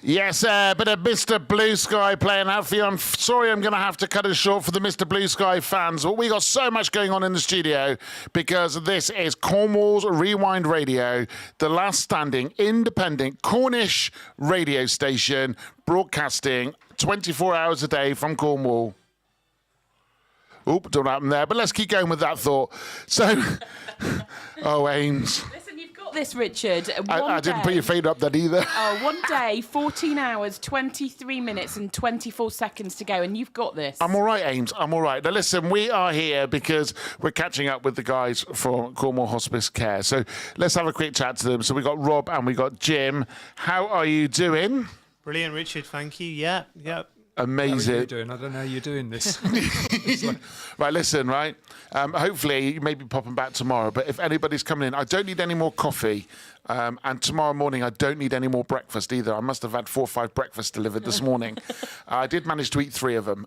Yes, but a Mr. Blue Sky playing out for you. I'm sorry I'm going to have to cut it short for the Mr. Blue Sky fans, but we got so much going on in the studio because this is Cornwall's Rewind Radio, the last standing independent Cornish radio station broadcasting 24 hours a day from Cornwall. Oop, don't happen there, but let's keep going with that thought. So, oh, Ames. Listen, you've got this, Richard. I didn't put your feet up then either. Oh, 1 day, 14 hours, 23 minutes and 24 seconds to go, and you've got this. I'm all right, Ames. I'm all right. Now, listen, we are here because we're catching up with the guys from Cornwall Hospice Care. So let's have a quick chat to them. So we got Rob and we got Jim. How are you doing? Brilliant, Richard. Thank you. Yeah. Amazing. How are you doing? I don't know how you're doing this. Right, listen, right? Hopefully, you may be popping back tomorrow, but if anybody's coming in, I don't need any more coffee. And tomorrow morning, I don't need any more breakfast either. I must have had 4 or 5 breakfasts delivered this morning. I did manage to eat 3 of them.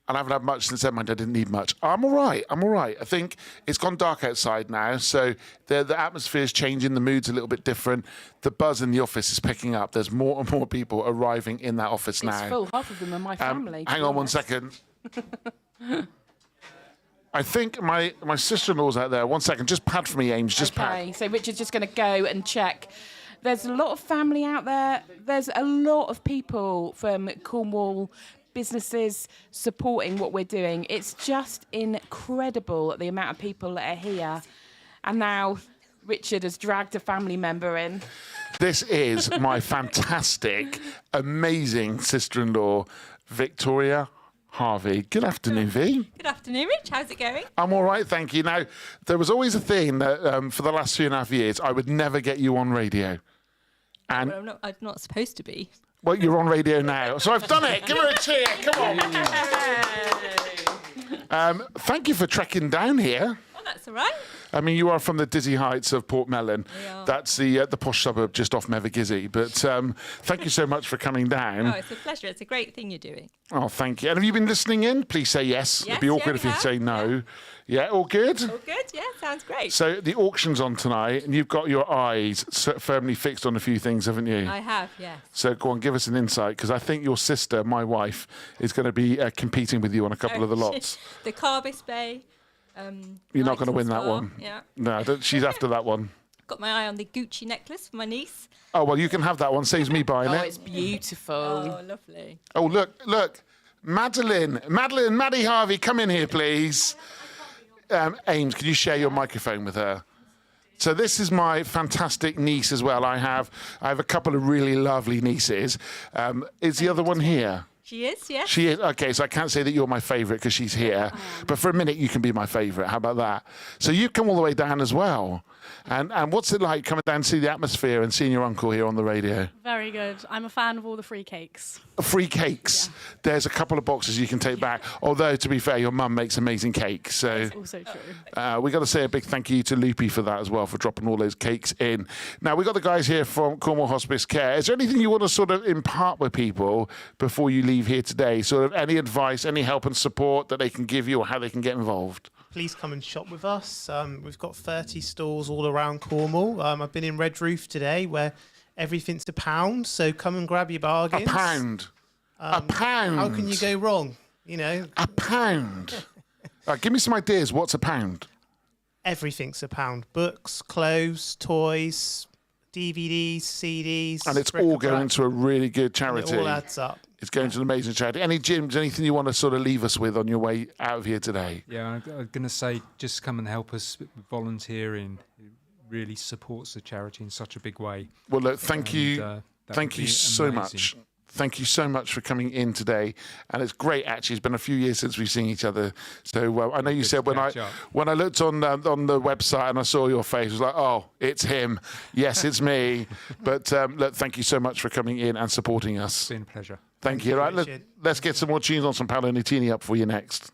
And I haven't had much since then. I didn't need much. I'm all right. I think it's gone dark outside now, so the atmosphere is changing. The mood's a little bit different. The buzz in the office is picking up. There's more and more people arriving in that office now. It's full. Half of them are my family. Hang on 1 second. I think my sister-in-law's out there. 1 second. Just pad for me, Ames. Just pad. Okay, so Richard's just going to go and check. There's a lot of family out there. There's a lot of people from Cornwall businesses supporting what we're doing. It's just incredible the amount of people that are here. And now Richard has dragged a family member in. This is my fantastic, amazing sister-in-law, Victoria Harvey. Good afternoon, V. Good afternoon, Rich. How's it going? I'm all right, thank you. Now, there was always a thing that for the last 2.5 years, I would never get you on radio. And Well, I'm not supposed to be. well, you're on radio now, so I've done it. Give her a cheer. Come on. Thank you for trekking down here. Oh, that's all right. I mean, you are from the dizzy heights of Portmelon. We are. That's the posh suburb just off Mevagissey. But thank you so much for coming down. Oh, it's a pleasure. It's a great thing you're doing. Oh, thank you. And have you been listening in? Please say yes. It'd be Yes, awkward yeah, if we you have. say no. Yeah, all good? All good? Yeah, sounds great. So the auction's on tonight, and you've got your eyes firmly fixed on a few things, haven't you? I have, yes. So go on, give us an insight, because I think your sister, my wife, is going to be competing with you on a couple of the lots. The Carbis Bay. You're not going to win that Spa, one. Yeah. No, she's after that one. Got my eye on the Gucci necklace for my niece. Oh, well, you can have that one. Saves me buying Oh, it. it's beautiful. Oh, lovely. Oh, look. Maddie Harvey, come in here, please. Ames, can you share your microphone with her? So this is my fantastic niece as well. I have a couple of really lovely nieces. Is the other one here? She is, yes. She is. Okay, so I can't say that you're my favourite because she's here. But for a minute, you can be my favourite. How about that? So you've come all the way down as well. And what's it like coming down to see the atmosphere and seeing your uncle here on the radio? Very good. I'm a fan of all the free cakes. Free cakes. Yeah. There's a couple of boxes you can take back. Although, to be fair, your mum makes amazing cakes. So That's also true. we got to say a big thank you to Loopy for that as well, for dropping all those cakes in. Now, we got the guys here from Cornwall Hospice Care. Is there anything you want to sort of impart with people before you leave here today? Sort of any advice, any help and support that they can give you or how they can get involved? Please come and shop with us. We've got 30 stores all around Cornwall. I've been in Red Roof today where everything's £1. So come and grab your bargains. £1. £1. How can you go wrong? You know, £1. Give me some ideas. What's £1? everything's £1. Books, clothes, toys, DVDs, CDs. And it's all going to a really good and charity. it all adds up. It's going to an amazing charity. Any gyms, anything you want to sort of leave us with on your way out of here today? Yeah, I'm going to say just come and help us with volunteering. It really supports the charity in such a big way. Well, look, thank you. that Thank would you be so amazing. much. Thank you so much for coming in today, and it's great. Actually, it's been a few years since we've seen each other. So I know you said when I looked on the website and I saw your face, I was like, oh, it's him. Yes, it's me. But look, thank you so much for coming in and supporting us. It's been a pleasure. Thank you. Right, let's get some more tunes on some Paolo Nutini up for you next.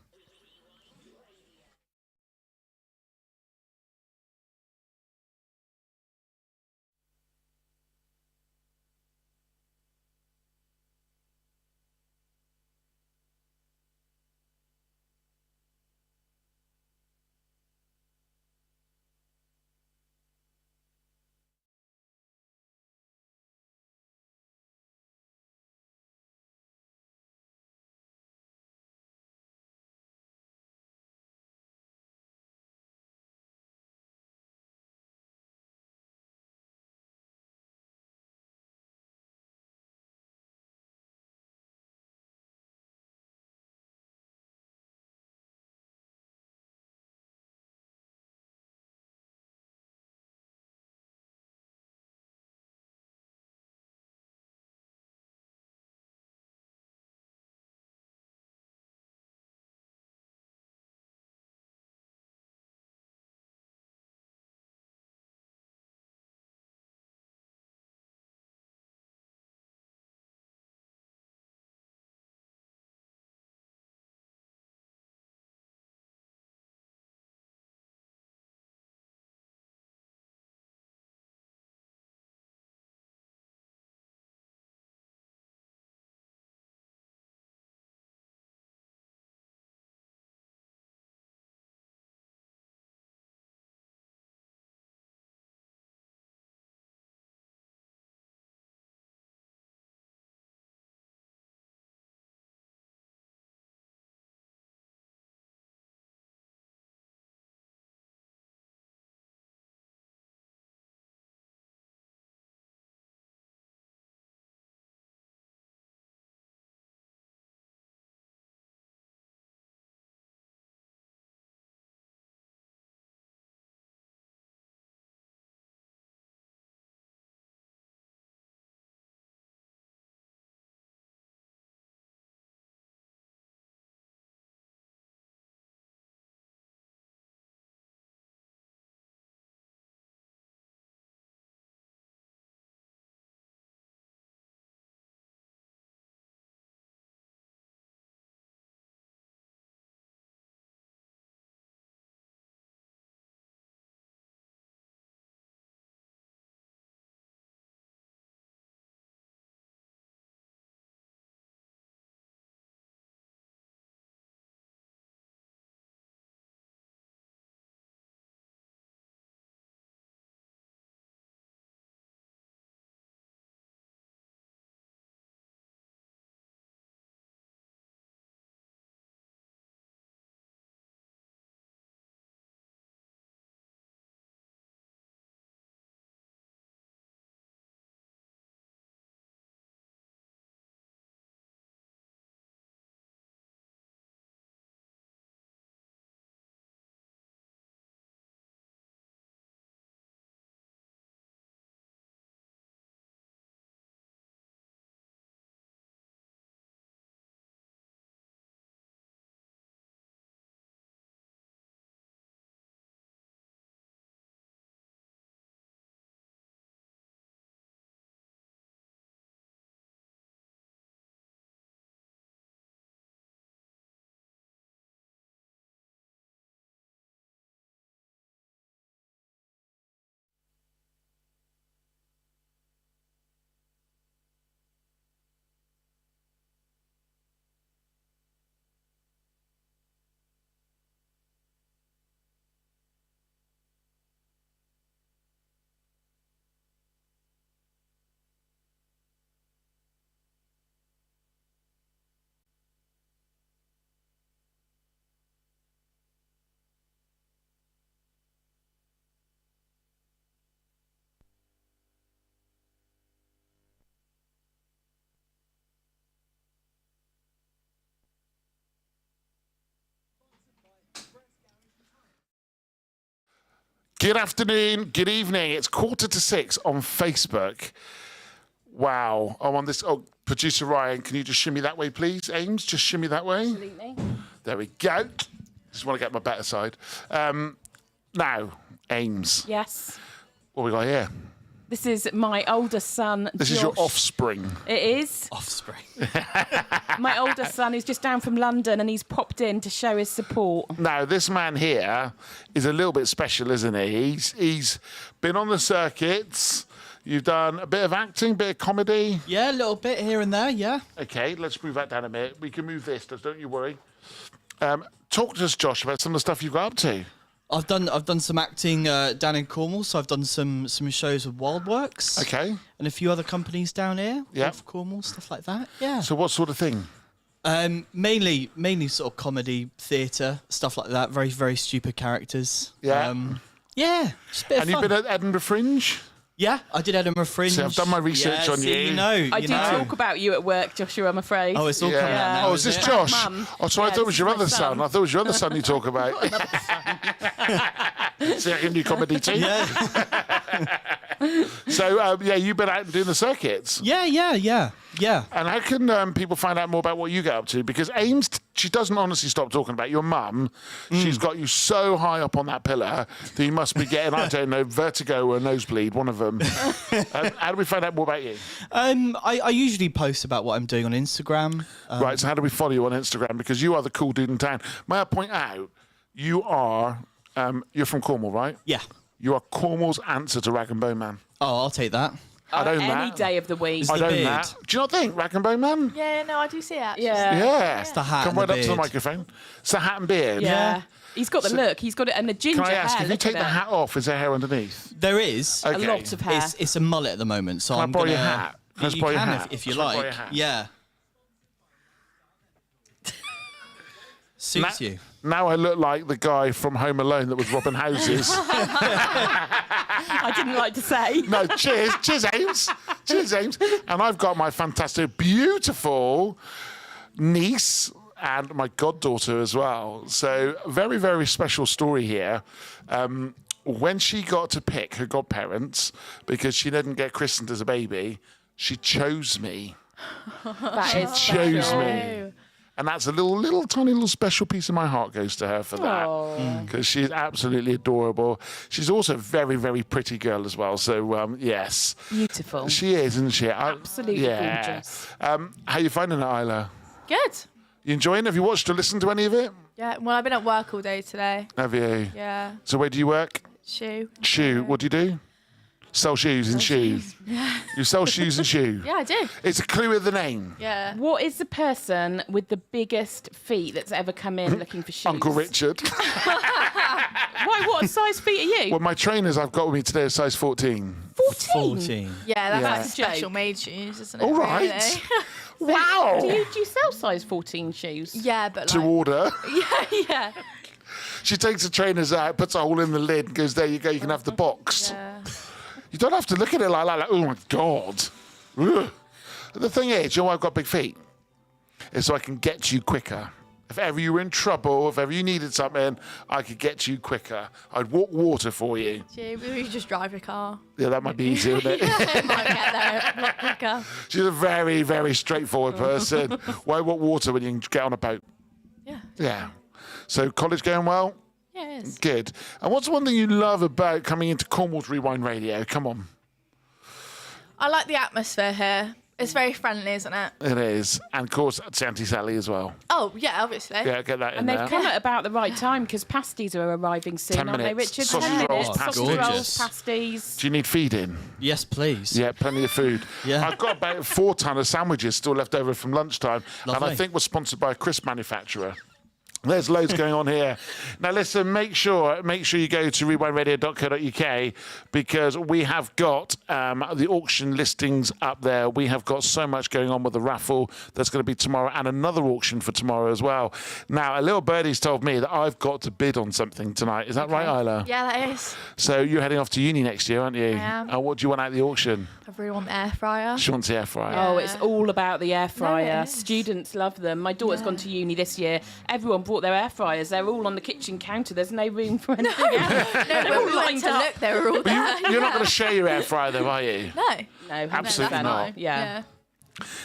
Good afternoon, good evening. It's 5:45 on Facebook. Wow. I'm on this. Oh, producer Ryan, can you just shimmy that way, please? Ames, just shimmy that way. Absolutely. There we go. Just want to get my better side. Now, Ames, Yes. what we got here? This is my older son, This Josh. is your offspring. It is. Offspring. My older son is just down from London and he's popped in to show his support. Now, this man here is a little bit special, isn't he? He's been on the circuits. You've done a bit of acting, bit of comedy. Yeah, a little bit here and there, yeah. Okay, let's move that down a minute. We can move this, don't you worry. Talk to us, Josh, about some of the stuff you've got up to. I've done some acting down in Cornwall, so I've done some shows with Wildworks. Okay. And a few other companies down here. Yeah. Off Cornwall, stuff like that. Yeah. So what sort of thing? Mainly sort of comedy, theatre, stuff like that. Very, very stupid characters. Yeah. Yeah, just a bit And of you've fun. been at Edinburgh Fringe? Yeah, I did Edinburgh Fringe. See, I've done my research on see, you. You know, I you do know. talk about you at work, Joshua, I'm afraid. Oh, it's all coming out now. Oh, is this it? Josh? Mum. Oh, sorry, I Yeah, thought it was this your is my other son. son. I thought it was your other son you talk about. See, I can do comedy too. Yeah, So, you've been out doing the circuits. yeah. And how can people find out more about what you get up to? Because Ames, she doesn't honestly stop talking about your mum. She's got you so high up on that pillar that you must be getting, I don't know, vertigo or a nosebleed, one of them. How do we find out more about you? I usually post about what I'm doing on Instagram. Right, so how do we follow you on Instagram? Because you are the cool dude in town. May I point out, you're from Cornwall, right? Yeah. You are Cornwall's answer to Rag and Bone Man. Oh, I'll take that. I'd own Any that. day of the week. I'd the own beard. that. Do you not think, Rag and Bone Man? Yeah, no, I do see it actually. Yeah. Yeah. It's the hat Come and right the up to the beard. microphone. It's the hat and beard. Yeah. He's got the So- look. He's got it, and the ginger Can I ask, hair. if you look take at the that. hat off, is there hair underneath? There is. Okay. A lot of hair. It's a mullet at the moment, so Can I I'm borrow gonna. your hat? Can I just You borrow your can hat? if you Can I borrow like. your hat? Yeah. Suits you. Now I look like the guy from Home Alone that was robbing houses. I didn't like to say. No, cheers, Ames. Cheers, Ames. And I've got my fantastic, beautiful niece and my goddaughter as well. So very, very special story here. When she got to pick her godparents, because she didn't get christened as a baby, she chose me. That is Chose special. me. And that's a tiny little special piece of my heart goes to her for that. Because she's absolutely adorable. She's also a very, very pretty girl as well. So, yes. Beautiful. She is, isn't she? Absolutely gorgeous. How you finding it, Isla? Good. You enjoying it? Have you watched or listened to any of it? Yeah, well, I've been at work all day today. Have you? Yeah. So where do you work? Shoe. Shoe. What do you do? Sell shoes and shoes. You sell shoes and shoes. Yeah, I do. It's a clue of the name. Yeah. What is the person with the biggest feet that's ever come in looking for shoes? Uncle Richard. Why? What size feet are you? Well, my trainers I've got with me today are size 14. 14. Yeah, that's Yeah. like special made shoes, isn't it? All right. really? Wow. Do you sell size 14 shoes? Yeah, but To like. order. Yeah. She takes the trainers out, puts a hole in the lid, and goes, there you go, you can have the box. Yeah. You don't have to look at it like oh my God. Ugh. The thing is, you know why I've got big feet? Is so I can get to you quicker. If ever you were in trouble, if ever you needed something, I could get to you quicker. I'd walk water for you. Gee, maybe you just drive your car. Yeah, that might be easier, wouldn't it? Might get there a lot quicker. She's a very, very straightforward person. Why walk water when you can get on a boat? Yeah. Yeah. So college going well? Yeah, it is. Good. And what's one thing you love about coming into Cornwall's Rewind Radio? Come on. I like the atmosphere here. It's very friendly, isn't it? It is. And of course, it's Auntie Sally as well. Oh, yeah, obviously. Yeah, get that in And they've there. come at about the right time because pasties are arriving soon, 10 aren't they, minutes. Richard? Sausage 10 rolls, minutes. pasties. Sausage rolls, Gorgeous. pasties. Do you need feeding? Yes, please. Yeah, plenty of food. Yeah. I've got about 4 ton of sandwiches still left over from lunchtime. And I Lovely. think we're sponsored by a crisp manufacturer. There's loads going on here. Now, listen, make sure you go to rewindradio.co.uk because we have got the auction listings up there. We have got so much going on with the raffle that's going to be tomorrow and another auction for tomorrow as well. Now, a little birdie's told me that I've got to bid on something tonight. Is that right, Isla? Yeah, that is. So you're heading off to uni next year, aren't you? I am. What do you want out of the auction? I really want the air fryer. She wants the air fryer. Oh, it's all about the air fryer. is. Students love them. My daughter's gone to uni this year. Everyone brought bought their air fryers. They're all on the kitchen counter. There's no room for anything else. No, when we went to look, they were all there. You're not going to share your air fryer, though, are you? No. No, Absolutely 100%. not. Yeah.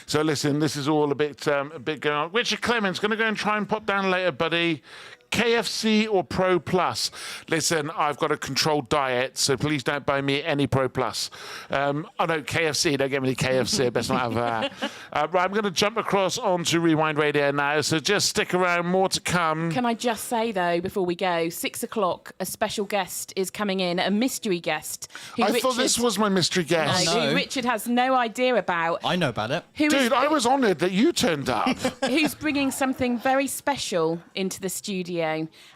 So listen, this is all a bit going on. Richard Clements, going to go and try and pop down later, buddy. KFC or Pro Plus? Listen, I've got a controlled diet, so please don't buy me any Pro Plus. Oh no, KFC, don't get me any KFC, best not have that. Right, I'm going to jump across onto Rewind Radio now, so just stick around, more to come. Can I just say, though, before we go, 6 o'clock, a special guest is coming in, a mystery guest. I thought this was my mystery guest. No. Who Richard has no idea about. I know about it. Dude, I was honoured that you turned up. Who's bringing something very special into the studio.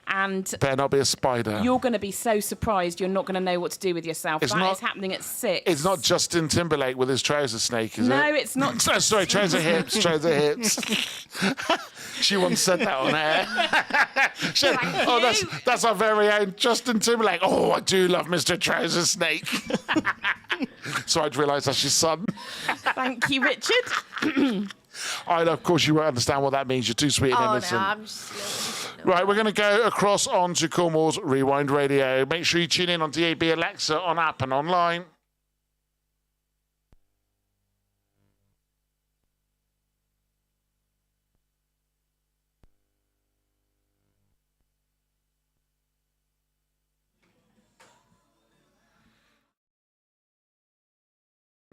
And Better not be a spider. you're going to be so surprised you're not going to know what to do with yourself. It's That not- is happening at 6. It's not Justin Timberlake with his trouser snake, is it? No, it's not. Sorry, trouser hips, trouser hips. She once said that on air. That's our very own Justin Timberlake. Oh, I do love Mr. Trouser Snake. So I'd realise that's your son. Thank you, Richard. Of course, you won't understand what that means. You're too sweet and Oh, no, innocent. I'm just... Right, we're going to go across onto Cornwall's Rewind Radio. Make sure you tune in on DAB, Alexa, on app and online.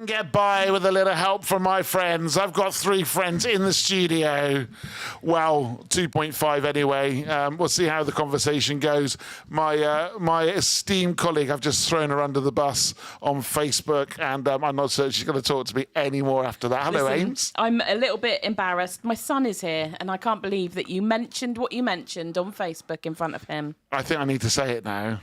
Get by with a little help from my friends. I've got 3 friends in the studio. Well, 2.5 anyway. We'll see how the conversation goes. My esteemed colleague, I've just thrown her under the bus on Facebook, and I'm not certain she's going to talk to me anymore after that. Hello, Listen, Ames. I'm a little bit embarrassed. My son is here, and I can't believe that you mentioned what you mentioned on Facebook in front of him. I think I need to say it now.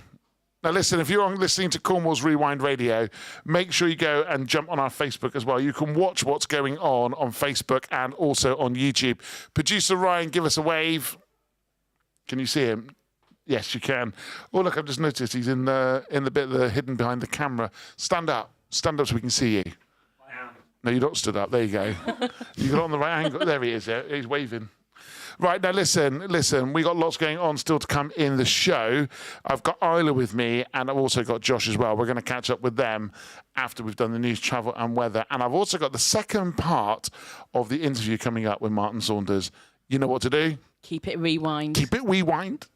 Now, listen, if you're listening to Cornwall's Rewind Radio, make sure you go and jump on our Facebook as well. You can watch what's going on Facebook and also on YouTube. Producer Ryan, give us a wave. Can you see him? Yes, you can. Oh, look, I've just noticed he's in the bit hidden behind the camera. Stand up. Stand up so we can see you. I am. No, you're not stood up. There you go. You got it on the right angle. There he is. Yeah. He's waving. Right, now listen, we got lots going on still to come in the show. I've got Isla with me, and I've also got Josh as well. We're going to catch up with them after we've done the news, travel and weather. And I've also got the second part of the interview coming up with Martin Saunders. You know what to do? Keep it rewind. Keep it rewind.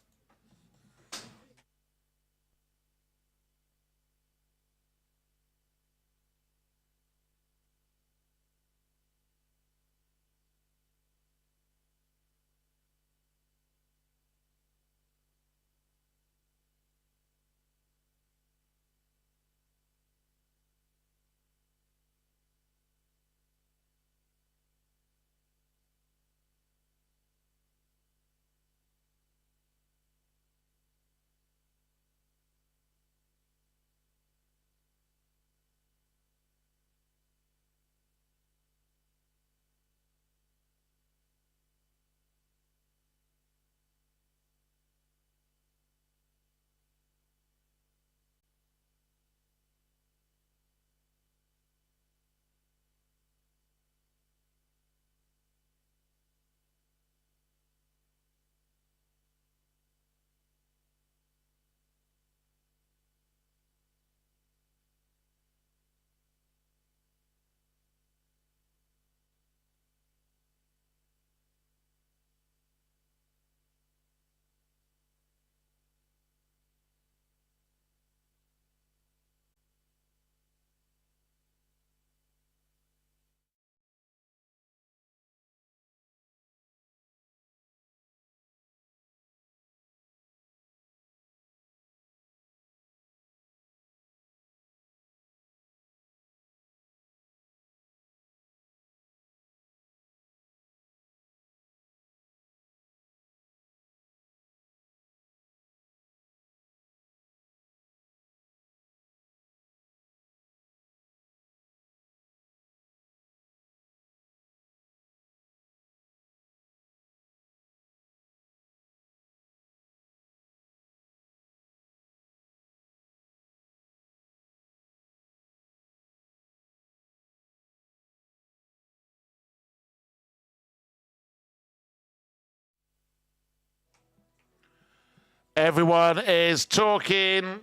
Everyone is talking.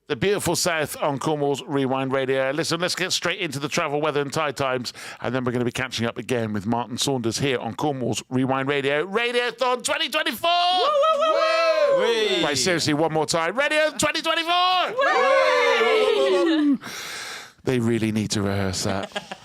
The beautiful south on Cornwall's Rewind Radio. Listen, let's get straight into the travel, weather and tide times, and then we're going to be catching up again with Martin Saunders here on Cornwall's Rewind Radio. Radiothon 2024! Woo, woo, woo, woo. Right, seriously, one more time. Radio 2024! They really need to rehearse that.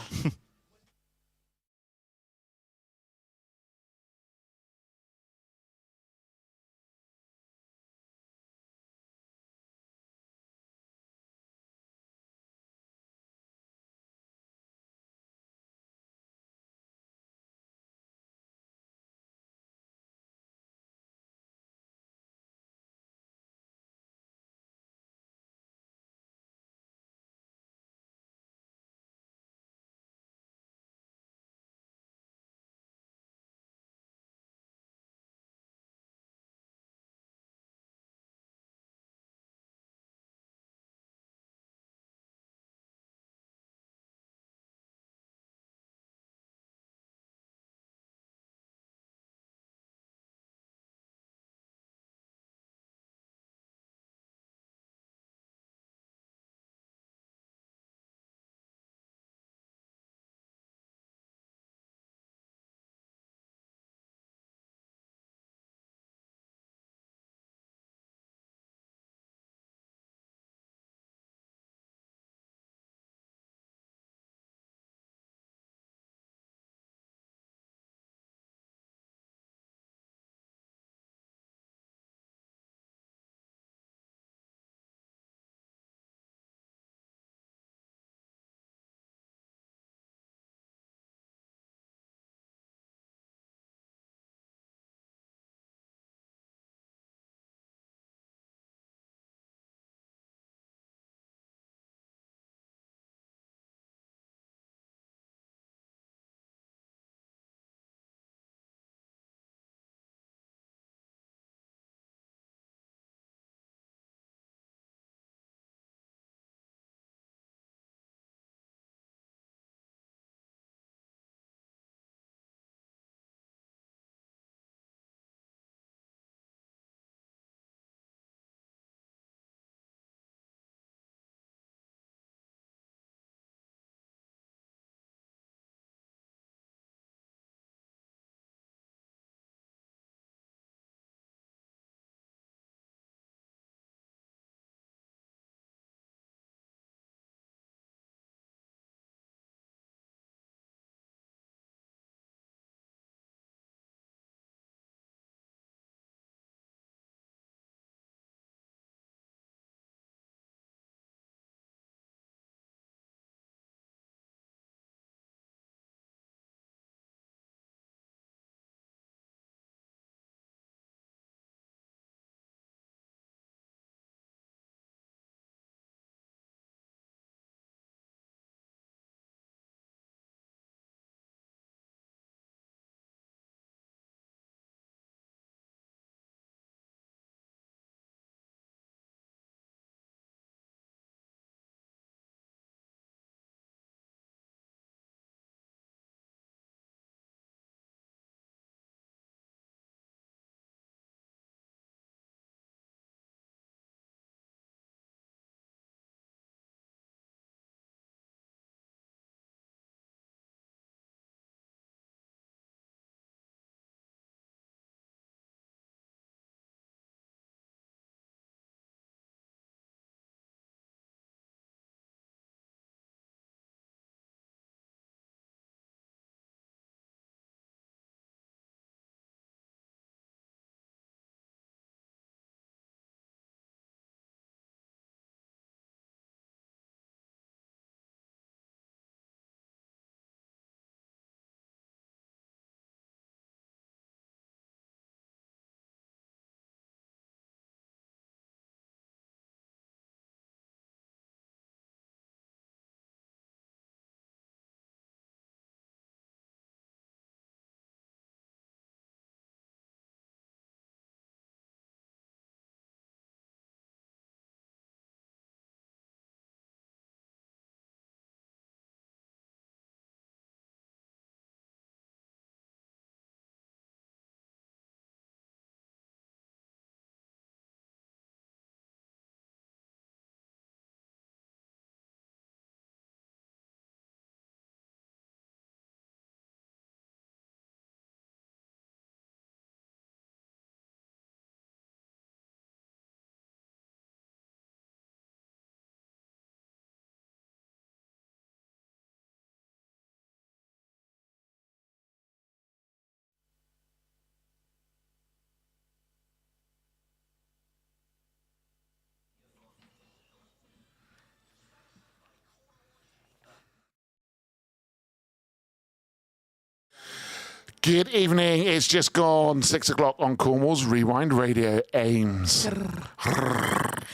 Good evening. It's just gone 6 o'clock on Cornwall's Rewind Radio Ames.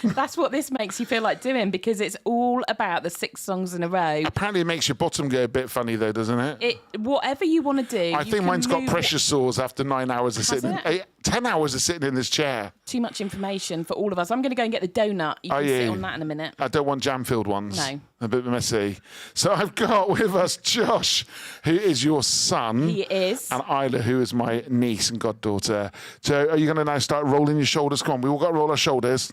That's what this makes you feel like doing, because it's all about the 6 songs in a row. Apparently it makes your bottom go a bit funny though, doesn't it? Whatever you want to do. I think mine's got pressure sores after 9 hours of sitting. it? 10 hours of sitting in this chair. Too much information for all of us. I'm going to go and get the donut. You can sit on that in a minute. I don't want jam-filled ones. No. A bit messy. So I've got with us Josh, who is your son. He is. And Isla, who is my niece and goddaughter. So are you going to now start rolling your shoulders? Come on, we all got to roll our shoulders.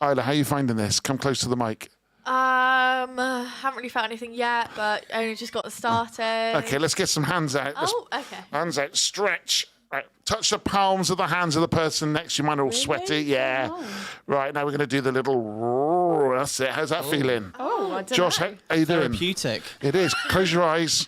Isla, how are you finding this? Come close to the mic. Haven't really felt anything yet, but only just got started. Okay, let's get some hands out. Oh, okay. Hands out, stretch. Right, touch the palms of the hands of the person next to you. Mine are all sweaty. Yeah. Oh. Right, now we're going to do the little... That's it. How's that feeling? Oh, I don't Josh, know. how you doing? Therapeutic. It is. Close your eyes.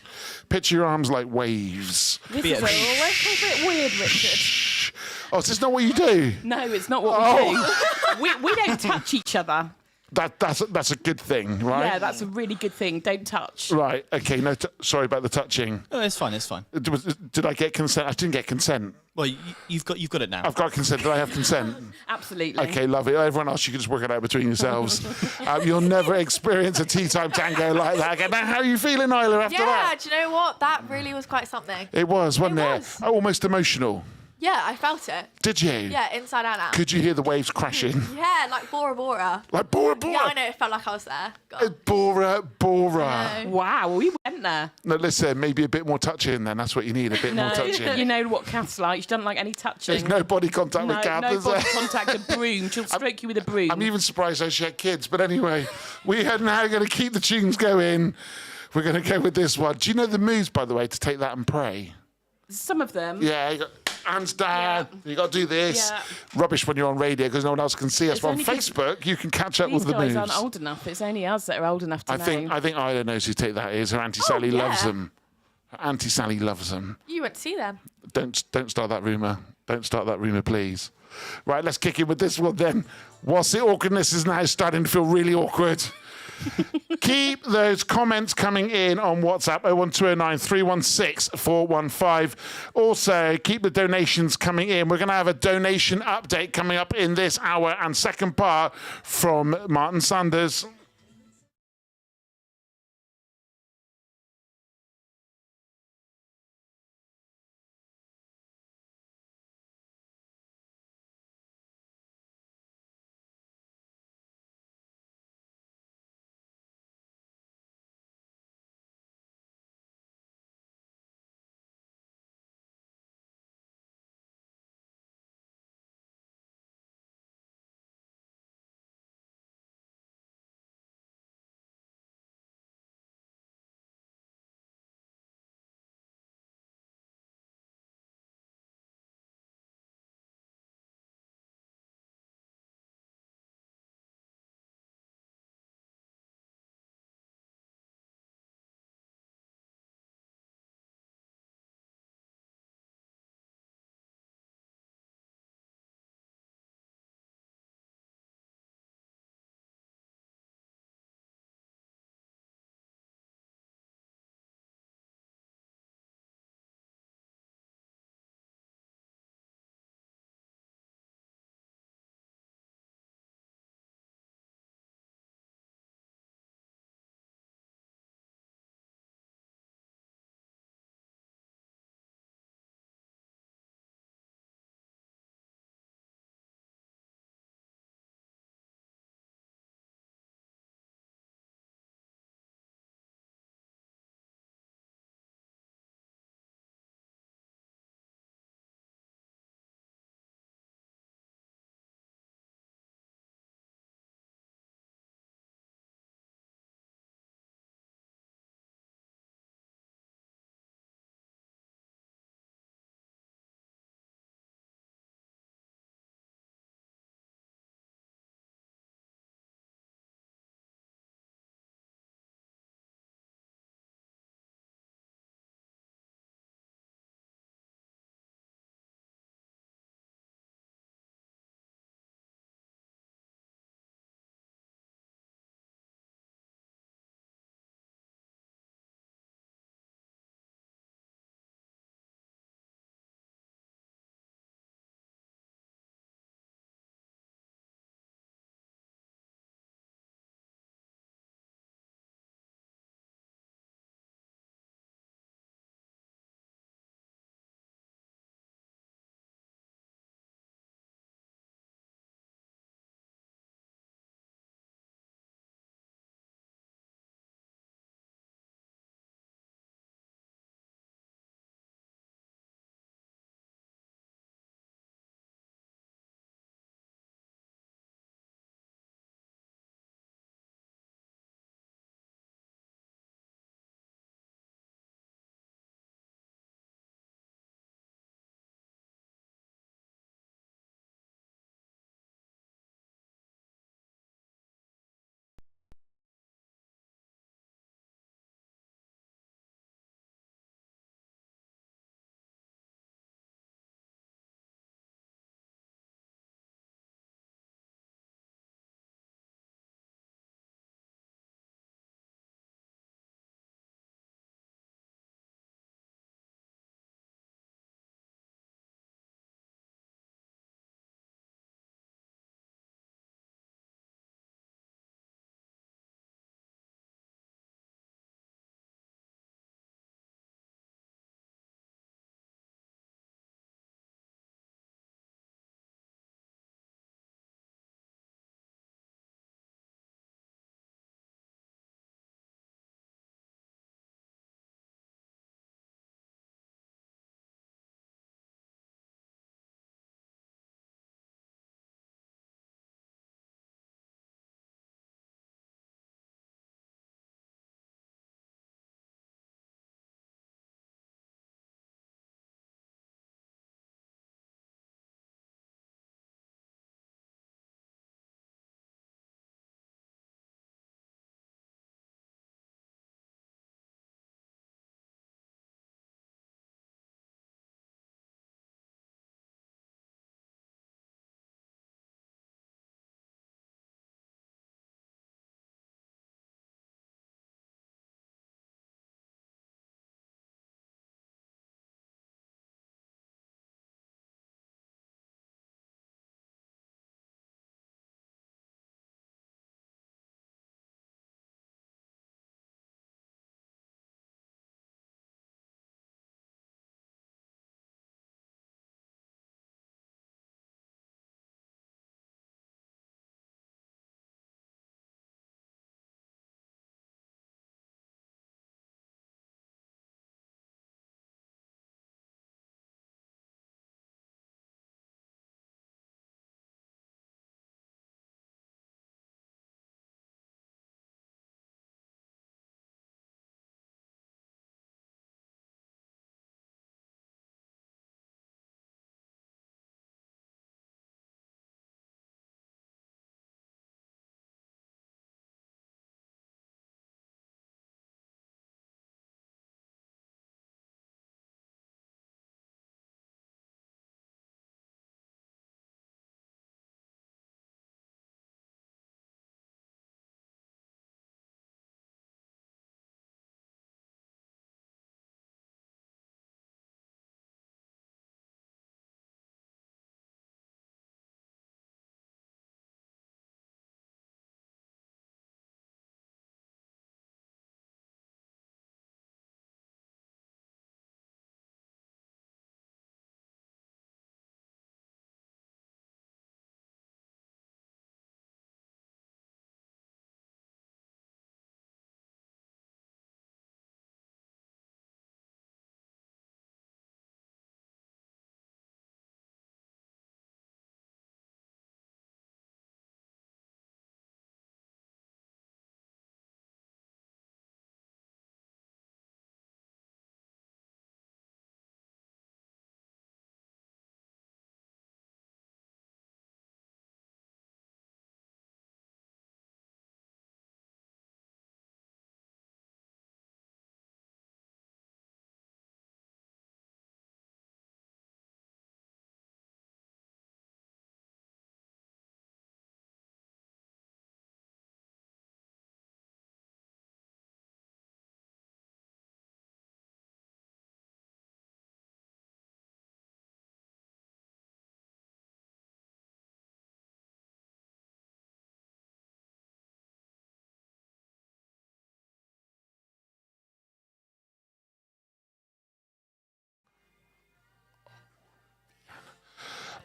Picture your arms like waves. This is always a bit weird, Richard. Oh, is this not what you do? No, it's not what we do. We don't touch each other. That's a good thing, right? Yeah, that's a really good thing. Don't touch. Right. Okay. No. Sorry about the touching. Oh, it's fine. It's fine. Did I get consent? I didn't get consent. Well, you've got it now. I've got consent. Did I have consent? Absolutely. Okay, love it. Everyone else, you can just work it out between yourselves. You'll never experience a tea time tango like that again. Now, how are you feeling, Isla, after Yeah, that? do you know what? That really was quite something. It was, wasn't it? was. Almost emotional. Yeah, I felt it. Did you? Yeah, inside and out. Could you hear the waves crashing? Yeah, like Bora Bora. Like Bora Bora. Yeah, I know. It felt like I was there. God. Bora Bora. I know. Wow, we went there. No, listen, maybe a bit more touching then. That's what you need, a bit more touching. You know what Kath's like. She doesn't like any touching. There's no body contact with Kath, no is there? body contact. A broom. She'll stroke you with a broom. I'm even surprised how she had kids. But anyway, we are now going to keep the tunes going. We're going to go with this one. Do you know the moves, by the way, to take that and pray? Some of them. Yeah, you got hands down. Yeah. You got to do this. Yeah. Rubbish when you're on radio because no one else can see us. It's But on only 'cause Facebook, you can catch up These with the guys moves. aren't old enough. It's only us that are old enough to I know. think Ida knows who take that is. Her Auntie Sally yeah. loves them. Her Auntie Sally loves them. You went to see them. Don't start that rumour. Don't start that rumour, please. Right, let's kick in with this one then. Whilst the awkwardness is now starting to feel really awkward. Keep those comments coming in on WhatsApp 01209 316 415. Also, keep the donations coming in. We're going to have a donation update coming up in this hour and second part from Martin Sanders.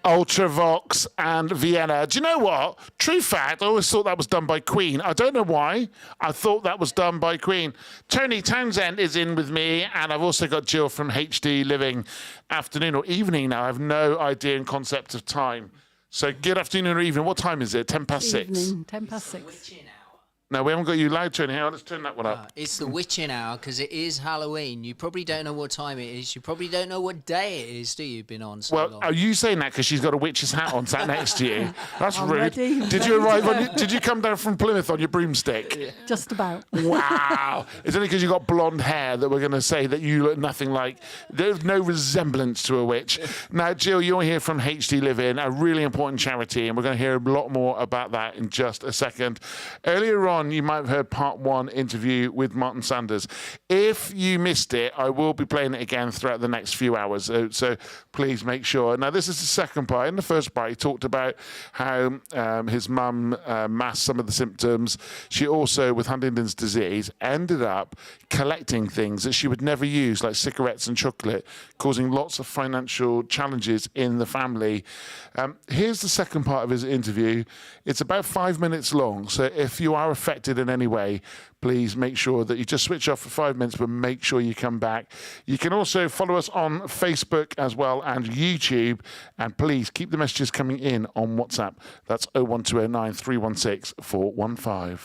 Ultravox and Vienna. Do you know what? True fact, I always thought that was done by Queen. I don't know why. I thought that was done by Queen. Tony Townsend is in with me, and I've also got Jill from HD Living. Afternoon or evening now. I have no idea and concept of time. So good afternoon or evening. What time is it? 10 past 6? Evening, 10 past 6. No, we haven't got you loud, Tony. Hang on, let's turn that one up. It's the witching hour because it is Halloween. You probably don't know what time it is. You probably don't know what day it is, do you? Been on so Well, long. are you saying that because she's got a witch's hat on sat next to you? That's I'm rude. ready. Did you arrive on? Did you come down from Plymouth on your broomstick? Just about. Wow! It's only because you got blonde hair that we're going to say that you look nothing like. There's no resemblance to a witch. Now, Jill, you're here from HD Living, a really important charity, and we're going to hear a lot more about that in just a second. Earlier on, you might have heard part 1 interview with Martin Sanders. If you missed it, I will be playing it again throughout the next few hours. So please make sure. Now, this is the second part. In the first part, he talked about how his mum masked some of the symptoms. She also, with Huntington's disease, ended up collecting things that she would never use, like cigarettes and chocolate, causing lots of financial challenges in the family. Here's the second part of his interview. It's about 5 minutes long, so if you are affected in any way, please make sure that you just switch off for 5 minutes, but make sure you come back. You can also follow us on Facebook as well and YouTube, and please keep the messages coming in on WhatsApp. That's 01209 316 415.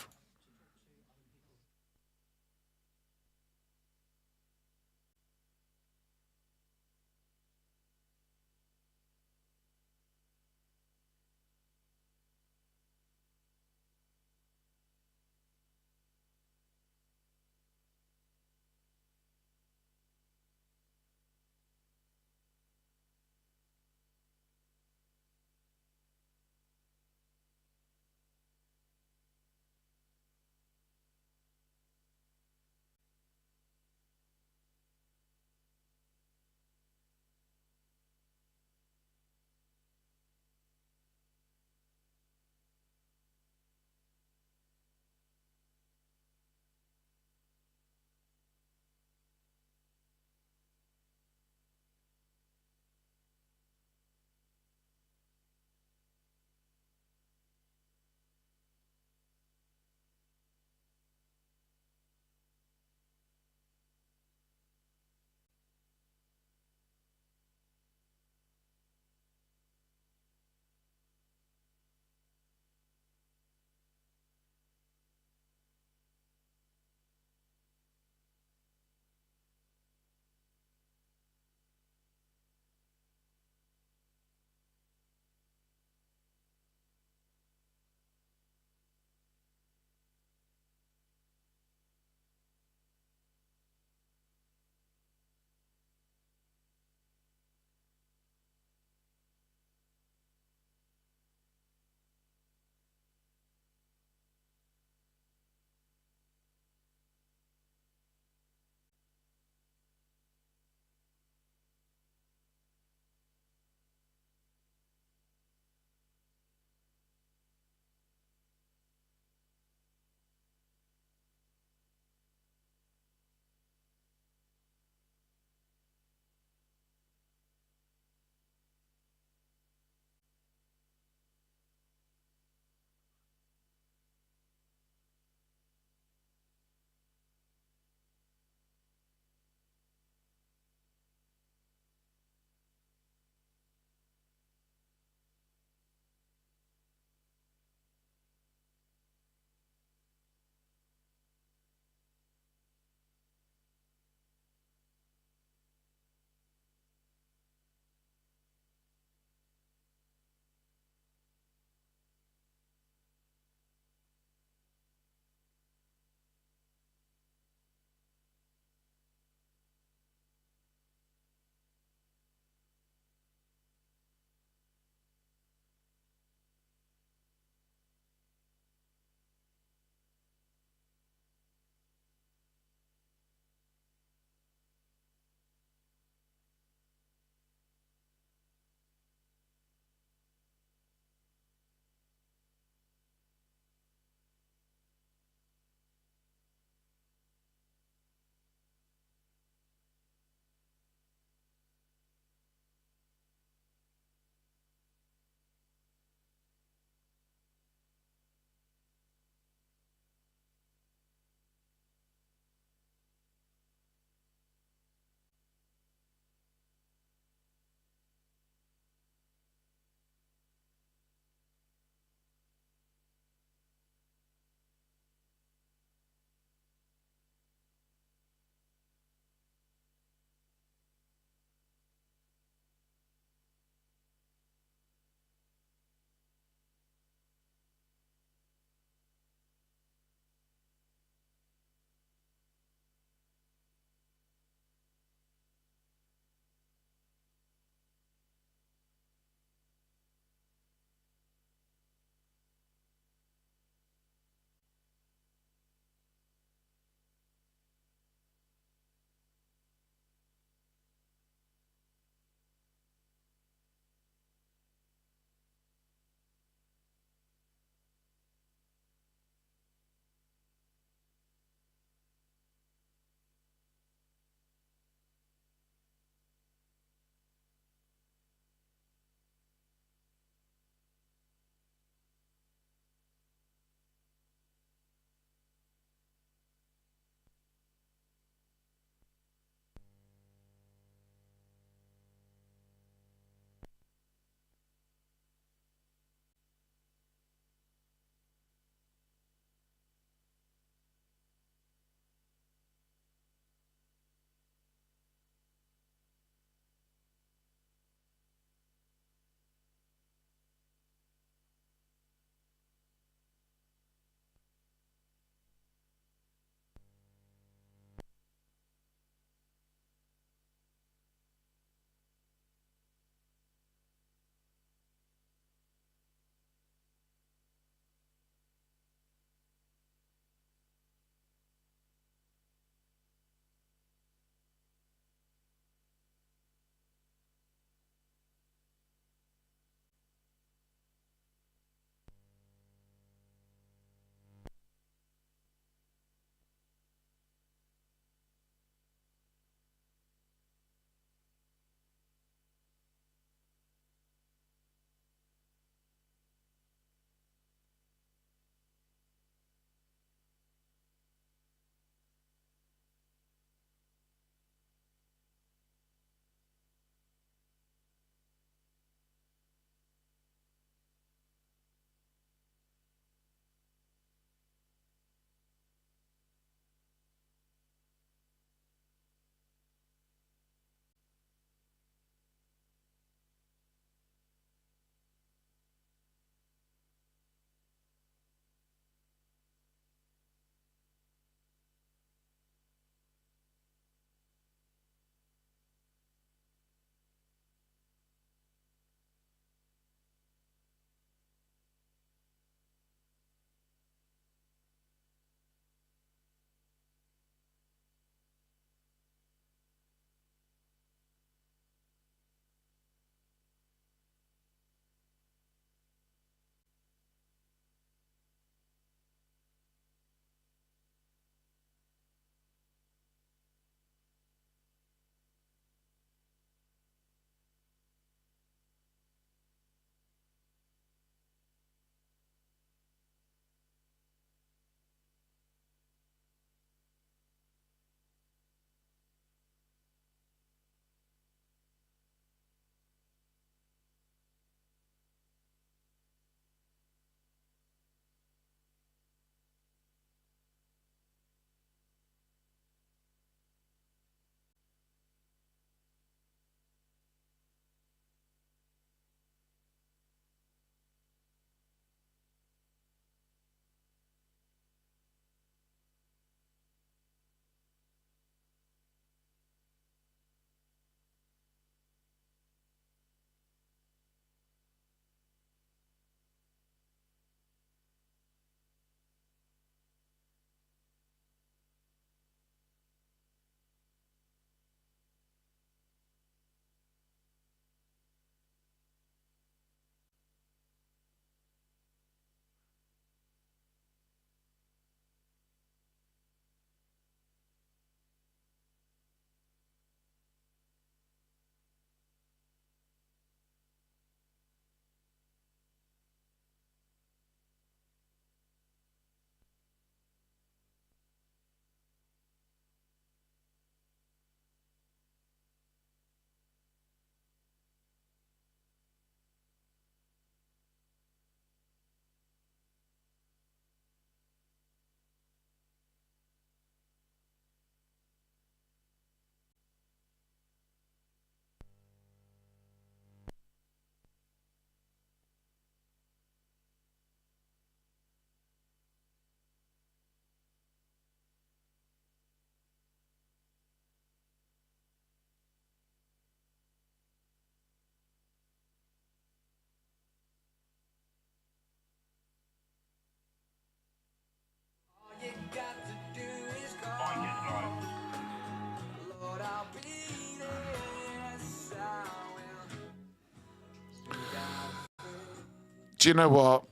Do you know what?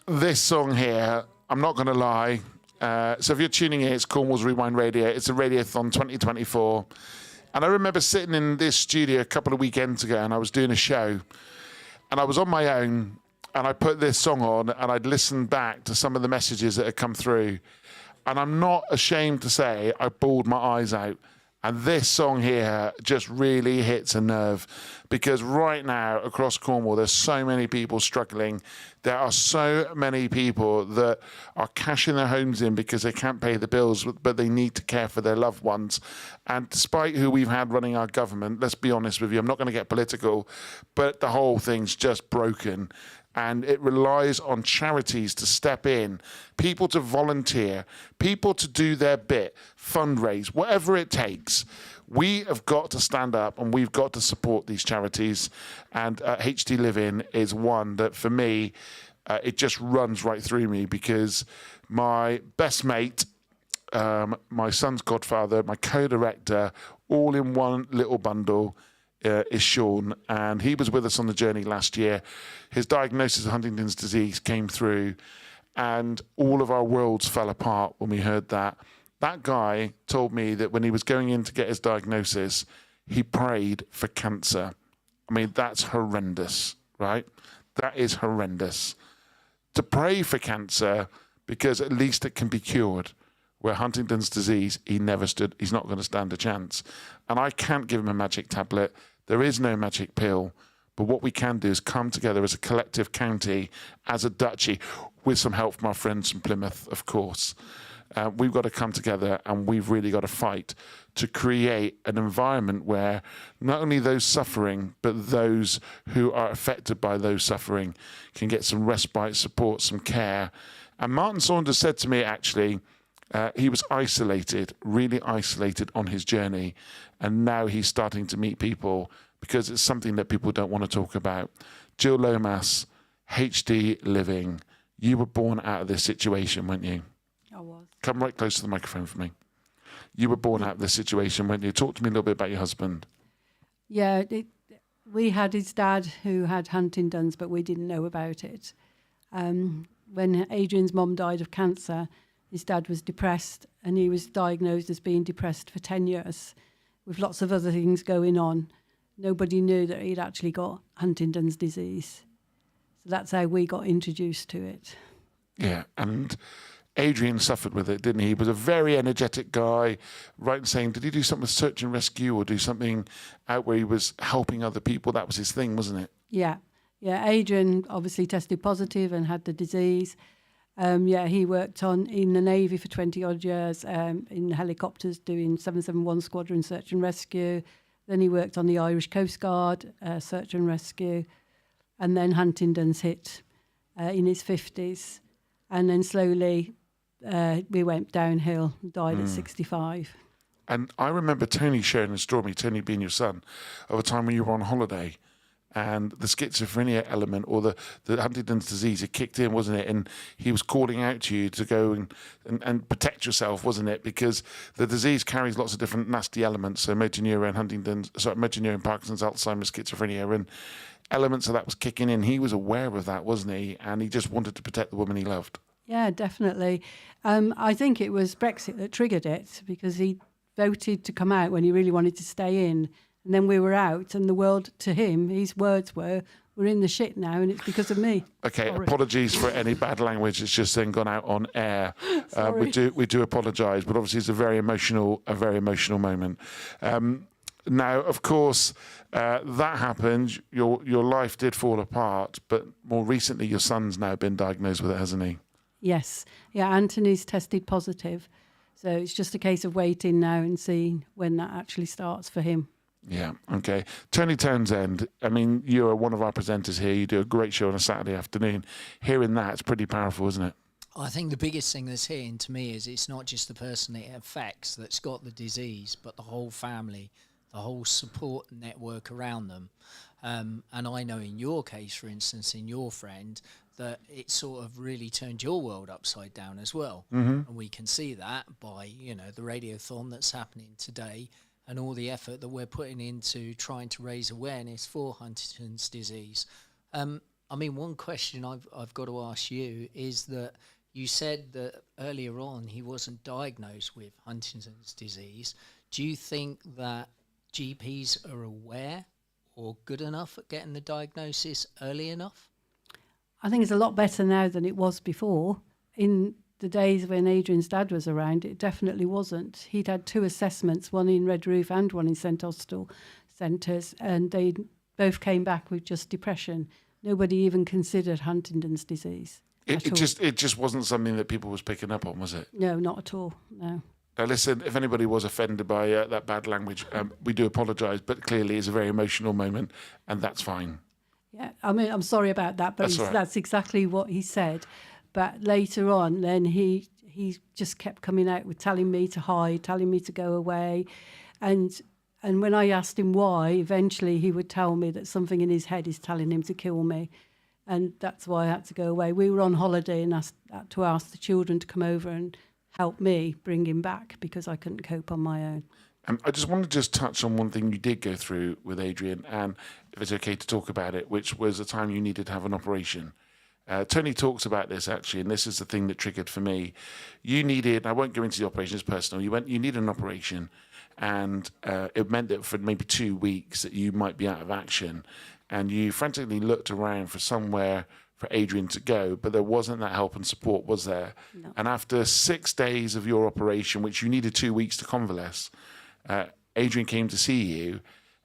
This song here, I'm not going to lie. So if you're tuning in, it's Cornwall's Rewind Radio. It's a Radiothon 2024. And I remember sitting in this studio a couple of weekends ago, and I was doing a show, and I was on my own, and I put this song on, and I'd listened back to some of the messages that had come through. And I'm not ashamed to say I bawled my eyes out. And this song here just really hits a nerve, because right now across Cornwall, there's so many people struggling. There are so many people that are cashing their homes in because they can't pay the bills, but they need to care for their loved ones. And despite who we've had running our government, let's be honest with you, I'm not going to get political, but the whole thing's just broken. And it relies on charities to step in, people to volunteer, people to do their bit, fundraise, whatever it takes. We have got to stand up and we've got to support these charities. And HD Living is one that, for me, it just runs right through me, because my best mate, my son's godfather, my co-director, all in one little bundle, is Sean, and he was with us on the journey last year. His diagnosis of Huntington's disease came through, and all of our worlds fell apart when we heard that. That guy told me that when he was going in to get his diagnosis, he prayed for cancer. I mean, that's horrendous, right? That is horrendous. To pray for cancer because at least it can be cured. Where Huntington's disease, he's not going to stand a chance. And I can't give him a magic tablet. There is no magic pill. But what we can do is come together as a collective county, as a duchy, with some help from our friends from Plymouth, of course. We've got to come together, and we've really got to fight to create an environment where not only those suffering, but those who are affected by those suffering can get some respite, support, some care. And Martin Saunders said to me, actually, he was isolated, really isolated on his journey, and now he's starting to meet people because it's something that people don't want to talk about. Jill Lomas, HD Living, you were born out of this situation, weren't you? I was. Come right close to the microphone for me. You were born out of this situation, weren't you? Talk to me a little bit about your husband. Yeah, we had his dad who had Huntington's, but we didn't know about it. When Adrian's mum died of cancer, his dad was depressed, and he was diagnosed as being depressed for 10 years with lots of other things going on. Nobody knew that he'd actually got Huntington's disease. So that's how we got introduced to it. Yeah, and Adrian suffered with it, didn't he? He was a very energetic guy, right in saying, did he do something with search and rescue or do something out where he was helping other people? That was his thing, wasn't it? Yeah. Adrian obviously tested positive and had the disease. He worked in the Navy for 20 odd years, in helicopters doing 771 Squadron Search and Rescue. Then he worked on the Irish Coast Guard, Search and Rescue. And then Huntington's hit in his 50s. And then slowly we went downhill, died at 65. And I remember Tony sharing a story, Tony being your son, of a time when you were on holiday. And the schizophrenia element or the Huntington's disease, it kicked in, wasn't it? And he was calling out to you to go and protect yourself, wasn't it? Because the disease carries lots of different nasty elements. So motor neuron, Parkinson's, Alzheimer's, schizophrenia, and elements of that was kicking in. He was aware of that, wasn't he? And he just wanted to protect the woman he loved. Yeah, definitely. I think it was Brexit that triggered it, because he voted to come out when he really wanted to stay in. And then we were out, and the world, to him, his words were, we're in the shit now, and it's because of me. Okay, Sorry. Apologies for any bad language. It's just then gone out on air. We do apologise, but obviously it's a very emotional moment. Now, of course, that happened. Your life did fall apart, but more recently, your son's now been diagnosed with it, hasn't he? Yes. Yeah, Anthony's tested positive. So it's just a case of waiting now and seeing when that actually starts for him. Yeah, okay. Tony Townsend, I mean, you're one of our presenters here. You do a great show on a Saturday afternoon. Hearing that, it's pretty powerful, isn't it? I think the biggest thing that's hitting to me is it's not just the person it affects that's got the disease, but the whole family, the whole support network around them. And I know in your case, for instance, in your friend, that it sort of really turned your world upside down as well. Mm-hmm. And we can see that by, the Radiothon that's happening today and all the effort that we're putting into trying to raise awareness for Huntington's disease. I mean, one question I've got to ask you is that you said that earlier on he wasn't diagnosed with Huntington's disease. Do you think that GPs are aware or good enough at getting the diagnosis early enough? I think it's a lot better now than it was before. In the days when Adrian's dad was around, it definitely wasn't. He'd had 2 assessments, one in Redroof and one in St Austell centres, and they both came back with just depression. Nobody even considered Huntington's disease. It just wasn't something that people was picking up on, was it? No, not at all, no. Now, listen, if anybody was offended by that bad language, we do apologise, but clearly it's a very emotional moment, and that's fine. Yeah, I mean, I'm sorry about that, but that's exactly what he said. But later on, then he just kept coming out with telling me to hide, telling me to go away. And when I asked him why, eventually he would tell me that something in his head is telling him to kill me. And that's why I had to go away. We were on holiday and had to ask the children to come over and help me bring him back because I couldn't cope on my own. I just want to touch on one thing you did go through with Adrian, and if it's okay to talk about it, which was a time you needed to have an operation. Tony talks about this actually, and this is the thing that triggered for me. You needed, I won't go into the operation, it's personal, you needed an operation, and it meant that for maybe 2 weeks that you might be out of action, and you frantically looked around for somewhere for Adrian to go, but there wasn't that help and support, was there? No. And after 6 days of your operation, which you needed 2 weeks to convalesce, Adrian came to see you,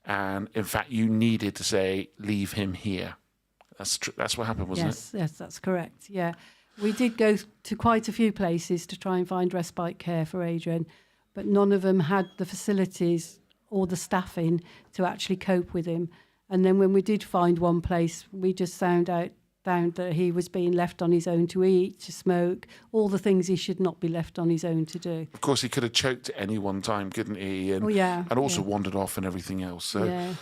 and in fact, you needed to say, leave him here. That's what happened, wasn't it? Yes, that's correct. Yeah, we did go to quite a few places to try and find respite care for Adrian, but none of them had the facilities or the staffing to actually cope with him. And then when we did find one place, we just found that he was being left on his own to eat, to smoke, all the things he should not be left on his own to do. Of course, he could have choked at any one time, couldn't he? And, and also wandered off and everything else. So,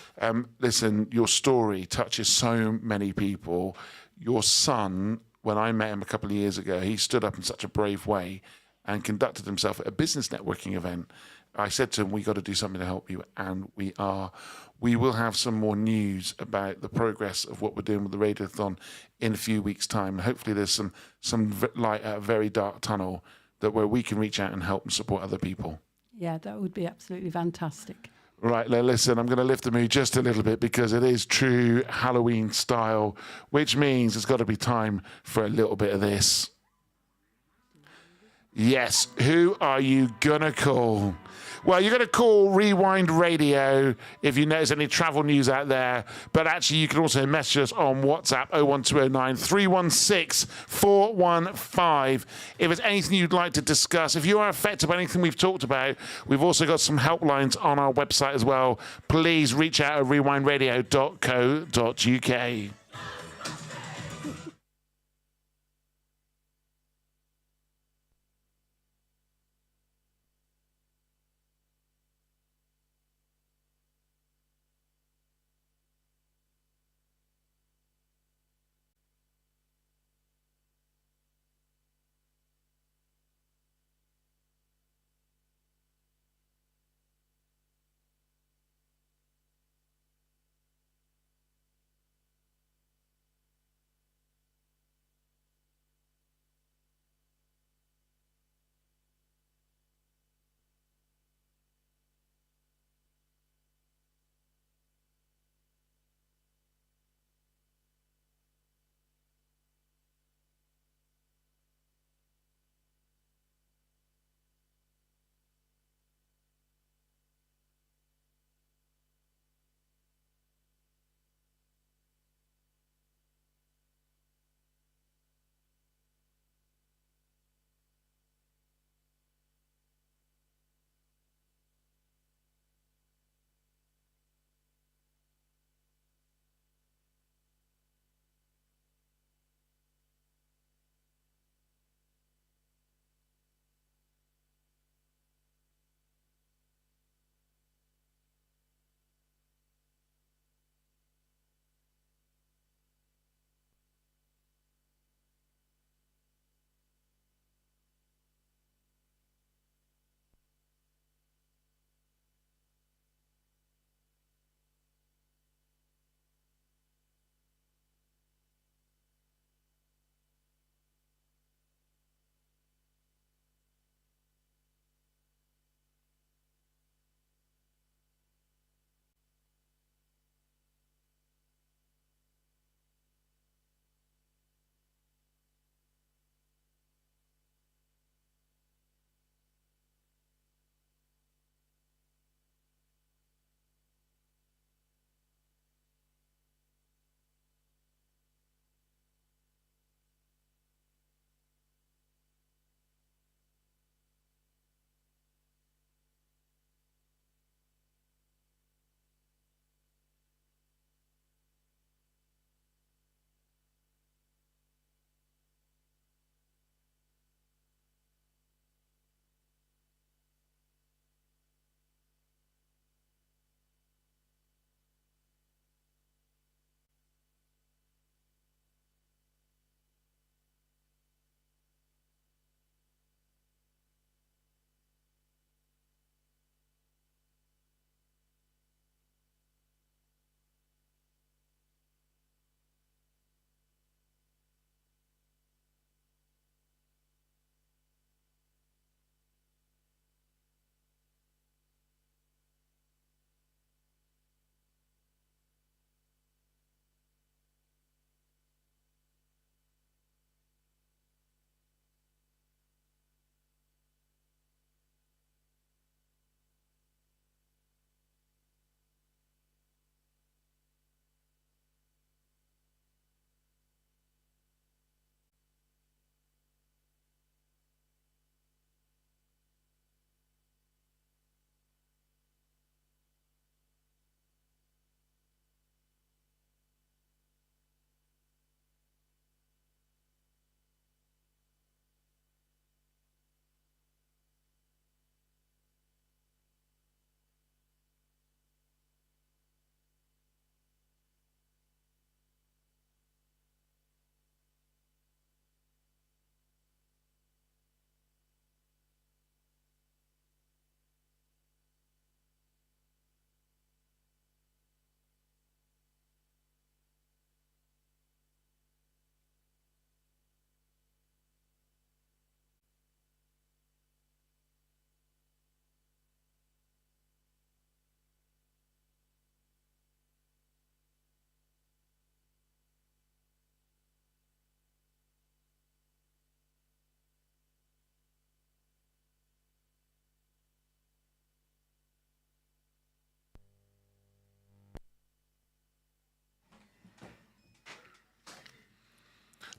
listen, your story touches so many people. Your son, when I met him a couple of years ago, he stood up in such a brave way and conducted himself at a business networking event. I said to him, we got to do something to help you, and we are. We will have some more news about the progress of what we're doing with the Radiothon in a few weeks' time. Hopefully there's some light at a very dark tunnel where we can reach out and help and support other people. Yeah, that would be absolutely fantastic. Right, listen, I'm going to lift the mood just a little bit because it is true Halloween style, which means it's got to be time for a little bit of this. Yes, who are you going to call? Well, you're going to call Rewind Radio if you notice any travel news out there. But actually, you can also message us on WhatsApp 01209 316 415. If there's anything you'd like to discuss, if you are affected by anything we've talked about, we've also got some helplines on our website as well. Please reach out at rewindradio.co.uk.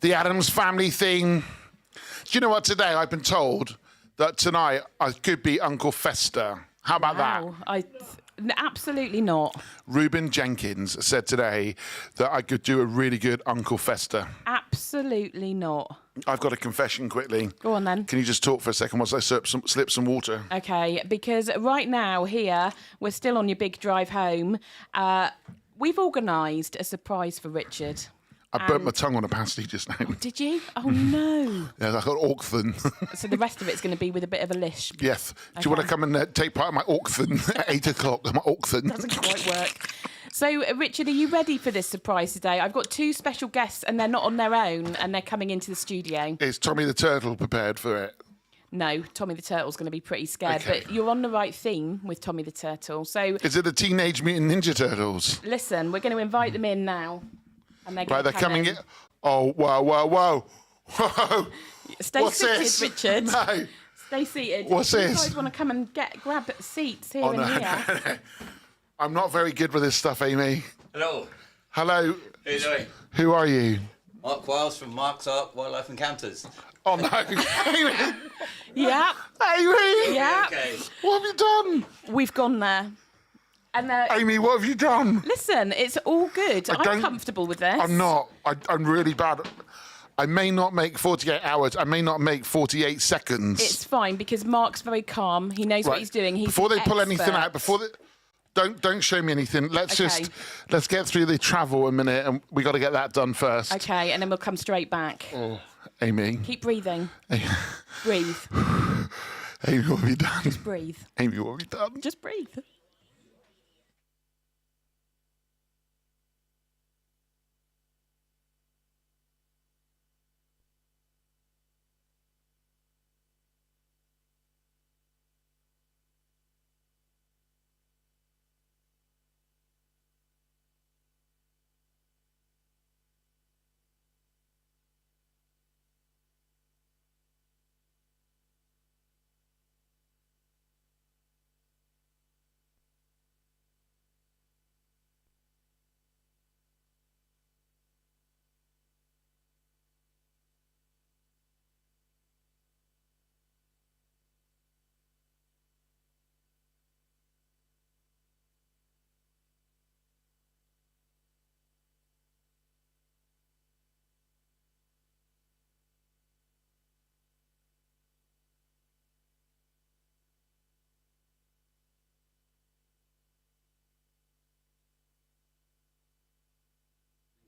the Addams Family thing. Do you know what? Today I've been told that tonight I could be Uncle Fester. How about that? Absolutely not. Reuben Jenkins said today that I could do a really good Uncle Fester. Absolutely not. I've got a confession quickly. Go on then. Can you just talk for a second whilst I slip some water? Okay, because right now here, we're still on your big drive home. We've organised a surprise for Richard. I burnt my tongue on a pasty just now. Did you? Oh no. Yeah, I got Orkthon. So the rest of it's going to be with a bit of a lisp. Yes. Do you want to come and take part in my Orkthon at 8 o'clock? My Orkthon. Doesn't quite work. So, Richard, are you ready for this surprise today? I've got 2 special guests and they're not on their own and they're coming into the studio. Is Tommy the Turtle prepared for it? No, Tommy the Turtle's going to be pretty scared, Okay. but you're on the right theme with Tommy the Turtle. So, Is it the Teenage Mutant Ninja Turtles? listen, we're going to invite them in now. And they're Right, they're come coming in. Oh, whoa, whoa, whoa. Whoa. Stay What's seated, this? Richard. No. Stay seated. What's you this? guys want to come and grab seats here Oh, and no, here? no. I'm not very good with this stuff, Amy. Hello, Hello. how you doing? Who are you? Mark Wiles from Mark's Art Wildlife Encounters. Oh, no. Amy. Yeah, Amy. yeah. Okay. What have you done? We've gone there. And Amy, what have you done? listen, it's all good. I'm don't- comfortable with this. I'm not. I'm really bad. I may not make 48 hours. I may not make 48 seconds. It's fine because Mark's very calm. He knows what Right. he's doing. He's before an they pull anything expert. out, don't show me anything. Let's Okay. let's get through the travel a minute, and we got to get that done first. Okay, and then we'll come straight back. Amy, Keep breathing. Breathe. Amy, what have you done? Breathe. Amy, what have you done? Just breathe.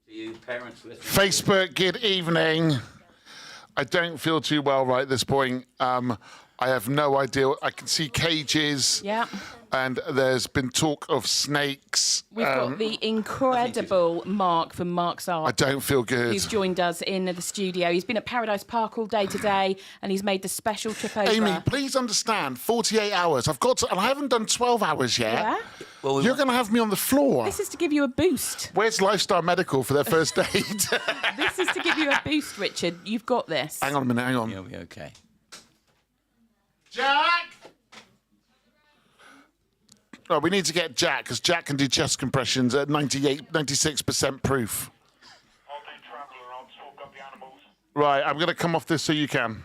To you parents listening. Facebook, good evening. I don't feel too well right at this point. I have no idea. I can see cages. Yeah. And there's been talk of snakes. We've got the incredible Mark from Mark's I Art. don't feel good. Who's joined us in the studio. He's been at Paradise Park all day today, and he's made the special trip over. Amy, please understand, 48 hours. I've got to, and I haven't done 12 hours yet. Yeah? Well, You're going to have me on the floor. This is to give you a boost. Where's Lifestyle Medical for their first date? This is to give you a boost, Richard. You've got this. Hang on a minute, hang on. You'll be okay. Jack! Oh, we need to get Jack, because Jack can do chest compressions at 96% proof. Right, I'm going to come off this so you can.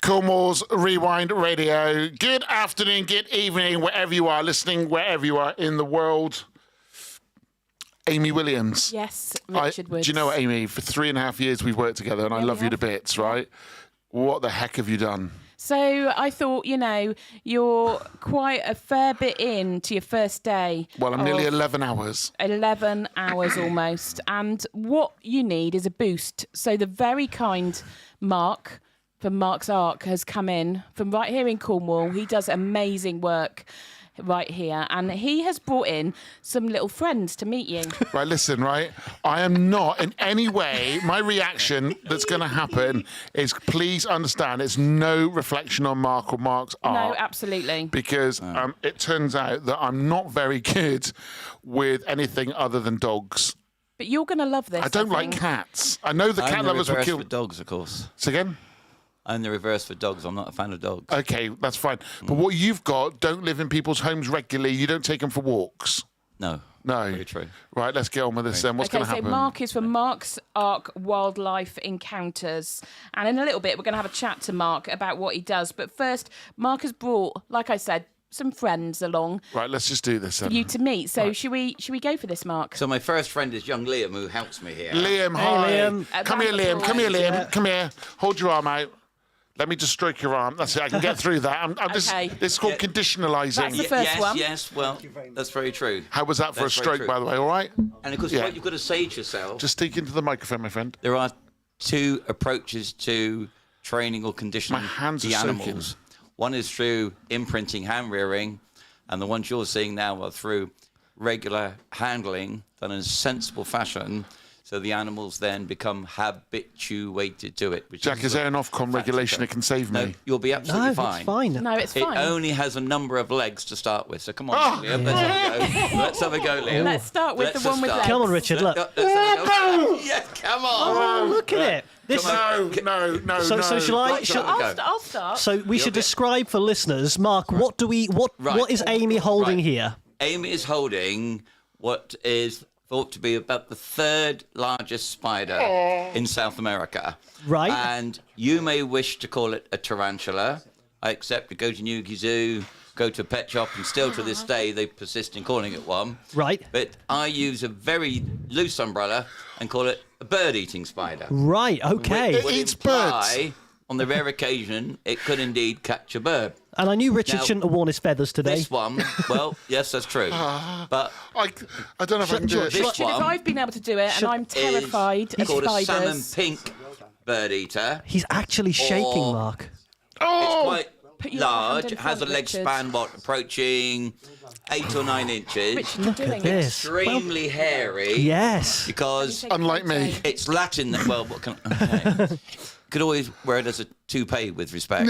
Cornwall's Rewind Radio. Good afternoon, good evening, wherever you are listening, wherever you are in the world. Amy Williams. Yes, Richard Woods. Do you know what, Amy? For 3.5 years we've worked together, and I love you to bits, right? What the heck have you done? So I thought, you're quite a fair bit into your first day. Well, I'm nearly 11 hours. 11 hours almost. And what you need is a boost. So the very kind Mark from Mark's Ark has come in from right here in Cornwall. He does amazing work right here, and he has brought in some little friends to meet you. Right, listen, right? I am not in any way, my reaction that's going to happen is, please understand, it's no reflection on Mark or Mark's art. No, absolutely. Because it turns out that I'm not very good with anything other than dogs. But you're going to love this. I don't like cats. I know the cat lovers will kill... for dogs, of course. Say again? I'm the reverse for dogs. I'm not a fan of dogs. Okay, that's fine. But what you've got, don't live in people's homes regularly. You don't take them for walks. No. No. Very true. Right, let's get on with this then. What's going to happen? So Mark is from Mark's Ark Wildlife Encounters. And in a little bit, we're going to have a chat to Mark about what he does. But first, Mark has brought, like I said, some friends along. Right, let's just do this then. For you to meet. So should we go for this, Mark? So my first friend is young Liam, who helps me here. Liam, hi. Liam. Come here, Liam. Come here, Liam. Come here. Hold your arm out. Let me just stroke your arm. That's it. I can get through that. I'm just. Okay. It's called conditionalising. That's the first yes, one. yes. Well, that's very true. How was that for That's a very stroke, true. by the way? All right. And of course, Yeah. what you've got to say to yourself. Just speak into the microphone, my friend. There are two approaches to training or conditioning My hands the are soaking. animals. One is through imprinting, hand rearing, and the ones you're seeing now are through regular handling done in a sensible fashion. So the animals then become habituated to it. Which Jack, is there an Ofcom regulation that can save No, me? you'll be absolutely No, fine. it's fine. No, it's It fine. only has a number of legs to start with. So come on, Liam, let's have a go. Let's have a go, Liam. Let's start with Let's the one with start. legs. Come on, Richard, look. Let's have a go. Yes, come on. Oh, look at it. This, No. so shall I? Right, Shall, go. I'll start. so we should Okay. describe for listeners, Mark. What do we? What Right. is Amy holding Right. here? Amy is holding what is thought to be about the third largest spider in South America. Right. And you may wish to call it a tarantula. I accept to go to Newquay Zoo, go to a pet shop, and still to this day they persist in calling it one. Right. But I use a very loose umbrella and call it a bird-eating spider. Right. Okay. It Would eats imply, birds. on the rare occasion, it could indeed catch a bird. And I knew Richard Now, shouldn't have worn his feathers today. This one, well, yes, that's true. But I don't know if I can do it. this Richard, if one I've been able to do it, and I'm is terrified of called a salmon spiders. pink bird eater. He's actually shaking, Or- Mark. It's quite Put your hand large. in It has a front, leg Richard. span, approaching 8 or 9 inches. Richard, you're doing Look at it. this. Extremely hairy. Yes. Because Unlike me. it's Latin. Well, what can okay. Could always wear it as a toupee with respect.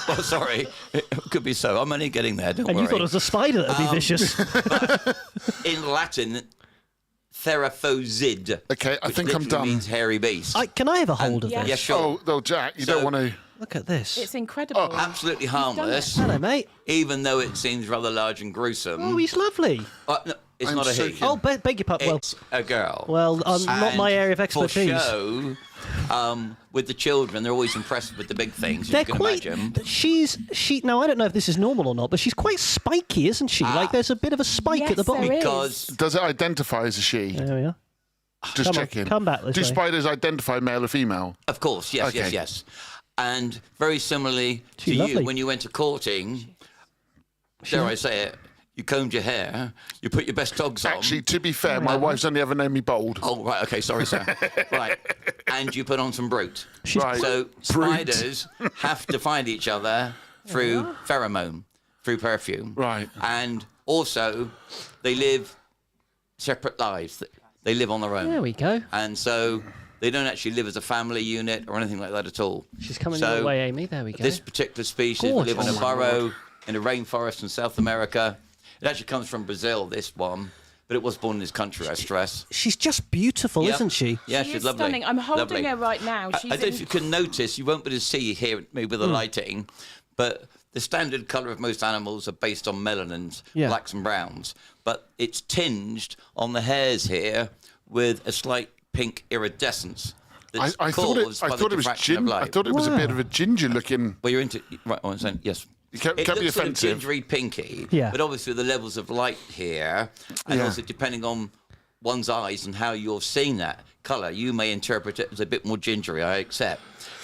Well, sorry, it could be so. I'm only getting there. Don't And worry. you thought it was a spider that'd be vicious. In Latin, theraphosid. Okay, I which think I'm literally done. means hairy beast. Can I have a hold of Yeah. this? Yeah, sure. Oh, no, Jack, you So- don't want to... Look at this. It's incredible. Absolutely harmless, Hello, mate. even though it seems rather large and gruesome. Oh, he's lovely. No, it's I'm not a he. shaking. Oh, beg your pardon. Well, It's a girl. not my And area of expertise. For show, with the children, they're always impressed with the big things. They're You can quite. imagine. She. Now I don't know if this is normal or not, but she's quite spiky, isn't she? Like there's a bit of a spike Yes, at the bottom. there is. Because Does it identify as a she? There we are. Just Come on, checking. come back this Do way. spiders identify male or female? of course, yes, Okay. yes, yes. And very similarly She's to lovely. you, when you went to courting, dare I say it, you combed your hair, you put your best togs on. Actually, to be fair, my wife's only ever known me bald. Oh, right, okay, sorry, sir. Right. And you put on some brute. Right. So Brute. spiders have to find each other through pheromone, through perfume. Right. And also, they live separate lives. They live on their own. There we go. And so they don't actually live as a family unit or anything like that at all. She's coming So your way, Amy. There we go. This particular species Gorgeous. live in Oh a my burrow in a rainforest in South America. It actually comes from Brazil, this one, but it was born in this country, I stress. She's just beautiful, Yep. isn't she? Yeah, She she's is lovely. stunning. I'm holding Lovely. her right now. I She's don't know in- if you can notice, you won't be able to see here, maybe with the lighting, but the standard colour of most animals are based on melanins, Yeah. blacks and browns. But it's tinged on the hairs here with a slight pink iridescence. that's I thought caused by the it was diffraction of light. I thought it was a bit of a ginger looking. Well, you're into right. I'm saying yes. It can't It be looks sort of offensive. gingery pinky, Yeah. but obviously the levels of light here, and Yeah. also depending on one's eyes and how you're seeing that colour, you may interpret it as a bit more gingery. I accept,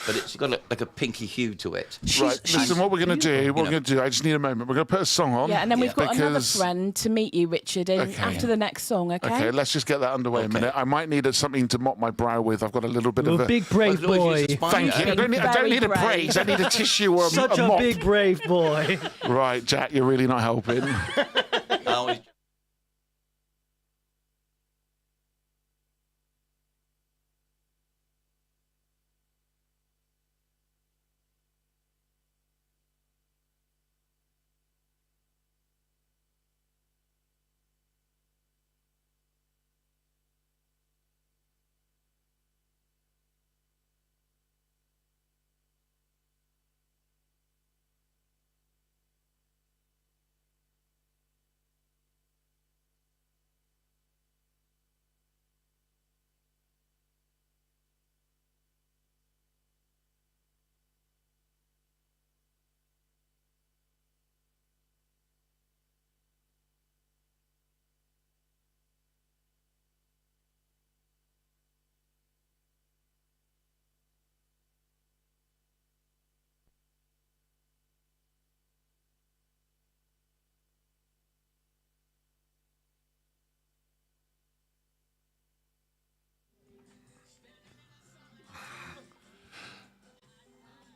but it's got like a pinky hue to it. Right, listen, what we're going to do, I just need a moment. We're going to put a song on. Yeah, and then we've got another because- friend to meet you, Richard, after the next song, okay? Okay, let's just get that underway a minute. I might need something to mop my brow with. I've got a little bit of You're a... a big brave Well, boy. Thank you. I don't Very need a brave. praise. I need a tissue or Such a a mop. big brave boy. Right, Jack, you're really not helping.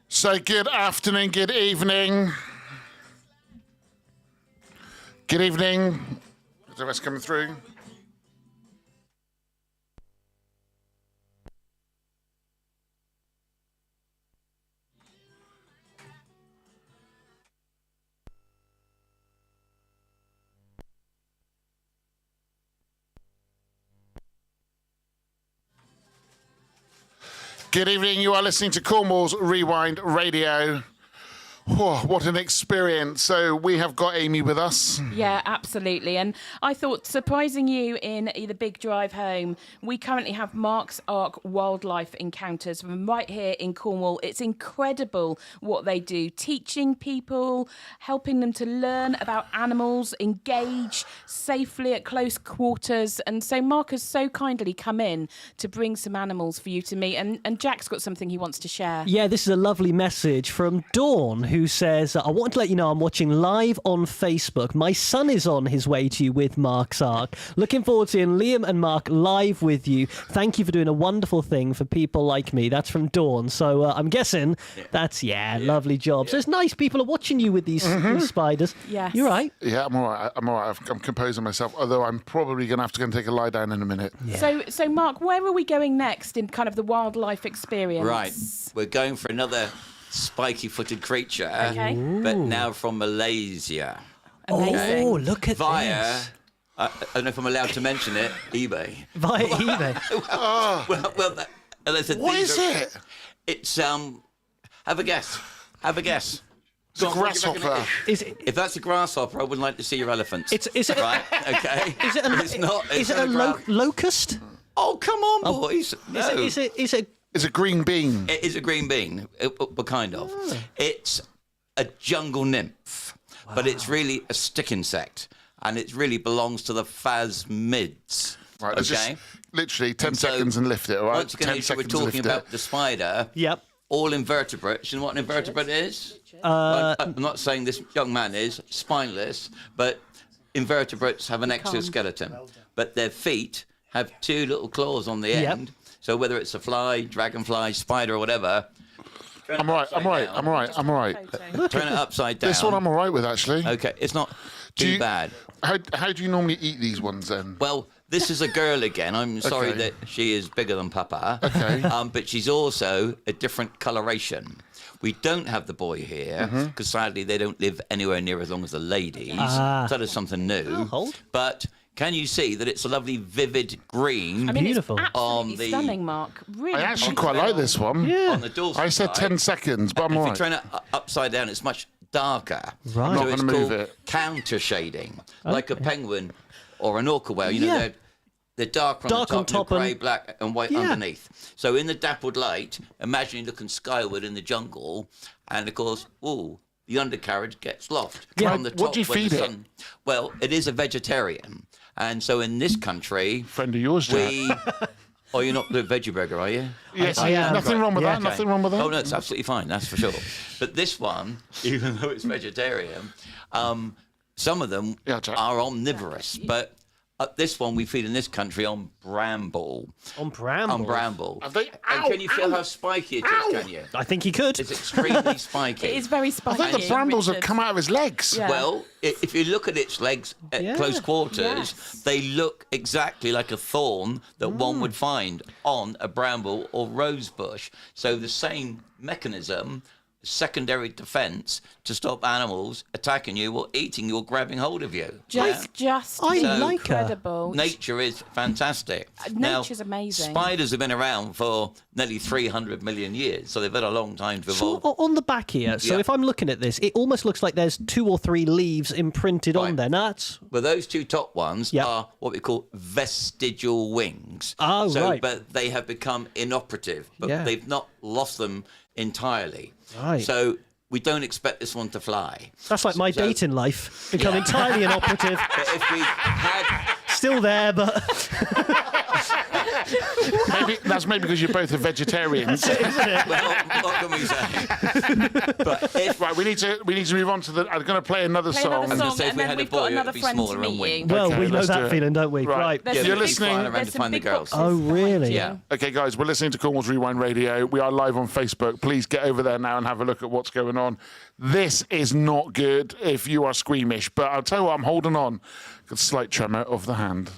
So good afternoon, good evening. Good evening. Is the rest coming through? Good evening, you are listening to Cornwall's Rewind Radio. Whoa, what an experience. So we have got Amy with us. Yeah, absolutely. And I thought, surprising you in the big drive home, we currently have Mark's Ark Wildlife Encounters from right here in Cornwall. It's incredible what they do, teaching people, helping them to learn about animals, engage safely at close quarters. And so Mark has so kindly come in to bring some animals for you to meet. And Jack's got something he wants to share. Yeah, this is a lovely message from Dawn, who says, I want to let you know I'm watching live on Facebook. My son is on his way to you with Mark's Ark. Looking forward to seeing Liam and Mark live with you. Thank you for doing a wonderful thing for people like me. That's from Dawn. So I'm guessing that's, lovely job. So it's nice people are watching you with these spiders. Yes. You're right. Yeah, I'm all right. I'm composing myself, although I'm probably going to have to go and take a lie down in a minute. Yeah. So Mark, where are we going next in kind of the wildlife experience? Right, we're going for another spiky-footed creature, Okay. but now from Malaysia. Amazing. Oh, look at Via, this. I don't know if I'm allowed to mention it, eBay. Via eBay. What is it? It's, have a guess. Have a guess. It's a grasshopper. Is it? If that's a grasshopper, I wouldn't like to see your elephants. Is it? Right, okay. Is it a? It's not. Is it's it not a locust? Oh, come on, boys. No. Is it? It's a green bean. It is a green bean, but kind of. It's a jungle nymph, but it's really a stick insect, and it really belongs to the phasmids. Right, let's Okay. just literally 10 And so, seconds and lift it, all right? Once again, 10 we're seconds talking lift about it. the spider. Yep. All invertebrates. You know what an invertebrate is? I'm not saying this young man is spineless, but invertebrates have an exoskeleton, but their feet have two little claws on the Yep. end. So whether it's a fly, dragonfly, spider, or whatever, I'm all right. turn it upside down. This one I'm all right with, actually. Okay, it's not too bad. How do you normally eat these ones, then? Well, this is a girl again. I'm sorry Okay. that she is bigger than Papa. Okay. But she's also a different coloration. We don't have the boy here because sadly they don't live anywhere near as long as the ladies. Ah. So that is something new. hold. But can you see that it's a lovely vivid green I mean, Beautiful. it's absolutely On the- stunning, Mark. Really. I actually beautiful. quite like this one. on the dorsal I said side. 10 seconds, but I'm If all you right. turn it upside down, it's much darker. Right. I'm not So it's gonna move called it. counter shading, like a penguin or an orca whale. You know, Yeah. they're They're dark on Dark the on top, top and grey, and- black, and white Yeah. underneath. So in the dappled light, imagine you're looking skyward in the jungle, and of course, the undercarriage gets lost. Yeah. On the top, What do you when the feed it? sun- Well, it is a vegetarian, and so in this country, Friend of yours, Jack. we. Oh, you're not the veggie burger, are you? Yes, I am. nothing wrong with Yeah. that. Nothing wrong with that. Oh no, it's absolutely fine. That's for sure. But this one, even though it's vegetarian, some of them Yeah, Jack. are omnivorous. But this one we feed in this country on bramble. On bramble. On bramble. Are they- And Ow, can you feel ow, how spiky it is? ow. Can you? I think he could. It's extremely spiky. It is very I spicy. think the brambles have Richard. come out of his legs. Yeah. Well, if you look at its legs at Yeah. close quarters, Yes. they look exactly like a thorn that one would find on a bramble or rose bush. So the same mechanism, secondary defence to stop animals attacking you or eating you or grabbing hold of you. Just I So- like her. incredible. Nature is fantastic. Nature's amazing. Spiders have been around for nearly 300 million years, so they've had a long time to So evolve. on the back here, so Yeah. if I'm looking at this, it almost looks like there's 2 or 3 leaves imprinted on Right. there. Now that's Well, those two top ones Yep. are what we call vestigial wings. Oh, so, right. But they have become inoperative, but Yeah. they've not lost them entirely. Right. So we don't expect this one to fly. that's like my So- dating life become entirely inoperative. But if we had, Still there, but That's maybe because you're both a vegetarians. well, what can we say? But if Right, we need to move on to the. I'm going to play another Play song. another gonna song, say if and we then had a we've got boy, another it'd be friend to smaller and meet wing. you. well, Okay, we know let's do that it. feeling, don't we? Right. Right. There's Yeah, some You're big big- listening- flying around there's to some find the big girls. boxes Oh, behind really? you. Yeah. Okay, guys, we're listening to Cornwall's Rewind Radio. We are live on Facebook. Please get over there now and have a look at what's going on. This is not good if you are squeamish, but I'll tell you what, I'm holding on. Got a slight tremor of the hand.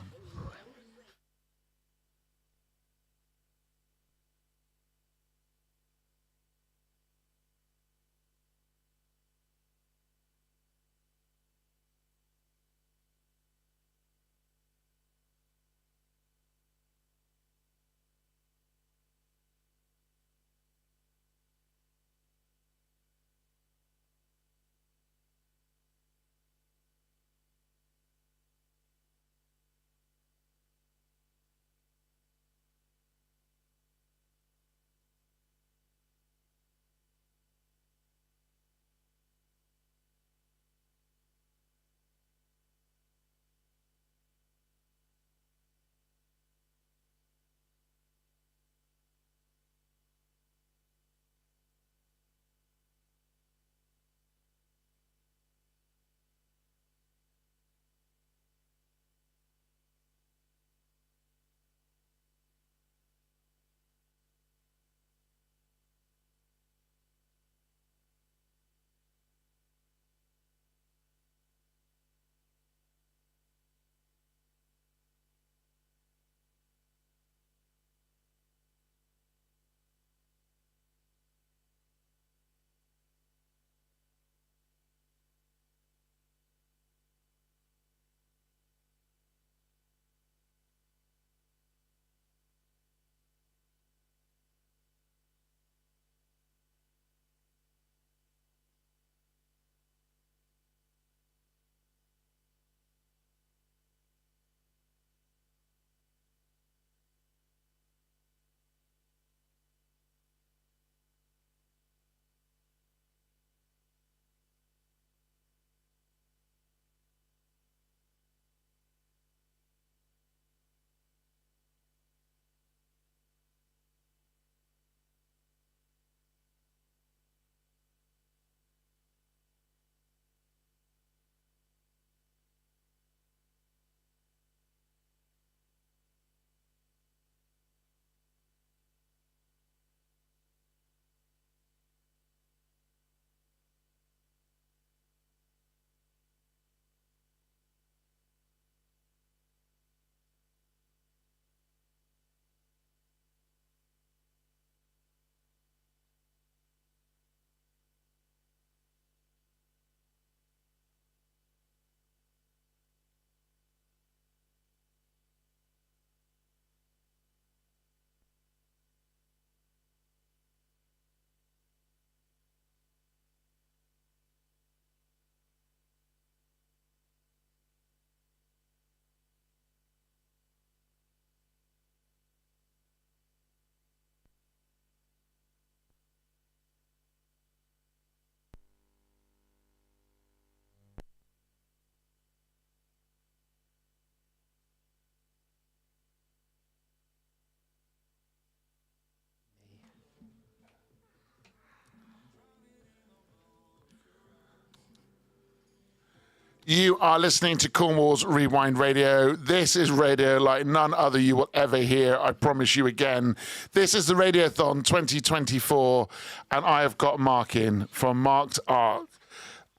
You are listening to Cornwall's Rewind Radio. This is radio like none other you will ever hear, I promise you again. This is the Radiothon 2024, and I have got Mark in from Mark's Ark.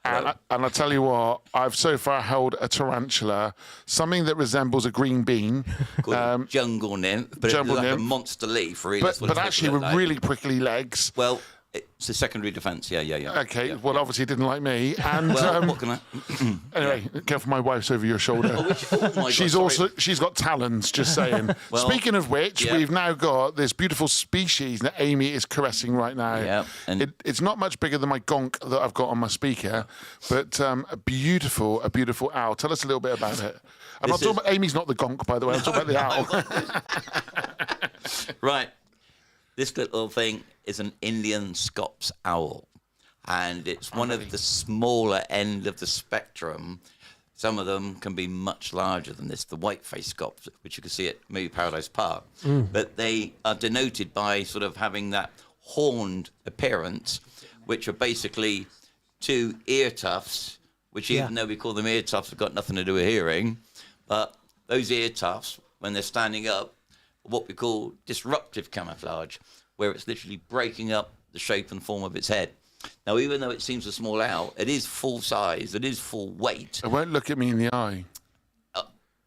And I tell you what, I've so far held a tarantula, something that resembles a green bean. Called jungle nymph, but it's like a monster leaf, really. But actually with really prickly legs. Well, it's a secondary defence, yeah. Okay, well, obviously he didn't like me. And what can I... Anyway, careful, my wife's over your shoulder. She's got talons, just saying. Speaking of which, we've now got this beautiful species that Amy is caressing right now. Yeah, and it's not much bigger than my gonk that I've got on my speaker, but a beautiful owl. Tell us a little bit about it. I'm not talking about Amy's not the gonk, by the way. I'm talking about the owl. Right. This little thing is an Indian Scops owl, and it's one of the smaller end of the spectrum. Some of them can be much larger than this, the white-faced Scops, which you can see at Movie Paradise Park. But they are denoted by sort of having that horned appearance, which are basically two ear tufts, which even though we call them ear tufts, have got nothing to do with hearing. But those ear tufts, when they're standing up, what we call disruptive camouflage, where it's literally breaking up the shape and form of its head. Now, even though it seems a small owl, it is full size, it is full weight. It won't look at me in the eye.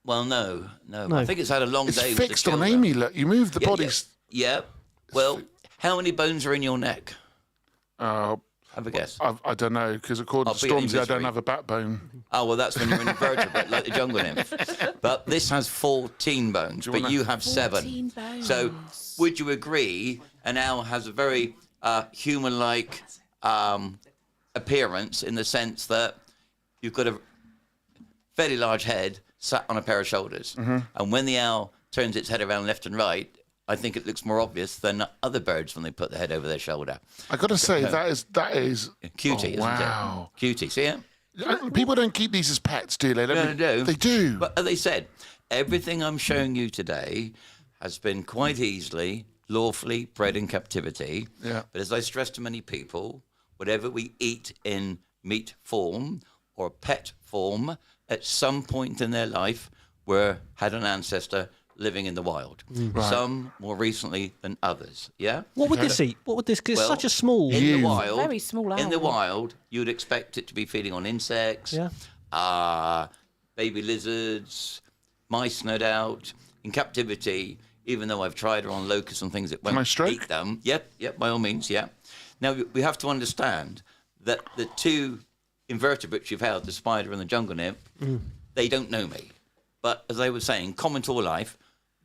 Well, no. I think it's had a long day. It's fixed on Amy, look. You move the bodies. Yeah. Well, how many bones are in your neck? Have a guess. I don't know, because according to Stormzy, I don't have a backbone. Oh, well, that's when you're an invertebrate, like the jungle nymph. But this has 14 bones, but you have 7. Bones. So would you agree an owl has a very human-like appearance in the sense that you've got a fairly large head sat on a pair of shoulders. And when the owl turns its head around left and right, I think it looks more obvious than other birds when they put their head over their shoulder. I got to say, that is cutie, isn't wow. it? Cutie, see it? People don't keep these as pets, do they? No, they do. They do. But as they said, everything I'm showing you today has been quite easily, lawfully bred in captivity. Yeah. But as I stress to many people, whatever we eat in meat form or pet form, at some point in their life, had an ancestor living in the wild. Right. Some more recently than others. Yeah. What would this eat? What would this? Because it's such a small. In the wild, very small owl. In the wild, you'd expect it to be feeding on insects. Baby lizards, mice, no doubt. In captivity, even though I've tried her on locusts and things, it won't eat them. Yep, by all means, yeah. Now, we have to understand that the two invertebrates you've held, the spider and the jungle nymph, they don't know me. But as I was saying, common to all life,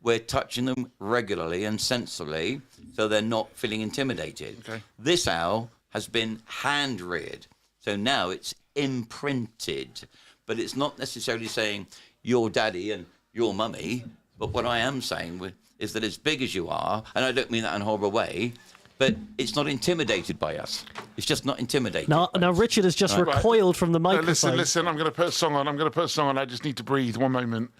we're touching them regularly and sensibly, so they're not feeling intimidated. Okay. This owl has been hand-reared, so now it's imprinted. But it's not necessarily saying your daddy and your mummy, but what I am saying is that as big as you are, and I don't mean that in a horrible way, but it's not intimidated by us. It's just not intimidated. Now Richard has just recoiled from the microphone. Listen, I'm going to put a song on. I just need to breathe. One moment.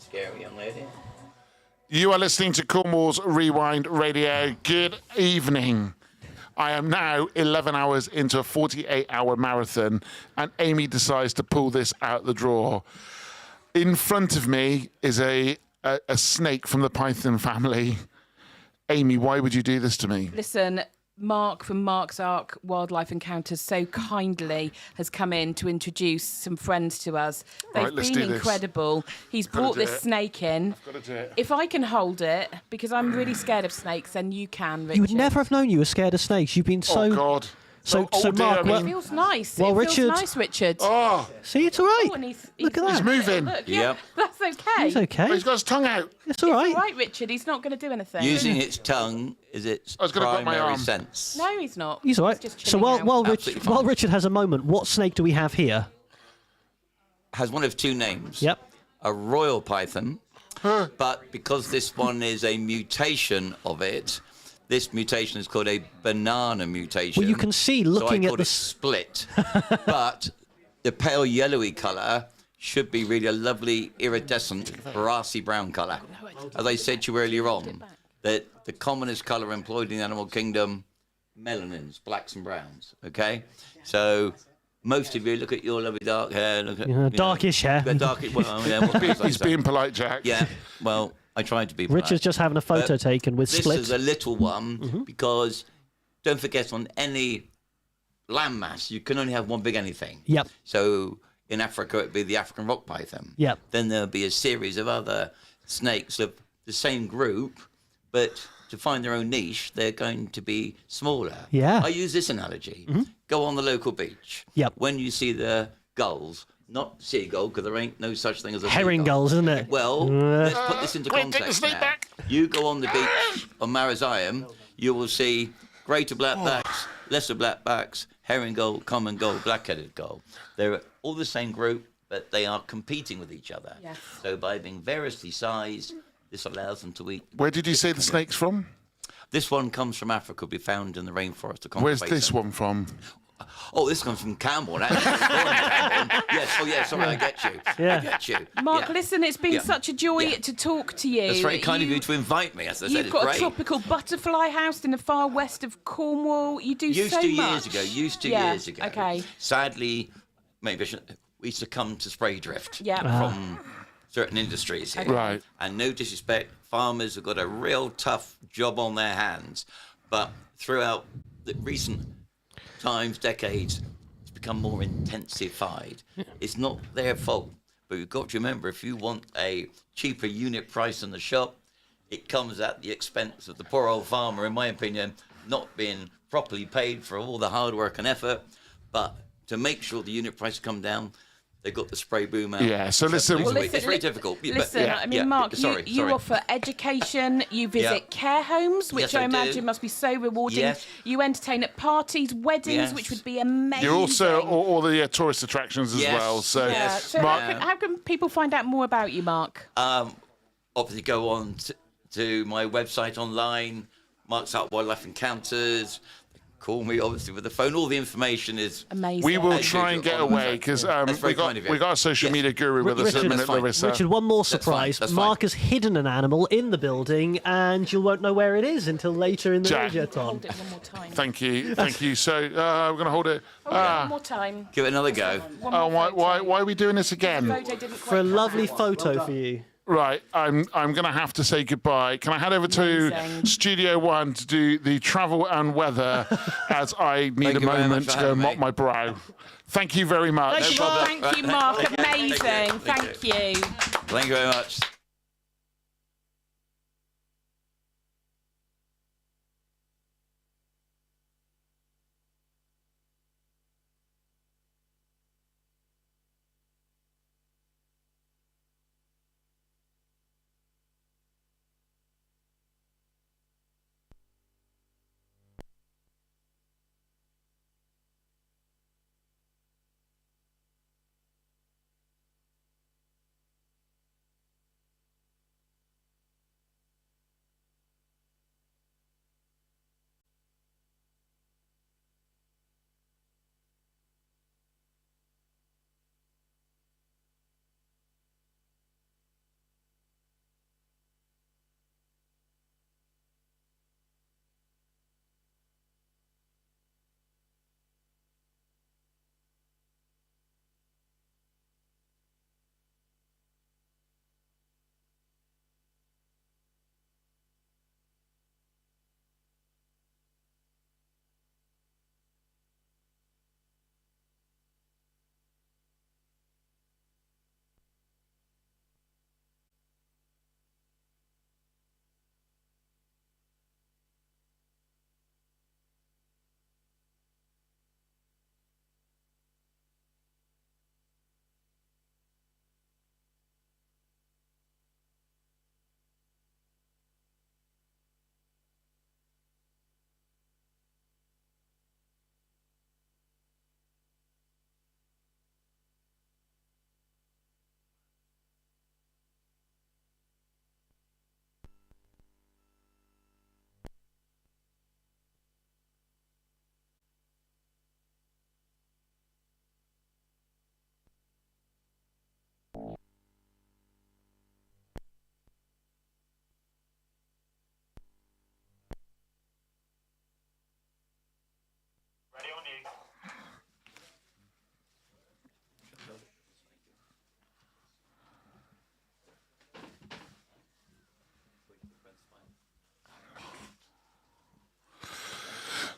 Scary young lady. You are listening to Cornwall's Rewind Radio. Good evening. I am now 11 hours into a 48-hour marathon, and Amy decides to pull this out the drawer. In front of me is a snake from the python family. Amy, why would you do this to me? Listen, Mark from Mark's Ark Wildlife Encounters so kindly has come in to introduce some friends to us. They've been incredible. He's brought this snake in. I've got to do it. If I can hold it, because I'm really scared of snakes, then you can, Richard. You would never have known you were scared of snakes. You've been so... Oh, God. So, Oh, so dear, Mark, I mean- It feels nice. Well, it feels Richard- nice, Richard. Oh, see, it's all right. Oh, and he's Look at that. he's moving. Look, yeah, Yep. that's okay. He's okay. Oh, he's got his tongue out. It's all right. All right, Richard. He's not going to do anything. Using its tongue is its I was gonna grab my primary arm. sense. No, he's not. He's all right. just So chilling out. Absolutely fine. while Richard has a moment, what snake do we have here? Has one of two names. Yep. A royal python, but because this one is a mutation of it, this mutation is called a banana mutation. Well, you can see looking so I at called the it split. But the pale yellowy colour should be really a lovely iridescent brassy brown colour. As I said to you earlier on, that the commonest colour employed in the animal kingdom, melanins, blacks and browns. Okay, so most of you look at your lovely dark hair. Look at darkish hair. Darkish. Well, yeah, what can I He's say? being polite, Jack. Yeah. Well, I tried to be polite. Richard's just having a photo But taken with this Split. is a little one because don't forget on any landmass you can only have one big anything. Yep. So in Africa it'd be the African rock python. Yep. Then there'll be a series of other snakes of the same group, but to find their own niche, they're going to be smaller. Yeah. I use this analogy. Go on the local beach. Yep. When you see the gulls, not seagull, because there ain't no such thing as a Herring seagull. gulls, isn't it? Well, let's put this into Quick, take the context snake now. back. You go on the beach on Mariziam, you will see greater blackbacks, lesser blackbacks, herring gull, common gull, black-headed gull. They're all the same group, but they are competing with each other. Yes. So by being variously sized, this allows them to eat. Where did you say the snake's from? This one comes from Africa, will be found in the rainforest of Where's Congo this Basin. one from? Oh, this comes from Cornwall. Yes. Oh, yeah. Sorry, I get you. Yeah. I get you. Mark, Yeah. listen, it's been Yeah. such a joy Yeah. to talk to you. That's very kind of you to invite me. As I said, You've it's got great. a tropical butterfly house in the far west of Cornwall. You do Used so to much. years ago. Used to Yeah, years ago. okay. Sadly, maybe I should, we succumbed to spray drift Yeah. from certain industries here. Right. And no disrespect, farmers have got a real tough job on their hands. But throughout the recent times, decades, it's become more intensified. It's not their fault. But you've got to remember, if you want a cheaper unit price in the shop, it comes at the expense of the poor old farmer, in my opinion, not being properly paid for all the hard work and effort. But to make sure the unit price come down, they've got the spray boom out. Yeah, so listen- It's Well, very difficult. Yeah, but- Listen, yeah, I mean, yeah, Mark, sorry. you offer education, you visit Yeah. care homes, which Yes, I I do. imagine must be so rewarding. Yes. You entertain at parties, weddings, Yes. which would be amazing. You're also all the tourist attractions as Yes. well. So, Yeah. Yes. So Mark, how can people find out more about you, Mark? Obviously, go on to my website online, Mark's Art Wildlife Encounters. Call me, obviously, with the phone. All the information is. Amazing. we will As try and usual, get on the away website. because That's very kind of you. we got a social Yes. media guru with us Richard, at the that's minute, fine. Larissa. Richard, one more That's fine, surprise. that's Mark fine. has hidden an animal in the building, and you won't know where it is until later in the Jack. Radiothon. Hold it one more time. Thank you. So we're going to hold it. One more time. Give it another go. One Oh, more why are we doing this again? photo didn't For a quite lovely come out. photo for you. Right, I'm going to have to say goodbye. Can I head over to Amazing. Studio One to do the travel and weather as I need Thank a you very moment much to for go having mop me. my brow. Thank you very much. Thank you, problem. Thank you, Mark. Thank you. Amazing. Thank you. Thank you. Thank you very much.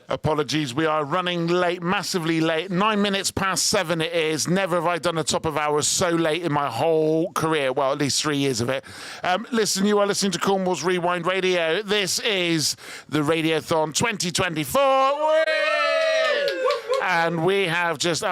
Apologies, we are running late, massively late. 9 minutes past 7 it is. Never have I done a top of hours so late in my whole career. Well, at least 3 years of it. Listen, you are listening to Cornwall's Rewind Radio. This is the Radiothon 2024. Whee! And I've just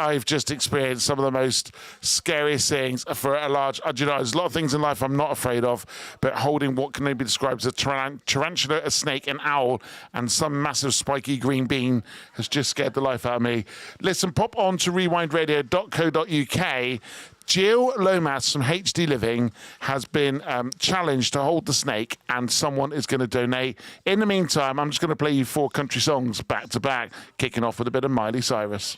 experienced some of the most scariest things for a large, you know, there's a lot of things in life I'm not afraid of, but holding what can only be described as a tarantula, a snake, an owl, and some massive spiky green bean has just scared the life out of me. Listen, pop on to rewindradio.co.uk. Jill Lomas from HD Living has been challenged to hold the snake, and someone is going to donate. In the meantime, I'm just going to play you 4 country songs back to back, kicking off with a bit of Miley Cyrus.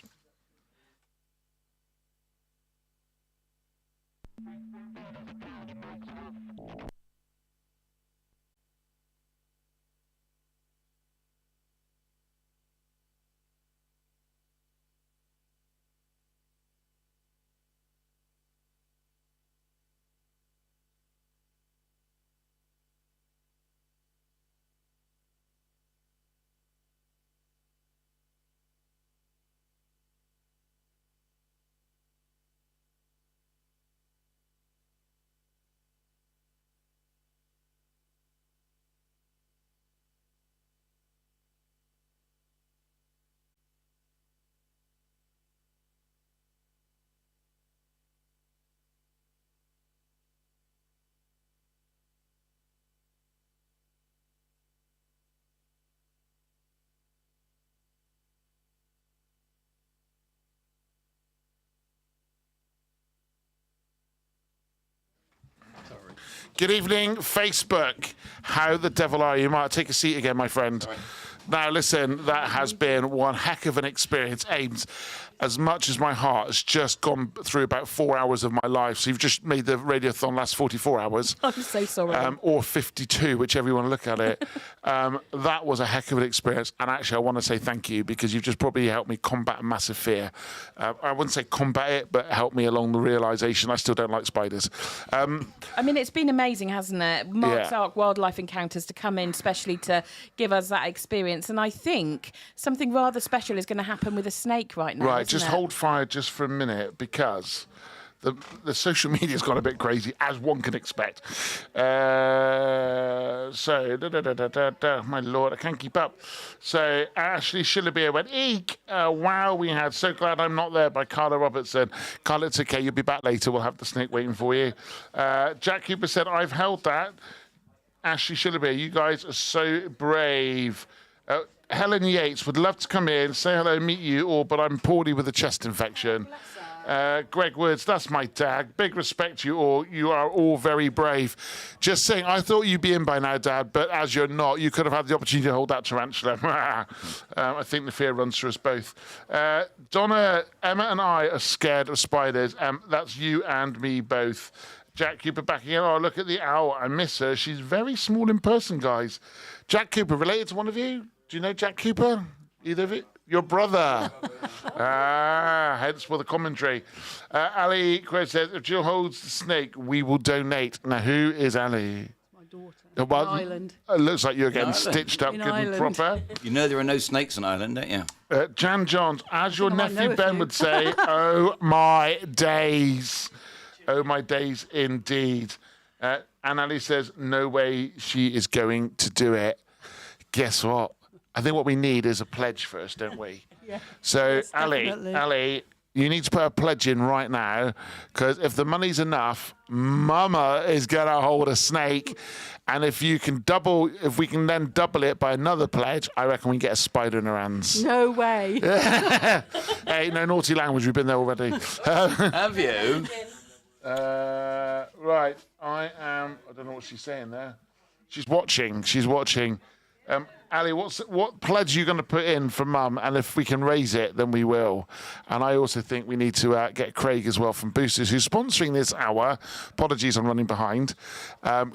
Good evening, Facebook. How the devil are you? Mark, take a seat again, my friend. Right. Now, listen, that has been one heck of an experience. Ames, as much as my heart has just gone through about 4 hours of my life, so you've just made the Radiothon last 44 hours. I'm so sorry. Or 52, whichever you want to look at it. That was a heck of an experience. And actually, I want to say thank you, because you've just probably helped me combat a massive fear. I wouldn't say combat it, but help me along the realisation I still don't like spiders. I mean, it's been amazing, hasn't it? Mark's Ark Wildlife Encounters to come in, especially to give us that experience. And I think something rather special is going to happen with a snake right now. Right, just hold fire just for a minute, because the social media's gone a bit crazy, as one can expect. My lord, I can't keep up. So Ashley Shillabeer went, eek, wow, we had So Glad I'm Not There by Carla Robertson. Carla, it's okay, you'll be back later, we'll have the snake waiting for you. Jack Cooper said, I've held that. Ashley Shillabeer, you guys are so brave. Helen Yates would love to come in, say hello, meet you all, but I'm poorly with a chest infection. Greg Woods, that's my dad. Big respect to you all. You are all very brave. Just saying, I thought you'd be in by now, Dad, but as you're not, you could have had the opportunity to hold that tarantula. I think the fear runs through us both. Donna, Emma and I are scared of spiders. That's you and me both. Jack Cooper back again. Oh, look at the owl. I miss her. She's very small in person, guys. Jack Cooper, related to one of you? Do you know Jack Cooper? Either of you? Your brother. Hence for the commentary. Ali Quaid says, if Jill holds the snake, we will donate. Now, who is Ali? My daughter. Well, in Ireland. It looks like you're getting stitched up In good and Ireland. proper. You know there are no snakes in Ireland, don't you? Jan Johns, as your I might know nephew a Ben few. would say, oh my days. Oh my days indeed. And Ali says, no way she is going to do it. Guess what? I think what we need is a pledge first, don't we? Yeah. So, Yes, definitely. Ali, you need to put a pledge in right now, because if the money's enough, Mama is going to hold a snake. And if we can then double it by another pledge, I reckon we can get a spider in her hands. No way. Hey, no naughty language. We've been there already. Have you? Right. I don't know what she's saying there. She's watching. Ali, what pledge are you going to put in for Mum? And if we can raise it, then we will. And I also think we need to get Craig as well from Boosters, who's sponsoring this hour. Apologies, I'm running behind.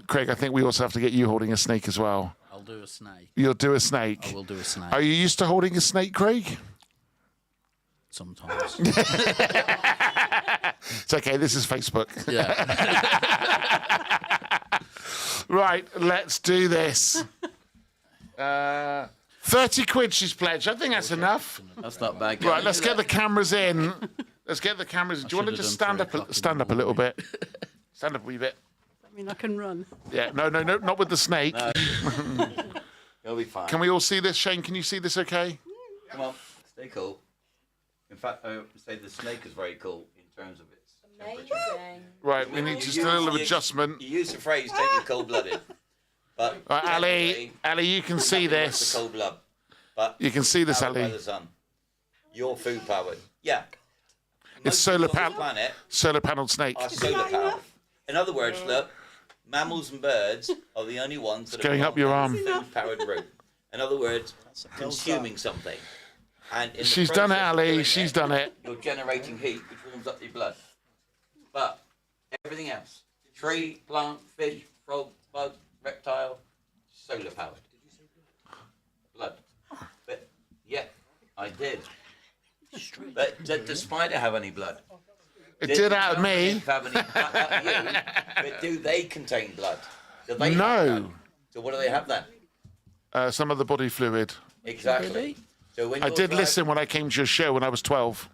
Craig, I think we also have to get you holding a snake as well. I'll do a snake. You'll do a snake? I will do a snake. Are you used to holding a snake, Craig? Sometimes. It's okay, this is Facebook. Yeah. Right, let's do this. 30 quid she's pledged. I think that's enough. That's not bad. Right, let's get the cameras in. Let's get the cameras in. Do you want to just stand up a little bit? Stand up a wee bit. I mean, I can run. Yeah, no, not with the snake. No. You'll be fine. Can we all see this? Shane, can you see this okay? Come on, stay cool. In fact, I would say the snake is very cool in terms of its temperature. Amazing. Right, we need just a little adjustment. You use the phrase "take you cold-blooded," but Right, Ali, you can see this. The cold blood, but You can see this, powered by Ali. the sun. You're food powered. Yeah. It's Most solar people on panel. the planet Solar panelled snake. are solar powered. In other words, look, mammals and birds are the only ones that It's going up your arm. food powered route. In other words, consuming something. And in the She's done it, process of Ali. doing She's it, done it. You're generating heat, which warms up your blood. But everything else, tree, plant, fish, frog, bug, reptile, solar powered. Blood. But yeah, I did. But did the spider have any blood? It did out of the me. nymph have any blood out of you? But do they contain blood? Do they have No. blood? So what do they have then? Some of the body fluid. Exactly. So when I you're did driving- listen when I came to your show when I was 12.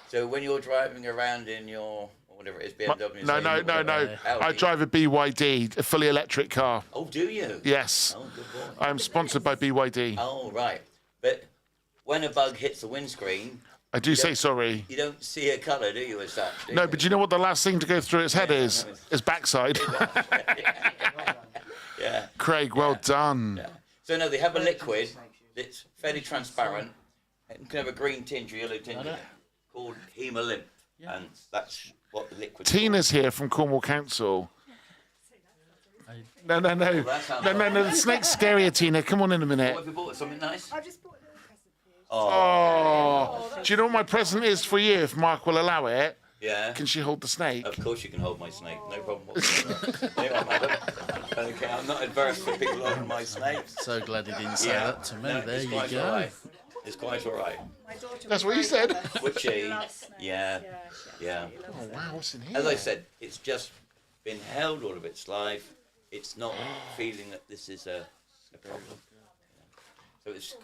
So when you're driving around in your whatever it is, BMW. No. Audi. I drive a BYD, a fully electric car. Oh, do you? Yes. Oh, good boy. I'm sponsored by BYD. Oh, right. But when a bug hits the windscreen, I do say sorry. you don't see a colour, do you, as such? Do No, you? but do you know what the last thing to go through its head is? Its backside. Yeah. Craig, well done. Yeah. So no, they have a liquid that's fairly transparent and can have a green tinge or yellow tinge in it, called hemolymph, and that's what the liquid. Tina's here from Cornwall Council. No. The snake's scarier, Tina. Come on in a minute. What have you bought? Something nice? I just bought a little present for you. Oh. Do you know what my present is for you, if Mark will allow it? Yeah. Can she hold the snake? Of course you can hold my snake, no problem whatsoever. Yeah, madam. Okay, I'm not adverse to people holding my snakes. So glad he didn't say that to me. No, there it's you quite go. all right. It's quite all right. My daughter That's was what you very said. jealous. Would she? Loves snakes. Yeah. She Yeah. absolutely loves Oh, wow, what's in here? As I said, it's just been held all of its life. It's not feeling that this is a problem. So it's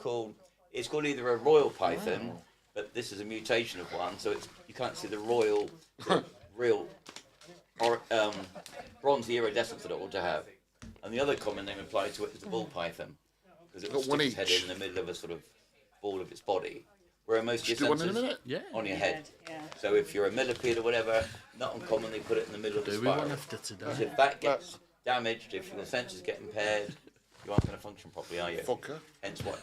called either a royal python, but this is a mutation of one. So it's you can't see the real or bronzy iridescence that it ought to have. And the other common name applied to it is the bull python, because it will Got one stick its head each. in the middle of a sort of ball of its body, where most of Should your do one in a sensors minute? Yeah. on your head. Yeah. So if you're a millipede or whatever, not uncommon they put it in the middle of the Do we spiral. one after today? Because if that gets damaged, if your sensors get impaired, you aren't going to function properly, are you? Vodka. Hence what?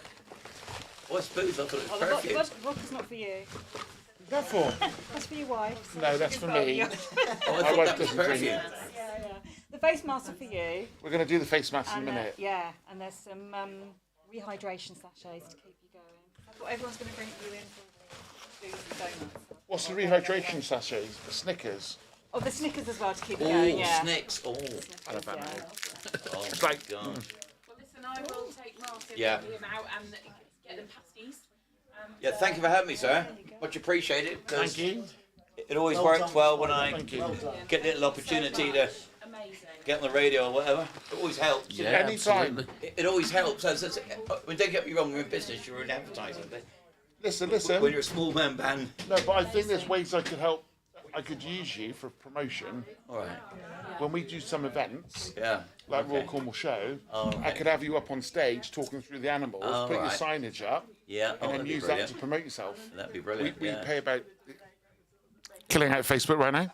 Oh, I suppose I thought it Oh, was the perfume. vodka's not for you. What's that for? That's for your wife. No, that's for me. Oh, I My thought wife that was doesn't drink. perfume. Yeah. The face masks are for you. We're going to do the face mask in a And, minute. yeah, and there's some rehydration sachets to keep you going. I thought everyone's going to bring you in for booze and donuts. What's the rehydration sachet? The Snickers. Oh, the Snickers as well to keep you Oh, going, yeah. snakes. Oh, Snickers, yeah. oh It's my like- God. Well, listen, I will take Martin Yeah. and Liam out and get them pasties. Yeah, thank you for having me, sir. Much appreciated. 'cause Thank you. It always works well when I Thank you. get a little opportunity to Amazing. get on the radio or whatever. It always helps. Yeah, Anytime. absolutely. It always helps. When don't get me wrong, we're in business, you're in advertising. But Listen. when you're a small man band, No, but I think there's ways I could help. I could use you for promotion. all right. When we do some events, Yeah. like Royal Cornwall Show, All I right. could have you up on stage talking through the animals, All put your right. signage up, Yeah. and Oh, then that'd be use that brilliant. to promote yourself. That'd be brilliant. We yeah. pay about killing out Facebook right now.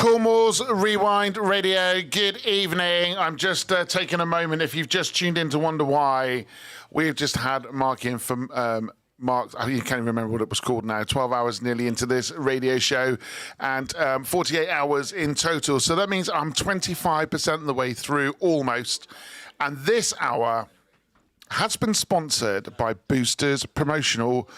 Cornwall's Rewind Radio. Good evening. I'm just taking a moment. If you've just tuned in to wonder why, we've just had Mark in from Mark. I can't even remember what it was called now. 12 hours nearly into this radio show, and 48 hours in total. So that means I'm 25% of the way through, almost. And this hour has been sponsored by Boosters Promotional.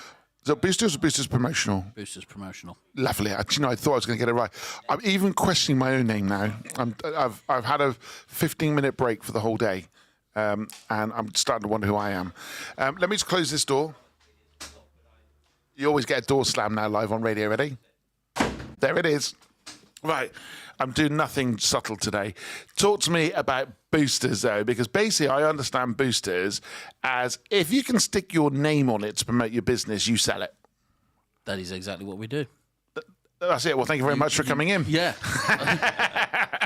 Is it Boosters or Boosters Promotional? Boosters Promotional. Lovely. I thought I was going to get it right. I'm even questioning my own name now. I've had a 15-minute break for the whole day, and I'm starting to wonder who I am. Let me just close this door. You always get a door slam now live on radio. Ready? There it is. Right. I'm doing nothing subtle today. Talk to me about boosters, though, because basically I understand boosters as if you can stick your name on it to promote your business, you sell it. That is exactly what we do. That's it. Well, thank you very much for coming in. Yeah.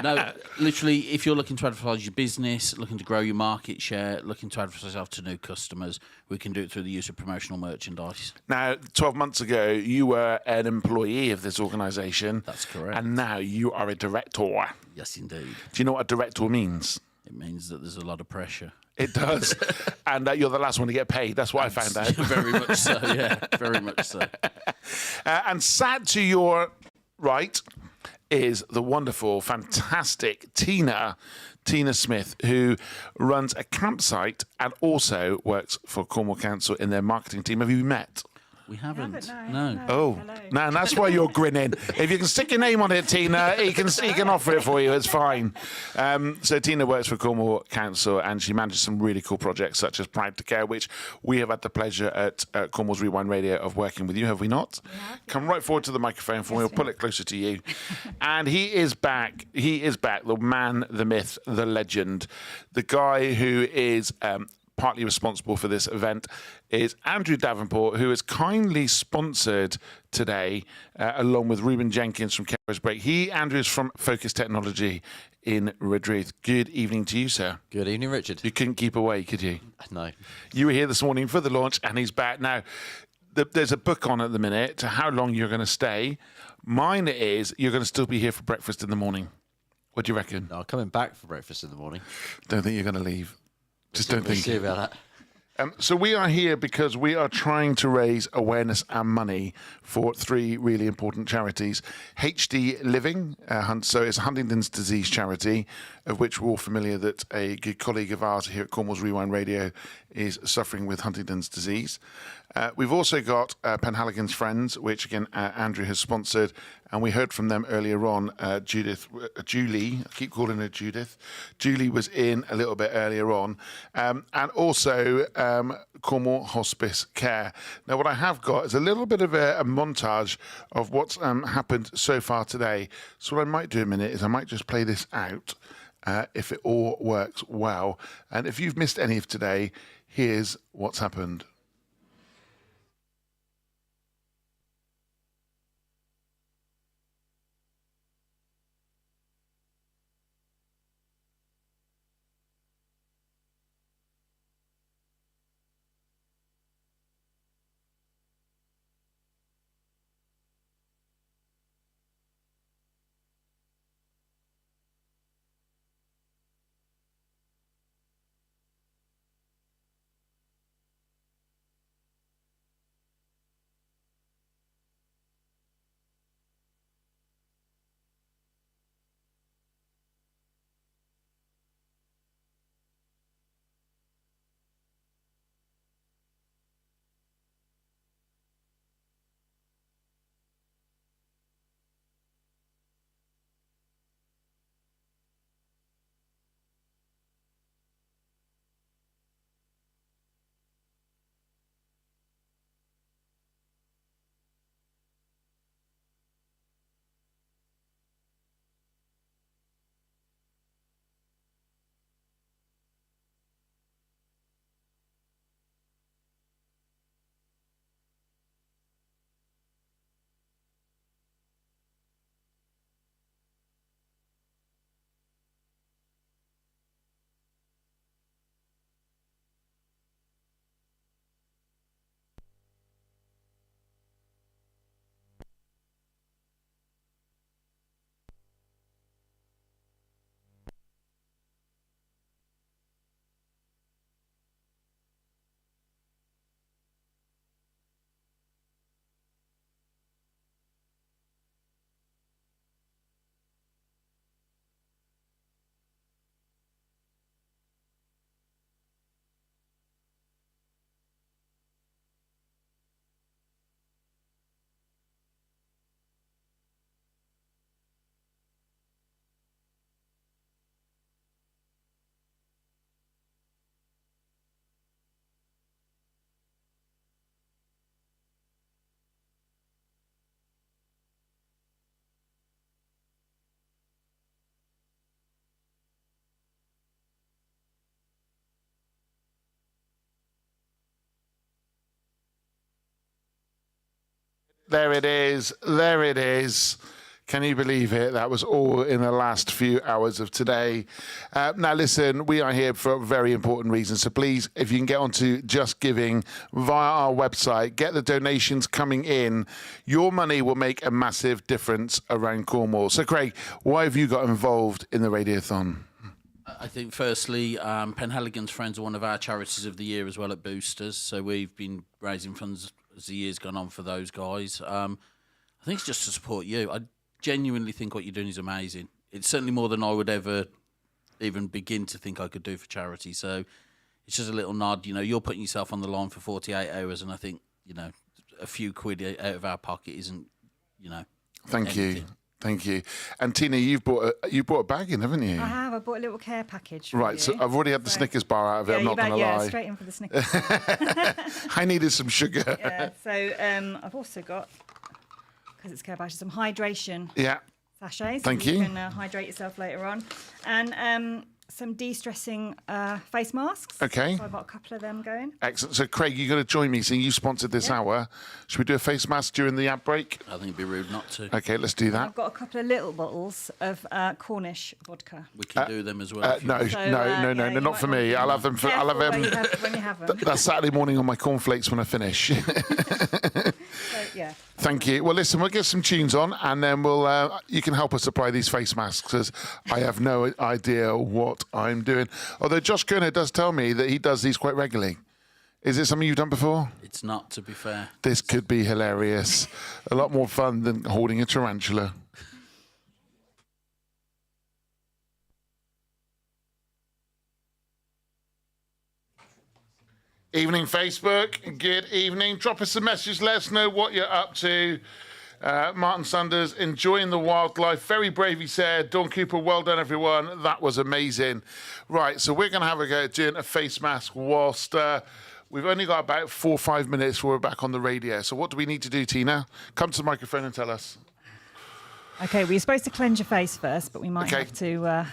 No, literally, if you're looking to advertise your business, looking to grow your market share, looking to advertise yourself to new customers, we can do it through the use of promotional merchandise. Now, 12 months ago, you were an employee of this organisation. That's correct. And now you are a director. Yes, indeed. Do you know what a director means? It means that there's a lot of pressure. It does. And you're the last one to get paid. That's what I found out. Very much so, yeah. Very much so. And sat to your right is the wonderful, fantastic Tina Smith, who runs a campsite and also works for Cornwall Council in their marketing team. Have you met? We haven't. No. Oh, no, and that's why you're grinning. If you can stick your name on it, Tina, he can offer it for you. It's fine. So Tina works for Cornwall Council, and she manages some really cool projects such as Proud to Care, which we have had the pleasure at Cornwall's Rewind Radio of working with you, have we not? Yeah. Come right forward to the microphone for me. We'll pull it closer to you. And he is back. He is back. The man, the myth, the legend, the guy who is partly responsible for this event is Andrew Davenport, who is kindly sponsored today, along with Ruben Jenkins from Carers Break. Andrew, is from Focus Technology in Redruth. Good evening to you, sir. Good evening, Richard. You couldn't keep away, could you? No. You were here this morning for the launch, and he's back. Now, there's a book on at the minute to how long you're going to stay. Mine is you're going to still be here for breakfast in the morning. What do you reckon? No, I'm coming back for breakfast in the morning. Don't think you're going to leave. Just don't think. See about that. So we are here because we are trying to raise awareness and money for three really important charities. HD Living, so it's a Huntington's disease charity, of which we're all familiar that a good colleague of ours here at Cornwall's Rewind Radio is suffering with Huntington's disease. We've also got Penhaligon's Friends, which again Andrew has sponsored, and we heard from them earlier on. Julie, I keep calling her Judith. Julie was in a little bit earlier on, and also Cornwall Hospice Care. Now, what I have got is a little bit of a montage of what's happened so far today. So what I might do in a minute is I might just play this out. If it all works well. And if you've missed any of today, here's what's happened. There it is. There it is. Can you believe it? That was all in the last few hours of today. Now, listen, we are here for a very important reason. So please, if you can get onto Just Giving via our website, get the donations coming in. Your money will make a massive difference around Cornwall. So, Craig, why have you got involved in the Radiothon? I think, firstly, Penhaligon's Friends are one of our charities of the year as well at Boosters. So we've been raising funds as the year's gone on for those guys. I think it's just to support you. I genuinely think what you're doing is amazing. It's certainly more than I would ever even begin to think I could do for charity. So it's just a little nod. You know, you're putting yourself on the line for 48 hours, and I think, you know, a few quid out of our pocket isn't, you know. Thank anything. you. Thank you. And Tina, you brought a bag in, haven't you? I have. I bought a little care package. For Right, you. so I've already had the Snickers bar out of it. Yeah, I'm not going to lie. straight in for the Snickers. I needed some sugar. Yeah. So I've also got, because it's care package, some hydration. Yeah. Sachets. Thank so you. You can hydrate yourself later on, and some de-stressing face masks. Okay. So I've got a couple of them going. Excellent. So, Craig, you're going to join me. So you sponsored this hour. Should we do a face mask during the ad break? I think it'd be rude not to. Okay, let's do that. I've got a couple of little bottles of Cornish vodka. We can do them as well. if you No, want. no, you not might for want me. to I'll have them. I'll have Careful them. when you have them. That's Saturday morning on my cornflakes when I finish. So, yeah. Thank you. Well, listen, we'll get some tunes on, and then we'll. You can help us supply these face masks, because I have no idea what I'm doing. Although Josh Kerner does tell me that he does these quite regularly. Is it something you've done before? It's not, to be fair. This could be hilarious. A lot more fun than holding a tarantula. Evening, Facebook. Good evening. Drop us a message. Let us know what you're up to. Martin Sanders, enjoying the wildlife. Very brave, he said. Dawn Cooper, well done, everyone. That was amazing. Right, so we're going to have a go at doing a face mask whilst we've only got about 4 or 5 minutes before we're back on the radio. So what do we need to do, Tina? Come to the microphone and tell us. Okay, well, you're supposed to cleanse your face first, but we might have to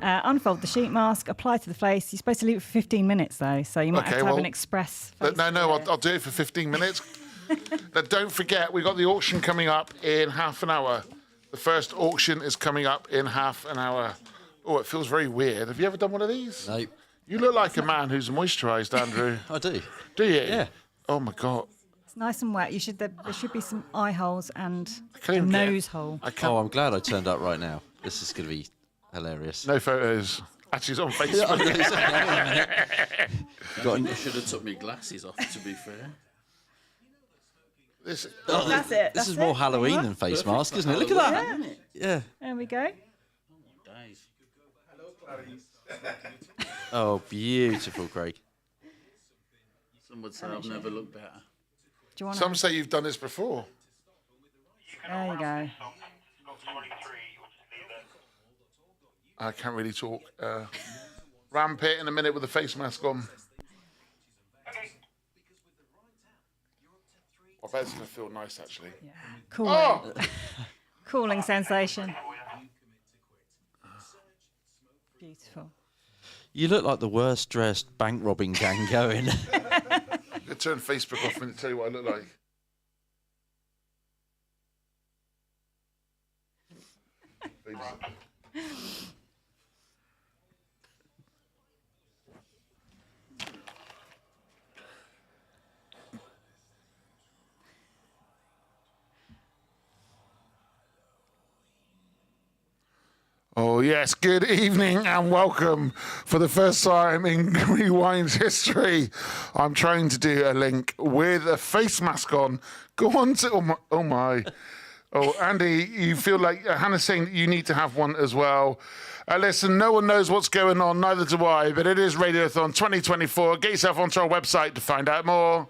unfold the sheet mask, apply to the face. You're supposed to leave it for 15 minutes, though, so you might have to have an express face. No, I'll do it for 15 minutes. Now, don't forget, we've got the auction coming up in half an hour. The first auction is coming up in half an hour. Oh, it feels very weird. Have you ever done one of these? No. You look like a man who's moisturised, Andrew. I do. Do you? Yeah. Oh, my God. It's nice and wet. There should be some eye holes and a even get- nose hole. Oh, I'm glad I turned up right now. This is going to be hilarious. No photos. Actually, it's on Facebook. I should have took my glasses off, to be fair. This, That's it. This is more Halloween than face mask, isn't it? Look at that. Yeah. There we go. Oh, beautiful, Craig. Some would say I've never looked better. Do you want Some say you've done this before. There you go. I can't really talk. Ramp it in a minute with the face mask on. I bet it's going to feel nice, actually. Yeah. Cooling. Oh! Cooling sensation. Beautiful. You look like the worst dressed bank robbing gang going. I'll turn Facebook off and tell you what I look like. Oh, yes. Good evening and welcome. For the first time in Rewind's history, I'm trying to do a link with a face mask on. Go on to... Oh, my. Oh, Andy, you feel like... Hannah's saying that you need to have one as well. Listen, no one knows what's going on, neither do I, but it is Radiothon 2024. Get yourself onto our website to find out more.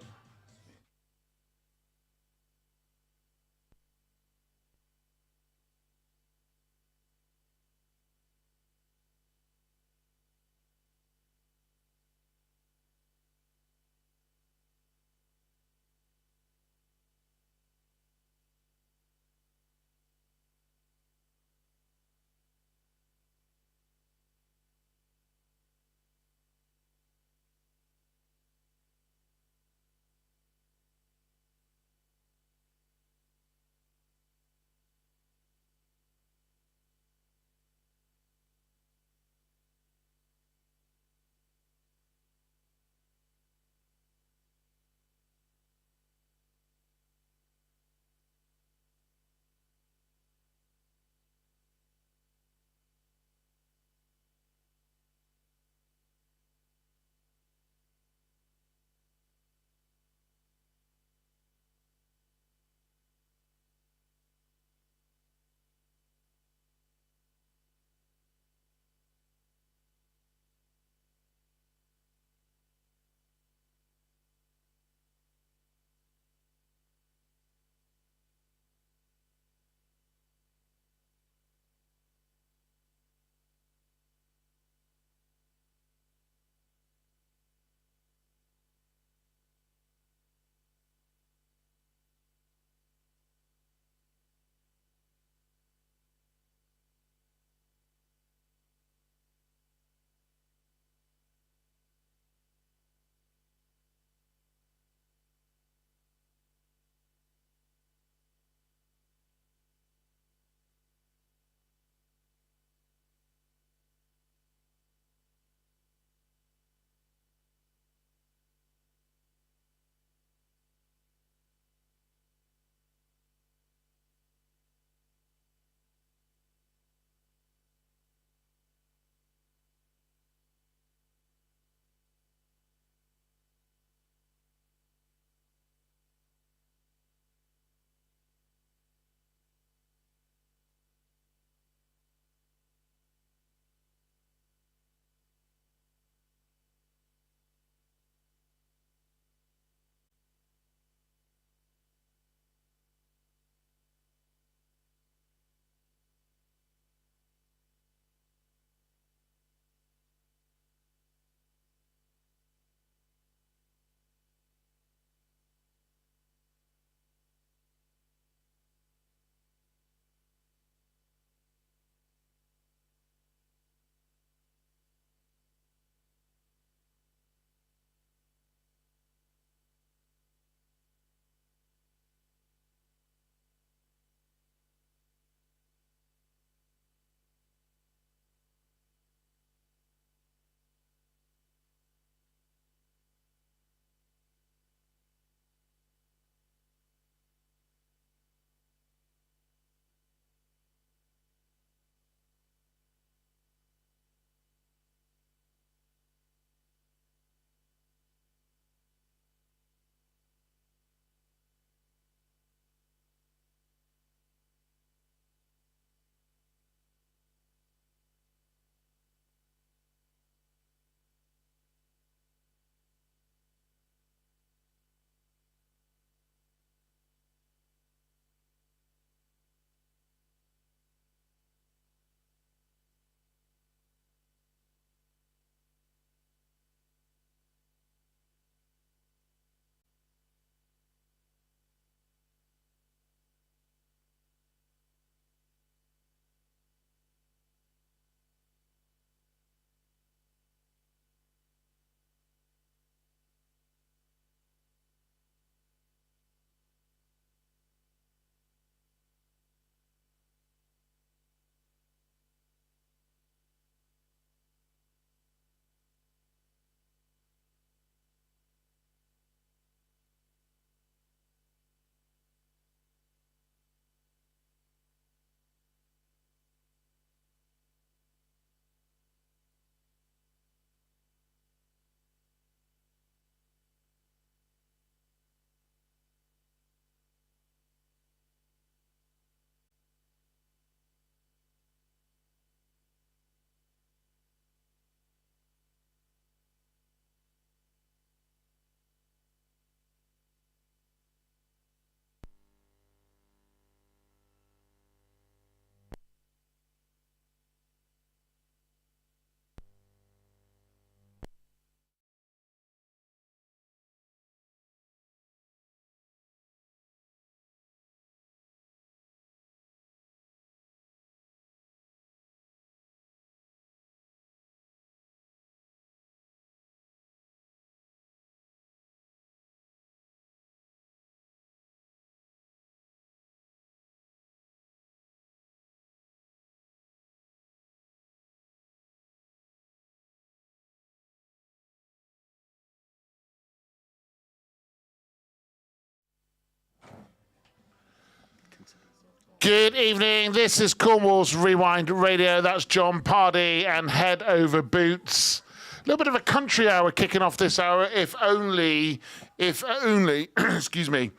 Good evening. This is Cornwall's Rewind Radio. That's John Pardy and Head Over Boots. A little bit of a country hour kicking off this hour. If only, excuse me,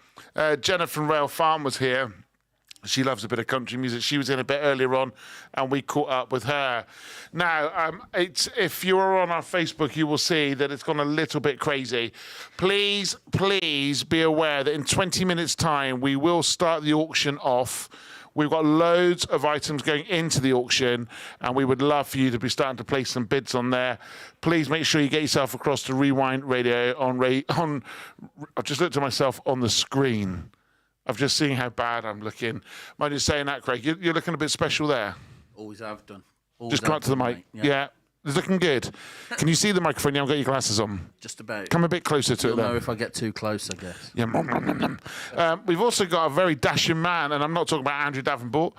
Jenna from Rail Farm was here. She loves a bit of country music. She was in a bit earlier on, and we caught up with her. Now, if you are on our Facebook, you will see that it's gone a little bit crazy. Please be aware that in 20 minutes' time, we will start the auction off. We've got loads of items going into the auction, and we would love for you to be starting to place some bids on there. Please make sure you get yourself across to Rewind Radio on. I've just looked at myself on the screen. I've just seen how bad I'm looking. Mind you saying that, Craig? You're looking a bit special there. Always have done. Just come up to the mic. Yeah. It's looking good. Can you see the microphone? You haven't got your glasses on. Just about. Come a bit closer to You'll it then. know if I get too close, I guess. Yeah. We've also got a very dashing man, and I'm not talking about Andrew Davenport.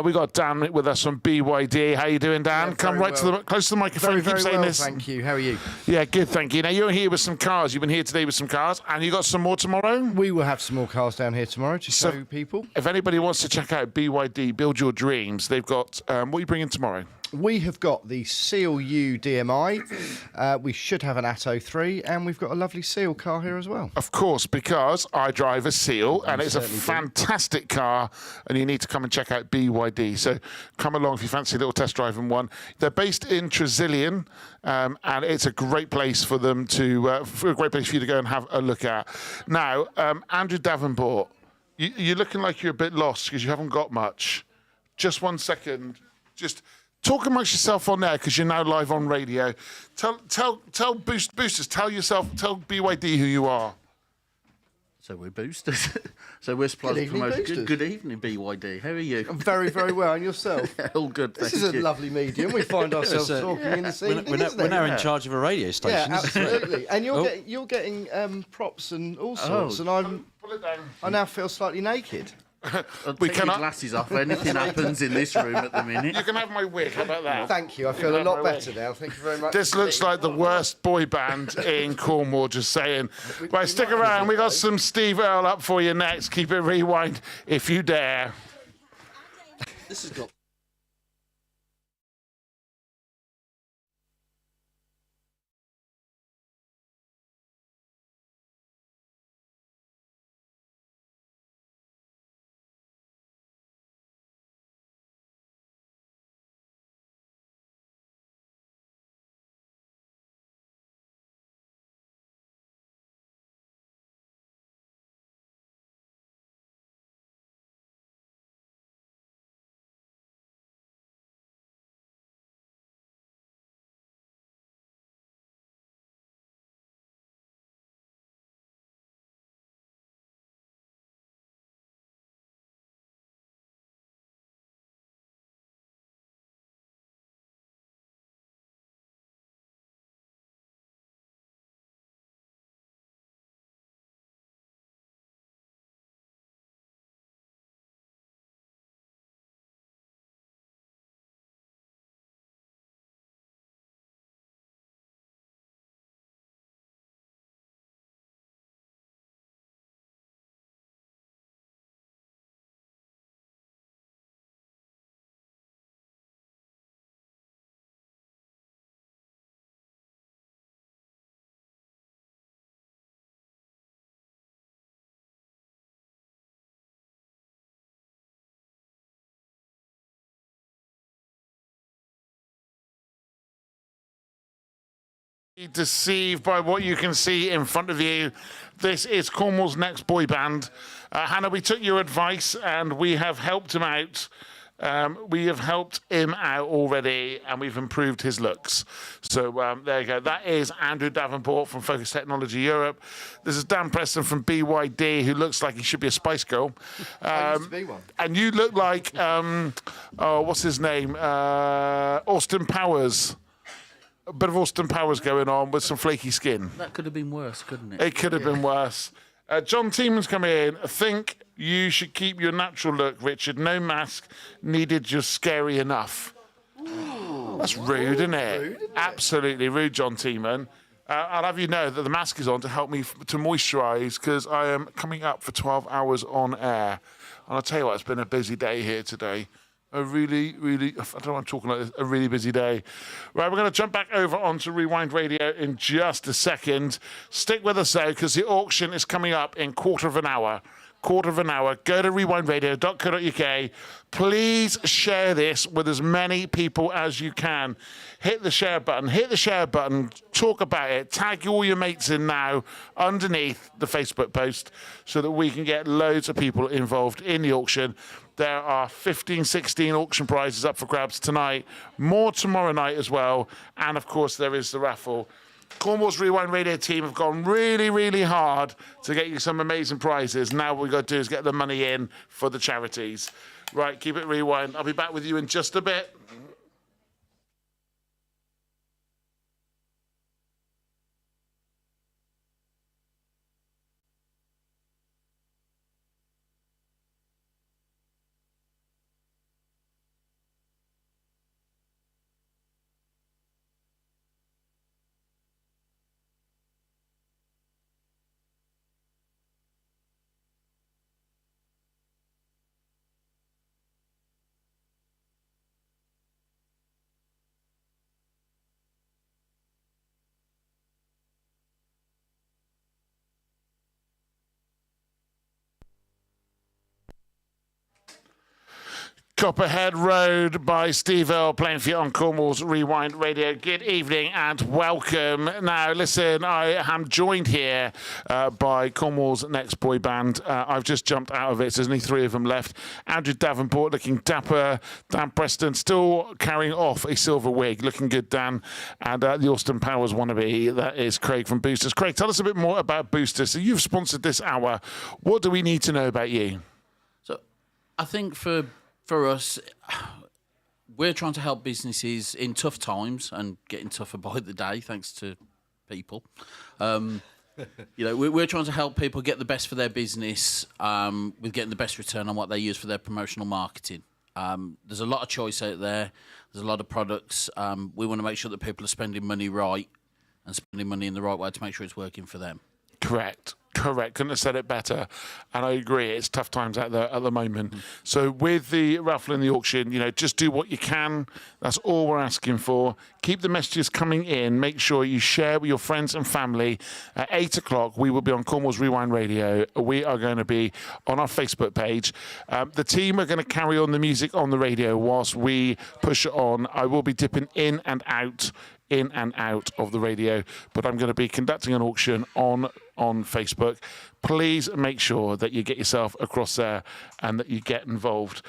We've got Dan with us from BYD. How you doing, Dan? Yeah, come right close to the microphone. Very Keep saying well, this. thank you. How are you? Yeah, good, thank you. Now, you're here with some cars. You've been here today with some cars, and you got some more tomorrow? We will have some more cars down here tomorrow to show people. If anybody wants to check out BYD, Build Your Dreams, they've got, what are you bringing tomorrow? We have got the Seal U DMI. We should have an Atto 3, and we've got a lovely Seal car here as well. Of course, because I drive a Seal, and it's a certainly do. fantastic car, and you need to come and check out BYD. So come along if you fancy a little test driving one. They're based in Tresillian, and it's a great place for them to, for a great place for you to go and have a look at. Now, Andrew Davenport, you're looking like you're a bit lost because you haven't got much. Just 1 second. Just talk amongst yourself on there because you're now live on radio. Tell boosters, tell BYD who you are. So we're boosters. So we're suppliers Good of evening, promotion. boosters. Good evening, BYD. How are you? I'm very, very well. And yourself? Yeah, all good. This thank is a you. lovely medium. We find ourselves talking in this evening, We're now in charge of a radio station. Yeah, absolutely. And Oh. you're getting props and all sorts, and I now feel slightly naked. We take your glasses off. Anything happens in this room at the minute. You can have my wig. How about that? Thank you. I feel a lot better now. Thank you very much. This looks like the worst boy band in Cornwall, just saying. Right, stick around. We got some Steve Earle up for you next. Keep it rewind if you dare. This has got. Deceived by what you can see in front of you. This is Cornwall's next boy band. Hannah, we took your advice and we have helped him out. We have helped him out already and we've improved his looks. So there you go. That is Andrew Davenport from Focus Technology Europe. This is Dan Preston from BYD, who looks like he should be a Spice Girl. I used to be one. And you look like, what's his name? Austin Powers. A bit of Austin Powers going on with some flaky skin. That could have been worse, couldn't it? It could have been worse. John Tieman's coming in. I think you should keep your natural look, Richard. No mask needed, just scary enough. That's rude, isn't it? Absolutely rude, John Tieman. I'll have you know that the mask is on to help me to moisturise because I am coming up for 12 hours on air. And I'll tell you what, it's been a busy day here today. A really, really, I don't know why I'm talking like this, a really busy day. Right, we're going to jump back over onto Rewind Radio in just a second. Stick with us though, because the auction is coming up in quarter of an hour. Go to rewindradio.co.uk. Please share this with as many people as you can. Hit the share button, talk about it, tag all your mates in now underneath the Facebook post so that we can get loads of people involved in the auction. There are 15, 16 auction prizes up for grabs tonight, more tomorrow night as well, and of course there is the raffle. Cornwall's Rewind Radio team have gone really, really hard to get you some amazing prizes. Now what we've got to do is get the money in for the charities. Right, keep it rewind. I'll be back with you in just a bit. Copperhead Road by Steve Earle playing for you on Cornwall's Rewind Radio. Good evening and welcome. Now, listen, I am joined here by Cornwall's next boy band. I've just jumped out of it, so there's only 3 of them left. Andrew Davenport looking dapper. Dan Preston still carrying off a silver wig, looking good, Dan. And the Austin Powers wannabe, that is Craig from Boosters. Craig, tell us a bit more about Boosters. So you've sponsored this hour. What do we need to know about you? So I think for us, we're trying to help businesses in tough times and getting tougher by the day, thanks to people. We're trying to help people get the best for their business with getting the best return on what they use for their promotional marketing. There's a lot of choice out there. There's a lot of products. We want to make sure that people are spending money right and spending money in the right way to make sure it's working for them. Correct. Couldn't have said it better. And I agree, it's tough times out there at the moment. So with the raffle and the auction, just do what you can. That's all we're asking for. Keep the messages coming in. Make sure you share with your friends and family. At 8 o'clock, we will be on Cornwall's Rewind Radio. We are going to be on our Facebook page. The team are going to carry on the music on the radio whilst we push it on. I will be dipping in and out of the radio, but I'm going to be conducting an auction on Facebook. Please make sure that you get yourself across there and that you get involved.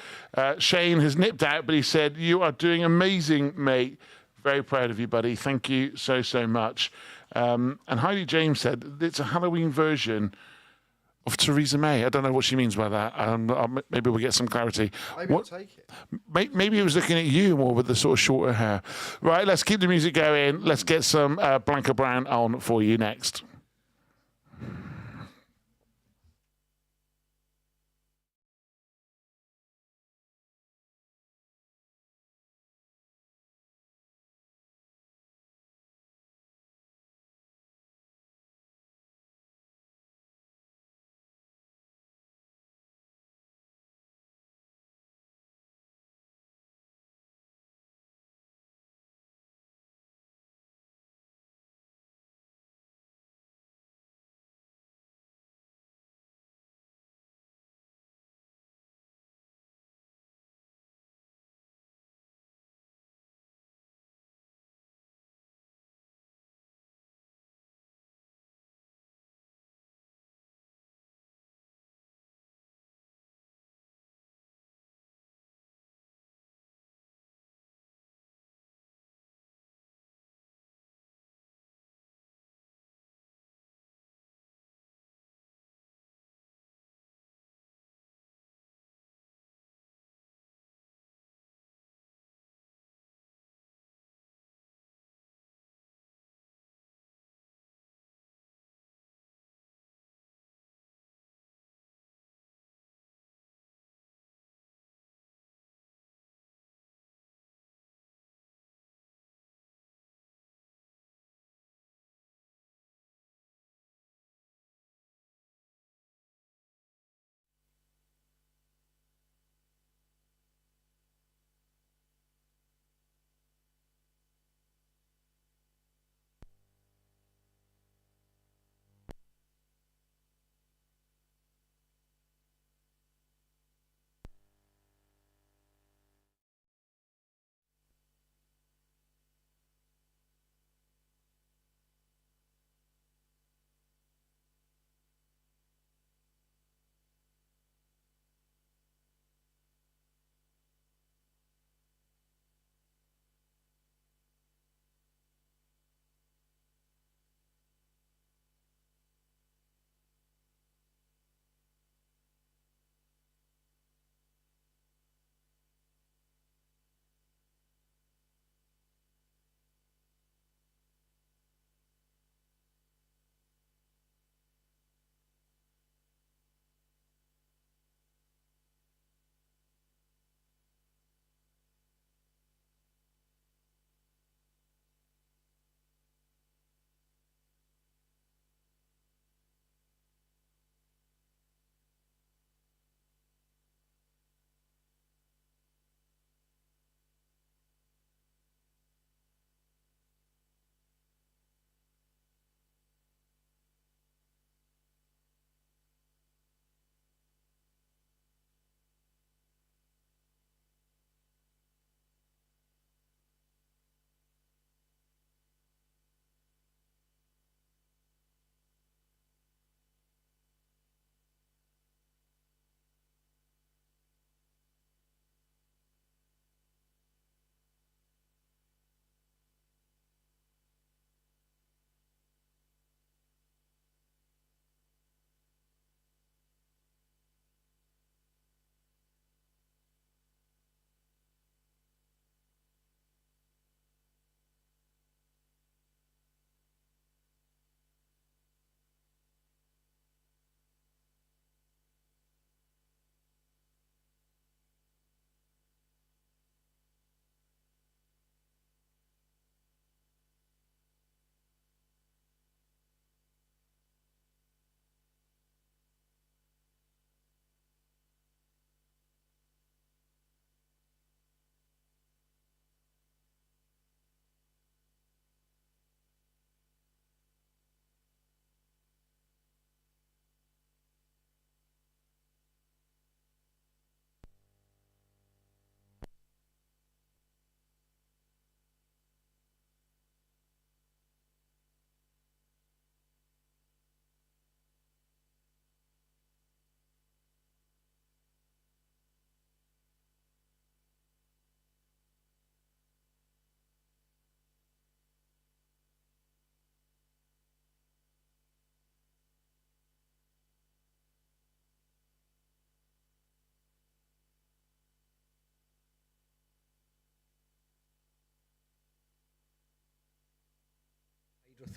Shane has nipped out, but he said, "You are doing amazing, mate. Very proud of you, buddy. Thank you so, so much." And Heidi James said, "It's a Halloween version of Theresa May." I don't know what she means by that. Maybe we'll get some clarity. Maybe I'll take it. Maybe he was looking at you more with the sort of shorter hair. Right, let's keep the music going. Let's get some Blanca Brown on for you next.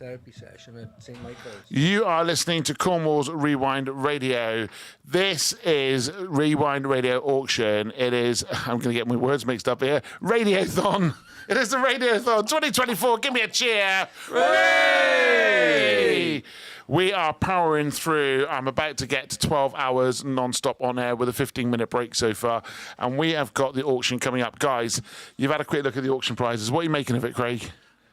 therapy session at St Michael's. You are listening to Cornwall's Rewind Radio. This is Rewind Radio Auction. It is, I'm going to get my words mixed up here, Radiothon. It is the Radiothon 2024. Give me a cheer. Hooray! We are powering through. I'm about to get to 12 hours non-stop on air with a 15-minute break so far. And we have got the auction coming up. Guys, you've had a quick look at the auction prizes. What are you making of it, Craig?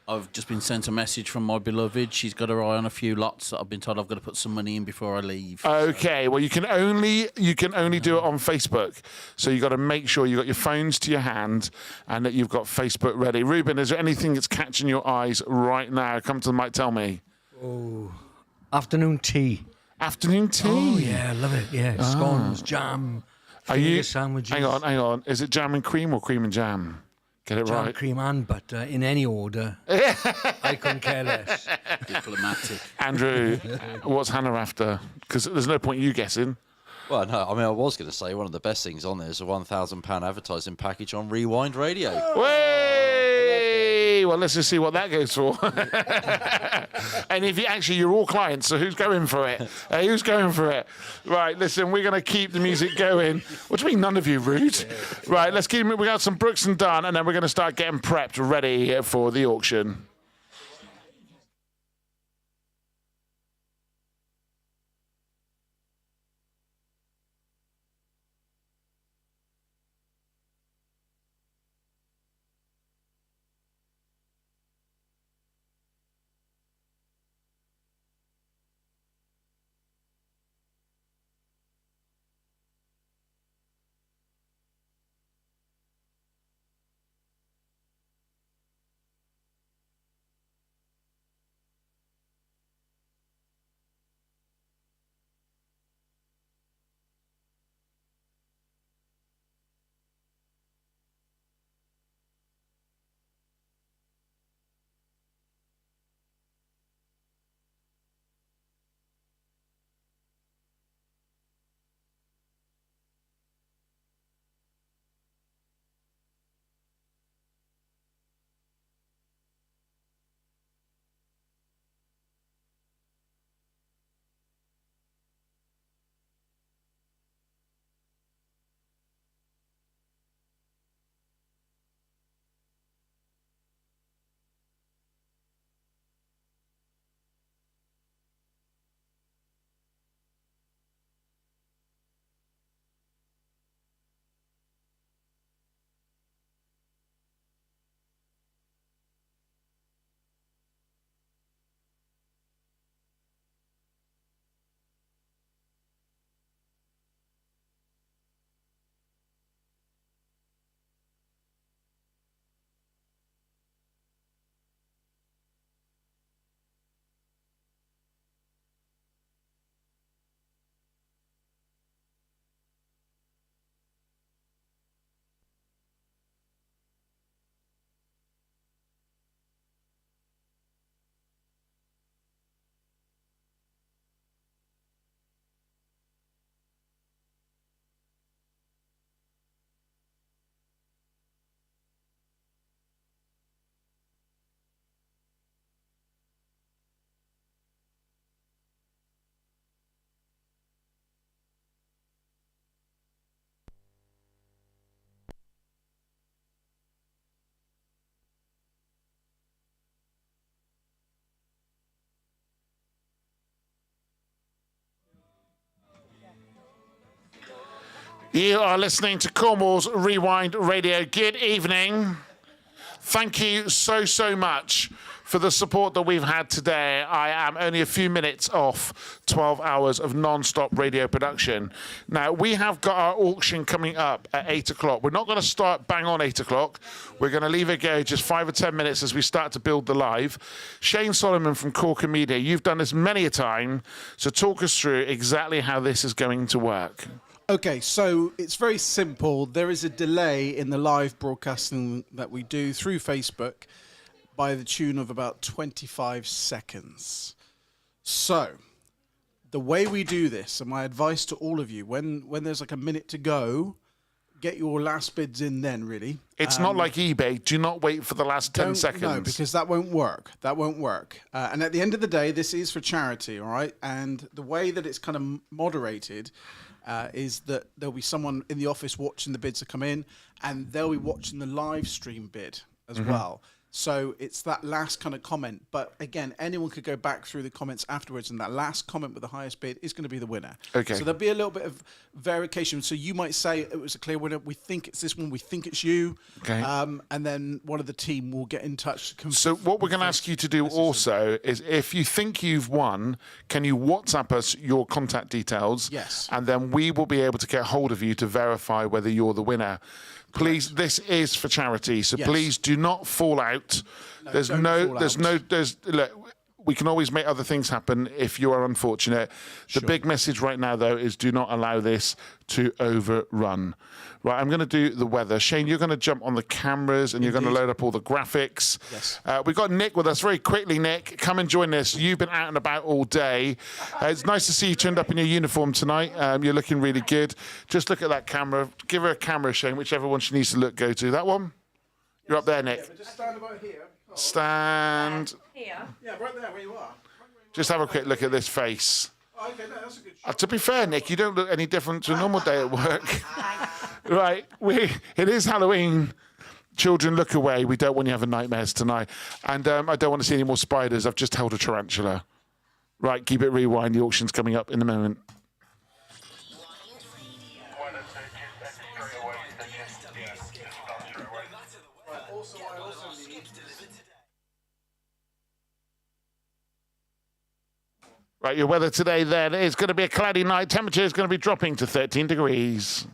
I've just been sent a message from my beloved. She's got her eye on a few lots that I've been told I've got to put some money in before I leave. Okay, well you can only do it on Facebook. So you've got to make sure you've got your phones to your hand and that you've got Facebook ready. Ruben, is there anything that's catching your eyes right now? Come to the mic, tell me. Oh, afternoon tea. Afternoon tea? Oh, yeah, love it. Yeah, scones, jam, sandwiches. Hang on. Is it jam and cream or cream and jam? Get it jam, right. cream and butter in any order. I couldn't care less. Diplomatic. Andrew, what's Hannah after? Because there's no point you guessing. Well, no, I mean, I was going to say one of the best things on there is a £1,000 advertising package on Rewind Radio. Way! Well, let's just see what that goes for. And if you're all clients, so who's going for it? Who's going for it? Right, listen, we're going to keep the music going. What do you mean, none of you rude? Right, let's keep. We got some Brooks and Dunn, and then we're going to start getting prepped, ready for the auction. You are listening to Cornwall's Rewind Radio. Good evening. Thank you so much for the support that we've had today. I am only a few minutes off 12 hours of non-stop radio production. Now, we have got our auction coming up at 8 o'clock. We're not going to start bang on 8 o'clock. We're going to leave it go just 5 or 10 minutes as we start to build the live. Shane Solomon from Corker Media, you've done this many a time, so talk us through exactly how this is going to work. Okay, so it's very simple. There is a delay in the live broadcasting that we do through Facebook by the tune of about 25 seconds. So, the way we do this, and my advice to all of you, when there's like a minute to go, get your last bids in then, really. It's not like eBay. Do not wait for the last 10 seconds. No, because that won't work. That won't work. And at the end of the day, this is for charity, all right? And the way that it's kind of moderated is that there'll be someone in the office watching the bids that come in, and they'll be watching the live stream bid as well. So it's that last kind of comment. But again, anyone could go back through the comments afterwards, and that last comment with the highest bid is going to be the winner. Okay. So there'll be a little bit of variation. So you might say it was a clear winner. We think it's this one. We think it's you. Okay. And then one of the team will get in touch. So what we're going to ask you to do also is, if you think you've won, can you WhatsApp us your contact details? Yes. And then we will be able to get hold of you to verify whether you're the winner. Please, this is for charity, so Yes. please do not fall out. Look, we can always make other things happen if you are unfortunate. The big message right now, though, is do not allow this to overrun. Right, I'm going to do the weather. Shane, you're going to jump on the cameras and you're going to load up all the graphics. Yes. We've got Nick with us very quickly. Nick, come and join us. You've been out and about all day. It's nice to see you turned up in your uniform tonight. You're looking really good. Just look at that camera. Give her a camera, Shane, whichever one she needs to go to. That one? You're up there, Nick. Just stand about here. Stand. Here. Yeah, right there where you are. Just have a quick look at this face. Oh, okay, no, that's a good shot. To be fair, Nick, you don't look any different to a normal day at work. Right, it is Halloween. Children, look away. We don't want you having nightmares tonight. And I don't want to see any more spiders. I've just held a tarantula. Right, keep it rewind. The auction's coming up in a moment. Right, your weather today then is going to be a cloudy night. Temperature is going to be dropping to 13 degrees.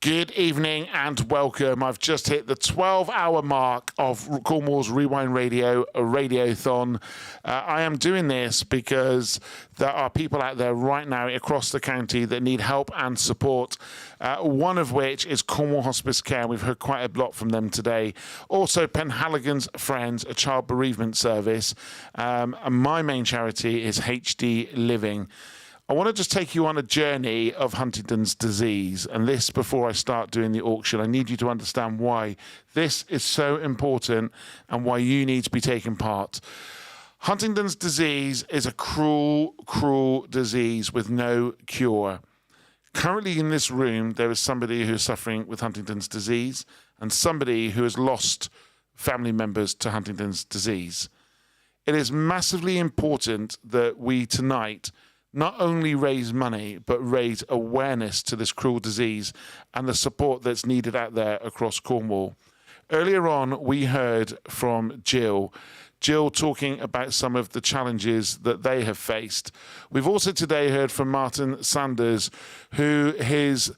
Good evening and welcome. I've just hit the 12-hour mark of Cornwall's Rewind Radio, a Radiothon. I am doing this because there are people out there right now across the county that need help and support, one of which is Cornwall Hospice Care. We've heard quite a lot from them today. Also, Penhaligon's Friends, a child bereavement service. And my main charity is HD Living. I want to just take you on a journey of Huntington's disease. And this, before I start doing the auction, I need you to understand why this is so important and why you need to be taking part. Huntington's disease is a cruel, cruel disease with no cure. Currently in this room, there is somebody who is suffering with Huntington's disease and somebody who has lost family members to Huntington's disease. It is massively important that we tonight not only raise money, but raise awareness to this cruel disease and the support that's needed out there across Cornwall. Earlier on, we heard from Jill talking about some of the challenges that they have faced. We've also today heard from Martin Sanders, who his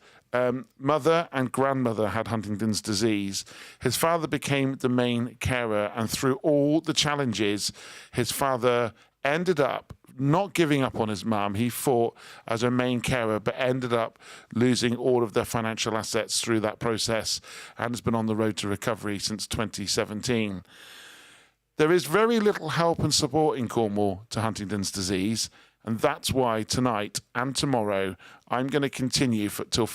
mother and grandmother had Huntington's disease. His father became the main carer, and through all the challenges, his father ended up not giving up on his mum. He fought as a main carer, but ended up losing all of their financial assets through that process and has been on the road to recovery since 2017. There is very little help and support in Cornwall to Huntington's disease, and that's why tonight and tomorrow I'm going to continue till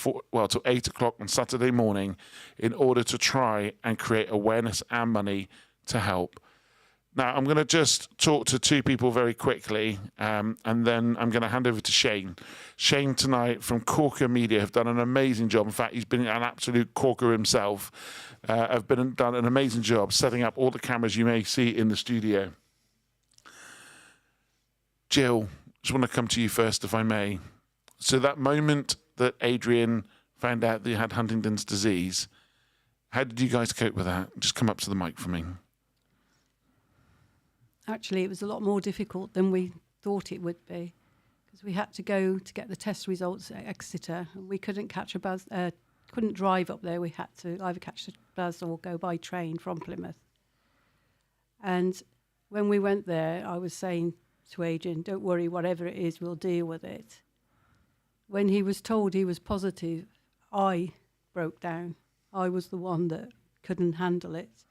8 o'clock on Saturday morning in order to try and create awareness and money to help. Now, I'm going to just talk to two people very quickly, and then I'm going to hand over to Shane. Shane tonight from Corker Media have done an amazing job. In fact, he's been an absolute corker himself. Done an amazing job setting up all the cameras you may see in the studio. Jill, just want to come to you first, if I may. So that moment that Adrian found out that he had Huntington's disease, how did you guys cope with that? Just come up to the mic for me. Actually, it was a lot more difficult than we thought it would be, because we had to go to get the test results at Exeter, and we couldn't catch a bus, couldn't drive up there. We had to either catch the bus or go by train from Plymouth. And when we went there, I was saying to Adrian, "Don't worry, whatever it is, we'll deal with it." When he was told he was positive, I broke down. I was the one that couldn't handle it,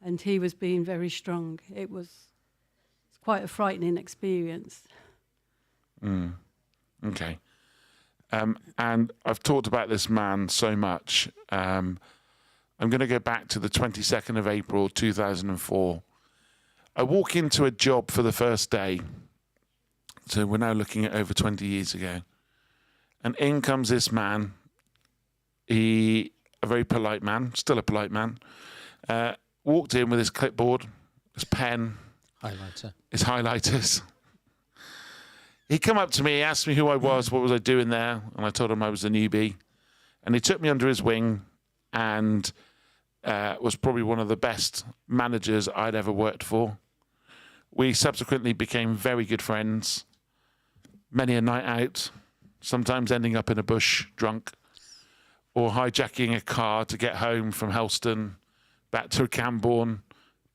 and he was being very strong. It's quite a frightening experience. Okay. And I've talked about this man so much. I'm going to go back to the 22nd of April, 2004. I walk into a job for the first day. So we're now looking at over 20 years ago. And in comes this man. A very polite man, still a polite man. Walked in with his clipboard, his pen, his highlighters. He come up to me, asked me who I was, what was I doing there, and I told him I was a newbie. And he took me under his wing and was probably one of the best managers I'd ever worked for. We subsequently became very good friends, many a night out, sometimes ending up in a bush drunk, or hijacking a car to get home from Helston, back to Camborne,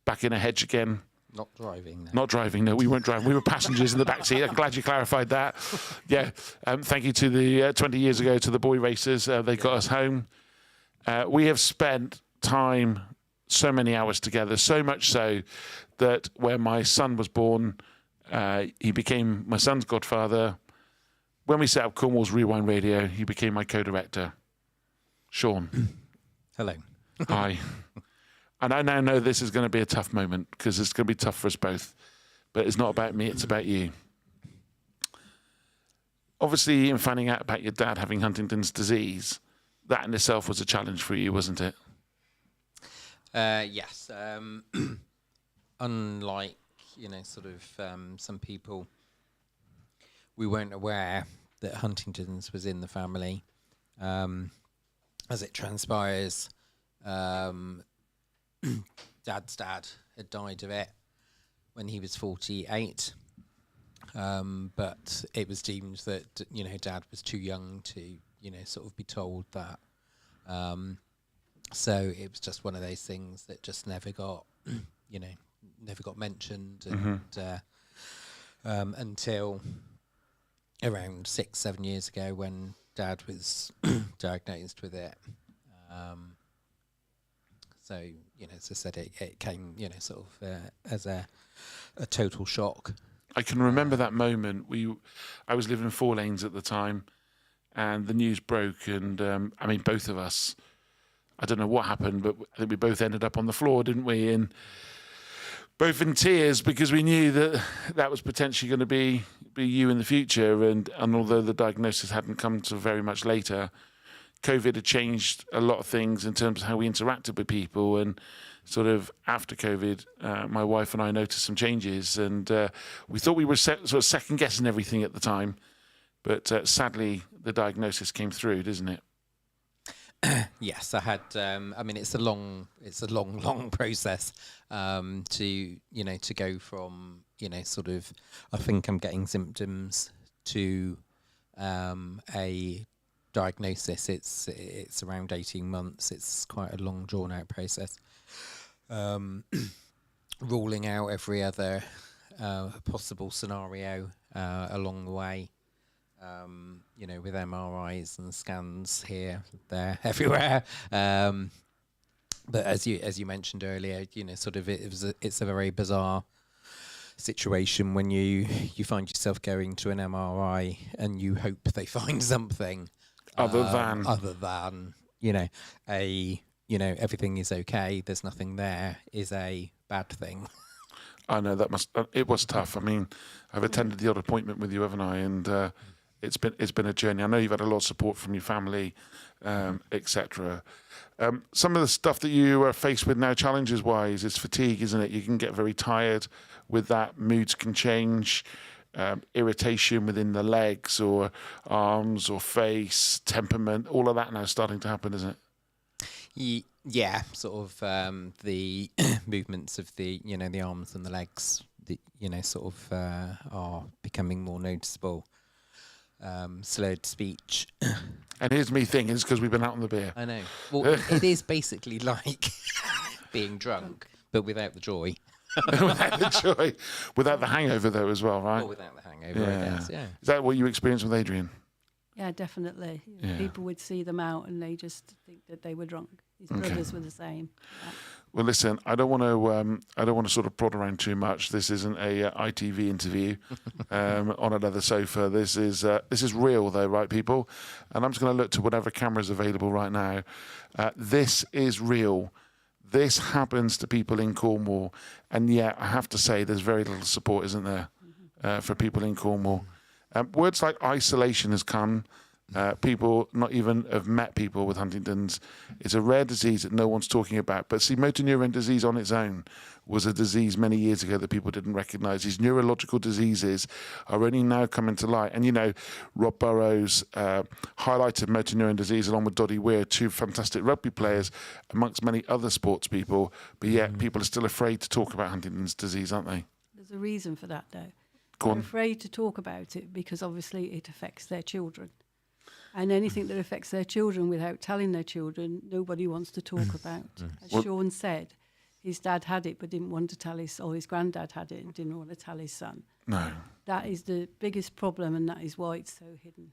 back in a hedge again. Not driving, no. Not driving, no. We weren't driving. We were passengers in the back seat. I'm glad you clarified that. Yeah. Thank you to the 20 years ago to the boy racers. They got us home. We have spent time, so many hours together, so much so that when my son was born, he became my son's godfather. When we set up Cornwall's Rewind Radio, he became my co-director. Sean. Hello. Hi. And I now know this is going to be a tough moment because it's going to be tough for us both. But it's not about me, it's about you. Obviously, in finding out about your dad having Huntington's disease, that in itself was a challenge for you, wasn't it? Yes. Unlike, some people, we weren't aware that Huntington's was in the family. As it transpires, Dad's dad had died of it when he was 48, but it was deemed that Dad was too young to sort of be told that So it was just one of those things that just never got, never got mentioned, and until around 6-7 years ago when Dad was diagnosed with it. So as I said, it came sort of as a total shock. I can remember that moment. I was living in Four Lanes at the time, and the news broke, and both of us. I don't know what happened, but I think we both ended up on the floor, didn't we? And both in tears because we knew that was potentially going to be you in the future. And although the diagnosis hadn't come to very much later, COVID had changed a lot of things in terms of how we interacted with people. And sort of after COVID, my wife and I noticed some changes, and we thought we were sort of second guessing everything at the time. But sadly, the diagnosis came through, doesn't it? Yes, I had. It's a long process to go from sort of I think I'm getting symptoms to a diagnosis. It's around 18 months. It's quite a long, drawn out process. Ruling out every other possible scenario along the way. With MRIs and scans here, there, everywhere. But as you mentioned earlier, sort of it's a very bizarre situation when you find yourself going to an MRI and you hope they find something other than everything is okay. There's nothing there is a bad thing. I know it was tough. I mean, I've attended the odd appointment with you, haven't I? And it's been a journey. I know you've had a lot of support from your family, etc. Some of the stuff that you are faced with now, challenges-wise, is fatigue, isn't it? You can get very tired with that. Moods can change, irritation within the legs or arms or face, temperament. All of that now starting to happen, isn't it? Yeah, sort of the movements of the the arms and the legs, sort of are becoming more noticeable. Slurred speech. And here's me thinking it's because we've been out on the beer. I know. Well, it is basically like being drunk, but without the joy. Without the joy. Without the hangover, though, as well, right? Or without the hangover, I guess, yeah. Is that what you experienced with Adrian? Yeah, definitely. Yeah. People would see them out and they just think that they were drunk. His brothers were the same. Yeah. Well, listen, I don't want to sort of prod around too much. This isn't a ITV interview on another sofa. This is real, though, right, people? And I'm just going to look to whatever camera is available right now. This is real. This happens to people in Cornwall, and yet I have to say, there's very little support, isn't there, for people in Cornwall? Words like isolation has come. People not even have met people with Huntington's. It's a rare disease that no one's talking about. But see, motor neuron disease on its own was a disease many years ago that people didn't recognise. These neurological diseases are only now coming to light. And, Rob Burrows highlighted motor neuron disease along with Doddy Weir, two fantastic rugby players, amongst many other sports people. But yet people are still afraid to talk about Huntington's disease, aren't they? There's a reason for that, though. Go on. They're afraid to talk about it because obviously it affects their children. And anything that affects their children without telling their children, nobody wants to talk about. As Sean said, his dad had it but didn't want to tell his granddad had it and didn't want to tell his son. No. That is the biggest problem, and that is why it's so hidden.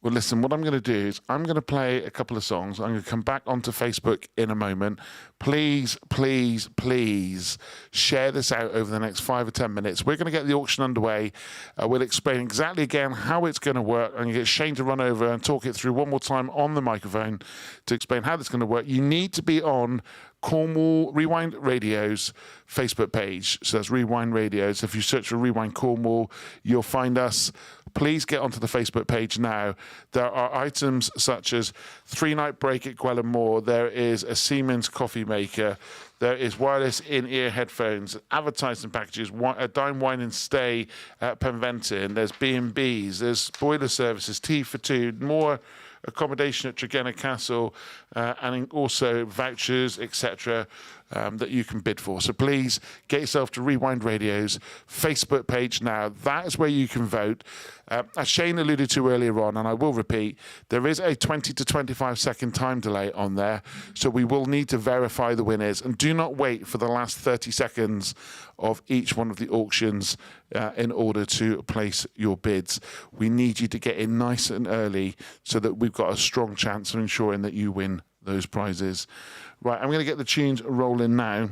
Well, listen, what I'm going to do is I'm going to play a couple of songs. I'm going to come back onto Facebook in a moment. Please, please, please share this out over the next 5 or 10 minutes. We're going to get the auction underway. We'll explain exactly again how it's going to work. I'm going to get Shane to run over and talk it through one more time on the microphone to explain how this is going to work. You need to be on Cornwall Rewind Radio's Facebook page. So that's Rewind Radios. If you search for Rewind Cornwall, you'll find us. Please get onto the Facebook page now. There are items such as 3-night break at Gwellan Moor. There is a Siemens coffee maker. There is wireless in-ear headphones, advertising packages, a dine, wine and stay at Penventon. There's B&Bs. There's boiler services, tea for two, more accommodation at Tregenna Castle, and also vouchers, etc. that you can bid for. So please get yourself to Rewind Radio's Facebook page now. That is where you can vote. As Shane alluded to earlier on, and I will repeat, there is a 20 to 25 second time delay on there. So we will need to verify the winners. And do not wait for the last 30 seconds of each one of the auctions in order to place your bids. We need you to get in nice and early so that we've got a strong chance of ensuring that you win those prizes. Right, I'm going to get the tunes rolling now.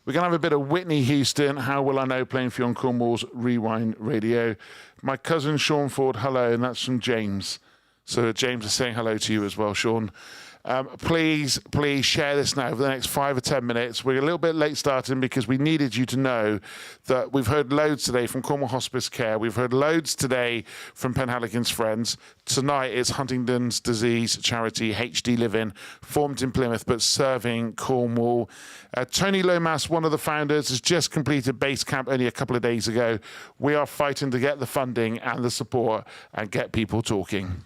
We're going to have a bit of Whitney Houston, How Will I Know, playing for you on Cornwall's Rewind Radio. My cousin Sean Ford, hello, and that's from James. So James is saying hello to you as well, Sean. Please share this now for the next 5 or 10 minutes. We're a little bit late starting because we needed you to know that we've heard loads today from Cornwall Hospice Care. We've heard loads today from Penhaligon's Friends. Tonight it's Huntington's Disease charity, HD Living, formed in Plymouth but serving Cornwall. Tony Lomas, one of the founders, has just completed base camp only a couple of days ago. We are fighting to get the funding and the support and get people talking.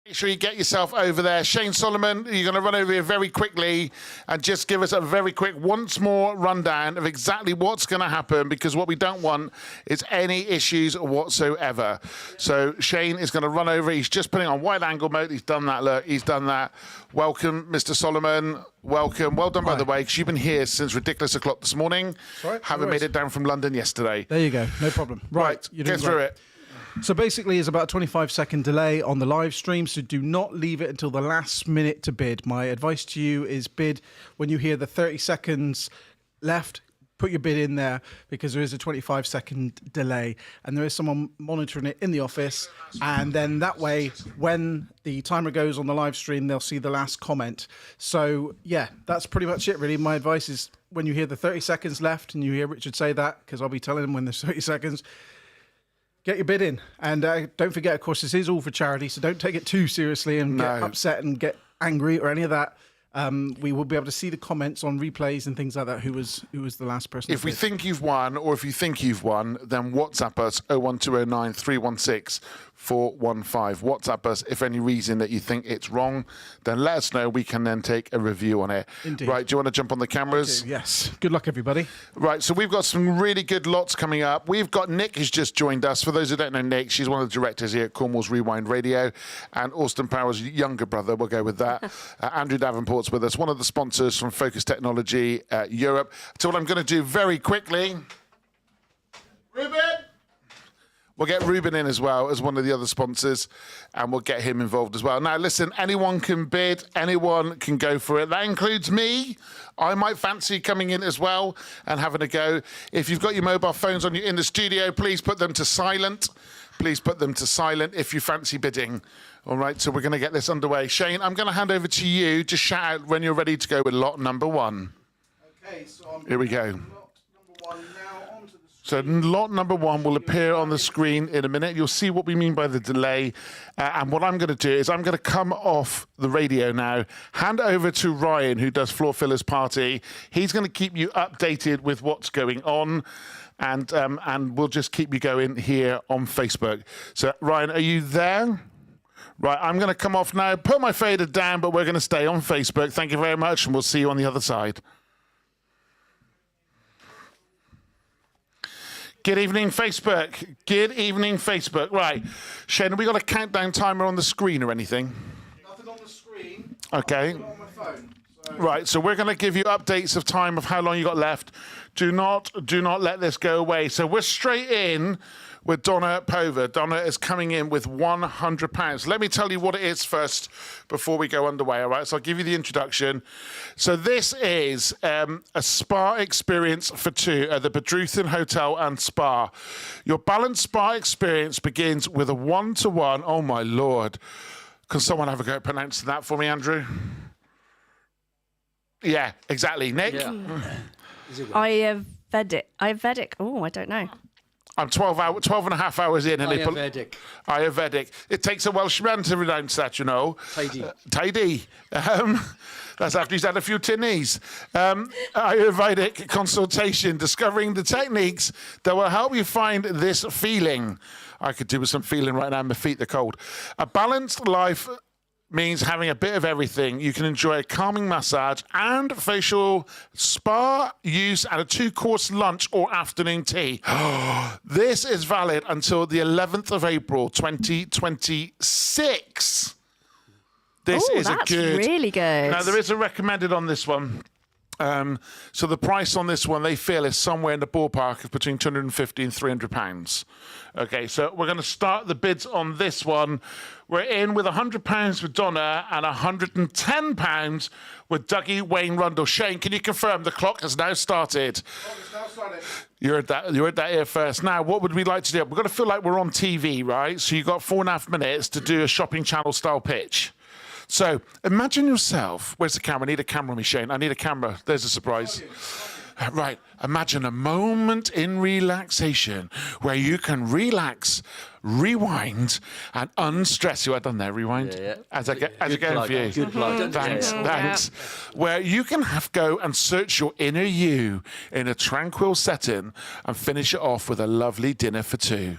Make sure you get yourself over there. Shane Solomon, you're going to run over here very quickly and just give us a very quick once more rundown of exactly what's going to happen, because what we don't want is any issues whatsoever. So Shane is going to run over. He's just putting on wide angle mode. He's done that. Look, he's done that. Welcome, Mr. Solomon. Welcome. Well done, by the way, because you've been here since ridiculous o'clock this morning. Right, Haven't made it down from London yesterday. There you go. No problem. Right. You're get doing through great. it. So basically, it's about a 25-second delay on the live stream, so do not leave it until the last minute to bid. My advice to you is bid when you hear the 30 seconds left. Put your bid in there, because there is a 25-second delay, and there is someone monitoring it in the office, and then that way, when the timer goes on the live stream, they'll see the last comment. So yeah, that's pretty much it really. My advice is when you hear the 30 seconds left and you hear Richard say that, because I'll be telling him when there's 30 seconds, get your bid in. And don't forget, of course, this is all for charity, so don't take it too seriously and get upset and get angry or any of that. We will be able to see the comments on replays and things like that. Who was the last person? If we think you've won, or if you think you've won, then WhatsApp us 01209 316 415. WhatsApp us if any reason that you think it's wrong. Then let us know. We can then take a review on it. Indeed. Right? Do you want to jump on the cameras? Yes. Good luck, everybody. Right. So we've got some really good lots coming up. We've got Nick who's just joined us. For those who don't know Nick, she's one of the directors here at Cornwall's Rewind Radio, and Austin Powell's younger brother. We'll go with that. Andrew Davenport's with us, one of the sponsors from Focus Technology Europe. So what I'm going to do very quickly, Ruben. We'll get Ruben in as well as one of the other sponsors, and we'll get him involved as well. Now, listen, anyone can bid. Anyone can go for it. That includes me. I might fancy coming in as well and having a go. If you've got your mobile phones on you in the studio, please put them to silent. Please put them to silent if you fancy bidding. All right, so we're going to get this underway. Shane, I'm going to hand over to you. Just shout out when you're ready to go with lot number one. Okay, so Here we go. So lot number one will appear on the screen in a minute. You'll see what we mean by the delay. And what I'm going to do is I'm going to come off the radio now, hand over to Ryan, who does Floor Fillers Party. He's going to keep you updated with what's going on. And we'll just keep you going here on Facebook. So, Ryan, are you there? Right, I'm going to come off now, put my fader down, but we're going to stay on Facebook. Thank you very much, and we'll see you on the other side. Good evening, Facebook. Good evening, Facebook. Right, Shane, have we got a countdown timer on the screen or anything? Nothing on the screen. Okay. On my phone. Right, so we're going to give you updates of time of how long you got left. Do not let this go away. So we're straight in with Donna Pover. Donna is coming in with £100. Let me tell you what it is first before we go underway, all right? So I'll give you the introduction. So this is a spa experience for two at the Badruthan Hotel and Spa. Your balanced spa experience begins with a one-to-one. Oh, my Lord. Can someone have a go at pronouncing that for me, Andrew? Yeah, exactly. Nick? Yeah. Ayurvedic. Oh, I don't know. I'm 12 and a half hours in. And Ayurvedic. Ayurvedic. It takes a Welshman to renounce that, you know. Tidy. Tidy. That's after he's had a few tinnies. Ayurvedic consultation, discovering the techniques that will help you find this feeling. I could do with some feeling right now. My feet are cold. A balanced life means having a bit of everything. You can enjoy a calming massage and facial spa use and a 2-course lunch or afternoon tea. This is valid until the 11th of April, 2026. This is that's a good. really good. Now, there is a recommended on this one. So the price on this one, they feel, is somewhere in the ballpark of between £250 and £300. Okay, so we're going to start the bids on this one. We're in with £100 with Donna and £110 with Dougie Wayne Rundle. Shane, can you confirm the clock has now started? You heard that here first. Now, what would we like to do? We've got to feel like we're on TV, right? So you've got 4.5 minutes to do a shopping channel style pitch. So imagine yourself. Where's the camera? I need a camera, me, Shane. I need a camera. There's a surprise. Right. Imagine a moment in relaxation where you can relax, rewind, and unstress. You had done there, rewind? Yeah. As I get for you. Good plug. Thanks. Where you can go and search your inner you in a tranquil setting and finish it off with a lovely dinner for two.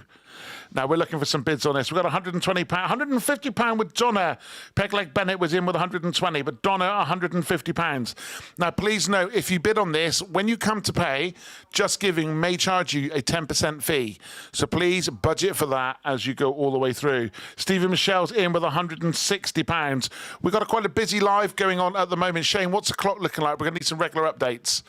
Now, we're looking for some bids on this. We've got £120, £150 with Donna. Pegleg Bennett was in with 120, but Donna, £150. Now, please note, if you bid on this, when you come to pay, Just Giving may charge you a 10% fee. So please budget for that as you go all the way through. Stephen Michelle's in with £160. We've got quite a busy live going on at the moment. Shane, what's the clock looking like? We're going to need some regular updates.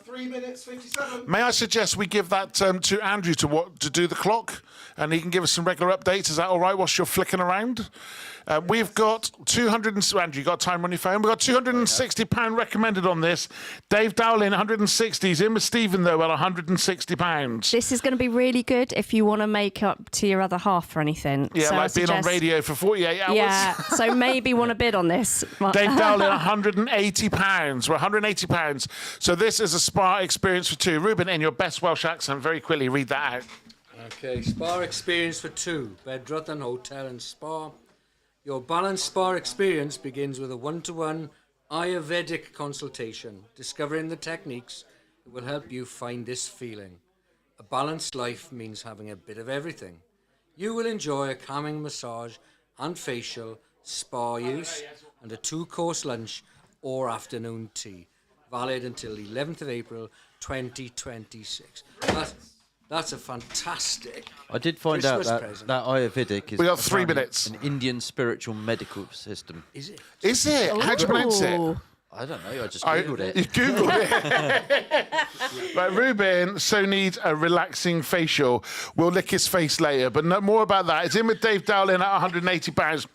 3 minutes 57. May I suggest we give that to Andrew to do the clock, and he can give us some regular updates. Is that all right? Whilst you're flicking around, we've got 200. Andrew, you got time on your phone? We've got £260 recommended on this. Dave Dowling, 160. He's in with Stephen though at £160. This is going to be really good if you want to make up to your other half for anything. Yeah, so like being on radio for 48 hours. Yeah, so maybe want to bid on this. Dave Dowling, £180. We're £180. So this is a spa experience for two. Ruben, in your best Welsh accent, very quickly read that out. Okay, spa experience for two. Radiothon Hotel and Spa. Your balanced spa experience begins with a one-to-one Ayurvedic consultation, discovering the techniques that will help you find this feeling. A balanced life means having a bit of everything. You will enjoy a calming massage and facial, spa use, and a 2-course lunch or afternoon tea, valid until the 11th of April 2026. That's a fantastic I did find out Christmas that present. that Ayurvedic is We got 3 apparently minutes. an Indian spiritual medical system. Is it? Is it? How'd you pronounce it? I don't know. I just googled it. You googled it. Right, Ruben so needs a relaxing facial. We'll lick his face later, but no more about that. It's in with Dave Dowling at £180.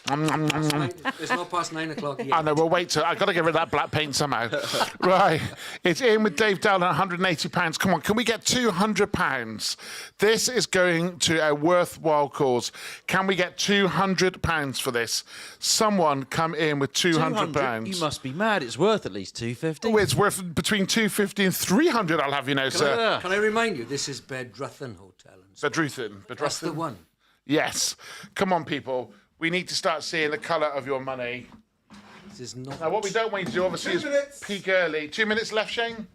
It's not past 9 o'clock yet. I know. We'll wait till I got to get rid of that black paint somehow. Right, it's in with Dave Dowling at £180. Come on, can we get £200? This is going to a worthwhile cause. Can we get £200 for this? Someone come in with £200. You must be mad. It's worth at least £250. Oh, it's worth between £250 and £300. I'll have you know, sir. Can I remind you, this is Bedruthan Hotel. Bedruthan. That's the one. Yes. Come on, people. We need to start seeing the colour of your money. This is not. Now, what we don't want you to do, obviously, is peak early. 2 minutes left, Shane?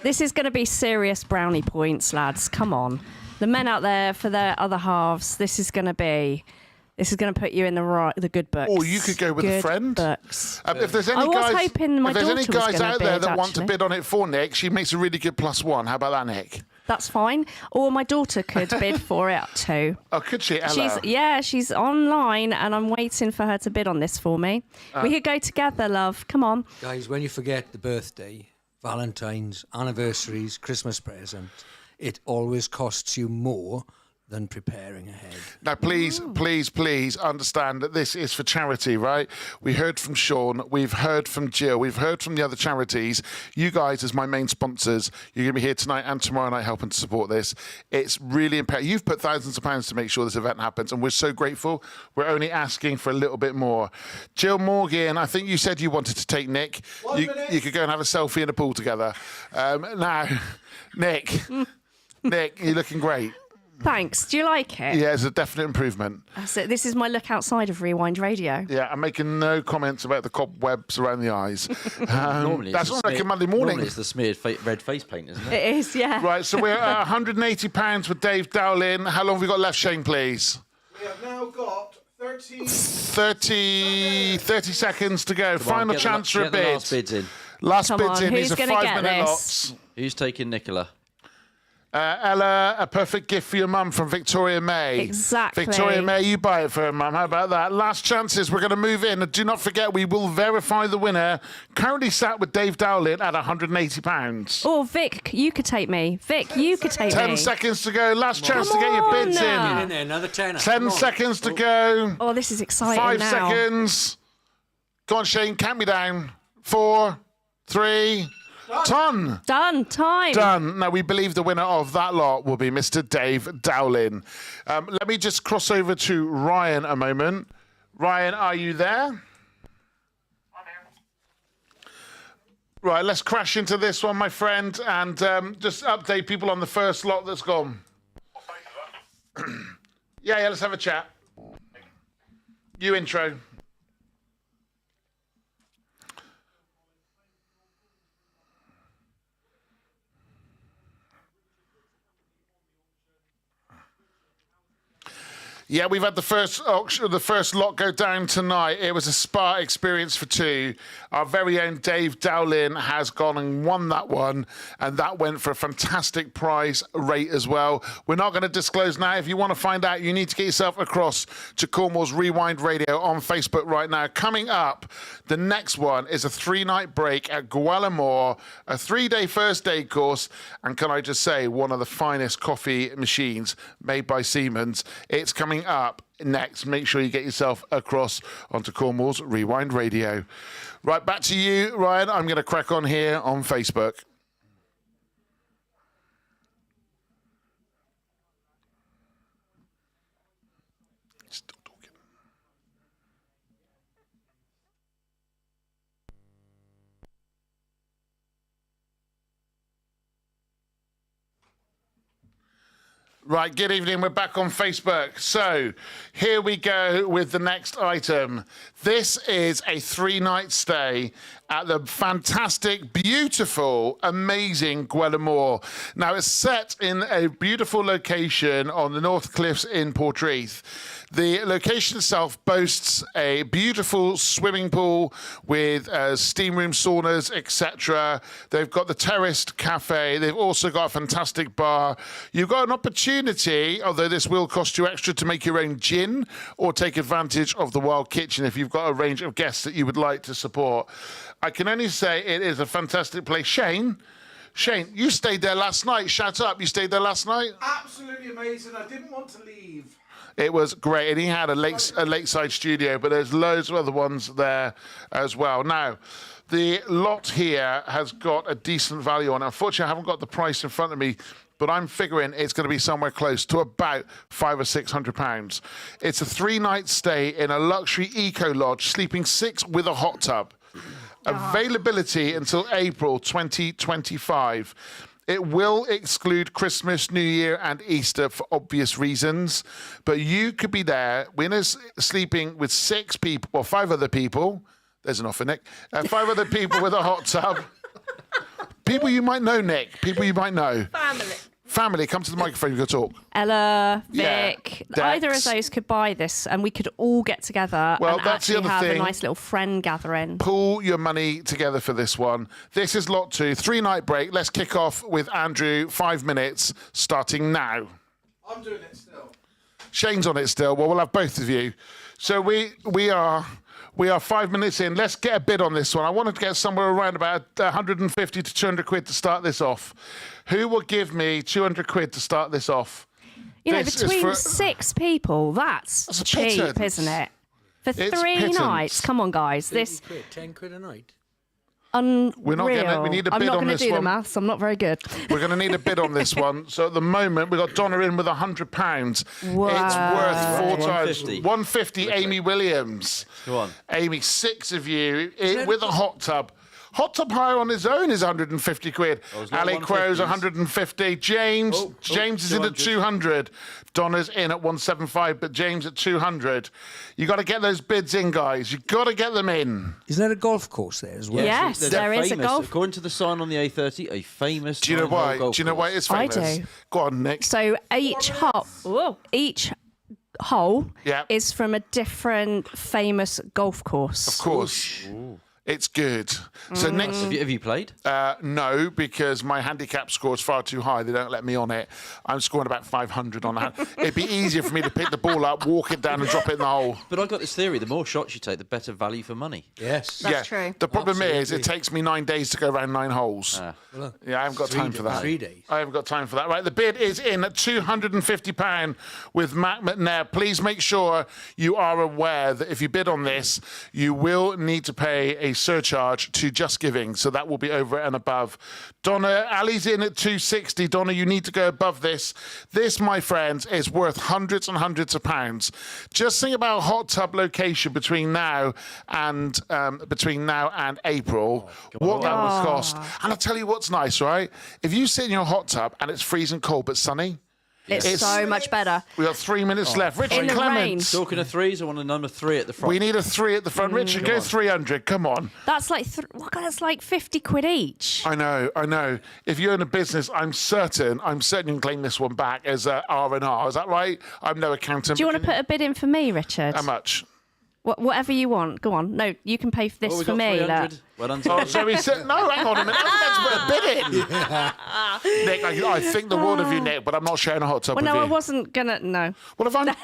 This is going to be serious brownie points, lads. Come on. The men out there for their other halves, this is going to put you in the good books. Or you could go with a friend. Books. If there's any I was guys, hoping my if there's any daughter was guys gonna out there bid, that want to actually. bid on it for Nick, she makes a really good +1. How about that, Nick? That's fine. Or my daughter could bid for it too. Oh, could she, Ella? She's online and I'm waiting for her to bid on this for me. We could go together, love. Come on. Guys, when you forget the birthday, Valentine's, anniversaries, Christmas presents, it always costs you more than preparing ahead. Now, please understand that this is for charity, right? We heard from Sean, we've heard from Jill, we've heard from the other charities. You guys, as my main sponsors, you're going to be here tonight and tomorrow night helping to support this. It's really imperative. You've put thousands of pounds to make sure this event happens, and we're so grateful. We're only asking for a little bit more. Jill Morgan, I think you said you wanted to take Nick. You could go and have a selfie in a pool together. Now, Nick, you're looking great. Thanks. Do you like it? Yeah, it's a definite improvement. That's it. This is my look outside of Rewind Radio. Yeah, I'm making no comments about the cobwebs around the eyes. Normally, that's not like a Monday morning. Normally, it's the smeared red face paint, isn't it? It is, yeah. Right, so we're at £180 with Dave Dowling. How long have we got left, Shane, please? We have now got 30 seconds to go. Come on, Final get chance the, for a get the bid. last bids in. Last Come bids on, in. who's These are gonna 5 get minute this? lots. Who's taking Nicola? Ella, a perfect gift for your mum from Victoria May. Exactly. Victoria May, you buy it for her mum. How about that? Last chances. We're going to move in. And do not forget, we will verify the winner. Currently sat with Dave Dowling at £180. Oh, Vic, you could take me. Vic, you could take me. 10 seconds to go. Last chance Come to get your bids on. in. In there, another tenner. 10 seconds to go. Oh, this is exciting 5 now. seconds. Go on, Shane. Count me down. 4, 3, Done. Time. Done. Now, we believe the winner of that lot will be Mr. Dave Dowling. Let me just cross over to Ryan a moment. Ryan, are you there? Right, let's crash into this one, my friend, and just update people on the first lot that's gone. Yeah, let's have a chat. You intro. Yeah, we've had the first auction, the first lot go down tonight. It was a spa experience for two. Our very own Dave Dowlin has gone and won that one, and that went for a fantastic prize rate as well. We're not going to disclose now. If you want to find out, you need to get yourself across to Cornwall's Rewind Radio on Facebook right now. Coming up, the next one is a 3-night break at Gwellimore, a 3-day first aid course, and can I just say, one of the finest coffee machines made by Siemens. It's coming up next. Make sure you get yourself across onto Cornwall's Rewind Radio. Right, back to you, Ryan. I'm going to crack on here on Facebook. Right, good evening. We're back on Facebook. So here we go with the next item. This is a 3-night stay at the fantastic, beautiful, amazing Gwellimore. Now, it's set in a beautiful location on the North Cliffs in Portreath. The location itself boasts a beautiful swimming pool with steam room saunas, etc. They've got the terraced cafe. They've also got a fantastic bar. You've got an opportunity, although this will cost you extra, to make your own gin or take advantage of the wild kitchen if you've got a range of guests that you would like to support. I can only say it is a fantastic place. Shane, you stayed there last night. Shout up. You stayed there last night? Absolutely amazing. I didn't want to leave. It was great, and he had a lakeside studio, but there's loads of other ones there as well. Now, the lot here has got a decent value on it. Unfortunately, I haven't got the price in front of me, but I'm figuring it's going to be somewhere close to about £500 or £600. It's a 3-night stay in a luxury eco lodge, sleeping 6 with a hot tub. Availability until April 2025. It will exclude Christmas, New Year and Easter for obvious reasons, but you could be there, winners sleeping with 6 people, or 5 other people. There's an offer, Nick. 5 other people with a hot tub. People you might know, Nick. People you might know. Family, come to the microphone, you've got to talk. Ella, Vic, Yeah, either of those could buy this and we could all get together Well, and that's the actually other have thing. a nice little friend gathering. Pull your money together for this one. This is lot 2, 3-night break. Let's kick off with Andrew, 5 minutes, starting now. I'm doing it still. Shane's on it still. Well, we'll have both of you. So we are 5 minutes in. Let's get a bid on this one. I wanted to get somewhere around about 150 to 200 quid to start this off. Who will give me 200 quid to start this off? You know, This is between for- 6 people, that's a cheap, pittance. isn't it? For It's 3 pittance. nights, come on, guys. 30 This quid, 10 quid a night. unreal. We're not getting it. We need a I'm bid not on gonna this do one. the maths. I'm not very good. We're going to need a bid on this one. So at the moment, we've got Donna in with £100. Wow. It's worth 4 times. 150. 150, Amy Williams. Go on. Amy, 6 of you with a hot tub. Hot tub hire on his own is 150 quid. it's not Ali Crow's 150s. 150. James is in at 200. Donna's in at 175, but James at 200. You got to get those bids in, guys. You got to get them in. Is there a golf course there as well? Yes, They're there is a famous. golf. According to the sign on the A30, a famous. Do you know nine-hole why? golf Do you know why course. it's I famous? do. Go on, Nick. So each hole Yeah. is from a different famous golf course. Of course. It's good. So next, Have you played? no, because my handicap score is far too high. They don't let me on it. I'm scoring about 500 on that. It'd be easier for me to pick the ball up, walk it down, and drop it in the hole. But I've got this theory: the more shots you take, the better value for money. Yes. That's true. The problem is, it Absolutely. takes me 9 days to go around 9 holes. Well, Yeah, I haven't got 3 time for that. 3 days. I haven't got time for that. Right, the bid is in at £250 with Matt McNair. Please make sure you are aware that if you bid on this, you will need to pay a surcharge to Just Giving, so that will be over and above. Donna, Ali's in at 260. Donna, you need to go above this. This, my friends, is worth hundreds and hundreds of pounds. Just think about a hot tub location between now and April. What that would cost. And I'll tell you what's nice, right? If you sit in your hot tub and it's freezing cold but sunny, It's so much better. We got 3 minutes left. Richard In the Clements. Talking of threes, I want a number 3 at the front. We need a 3 at the front. Richard, go 300. Come on. That's like that's like 50 quid each. I know. If you're in a business, I'm certain you can claim this one back as R&R. Is that right? I'm no accountant. Do you want to put a bid in for me, Richard? How much? Whatever you want. Go on. No, you can pay for this for me. Look. Well done. Oh, so he said, no, hang on a minute. I was meant to put a bid in. Nick, I think the world of you, Nick, but I'm not sharing a hot tub Well, with no, you. I wasn't gonna. No. Well,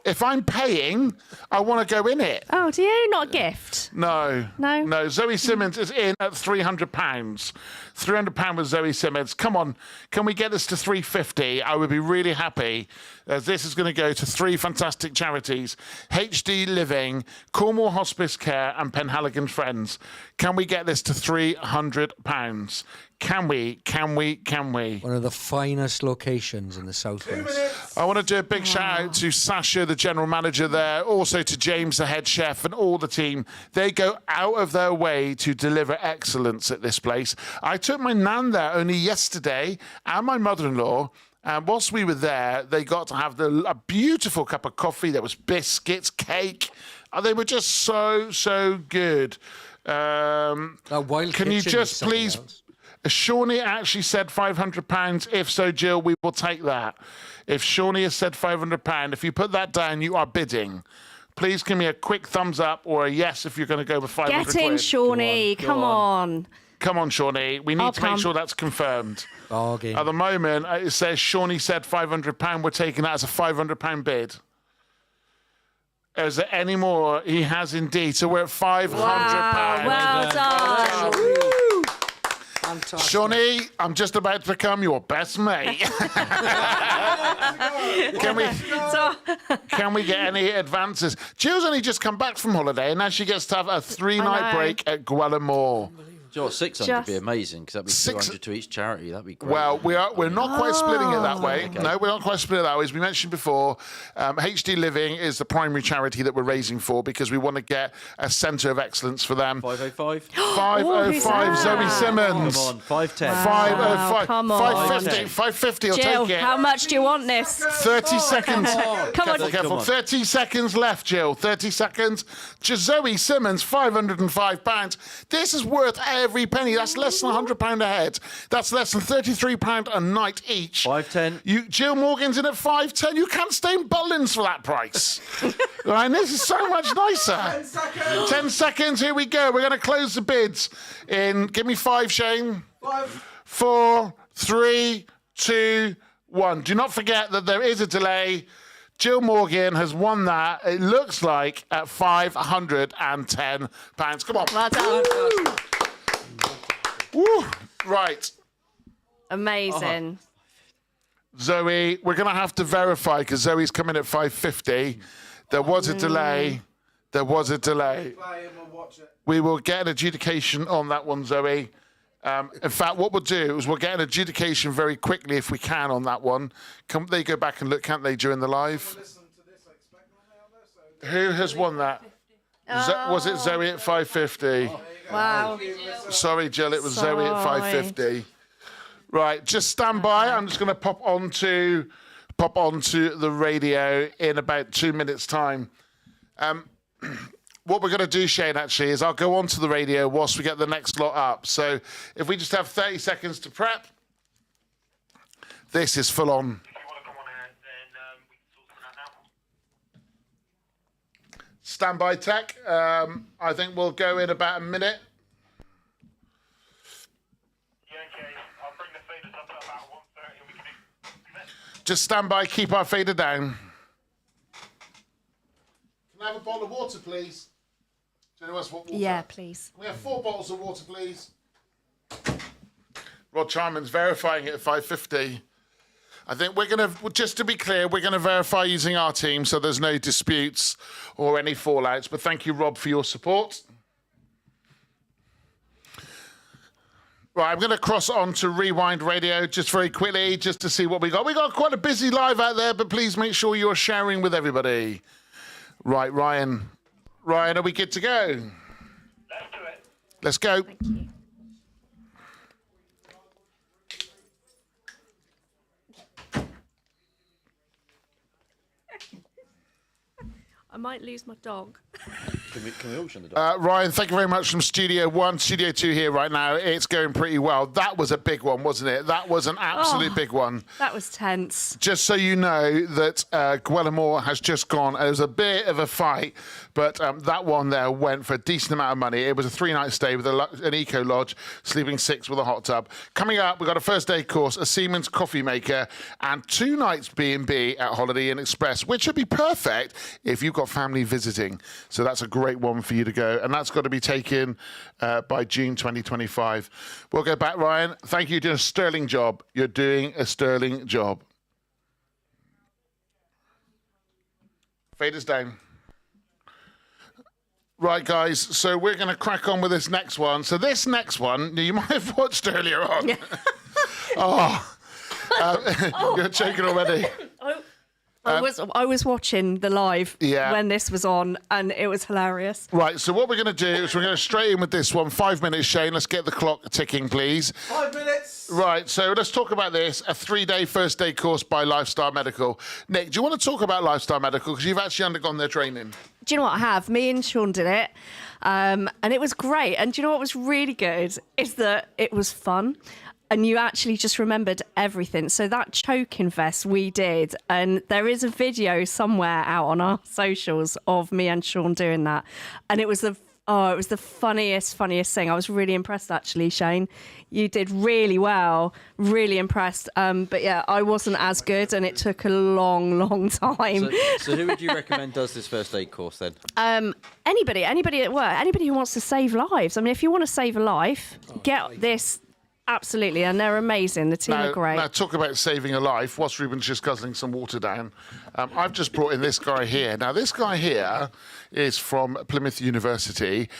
if I'm paying, I want to go in it. Oh, do you? Not a gift. No. No? Zoe Simmons is in at £300. £300 with Zoe Simmons. Come on. Can we get this to 350? I would be really happy, as this is going to go to 3 fantastic charities: HD Living, Cornwall Hospice Care, and Penhaligon Friends. Can we get this to £300? Can we? One of the finest locations in the southwest. I want to do a big shout out to Sasha, the general manager there, also to James, the head chef, and all the team. They go out of their way to deliver excellence at this place. I took my nan there only yesterday, and my mother-in-law. And whilst we were there, they got to have a beautiful cup of coffee. There was biscuits, cake. They were just so good. Can you just please... Shawnee actually said £500. If so, Jill, we will take that. If Shawnee has said £500, if you put that down, you are bidding. Please give me a quick thumbs up or a yes if you're going to go with 500 Get in, quid. Shawnee. Come on. Come on, Shawnee. We need to make sure that's confirmed. Bargain. At the moment, it says Shawnee said £500. We're taking that as a £500 bid. Is there any more? He has indeed. So we're at £500. Well done. Fantastic. Shawnee, I'm just about to become your best mate. Can we get any advances? Jill's only just come back from holiday, and now she gets to have a 3-night break at Gwellimore. Do you know what, 600 would be amazing, because that'd be 200 to each charity. That'd be great. Well, we're not quite splitting it that way. Okay. No, we're not quite splitting it that way. As we mentioned before, HD Living is the primary charity that we're raising for, because we want to get a centre of excellence for them. 505? 505, Zoe Simmons. Come on, 510. 505. Come on. 550. 550, I'll Jill, take it. how much do you want this? 30 seconds. Come on. Careful. 30 seconds left, Jill. 30 seconds. Zoe Simmons, £505. This is worth every penny. That's less than £100 a head. That's less than £33 a night each. 510. Jill Morgan's in at 510. You can't stay in Butlins for that price. Right, and this is so much nicer. 10 seconds. 10 seconds. Here we go. We're going to close the bids in. Give me 5, Shane. 5, 4, 3, 2, 1. Do not forget that there is a delay. Jill Morgan has won that. It looks like at £510. Come on. Well done. Woo. Right. Amazing. Zoe, we're going to have to verify because Zoe's coming at 550. There was a delay. We will get an adjudication on that one, Zoe. In fact, what we'll do is we'll get an adjudication very quickly if we can on that one. Can they go back and look, can't they, during the live? Who has won that? Was it Zoe at 550? Wow. Sorry, Jill, it was Zoe at 550. Right, just stand by. I'm just going to pop onto the radio in about 2 minutes' time. What we're going to do, Shane, actually, is I'll go onto the radio whilst we get the next lot up. So if we just have 30 seconds to prep, this is full on. Stand by, tech. I think we'll go in about a minute. Just stand by, keep our fader down. Can I have a bottle of water, please? Do anyone else want water? Yeah, please. Can we have 4 bottles of water, please? Rod Charman's verifying it at 550. I think we're going to, just to be clear, we're going to verify using our team so there's no disputes or any fallouts. But thank you, Rob, for your support. Right, I'm going to cross on to Rewind Radio just very quickly, just to see what we got. We got quite a busy live out there, but please make sure you're sharing with everybody. Right, Ryan. Ryan, are we good to go? Let's do it. Let's go. Thank you. I might lose my dog. Can we auction the dog? Ryan, thank you very much from Studio 1, Studio 2 here right now. It's going pretty well. That was a big one, wasn't it? That was an absolute big one. That was tense. Just so you know that Gwellimore has just gone. It was a bit of a fight, but that one there went for a decent amount of money. It was a 3-night stay with an eco lodge, sleeping 6 with a hot tub. Coming up, we've got a first aid course, a Siemens coffee maker, and 2 nights B&B at Holiday Inn Express, which would be perfect if you've got family visiting. So that's a great one for you to go, and that's got to be taken by June 2025. We'll go back, Ryan. Thank you. You're doing a sterling job. You're doing a sterling job. Fade us down. Right, guys, so we're going to crack on with this next one. So this next one, you might have watched earlier on. You're choking already. I was watching the live when this was on, and it was hilarious. Right, so what we're going to do is we're going to straight in with this one. 5 minutes, Shane. Let's get the clock ticking, please. 5 minutes. Right, so let's talk about this. A 3-day first aid course by Lifestyle Medical. Nick, do you want to talk about Lifestyle Medical? Because you've actually undergone their training. Do you know what I have? Me and Sean did it, and it was great. And do you know what was really good? Is that it was fun. And you actually just remembered everything. So that choking vest we did, and there is a video somewhere out on our socials of me and Sean doing that. And it was the funniest thing. I was really impressed, actually, Shane. You did really well, really impressed. But yeah, I wasn't as good, and it took a long time. So who would you recommend does this first aid course then? Anybody at work, anybody who wants to save lives. I mean, if you want to save a life, get this. Absolutely, and they're amazing. The team are great. Now, talk about saving a life. Whilst Ruben's just guzzling some water down, I've just brought in this guy here. Now, this guy here is from Plymouth University.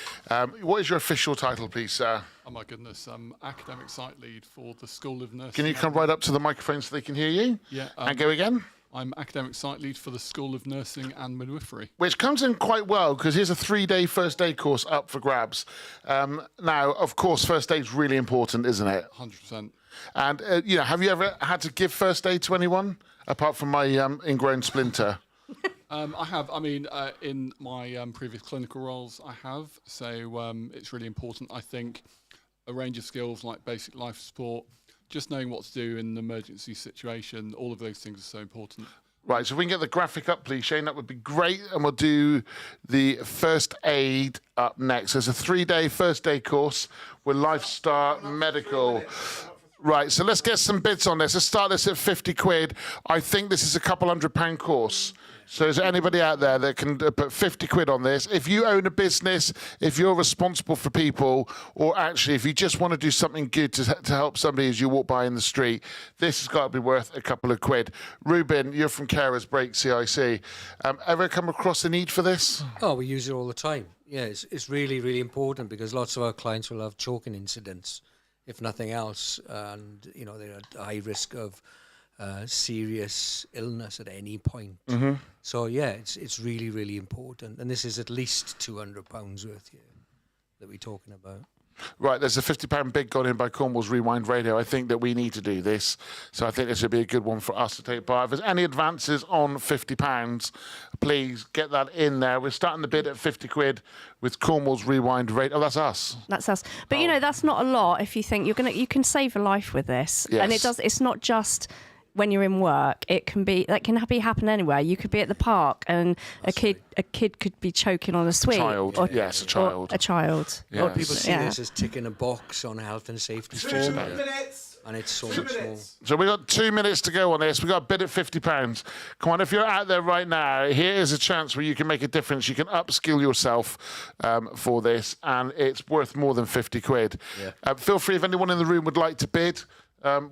What is your official title, please, sir? Oh, my goodness. I'm academic site lead for the School of Nursing. Can you come right up to the microphone so they can hear you? Yeah. And go again? I'm academic site lead for the School of Nursing and Midwifery. Which comes in quite well, because here's a 3-day first aid course up for grabs. Now, of course, first aid's really important, isn't it? 100%. And, have you ever had to give first aid to anyone, apart from my ingrown splinter? I have. I mean, in my previous clinical roles, I have. So it's really important. I think a range of skills like basic life support, just knowing what to do in an emergency situation, all of those things are so important. Right, so if we can get the graphic up, please, Shane, that would be great. And we'll do the first aid up next. There's a 3-day first aid course with Lifestyle Medical. Right, so let's get some bids on this. Let's start this at 50 quid. I think this is a couple £100 course. So is there anybody out there that can put 50 quid on this? If you own a business, if you're responsible for people, or actually if you just want to do something good to help somebody as you walk by in the street, this has got to be worth a couple of quid. Ruben, you're from Carers Break CIC. Ever come across the need for this? Oh, we use it all the time. Yeah, it's really, really important because lots of our clients will have choking incidents, if nothing else, and they're at high risk of serious illness at any point. Mm-hmm. So yeah, it's really, really important, and this is at least £200 worth here that we're talking about. Right, there's a £50 bid gone in by Cornwall's Rewind Radio. I think that we need to do this, so I think this would be a good one for us to take part. If there's any advances on £50, please get that in there. We're starting the bid at 50 quid with Cornwall's Rewind Radio. Oh, that's us. That's us. But that's not a lot if you think you can save a life with this. Yes. And it's not just when you're in work. It can be happen anywhere. You could be at the park and a kid could be choking on a sweet. Yes, a child. A child. A lot of people see this as ticking a box on a health and safety form. And it's so much more. So we've got 2 minutes to go on this. We've got a bid at £50. Come on, if you're out there right now, here is a chance where you can make a difference. You can upskill yourself for this, and it's worth more than 50 quid. Yeah. Feel free if anyone in the room would like to bid.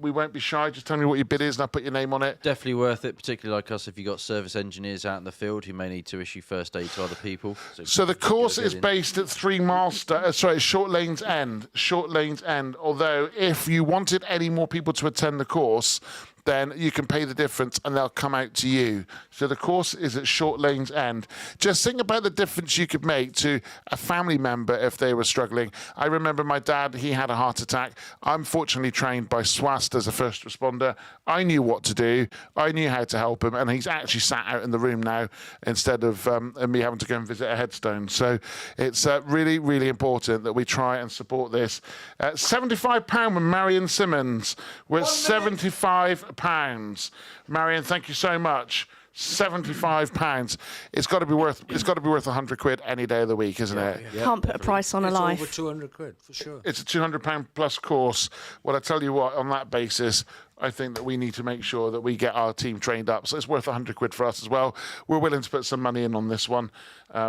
We won't be shy. Just tell me what your bid is and I'll put your name on it. Definitely worth it, particularly like us if you've got service engineers out in the field who may need to issue first aid to other people. So the course is based at Short Lanes End. Short Lanes End. Although if you wanted any more people to attend the course, then you can pay the difference and they'll come out to you. So the course is at Short Lane's End. Just think about the difference you could make to a family member if they were struggling. I remember my dad, he had a heart attack. I'm fortunately trained by SWAST as a first responder. I knew what to do. I knew how to help him, and he's actually sat out in the room now instead of me having to go and visit a headstone. So it's really, really important that we try and support this. £75 with Marion Simmons. We're at £75. Marion, thank you so much. £75. It's got to be worth. It's got to be worth £100 any day of the week, isn't it? Can't put a price on a It's life. over £200 for sure. It's a £200 plus course. Well, I tell you what, on that basis, I think that we need to make sure that we get our team trained up. So it's worth £100 for us as well. We're willing to put some money in on this one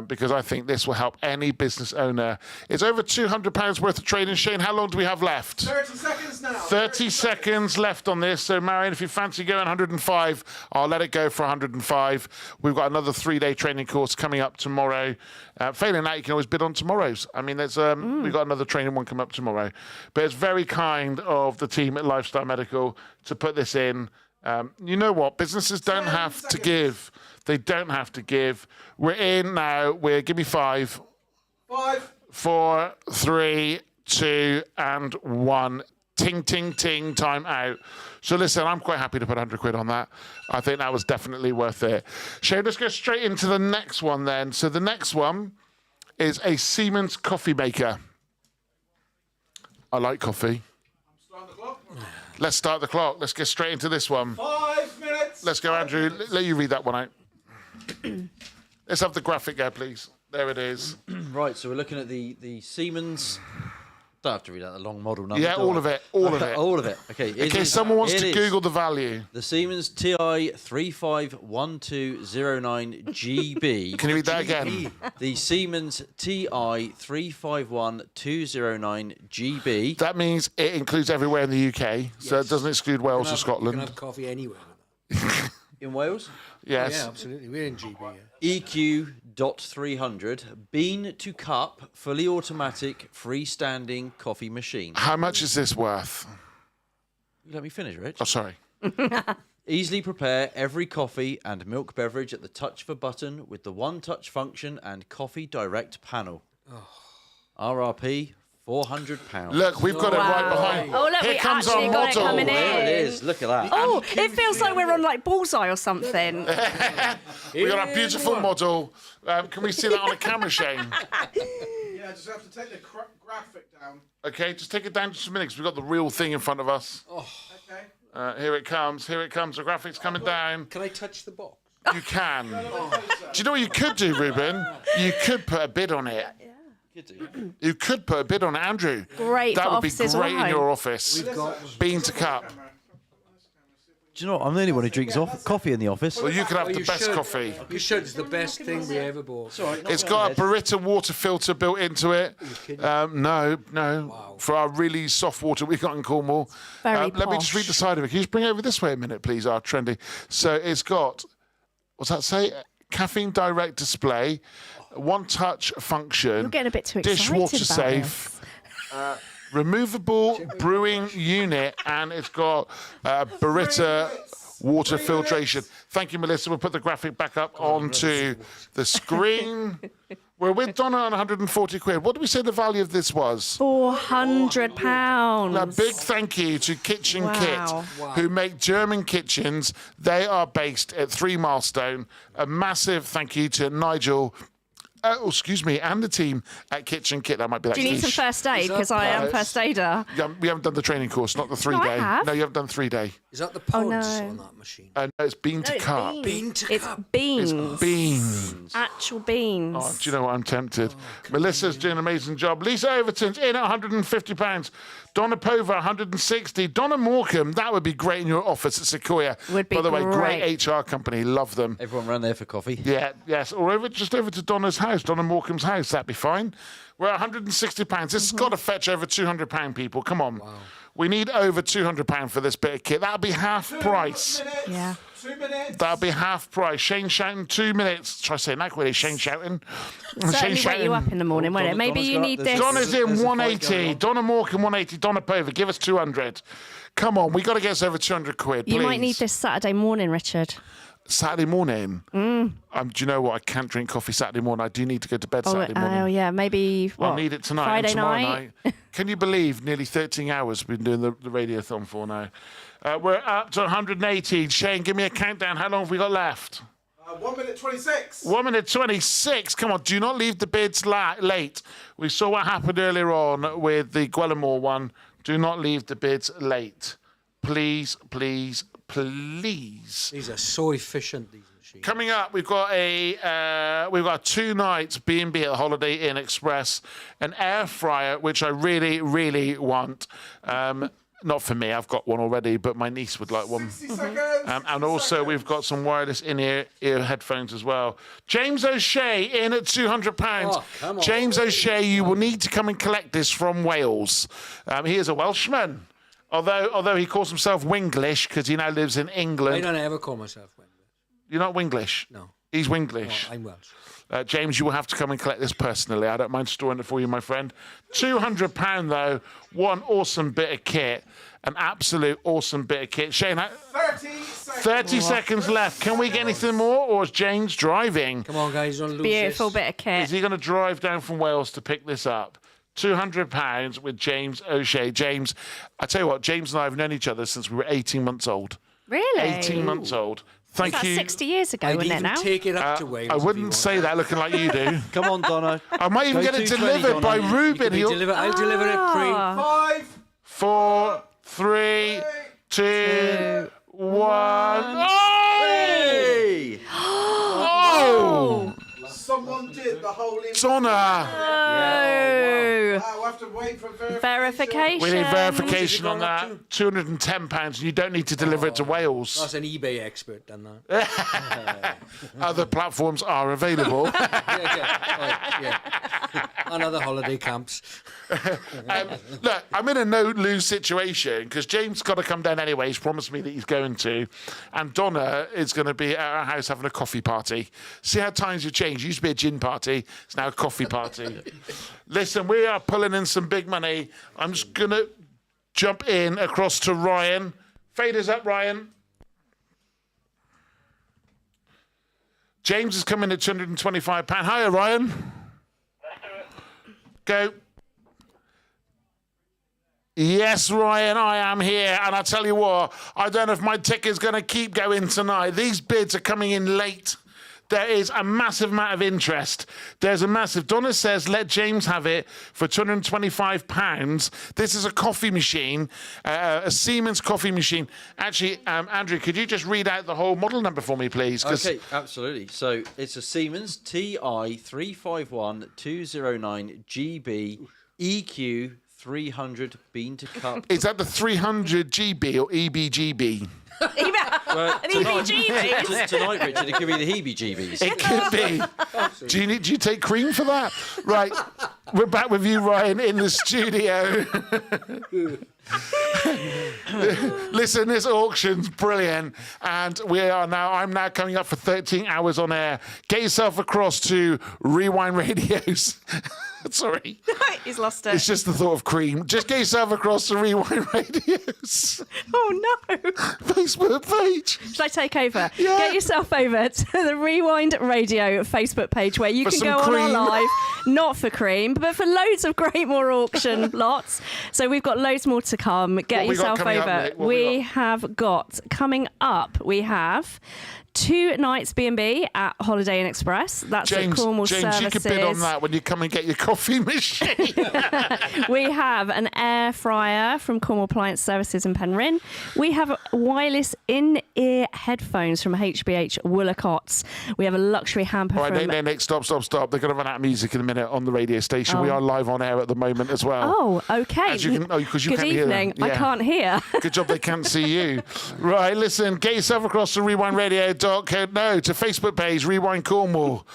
because I think this will help any business owner. It's over £200 worth of training. Shane, how long do we have left? 30 seconds now. 30 seconds left on this. So, Marion, if you fancy going 105, I'll let it go for 105. We've got another 3-day training course coming up tomorrow. Failing that, you can always bid on tomorrow's. I mean, there's we've got another training one coming up tomorrow. But it's very kind of the team at Lifestyle Medical to put this in. You know what? Businesses don't have to give. They don't have to give. We're in now. Give me 5. 5, 4, 3, 2, and 1. Ting, ting, ting, time out. So listen, I'm quite happy to put £100 on that. I think that was definitely worth it. Shane, let's go straight into the next one then. So the next one is a Siemens coffee maker. I like coffee. Let's start the clock. Let's get straight into this one. 5 minutes. Let's go, Andrew. Let you read that one out. Let's have the graphic there, please. There it is. Right, so we're looking at the Siemens. Don't have to read out the long model number. Yeah, all of it. All of it. All of it. Okay. In case someone wants to Google the value. The Siemens TI 351209GB. Can you read that again? The Siemens TI 351209GB. That means it includes everywhere in the UK, so it doesn't exclude Wales or You Scotland. can have coffee anywhere. In Wales? Yes. Yeah, absolutely. We're in GB. Yeah. EQ.300 bean to cup, fully automatic, freestanding coffee machine. How much is this worth? You let me finish, Rich. Oh, sorry. Easily prepare every coffee and milk beverage at the touch of a button with the one-touch function and coffee direct panel. RRP £400. Look, we've got it right behind. Oh, look, Here we comes actually our got it model. coming in. There it is. Look at that. Oh, it feels like we're on like Bullseye or something. We got our beautiful model. Can we see that on a camera, Shane? Yeah, just have to take the graphic down. Okay, just take it down just a minute because we've got the real thing in front of us. Oh, okay. Here it comes. Here it comes. The graphic's coming down. Can I touch the box? You can. Do you know what you could do, Ruben? You could put a bid on it. You could put a bid on it, Andrew. Great That for would be offices great in alone. your office. Bean to cup. Do you know what? I'm the only one who drinks coffee in the office. Well, you could have the you best should. coffee. You should. It's the best thing we ever bought. It's got a Barita water filter built into it. No. Wow. For our really soft water we got in Cornwall. Very Let me just read the side of it. Can you just bring it over this way a minute, please, our trendy? So it's got, what's that say? Caffeine direct display, one-touch function. You're getting a bit too excited dishwater about safe. Removable brewing unit, and it's got Barita water filtration. Thank you, Melissa. We'll put the graphic back up onto the screen. We're with Donna on £140. What did we say the value of this was? £400. A big thank you to Kitchen Wow. Kit, who make German kitchens. They are based at 3 Milestone. A massive thank you to Nigel. And the team at Kitchen Kit. That might be that Do you need some quiche. first aid? Because I am first aider. We haven't done the training course, not the 3-day. have. No, you haven't done 3-day. Is that the Oh, pods no. on that machine? No, it's bean to cup. It's beans. It's beans. Actual beans. Oh, do you know what? I'm tempted. Melissa's doing an amazing job. Lisa Overton's in at £150. Donna Pova, 160. Donna Morecambe, that would be great in your office at Sequoia. Would be By the way, great. great HR company. Love them. Everyone ran there for coffee. Yeah, yes. Or just over to Donna's house, Donna Morecambe's house. That'd be fine. We're at £160. This has got to fetch over £200, people. Come on. Wow. We need over £200 for this bit of kit. That'll be half price. Yeah. 2 minutes. That'll be half price. Shane shouting 2 minutes. Try saying that quickly. Shane shouting. Certainly wake you up in the morning, won't it? Maybe you need this. Donna's in 180. Donna Morecambe 180. Donna Pova, give us 200. Come on, we got to get us over 200 quid, please. You might need this Saturday morning, Richard. Saturday morning? Mm. Do you know what? I can't drink coffee Saturday morning. I do need to go to bed Saturday morning. Oh, yeah, maybe, what, I'll need it tonight Friday and tomorrow night? Can you believe nearly 13 hours we've been doing the Radiothon for now? We're up to 118. Shane, give me a countdown. How long have we got left? 1 minute 26. 1 minute 26. Come on, do not leave the bids late. We saw what happened earlier on with the Gwellimore one. Do not leave the bids late. Please, please, please. These are so efficient, these machines. Coming up, we've got a 2 nights B&B at the Holiday Inn Express, an air fryer, which I really, really want. Not for me, I've got one already, but my niece would like one. 60 seconds. And also, we've got some wireless in-ear headphones as well. James O'Shea in at £200. Oh, come on. James O'Shea, you will need to come and collect this from Wales. He is a Welshman, although he calls himself Winglish because he now lives in England. I don't ever call myself Winglish. You're not Winglish? No. He's Winglish. No, I'm Welsh. James, you will have to come and collect this personally. I don't mind storing it for you, my friend. £200, though. One awesome bit of kit. An absolute awesome bit of kit. Shane, 30 seconds left. Can we get anything more, or is James driving? Come on, guys, don't lose Beautiful this. bit of kit. Is he going to drive down from Wales to pick this up? £200 with James O'Shea. James, I tell you what, James and I have known each other since we were 18 months old. Really? 18 months old. Thank That's you. 60 years ago, I'd wasn't it even now? take it up to Wales. I if you wouldn't want. say that looking like you do. Come on, Donna. I might even Go get it 220, delivered by Donna. Ruben. I'll deliver it free. 5, 4, 3, 2, 1. Hey! Oh! Someone did the whole Donna! Oh. We'll have to wait for Verification. We need verification on that. £210, and you don't need to deliver it to Wales. That's an eBay expert done that. Other platforms are available. yeah. On other holiday camps. Look, I'm in a no-lose situation because James got to come down anyway. He's promised me that he's going to. And Donna is going to be at our house having a coffee party. See how times have changed. It used to be a gin party. It's now a coffee party. Listen, we are pulling in some big money. I'm just going to jump in across to Ryan. Faders up, Ryan. James is coming at £225. Hiya, Ryan. Go. Yes, Ryan, I am here. And I tell you what, I don't know if my ticket's going to keep going tonight. These bids are coming in late. There is a massive amount of interest. There's a massive... Donna says, let James have it for £225. This is a coffee machine, a Siemens coffee machine. Actually, Andrew, could you just read out the whole model number for me, please? Okay, absolutely. So it's a Siemens TI 351209GB EQ 300 bean to cup. Is that the 300 GB or EBGB? Tonight, Richard, it could be the heebie-jeebies. It could be. Do you take cream for that? Right, we're back with you, Ryan, in the studio. Listen, this auction's brilliant, and I'm now coming up for 13 hours on air. Get yourself across to Rewind Radios. Sorry. He's lost it. It's just the thought of cream. Just get yourself across to Rewind Radios. Oh, no. Facebook page. Should I take over? Yeah. Get yourself over to the Rewind Radio Facebook page where you For can some go on cream. our live, not for cream, but for loads of great more auction lots. So we've got loads more to come. Get What we got yourself coming up, over. Nick? What we have got coming up, we have 2 nights B&B at Holiday Inn Express. That's at Cornwall James, Services. you could bid on that when you come and get your coffee machine. We have an air fryer from Cornwall Appliance Services in Penryn. We have wireless in-ear headphones from HBH Woolacotts. We have a luxury hamper All right, from... Nick, stop. They're going to run out of music in a minute on the radio station. We are live on air at the moment as well. Oh, okay. As you can, because you Good can't evening. hear them. I can't hear. Good job they can't see you. Right, listen, get yourself across to rewindradio.co. No, to Facebook page, Rewind Cornwall.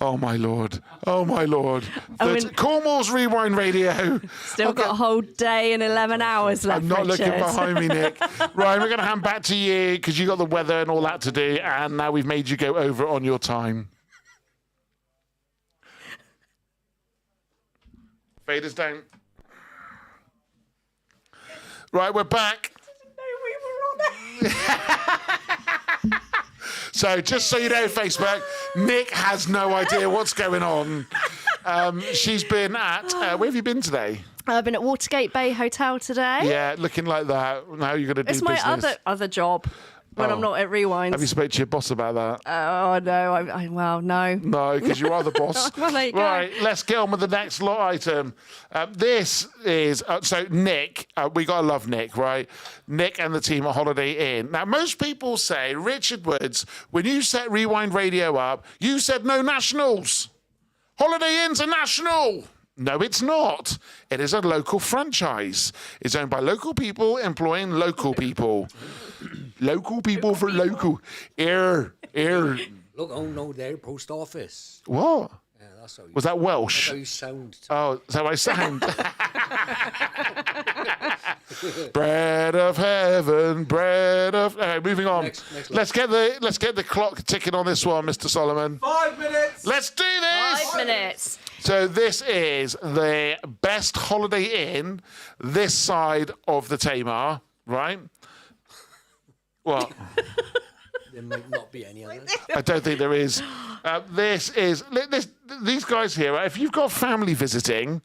Oh, my Lord. Oh, my Lord. Cornwall's Rewind Radio. Still got a whole day and 11 hours left, I'm not looking Richard. behind me, Nick. Ryan, we're going to hand back to you because you got the weather and all that to do, and now we've made you go over on your time. Faders down. Right, we're back. So just so you know, Facebook, Nick has no idea what's going on. She's been at, where have you been today? I've been at Watergate Bay Hotel today. Yeah, looking like that. Now you're going to do It's my business. other job when I'm not at Rewinds. Have you spoke to your boss about that? Oh, no. Well, no. No, because you are the boss. Well, there you go. Right, let's get on with the next lot item. This is, so Nick, we got to love Nick, right? Nick and the team at Holiday Inn. Now, most people say, Richard Woods, when you set Rewind Radio up, you said no nationals. Holiday Inn's a national. No, it's not. It is a local franchise. It's owned by local people employing local people. Local people for local. Here. Look, oh no, there, post office. What? Yeah, that's how you, Was that Welsh? That's how you sound. Oh, is that how I sound? Bread of heaven, bread of. Moving on. Next let's get the clock ticking on this one, Mr. Solomon. 5 minutes. Let's do this. 5 minutes. So this is the best Holiday Inn this side of the Tamar, right? What? There might not be any other. I don't think there is. These guys here, if you've got family visiting,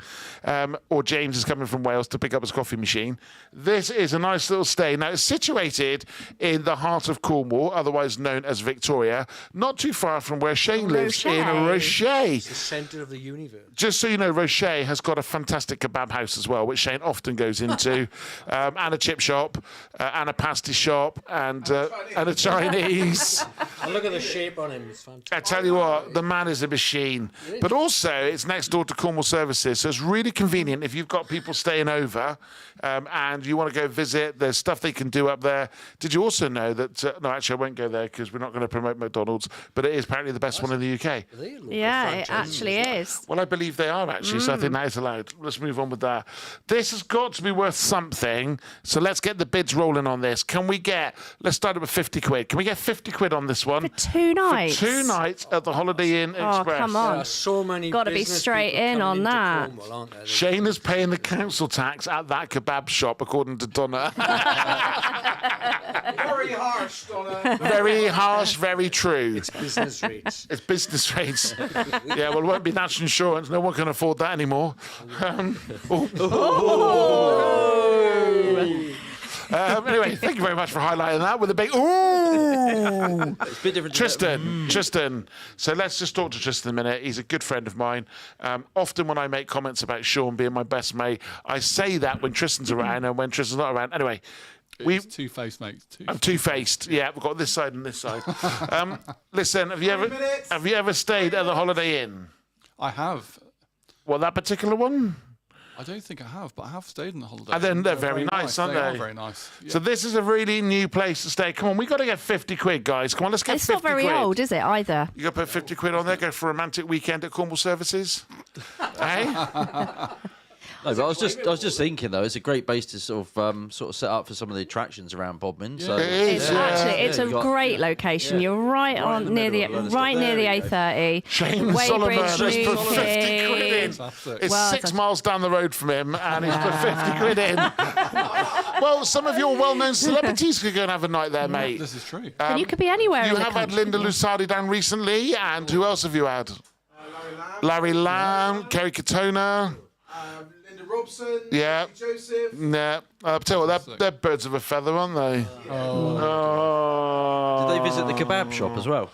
or James is coming from Wales to pick up his coffee machine, this is a nice little stay. Now, it's situated in the heart of Cornwall, otherwise known as Victoria, not too far from where Shane lives in Roche. It's the centre of the universe. Just so you know, Roche has got a fantastic kebab house as well, which Shane often goes into, and a chip shop, and a pasty shop, and a Chinese. And look at the shape on him. It's fantastic. I tell you what, the man is a machine. But also, it's next door to Cornwall Services, so it's really convenient if you've got people staying over and you want to go visit. There's stuff they can do up there. Did you also know that? No, actually, I won't go there because we're not going to promote McDonald's. But it is apparently the best one in the UK. Yeah, it actually is. Well, I believe they are actually, so I think that is allowed. Let's move on with that. This has got to be worth something, so let's get the bids rolling on this. Can we get? Let's start it with 50 quid. Can we get 50 quid on this one? For 2 nights. For 2 nights at the Holiday Inn Express. Oh, come on. There are so many. Got to be straight in on that. Shane is paying the council tax at that kebab shop, according to Donna. Very harsh, Donna. Very harsh, very true. It's business rates. It's business rates. Yeah, well, it won't be national insurance. No one can afford that anymore. Anyway, thank you very much for highlighting that with a big ooh. It's a bit different. Tristan. So let's just talk to Tristan a minute. He's a good friend of mine. Often when I make comments about Sean being my best mate, I say that when Tristan's around and when Tristan's not around. Anyway, It's two-faced, mate. I'm two-faced. Yeah, we've got this side and this side. Listen, have you ever stayed at the Holiday Inn? I have. Well, that particular one? I don't think I have, but I have stayed in the Holiday. And then Inn. they're very nice, aren't they? Are very nice. Yeah. So this is a really new place to stay. Come on, we got to get 50 quid, guys. Come on, let's get It's 50 not very quid. old, is it, either? You got to put 50 quid on there, go for a romantic weekend at Cornwall Services? Eh? No, but I was just thinking though, it's a great base to sort of set up for some of the attractions around Bodmin. So It is, It's a great location. You're right on near the A30. Shane Solomon has put 50 quid in. It's Well 6 done. miles down the road from him, and he's put 50 quid in. Well, some of your well-known celebrities could go and have a night there, mate. This is true. And you could be anywhere You in the have had country. Linda Lusardi down recently, and who else have you had? Larry Lamb, Kerry Katona. Linda Robson. Yeah. Joseph. Yeah. I'll tell you what, they're birds of a feather, aren't they? Oh. Did they visit the kebab shop as well?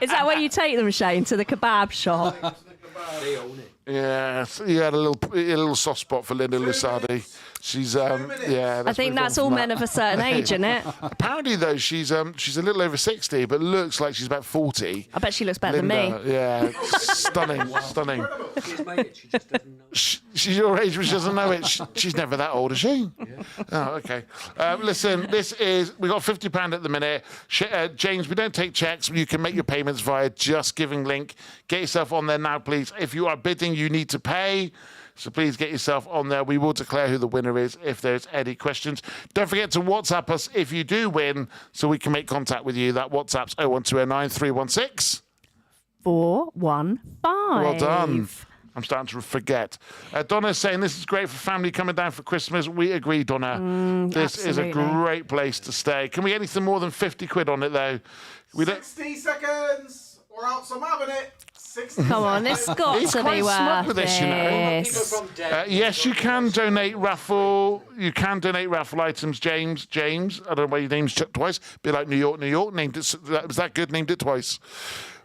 Is that where you take them, Shane, to the kebab shop? They own it. Yeah, you had a little soft spot for Linda Lusardi. She's yeah. I think that's all men of a certain age, isn't it? Apparently, though, she's a little over 60, but looks like she's about 40. I bet she looks better Linda, than me. yeah, stunning. She's my age. She just doesn't know. She's your age, but she doesn't know it. She's never that old, is she? Yeah. Oh, okay. Listen, we got £50 at the minute. James, we don't take checks. You can make your payments via Just Giving link. Get yourself on there now, please. If you are bidding, you need to pay. So please get yourself on there. We will declare who the winner is if there's any questions. Don't forget to WhatsApp us if you do win so we can make contact with you. That WhatsApp's 01209 316. 415. Well done. I'm starting to forget. Donna's saying this is great for family coming down for Christmas. We agree, Donna. This is a great place to stay. Can we get anything more than 50 quid on it, though? 60 seconds, or else I'm having it. 60 Come on, it's got He's to quite be smug worth with this, you know. this. Yes, you can donate raffle. You can donate raffle items. James. I don't know why your name's checked twice. Be like New York. Named it. Was that good? Named it twice.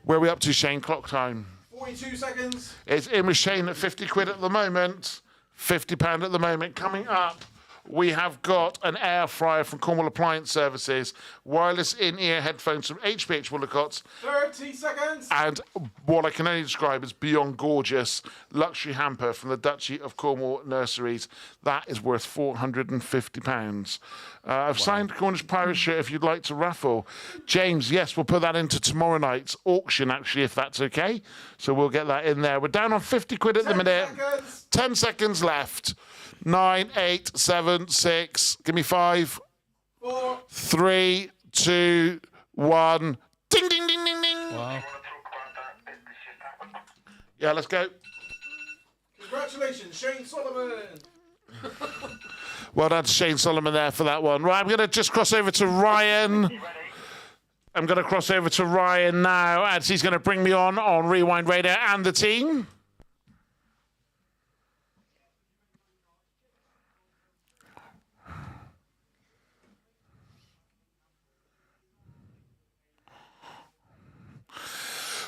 Where are we up to, Shane? Clock time. 42 seconds. It's in with Shane at 50 quid at the moment. £50 at the moment. Coming up, we have got an air fryer from Cornwall Appliance Services, wireless in-ear headphones from HPH Woolacotts, 30 seconds. and what I can only describe as beyond gorgeous luxury hamper from the Duchy of Cornwall Nurseries. That is worth £450. I've signed Cornish Pirate shirt if you'd like to raffle. James, yes, we'll put that into tomorrow night's auction, actually, if that's okay. So we'll get that in there. We're down on 50 quid at the minute. 10 seconds left. 9, 8, 7, 6. Give me 5. 4. 3, 2, 1. Ding, ding, ding, ding, ding. Wow. Yeah, let's go. Congratulations, Shane Solomon. Well done to Shane Solomon there for that one. Right, I'm going to just cross over to Ryan. I'm going to cross over to Ryan now, as he's going to bring me on Rewind Radio and the team.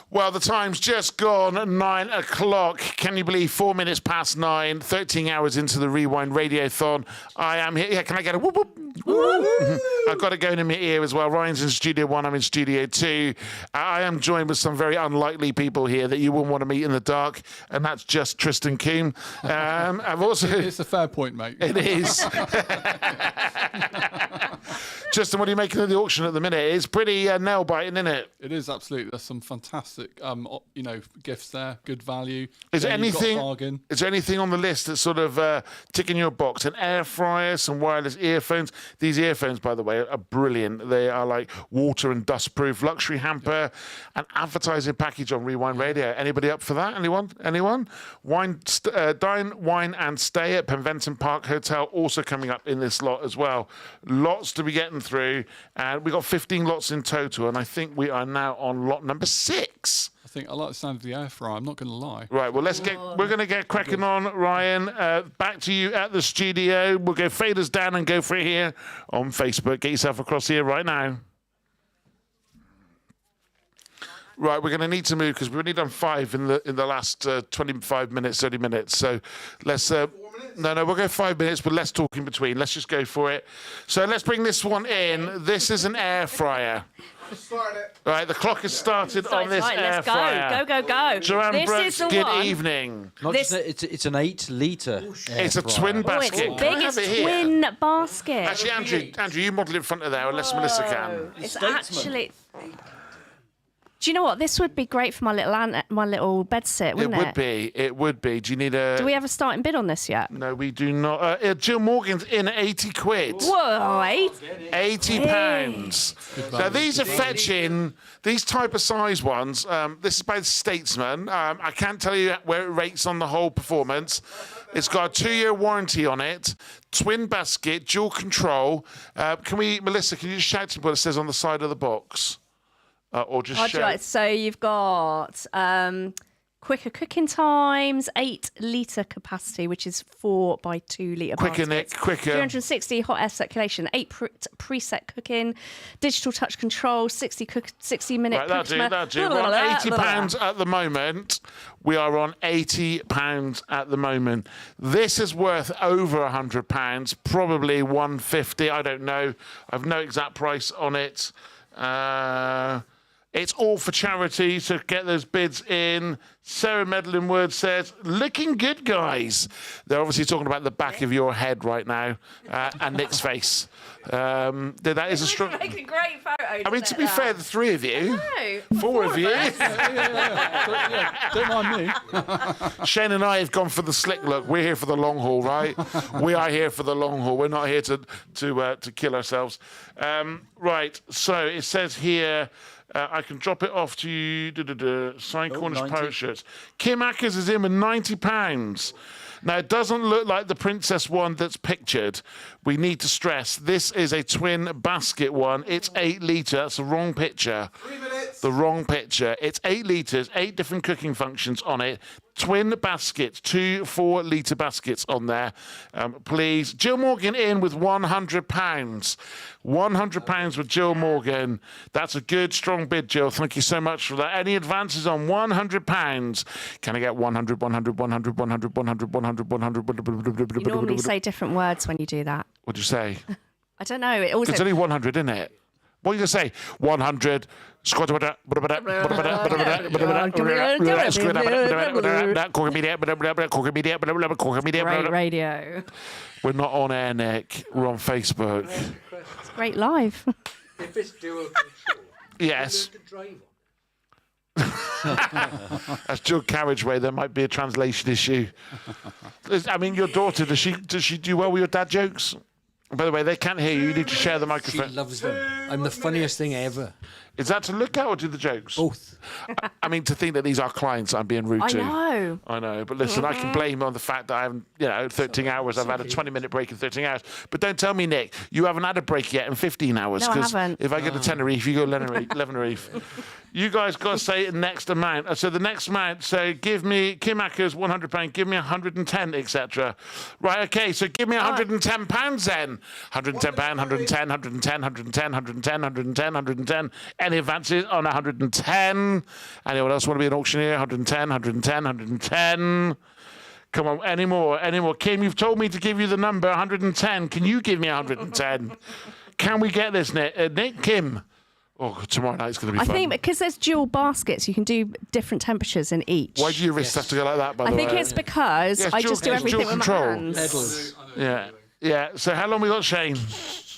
Well, the time's just gone 9 o'clock. Can you believe 4 minutes past 9, 13 hours into the Rewind Radiothon? I am here. Yeah, can I get a whoop whoop? I've got it going in my ear as well. Ryan's in Studio 1, I'm in Studio 2. I am joined with some very unlikely people here that you wouldn't want to meet in the dark, and that's just Tristan Coombe. I've also... It's a fair point, mate. It is. Tristan, what are you making of the auction at the minute? It's pretty nail-biting, isn't it? It is, absolutely. There's some fantastic, gifts there, good value. Is there You've got a anything? bargain. Is there anything on the list that's sort of ticking your box? An air fryer, some wireless earphones. These earphones, by the way, are brilliant. They are like water and dust-proof. Luxury hamper, an advertising package on Rewind Radio. Anybody up for that? Anyone? Dine, wine, and stay at Penventon Park Hotel also coming up in this lot as well. Lots to be getting through, and we've got 15 lots in total, and I think we are now on lot number 6. I think I like the sound of the air fryer, I'm not going to lie. Right, well, we're going to get cracking on, Ryan. Back to you at the studio. We'll go faders down and go for it here on Facebook. Get yourself across here right now. Right, we're going to need to move because we've only done 5 in the last 25 minutes, 30 minutes. So let's... No, we'll go 5 minutes, but less talk in between. Let's just go for it. So let's bring this one in. This is an air fryer. Start it. Right, the clock has started on this air Let's fryer. Go. Joanne This Brooks, is the good one. evening. Not just it's an 8-litre. It's a twin basket. Oh, it's Can I biggest have it here? twin basket. Actually, Andrew, you model in front of there, unless Melissa can. It's actually... Do you know what? This would be great for my little bed sit, wouldn't it? It would be. Do you need a... Do we have a starting bid on this yet? No, we do not. Jill Morgan's in at 80 quid. Whoa, £80. Now, these are fetching, these type of size ones. This is by the Statesman. I can't tell you where it rates on the whole performance. It's got a 2-year warranty on it, twin basket, dual control. Melissa, can you just shout to me what it says on the side of the box? Or just show... Right, so you've got quicker cooking times, 8-litre capacity, which is 4 by 2 litre quicker, baskets. Nick, quicker. 360 hot air circulation, 8 preset cooking, digital touch control, 60-minute Right, that'll do. We're on £80 at the moment. We are on £80 at the moment. This is worth over £100, probably 150. I don't know. I've no exact price on it. It's all for charity, so get those bids in. Sarah Medlin Word says, looking good, guys. They're obviously talking about the back of your head right now and Nick's face. That is a strong... Making great photos. I mean, to be fair, the 3 of you, 4 of you. Yeah, don't mind me. Shane and I have gone for the slick look. We're here for the long haul, right? We are here for the long haul. We're not here to kill ourselves. Right, so it says here... I can drop it off to you. Sign Cornish Pirate shirt. t-shirts. Kim Ackers is in with £90. Now, it doesn't look like the princess one that's pictured. We need to stress, this is a twin basket one. It's 8 litre. That's the wrong picture. 3 minutes. The wrong picture. It's 8 litres, 8 different cooking functions on it. Twin baskets, 2 4-litre baskets on there. Please. Jill Morgan in with £100. £100 with Jill Morgan. That's a good, strong bid, Jill. Thank you so much for that. Any advances on £100? Can I get 100, 100, 100, 100, 100, 100, 100? You normally say different words when you do that. What'd you say? I don't know. It also. It's only 100, isn't it? What are you going to say? 100. Great radio. We're not on air, Nick. We're on Facebook. It's great live. If it's dual control, Yes. you learn to drive on. That's dual carriageway. There might be a translation issue. I mean, your daughter, does she do well with your dad jokes? By the way, they can't hear you. You need to share the microphone. She loves them. I'm the funniest thing ever. Is that to look at or do the jokes? Both. I mean, to think that these are clients I'm being rude I to. know. I know. But listen, I can blame on the fact that I haven't, 13 hours. I've had a 20-minute break in 13 hours. But don't tell me, Nick, you haven't had a break yet in 15 hours. No, I haven't. If I go to Tenerife, you go Tenerife. You guys got to say the next amount. So the next amount, so give me, Kim Ackers, £100, give me 110, etc. Right, okay, so give me £110 then. £110, 110, 110, 110, 110, 110, 110. Any advances on 110? Anyone else want to be an auctioneer? 110, 110, 110. Come on, any more? Kim, you've told me to give you the number 110. Can you give me 110? Can we get this, Nick? Kim? Oh, tomorrow night's going to be I fun. think because there's dual baskets, you can do different temperatures in each. Why do your wrists have to go like that, by the I way? think it's because Yes, I just do dual everything with my control. hands. Pedals. Yeah. So how long we got, Shane?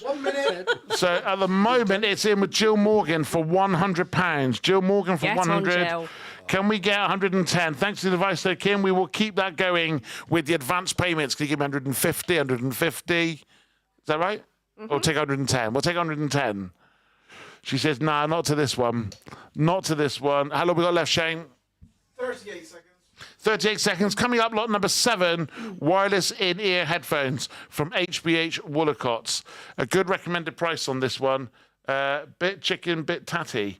1 minute. So at the moment, it's in with Jill Morgan for £100. Jill Morgan for Get on, 100. Jill. Can we get 110? Thanks to the advice there, Kim. We will keep that going with the advance payments. Can you give me 150? 150? Is that right? Or take 110? We'll take 110. She says, nah, not to this one. Not to this one. How long we got left, Shane? 38 seconds. 38 seconds. Coming up, lot number 7, wireless in-ear headphones from HBH Woolacotts. A good recommended price on this one. Bit chicken, bit tatty.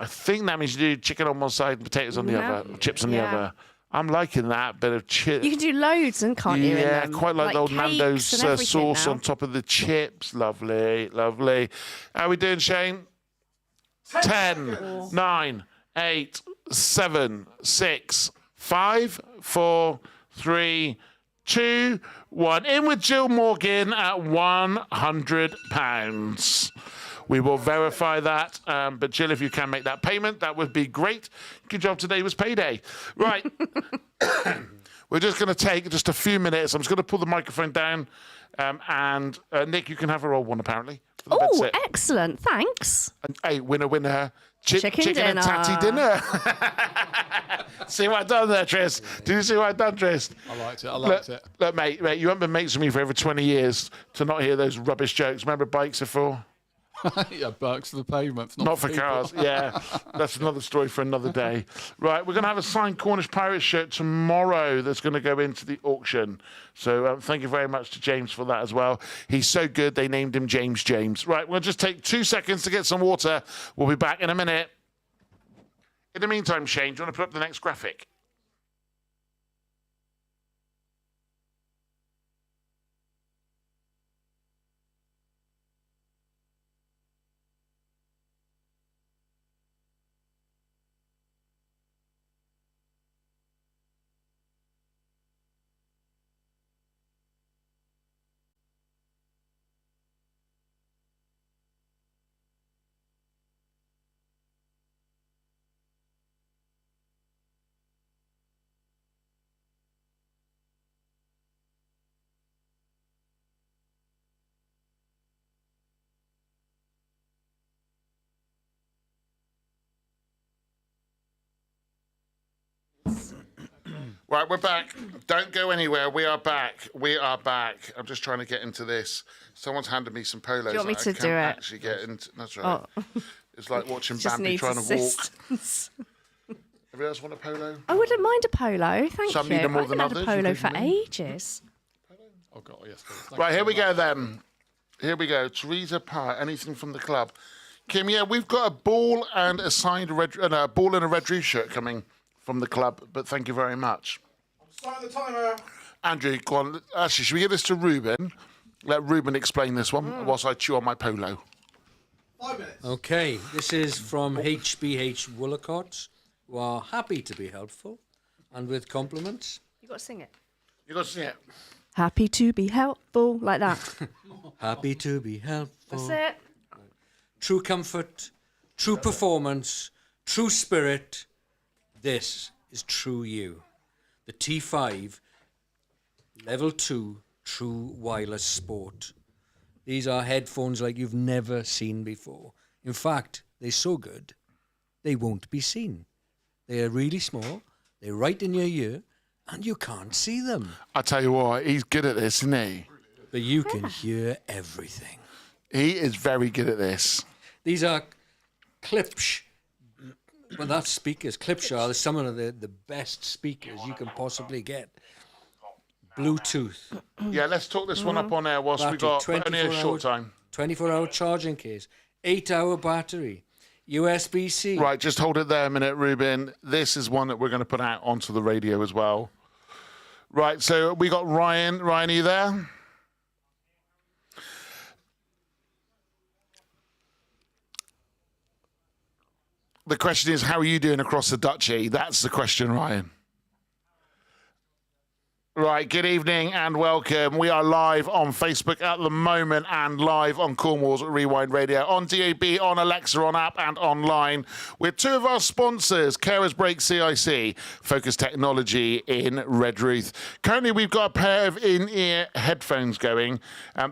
I think that means you do chicken on one side and potatoes on the other, or chips on the other. I'm liking that bit of chip. You can do loads, and can't you? Yeah, in them? quite like the old cakes Nando's and everything sauce now. on top of the chips. Lovely, lovely. How are we doing, Shane? 10, 9, 8, 7, 6, 5, 4, 3, 2, 1. In with Jill Morgan at £100. We will verify that. But Jill, if you can make that payment, that would be great. Good job, today was payday. Right. We're just going to take just a few minutes. I'm just going to pull the microphone down. And Nick, you can have a roll one, apparently. Oh, excellent. Thanks. And, hey, winner. Chicken dinner. and tatty dinner. See what I've done there, Tris? Did you see what I've done, Tris? I liked it. Look, mate, you haven't been mates with me for over 20 years to not hear those rubbish jokes. Remember bikes are for? Yeah, bikes for the pavement. Not for people. cars, yeah. That's another story for another day. Right, we're going to have a signed Cornish Pirates shirt tomorrow that's going to go into the auction. So thank you very much to James for that as well. He's so good, they named him James. Right, we'll just take 2 seconds to get some water. We'll be back in a minute. In the meantime, Shane, do you want to put up the next graphic? Right, we're back. Don't go anywhere. We are back. I'm just trying to get into this. Someone's handed me some polos. Do you want me that to I do can't it? actually get into. That's right. Oh. It's like watching Just Bambi needs trying to walk. assistance. Everyone else want a polo? I wouldn't mind a polo, thank Some you. need them more I than haven't had a others, polo you for think, really? ages. Oh, God, yes, please. Right, here we go then. Here we go. Teresa Parr, anything from the club. Kim, yeah, we've got a ball and a signed ball and a Red Roof shirt coming from the club, but thank you very much. Start the timer. Andrew, go on. Actually, should we give this to Ruben? Let Ruben explain this one whilst I chew on my polo. 5 minutes. Okay, this is from HBH Woolacott, who are happy to be helpful and with compliments. You got to sing it. You got to sing it. Happy to be helpful, like that. Happy to be helpful. That's it. True comfort, true performance, true spirit. This is true you. The T5 Level 2 True Wireless Sport. These are headphones like you've never seen before. In fact, they're so good, they won't be seen. They are really small, they're right in your ear, and you can't see them. I tell you what, he's good at this, isn't he? But you can hear everything. He is very good at this. These are Klipsch. Well, that's speakers. Klipsch are some of the best speakers you can possibly get. Bluetooth. Yeah, let's talk this one up on air whilst we got only a short time. 24-hour charging case. 8-hour battery. USB-C. Right, just hold it there a minute, Ruben. This is one that we're going to put out onto the radio as well. Right, so we got Ryan. Ryan, are you there? The question is, how are you doing across the duchy? That's the question, Ryan. Right, good evening and welcome. We are live on Facebook at the moment and live on Cornwall's Rewind Radio, on DAB, on Alexa, on app and online with two of our sponsors, Carers Break CIC, Focus Technology in Redruth. Currently, we've got a pair of in-ear headphones going.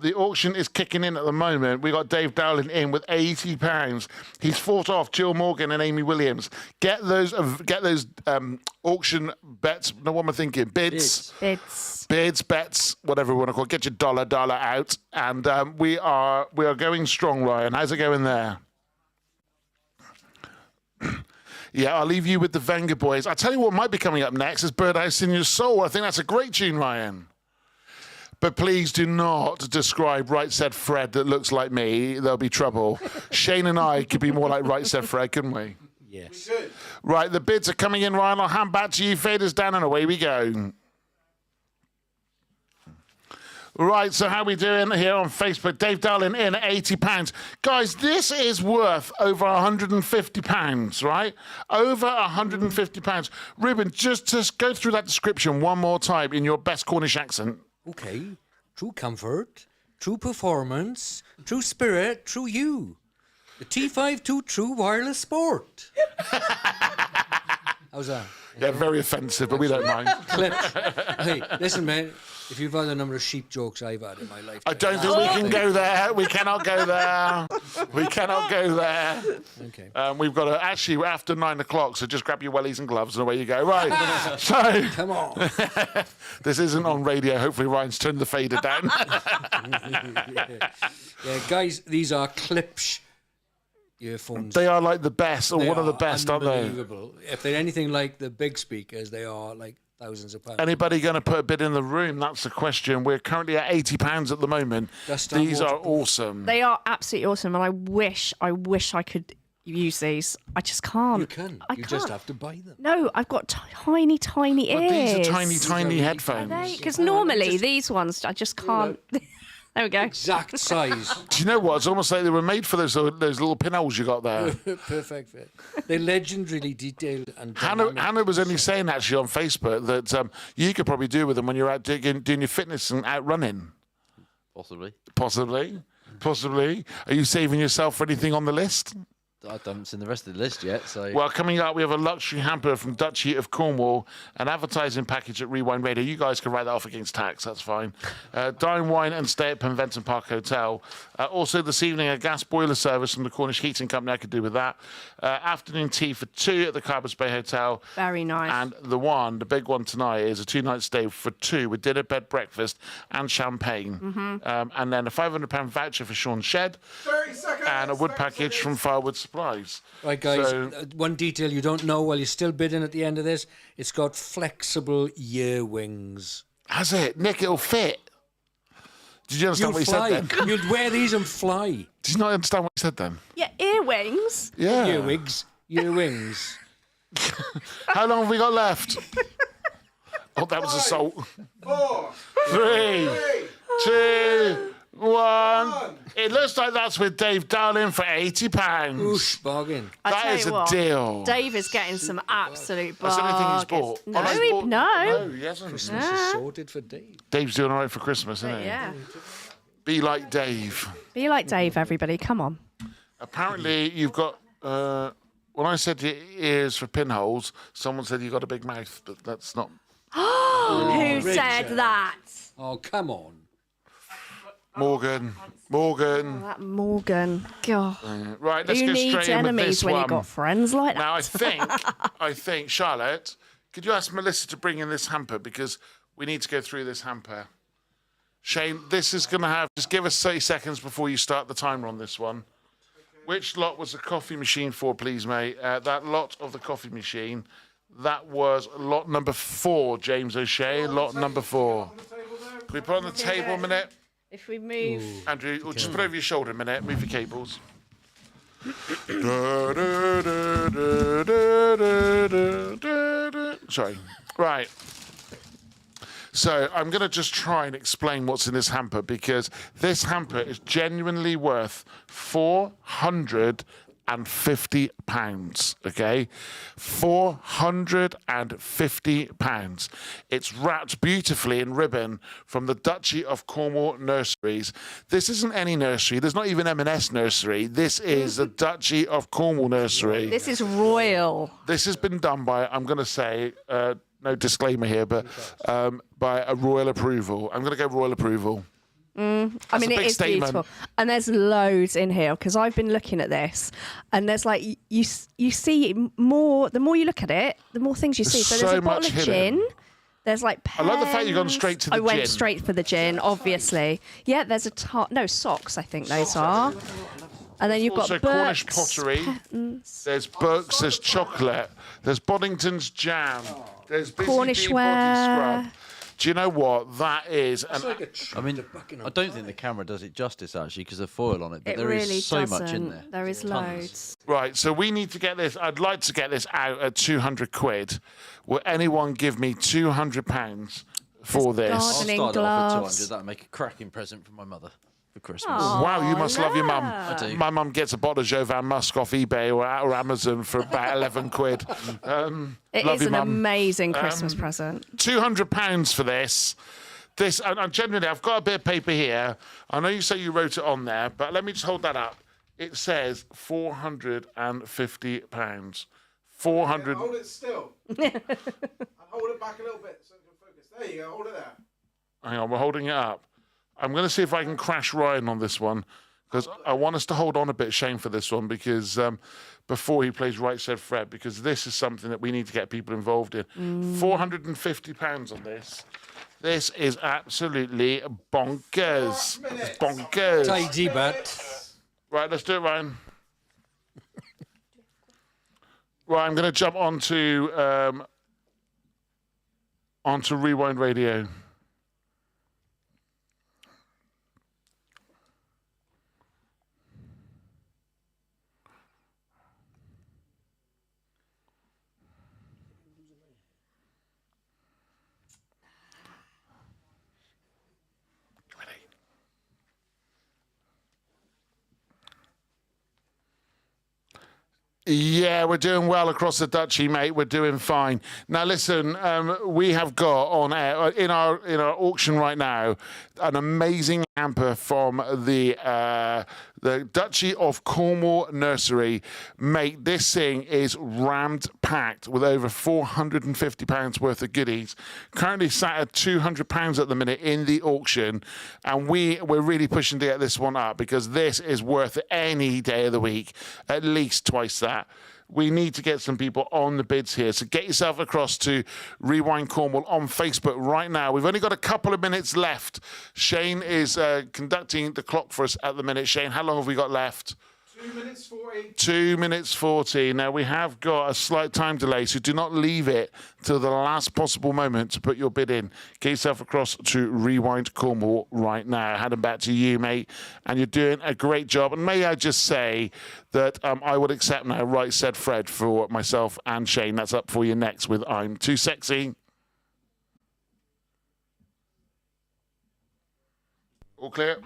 The auction is kicking in at the moment. We got Dave Dowling in with £80. He's fought off Jill Morgan and Amy Williams. Get those auction bets. No, what am I thinking? Bids. Bids, bets, whatever we want to call it. Get your dollar out. And we are going strong, Ryan. How's it going there? Yeah, I'll leave you with the Venga Boys. I'll tell you what might be coming up next is Birdhouse in Your Soul. I think that's a great tune, Ryan. But please do not describe Right Said Fred that looks like me. There'll be trouble. Shane and I could be more like Right Said Fred, couldn't we? Yes. Right, the bids are coming in, Ryan. I'll hand back to you. Faders down and away we go. Right, so how are we doing here on Facebook? Dave Dowling in at £80. Guys, this is worth over £150, right? Over £150. Ruben, just go through that description one more time in your best Cornish accent. Okay. True comfort, true performance, true spirit, true you. The T52 True Wireless Sport. How's that? Yeah, very offensive, but we don't mind. Hey, listen, man. If you've had the number of sheep jokes I've had in my life, I don't think we can go there. We cannot go there. We cannot go there. Okay. We've got to actually we're after 9 o'clock, so just grab your wellies and gloves and away you go. Right. So come on. This isn't on radio. Hopefully Ryan's turned the fader down. Yeah, guys, these are Klipsch earphones. They are like the best, or They one of the are best, aren't they? unbelievable. If they're anything like the big speakers, they are like thousands of pounds. Anybody going to put a bid in the room? That's the question. We're currently at £80 at the moment. These are awesome. They are absolutely awesome, and I wish I could use these. I just can't. You can. You just have to buy them. No, I've got tiny ears. But these are tiny headphones. Because normally these ones, I just can't. There we go. Exact size. Do you know what? It's almost like they were made for those little pinholes you got there. Perfect fit. They're legendarily detailed and Hannah was only saying actually on Facebook that you could probably do with them when you're out doing your fitness and out running. Possibly. Are you saving yourself for anything on the list? I haven't seen the rest of the list yet. So Well, coming up, we have a luxury hamper from Duchy of Cornwall, an advertising package at Rewind Radio. You guys can write that off against tax, that's fine. Dine, wine and stay at Penventon Park Hotel. Also this evening, a gas boiler service from the Cornish Heating Company. I could do with that. Afternoon tea for 2 at the Carbis Bay Hotel. Very nice. And the big one tonight, is a 2-night stay for 2 with dinner, bed, breakfast and champagne. Mm-hmm. And then a £500 voucher for Sean Shed. 30 seconds. And a wood package from Firewood Supply. supplies. Right, guys, So- one detail you don't know while you're still bidding at the end of this, it's got flexible ear wings. Has it? Nick, it'll fit. Did you understand what he fly. said then? You'd wear these and fly. Did you not understand what he said then? Yeah, earwings. Yeah. Earwigs. Earwings. How long have we got left? Oh, that was assault. 4, 3, 2, 1. It looks like that's with Dave Dowling for £80. Oosh, bargain. I That tell is you a what, deal. Dave is getting some absolute That's anything he's bargains. bought. No, Oh, he's he, bought- no. No, he hasn't. Christmas is sorted for Dave. Dave's doing all right for Christmas, isn't he? Yeah. Be like Dave. Be like Dave, everybody. Come on. Apparently, you've got. When I said your ears for pinholes, someone said you got a big mouth, but that's not. Who said that? Oh, come on. Morgan. Oh, that Morgan. God. Right, let's Who get needs straight in with enemies this when one. you've got friends like that? Now, I think, Charlotte, could you ask Melissa to bring in this hamper because we need to go through this hamper. Shane, this is going to have. Just give us 30 seconds before you start the timer on this one. Which lot was the coffee machine for, please, mate? That lot of the coffee machine. That was lot number 4, James O'Shea. Lot number 4. Can we put it on the table a minute? If we move. Andrew, just put it over your shoulder a minute. Move your cables. Sorry. Right. So I'm going to just try and explain what's in this hamper because this hamper is genuinely worth £450. Okay, £450. It's wrapped beautifully in ribbon from the Duchy of Cornwall Nurseries. This isn't any nursery. There's not even M&S Nursery. This is the Duchy of Cornwall Nursery. This is royal. This has been done by, I'm going to say, no disclaimer here, but by a royal approval. I'm going to go royal approval. I That's mean, a it big is statement. beautiful, and there's loads in here because I've been looking at this, and there's like you see more. The more you look at it, the more things you see. There's So there's so a bottle much of hidden. gin. There's like I love the fact you've gone pens. straight to the I went gin. straight for the gin, obviously. Yeah, there's a no socks. I think those are. And then you've got Also books, Cornish pottery. There's books. There's chocolate. There's Boddington's jam. There's Busy Cornish Bee body ware. scrub. Do you know what that is? I mean, I don't think the camera does it justice actually because of foil on it, but there is really so doesn't. much in there. There is Tons. loads. Right, so we need to get this. I'd like to get this out at 200 quid. Will anyone give me £200 for this? I'll Gardening start it off at gloves. 200. That'll make a cracking present for my mother for Christmas. Wow, you must love your mum. I do. My mum gets a bottle of Jovan Musk off eBay or Amazon for about 11 quid. It love is you, an Mum. amazing Christmas present. £200 for this. This, and genuinely, I've got a bit of paper here. I know you say you wrote it on there, but let me just hold that up. It says £450. 400. Hold it still. And hold it back a little bit so it can focus. There you go. Hold it there. Hang on, we're holding it up. I'm going to see if I can crash Ryan on this one because I want us to hold on a bit, Shane, for this one because before he plays Right Said Fred, because this is something that we need to get people involved in. £450 on this. This is absolutely bonkers. It's bonkers. Tidy, but. Right, let's do it, Ryan. Right, I'm going to jump onto Rewind Radio. Yeah, we're doing well across the Duchy, mate. We're doing fine. Now, listen, we have got on air in our auction right now an amazing hamper from the Duchy of Cornwall Nursery. Mate, this thing is rammed packed with over £450 worth of goodies. Currently sat at £200 at the minute in the auction, and we're really pushing to get this one up because this is worth any day of the week, at least twice that. We need to get some people on the bids here. So get yourself across to Rewind Cornwall on Facebook right now. We've only got a couple of minutes left. Shane is conducting the clock for us at the minute. Shane, how long have we got left? 2 minutes 40. Now, we have got a slight time delay, so do not leave it till the last possible moment to put your bid in. Get yourself across to Rewind Cornwall right now. Hand them back to you, mate, and you're doing a great job. And may I just say that I would accept now, right said Fred, for myself and Shane. That's up for you next with I'm Too Sexy. All clear?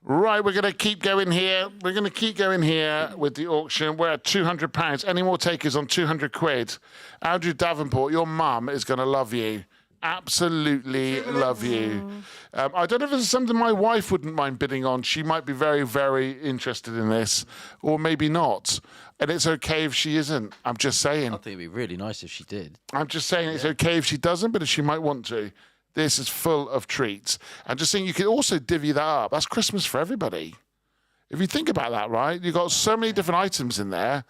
Right, we're going to keep going here. We're going to keep going here with the auction. We're at £200. Any more takers on 200 quid? Andrew Davenport, your mum is going to love you. Absolutely love you. I don't know if it's something my wife wouldn't mind bidding on. She might be very, very interested in this, or maybe not. And it's okay if she isn't. I'm just saying. I think it'd be really nice if she did. I'm just saying it's okay if she doesn't, but if she might want to. This is full of treats. And just think, you could also divvy that up. That's Christmas for everybody. If you think about that, right? You've got so many different items in there.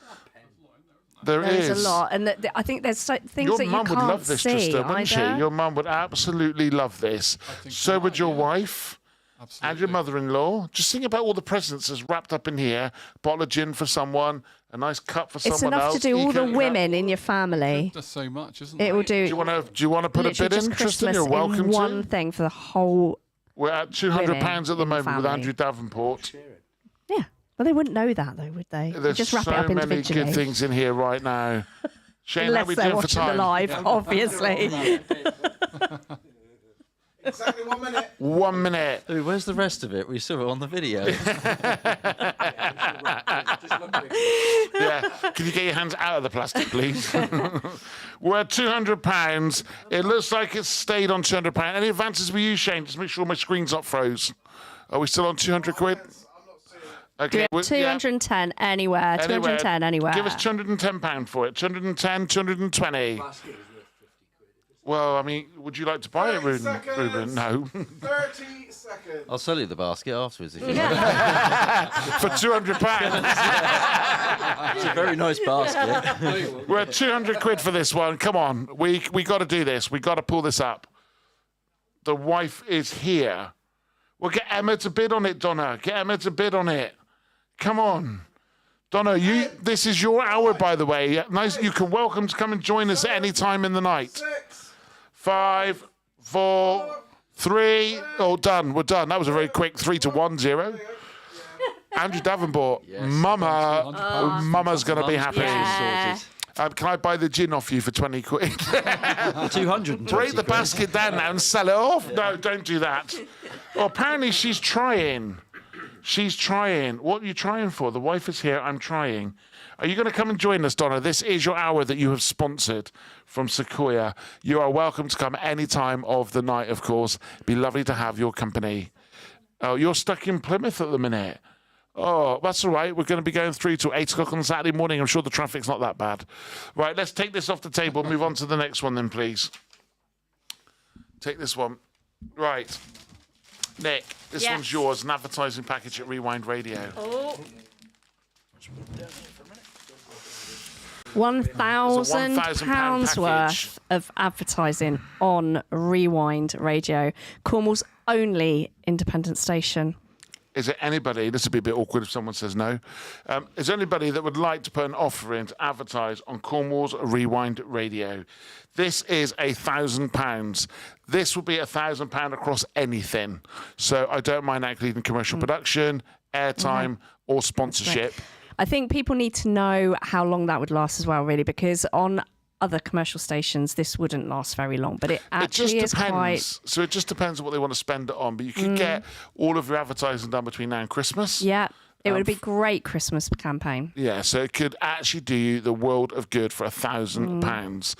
There's a lot. And I think there's things your that you mum can't would love this, see Tristan, wouldn't she? either. Your mum would absolutely love this. So would your wife. And your mother-in-law. Just think about all the presents that's wrapped up in here. Bottle of gin for someone, a nice cup for It's someone enough else. to do all the women in your family. That's so much, isn't It will do. Do you want to put a bid in, Tristan? You're welcome in to. one thing for the whole. We're at £200 women at the in the moment with family. Andrew Davenport. Yeah. Well, they wouldn't know that though, would they? They There's just wrap so it up many individually. good things in here right now. Shane, how Unless we they're doing for watching time? the live, obviously. Exactly 1 minute. 1 minute. Ooh, where's the rest of it? We saw it on the video. Yeah. Can you get your hands out of the plastic, please? We're at £200. It looks like it's stayed on £200. Any advances with you, Shane? Just make sure my screen's not froze. Are we still on 200 quid? Okay. Do it 210 anywhere. 210 anywhere. Give us £210 for it. 210, 220. Well, I mean, would you like to buy it, Ruben? No. 30 seconds. I'll sell you the basket afterwards if you want. For £200. It's a very nice basket. We're at 200 quid for this one. Come on. We got to do this. We got to pull this up. The wife is here. Well, get Emma to bid on it, Donna. Get Emma to bid on it. Come on. Donna, this is your hour, by the way. Nice. You can welcome to come and join us at any time in the night. 5, 4, 3. Oh, done. We're done. That was a very quick 3 to 1, 0. Andrew Davenport. Mama's going to be happy. Yeah. Can I buy the gin off you for 20 quid? 220 Break the basket down now and sell it off. No, don't do that. Well, apparently she's trying. She's trying. What are you trying for? The wife is here. I'm trying. Are you going to come and join us, Donna? This is your hour that you have sponsored from Sequoia. You are welcome to come any time of the night, of course. It'd be lovely to have your company. Oh, you're stuck in Plymouth at the minute. Oh, that's all right. We're going to be going through till 8 o'clock on Saturday morning. I'm sure the traffic's not that bad. Right, let's take this off the table. Move on to the next one then, please. Take this one. Right. Nick, this Yes. one's yours. An advertising package at Rewind Radio. Oh. £1,000 worth of advertising on Rewind Radio, Cornwall's only independent station. Is there anybody, this would be a bit awkward if someone says no, is there anybody that would like to put an offer in to advertise on Cornwall's Rewind Radio? This is £1,000. This will be £1,000 across anything. So I don't mind including commercial production, airtime, or sponsorship. I think people need to know how long that would last as well, really, because on other commercial stations, this wouldn't last very long, but it actually is quite... So it just depends on what they want to spend it on. But you could get all of your advertising done between now and Christmas. Yeah, it would be a great Christmas campaign. Yeah, so it could actually do you the world of good for £1,000.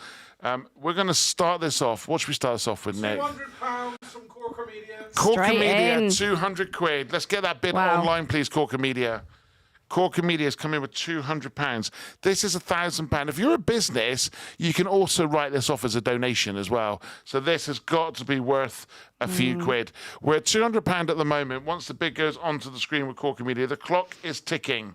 We're going to start this off. What should we start this off with, Nick? £200 from Corker Media. Corker Straight Media, in. 200 quid. Let's get that bid Wow. online, please, Corker Media. Corker Media is coming with £200. This is £1,000. If you're a business, you can also write this off as a donation as well. So this has got to be worth a few quid. We're at £200 at the moment. Once the bid goes onto the screen with Corker Media, the clock is ticking.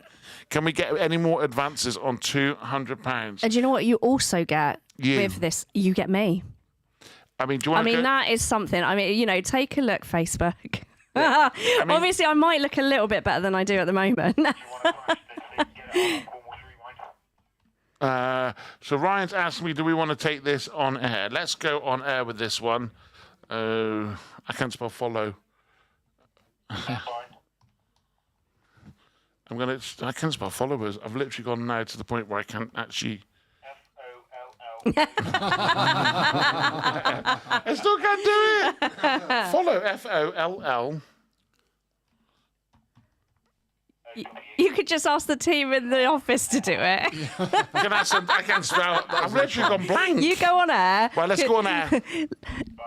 Can we get any more advances on £200? And do you know what you also get with this? You get me. I mean, do you want that is something. I mean, take a look, Facebook. Obviously, I might look a little bit better than I do at the moment. So Ryan's asked me, do we want to take this on air? Let's go on air with this one. I can't spell follow. I can't spell followers. I've literally gone now to the point where I can't actually. I still can't do it. Follow FOLL. You could just ask the team in the office to do it. I can spell. I've literally gone blank. You go on air. Right, let's go on air.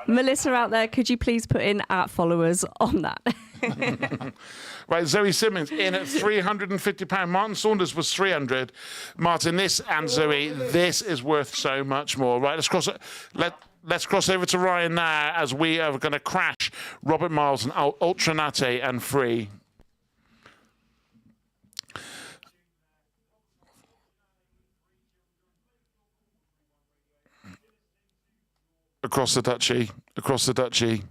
Melissa out there, could you please put in @followers on that? Right, Zoe Simmons in at £350. Martin Saunders was 300. Martin, this and Zoe, this is worth so much more. Right, let's cross over to Ryan now as we are going to crash Robert Miles and Ultra Nate and Free. Across the duchy, across the duchy,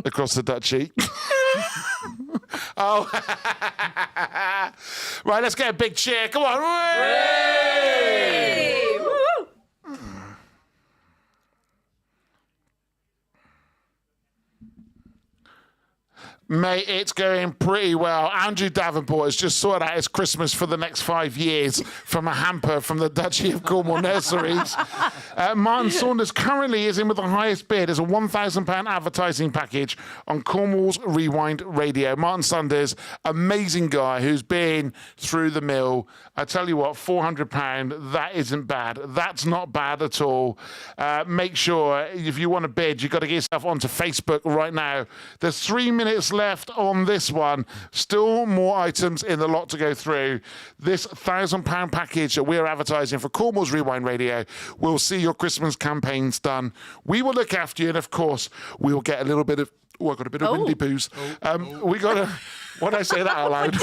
across the duchy. Oh, right, let's get a big cheer. Come on. Hooray! Mate, it's going pretty well. Andrew Davenport has just sorted out his Christmas for the next 5 years from a hamper from the Duchy of Cornwall Nurseries. Martin Saunders currently is in with the highest bid as a £1,000 advertising package on Cornwall's Rewind Radio. Martin Saunders, amazing guy who's been through the mill. I tell you what, £400, that isn't bad. That's not bad at all. Make sure, if you want to bid, you've got to get yourself onto Facebook right now. There's 3 minutes left on this one. Still more items in the lot to go through. This £1,000 package that we're advertising for Cornwall's Rewind Radio will see your Christmas campaigns done. We will look after you, and of course, we will get a little bit of. Oh, I got a bit of windy poos. We got to. Why did I say that out loud?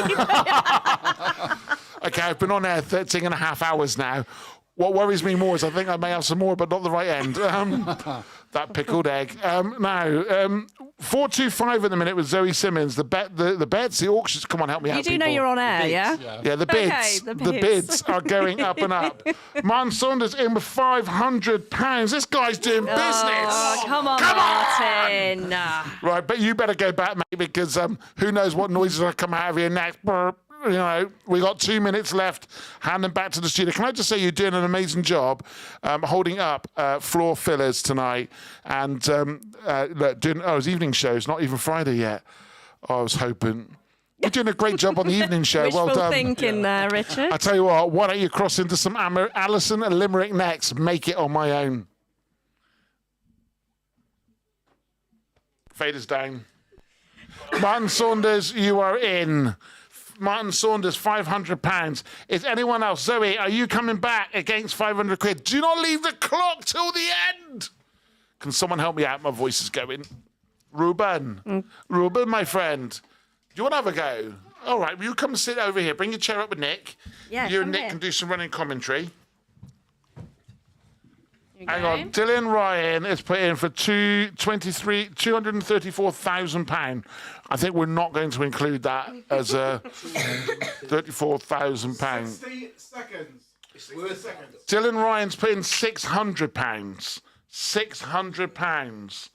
Okay, I've been on air 13 and a half hours now. What worries me more is I think I may have some more, but not the right end. That pickled egg. Now, 425 in the minute with Zoe Simmons. The bets, the auctions. Come on, help me out. You do know you're on air, yeah? Yeah, the bids. Okay, the The bids are going up and up. Martin Saunders in with £500. This guy's doing business. Oh, come on, Martin. Right, but you better go back, mate, because who knows what noises are come out of here next. You know, we got 2 minutes left. Hand them back to the studio. Can I just say you're doing an amazing job holding up floor fillers tonight and look, doing his evening shows. Not even Friday yet. I was hoping. You're doing a great job on the evening show. Wishful Well done. thinking there, Richard. I tell you what. Why don't you cross into some Alison and Limerick next? Make it on my own. Faders down. Martin Saunders, you are in. Martin Saunders, £500. Is anyone else? Zoe, are you coming back against 500 quid? Do not leave the clock till the end. Can someone help me out? My voice is going. Ruben. Ruben, my friend. Do you want to have a go? All right, will you come sit over here? Bring your chair up with Nick. Yeah, You and come Nick here. can do some running commentary. You Hang go. on, Dylan Ryan is put in for £234,000. I think we're not going to include that as a £34,000. 60 seconds. It's worth seconds. Dylan Ryan's put in £600. £600.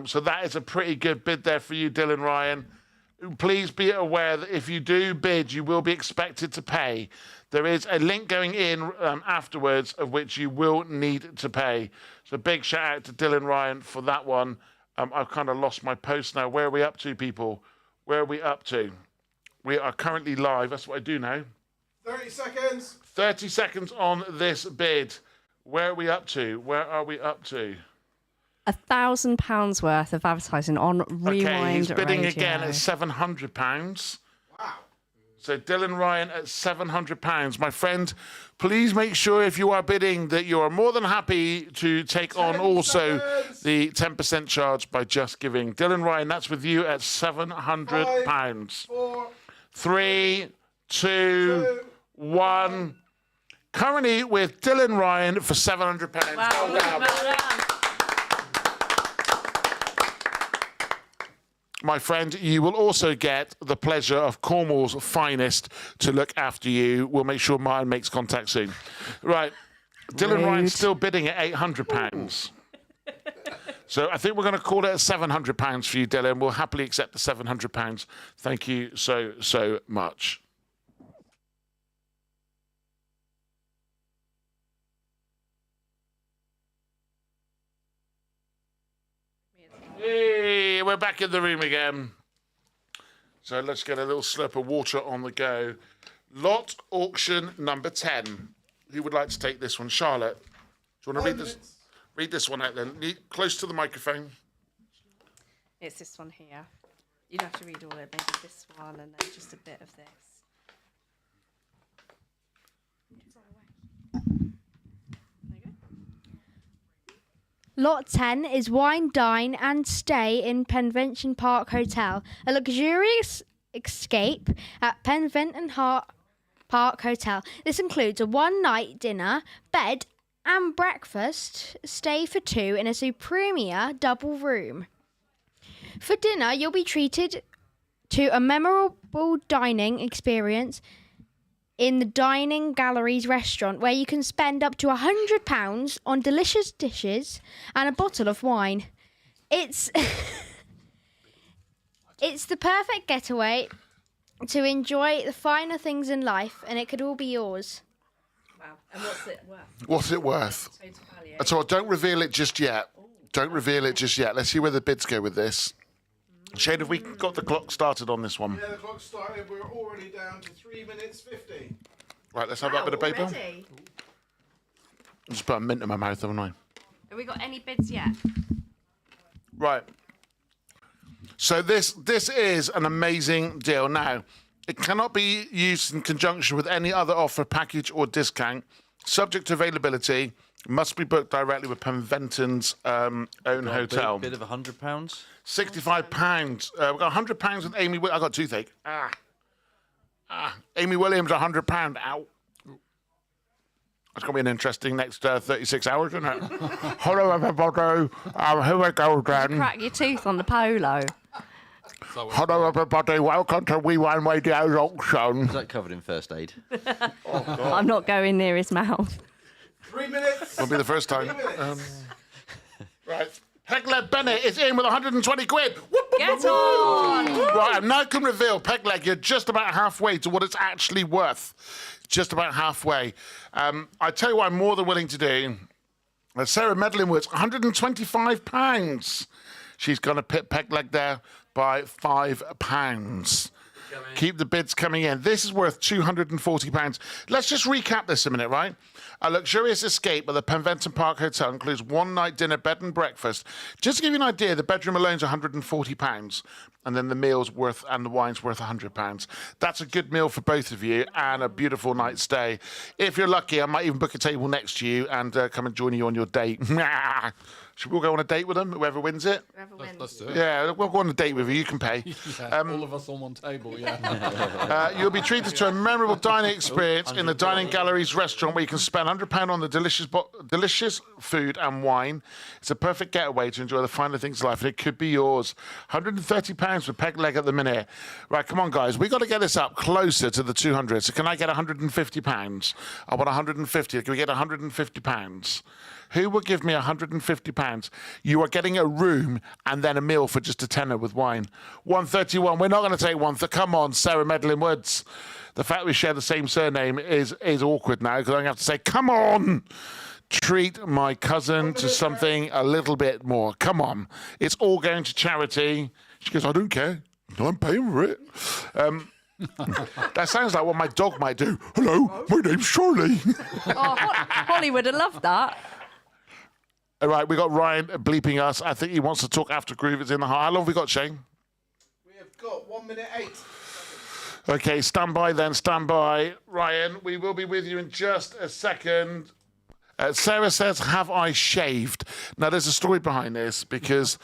So that is a pretty good bid there for you, Dylan Ryan. Please be aware that if you do bid, you will be expected to pay. There is a link going in afterwards of which you will need to pay. So big shout out to Dylan Ryan for that one. I've kind of lost my post now. Where are we up to, people? Where are we up to? We are currently live. That's what I do now. 30 seconds. 30 seconds on this bid. Where are we up to? Where are we up to? £1,000 worth of advertising on Rewind Okay, he's bidding Radio. again at £700. Wow. So Dylan Ryan at £700. My friend, please make sure if you are bidding that you are more than happy to take on also the 10% charge by just giving. Dylan Ryan, that's with you at £700. 3, 2, 1. Currently with Dylan Ryan for £700. Well done. my friend, you will also get the pleasure of Cornwall's finest to look after you. We'll make sure Martin makes contact soon. Right. Dylan Ryan's still bidding at £800. So I think we're going to call it at £700 for you, Dylan. We'll happily accept the £700. Thank you so much. Hey, we're back in the room again. So let's get a little slurp of water on the go. Lot auction number 10. Who would like to take this one? Charlotte, do you want to read this? Read this one out then. Close to the microphone. It's this one here. You'd have to read all of it. Maybe this one and then just a bit of this. Lot 10 is wine, dine and stay in Penvention Park Hotel, a luxurious escape at Penvention Park Hotel. This includes a one-night dinner, bed and breakfast, stay for two in a superior double room. For dinner, you'll be treated to a memorable dining experience in the Dining Galleries restaurant, where you can spend up to £100 on delicious dishes and a bottle of wine. It's it's the perfect getaway to enjoy the finer things in life, and it could all be yours. Wow. And what's it worth? What's it worth? That's all. Don't reveal it just yet. Don't reveal it just yet. Let's see where the bids go with this. Shane, have we got the clock started on this one? Yeah, the clock started. We're already down to 3 minutes 50. Right, let's have that bit of paper. Just put a mint in my mouth, haven't I? Have we got any bids yet? Right. So this is an amazing deal. Now, it cannot be used in conjunction with any other offer, package or discount. Subject to availability, must be booked directly with Penventon's own hotel. Bid of £100. £65. We've got £100 with Amy. I got toothache. Amy Williams, £100. Ow. It's going to be an interesting next 36 hours, isn't it? Hello, everybody. Here we go, then. Crack your tooth on the polo. Hello, everybody. Welcome to We Wine Radio's auction. Is that covered in first aid? I'm not going near his mouth. 3 minutes. Won't be the first time. Right. Pegleg Bennett is in with 120 quid. Get on! Right, and now I can reveal, Pegleg, you're just about halfway to what it's actually worth. Just about halfway. I tell you what I'm more than willing to do. Sarah Medlinwood's £125. She's going to pit Pegleg there by £5. Keep the bids coming in. This is worth £240. Let's just recap this a minute, right? A luxurious escape at the Penventon Park Hotel includes one-night dinner, bed and breakfast. Just to give you an idea, the bedroom alone's £140, and then the meal's worth and the wine's worth £100. That's a good meal for both of you and a beautiful night's stay. If you're lucky, I might even book a table next to you and come and join you on your date. Should we all go on a date with them, whoever wins it? Let's do it. Yeah, we'll go on a date with you. You can pay. All of us on one table, yeah. You'll be treated to a memorable dining experience in the Dining Galleries restaurant, where you can spend £100 on the delicious food and wine. It's a perfect getaway to enjoy the finer things of life, and it could be yours. £130 for Pegleg at the minute. Right, come on, guys. We've got to get this up closer to the 200. So can I get £150? I want 150. Can we get £150? Who will give me £150? You are getting a room and then a meal for just a tenner with wine. 131. We're not going to take one. Come on, Sarah Medlin Woods. The fact we share the same surname is awkward now, because I'm going to have to say, come on. Treat my cousin to something a little bit more. Come on. It's all going to charity. She goes, I don't care. I'm paying for it. That sounds like what my dog might do. Hello, my name's Charlie. Holly would have loved that. All right, we got Ryan bleeping us. I think he wants to talk after Groove is in the heart. How long have we got, Shane? We have got 1 minute 8. Okay, stand by then, stand by. Ryan, we will be with you in just a second. Sarah says, have I shaved? Now, there's a story behind this, because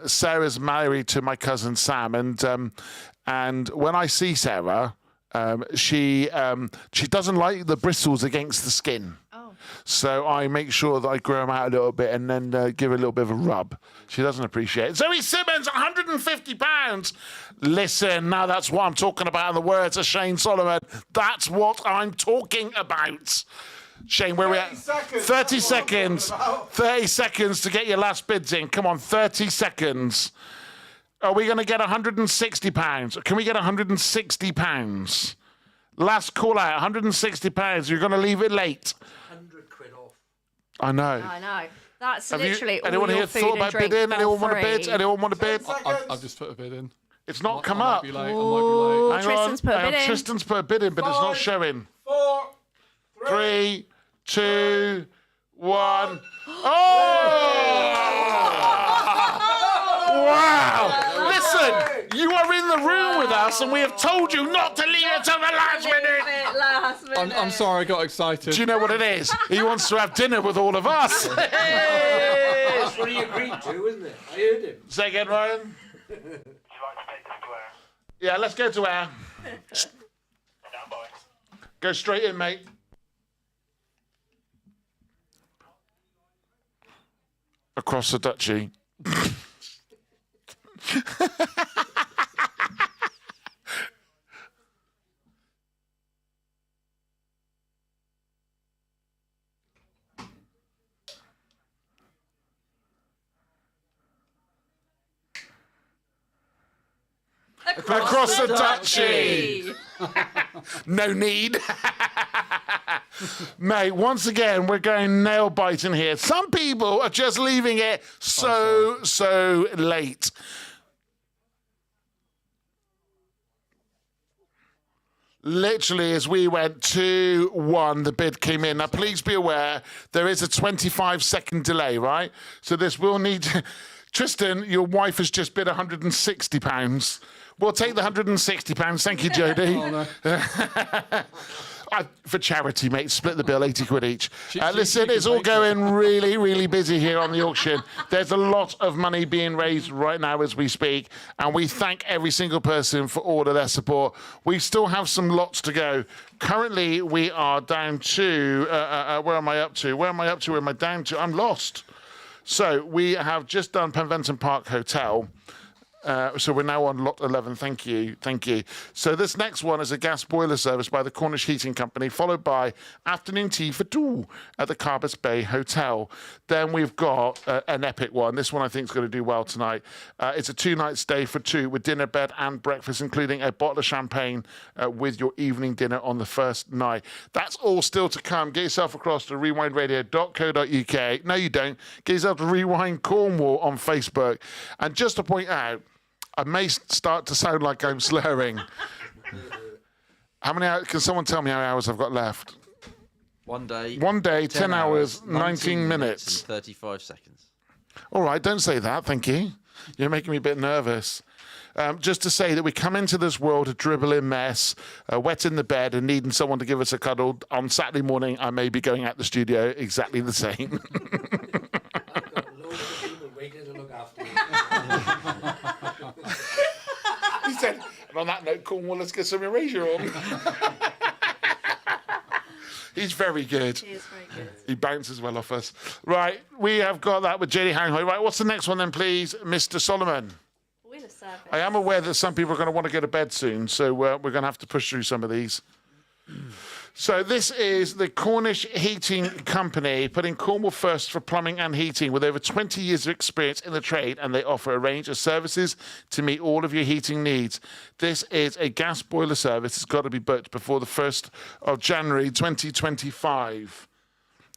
Sarah's married to my cousin Sam, and when I see Sarah, she doesn't like the bristles against the skin. So I make sure that I grow them out a little bit and then give her a little bit of a rub. She doesn't appreciate it. Zoe Simmons, £150. Listen, now that's what I'm talking about in the words of Shane Solomon. That's what I'm talking about. Shane, where are we at? 30 seconds. 30 seconds to get your last bids in. Come on, 30 seconds. Are we going to get £160? Can we get £160? Last call out, £160. You're going to leave it late. 100 quid off. I know. I know. That's Have literally all anyone your here food thought and about drink bidding? for Anyone want to free. bid? Anyone want to bid? I've just put a bid in. It's not come I up. might be late. I might be late. Hang Tristan's on. put a bid in. Tristan's put a bid in, but it's not showing. 4, 3, 2, 1. Oh! Wow! Listen, you are in the room with us, and we have told you not to leave it till the last minute. I'm sorry, I got excited. Do you know what it is? He wants to have dinner with all of us. That's what he agreed to, isn't it? I heard him. Say again, Ryan. Yeah, let's go to where? Go straight in, mate. Across the duchy. Across the duchy. No need. Mate, once again, we're going nail biting here. Some people are just leaving it so late. Literally, as we went 2-1, the bid came in. Now, please be aware, there is a 25-second delay, right? So this will need... Tristan, your wife has just bid £160. We'll take the £160. Thank you, Jodie. Oh, no. For charity, mate. Split the bill, 80 quid each. Listen, it's all going really, really busy here on the auction. There's a lot of money being raised right now as we speak, and we thank every single person for all of their support. We still have some lots to go. Currently, we are down to... where am I up to? Where am I up to? Where am I down to? I'm lost. So we have just done Penventon Park Hotel. So we're now on lot 11. Thank you. So this next one is a gas boiler service by the Cornish Heating Company, followed by afternoon tea for two at the Carbis Bay Hotel. Then we've got an epic one. This one I think is going to do well tonight. It's a 2-night stay for two with dinner, bed and breakfast, including a bottle of champagne with your evening dinner on the first night. That's all still to come. Get yourself across to rewindradio.co.uk. No, you don't. Get yourself to Rewind Cornwall on Facebook. And just to point out, I may start to sound like I'm slurring. How many hours? Can someone tell me how many hours I've got left? 1 day. 1 day, 10 hours, 19 minutes. And 35 seconds. All right, don't say that, thank you. You're making me a bit nervous. Just to say that we come into this world a dribbling mess, wet in the bed and needing someone to give us a cuddle. On Saturday morning, I may be going out the studio exactly the same. I've got loads of people waiting to look after you. He said, and on that note, Cornwall, let's get some erasure on. He's very good. He is very good. He bounces well off us. Right, we have got that with JD Hanghoy. Right, what's the next one then, please, Mr. Solomon? Boiler service. I am aware that some people are going to want to go to bed soon, so we're going to have to push through some of these. So this is the Cornish Heating Company, putting Cornwall first for plumbing and heating with over 20 years of experience in the trade, and they offer a range of services to meet all of your heating needs. This is a gas boiler service. It's got to be booked before the 1st of January 2025.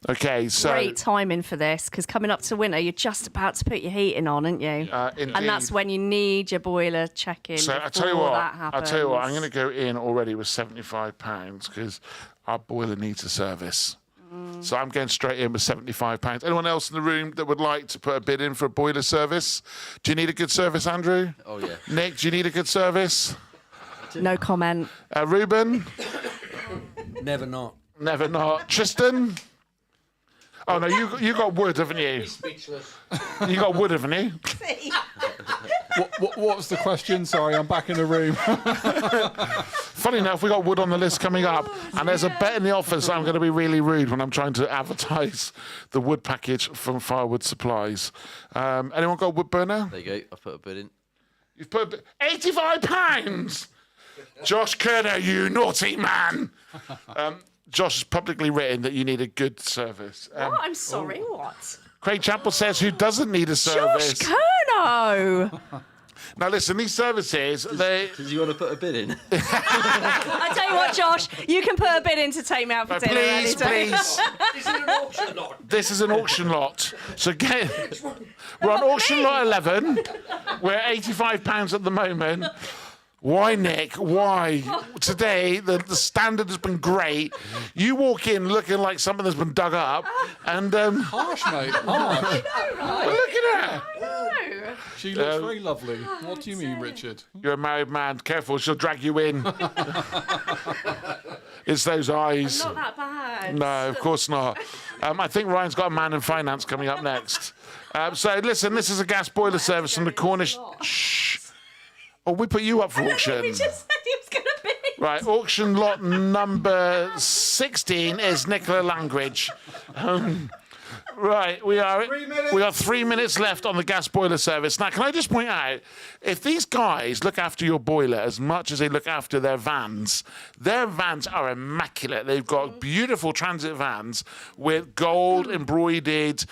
Okay, so... Great timing for this, because coming up to winter, you're just about to put your heating on, aren't you? Indeed. And that's when you need your boiler check-in So before I tell you what, that happens. I'm going to go in already with £75 because our boiler needs a service. So I'm going straight in with £75. Anyone else in the room that would like to put a bid in for a boiler service? Do you need a good service, Andrew? Oh, yeah. Nick, do you need a good service? No comment. Ruben? Never not. Never not. Tristan? Oh, no, you got wood, haven't you? Speechless. You got wood, haven't you? What was the question? Sorry, I'm back in the room. Funny enough, we got wood on the list coming up, and there's a bet in the office I'm going to be really rude when I'm trying to advertise the wood package from Firewood Supplies. Anyone got a wood burner? There you go. I put a bid in. You've put £85. Josh Kerner, you naughty man. Josh has publicly written that you need a good service. What? I'm sorry, what? Craig Chappell says, who doesn't need a service? Josh Kerno! Now listen, these services, they... Did you want to put a bid in? I tell you what, Josh, you can put a bid in to take me out for dinner Please, any day. please. Is it an auction lot? This is an auction lot. So we're on auction lot 11. We're at £85 at the moment. Why, Nick? Why? Today, the standard has been great. You walk in looking like something that's been dug up, and... Harsh, mate. Harsh. Well, look at her. She looks very lovely. What do you mean, Richard? You're a married man. Careful, she'll drag you in. It's those eyes. I'm not that bad. No, of course not. I think Ryan's got a man in finance coming up next. So, listen, this is a gas boiler service from the Cornish... Shh. Oh, we put you up for auction. We just said he was going to be. Right, auction lot number 16 is Nicola Langridge. Right, we got 3 minutes left on the gas boiler service. Now, can I just point out, if these guys look after your boiler as much as they look after their vans are immaculate. They've got beautiful transit vans with gold embroidered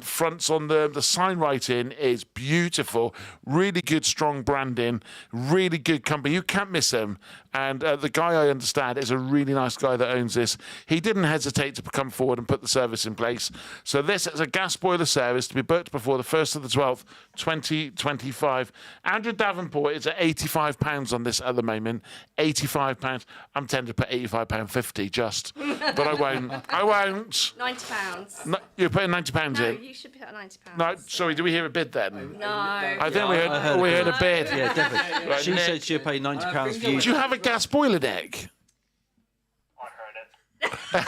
fronts on them. The sign writing is beautiful. Really good, strong branding. Really good company. You can't miss them. And the guy, I understand, is a really nice guy that owns this. He didn't hesitate to come forward and put the service in place. So this is a gas boiler service to be booked before the 1st of the 12th, 2025. Andrew Davenport is at £85 on this at the moment. £85. I'm tempted to put £85.50 just. But I won't. I won't. £90. No, you're putting £90 No, in? you should put £90. No, sorry, did we hear a bid then? No. I think we heard a bid. Yeah, definitely. Right, She Nick, said she'd pay £90 for you. do you have a gas boiler, Nick? Ryan!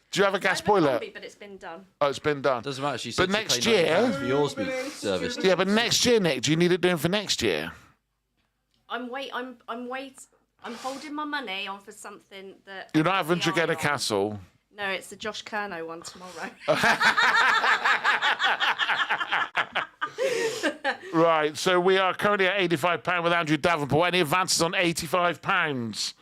Do you have a gas I've been boiler? hungry, but it's been done. Oh, it's been done. Doesn't matter. She said But she'd next pay year... £90 for yours to be serviced. Yeah, but next year, Nick, do you need it doing for next year? I'm holding my money on for something that... You're not having Tregenna Castle? No, it's the Josh Kerno one tomorrow. Right, so we are currently at £85 with Andrew Davenport. Any advances on £85?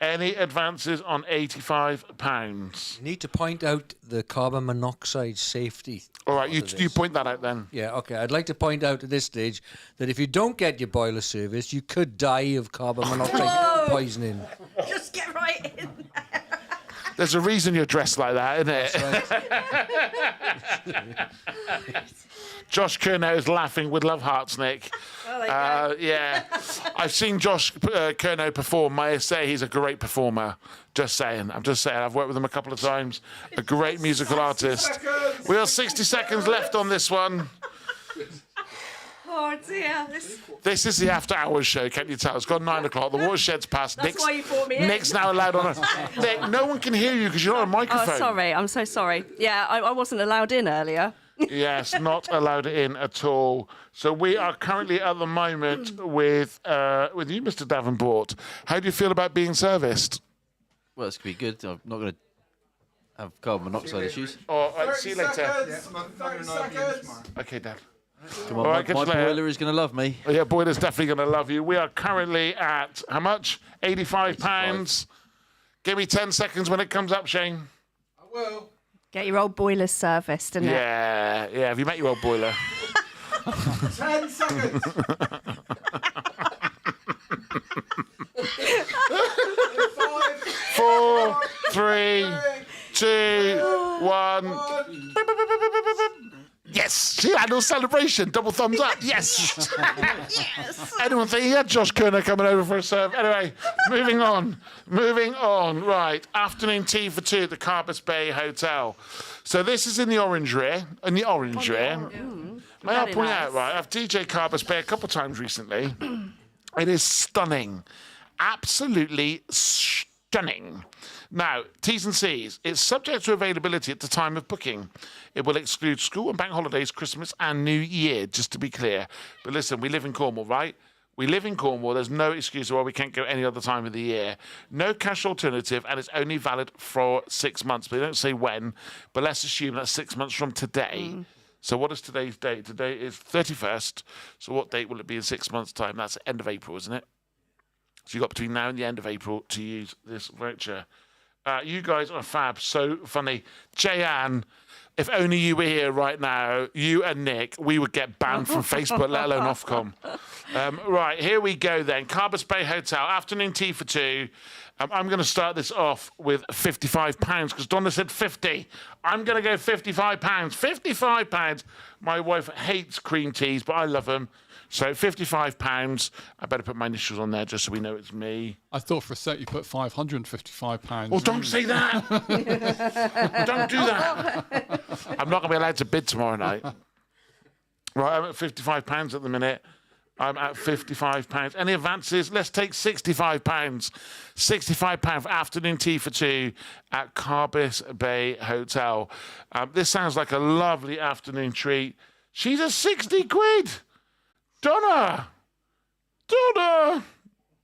Any advances on £85? You need to point out the carbon monoxide safety. All right, you point that out then. Yeah, okay. I'd like to point out at this stage that if you don't get your boiler service, you could die of carbon monoxide poisoning. Just get right in there. There's a reason you're dressed like that, isn't it? Josh Kerno is laughing with love hearts, Nick. Yeah. I've seen Josh Kerno perform. May I say he's a great performer. Just saying. I'm just saying. I've worked with him a couple of times. A great musical artist. We have 60 seconds left on this one. Oh dear. This is the after hours show, can't you tell? It's gone 9 o'clock. The watershed's passed. That's why you brought me in. Nick's now allowed on a... Nick, no one can hear you because you're on a microphone. Oh, sorry. I'm so sorry. Yeah, I wasn't allowed in earlier. Yes, not allowed in at all. So we are currently at the moment with you, Mr. Davenport. How do you feel about being serviced? Well, it's going to be good. I'm not going to have carbon monoxide issues. Oh, right, see you later. 30 seconds. Okay, Dad. Come on, All right, my boiler is going to love me. Yeah, boiler's definitely going to love you. We are currently at, how much? £85. Give me 10 seconds when it comes up, Shane. I will. Get your old boiler serviced, didn't it? Yeah. Have you met your old boiler? 10 seconds. 4, 3, 2, 1. Yes! See, annual celebration. Double thumbs up. Yes! Yes! Anyone think he had Josh Kerner coming over for a serve? Anyway, moving on. Right. Afternoon tea for two at the Carbis Bay Hotel. So this is in the Orangery. May I point out, right, I've DJ Carbis Bay a couple of times recently. It is stunning. Absolutely stunning. stunning. Now, T's and C's. It's subject to availability at the time of booking. It will exclude school and bank holidays, Christmas and New Year, just to be clear. But listen, we live in Cornwall, right? We live in Cornwall. There's no excuse why we can't go any other time of the year. No cash alternative, and it's only valid for 6 months. But they don't say when, but let's assume that's 6 months from today. So what is today's date? Today is 31st. So what date will it be in 6 months' time? That's the end of April, isn't it? So you've got between now and the end of April to use this voucher. You guys are fab. So funny. Jayan, if only you were here right now, you and Nick, we would get banned from Facebook, let alone Ofcom. Right, here we go then. Carbis Bay Hotel, afternoon tea for two. I'm going to start this off with £55 because Donna said 50. I'm going to go £55. £55. My wife hates cream teas, but I love them. So £55. I better put my initials on there just so we know it's me. I thought for a sec you put £555. Oh, don't say that. Don't do that. I'm not going to be allowed to bid tomorrow night. Right, I'm at £55 at the minute. I'm at £55. Any advances? Let's take £65. £65 for afternoon tea for two at Carbis Bay Hotel. This sounds like a lovely afternoon treat. She's a 60 quid. Donna!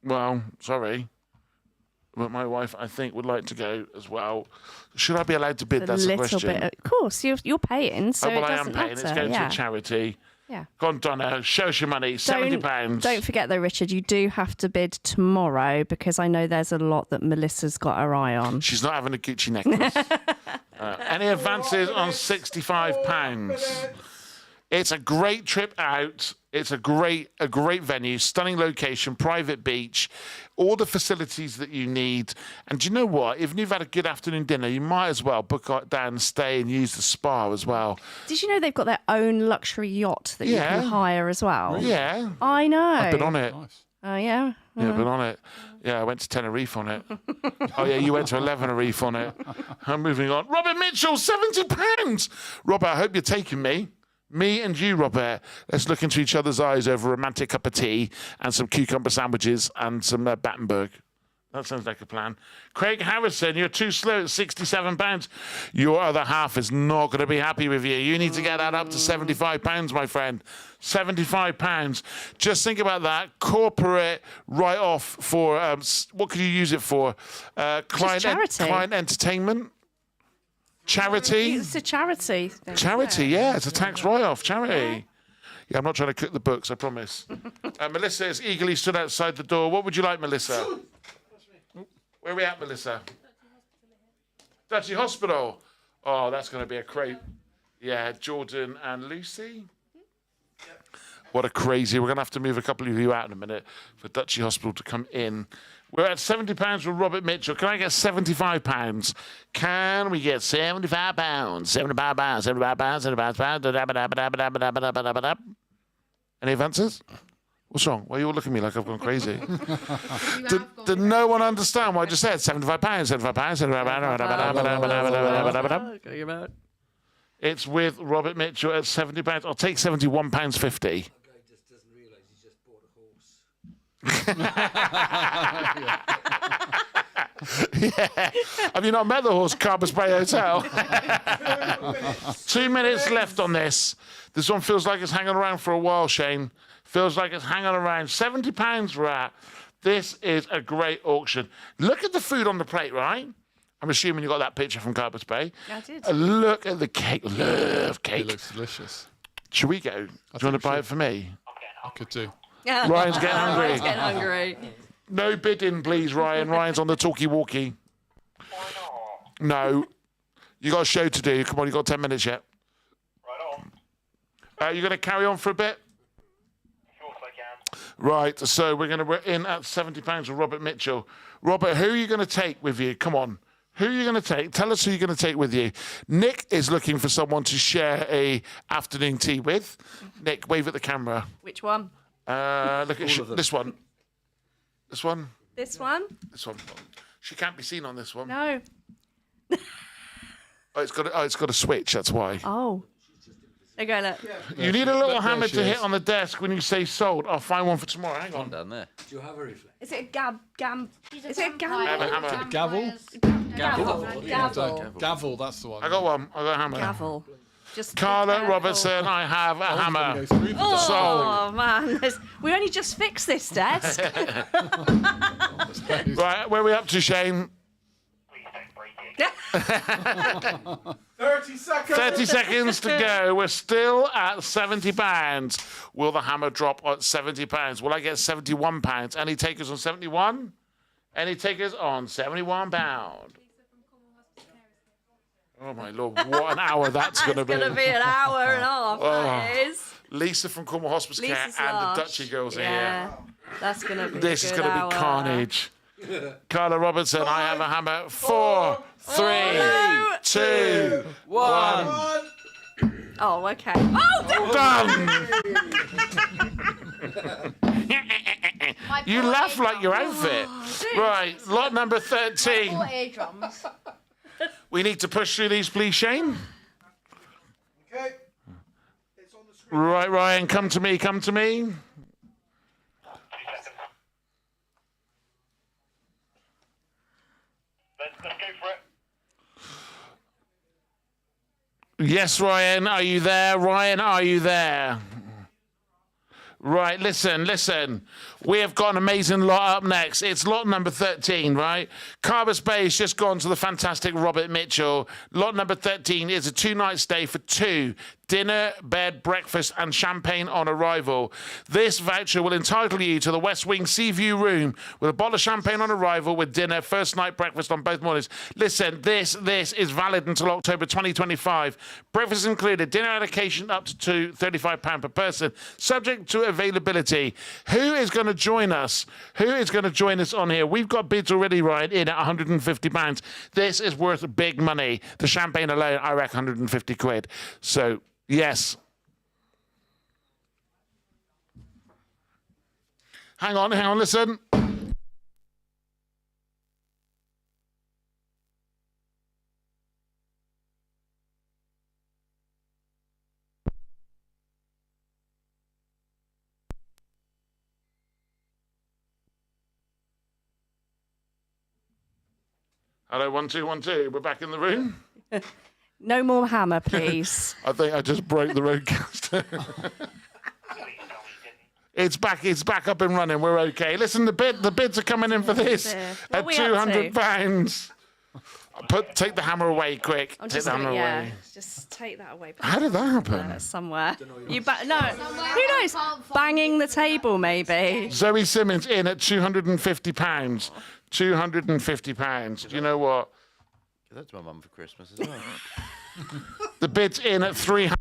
Well, sorry. But my wife, I think, would like to go as well. Should I be allowed to bid? That's the question. Bit, of course, you're paying, so well, it I doesn't am paying. matter. It's going yeah. to a charity. Yeah. Go on, Donna. Show us your money. £70. Don't forget, though, Richard, you do have to bid tomorrow because I know there's a lot that Melissa's got her eye on. She's not having a Gucci necklace. Any advances on £65? It's a great trip out. It's a great venue, stunning location, private beach, all the facilities that you need. And do you know what? If you've had a good afternoon dinner, you might as well book down and stay and use the spa as well. Did you know they've got their own luxury yacht that you can hire as well? Yeah. I know. I've been on it. Oh, yeah? Yeah, I've been on it. Yeah, I went to Tenerife on it. Oh, yeah, you went to 11 Tenerife on it. I'm moving on. Robert Mitchell, £70. Robert, I hope you're taking me. Me and you, Robert, let's look into each other's eyes over a romantic cup of tea and some cucumber sandwiches and some Battenberg. That sounds like a plan. Craig Harrison, you're too slow at £67. Your other half is not going to be happy with you. You need to get that up to £75, my friend. £75. Just think about that. Corporate write-off for, what could you use it for? Client entertainment? Charity? It's a charity thing. Charity, yeah. It's a tax write-off. Charity. Yeah, I'm not trying to cook the books, I promise. Melissa is eagerly stood outside the door. What would you like, Melissa? Where are we at, Melissa? Duchy Hospital. Oh, that's going to be a crate. Yeah, Jordan and Lucy. What a crazy. We're going to have to move a couple of you out in a minute for Duchy Hospital to come in. We're at £70 with Robert Mitchell. Can I get £75? Can we get £75? £75. Any advances? What's wrong? Why are you all looking at me like I've gone crazy? Did no one understand what I just said? £75, £75. It's with Robert Mitchell at £70. I'll take £71.50. Yeah. Have you not met the horse, Carbis Bay Hotel? 2 minutes left on this. This one feels like it's hanging around for a while, Shane. Feels like it's hanging around. £70 we're at. This is a great auction. Look at the food on the plate, right? I'm assuming you got that picture from Carbis Bay. I did. Look at the cake. Love cake. It looks delicious. Should we go? Do you want to buy it for me? I could do. Ryan's getting hungry. Ryan's getting hungry. No bidding, please, Ryan. Ryan's on the talkie-walkie. No. You got a show to do. Come on, you got 10 minutes yet. Right on. You going to carry on for a bit? Of course I can. Right, so we're in at £70 with Robert Mitchell. Robert, who are you going to take with you? Come on. Who are you going to take? Tell us who you're going to take with you. Nick is looking for someone to share a afternoon tea with. Nick, wave at the camera. Which one? Look at this one. This one? This one? This one. She can't be seen on this one. No. It's got a switch, that's why. Oh. There you go, look. You need a little hammer she to hit is. on the desk when you say sold. I'll find one for tomorrow. Hang on. Down there. Do you have a reflex? Is it a gam? Is it a Hammer, gavel? hammer. Gavel? Gavel. Gavel, that's the one. I got one. I got a hammer. Gavel. Just be Carla careful. Robertson, I have a hammer. Oh man, we only just fixed this desk. Right, where are we up to, Shane? 30 seconds. 30 seconds to go. We're still at £70. Will the hammer drop at £70? Will I get £71? Any takers on 71? Any takers on £71? Oh my Lord, what an hour that's going to be. It's going to be an hour and a half, that is. Lisa from Cornwall Hospice Care Lisa's and large. the Dutchy girls are Yeah, here. that's going to be This is going to hour. be carnage. Carla Robertson, I have a hammer. 4, 3, 2, 1. Oh, okay. Oh, Done. You laugh like your outfit. Right, lot number 13. Eardrums. We need to push through these, please, Shane. Okay. Right, Ryan, come to me, come to me. Yes, Ryan, are you there? Ryan, are you there? Right, listen. We have got an amazing lot up next. It's lot number 13, right? Carbis Bay has just gone to the fantastic Robert Mitchell. Lot number 13 is a 2-night stay for 2. Dinner, bed, breakfast, and champagne on arrival. This voucher will entitle you to the West Wing Sea View room with a bottle of champagne on arrival with dinner, first night breakfast on both mornings. Listen, this is valid until October 2025. Breakfast included, dinner allocation up to £35 per person, subject to availability. Who is going to join us? Who is going to join us on here? We've got bids already, Ryan, in at £150. This is worth big money. The champagne alone, I reckon, 150 quid. So, yes. Hang on, listen. Hello, 1 2 1 2. We're back in the room. No more hammer, please. I think I just broke the roadcaster. It's back up and running. We're okay. Listen, the bids are coming in for this at £200. Take the hammer away, quick. Take the hammer away. Just take that away. How did that happen? Somewhere. Who knows? Banging the table, maybe. Zoe Simmons in at £250. £250. Do you know what? Give that to my mum for Christmas as well. The bid's in at £300.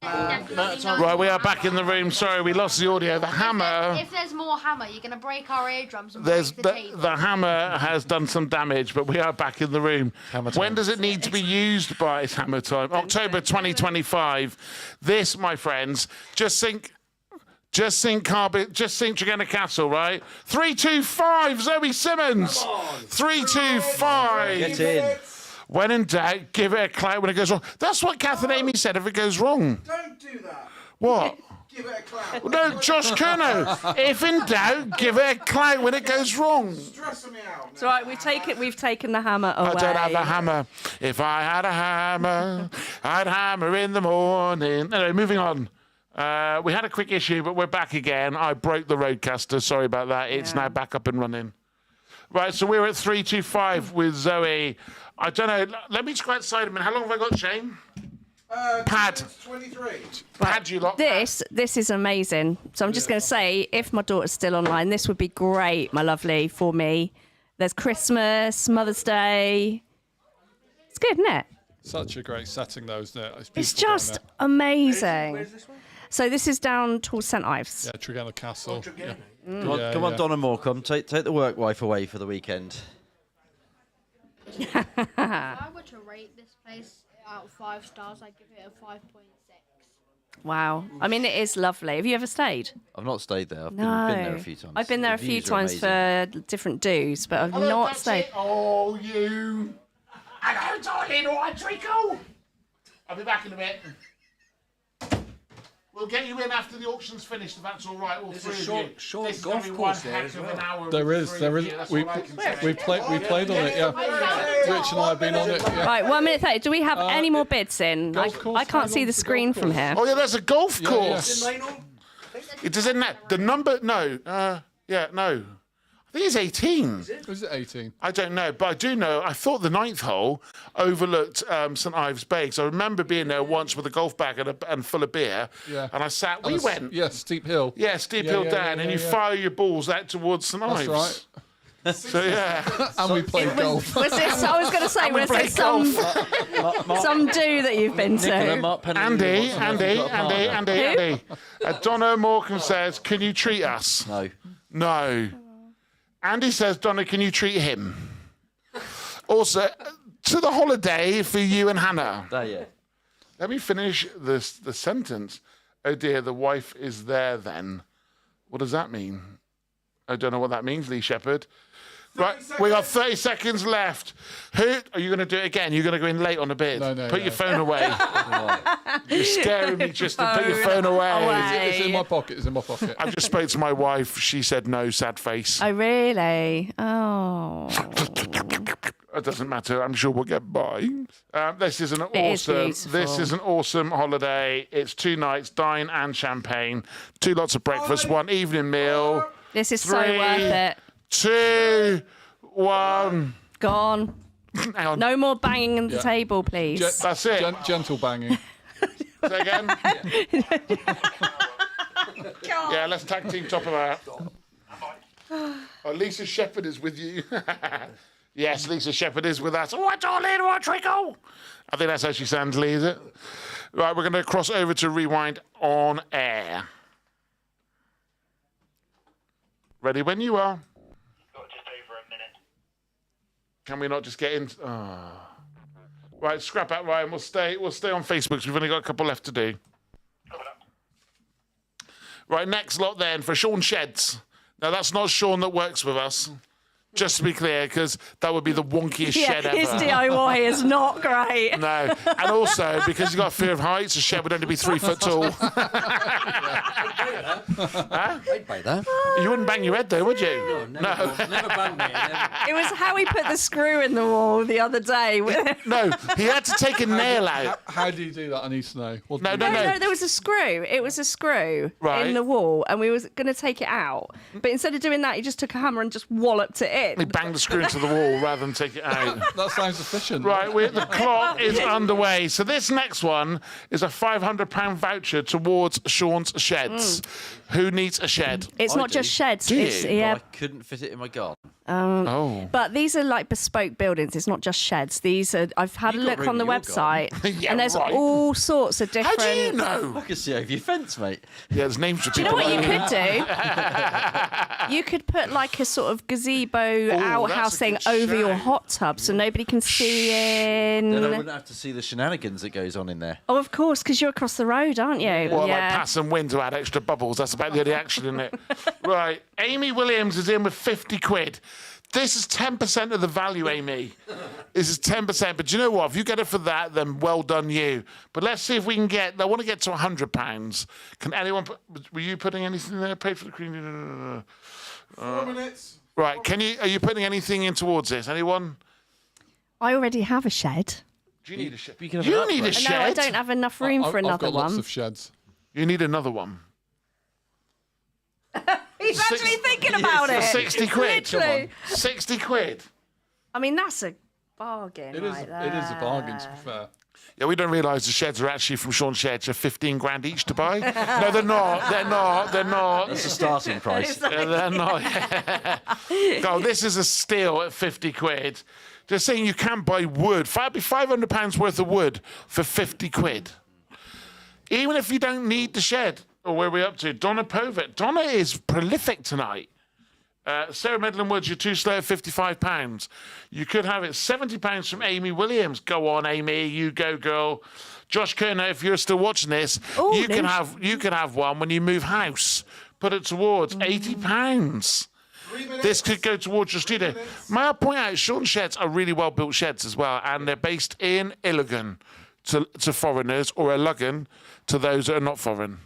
Right, we are back in the room. Sorry, we lost the audio. The hammer. If there's more hammer, you're going to break our eardrums and There's break the table. the hammer has done some damage, but we are back in the room. When does it need to be used by? It's hammer time. October 2025. This, my friends, just think Tregenna Castle, right? 325, Zoe Simmons. 325. Get in. When in doubt, give it a clout when it goes wrong. That's what Kath and Amy said if it goes wrong. Don't do that. What? Give it a clap. No, Josh Kerno. If in doubt, give it a clout when it goes wrong. Stressing me out. It's all right. We've taken the hammer away. I don't have a hammer. If I had a hammer, I'd hammer in the morning. Anyway, moving on. We had a quick issue, but we're back again. I broke the roadcaster. Sorry about that. It's now back up and running. Right, so we're at 325 with Zoe. I don't know. Let me just go outside a minute. How long have I got, Shane? Pad. 23. Pad you lot. This is amazing. So I'm just going to say, if my daughter's still online, this would be great, my lovely, for me. There's Christmas, Mother's Day. It's good, isn't it? Such a great setting, though, isn't it? It's beautiful down just there. amazing. Where's this one? So this is down towards St Ives. Yeah, Tregenna Castle. Yeah. Come on, Donna Morecambe, take the work wife away for the weekend. If I were to rate this place out of 5 stars, I'd give it a 5.6. Wow. I mean, it is lovely. Have you ever stayed? I've not stayed there. I've No. been there a few times. I've been there a The few views are times amazing. for different dues, but I've Hello, not that's stayed. it. Oh, you. Hello, darling. All right, Trickle. I'll be back in a bit. We'll get you in after the auction's finished, if that's all right. All There's three a of short- you. short This is golf gonna be course one there heck as of well. an hour with There the is. three There of is. you. That's We all I can say. played on it. Yeah. Rich and I have been on it. Yeah. Right, 1 minute 30. Do we have any more bids in? I can't see the screen from here. Oh, yeah, there's a golf Yeah, course. It is in that. The number, no. Yeah, no. I think it's 18. Was it 18? I don't know, but I do know, I thought the 9th hole overlooked St Ives Bay. So I remember being there once with a golf bag and full of beer. Yeah. And I sat, we And went. Yeah, steep hill. Yeah, steep hill down, and you fire your balls out towards St That's Ives. right. So, yeah. And we played golf. Was this, I was going to say, And we was played it some golf. some do that you've been to? Andy. Donna Morecambe says, can you treat us? No. No. Andy says, Donna, can you treat him? Also, to the holiday for you and Hannah. Yeah. Let me finish the sentence. Oh dear, the wife is there then. What does that mean? I don't know what that means, Lee Shepherd. Right, we got 30 seconds left. Who are you going to do it again? You're going to go in late on a bid. No, Put your phone away. You're scaring me just to put your phone away. It's in my pocket. It's in my pocket. I just spoke to my wife. She said no, sad face. Oh, really? Oh. It doesn't matter. I'm sure we'll get by. This is an awesome. This is an awesome holiday. It's 2 nights, dine and champagne, 2 lots of breakfast, 1 evening meal. This is so worth it. 2, 1. Gone. Hang on. No more banging on the Yeah. table, please. That's it. Gentle banging. Say again. Yeah, let's tag team top of that. Oh, Lisa Shepherd is with you. Yes, Lisa Shepherd is with us. What, darling? What, Trickle? I think that's how she sounds, Lee, is it? Right, we're going to cross over to Rewind on air. Ready when you are. Can we not just get in? Oh. Right, scrap that, Ryan. We'll stay on Facebook because we've only got a couple left to do. Right, next lot then for Sean Sheds. Now, that's not Sean that works with us. Just to be clear, because that would be the wonkiest shed ever. His DIY is not great. No, and also because he's got a fear of heights, a shed would only be 3 foot tall. Huh? I'd buy that. You wouldn't bang your head though, would you? No, never banged me. It was how he put the screw in the wall the other day. No, he had to take a nail out. How do you do that? I need to know. What No, do you do? No, there was a screw. It was a screw Right. in the wall, and we was going to take it out. But instead of doing that, he just took a hammer and just walloped it in. He banged the screw into the wall rather than take it out. That sounds efficient. Right, the clock is underway. So this next one is a £500 voucher towards Sean's Sheds. Who needs a shed? It's not just sheds. Do It's, you? yeah. I couldn't fit it in my garden. Oh. But these are like bespoke buildings. It's not just sheds. These are. I've had a You've got look on the room in your website, Yeah, and there's right. all sorts of different. How do you know? I can see over your fence, mate. Yeah, there's names for Do you know people. what you like could do? You could put like a sort of gazebo outhouse that's a thing good over your shout. hot tub, so nobody can see in. Then I wouldn't have to see the shenanigans that goes on in there. Oh, of course, because you're across the road, aren't you? Well, like pass and wind to add extra bubbles. That's about the only action in it. Right. Amy Williams is in with 50 quid. This is 10% of the value, Amy. This is 10%. But do you know what? If you get it for that, then well done you. But let's see if we can get... I want to get to £100. Can anyone... Were you putting anything there? Paid for the cream? 4 minutes. Right. Are you putting anything in towards this? Anyone? I already have a shed. Do you need a shed? You can have You an need a upright. shed? No, I don't have enough room for another I've got one. lots of sheds. You need another one. He's actually thinking about For it. 60 quid. Come Literally. on. 60 quid. I mean, that's a bargain. It is. right It is a bargain, to there. be fair. Yeah, we don't realise the sheds are actually from Sean's Sheds are 15 grand each to buy. No, they're not. They're not. That's the starting price. They're not. Oh, this is a steal at 50 quid. Just saying you can buy wood. That'd be £500 worth of wood for 50 quid. Even if you don't need the shed. Or where are we up to? Donna Povett. Donna is prolific tonight. Sarah Medlin Woods, you're too slow at £55. You could have it £70 from Amy Williams. Go on, Amy, you go, girl. Josh Kerner, if you're still watching this, you can have one when you move house. Put it towards £80. This could go towards your studio. May I point out, Sean's Sheds are really well built sheds as well, and they're based in Illigan to foreigners, or Illigan to those that are not foreign.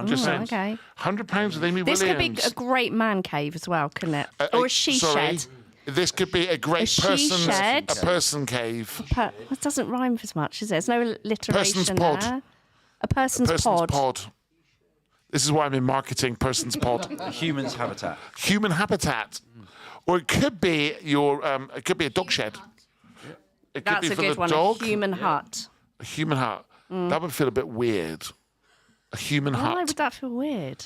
Just saying. Okay. £100 with Amy This Williams. could be a great man cave as well, couldn't it? Or a she shed. This could be a great shed. a person cave. It doesn't rhyme as much, is it? There's no alliteration Person's pod. there. A person's pod. This is why I'm in marketing. Person's pod. Human's habitat. Human habitat, or it could be your. It could be a dog shed. It could That's be a for good the one. dog. A human hut. A human hut. That would feel a bit weird. A human Why hut. would that feel weird?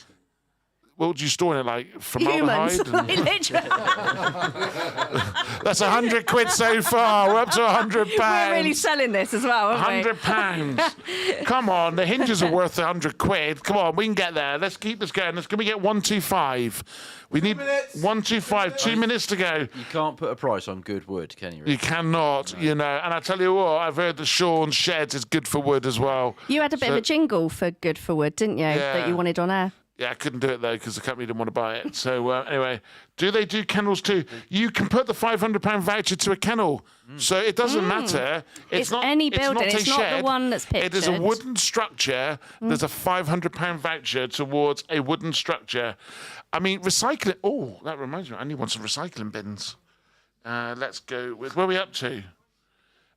What would you store in it, like formaldehyde? Humans. Like, literally. That's 100 quid so far. We're up to £100. We're really selling this as well, aren't we? £100. Come on, the hinges are worth 100 quid. Come on, we can get there. Let's keep this going. Can we get 125? We need 125. 2 minutes to go. You can't put a price on good wood, can you? You cannot, And I tell you what, I've heard that Sean's Sheds is good for wood as well. You had a bit of a jingle for Good for Wood, didn't you? Yeah. That you wanted on air. Yeah, I couldn't do it though because the company didn't want to buy it. So anyway, do they do kennels too? You can put the £500 voucher to a kennel, so it doesn't matter. It's not any building. It's not a not shed. the one that's pictured. It is a wooden structure. There's a £500 voucher towards a wooden structure. I mean, recycling. Oh, that reminds me. I need one some recycling bins. Let's go with where are we up to?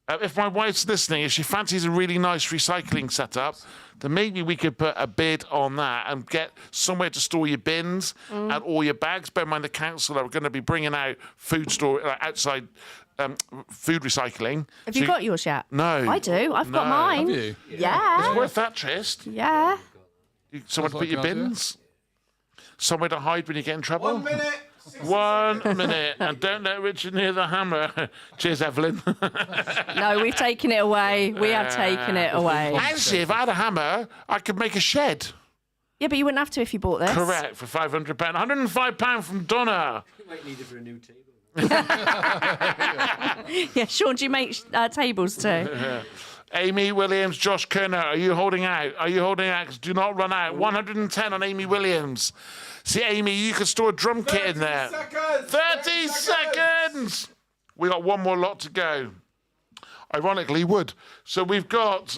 If my wife's listening, if she fancies a really nice recycling setup, then maybe we could put a bid on that and get somewhere to store your bins and all your bags. Bear in mind, the council are going to be bringing out outside food recycling. Have you got yours yet? No. I do. I've got mine. Have you? Yeah. It's worth that, Trist. Yeah. Somewhere to put your bins. Somewhere to hide when you get in trouble. 1 minute. 1 minute, and don't let Richard near the hammer. Cheers, Evelyn. No, we've taken it away. We have taken it away. Actually, if I had a hammer, I could make a shed. Yeah, but you wouldn't have to if you bought this. Correct, for £500. £105 from Donna. You might need it for a new table. Yeah, Sean, do you make tables too? Amy Williams, Josh Kerner, are you holding out? Are you holding out? 'Cause do not run out. 110 on Amy Williams. See, Amy, you could store a drum kit in there. 30 seconds! We got one more lot to go. Ironically, wood. So we've got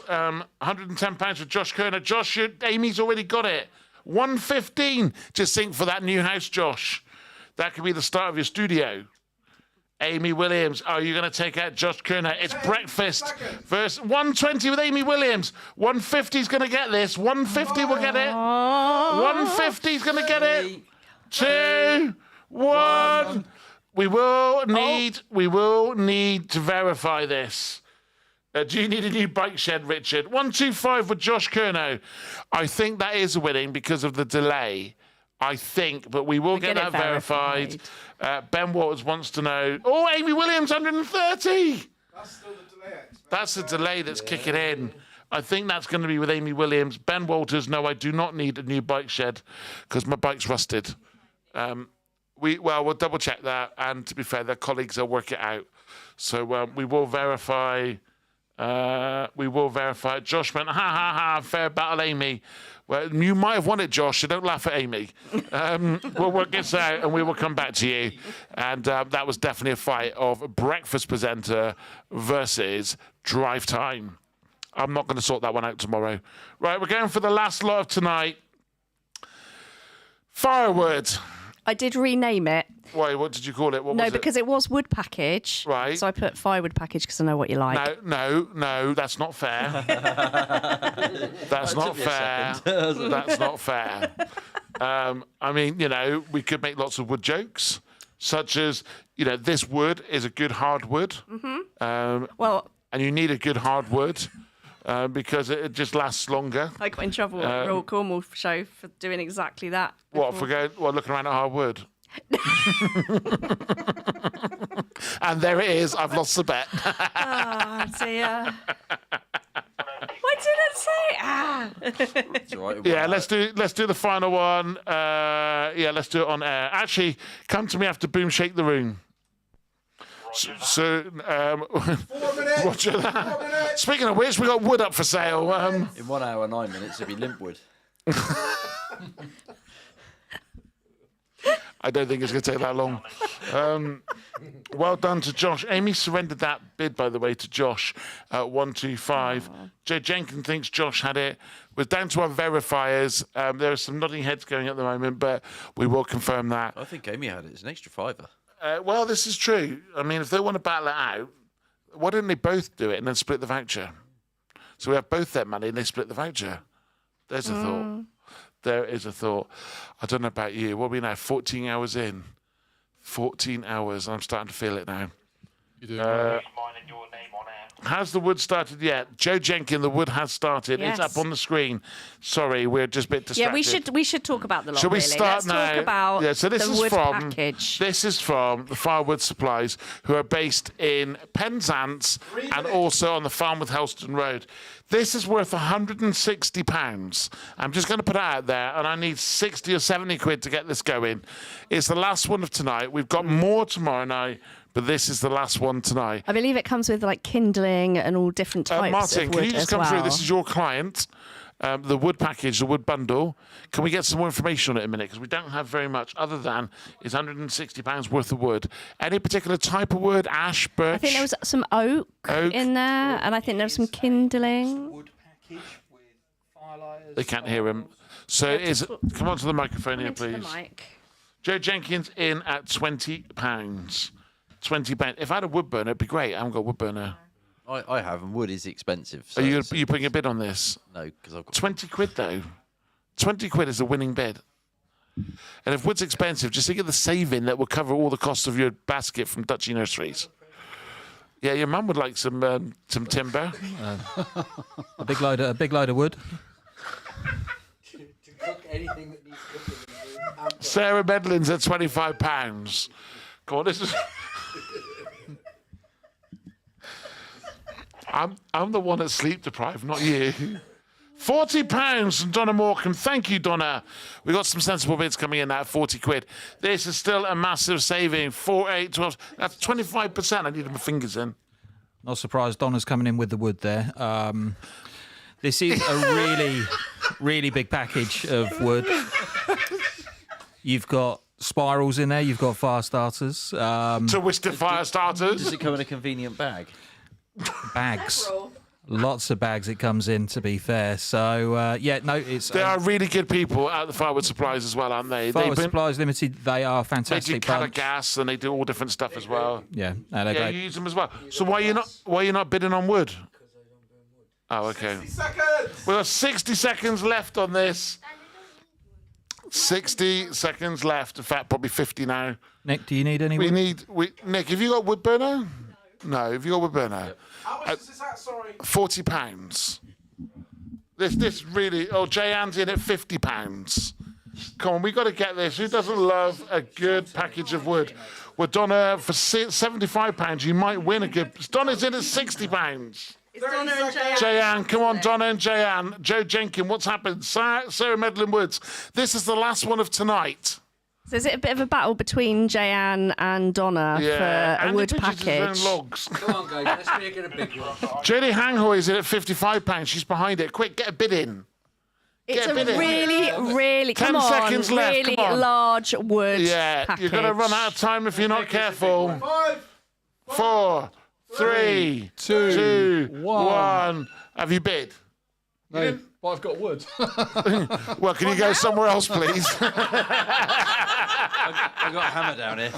£110 for Josh Kerner. Josh, Amy's already got it. 115. Just think for that new house, Josh. That could be the start of your studio. Amy Williams, are you going to take out Josh Kerner? It's breakfast versus 120 with Amy Williams. 150 is going to get this. 150 will get it. 150 is going to get it. 2, 1. We will need to verify this. Do you need a new bike shed, Richard? 125 with Josh Kerno. I think that is winning because of the delay. I think, but we will get that verified. Ben Waters wants to know. Oh, Amy Williams, 130. That's still the delay. That's the delay that's kicking in. I think that's going to be with Amy Williams. Ben Walters, no, I do not need a new bike shed because my bike's rusted. We'll double check that, and to be fair, their colleagues will work it out. So we will verify. Josh went, ha, fair battle, Amy. Well, you might have won it, Josh, so don't laugh at Amy. We'll work this out and we will come back to you. And that was definitely a fight of breakfast presenter versus drive time. I'm not going to sort that one out tomorrow. Right, we're going for the last lot of tonight. Firewood. I did rename it. Why, what did you call it? What was because it was wood package. Right. So I put firewood package because I know what you like. No, that's not fair. That's not fair. That's not fair. I mean, we could make lots of wood jokes, such as, this wood is a good hardwood. Well, and you need a good hardwood because it just lasts longer. I got in trouble at the Royal Cornwall show for doing exactly that. What, for looking around at hardwood? And there it is. I've lost the bet. Oh dear. Why did it say? Yeah, let's do the final one. Yeah, let's do it on air. Actually, come to me after Boom Shake the Room. So, 4 minutes. Roger that. Speaking of which, we got wood up for sale. In 1 hour, 9 minutes, it'll be Limpwood. I don't think it's going to take that long. Well done to Josh. Amy surrendered that bid, by the way, to Josh at 125. Joe Jenkins thinks Josh had it. We're down to our verifiers. There are some nodding heads going at the moment, but we will confirm that. I think Amy had it. It's an extra £5. Well, this is true. I mean, if they want to battle it out, why didn't they both do it and then split the voucher? So we have both their money and they split the voucher. There's a thought. There is a thought. I don't know about you. What are we now? 14 hours in. 14 hours. I'm starting to feel it now. You do. Has the wood started yet? Joe Jenkins, the wood has started. Yes. It's up on the screen. Sorry, we're just a bit distracted. Yeah, we should talk about the lot. Shall we really. start Let's now? talk about so this the is wood from package. This is from the Firewood Supplies, who are based in Penzance and also on the Farmworth Helston Road. This is worth £160. I'm just going to put it out there, and I need 60 or 70 quid to get this going. It's the last one of tonight. We've got more tomorrow night, but this is the last one tonight. I believe it comes with like kindling and all different types Martin, of wood can you just as come well. through? This is your client. The wood package, the wood bundle. Can we get some more information on it in a minute? Because we don't have very much other than it's £160 worth of wood. Any particular type of wood? Ash, birch? I think there was some oak in there, and I think there was some kindling. They can't hear him. So come on to the microphone here, Into the please. mic. Joe Jenkins in at £20. £20. If I had a wood burner, it'd be great. I haven't got a wood burner. I have, and wood is expensive. So Are you putting a bid on this? No, because I've got 20 quid though. 20 quid is the winning bid. And if wood's expensive, just think of the saving that will cover all the costs of your basket from Dutchy Nurseries. Yeah, your mum would like some timber. A big load of wood. To cook anything that needs cooking. Sarah Medlin's at £25. Come on, this is. I'm the one that's sleep deprived, not you. £40 from Donna Morecambe. Thank you, Donna. We got some sensible bids coming in at 40 quid. This is still a massive saving. 4, 8, 12. That's 25%. I need my fingers in. Not surprised Donna's coming in with the wood there. This is a really, really big package of wood. You've got spirals in there. You've got fire starters. Twisted fire starters. Does it come in a convenient bag? Bags. Lots of bags it comes in, to be fair. So, it's... They are really good people at the Firewood Supplies as well, aren't they? Firewood Supplies Limited, they are They fantastic. do colour gas and they do all different stuff as well. Yeah, no, they're great. You use them as well. So why are you not bidding on wood? Oh, okay. 60 seconds. We have 60 seconds left on this. 60 seconds left. In fact, probably 50 now. Nick, do you need any wood? Nick, have you got wood burner? No, have you got wood burner? How much is that, sorry? £40. This really... Oh, Jay-Ann's in at £50. Come on, we got to get this. Who doesn't love a good package of wood? Well, Donna, for £75, you might win a good... Donna's in at £60. It's Donna and Jay-Ann, come on, Donna and Jay-Ann. Joe Jenkins, what's happened? Sarah Medlin Woods. This is the last one of tonight. So is it a bit of a battle between Jay-Ann and Donna for a and wood he pitches his package? own logs. Come on, guys, let's make it a big one. Jodie Hanghoy is in at £55. She's behind it. Quick, get a bid in. It's Get a bid in. really, 10 come on, seconds left, really come on. large wood package. You're going to run out of time if you're not careful. 5, 4, 3, 2, 1. Have you bid? No, but I've got wood. Well, can you go somewhere else, please? I've got a hammer down here.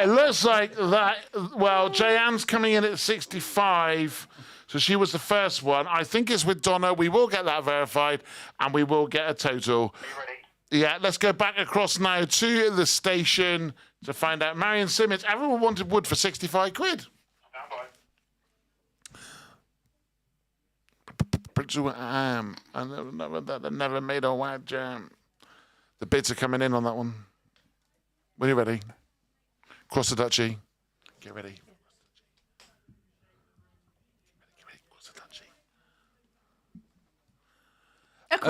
It looks like that. Well, Jay-Ann's coming in at 65. So she was the first one. I think it's with Donna. We will get that verified, and we will get a total. Yeah, let's go back across now to the station to find out. Marion Simmons, everyone wanted wood for 65 quid. Prince William. I never made a white jam. The bids are coming in on that one. When you're ready, cross the duchy. Get ready. Cross the duchy.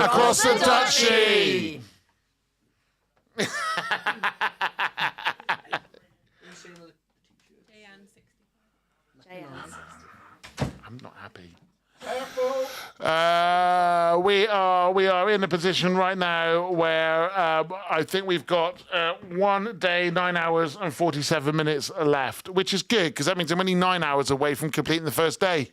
Across the duchy. I'm not happy. We are in a position right now where I think we've got 1 day, 9 hours and 47 minutes left, which is good because that means I'm only 9 hours away from completing the first day.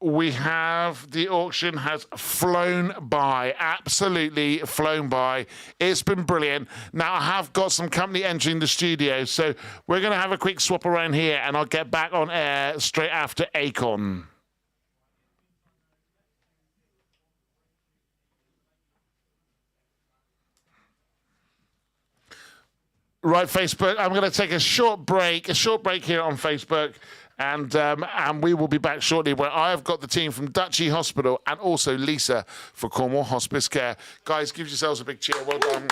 The auction has flown by, absolutely flown by. It's been brilliant. Now, I have got some company entering the studio, so we're going to have a quick swap around here, and I'll get back on air straight after Acon. Right, Facebook, I'm going to take a short break here on Facebook. And we will be back shortly where I have got the team from Duchy Hospital and also Lisa for Cornwall Hospice Care. Guys, give yourselves a big cheer. Well done.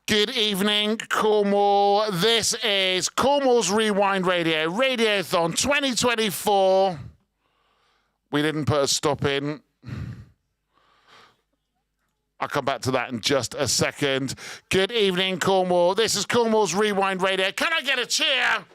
Good evening, Cornwall. This is Cornwall's Rewind Radio, Radiothon 2024. We didn't put a stop in. I'll come back to that in just a second. Good evening, Cornwall. This is Cornwall's Rewind Radio. Can I get a cheer?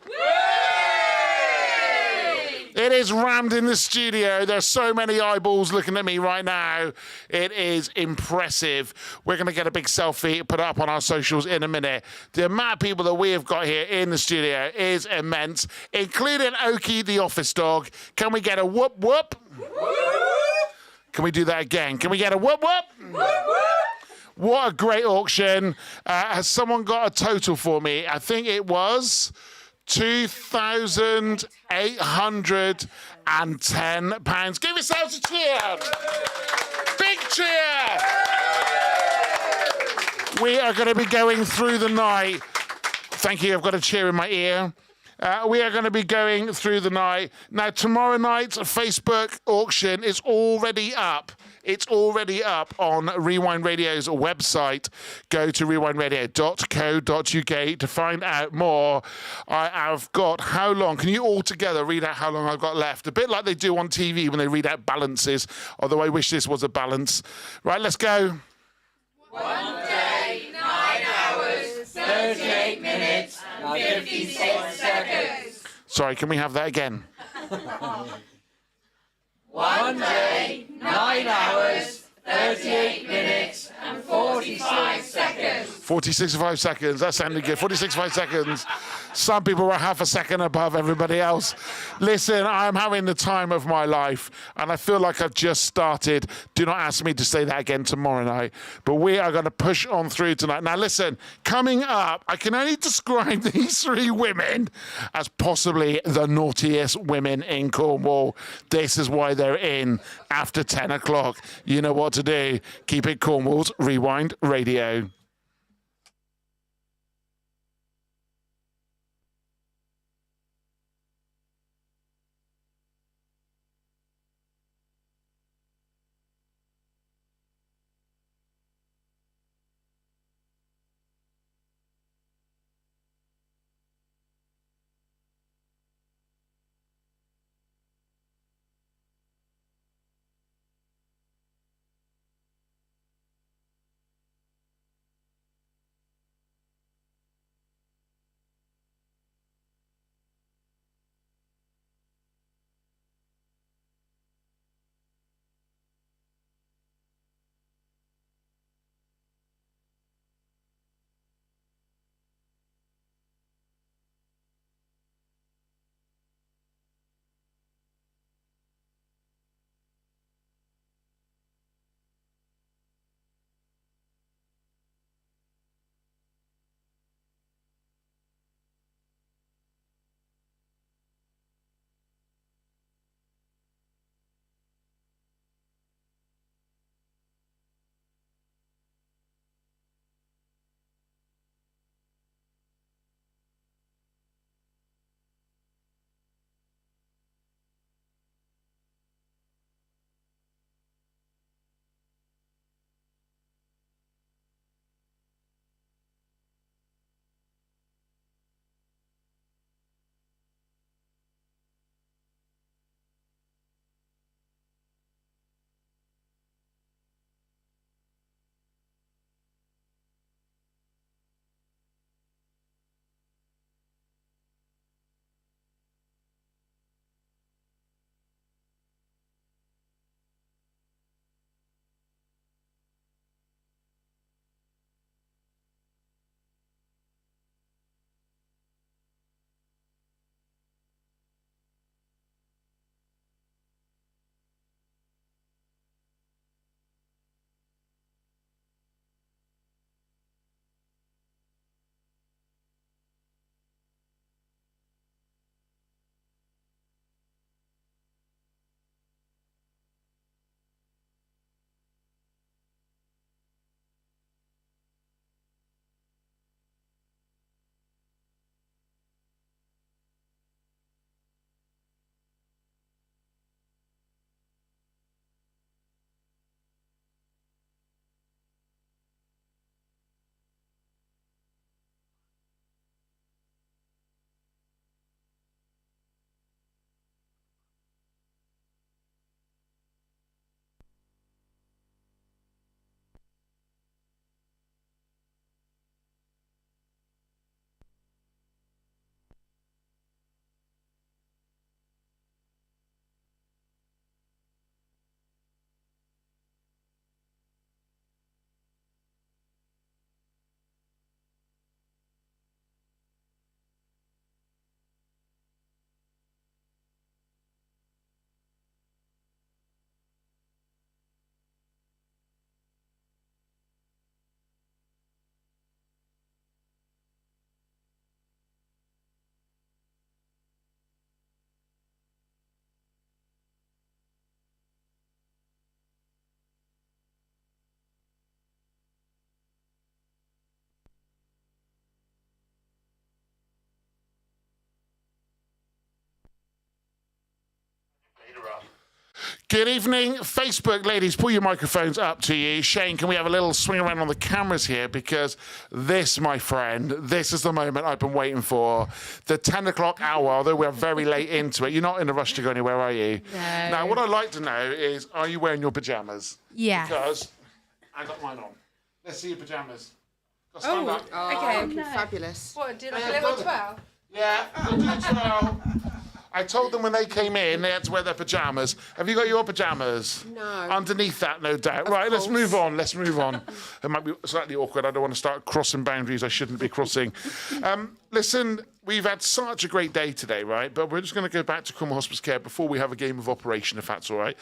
It is rammed in the studio. There's so many eyeballs looking at me right now. It is impressive. We're going to get a big selfie, put it up on our socials in a minute. The amount of people that we have got here in the studio is immense, including Oki, the office dog. Can we get a whoop whoop? Can we do that again? Can we get a whoop whoop? What a great auction. Has someone got a total for me? I think it was £2,810. Give yourselves a cheer. Big cheer. We are going to be going through the night. Thank you. I've got a cheer in my ear. We are going to be going through the night. Now, tomorrow night's Facebook auction is already up. It's already up on Rewind Radio's website. Go to rewindradio.co.uk to find out more. I have got how long? Can you all together read out how long I've got left? A bit like they do on TV when they read out balances, although I wish this was a balance. Right, let's go. 1 day, 9 hours, 38 minutes, and 56 seconds. Sorry, can we have that again? 1 day, 9 hours, 38 minutes, and 45 seconds. 46.5 seconds. That sounded good. 46.5 seconds. Some people were half a second above everybody else. Listen, I'm having the time of my life, and I feel like I've just started. Do not ask me to say that again tomorrow night. But we are going to push on through tonight. Now, listen, coming up, I can only describe these three women as possibly the naughtiest women in Cornwall. This is why they're in after 10 o'clock. You know what to do. Keep it Cornwall's Rewind Radio. Good evening, Facebook ladies. Pull your microphones up to you. Shane, can we have a little swing around on the cameras here? Because this, my friend, this is the moment I've been waiting for. The 10 o'clock hour, although we're very late into it. You're not in a rush to go anywhere, are you? No. Now, what I'd like to know is, are you wearing your pyjamas? Yeah. Because I got mine on. Let's see your pyjamas. Got to stand up. Okay. Fabulous. What, do like a level 12? Yeah, I'll do 12. I told them when they came in they had to wear their pyjamas. Have you got your pyjamas? No. Underneath that, no doubt. Right, let's move on. Let's move on. It might be slightly awkward. I don't want to start crossing boundaries I shouldn't be crossing. Listen, we've had such a great day today, right? But we're just going to go back to Cornwall Hospice Care before we have a game of operation, if that's all right.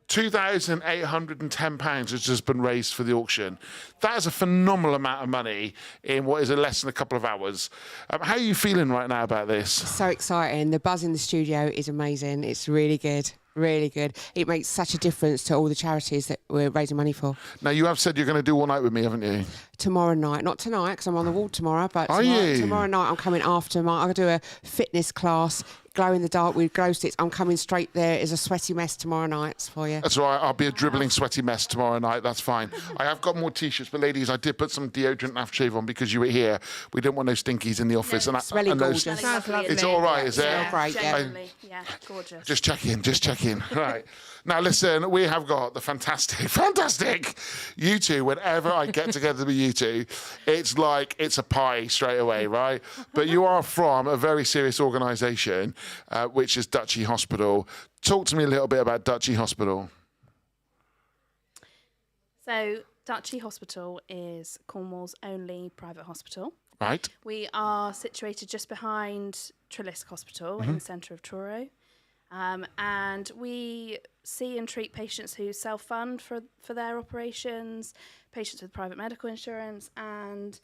£2,810 has just been raised for the auction. That is a phenomenal amount of money in what is less than a couple of hours. How are you feeling right now about this? So exciting. The buzz in the studio is amazing. It's really good. Really good. It makes such a difference to all the charities that we're raising money for. Now, you have said you're going to do all night with me, haven't you? Tomorrow night. Not tonight, because I'm on the ward tomorrow, but Are you? tomorrow night I'm coming after. I'm going to do a fitness class, glow in the dark with glow sticks. I'm coming straight there. It's a sweaty mess tomorrow night for you. That's right. I'll be a dribbling, sweaty mess tomorrow night. That's fine. I have got more T-shirts, but ladies, I did put some deodorant and aftershave on because you were here. We didn't want no stinkies in the office. No, it's really gorgeous. Sounds lovely. It's all right, is it? Yeah, great, yeah. Genuinely, yeah, gorgeous. Just check in. Right. Now, listen, we have got the fantastic you two. Whenever I get together with you two, it's like it's a pie straight away, right? But you are from a very serious organisation, which is Duchy Hospital. Talk to me a little bit about Duchy Hospital. So, Duchy Hospital is Cornwall's only private hospital. Right. We are situated just behind Trelisk Hospital in the centre of Truro. And we see and treat patients who self-fund for their operations, patients with private medical insurance, and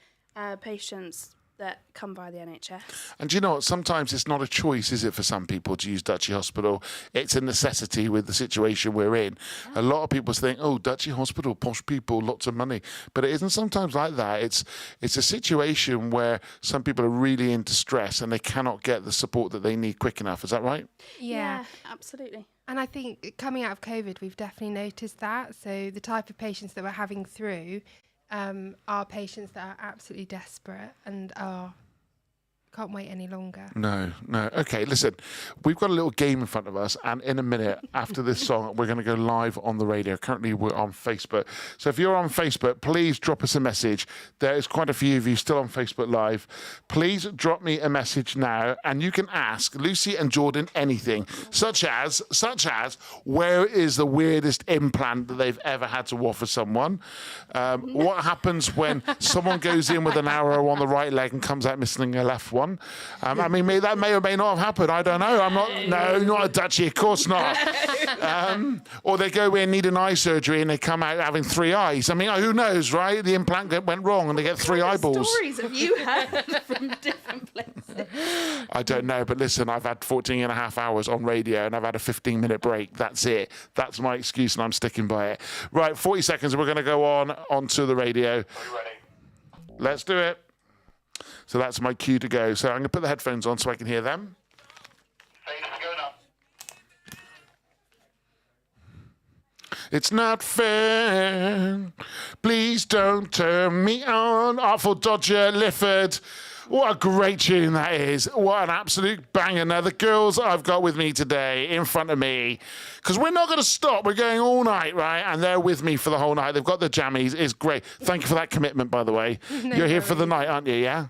patients that come by the NHS. And do you know what? Sometimes it's not a choice, is it, for some people to use Duchy Hospital? It's a necessity with the situation we're in. A lot of people think, oh, Duchy Hospital, posh people, lots of money. But it isn't sometimes like that. It's a situation where some people are really in distress and they cannot get the support that they need quick enough. Is that right? Yeah, absolutely. And I think coming out of COVID, we've definitely noticed that. So the type of patients that we're having through are patients that are absolutely desperate and can't wait any longer. No. Okay, listen, we've got a little game in front of us, and in a minute, after this song, we're going to go live on the radio. Currently, we're on Facebook. So if you're on Facebook, please drop us a message. There's quite a few of you still on Facebook Live. Please drop me a message now, and you can ask Lucy and Jordan anything, such as, where is the weirdest implant that they've ever had to offer someone? What happens when someone goes in with an arrow on the right leg and comes out missing a left one? I mean, that may or may not have happened. I don't know. Not a Duchy, of course not. Or they go in, need an eye surgery, and they come out having 3 eyes. I mean, who knows, right? The implant went wrong, and they get 3 eyeballs. Stories have you heard from different places? I don't know, but listen, I've had 14 and a half hours on radio, and I've had a 15-minute break. That's it. That's my excuse, and I'm sticking by it. Right, 40 seconds, and we're going to go onto the radio. Are you ready? Let's do it. So that's my cue to go. So I'm going to put the headphones on so I can hear them. It's not fair. Please don't turn me on. Artful Dodger, Lifford. What a great tune that is. What an absolute banger. Now, the girls I've got with me today in front of me, because we're not going to stop. We're going all night, right? And they're with me for the whole night. They've got the jammies. It's great. Thank you for that commitment, by the way. You're here for the night, aren't you, yeah?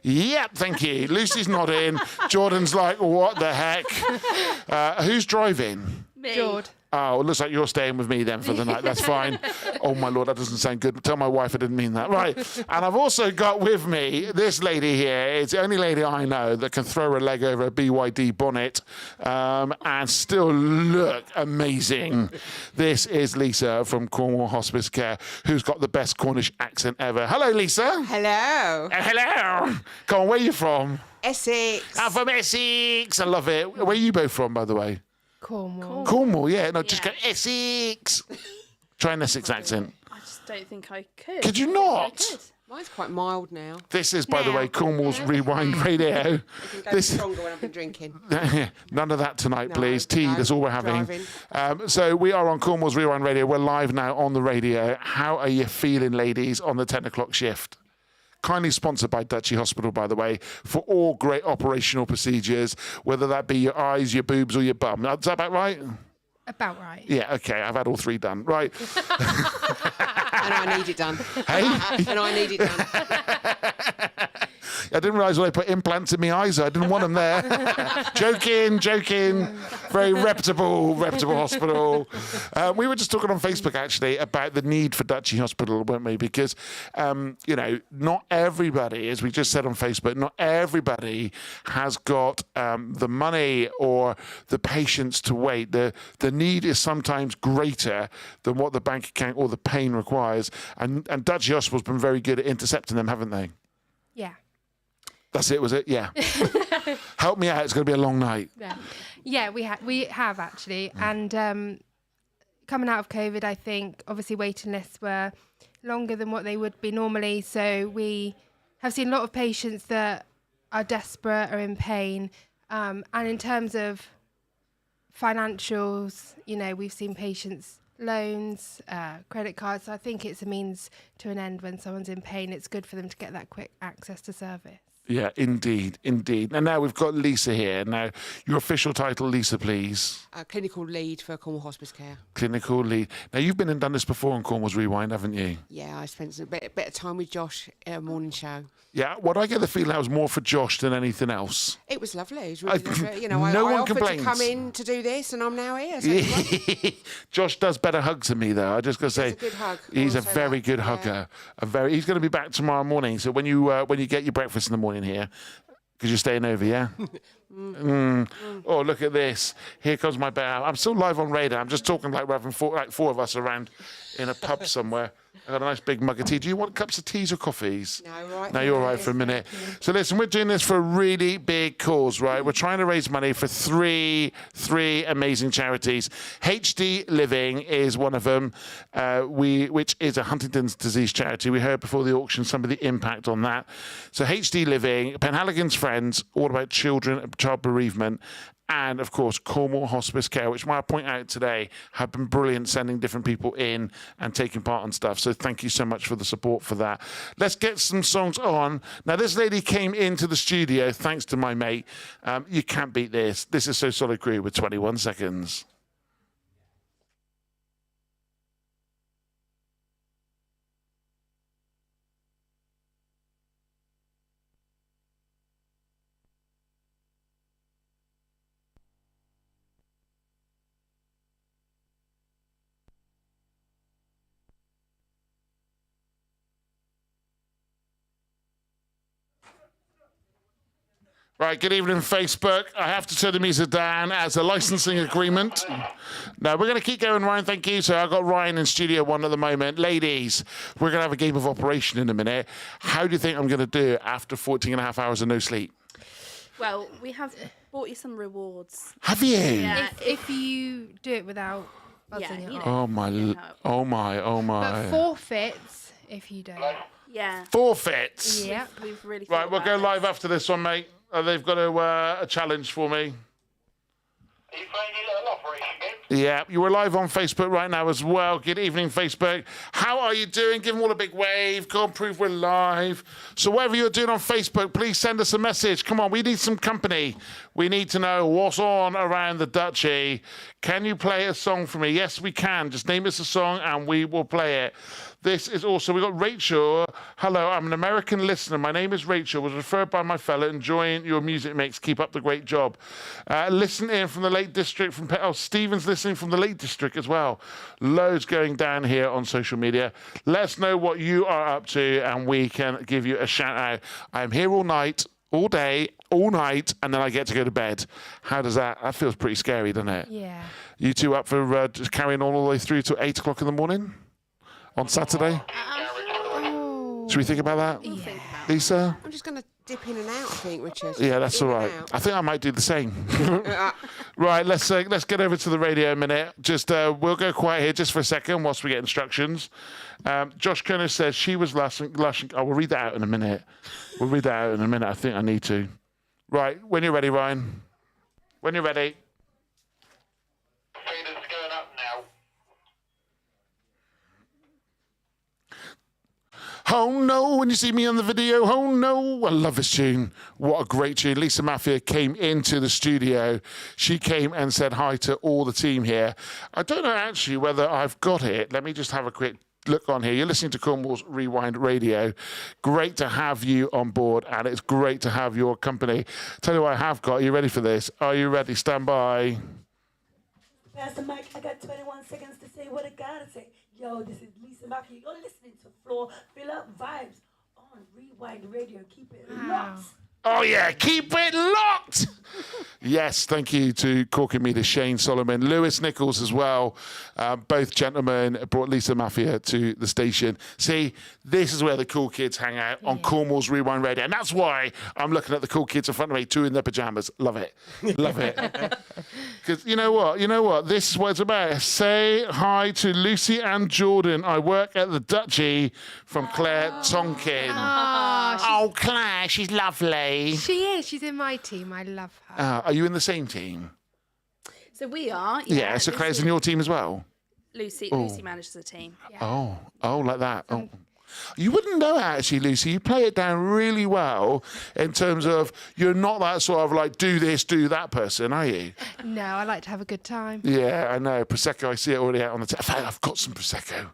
Yep, thank you. Lucy's nodding. Jordan's like, what the heck? Who's driving? Me. Jord. Oh, it looks like you're staying with me then for the night. That's fine. Oh, my Lord, that doesn't sound good. Tell my wife I didn't mean that. Right. And I've also got with me this lady here. It's the only lady I know that can throw her leg over a BYD bonnet and still look amazing. This is Lisa from Cornwall Hospice Care, who's got the best Cornish accent ever. Hello, Lisa. Hello. Hello. Come on, where are you from? Essex. I'm from Essex. I love it. Where are you both from, by the way? Cornwall. Yeah. No, just go Essex. Try an Essex accent. I just don't think I could. Could you not? Mine's quite mild now. This is, by the way, Cornwall's Rewind Radio. It can go stronger when I've been drinking. None of that tonight, No, please. Tea, no, that's all we're having. driving. So we are on Cornwall's Rewind Radio. We're live now on the radio. How are you feeling, ladies, on the 10 o'clock shift? Kindly sponsored by Duchy Hospital, by the way, for all great operational procedures, whether that be your eyes, your boobs, or your bum. Is that about right? About right. Yeah, okay. I've had all three done. Right. And I need it done. Hey? And I need it done. I didn't realise when I put implants in my eyes, I didn't want them there. Joking. Very reputable hospital. We were just talking on Facebook, actually, about the need for Duchy Hospital, weren't we? Because, not everybody, as we just said on Facebook, not everybody has got the money or the patience to wait. The need is sometimes greater than what the bank account or the pain requires. And Duchy Hospital's been very good at intercepting them, haven't they? Yeah. That's it, was it? Yeah. Help me out. It's going to be a long night. Yeah, we have actually. And coming out of COVID, I think obviously waiting lists were longer than what they would be normally. So we have seen a lot of patients that are desperate or in pain. And in terms of financials, we've seen patients loans, credit cards. So I think it's a means to an end. When someone's in pain, it's good for them to get that quick access to service. Yeah, indeed. And now we've got Lisa here. Now, your official title, Lisa, please. Clinical lead for Cornwall Hospice Care. Clinical lead. Now, you've been and done this before on Cornwall's Rewind, haven't you? Yeah, I spent a bit of time with Josh at a morning show. Yeah, I get the feeling that was more for Josh than anything else. It was lovely. It was really lovely. No I one offered complains. to come in to do this, and I'm now here. So Josh does better hugs than me, though. I just got to say, a good hug. he's I a wanna say very that. good hugger. He's going to be back tomorrow morning. So when you get your breakfast in the morning here, because you're staying over, yeah? Oh, look at this. Here comes my bow. I'm still live on radar. I'm just talking like we're having four of us around in a pub somewhere. I've got a nice big mug of tea. Do you want cups of teas or coffees? No, right. No, you're all right for a minute. So listen, we're doing this for a really big cause, right? We're trying to raise money for three amazing charities. HD Living is one of them, which is a Huntington's disease charity. We heard before the auction some of the impact on that. So HD Living, Penhaligon's Friends, all about children, child bereavement, and, of course, Cornwall Hospice Care, which, might I point out today, have been brilliant sending different people in and taking part on stuff. So thank you so much for the support for that. Let's get some songs on. Now, this lady came into the studio, thanks to my mate. You can't beat this. This is So Solid Crew with 21 Seconds. Right, good evening, Facebook. I have to turn the music down as a licensing agreement. No, we're going to keep going, Ryan, thank you. So I've got Ryan in Studio 1 at the moment. Ladies, we're going to have a game of operation in a minute. How do you think I'm going to do after 14 and a half hours of no sleep? Well, we have bought you some rewards. Have you? Yeah. If you do it without buzzing it off. Oh, my. But forfeits if you don't. Yeah. Forfeits? Yeah. We've really Right, we'll go live after this one, mate. They've got a challenge for me. Yeah, you were live on Facebook right now as well. Good evening, Facebook. How are you doing? Give them all a big wave. Go and prove we're live. So whatever you're doing on Facebook, please send us a message. Come on, we need some company. We need to know what's on around the Duchy. Can you play a song for me? Yes, we can. Just name us a song and we will play it. This is also, we've got Rachel. Hello, I'm an American listener. My name is Rachel. Was referred by my fella. Enjoying your music mix. Keep up the great job. Listen in from the Lake District. Stephen's listening from the Lake District as well. Loads going down here on social media. Let us know what you are up to and we can give you a shout out. I'm here all night, all day, all night, and then I get to go to bed. How does that? That feels pretty scary, doesn't it? Yeah. You two up for just carrying on all the way through to 8 o'clock in the morning? On Saturday? Should we think about that? Yeah. Lisa? I'm just going to dip in and out, I think, Richard. Yeah, that's In all and right. out. I think I might do the same. Right, let's get over to the radio a minute. Just we'll go quiet here just for a second whilst we get instructions. Josh Kerner says she was lushing. Oh, we'll read that out in a minute. I think I need to. Right, when you're ready, Ryan. When you're ready. Oh no, when you see me on the video, oh no. I love this tune. What a great tune. Lisa Mafia came into the studio. She came and said hi to all the team here. I don't know actually whether I've got it. Let me just have a quick look on here. You're listening to Cornwall's Rewind Radio. Great to have you on board, and it's great to have your company. Tell you what I have got. Are you ready for this? Are you ready? Stand by. Pass the mic. I got 21 seconds to say what I gotta say. Yo, this is Lisa Mafia. You're listening to Floor Fill Up Vibes on Rewind Radio. Keep it locked. Oh, yeah, keep it locked. Yes, thank you to Corky Media, Shane Solomon, Lewis Nichols as well. Both gentlemen brought Lisa Mafia to the station. See, this is where the cool kids hang out on Cornwall's Rewind Radio. And that's why I'm looking at the cool kids in front of me, two in their pajamas. Love it. Love it. Because you know what? This is what it's about. Say hi to Lucy and Jordan. I work at the Duchy from Claire Tonkin. Oh, Claire, she's lovely. She is. She's in my team. I love her. Are you in the same team? So we are. Yeah, so Claire's in your team as well? Lucy Oh. Lucy manages the team. Oh, like that. Oh. You wouldn't know actually, Lucy. You play it down really well in terms of you're not that sort of like do this, do that person, are you? No, I like to have a good time. Yeah, I know. Prosecco, I see it already out on the In fact, I've got some Prosecco.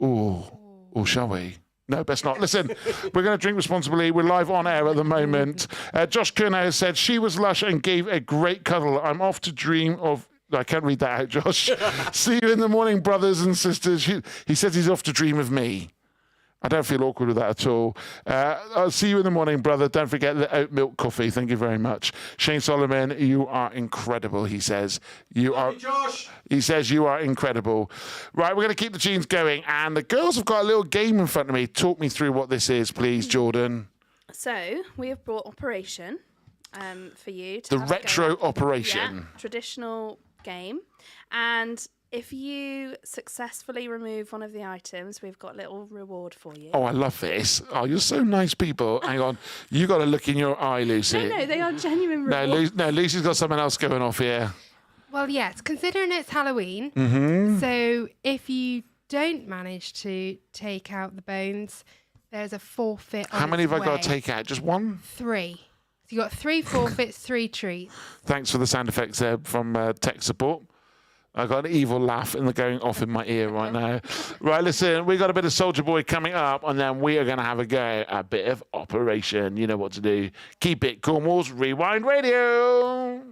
Oh, shall we? No, best not. Listen, we're going to drink responsibly. We're live on air at the moment. Josh Kerner said she was lush and gave a great cuddle. I'm off to dream of... I can't read that out, Josh. See you in the morning, brothers and sisters. He says he's off to dream of me. I don't feel awkward with that at all. I'll see you in the morning, brother. Don't forget the oat milk coffee. Thank you very much. Shane Solomon, you are incredible, he says. Josh. He says you are incredible. Right, we're going to keep the tunes going. And the girls have got a little game in front of me. Talk me through what this is, please, Jordan. So we have brought Operation for you. To The have a go retro at. Operation. Yeah, traditional game. And if you successfully remove one of the items, we've got a little reward for you. Oh, I love this. Oh, you're so nice, people. Hang on. You got a look in your eye, Lucy. No, they are genuine rewards. No, Lucy's got something else going off here. Well, yes, considering it's Halloween, so if you don't manage to take out the bones, there's a forfeit. How many have I got to take out? Just one? 3. So you got 3 forfeits, 3 treats. Thanks for the sound effects there from tech support. I got an evil laugh in the going off in my ear right now. Right, listen, we got a bit of Soldier Boy coming up, and then we are going to have a go, a bit of Operation. You know what to do. Keep it Cornwall's Rewind Radio.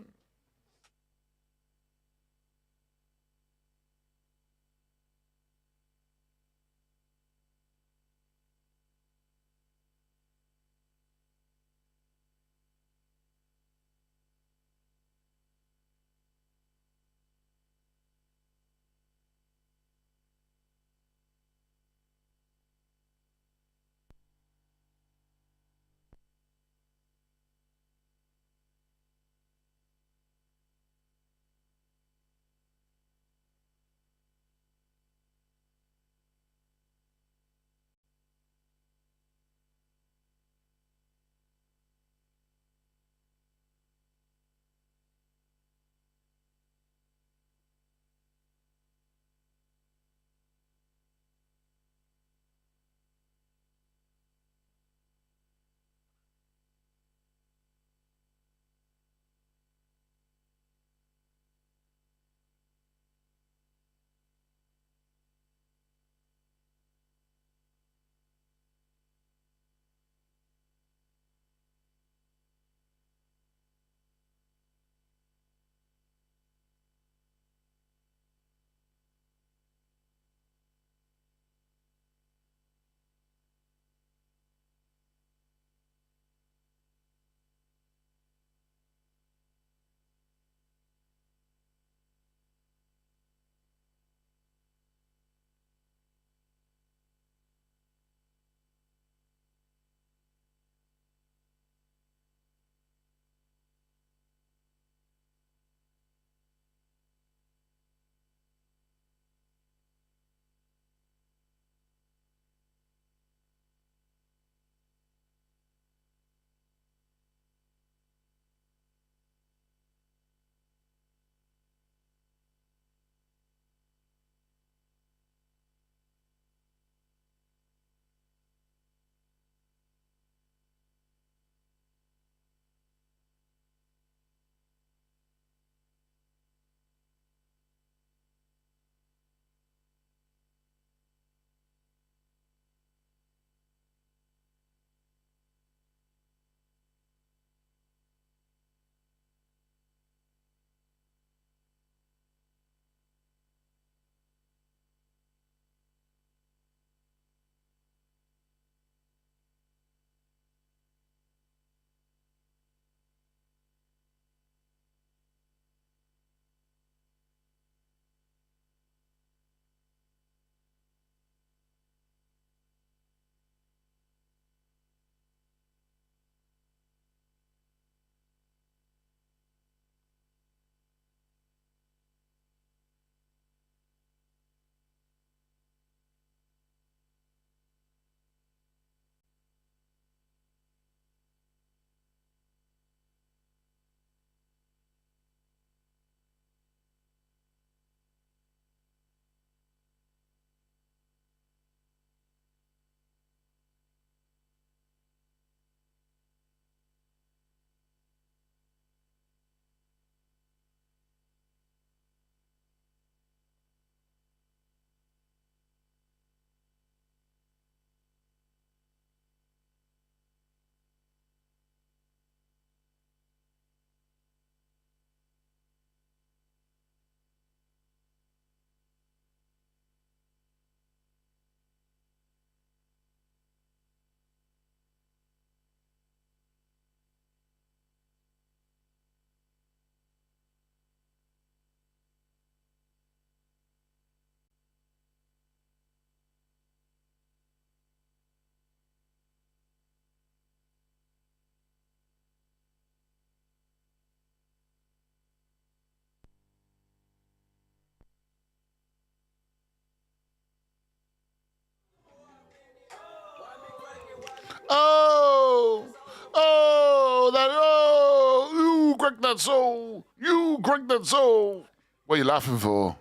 that soul. You crack that soul. What are you laughing for?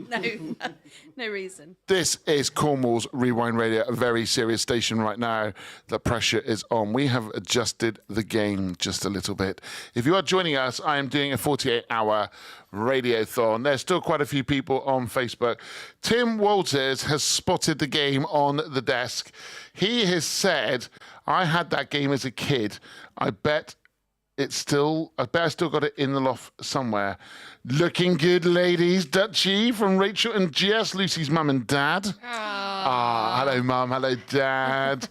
No, no reason. This is Cornwall's Rewind Radio, a very serious station right now. The pressure is on. We have adjusted the game just a little bit. If you are joining us, I am doing a 48-hour radiothon. There's still quite a few people on Facebook. Tim Walters has spotted the game on the desk. He has said, I had that game as a kid. I bet I still got it in the loft somewhere. Looking good, ladies. Dutchie from Rachel and Jess, Lucy's mum and dad. Hello, mum. Hello, dad.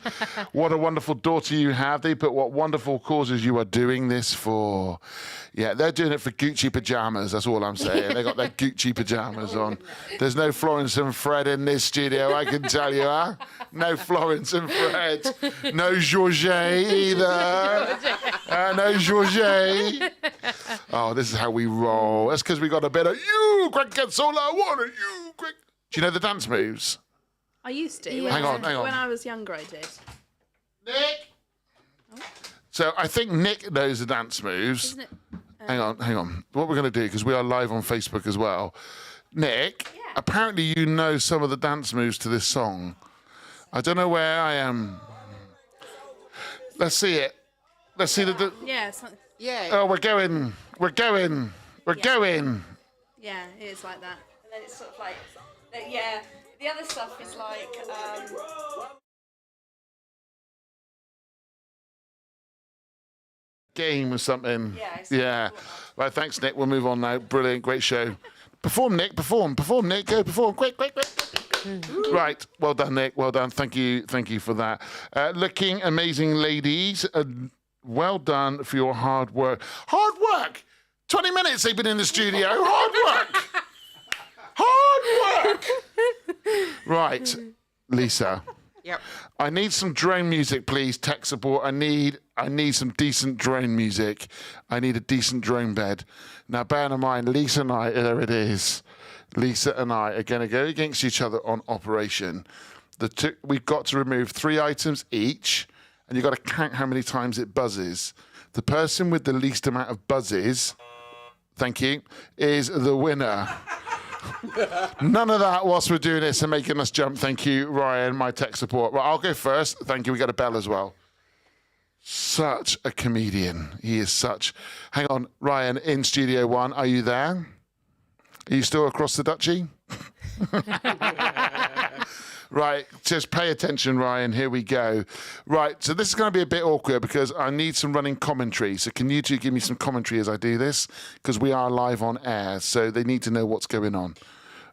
What a wonderful daughter you have. They put what wonderful causes you are doing this for. Yeah, they're doing it for Gucci pajamas. That's all I'm saying. They got their Gucci pajamas on. There's no Florence and Fred in this studio, I can tell you, huh? No Florence and Fred. No Georget either. No Georget. Oh, this is how we roll. That's because we got a bit of you, quick, get solar, water, you, quick. Do you know the dance moves? I used to. Hang on. When I was younger, I did. Nick! So I think Nick knows the dance moves. Isn't it? Hang on. What we're going to do, because we are live on Facebook as well. Nick, apparently you know some of the dance moves to this song. I don't know where I am. Let's see it. Let's see the... Yeah. Oh, we're going. Yeah, it is like that. And then it's sort of like, yeah. The other stuff is like. Game or something. Yeah, exactly. Yeah. Right, thanks, Nick. We'll move on now. Brilliant, great show. Perform, Nick. Perform, Nick. Go perform. Quick. Right. Well done, Nick. Well done. Thank you for that. Looking amazing, ladies. Well done for your hard work. Hard work. 20 minutes they've been in the studio. Hard work. Right, Lisa. Yep. I need some drone music, please. Tech support. I need some decent drone music. I need a decent drone bed. Now, bear in mind, Lisa and I, there it is. Lisa and I are going to go against each other on operation. We've got to remove 3 items each, and you've got to count how many times it buzzes. The person with the least amount of buzzes, thank you, is the winner. None of that whilst we're doing this and making us jump. Thank you, Ryan, my tech support. Right, I'll go first. Thank you. We got a bell as well. Such a comedian. He is such. Hang on, Ryan, in Studio One, are you there? Are you still across the duchy? Right, just pay attention, Ryan. Here we go. Right, so this is going to be a bit awkward because I need some running commentary. So can you two give me some commentary as I do this? Because we are live on air, so they need to know what's going on.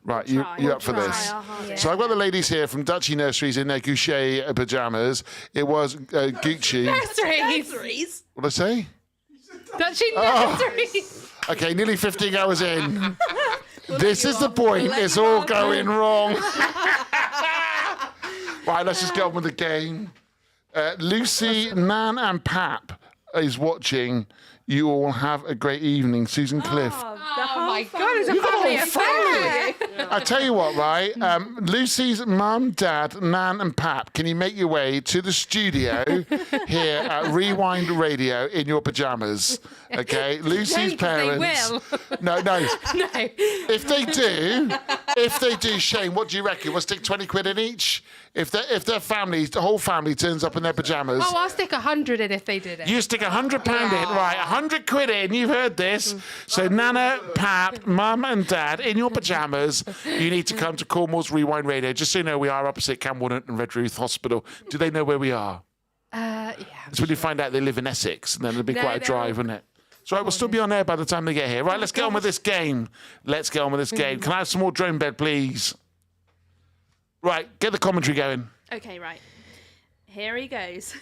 Right, you up for this? So I've got the ladies here from Duchy Nurseries in their Goucher pajamas. It was Gucci. Nurseries. What did I say? Duchy Nurseries. Okay, nearly 15 hours in. This is the point. It's all going wrong. Right, let's just get on with the game. Lucy, Nan and Pap is watching. You all have a great evening. Susan Cliff. Oh my God, it's a family affair. I tell you what, right? Lucy's mum, dad, Nan and Pap, can you make your way to the studio here at Rewind Radio in your pajamas? Okay, Lucy's parents. They will. No. No. If they do, Shane, what do you reckon? We'll stick 20 quid in each? If their family, the whole family turns up in their pajamas. Oh, I'll stick 100 in if they did it. You stick £100 in, right? 100 quid in. You've heard this. So Nana, Pap, Mum, and Dad in your pajamas. You need to come to Cornwall's Rewind Radio. Just so you know, we are opposite Camden and Redruth Hospital. Do they know where we are? Yeah. It's when you find out they live in Essex, and then it'll be quite a drive, wouldn't it? So right, we'll still be on air by the time they get here. Right, let's get on with this game. Can I have some more drone bed, please? Right, get the commentary going. Okay, right. Here he goes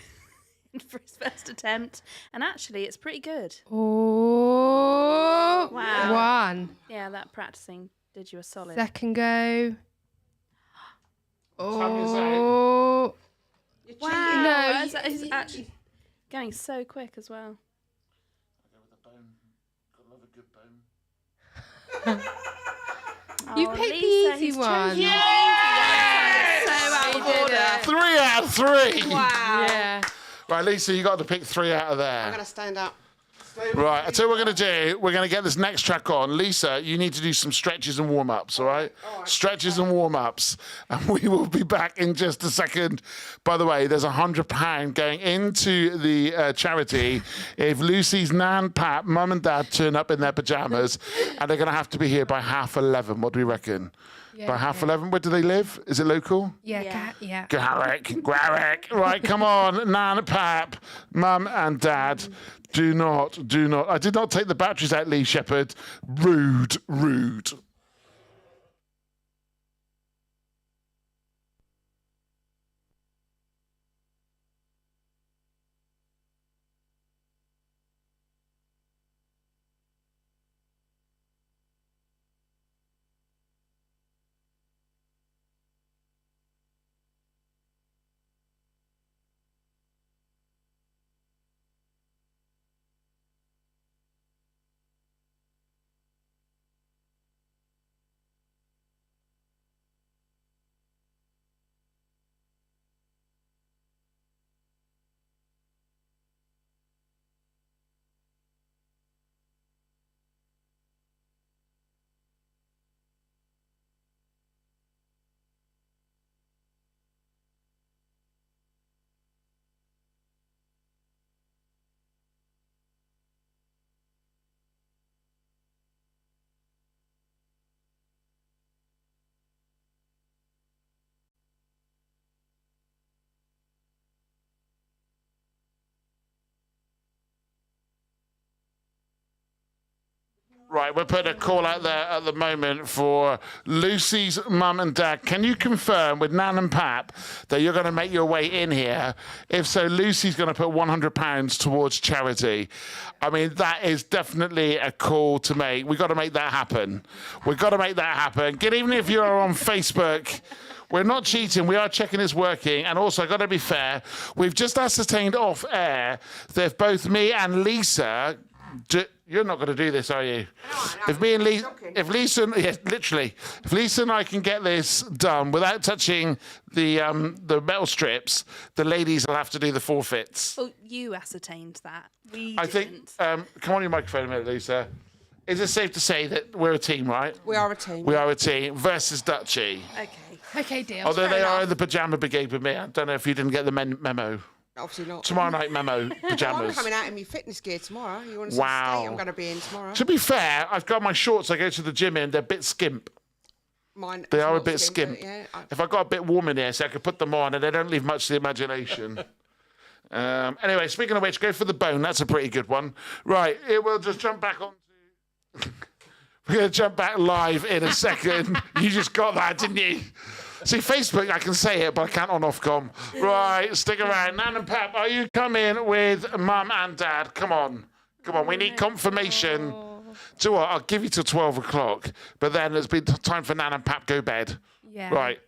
for his first attempt, and actually, it's pretty good. Oh, Wow. 1. Yeah, that practicing did you a solid. Second go. Oh. Wow. No, It's actually going so quick as well. You picked the easy one. Yeah! So out of order. 3 out of 3. Wow. Yeah. Right, Lisa, you got to pick 3 out of there. I'm going to stand up. Right, I tell you what we're going to do. We're going to get this next track on. Lisa, you need to do some stretches and warm-ups, all right? Stretches and warm-ups. And we will be back in just a second. By the way, there's £100 going into the charity if Lucy's nan, pap, mum and dad turn up in their pyjamas, and they're going to have to be here by 11:30. What do we reckon? Yeah, By 11:30, where do they live? Is it local? Yeah. Garrick. Right, come on, nan, pap, mum and dad. Do not. I did not take the batteries out, Lee Shepherd. Rude. Right, we're putting a call out there at the moment for Lucy's mum and dad. Can you confirm with Nan and Pap that you're going to make your way in here? If so, Lucy's going to put £100 towards charity. I mean, that is definitely a call to make. We've got to make that happen. We've got to make that happen. Good evening if you are on Facebook. We're not cheating. We are checking it's working. And also, I've got to be fair, we've just ascertained off air that if both me and Lisa... You're not going to do this, are you? If Lisa, yes, literally, if Lisa and I can get this done without touching the metal strips, the ladies will have to do the forfeits. Well, you ascertained that. I think. Come on, your microphone a minute, Lisa. Is it safe to say that we're a team, right? We are a team. We are a team versus Dutchy. Okay, deal. Although Fair they are enough. in the pyjama brigade with me. I don't know if you didn't get the memo. Obviously not. Tomorrow night memo, I'm pyjamas. coming out in my fitness gear tomorrow. You want to see Wow. the state I'm going to be in tomorrow? To be fair, I've got my shorts I go to the gym in. They're a bit skimp. Mine They is are a not bit skimp, skimp. but yeah, If I got a bit warm in here, so I could put them on, and they don't leave much to the imagination. Anyway, speaking of which, go for the bone. That's a pretty good one. Right, we'll just jump back on to... We're going to jump back live in a second. You just got that, didn't you? See, Facebook, I can say it, but I can't on Ofcom. Right, stick around. Nan and Pap, are you coming with Mum and Dad? Come on. We need confirmation. Do you know what? I'll give you till 12 o'clock, but then it's been time for Nan and Pap go bed. Yeah. Right.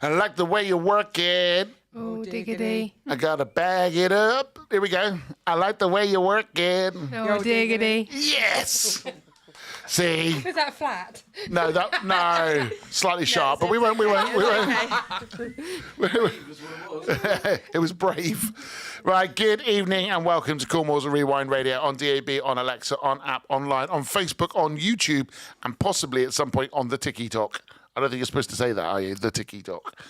I like the way you work it. Oh, diggity. I gotta bag it up. Here we go. I like the way you work it. Oh, diggity. Yes. See? Was that flat? No, slightly sharp, but we won't. It was brave. Right, good evening and welcome to Cornwall's Rewind Radio on DAB, on Alexa, on app, online, on Facebook, on YouTube, and possibly at some point on the TikTok. I don't think you're supposed to say that, are you? The TikTok.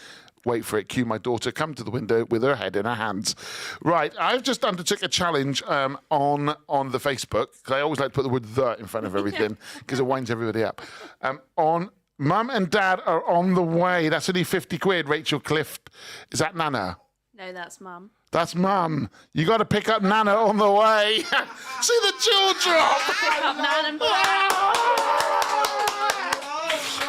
Wait for it. Cue my daughter come to the window with her head in her hands. Right, I've just undertook a challenge on the Facebook, because I always like to put the word "the" in front of everything, because it winds everybody up. On Mum and Dad are on the way. That's only 50 quid, Rachel Clift. Is that Nana? No, that's Mum. That's Mum. You got to pick up Nana on the way. See the jewel drop. Pick up Nan and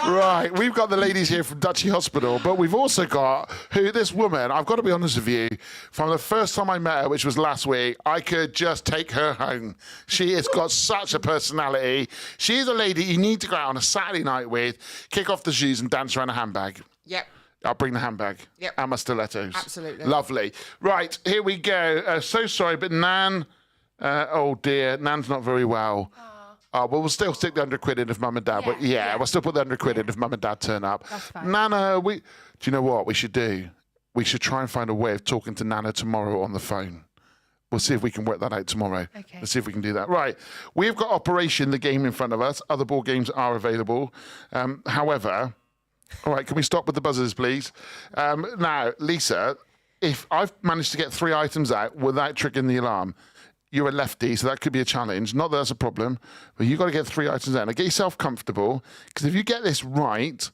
Right, we've got the ladies here from Duchy Hospital, but we've also got this woman, I've got to be honest with you, from the first time I met her, which was last week, I could just take her home. She has got such a personality. She's a lady you need to go out on a Saturday night with, kick off the shoes and dance around a handbag. Yep. I'll bring the handbag. Yep. And my stilettos. Absolutely. Lovely. Right, here we go. So sorry, but Nan, oh dear, Nan's not very well. Well, we'll still stick the £100 in if Mum and Dad. We'll still put the £100 in if Mum and Dad turn up. That's fine. Nana, do you know what we should do? We should try and find a way of talking to Nana tomorrow on the phone. We'll see if we can work that out tomorrow. Okay. Let's see if we can do that. Right, we've got Operation, the game in front of us. Other board games are available. However, all right, can we stop with the buzzers, please? Now, Lisa, if I've managed to get 3 items out without triggering the alarm, you're a lefty, so that could be a challenge. Not that that's a problem, but you've got to get 3 items out. Now, get yourself comfortable, because if you get this right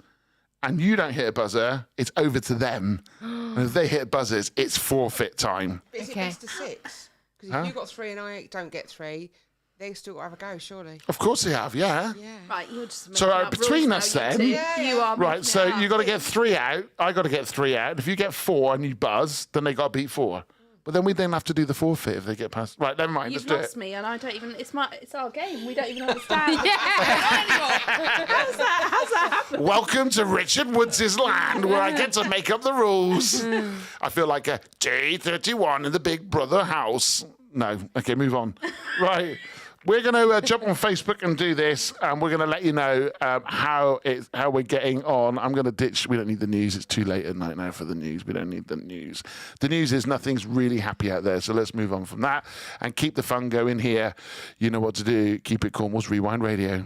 and you don't hit a buzzer, it's over to them. And if they hit buzzers, it's forfeit time. Is it best of 6? Because if you got 3 and I don't get 3, they still got to have a go, surely. Of course they have, yeah. Right, you're just So making up between rules us now, then, you two. You are right? making So it up. you got to get 3 out. I got to get 3 out. If you get 4 and you buzz, then they got to beat 4. But then we then have to do the forfeit if they get past. Right, never mind. You've let's do lost it. me, and I don't even. It's our game. We don't even understand. How's that happen? Welcome to Richard Woods' land, where I get to make up the rules. I feel like a J31 in the Big Brother house. No, okay, move on. Right. We're going to jump on Facebook and do this, and we're going to let you know how we're getting on. I'm going to ditch. We don't need the news. It's too late at night now for the news. We don't need the news. The news is nothing's really happy out there, so let's move on from that and keep the fun going here. You know what to do. Keep it Cornwall's Rewind Radio.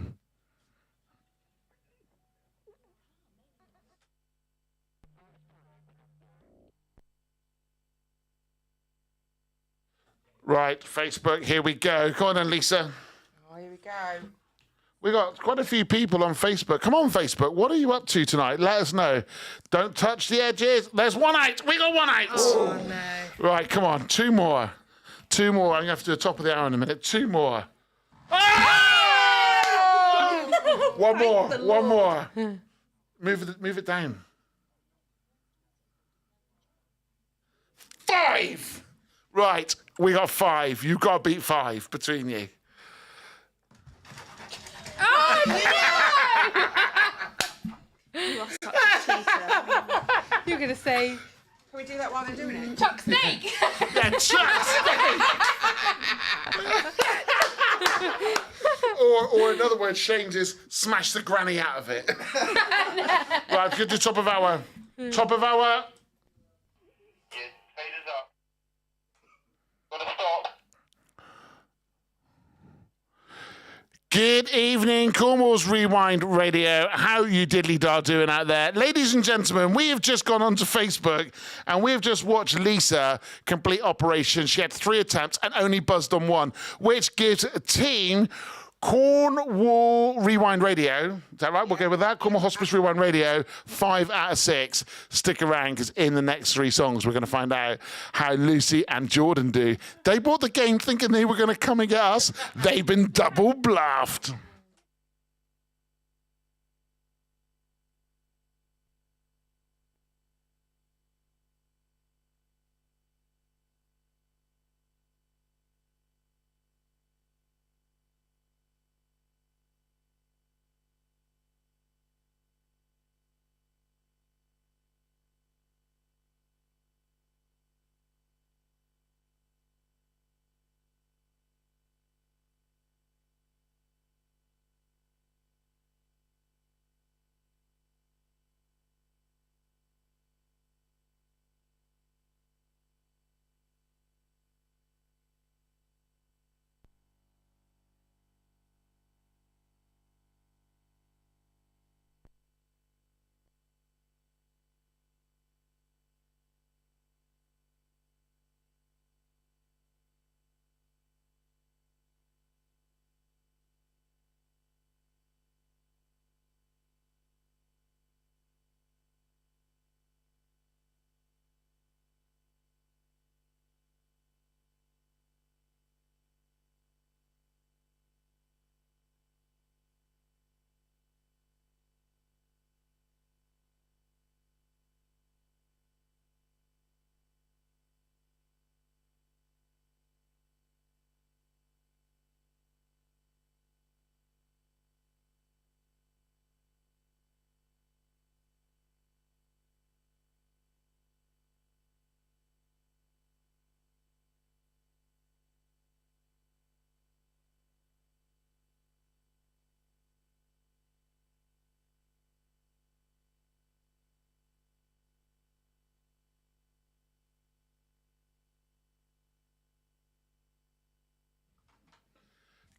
Right, Facebook, here we go. Go on then, Lisa. Oh, here we go. We got quite a few people on Facebook. Come on, Facebook. What are you up to tonight? Let us know. Don't touch the edges. There's 1 out. We got 1 out. Oh, no. Right, come on. 2 more. 2 more. I'm going to have to do the top of the hour in a minute. 2 more. Ah! 1 more. 1 more. Move it down. 5. Right, we got 5. You've got to beat 5 between you. Oh, no! You are such a cheater. You're going to say... Can we do that while they're doing it? Chuck steak! Yeah, chuck steak! or in other words, Shane's is smash the granny out of it. Right, get to top of hour. Top of hour. Good evening, Cornwall's Rewind Radio. How you diddly-dar doing out there? Ladies and gentlemen, we have just gone onto Facebook and we have just watched Lisa complete operation. She had 3 attempts and only buzzed on 1, which gives Team Cornwall Rewind Radio. Is that right? We'll go with that. Cornwall Hospice Rewind Radio, 5 out of 6. Stick around, because in the next 3 songs, we're going to find out how Lucy and Jordan do. They bought the game thinking they were going to come and get us. They've been double bluffed.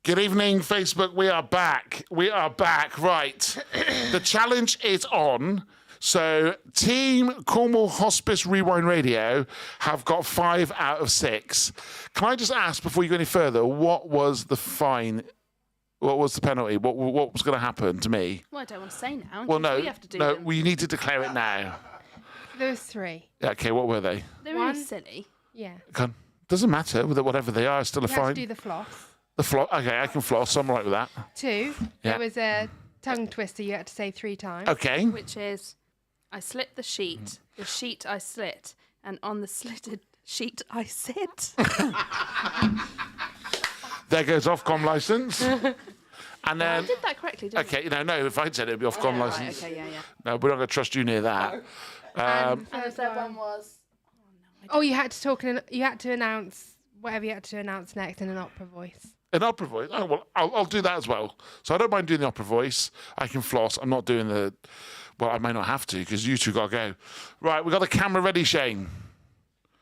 Good evening, Facebook. We are back. We are back. Right. The challenge is on. So, Team Cornwall Hospice Rewind Radio have got 5 out of 6. Can I just ask, before you go any further, what was the fine? What was the penalty? What was going to happen to me? Well, I don't want to say now. Well, no. We have to do no, them. we need to declare it now. There was 3. Yeah, okay, what were they? They're really silly. Yeah. Doesn't matter. Whatever they are, it's still a You have fine. to do the floss. The floss. Okay, I can floss. I'm right with that. 2. Yeah. There was a tongue twister you had to say 3 times. Okay. Which is, I slit the sheet I slit, and on the slitted sheet I sit. There goes Ofcom license. And then, I did that correctly, didn't okay, no, if I'd said it, it'd be Ofcom right, license. okay, yeah. No, we're not going to trust you near that. And the third one was... Oh, you had to talk. You had to announce whatever you had to announce next in an opera voice. An opera voice? Oh, well, I'll do that as well. So I don't mind doing the opera voice. I can floss. I'm not doing the... Well, I may not have to, because you two got to go. Right, we got the camera ready, Shane.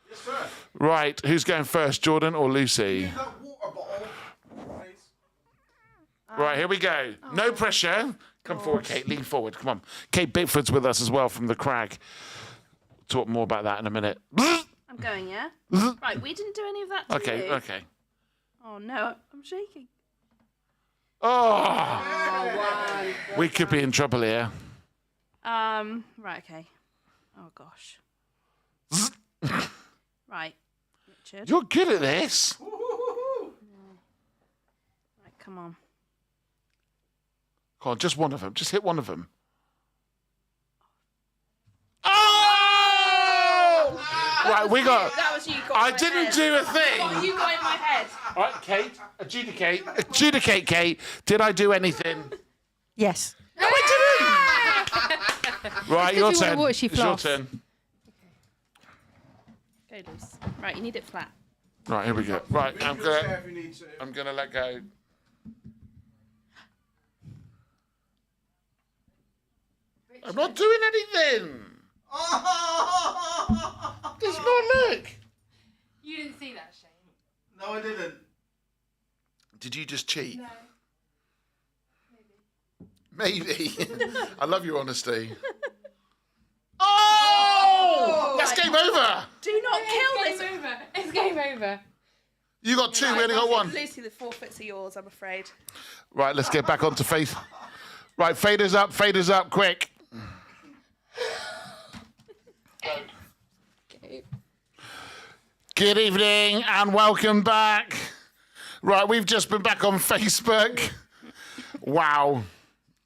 Yes, sir. Right, who's going first, Jordan or Lucy? Right, here we go. No pressure. Come forward, Kate. Lean forward. Come on. Kate Bickford's with us as well from the Crag. Talk more about that in a minute. I'm going, yeah? Right, we didn't do any of that, did we? Okay. Oh, no, I'm shaking. Oh! We could be in trouble here. Right, okay. Oh, gosh. Right, Richard. You're good at this. Right, come on. Come on, just one of them. Just hit one of them. Oh! Right, we got... That was you. Got I in my didn't head. do a thing. You got in my head. All right, Kate, adjudicate. Adjudicate, Kate. Did I do anything? Yes. No, I didn't. Right, your Because we turn. wanna watch you It's your floss. turn. Go loose. Right, you need it flat. Right, here we go. Right, I'm gonna let go. I'm not doing anything. Does not look. You didn't see that, Shane. No, I didn't. Did you just cheat? No. Maybe. I love your honesty. Oh! That's game over. Do not kill this. Game over. It's game over. You got 2, we only got 1. Lucy, the forfeits are yours, I'm afraid. Right, let's get back onto face. Right, faders up, quick. Good evening and welcome back. Right, we've just been back on Facebook. Wow.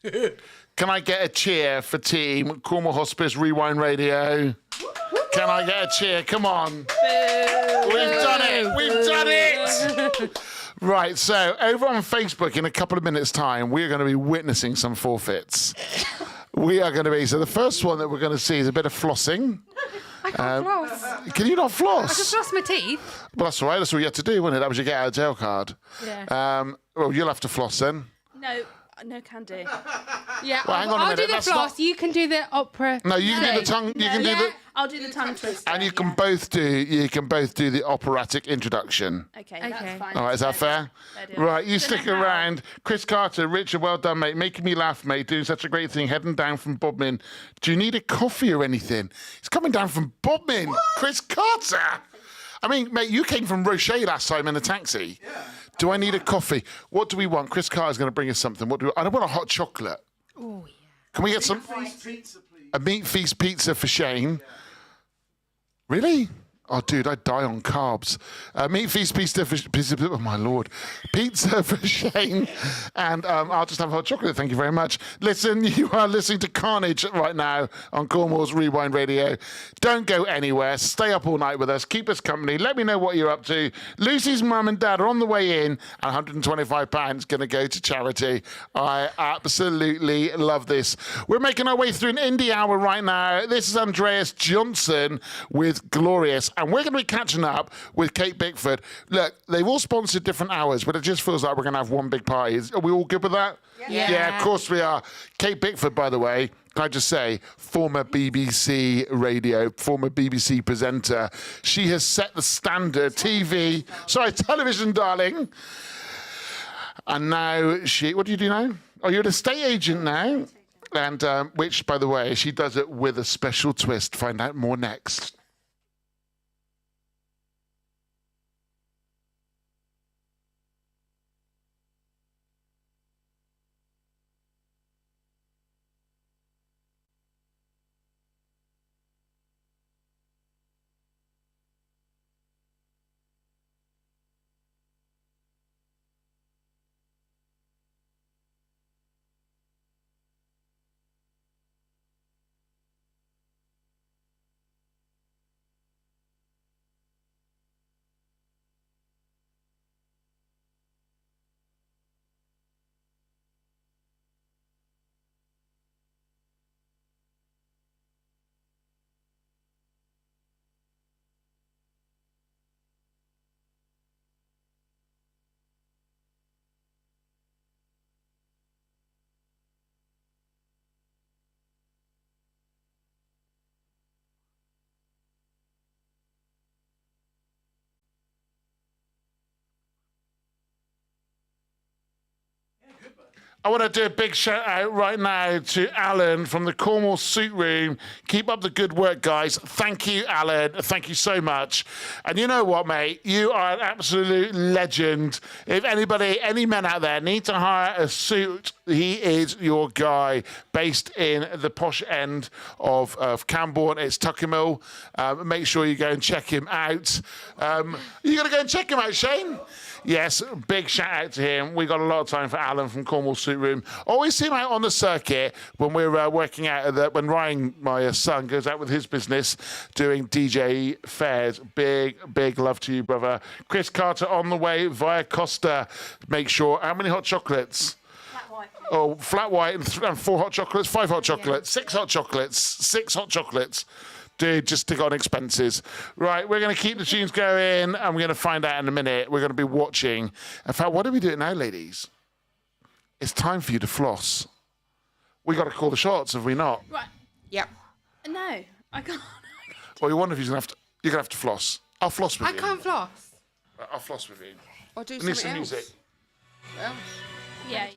Can I get a cheer for Team Cornwall Hospice Rewind Radio? Can I get a cheer? Come on. We've done it. We've done it. Right, so over on Facebook in a couple of minutes' time, we're going to be witnessing some forfeits. We are going to be, so the first one that we're going to see is a bit of flossing. I can't floss. Can you not floss? I just floss my teeth. Well, that's all right. That's all you had to do, wasn't it? That was your get out of jail card. Yeah. Well, you'll have to floss then. No can do. Yeah, Well, hang on a I'll minute, do the that's floss. not- You can do the opera. No, you can do the tongue. You can do the. I'll do the tongue twister. And you can both do. You can both do the operatic introduction. Okay, that's fine. All right, is that fair? deal. Right, you Don't stick know how. around. Chris Carter, Richard, well done, mate. Making me laugh, mate. Doing such a great thing. Heading down from Bodmin. Do you need a coffee or anything? It's coming down from Bodmin. Chris Carter. I mean, mate, you came from Rocher last time in a taxi. Yeah. Do I need a coffee? What do we want? Chris Carter's going to bring us something. What do we... I don't want a hot chocolate. Oh, yeah. Can we get some... Pizza, please. A meat feast pizza for Shane. Really? Oh, dude, I'd die on carbs. Meat feast pizza for... Oh, my Lord. Pizza for Shane. And I'll just have hot chocolate. Thank you very much. Listen, you are listening to Carnage right now on Cornwall's Rewind Radio. Don't go anywhere. Stay up all night with us. Keep us company. Let me know what you're up to. Lucy's mum and dad are on the way in. And £125 going to go to charity. I absolutely love this. We're making our way through an indie hour right now. This is Andreas Johnson with Glorious. And we're going to be catching up with Kate Bickford. Look, they've all sponsored different hours, but it just feels like we're going to have one big party. Are we all good with that? Yeah, of course we are. Kate Bickford, by the way, can I just say, former BBC radio, former BBC presenter. She has set the standard. Television, darling. And now what do you do now? Oh, you're an estate agent now. And which, by the way, she does it with a special twist. Find out more next. I want to do a big shout out right now to Alan from the Cornwall Suit Room. Keep up the good work, guys. Thank you, Alan. Thank you so much. And you know what, mate? You are an absolute legend. If any men out there need to hire a suit, he is your guy. Based in the posh end of Camborne. It's Tuckermill. Make sure you go and check him out. You got to go and check him out, Shane? Yes, big shout out to him. We got a lot of time for Alan from Cornwall Suit Room. Always see him out on the circuit when we're working out when Ryan, my son, goes out with his business doing DJ fairs. Big love to you, brother. Chris Carter on the way via Costa. Make sure. How many hot chocolates? Oh, flat white and 4 hot chocolates, 5 hot chocolates, 6 hot chocolates, 6 hot chocolates. Dude, just stick on expenses. Right, we're going to keep the tunes going, and we're going to find out in a minute. We're going to be watching. In fact, what do we do now, ladies? It's time for you to floss. We got to call the shots, have we not? Right. Yep. No, I can't. Well, one of you's going to have to floss. I'll floss with I you. can't floss. I'll floss with you. Or do We need something some else. music. Well, Yeah.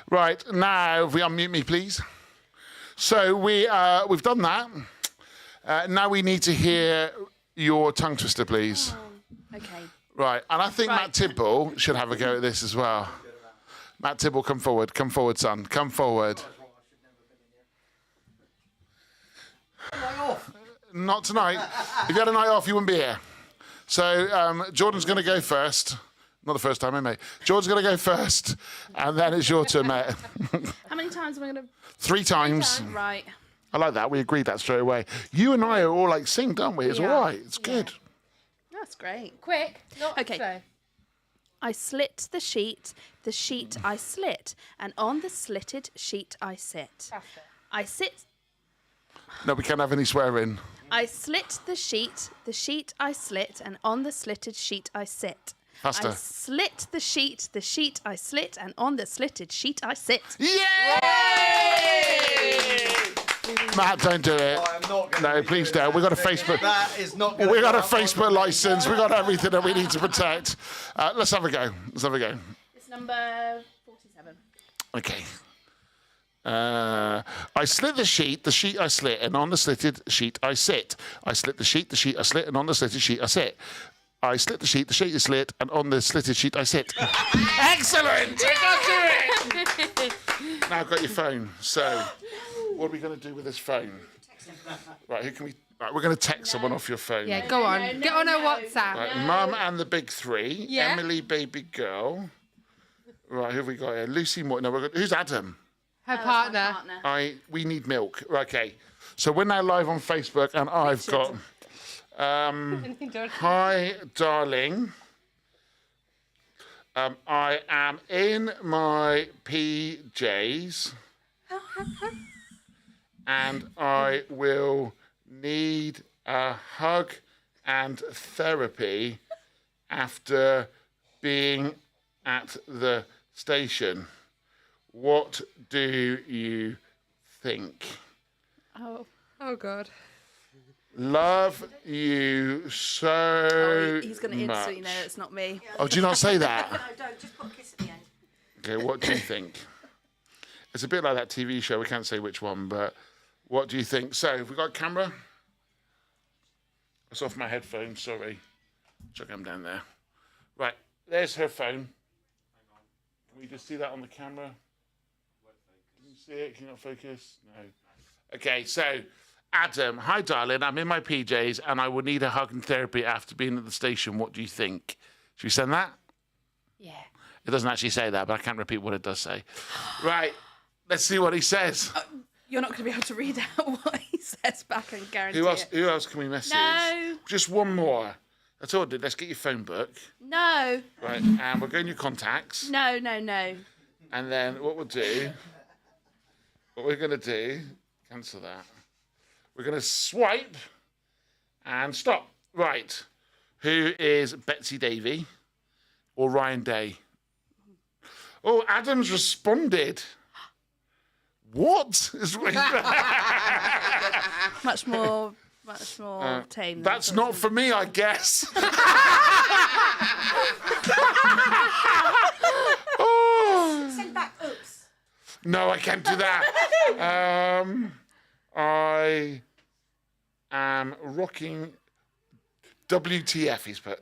Right, now, if we unmute me, please. So we've done that. Now we need to hear your tongue twister, please. Okay. Right, and I think Matt Tibble should have a go at this as well. Matt Tibble, come forward. Come forward, son. Come forward. Not tonight. If you had a night off, you wouldn't be here. So Jordan's going to go first. Not the first time, mate. Jordan's going to go first, and then it's your turn, mate. How many times am I going to... 3 times. Right. I like that. We agreed that straight away. You and I are all like synced, aren't we? It's all right. It's good. That's great. quick, not Okay. slow. I slit the sheet I slit, and on the slitted sheet I sit. I sit... No, we can't have any swearing. I slit the sheet I slit, and on the slitted sheet I sit. Faster. I slit the sheet I slit, and on the slitted sheet I sit. Matt, don't do it. No, please don't. We got a Facebook. That is not going We got a Facebook license. We got everything that we need to protect. Let's have a go. It's number 47. Okay. I slit the sheet I slit, and on the slitted sheet I sit. I slit the sheet I slit, and on the slitted sheet I sit. I slit the sheet I slit, and on the slitted sheet I sit. Excellent! I got to it! Now I've got your phone. So, what are we going to do with this phone? Right, who can we... Right, we're going to text someone off your phone. Yeah, go on. Get on her WhatsApp. Right, Mum and the big 3. Yeah. Emily, baby girl. Right, who have we got here? Lucy Moore. No, who's Adam? Her partner. We need milk. Okay. So we're now live on Facebook, and I've got Hi, darling. I am in my PJs and I will need a hug and therapy after being at the station. What do you think? Oh God. Love you so He's going to instantly know it's not me. Oh, do you not say that? No, don't. Just put a kiss at the end. Okay, what do you think? It's a bit like that TV show. We can't say which one, but what do you think? So, have we got a camera? It's off my headphones, sorry. Chuck them down there. Right, there's her phone. Can we just see that on the camera? Can you see it? Can you not focus? No. Okay, so Adam, hi darling, I'm in my PJs and I will need a hug and therapy after being at the station. What do you think? Should we send that? Yeah. It doesn't actually say that, but I can't repeat what it does say. Right, let's see what he says. You're not going to be able to read out what he says back and guarantee Who else? it. Who else can we message? No. Just one more. That's all I did. Let's get your phone book. No. Right, and we'll go in your contacts. No. And then what we'll do, what we're going to do, cancel that. We're going to swipe and stop. Right. Who is Betsy Davey or Ryan Day? Oh, Adam's responded. What? Much more tame. That's not for me, I guess. Oh. Send back, oops. No, I can't do that. I am rocking WTF, he's put.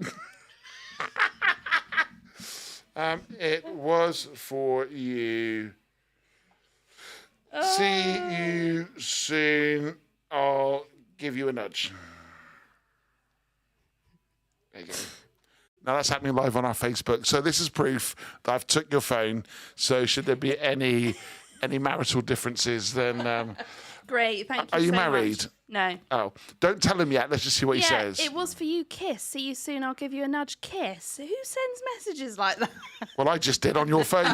It was for you. See you soon. I'll give you a nudge. There you go. Now that's happening live on our Facebook. So this is proof that I've took your phone. So should there be any marital differences, then Great, thank you. Are you so married? Much. No. Oh, don't tell him yet. Let's just see what he says. It was for you. Kiss. See you soon. I'll give you a nudge. Kiss. Who sends messages like that? Well, I just did on your phone.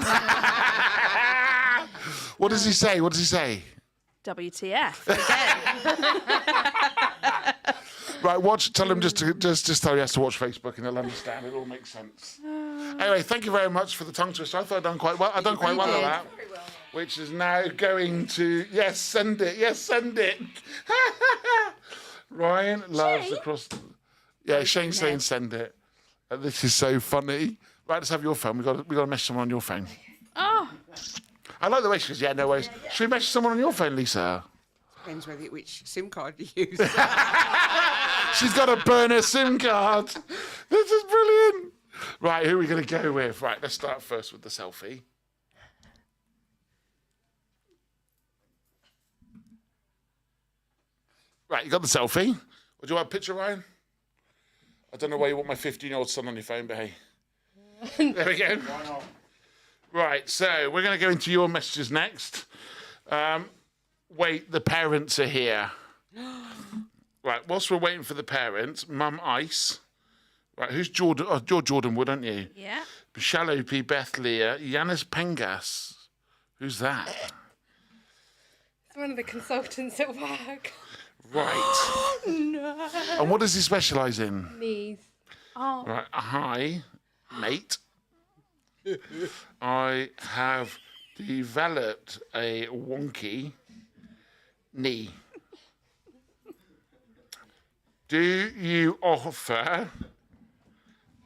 What does he say? What does he say? WTF again. Right, watch. Tell him just tell him he has to watch Facebook and he'll understand. It all makes sense. Anyway, thank you very much for the tongue twister. I thought I'd done quite well. I've done quite well at that. Which is now going to send it. Yes, send it. Ryan loves Shane? across. Yeah, Shane's saying send it. This is so funny. Right, let's have your phone. We got to message someone on your phone. Oh. I like the way she goes. Yeah, no worries. Should we message someone on your phone, Lisa? Depends which SIM card you use. She's got a burner SIM card. This is brilliant. Right, who are we going to go with? Right, let's start first with the selfie. Right, you got the selfie. Or do you want a picture, Ryan? I don't know why you want my 15-year-old son on your phone, but hey. There we go. Why not? Right, so we're going to go into your messages next. Wait, the parents are here. Right, whilst we're waiting for the parents, Mum Ice. Right, who's Jordan? Oh, you're Jordan Wood, aren't you? Yeah. Michelle Opie, Beth Leah, Yanis Pengas. Who's that? It's one of the consultants at work. Right. No. And what does he specialise in? Knees. Oh. Right, hi, mate. I have developed a wonky knee. Do you offer...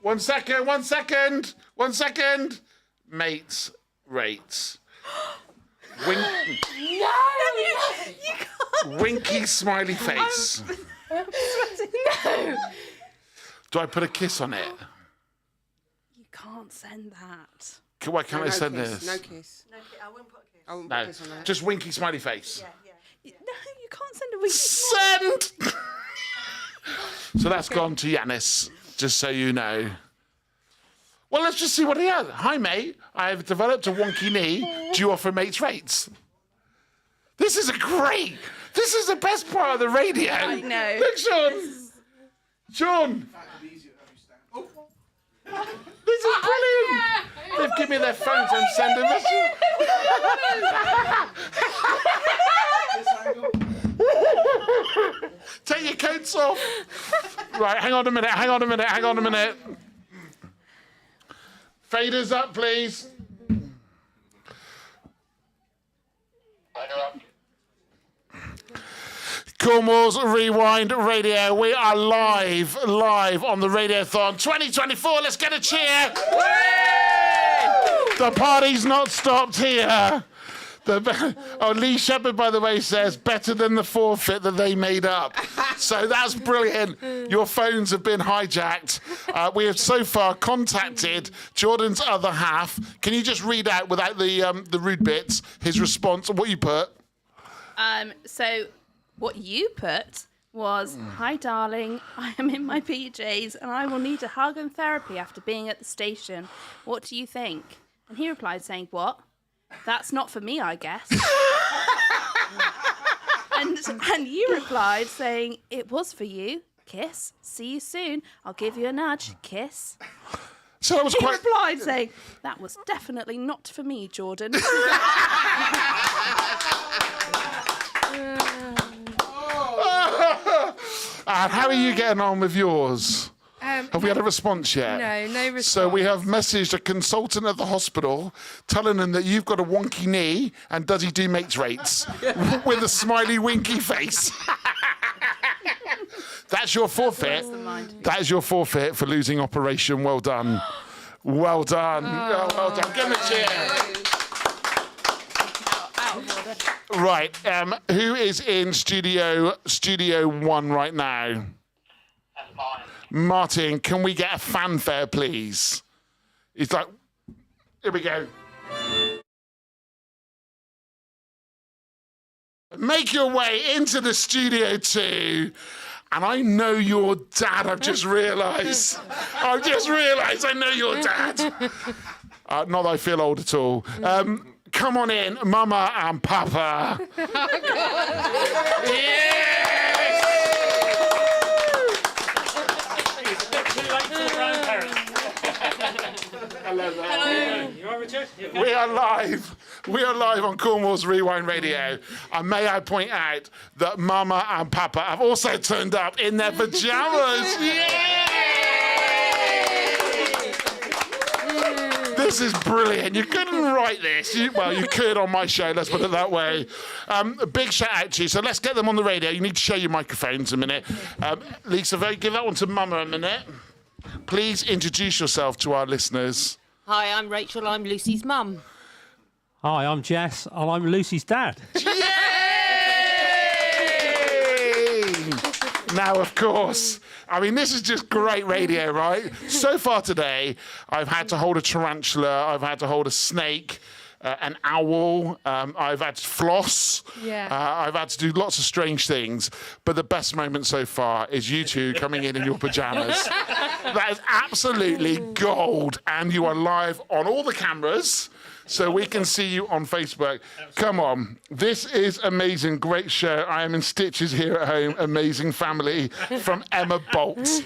One second. Mates rates. Wink... No! You can't. Winky smiley face. No! Do I put a kiss on it? You can't send that. Why can't I send kiss, this? No kiss. No, I won't put a kiss. I won't No, put a kiss on that. just winky smiley face. No, you can't send a winky Send! So that's gone to Yanis, just so you know. Well, let's just see what he has. Hi, mate. I have developed a wonky knee. Do you offer mates rates? This is the best part of the radio. I know. Look, Sean. Sean! This is brilliant! They've given me their phones, I'm sending messages. Take your coats off. Right, hang on a minute. Faders up, please. Cornwall's Rewind Radio. We are live on the Radiothon 2024. Let's get a cheer. The party's not stopped here. Lee Shepherd, by the way, says better than the forfeit that they made up. So that's brilliant. Your phones have been hijacked. We have so far contacted Jordan's other half. Can you just read out without the rude bits his response? What you put? So what you put was, "Hi, darling. I am in my PJs and I will need a hug and therapy after being at the station. What do you think?" And he replied saying, "What? That's not for me, I guess." and you replied saying, "It was for you. Kiss. See you soon. I'll give you a nudge. Kiss." So that was he replied saying, "That was definitely not for me, Jordan." And how are you getting on with yours? Have we had a response yet? No response. So we have messaged a consultant at the hospital telling him that you've got a wonky knee and does he do mates rates with a smiley winky face. That's your forfeit. That is your forfeit for losing Operation. Well done. Well done. Well done. Give him a cheer. Right. Who is in Studio 1 right now? Martin, can we get a fanfare, please? He's like, here we go. Make your way into the Studio 2. And I know your dad, I've just realised. I know your dad. Not that I feel old at all. Come on in, Mama and Papa. Hello. You all right, Richard? We are live on Cornwall's Rewind Radio. And may I point out that Mama and Papa have also turned up in their pajamas. This is brilliant. You couldn't write this. You could on my show, let's put it that way. A big shout out to you. So let's get them on the radio. You need to show your microphones a minute. Lisa, give that one to Mama a minute. Please introduce yourself to our listeners. Hi, I'm Rachel. I'm Lucy's mum. Hi, I'm Jess, and I'm Lucy's dad. Now, of course, I mean, this is just great radio, right? So far today, I've had to hold a tarantula, I've had to hold a snake, an owl, I've had to floss, I've had to do lots of strange things, but the best moment so far is you two coming in your pajamas. That is absolutely gold, and you are live on all the cameras, so we can see you on Facebook. Come on. This is amazing. Great show. I am in stitches here at home. Amazing family from Emma Bolt.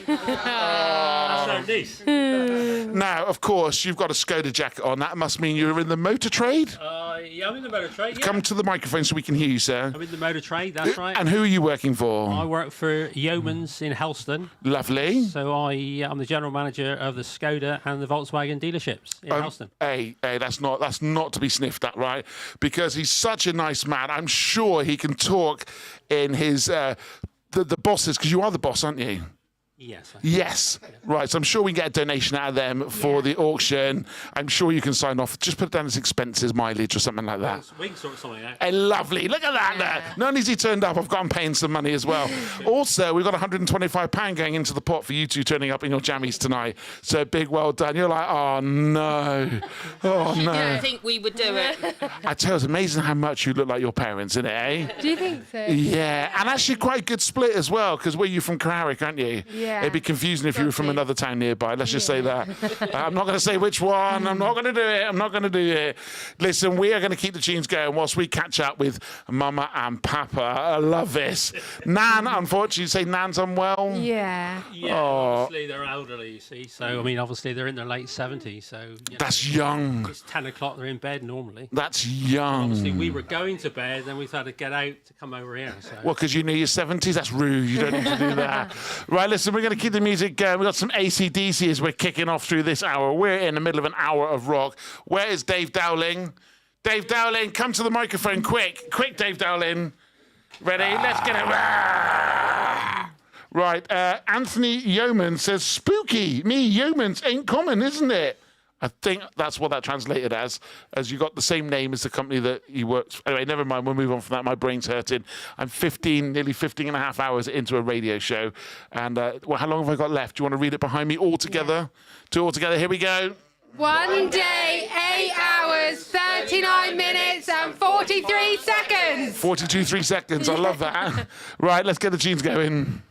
Now, of course, you've got a Skoda jacket on. That must mean you're in the motor trade? Yeah, I'm in the motor trade. Yeah. Come to the microphone so we can hear you, sir. I'm in the motor trade, that's right. And who are you working for? I work for Yeomans in Helston. Lovely. So I'm the general manager of the Skoda and the Volkswagen dealerships in Helston. Hey, that's not to be sniffed at, right? Because he's such a nice man. I'm sure he can talk in his the bosses, because you are the boss, aren't you? Yes. Yes. Right. So I'm sure we can get a donation out of them for the auction. I'm sure you can sign off. Just put it down as expenses, mileage, or something like that. We can sort something out. Hey, lovely. Look at that there. Not only has he turned up, I've got him paying some money as well. Also, we've got £125 going into the pot for you two turning up in your jammies tonight. So big well done. You're like, oh, no. Oh, no. I think we would do it. I tell you, it's amazing how much you look like your parents, isn't it, eh? Do you think so? Yeah. And actually quite a good split as well, because you're from Carrick, aren't you? Yeah. Yeah. It'd be confusing if you were from another town nearby. Let's just say that. I'm not going to say which one. I'm not going to do it. I'm not going to do it. Listen, we are going to keep the tunes going whilst we catch up with Mama and Papa. I love this. Nan, unfortunately, you say Nan's unwell? Yeah. Yeah, obviously they're elderly, you see. So, I mean, obviously they're in their late 70s. So, you know, That's young. It's 10 o'clock, they're in bed normally. That's young. Obviously, we were going to bed, then we've had to get out to come over here. So. Well, because you know your 70s? That's rude. You don't need to do that. Right, listen, we're going to keep the music going. We've got some AC/DC as we're kicking off through this hour. We're in the middle of an hour of rock. Where is Dave Dowling? Dave Dowling, come to the microphone quick. Quick, Dave Dowling. Ready? Let's get it. Right, Anthony Yeoman says, spooky. Me, Yeomans ain't common, isn't it? I think that's what that translated as you got the same name as the company that he works. Anyway, never mind. We'll move on from that. My brain's hurting. I'm nearly 15 and a half hours into a radio show. And, well, how long have I got left? Do you want to read it behind me all together? Two all together. Here we go. 1 day, 8 hours, 39 minutes and 43 seconds. 42, 3 seconds. I love that. Right, let's get the tunes going.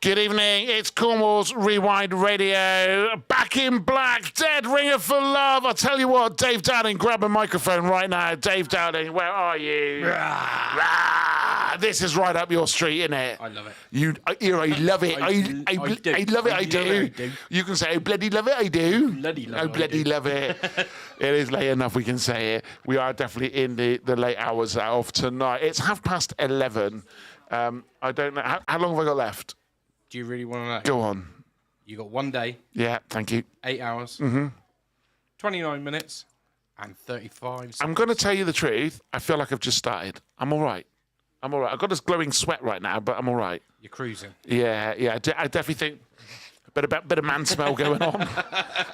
Good evening. It's Cornwall's Rewind Radio. Back in black. Dead ringer for love. I'll tell you what, Dave Dowling, grab a microphone right now. Dave Dowling, where are you? Rah. This is right up your street, isn't it? I love it. You love it. I love it. I do. You can say, I bloody love it. I do. Bloody love it. It is late enough we can say it. We are definitely in the late hours of tonight. It's 11:30. I don't know. How long have I got left? Do you really want to know? Go on. You got 1 day. Yeah, thank you. 8 hours. 29 minutes and 35 seconds. I'm going to tell you the truth. I feel like I've just started. I'm all right. I've got this glowing sweat right now, but I'm all right. You're cruising. Yeah. I definitely think bit of man smell going on.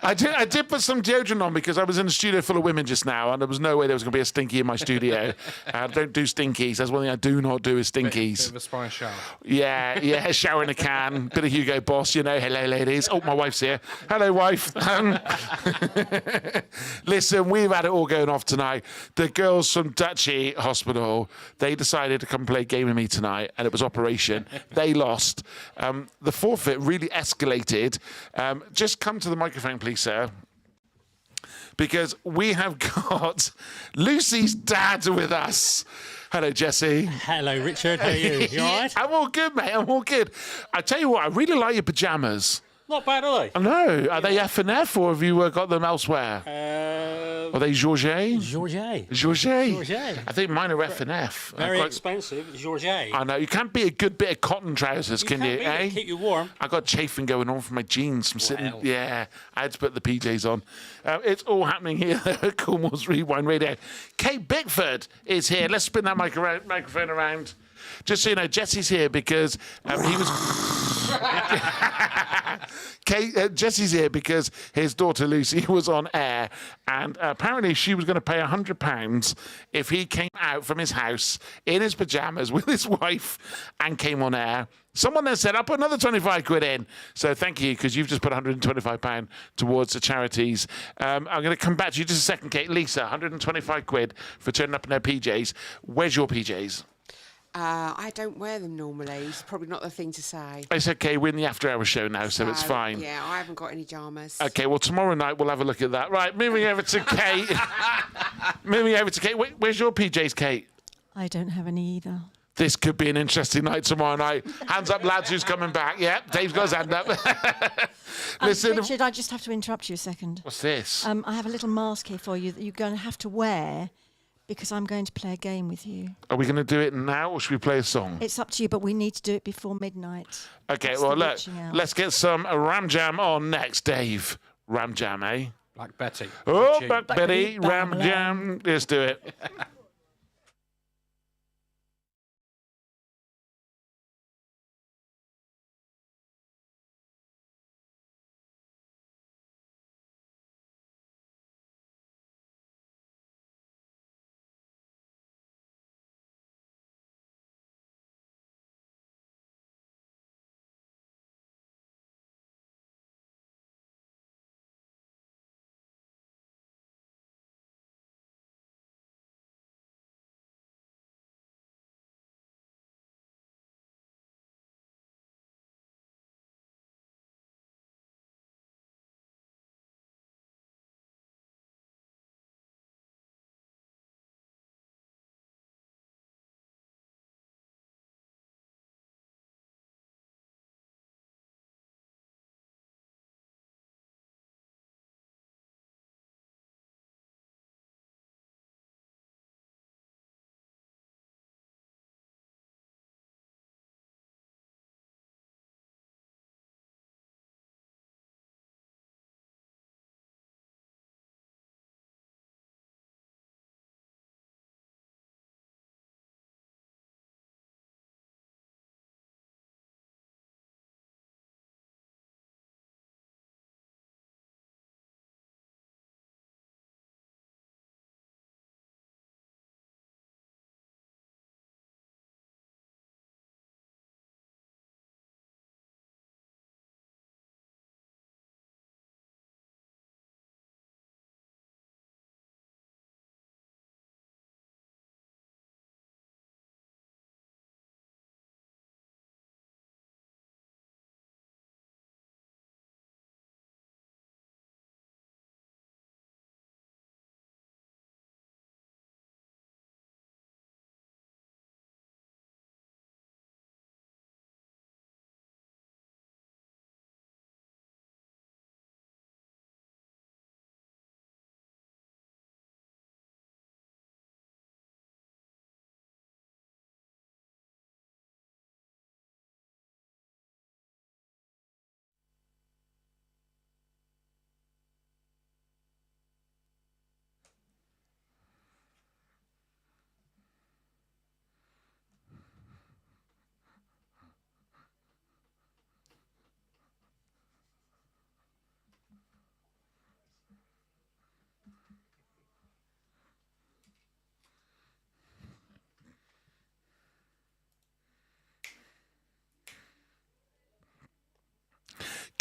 I did put some deodorant on because I was in a studio full of women just now, and there was no way there was going to be a stinky in my studio. I don't do stinkies. That's one thing I do not do is stinkies. Bit of a spine shower. Yeah, shower in a can. Bit of Hugo Boss, hello, ladies. Oh, my wife's here. Hello, wife. Listen, we've had it all going off tonight. The girls from Duchy Hospital, they decided to come play a game with me tonight, and it was Operation. They lost. The forfeit really escalated. Just come to the microphone, please, sir. Because we have got Lucy's dad with us. Hello, Jesse. Hello, Richard. How are you? You all right? I'm all good, mate. I'm all good. I tell you what, I really like your pyjamas. Not bad, are they? I know. Are they F&F or have you got them elsewhere? Are they Georget? Georget. I think mine are F&F. Very expensive. Georget. I know. You can't beat a good bit of cotton trousers, can you? Eh? Keep you warm. I got chafing going on from my jeans from sitting. Yeah, I had to put the PJs on. It's all happening here at Cornwall's Rewind Radio. Kate Bickford is here. Let's spin that microphone around. Just so you know, Jesse's here because he was... Jesse's here because his daughter Lucy was on air, and apparently she was going to pay £100 if he came out from his house in his pyjamas with his wife and came on air. Someone then said, I'll put another 25 quid in. So thank you, because you've just put £125 towards the charities. I'm going to come back to you just a second, Kate. Lisa, 125 quid for turning up in her PJs. Where's your PJs? I don't wear them normally. It's probably not the thing to say. It's okay. We're in the after-hours show now, so it's fine. Yeah, I haven't got any pyjamas. Okay, well, tomorrow night we'll have a look at that. Right, moving over to Kate. Where's your PJs, Kate? I don't have any either. This could be an interesting night tomorrow night. Hands up, lads, who's coming back? Yeah, Dave's got his hand up. Listen, Richard, I just have to interrupt you a second. What's this? I have a little mask here for you that you're going to have to wear because I'm going to play a game with you. Are we going to do it now or should we play a song? It's up to you, but we need to do it before midnight. Okay, That's well, the look, reaching out. let's get some Ram Jam on next. Dave, Ram Jam, eh? Black Betty. Oh, Black Betty, Ram Jam. Let's do it.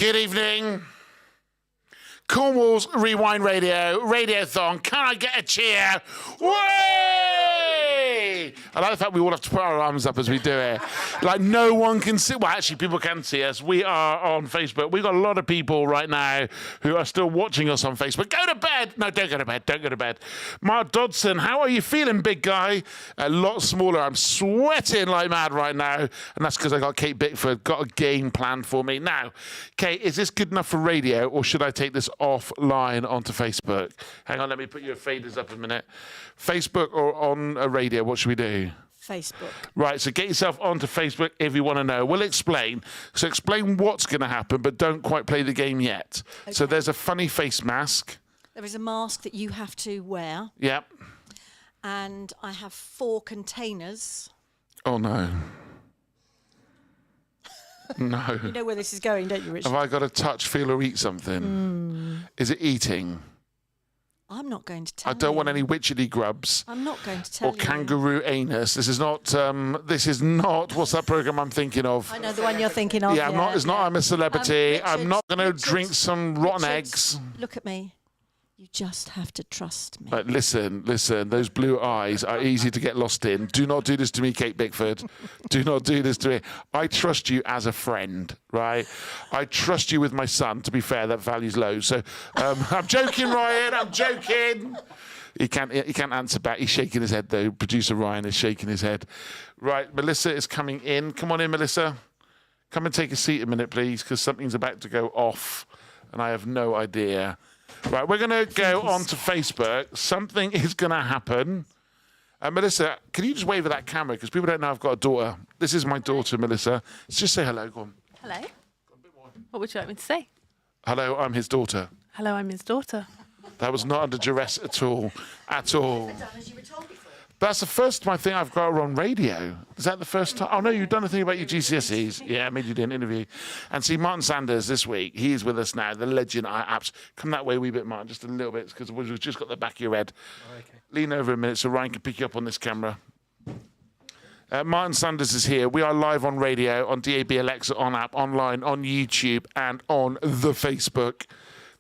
Good evening. Cornwall's Rewind Radio, Radiothon. Can I get a cheer? Way! I like the fact we all have to put our arms up as we do it. Like no one can see. Well, actually, people can see us. We are on Facebook. We've got a lot of people right now who are still watching us on Facebook. Go to bed. No, don't go to bed. Don't go to bed. Mark Dodson, how are you feeling, big guy? A lot smaller. I'm sweating like mad right now. And that's because I got Kate Bickford, got a game planned for me. Now, Kate, is this good enough for radio or should I take this offline onto Facebook? Hang on, let me put your faders up a minute. Facebook or on a radio, what should we do? Facebook. Right, so get yourself onto Facebook if you want to know. We'll explain. So explain what's going to happen, but don't quite play the game yet. Okay. So there's a funny face mask. There is a mask that you have to wear. Yep. And I have 4 containers. Oh, no. No. You know where this is going, don't you, Richard? Have I got to touch, feel or eat something? Is it eating? I'm not going to tell I don't you. want any witchetty grubs. I'm not going to tell or you. Or kangaroo anus. This is not. What's that program I'm thinking of? I know the one you're thinking of. Yeah, I'm not. It's not. I'm a celebrity. Richard, I'm not going to drink some rotten eggs. Look at me. You just have to trust me. But listen. Those blue eyes are easy to get lost in. Do not do this to me, Kate Bickford. Do not do this to me. I trust you as a friend, right? I trust you with my son. To be fair, that value's low. So I'm joking, Ryan. I'm joking. He can't answer back. He's shaking his head, though. Producer Ryan is shaking his head. Right, Melissa is coming in. Come on in, Melissa. Come and take a seat a minute, please, because something's about to go off, and I have no idea. Right, we're going to go on to Facebook. Something is going to happen. Melissa, can you just wave at that camera? Because people don't know I've got a daughter. This is my daughter, Melissa. Just say hello. Go on. Hello. What would you like me to say? Hello, I'm his daughter. Hello, I'm his daughter. That was not under duress at all. At all. That's the first time I think I've got her on radio. Is that the first time? Oh, no, you've done a thing about your GCSEs. Yeah, I made you do an interview. And see, Martin Sanders this week, he's with us now, the legend. Come that way a wee bit, Martin, just a little bit, because we've just got the back of your head. Oh, okay. Lean over a minute so Ryan can pick you up on this camera. Martin Sanders is here. We are live on radio, on DAB, Alexa, on app, online, on YouTube, and on the Facebook.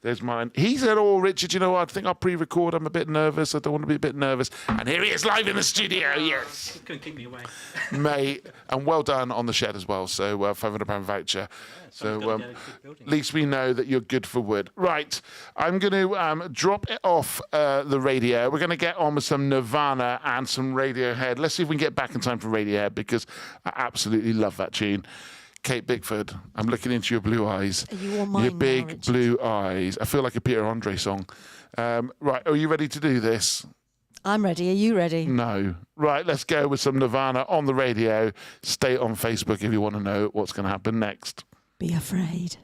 There's mine. He said, Richard, you know what? I think I'll pre-record. I'm a bit nervous. I don't want to be a bit nervous. And here he is live in the studio. Yes. You couldn't keep me away. Mate, and well done on the shed as well. So £500 voucher. So at least we know that you're good for wood. Right. I'm going to drop it off the radio. We're going to get on with some Nirvana and some Radiohead. Let's see if we can get back in time for Radiohead because I absolutely love that tune. Kate Bickford, I'm looking into your blue eyes. Are you on mine your big now, Richard? blue eyes. I feel like a Peter Andre song. Right, are you ready to do this? I'm ready. Are you ready? No. Right, let's go with some Nirvana on the radio. Stay on Facebook if you want to know what's going to happen next. Be afraid.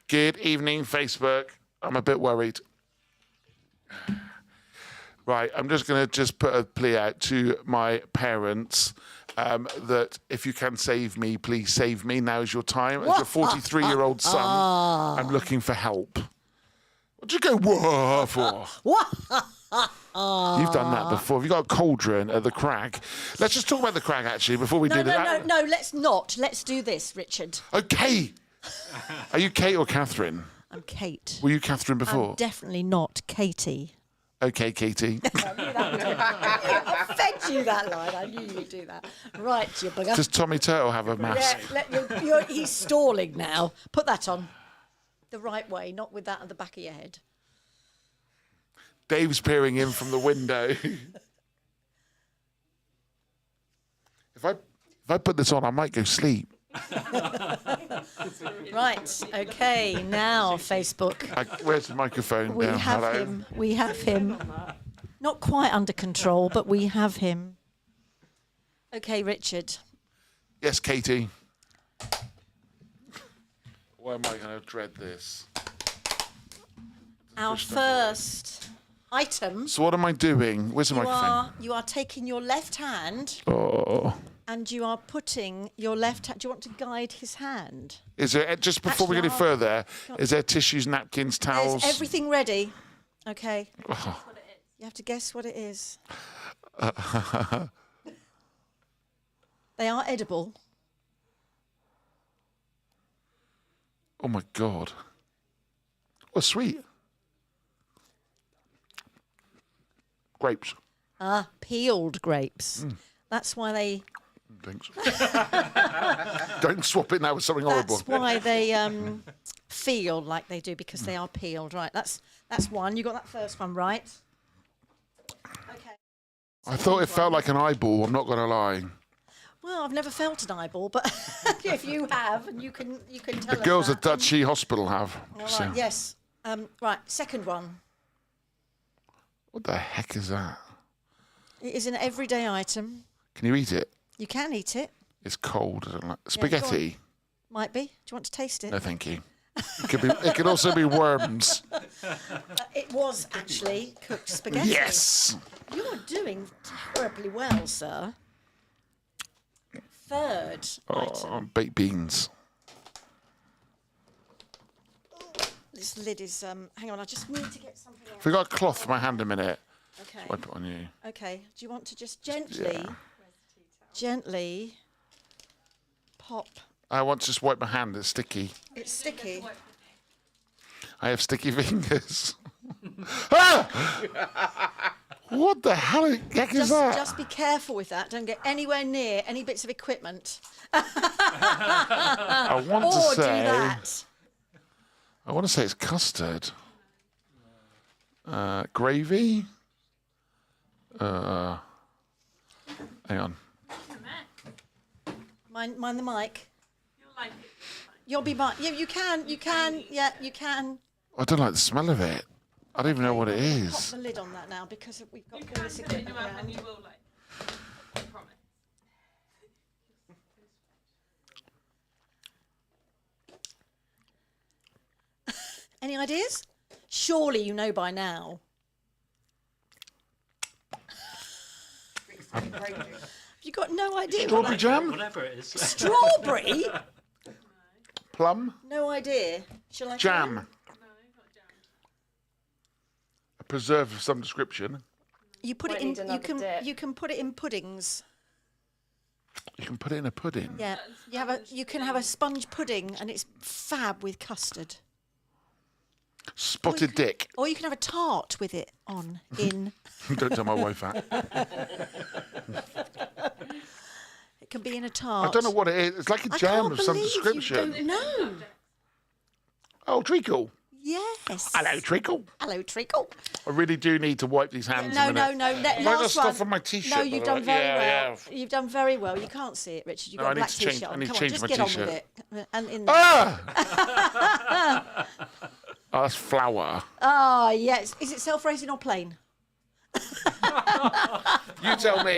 Good evening, Facebook. I'm a bit worried. Right, I'm just going to put a plea out to my parents that if you can save me, please save me. Now is your time. As your 43-year-old son, I'm looking for help. What'd you go, whoa, for? You've done that before. Have you got a cauldron at the crag? Let's just talk about the crag, actually, before we do that. No, let's not. Let's do this, Richard. Okay. Are you Kate or Catherine? I'm Kate. Were you Catherine before? I'm definitely not Katie. Okay, Katie. I fed you that line. I knew you'd do that. Right, you bugger. Does Tommy Turtle have a mask? Yeah, he's stalling now. Put that on. the right way, not with that at the back of your head. Dave's peering in from the window. If I put this on, I might go sleep. Right, okay, now Facebook. Where's the microphone? We down? have Hello? him. We have him. Not quite under control, but we have him. Okay, Richard. Yes, Katie. Why am I going to dread this? Our first item. So what am I doing? Where's the microphone? You are taking your left hand Oh. and you are putting your left hand. Do you want to guide his hand? Is there, just before we get any further, is there tissues, napkins, towels? There's everything ready. Okay. Oh. You have to guess what it is. They are edible. Oh my God. Oh, sweet. Grapes. Peeled grapes. That's why they. Thanks. Don't swap it now with something horrible. That's why they feel like they do, because they are peeled. Right. That's one. You got that first one right. Okay. I thought it felt like an eyeball, I'm not going to lie. Well, I've never felt an eyeball, but if you have, and you can tell The us girls that. at Dutchy Hospital have. All So. right. Yes. Right. Second one. What the heck is that? It is an everyday item. Can you eat it? You can eat it. It's cold. I don't like Yeah, spaghetti. Might be. Do you want to taste it? No, thank you. It could also be worms. It was actually cooked spaghetti. Yes. You're doing terribly well, sir. Third item. Baked beans. This lid is. Hang on, I just need to get something out. If we got a cloth for my hand a minute, Okay. wipe it on you. Okay. Do you want to just gently pop? I want to just wipe my hand. It's sticky. It's sticky. I have sticky fingers. Ah! What the heck is that? Just be careful with that. Don't get anywhere near any bits of equipment. I want to or say. do that. I want to say it's custard. Gravy. Hang on. Mind the mic. You'll be fine. Yeah, you can. Yeah, you can. I don't like the smell of it. I don't even know what it Pop is. the lid on that now, because we've got all this equipment around. Any ideas? Surely you know by now. You got no idea. Strawberry jam? Whatever it is. Strawberry? Plum? No idea. Shall I? Jam. A preserve of some description. You put it in. You can put it in puddings. You can put it in a pudding. Yeah. You can have a sponge pudding, and it's fab with custard. Spotted dick. Or you can have a tart with it on in. Don't tell my wife that. It can be in a tart. I don't know what it is. It's like a jam of some description. You don't know. Oh, treacle. Yes. Hello, treacle. Hello, treacle. I really do need to wipe these hands. No. a minute. Have I got Last one. stuff on my t-shirt? No, you've by the done way? very Yeah, well. yeah. You've done very well. You can't see it, Richard. You've No, got I a need black to change- t-shirt I on. need to Come on, change just my get on with t-shirt. it. And in there. Ah! Oh, that's flour. Oh, yes. Is it self-raising or plain? You tell me.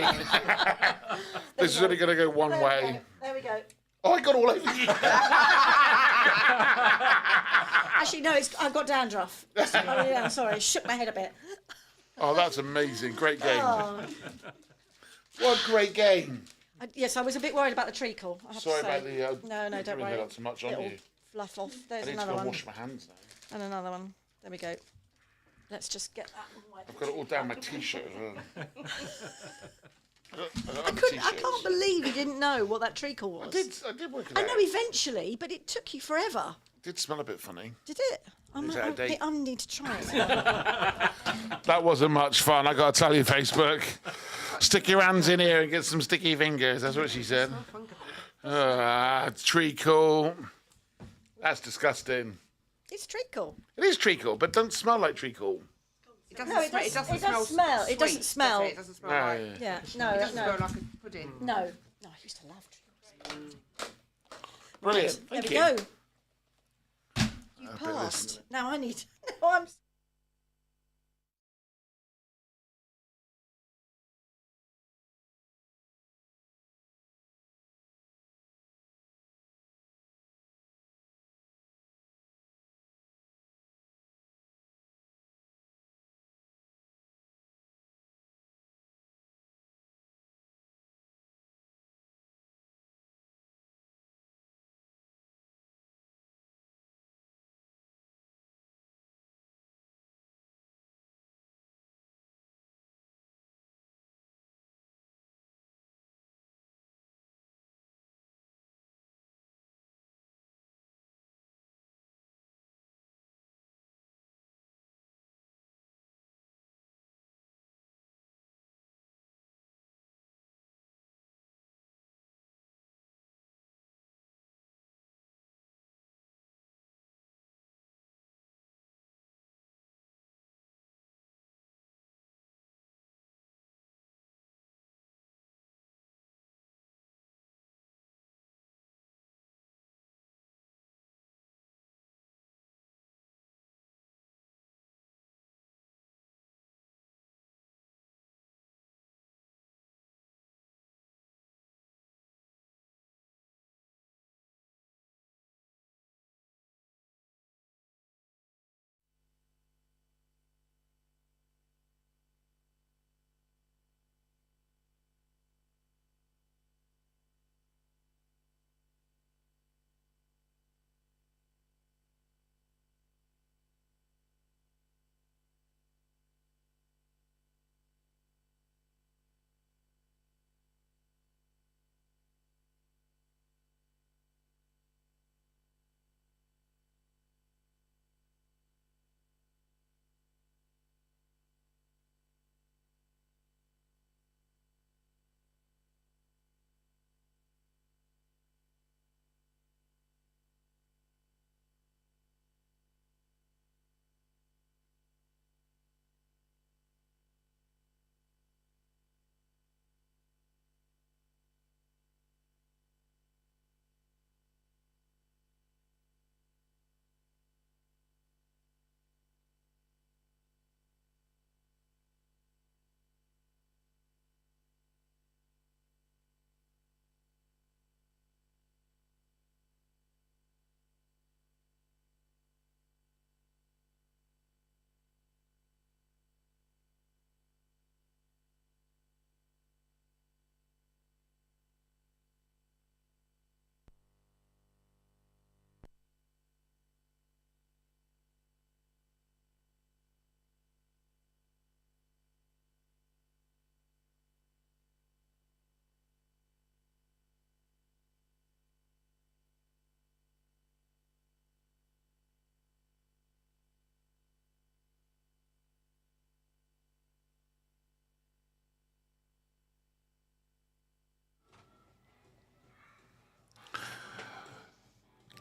This is only going to go one way. There we go. Oh, I got all over you. Actually, no, I've got dandruff. Oh, yeah, sorry. Shook my head a bit. Oh, that's amazing. Great game. Oh. What a great game. Yes, I was a bit worried about the treacle. I have Sorry to say. about the... No, don't really worry. not so much on It'll you. fluff off. I There's need to another go one. and wash my hands now. And another one. There we go. Let's just get that one. I've got it all down my t-shirt as well. I can't believe you didn't know what that treacle was. I did work it I out. know eventually, but it took you forever. It did smell a bit funny. Did it? I was out of date. need to try it. That wasn't much fun, I got to tell you, Facebook. Stick your hands in here and get some sticky fingers. That's what she said. Treacle. That's disgusting. It's treacle. It is treacle, but doesn't smell like treacle. It doesn't smell. It doesn't smell. It doesn't smell. It doesn't smell No, like. yeah. No, It doesn't no. smell like a pudding. No. No, I used to love treacles. Brilliant. There Thank we you. go. You I bet passed. this- Now I need. Now I'm.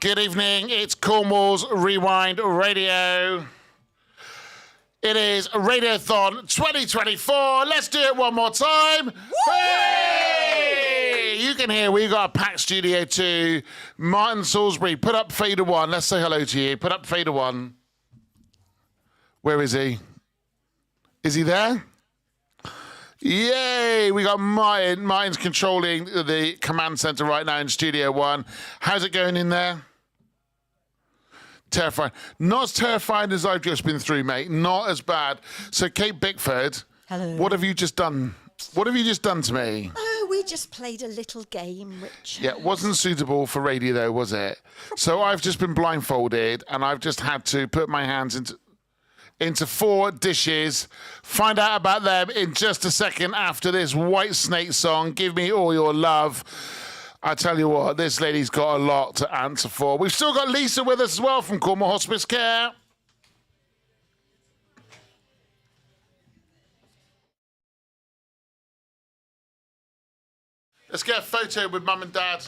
Good evening. It's Cornwall's Rewind Radio. It is Radiothon 2024. Let's do it one more time. Hey! You can hear we got a packed studio too. Martin Salisbury, put up fader one. Let's say hello to you. Put up fader one. Where is he? Is he there? Yay! We got Martin. Martin's controlling the command center right now in Studio One. How's it going in there? Terrifying. Not as terrifying as I've just been through, mate. Not as bad. So, Kate Bickford, Hello. what have you just done? What have you just done to me? Oh, we just played a little game, Richard. Yeah, it wasn't suitable for radio, though, was it? So I've just been blindfolded, and I've just had to put my hands into 4 dishes. Find out about them in just a second after this White Snake song. Give me all your love. I tell you what, this lady's got a lot to answer for. We've still got Lisa with us as well from Cornwall Hospice Care. Let's get a photo with Mum and Dad.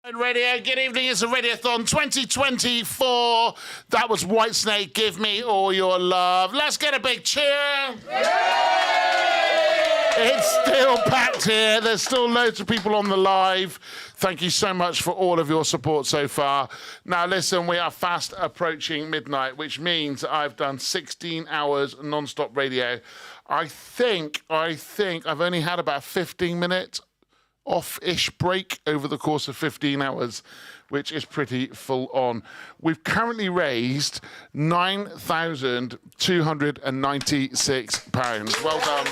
Radio, good evening. It's a Radiothon 2024. That was Whitesnake. Give me all your love. Let's get a big cheer. It's still packed here. There's still loads of people on the live. Thank you so much for all of your support so far. Now, listen, we are fast approaching midnight, which means I've done 16 hours non-stop radio. I think I've only had about 15 minutes off-ish break over the course of 15 hours, which is pretty full on. We've currently raised £9,296. Well done.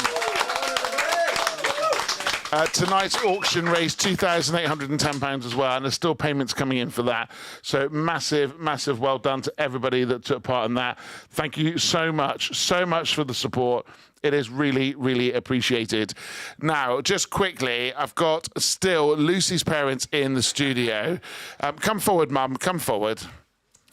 Tonight's auction raised £2,810 as well, and there's still payments coming in for that. So massive well done to everybody that took part in that. Thank you so much for the support. It is really appreciated. Now, just quickly, I've got still Lucy's parents in the studio. Come forward, Mum, come forward.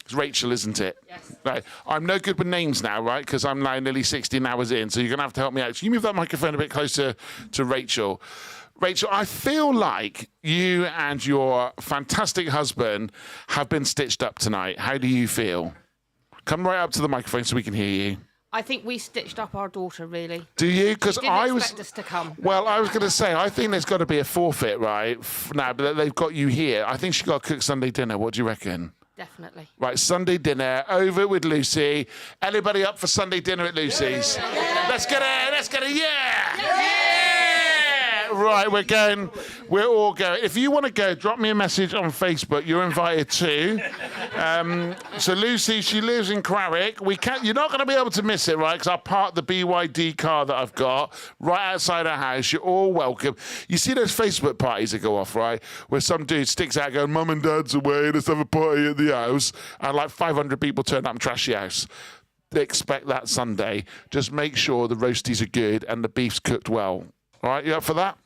It's Rachel, isn't it? Yes. Right. I'm no good with names now, right? Because I'm now nearly 16 hours in, so you're going to have to help me out. Can you move that microphone a bit closer to Rachel? Rachel, I feel like you and your fantastic husband have been stitched up tonight. How do you feel? Come right up to the microphone so we can hear you. I think we stitched up our daughter, really. Do you? Because I was. Expect us to come. Well, I was going to say, I think there's got to be a forfeit, right? Now, but they've got you here. I think she got to cook Sunday dinner. What do you reckon? Definitely. Right, Sunday dinner over with Lucy. Anybody up for Sunday dinner at Lucy's? Yeah. Let's get it, yeah! Right, we're all going. If you want to go, drop me a message on Facebook. You're invited too. So Lucy, she lives in Crawick. You're not going to be able to miss it, right? Because I parked the BYD car that I've got right outside our house. You're all welcome. You see those Facebook parties that go off, right? Where some dude sticks out going, Mum and Dad's away, let's have a party at the house. And like 500 people turn up and trash the house. They expect that Sunday. Just make sure the roasties are good and the beef's cooked well. All right, you up for that?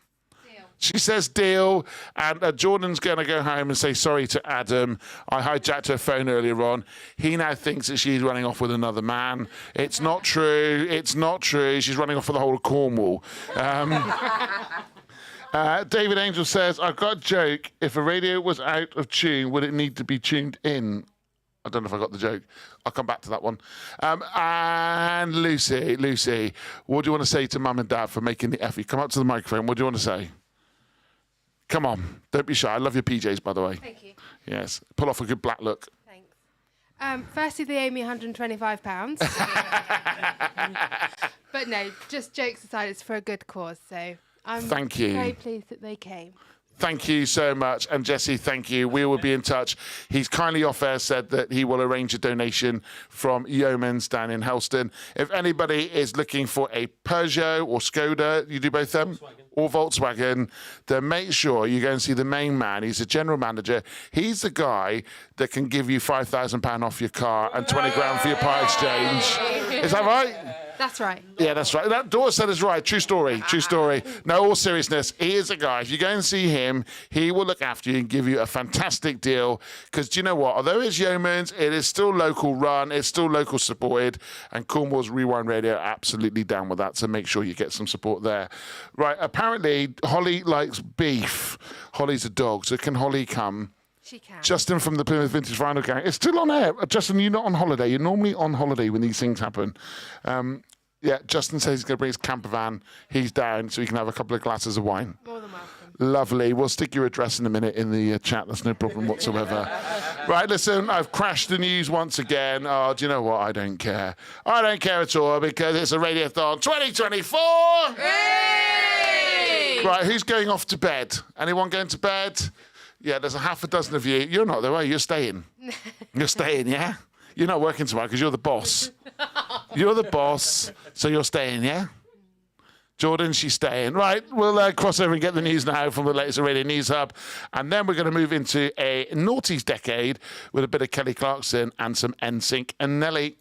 Deal. She says deal, and Jordan's going to go home and say sorry to Adam. I hijacked her phone earlier on. He now thinks that she's running off with another man. It's not true. It's not true. She's running off for the whole of Cornwall. David Angel says, I've got a joke. If a radio was out of tune, would it need to be tuned in? I don't know if I got the joke. I'll come back to that one. And Lucy, what do you want to say to Mum and Dad for making the effort? Come up to the microphone. What do you want to say? Come on. Don't be shy. I love your PJs, by the way. Thank you. Yes. Pull off a good black look. Thanks. Firstly, they owe me £125. But no, just jokes aside, it's for a good cause. So I'm Thank you. very pleased that they came. Thank you so much. And Jesse, thank you. We will be in touch. He's kindly off air said that he will arrange a donation from Yeoman's down in Helston. If anybody is looking for a Peugeot or Skoda, you do both them? Or Volkswagen, then make sure you go and see the main man. He's a general manager. He's the guy that can give you £5,000 off your car and 20 grand for your part exchange. Is that right? That's right. Yeah, that's right. That daughter said is right. True story. True story. No, all seriousness, he is a guy. If you go and see him, he will look after you and give you a fantastic deal. Because do you know what? Although it's Yeoman's, it is still local run. It's still local supported. And Cornwall's Rewind Radio are absolutely down with that. So make sure you get some support there. Right. Apparently, Holly likes beef. Holly's a dog. So can Holly come? She can. Justin from the Plymouth Vintage Vinyl Gang. It's still on air. Justin, you're not on holiday. You're normally on holiday when these things happen. Yeah, Justin says he's going to bring his camper van. He's down so he can have a couple of glasses of wine. More than welcome. Lovely. We'll stick your address in a minute in the chat. That's no problem whatsoever. Right, listen, I've crashed the news once again. Oh, do you know what? I don't care. I don't care at all because it's a Radiothon 2024. Hey! Right, who's going off to bed? Anyone going to bed? Yeah, there's a half a dozen of you. You're not, though, are you? You're staying. You're staying, yeah? You're not working tomorrow because you're the boss. You're the boss, so you're staying, yeah? Jordan, she's staying. Right, we'll cross over and get the news now from the latest Radio News Hub. And then we're going to move into a noughties decade with a bit of Kelly Clarkson and some NSYNC and Nelly.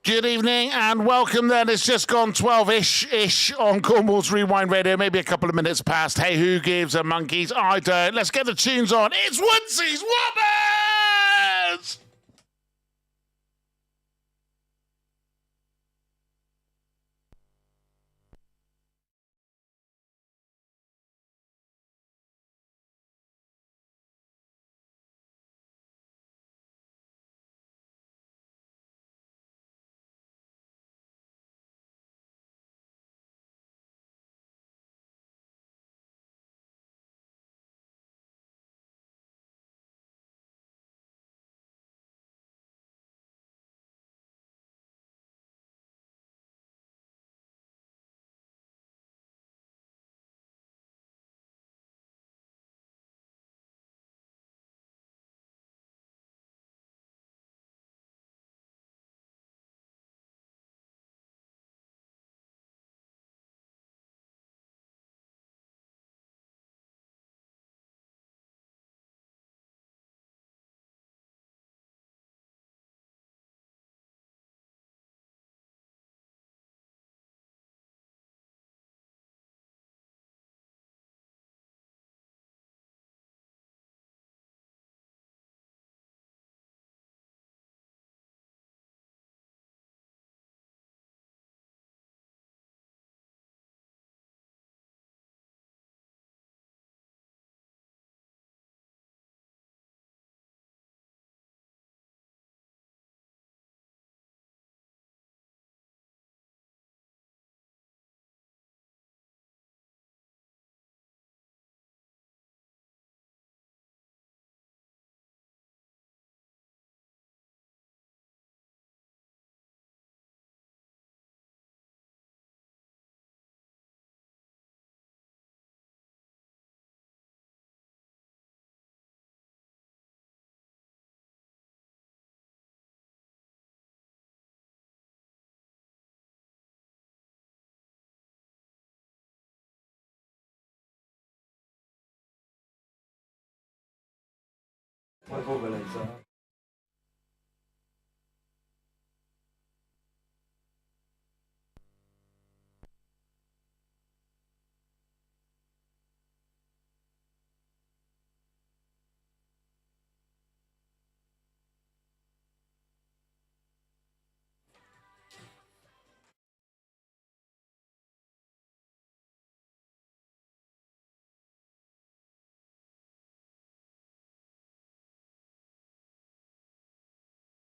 Good evening and welcome then. It's just gone 12-ish on Cornwall's Rewind Radio, maybe a couple of minutes past. Hey, who gives a monkeys? I don't. Let's get the tunes on. It's Woodsy's Wobbers!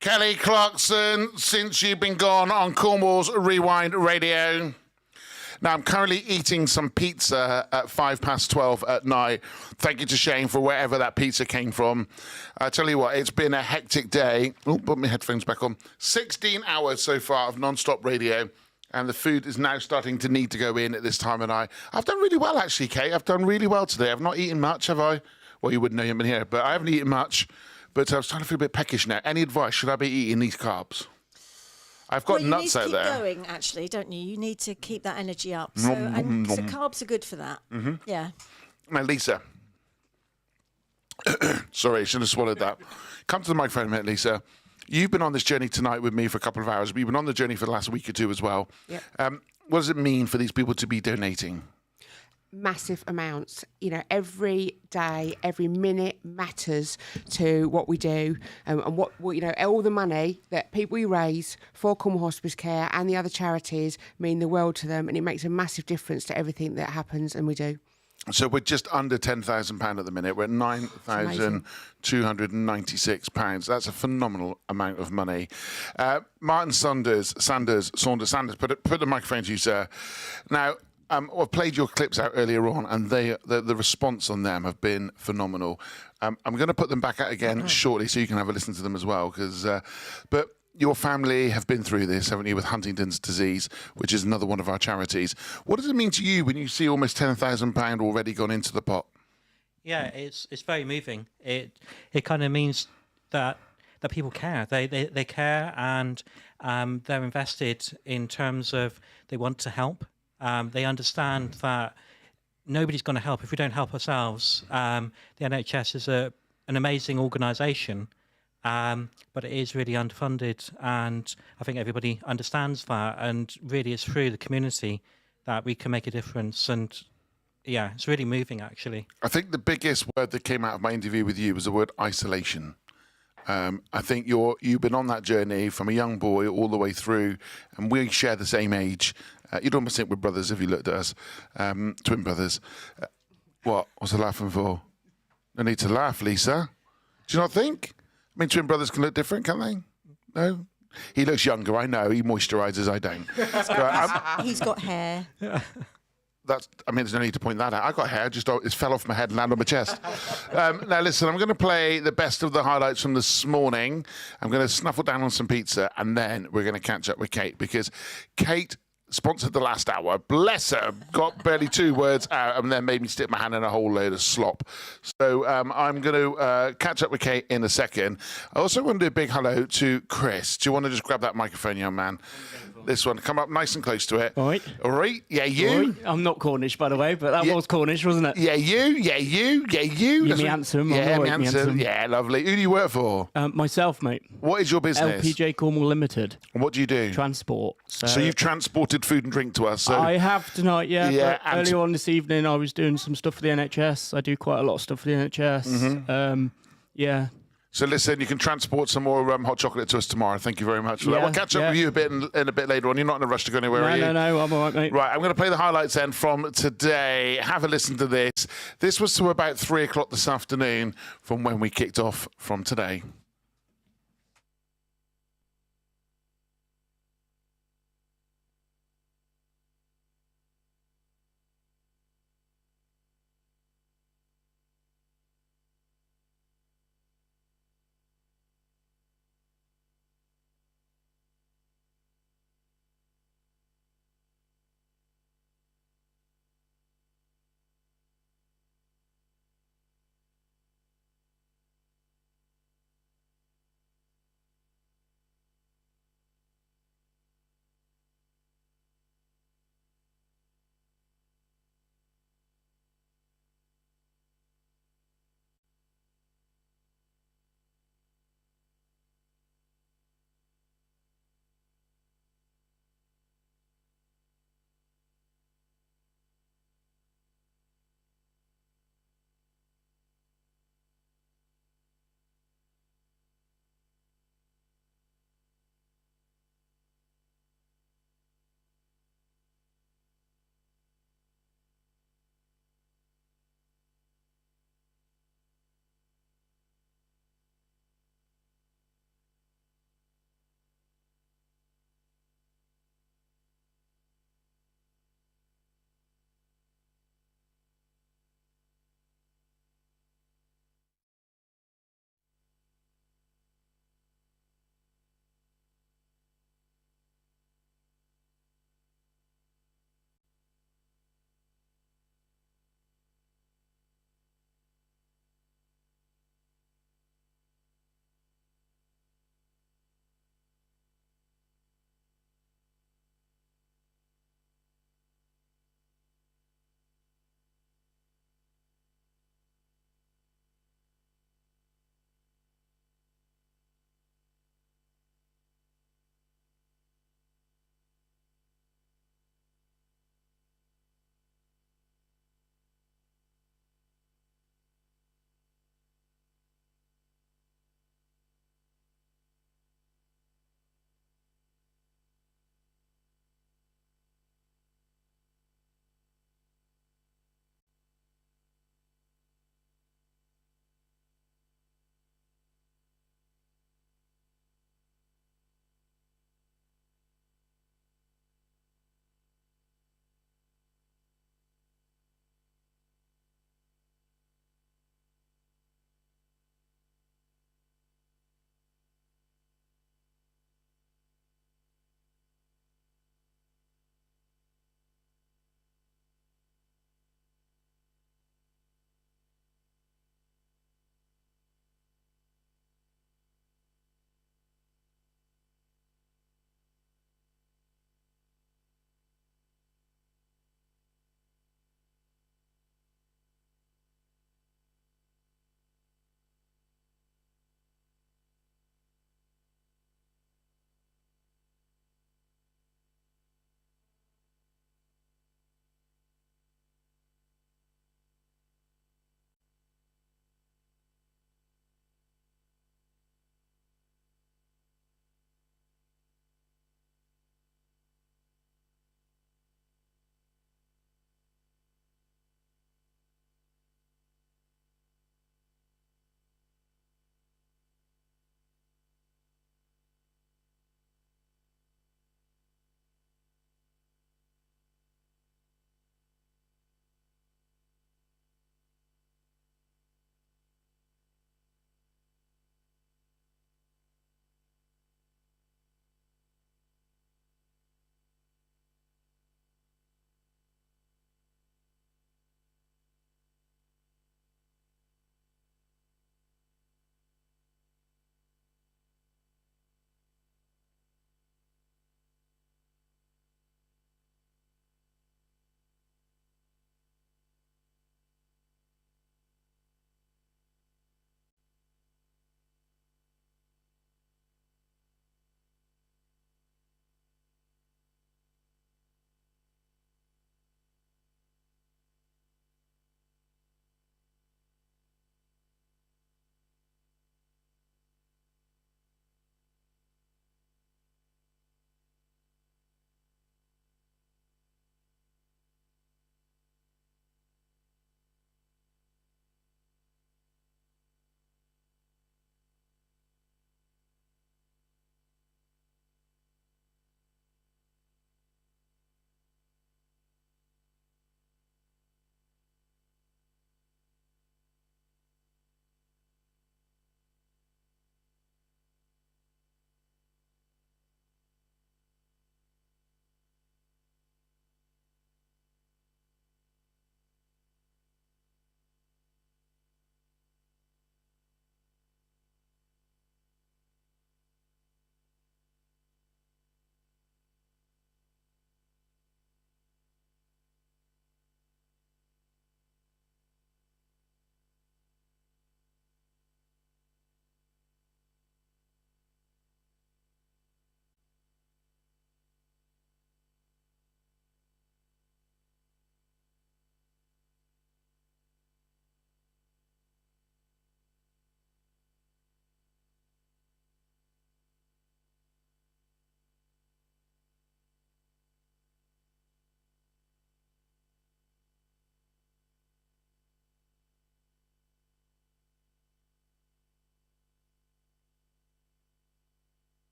Kelly Clarkson, since you've been gone on Cornwall's Rewind Radio. Now, I'm currently eating some pizza at 12:05 at night. Thank you to Shane for wherever that pizza came from. I tell you what, it's been a hectic day. Oh, put my headphones back on. 16 hours so far of non-stop radio, and the food is now starting to need to go in at this time of night. I've done really well, actually, Kate. I've done really well today. I've not eaten much, have I? Well, you wouldn't know you've been here, but I haven't eaten much. But I was starting to feel a bit peckish now. Any advice? Should I be eating these carbs? I've got nuts out there. You need to keep going, actually, don't you? You need to keep that energy up. So, and so carbs are good for that. Mm-hmm. Yeah. Now, Lisa. Sorry, I should have swallowed that. Come to the microphone a minute, Lisa. You've been on this journey tonight with me for a couple of hours. We've been on the journey for the last week or two as well. Yep. What does it mean for these people to be donating? Massive amounts. You know, every day, every minute matters to what we do, and what you know, all the money that people we raise for Cornwall Hospice Care and the other charities mean the world to them, and it makes a massive difference to everything that happens and we do. So we're just under £10,000 at the minute. We're at £9,296. That's a phenomenal amount of money. Martin Sanders, put the microphone to you, sir. Now, I've played your clips out earlier on, and the response on them have been phenomenal. I'm going to put them back out again shortly, so you can have a listen to them as well. But your family have been through this, haven't you, with Huntington's disease, which is another one of our charities. What does it mean to you when you see almost £10,000 already gone into the pot? Yeah, it's very moving. It kind of means that people care. They care, and they're invested in terms of they want to help. They understand that nobody's going to help if we don't help ourselves. The NHS is an amazing organisation, but it is really underfunded, and I think everybody understands that, and really it's through the community that we can make a difference. And yeah, it's really moving, actually. I think the biggest word that came out of my interview with you was the word isolation. I think you've been on that journey from a young boy all the way through, and we share the same age. You'd almost think we're brothers if you looked at us, twin brothers. What? What's I laughing for? No need to laugh, Lisa. Do you not think? I mean, twin brothers can look different, can't they? No? He looks younger, I know. He moisturises, I don't. He's got hair. There's no need to point that out. I got hair, it fell off my head and landed on my chest. Now, listen, I'm going to play the best of the highlights from this morning. I'm going to snuffle down on some pizza, and then we're going to catch up with Kate, because Kate sponsored the last hour. Bless her. Got barely 2 words out and then made me stick my hand in a whole load of slop. So I'm going to catch up with Kate in a second. I also want to do a big hello to Chris. Do you want to just grab that microphone, young man? This one. Come up nice and close to it. All right. All right. Yeah, you. All right. I'm not Cornish, by the way, but that was Cornish, wasn't it? Yeah, you. Yeah, you. Yeah, you. You me handsome. Yeah, me handsome. Yeah, lovely. Who do you work for? Myself, mate. What is your business? LPJ Cornwall Limited. And what do you do? Transport. So you've transported food and drink to us. So. I have tonight, yeah. Yeah. But earlier on this evening, I was doing some stuff for the NHS. I do quite a lot of stuff for the NHS. Mm-hmm. Yeah. So listen, you can transport some more hot chocolate to us tomorrow. Thank you very much for that. Yeah, We'll catch up with you in a bit later on. You're not in a rush to go anywhere, are you? No, I'm all right, mate. Right, I'm going to play the highlights then from today. Have a listen to this. This was to about 3 o'clock this afternoon from when we kicked off from today.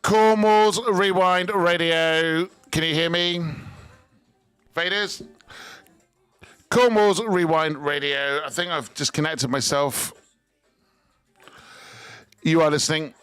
Cornwall's Rewind Radio. Can you hear me? Faders? Cornwall's Rewind Radio. I think I've disconnected myself. You are listening.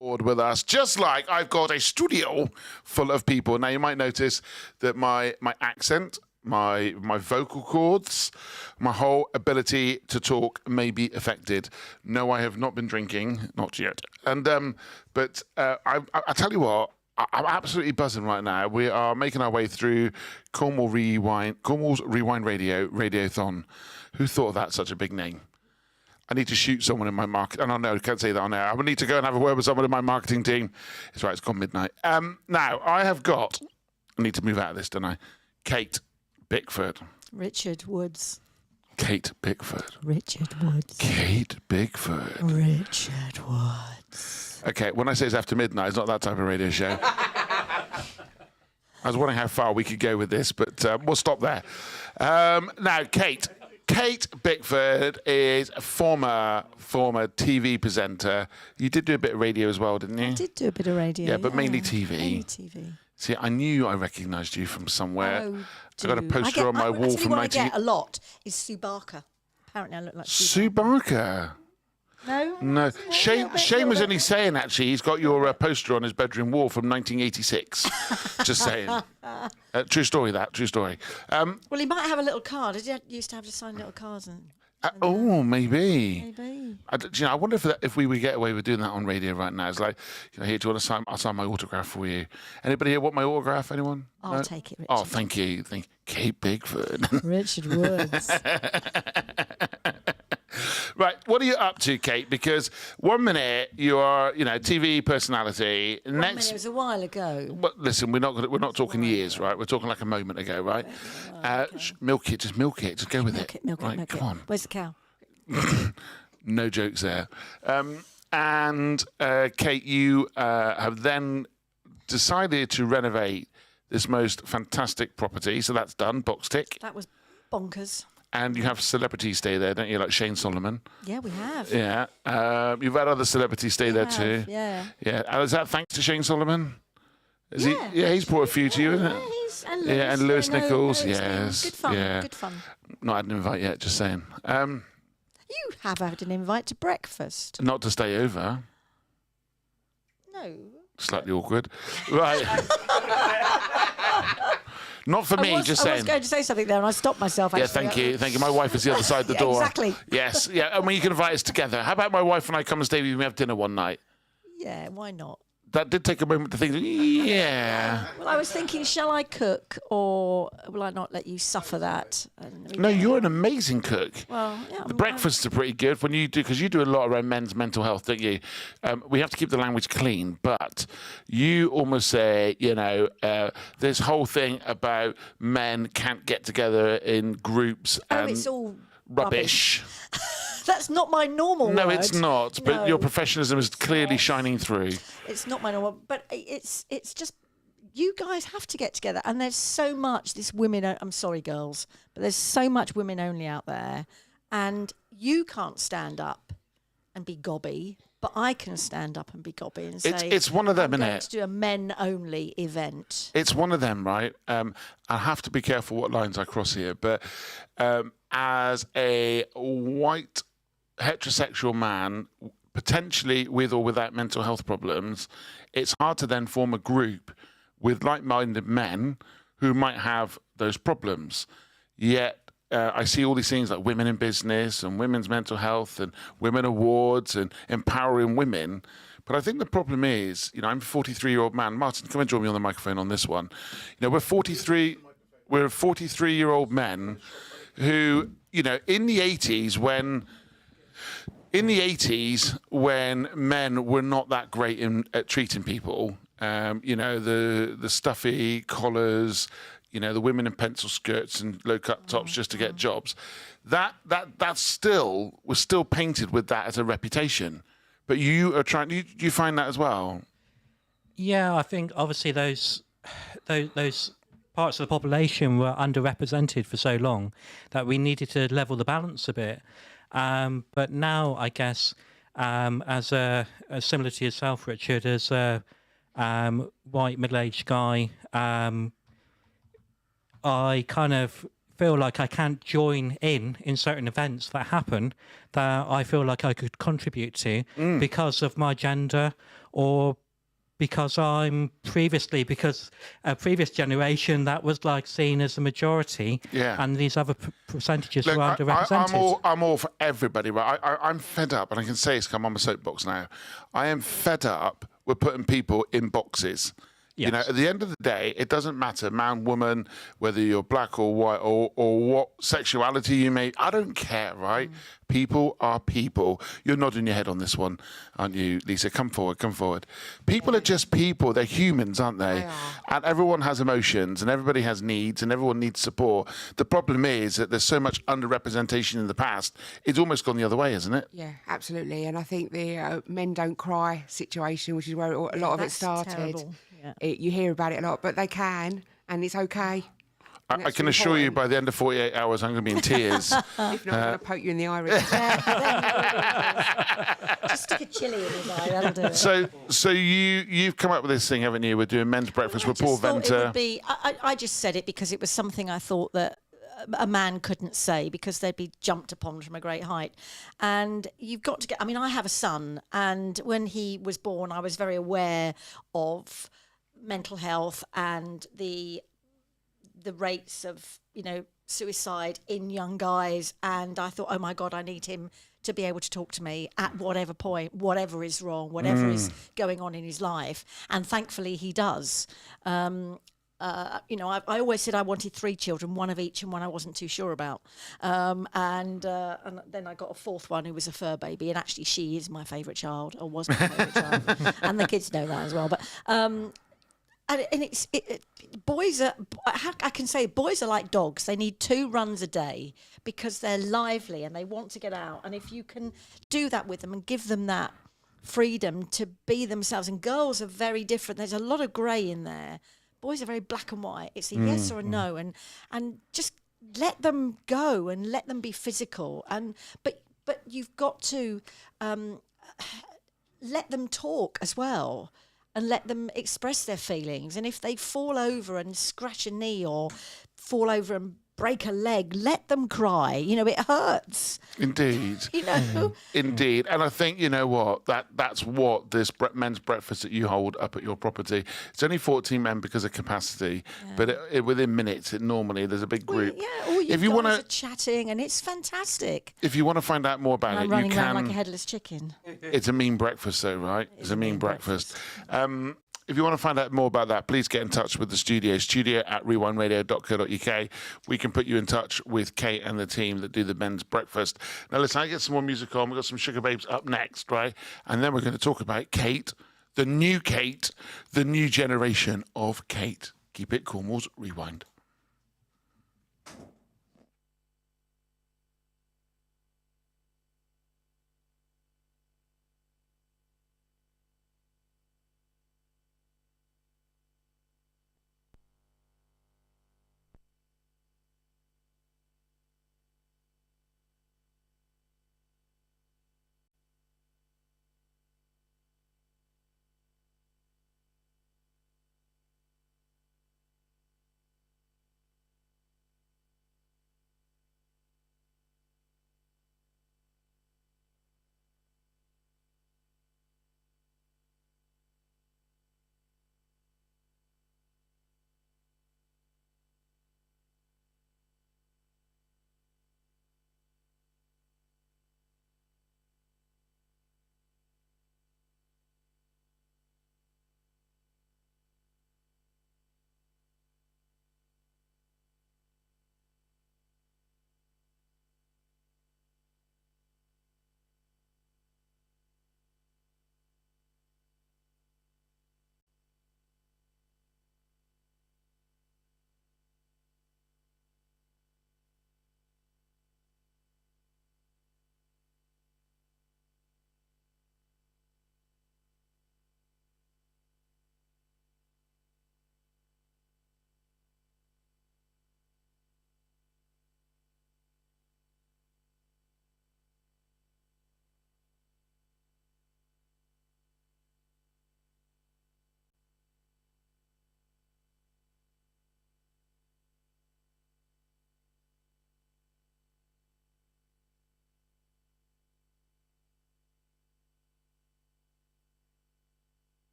With us, just like I've got a studio full of people. Now you might notice that my accent, my vocal cords, my whole ability to talk may be affected. No, I have not been drinking, not yet. And but I tell you what, I'm absolutely buzzing right now. We are making our way through Cornwall's Rewind Radio Radiothon. Who thought of that? Such a big name. I need to shoot someone in my market. And I know I can't say that on air. I would need to go and have a word with someone in my marketing team. It's right, it's gone midnight. Now, I need to move out of this, don't I? Kate Bickford. Richard Woods. Kate Bickford. Richard Woods. Kate Bickford. Richard Woods. Okay, when I say it's after midnight, it's not that type of radio show. I was wondering how far we could go with this, but we'll stop there. Now, Kate Bickford is a former TV presenter. You did do a bit of radio as well, didn't you? I did do a bit of radio. Yeah, but mainly TV. Mainly TV. See, I knew I recognised you from somewhere. Oh, I got a poster on my wall from what I get a lot is Sue Barker. Apparently I look like Sue Barker. No. Shane was only saying, actually, he's got your poster on his bedroom wall from 1986. Just saying. True story, true story. Well, he might have a little card. He used to have to sign little cards. Maybe. Maybe. I wonder if we would get away with doing that on radio right now. It's like, here, do you want to sign? I'll sign my autograph for you. Anybody here want my autograph? Anyone? I'll take it, Richard. Oh, thank you. Kate Bickford. Richard Woods. Right, what are you up to, Kate? Because 1 minute you're, TV personality. One minute, it was a while ago. But listen, we're not talking years, right? We're talking like a moment ago, right? Milk it, just milk it, just go with it. Milk it. Come on. Where's the cow? No jokes there. And Kate, you have then decided to renovate this most fantastic property. So that's done, box tick. That was bonkers. And you have celebrities stay there, don't you? Like Shane Solomon. Yeah, we have. Yeah. You've had other celebrities stay there too. Yeah. Yeah. And is that thanks to Shane Solomon? He's brought a few to you, isn't it? And Lewis Nichols. Yes. Good fun. Yeah. Good fun. Not had an invite yet, just saying. You have had an invite to breakfast. Not to stay over. No. Slightly awkward. Right. Not for me, just saying. I was going to say something there and I stopped myself. Actually. Yeah, thank you. My wife is the other side of the door. Exactly. Yes, yeah. I mean, you can invite us together. How about my wife and I come and stay with you and we have dinner one night? Yeah, why not? That did take a moment to think, yeah. Well, I was thinking, shall I cook or will I not let you suffer that? No, you're an amazing cook. Well, yeah. The breakfasts are pretty good when you do, because you do a lot around men's mental health, don't you? We have to keep the language clean, but you almost say, this whole thing about men can't get together in groups. It's all rubbish. That's not my normal No, word. it's not. But No. your professionalism is clearly shining through. It's not my normal, but it's just you guys have to get together, and there's so much this women. I'm sorry, girls, but there's so much women only out there, and you can't stand up and be gobby, but I can stand up and be gobby and say It's one of them, I'm isn't going it? to do a men only event. It's one of them, right? I have to be careful what lines I cross here, but as a white heterosexual man, potentially with or without mental health problems, it's hard to then form a group with like-minded men who might have those problems. Yet I see all these things like women in business and women's mental health and women awards and empowering women. But I think the problem is, I'm a 43-year-old man. Martin, come and join me on the microphone on this one. We're 43-year-old men who, in the 80s when men were not that great at treating people, the stuffy collars, You know, the women in pencil skirts and low cut tops just to get jobs. That's still was still painted with that as a reputation. But you are trying. Do you find that as well? Yeah, I think obviously those parts of the population were underrepresented for so long that we needed to level the balance a bit. But now, I guess, as similar to yourself, Richard, as a white middle-aged guy, I kind of feel like I can't join in certain events that happen that I feel like I could contribute to because of my gender, or because I'm because a previous generation that was like seen as the majority, and these other percentages were underrepresented. I'm all for everybody, right? I'm fed up, and I can say this, I'm on my soapbox now. I am fed up with putting people in boxes. Yes. You know, at the end of the day, it doesn't matter, man, woman, whether you're black or white or what sexuality you may. I don't care, right? People are people. You're nodding your head on this one, aren't you, Lisa? Come forward, come forward. People are just people. They're humans, aren't they? And everyone has emotions, and everybody has needs, and everyone needs support. The problem is that there's so much underrepresentation in the past. It's almost gone the other way, isn't it? Yeah, absolutely. And I think the men don't cry situation, which is where a lot of it started. Terrible. Yeah. You hear about it a lot, but they can, and it's okay. I can assure you, by the end of 48 hours, I'm going to be in tears. If not, I'm going to poke you in the iris. Just stick a chili in his eye, that'll do it. So you've come up with this thing, haven't you? We're doing men's breakfast with Paul Venter. I just said it because it was something I thought that a man couldn't say because they'd be jumped upon from a great height. And you've got to get, I mean, I have a son, and when he was born, I was very aware of mental health and the rates of, suicide in young guys. And I thought, oh my God, I need him to be able to talk to me at whatever point, whatever is wrong, whatever is going on in his life. And thankfully he does. I always said I wanted 3 children, one of each and one I wasn't too sure about. And then I got a 4th one who was a fur baby, and actually she is my favourite child, or was my favourite child. And the kids know that as well. But boys are, I can say boys are like dogs. They need 2 runs a day because they're lively and they want to get out. And if you can do that with them and give them that freedom to be themselves, and girls are very different. There's a lot of grey in there. Boys are very black and white. It's a yes or a no, and just let them go and let them be physical. But you've got to let them talk as well, and let them express their feelings. And if they fall over and scratch a knee or fall over and break a leg, let them cry. It hurts. Indeed. Indeed. And I think, you know what, that's what this men's breakfast that you hold up at your property. It's only 14 men because of capacity, but within minutes, normally there's a big group. All you guys are chatting, and it's fantastic. If you want to find out more about I'm it, running you can. around like a headless chicken. It's a mean breakfast, though, right? It's a mean breakfast. If you want to find out more about that, please get in touch with the studio@rewindradio.co.uk. We can put you in touch with Kate and the team that do the men's breakfast. Now, listen, I get some more music on. We've got some Sugar Babes up next, right? And then we're going to talk about Kate, the new generation of Kate. Keep it Cornwall's Rewind.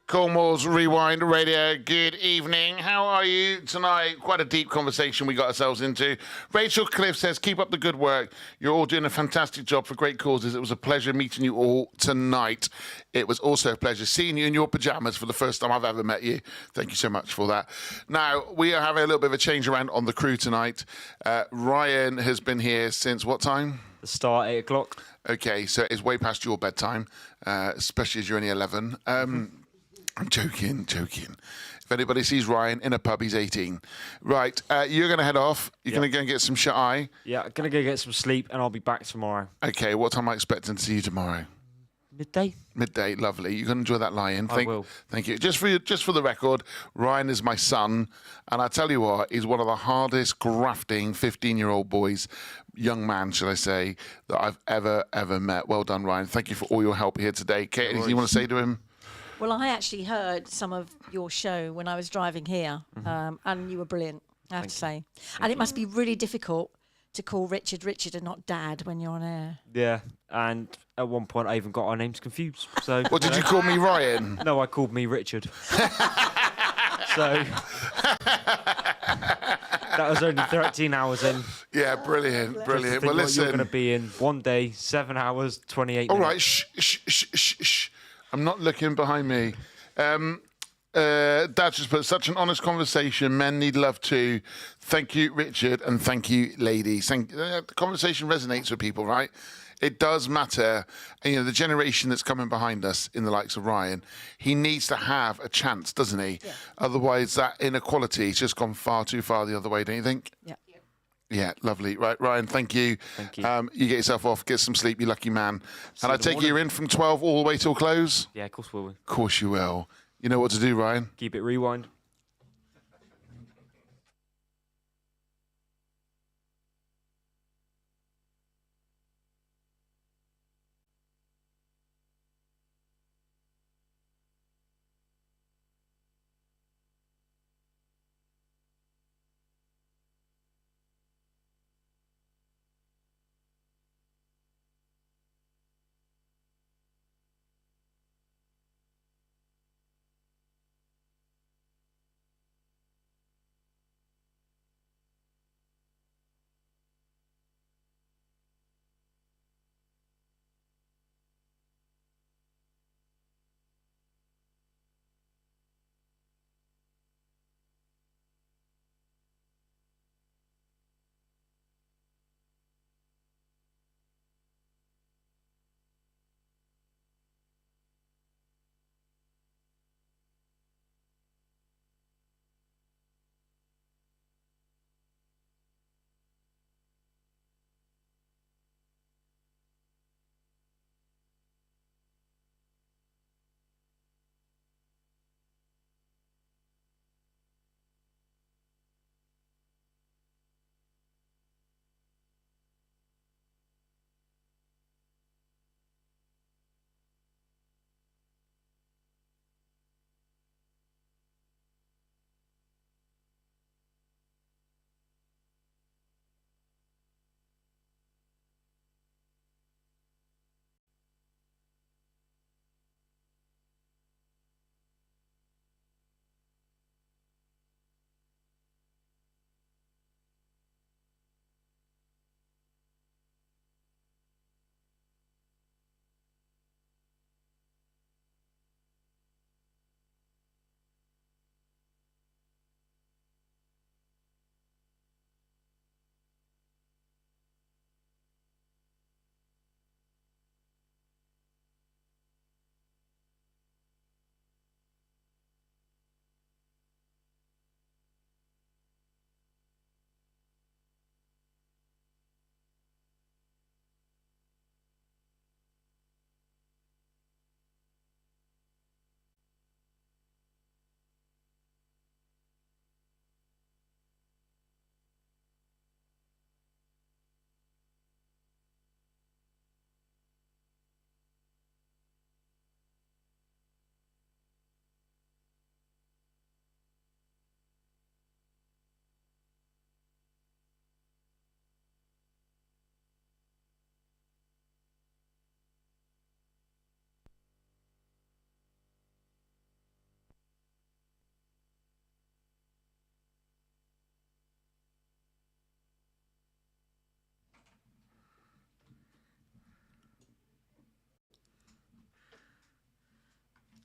Cornwall's Rewind Radio. Good evening. How are you tonight? Quite a deep conversation we got ourselves into. Rachel Cliff says, keep up the good work. You're all doing a fantastic job for great causes. It was a pleasure meeting you all tonight. It was also a pleasure seeing you in your pyjamas for the first time I've ever met you. Thank you so much for that. Now, we are having a little bit of a change around on the crew tonight. Ryan has been here since what time? The start, 8 o'clock. Okay, so it's way past your bedtime, especially as you're only 11. I'm joking. If anybody sees Ryan in a pub, he's 18. Right, you're going to head off. You're going to go and get some shut-eye. Yeah, I'm going to go get some sleep and I'll be back tomorrow. Okay, what time am I expecting to see you tomorrow? Midday. Midday, lovely. You're going to enjoy that lie-in. I will. Thank you. Just for the record, Ryan is my son, and I tell you what, he's one of the hardest grafting 15-year-old boys, young man, shall I say, that I've ever met. Well done, Ryan. Thank you for all your help here today. Kate, anything you want to say to him? Well, I actually heard some of your show when I was driving here, and you were brilliant, I have to say. And it must be really difficult to call Richard and not Dad when you're on air. Yeah, and at one point I even got our names confused. So. What, did you call me Ryan? No, I called me Richard. So that was only 13 hours in. Yeah, brilliant. Well, You're listen. going to be in one day, 7 hours, 28 All minutes. right, shh. I'm not looking behind me. Dad just put such an honest conversation. Men need love too. Thank you, Richard, and thank you, ladies. The conversation resonates with people, right? It does matter. And, the generation that's coming behind us in the likes of Ryan, he needs to have a chance, doesn't he? Yeah. Otherwise, that inequality has just gone far too far the other way, don't you think? Yeah. Yeah, lovely. Right, Ryan, thank you. Thank you. You get yourself off, get some sleep, you lucky man. See And I you in the take it you're morning. in from 12 all the way till close? Yeah, of course we will. Of course you will. You know what to do, Ryan? Keep it rewind.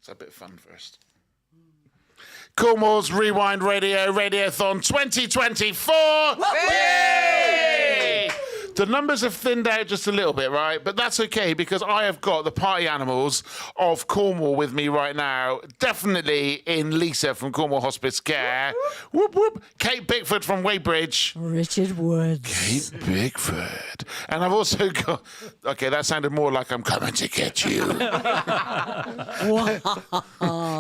have a bit of fun first. Cornwall's Rewind Radio Radiothon 2024. Yay! The numbers have thinned out just a little bit, right? But that's okay because I have got the party animals of Cornwall with me right now. Definitely in Lisa from Cornwall Hospice Care. Whoop, whoop. Kate Bickford from Weybridge. Richard Woods. Kate Bickford. And I've also got... Okay, that sounded more like I'm coming to get you.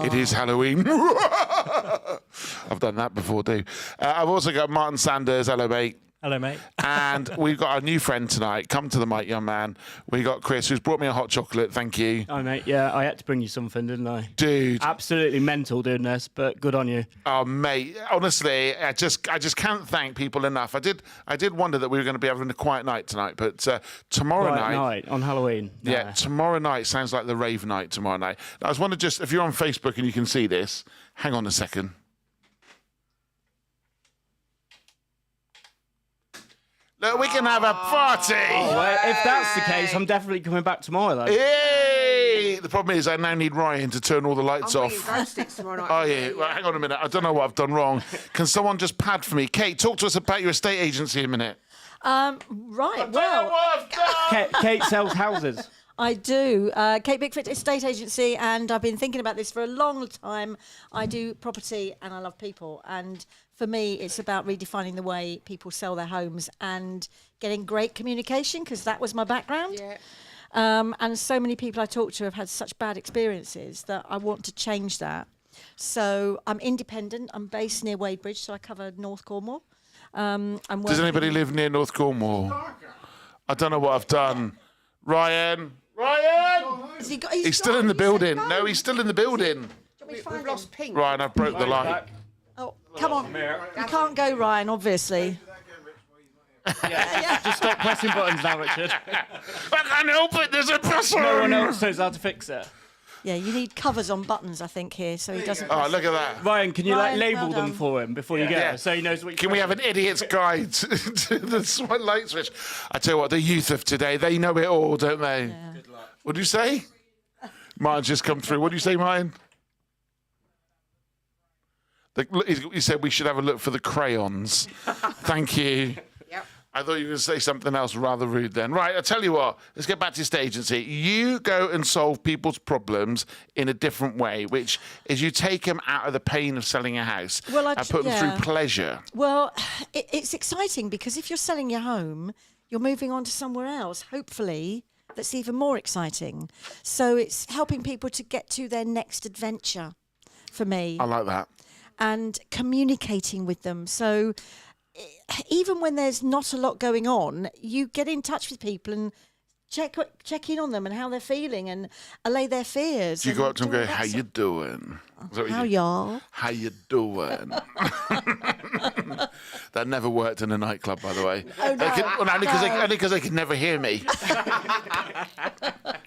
It is Halloween. I've done that before, too. I've also got Martin Sanders. Hello, mate. Hello, mate. And we've got our new friend tonight. Come to the mic, young man. We got Chris, who's brought me a hot chocolate. Thank you. Oh, mate, yeah, I had to bring you something, didn't I? Dude. Absolutely mental doing this, but good on you. Oh, mate, honestly, I just can't thank people enough. I did wonder that we were going to be having a quiet night tonight, but tomorrow night on Halloween. Yeah, tomorrow night sounds like the rave night tomorrow night. I was wondering just, if you're on Facebook and you can see this, hang on a second. Look, we can have a party. Oh, well, if that's the case, I'm definitely coming back tomorrow, though. Yay! The problem is I now need Ryan to turn all the lights off. Tomorrow night. Oh, yeah. Well, hang on a minute. I don't know what I've done wrong. Can someone just pad for me? Kate, talk to us about your estate agency a minute. Right, well... Kate sells houses. I do. Kate Bickford Estate Agency, and I've been thinking about this for a long time. I do property and I love people. And for me, it's about redefining the way people sell their homes and getting great communication, because that was my background. Yeah. And so many people I talk to have had such bad experiences that I want to change that. So I'm independent. I'm based near Weybridge, so I cover North Cornwall. Does anybody live near North Cornwall? I don't know what I've done. Ryan! He's still in the building. No, he's still in the building. We've lost Pink. Ryan, I broke the light. Oh, come on. You can't go, Ryan, obviously. Just stop pressing buttons now, Richard. I can't help it, there's a pressure. No one else knows how to fix it. Yeah, you need covers on buttons, I think, here, so he doesn't... Oh, look at that. Ryan, can you label well them done. for him before you get there, so he knows what you Can we have an idiot's guide to the light switch? I tell you what, the youth of today, they know it all, don't they? Yeah. What do you say? Martin's just come through. What do you say, Martin? He said we should have a look for the crayons. Thank you. Yep. I thought you were going to say something else rather rude then. Right, I'll tell you what. Let's get back to estate agency. You go and solve people's problems in a different way, which is you take them out of the pain of selling a house and put them through pleasure. Well, it's exciting because if you're selling your home, you're moving on to somewhere else, hopefully, that's even more exciting. So it's helping people to get to their next adventure for me. I like that. And communicating with them. So even when there's not a lot going on, you get in touch with people and check in on them and how they're feeling and allay their fears. Do you go up to them and go, how you doing? How y'all? How you doing? That never worked in a nightclub, by the way. Oh, no. Only because they could never hear me.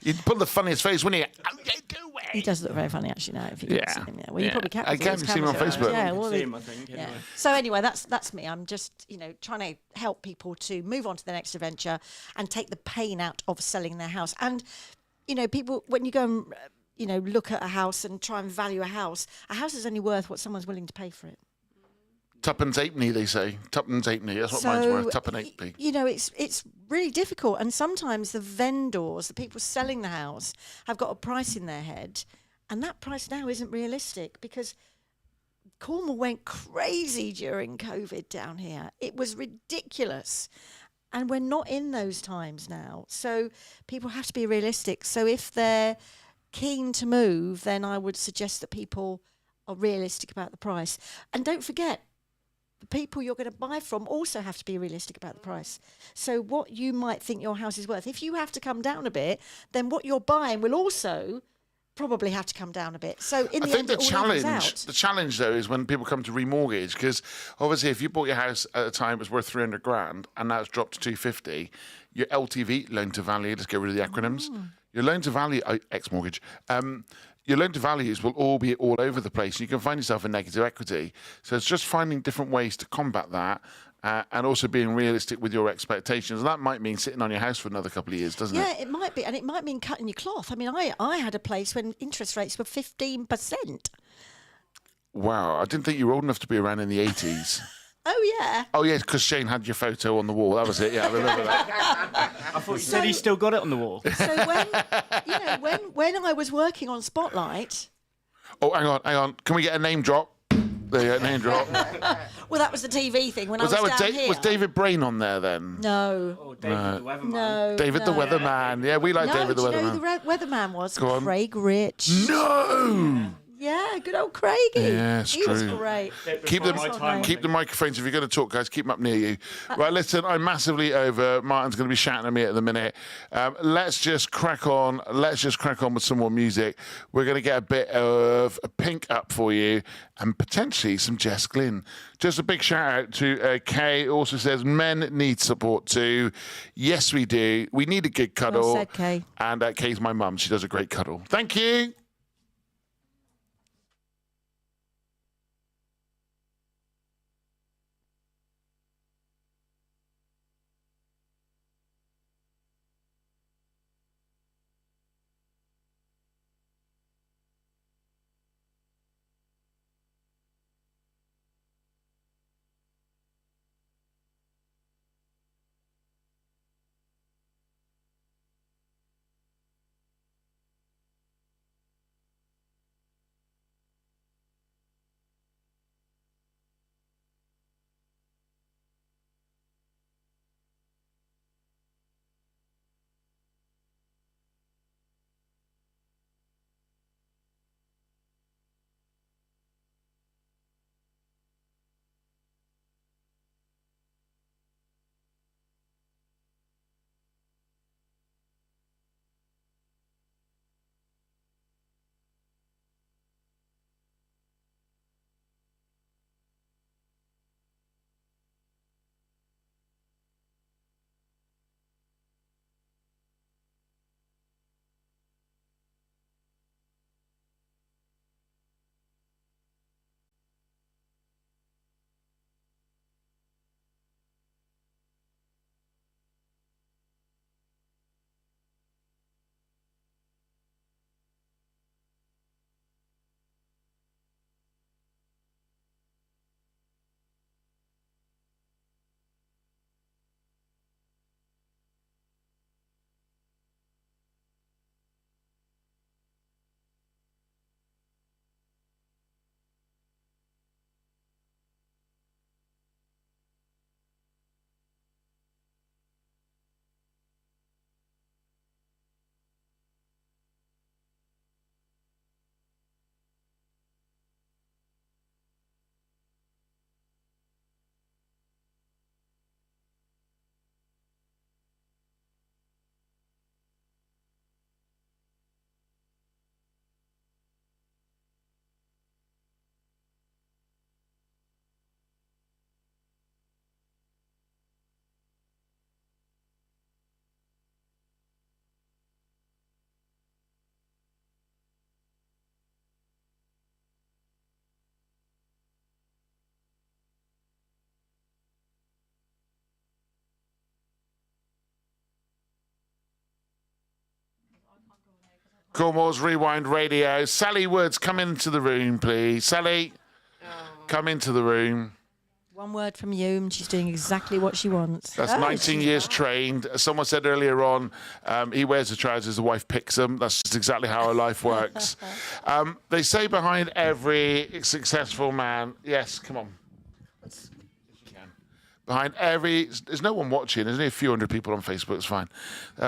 You'd put the funniest face, wouldn't you? How you doing? He does look very funny, actually, now, if you Yeah. can see him. Yeah. Well, you probably can't. I can see him on Facebook. Yeah, see him, I think. Yeah. Anyway. So anyway, that's me. I'm just, trying to help people to move on to the next adventure and take the pain out of selling their house. And, people, when you go and, look at a house and try and value a house is only worth what someone's willing to pay for it. Tuppence halfpenny, they say. Tuppence halfpenny. That's what mine's worth. Tuppence halfpenny. It's really difficult. And sometimes the vendors, the people selling the house, have got a price in their head. And that price now isn't realistic because Cornwall went crazy during COVID down here. It was ridiculous. And we're not in those times now. So people have to be realistic. So if they're keen to move, then I would suggest that people are realistic about the price. And don't forget, the people you're going to buy from also have to be realistic about the price. So what you might think your house is worth, if you have to come down a bit, then what you're buying will also probably have to come down a bit. So in the end, it all evens out. The challenge though is when people come to remortgage, because obviously if you bought your house at a time it was worth 300 grand and now it's dropped to 250, your LTV, loan to value, let's get rid of the acronyms. Your loan to value, ex-mortgage, your loan to values will all be all over the place. You can find yourself in negative equity. So it's just finding different ways to combat that and also being realistic with your expectations. And that might mean sitting on your house for another couple of years, doesn't it? Yeah, it might be, and it might mean cutting your cloth. I mean, I had a place when interest rates were 15%. Wow, I didn't think you were old enough to be around in the 80s. Oh yeah. Oh yeah, because Shane had your photo on the wall. That was it. Yeah, I remember that. I thought you said he still got it on the wall. So when I was working on Spotlight. Oh, hang on. Can we get a name drop? There you go, name drop. Well, that was the TV thing when I was down here. Was David Brain on there then? No. Oh, David the Weatherman. No. David the Weatherman. Yeah, we like David the do you Weatherman. know who the Weatherman was? Go on. Craig Rich. No! Yeah, good old Craigie. Yeah, it's he true. was great. Keep the microphones, if you're going to talk, guys, keep them up near you. Right, listen, I'm massively over. Martin's going to be shouting at me at the minute. Let's just crack on. With some more music. We're going to get a bit of a Pink up for you and potentially some Jess Glynn. Just a big shout out to Kay. Also says men need support too. Yes, we do. We need a good cuddle. Well said, Kay. And Kay's my mum. She does a great cuddle. Thank you. Cornwall's Rewind Radio. Sally Woods, come into the room, please. Sally, come into the room. One word from you, and she's doing exactly what she wants. That's 19 years trained. Someone said earlier on, he wears the trousers, the wife picks them. That's just exactly how her life works. They say behind every successful man, yes, come on. Behind every, there's no one watching, there's only a few hundred people on Facebook, it's fine.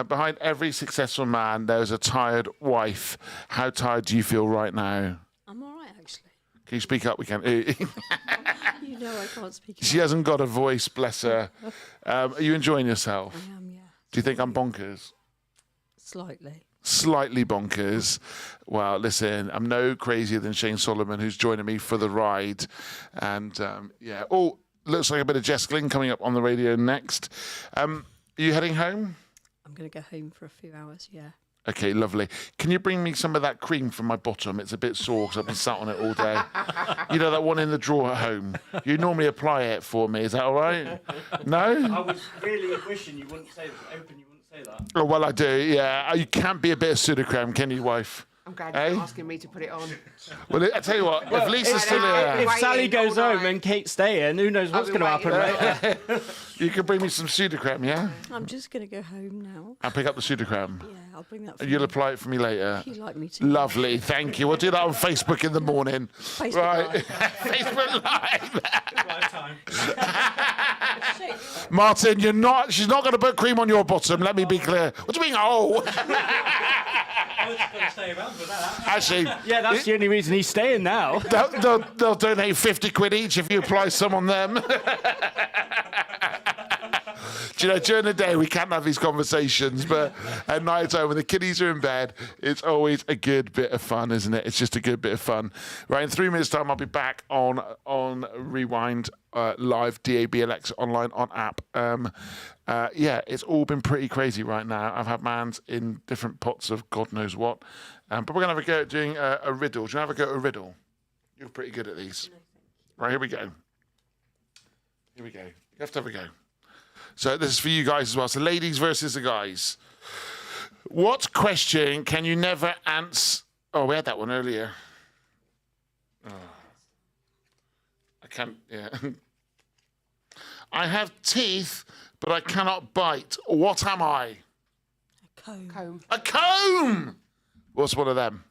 Behind every successful man, there's a tired wife. How tired do you feel right now? I'm all right, actually. Can you speak up? We can. You know I can't speak up. She hasn't got a voice, bless her. Are you enjoying yourself? I am, yeah. Do you think I'm bonkers? Slightly. Slightly bonkers. Well, listen, I'm no crazier than Shane Solomon, who's joining me for the ride. And, yeah. Oh, looks like a bit of Jess Glynn coming up on the radio next. Are you heading home? I'm going to go home for a few hours, yeah. Okay, lovely. Can you bring me some of that cream from my bottom? It's a bit sore because I've been sat on it all day. You know, that one in the drawer at home. You normally apply it for me. Is that all right? No? I was really wishing you wouldn't say that. Hoping you wouldn't say that. Oh, well, I do, yeah. You can't be a bit of pseudo-creme, can you, wife? I'm glad Eh? you're asking me to put it on. Well, I tell you what, if Lisa's still here... If Sally goes home and Kate's staying, who knows what's going to happen later? You can bring me some pseudo-creme, yeah? I'm just going to go home now. I'll pick up the pseudo-creme. Yeah, I'll bring that for And you'll you. apply it for me later. If you'd like me to. Lovely, thank you. We'll do that on Facebook in the morning. Facebook right. Live. Facebook Live. Martin, she's not going to put cream on your bottom, let me be clear. What do you mean, oh? I was just going to stay around for that. Actually... Yeah, that's the only reason he's staying now. They'll donate 50 quid each if you apply some on them. Do you know, during the day we can't have these conversations, but at night time when the kiddies are in bed, it's always a good bit of fun, isn't it? It's just a good bit of fun. Right, in 3 minutes' time, I'll be back on Rewind live, DAB Alexa online on app. Yeah, it's all been pretty crazy right now. I've had mans in different pots of God knows what. But we're going to have a go at doing a riddle. Do you want to have a go at a riddle? You're pretty good at these. Right, here we go. Here we go. You have to have a go. So this is for you guys as well. So ladies versus the guys. What question can you never answer? Oh, we had that one earlier. Oh. I can't, yeah. I have teeth, but I cannot bite. What am I? A comb. Comb. A comb! What's one of them?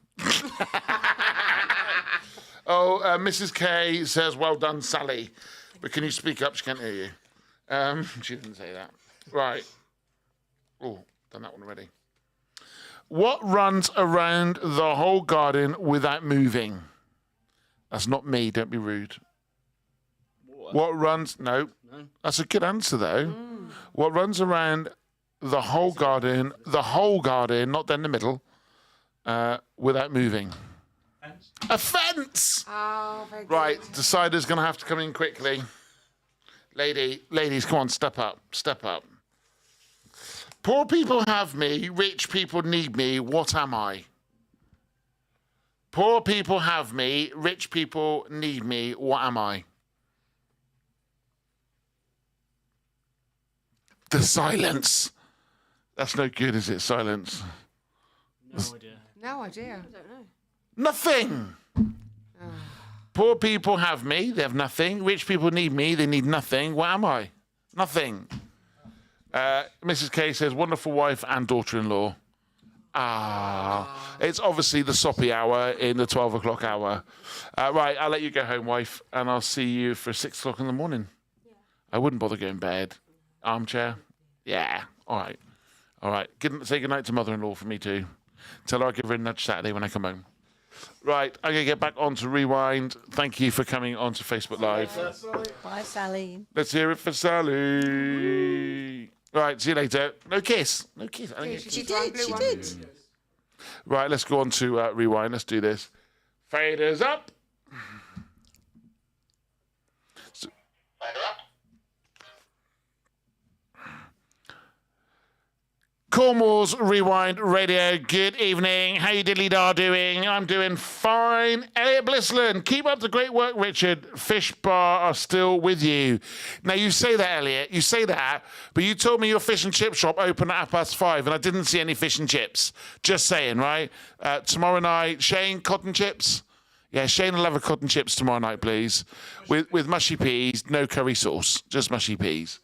Oh, Mrs. K says, well done, Sally. But can you speak up? She can't hear you. She didn't say that. Right. Oh, done that one already. What runs around the whole garden without moving? That's not me. Don't be rude. What runs... No. That's a good answer, though. What runs around the whole garden, not down the middle, without moving? A fence! Oh, very Right, decider's going to have to come in quickly. Ladies, come on, step up. Poor people have me, rich people need me. What am I? Poor people have me, rich people need me. What am I? The silence. That's no good, is it? Silence. No idea. No idea. I don't know. Nothing. Poor people have me, they have nothing. Rich people need me, they need nothing. What am I? Nothing. Mrs. K says, wonderful wife and daughter-in-law. It's obviously the soppy hour in the 12 o'clock hour. Right, I'll let you go home, wife, and I'll see you for 6 o'clock in the morning. Yeah. I wouldn't bother going to bed. Armchair? Yeah, all right. Say goodnight to mother-in-law for me too. Tell her I'll give her a nudge Saturday when I come home. Right, I'm going to get back onto Rewind. Thank you for coming onto Facebook Live. Bye, Sally. Let's hear it for Sally. Right, see you later. No kiss. I think She did. Right, let's go on to Rewind. Let's do this. Faders up. Cornwall's Rewind Radio. Good evening. How you diddly-dar doing? I'm doing fine. Elliot Blissland, keep up the great work, Richard. Fish Bar are still with you. Now, you say that, Elliot. You say that, but you told me your fish and chip shop opened at 5:30, and I didn't see any fish and chips. Just saying, right? Tomorrow night, Shane, cotton chips? Yeah, Shane will have a cotton chips tomorrow night, please. With mushy peas, no curry sauce, just mushy peas.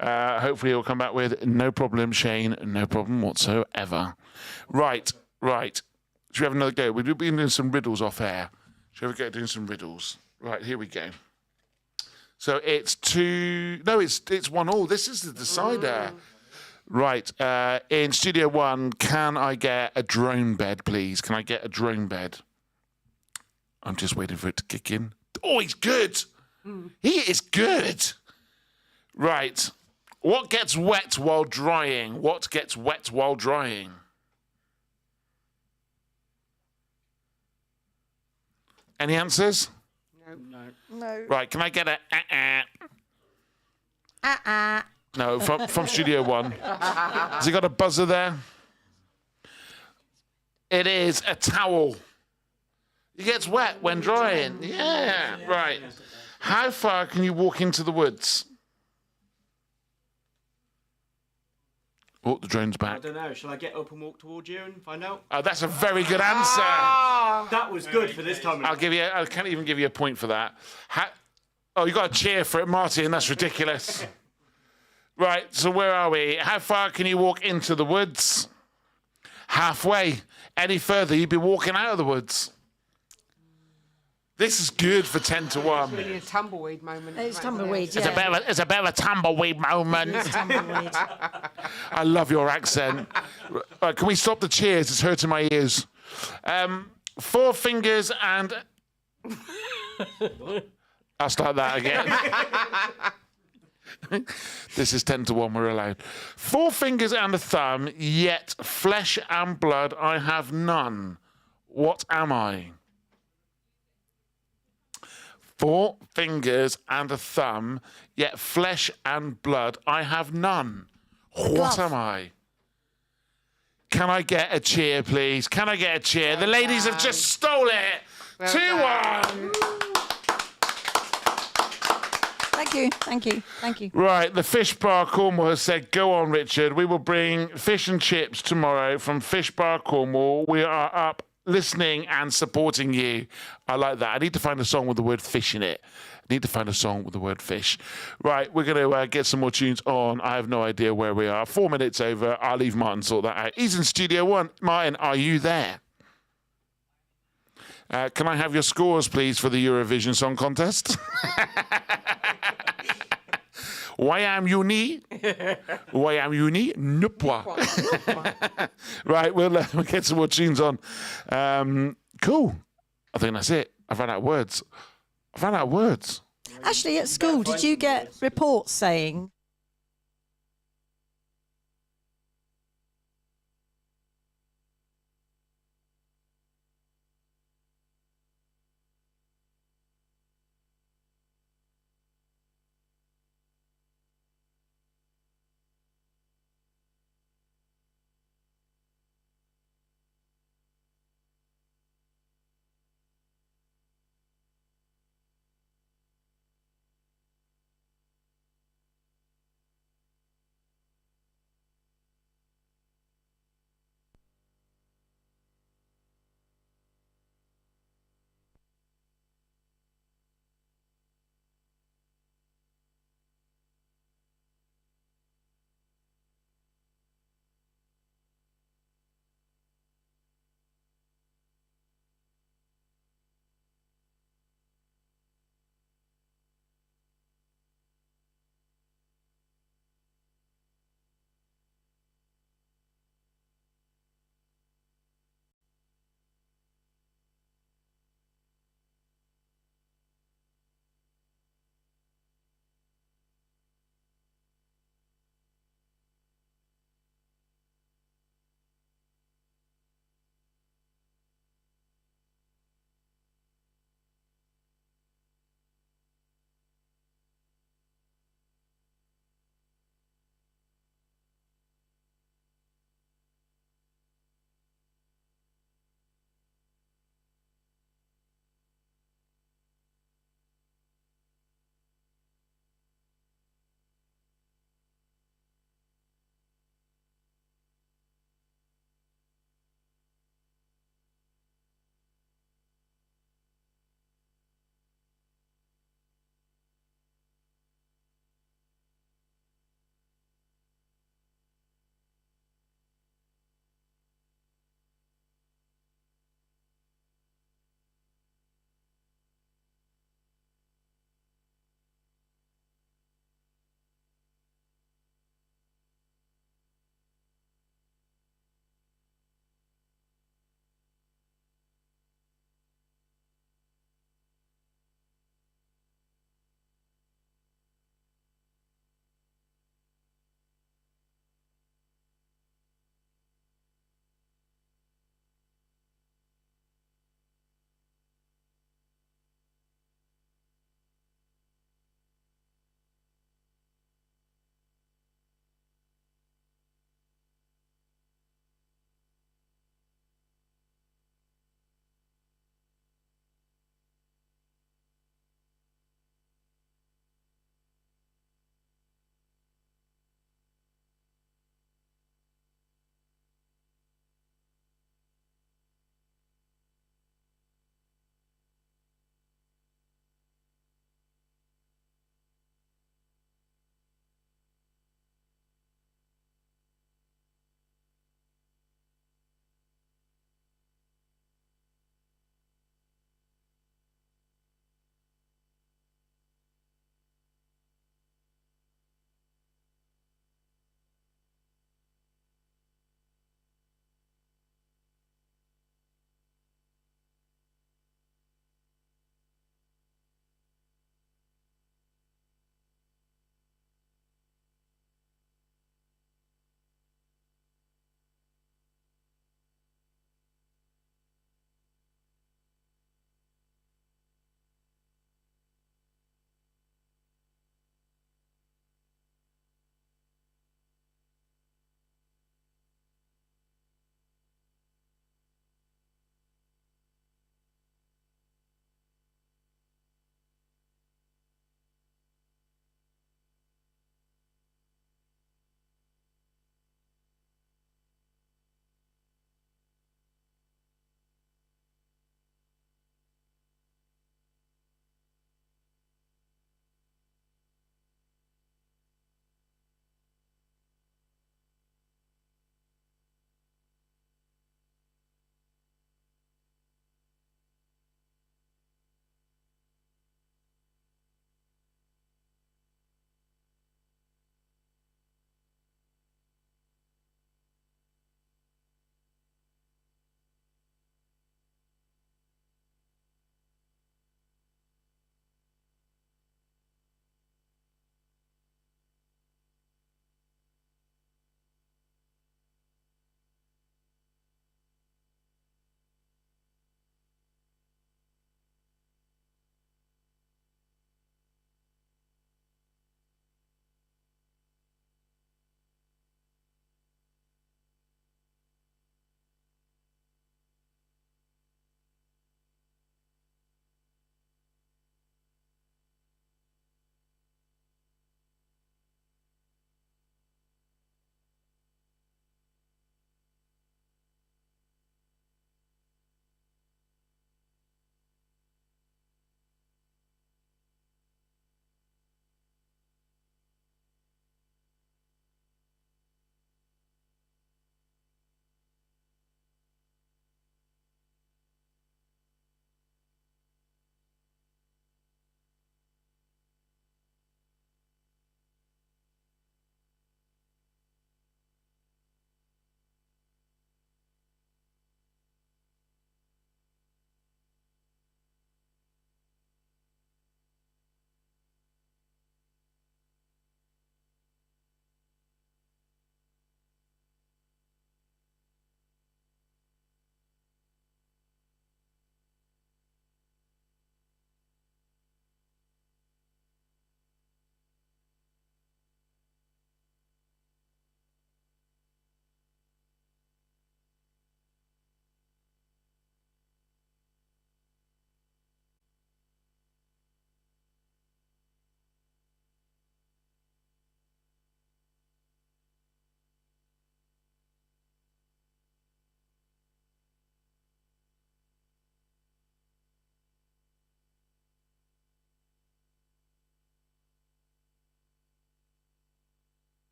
Hopefully he'll come back with no problem, Shane, no problem whatsoever. Right. Should we have another go? We've been doing some riddles off air. Should we have a go at doing some riddles? Right, here we go. So it's 1-1. This is the decider. Right, in Studio 1, can I get a drone bed, please? Can I get a drone bed? I'm just waiting for it to kick in. Oh, he's good. He is good. Right. What gets wet while drying? Any answers? No. Right, can I get a No, from Studio 1. Has he got a buzzer there? It is a towel. It gets wet when drying. Yeah, right. How far can you walk into the woods? Oh, the drone's I back. don't know. Shall I get up and walk towards you and find out? Oh, that's a very good answer. That was good for this time. I can't even give you a point for that. Oh, you got to cheer for it, Martin. That's ridiculous. Right, so where are we? How far can you walk into the woods? Halfway. Any further, you'd be walking out of the woods. This is good for 10 to 1. It's really a tumbleweed moment. It's tumbleweed, It's a bit of a tumbleweed moment. It's tumbleweed. I love your accent. Right, can we stop the cheers? It's hurting my ears. 4 fingers and... I'll start that again. This is 10 to 1, we're allowed. 4 fingers and a thumb, yet flesh and blood I have none. What am I? 4 fingers and a thumb, yet flesh and blood I have none. What am I? Can I get a cheer, please? Can I get a cheer? The ladies have just stole it. 2-1. Thank you. Right, the Fish Bar Cornwall has said, go on, Richard. We will bring fish and chips tomorrow from Fish Bar Cornwall. We are up listening and supporting you. I like that. I need to find a song with the word fish in it. I need to find a song with the word fish. Right, we're going to get some more tunes on. I have no idea where we are. 4 minutes over. I'll leave Martin sort that out. He's in Studio 1. Martin, are you there? Can I have your scores, please, for the Eurovision Song Contest? Why am you ni? Why am you ni? Nupwa. Right, we'll get some more tunes on. Cool. I think that's it. I've run out of words. Actually, at school, did you get reports saying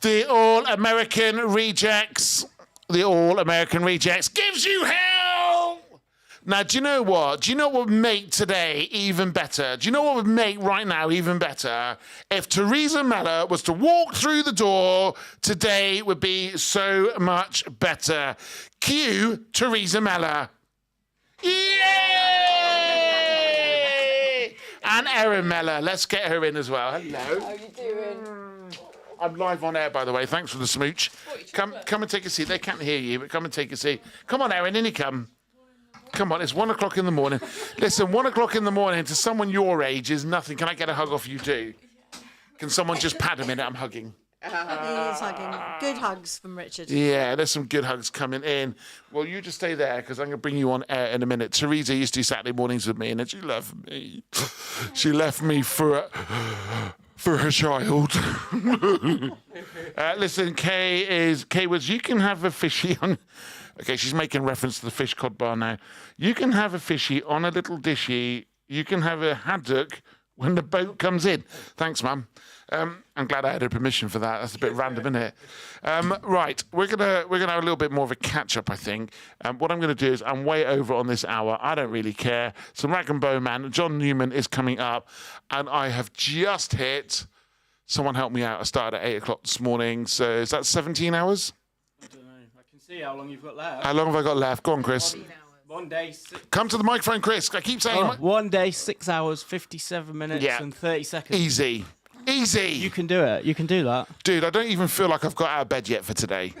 The All-American Rejects. The All-American Rejects gives you hell! Now, do you know what? Do you know what would make today even better? Do you know what would make right now even better? If Theresa Meller was to walk through the door, today would be so much better. Cue Theresa Meller. Yay! And Erin Meller. Let's get her in as well. Hello. How you doing? I'm live on air, by the way. Thanks for the smooch. Come and take a seat. They can't hear you, but come and take a seat. Come on, Erin, in you come. Come on, it's 1 o'clock in the morning. Listen, 1 o'clock in the morning to someone your age is nothing. Can I get a hug off you too? Can someone just pad a minute? I'm hugging. He is hugging. Good hugs from Richard. Yeah, there's some good hugs coming in. Well, you just stay there because I'm going to bring you on air in a minute. Teresa used to do Saturday mornings with me, and then she left me. She left me for her child. Listen, Kay was, you can have a fishy on... Okay, she's making reference to the fish cod bar now. You can have a fishy on a little dishy. You can have a haddock when the boat comes in. Thanks, Mum. I'm glad I had her permission for that. That's a bit random, isn't it? Right, we're gonna have a little bit more of a catch up, I think. What I'm gonna do is I'm way over on this hour. I don't really care. Some Rag and Bone Man. John Newman is coming up, and I have just hit. Someone help me out. I started at 8 o'clock this morning, so is that 17 hours? I don't know. I can see how long you've got left. How long have I got left? Go on, Chris. 1 day. Come to the microphone, Chris. I keep saying. 1 day, 6 hours, 57 minutes, Yeah. and 30 seconds. Easy. You can do it. You can do that. Dude, I don't even feel like I've got out of bed yet for today.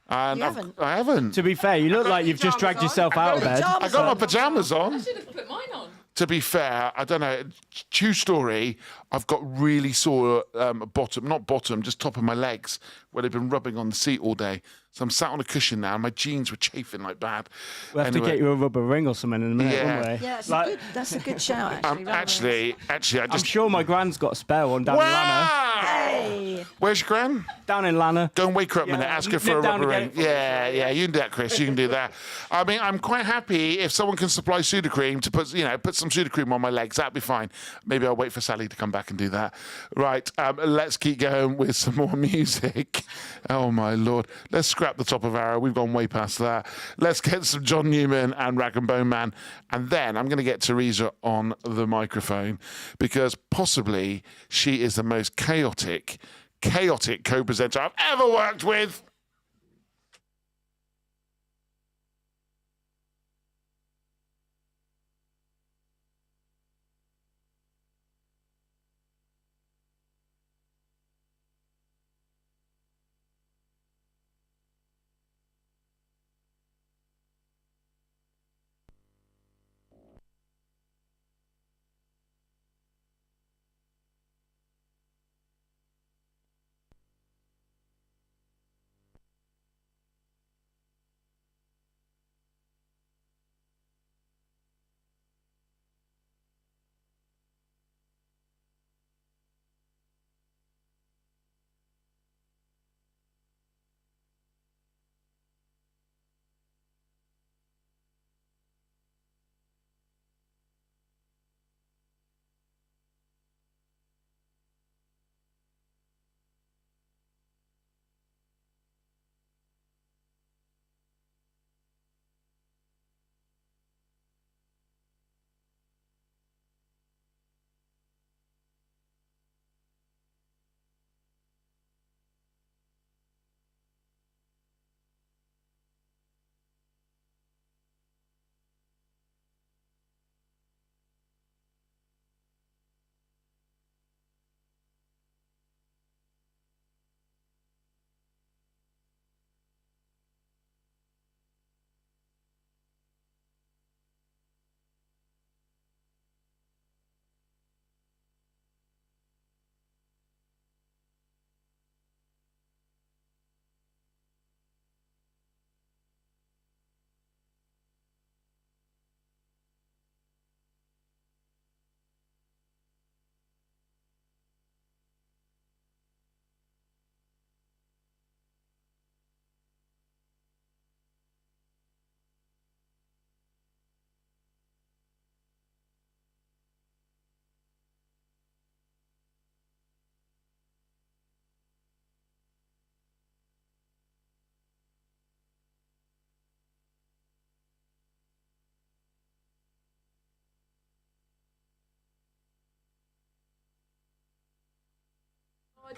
And You haven't? I haven't. To be fair, you look like you've just dragged yourself out of bed. I got my pajamas on. I should have put mine on. To be fair, I don't know. True story, I've got really sore just top of my legs where they've been rubbing on the seat all day. So I'm sat on a cushion now and my jeans were chafing like bad. We'll have to get you a rubber ring or something in a minute, Yeah. won't we? Yeah, that's a good shout, actually. Actually, I I'm just... sure my gran's got a spare one down in Lanna. Hey! Where's your gran? Down in Lanna. Go and wake her up a minute, ask her for a nip down rubber and ring. get it for Yeah, you can do that, Chris. You can do that. I mean, I'm quite happy if someone can supply Sudocreme to put some Sudocreme on my legs. That'd be fine. Maybe I'll wait for Sally to come back and do that. Right, let's keep going with some more music. Oh, my Lord. Let's scrap the top of our... We've gone way past that. Let's get some John Newman and Rag and Bone Man. And then I'm going to get Teresa on the microphone because possibly she is the most chaotic co-presenter I've ever worked with.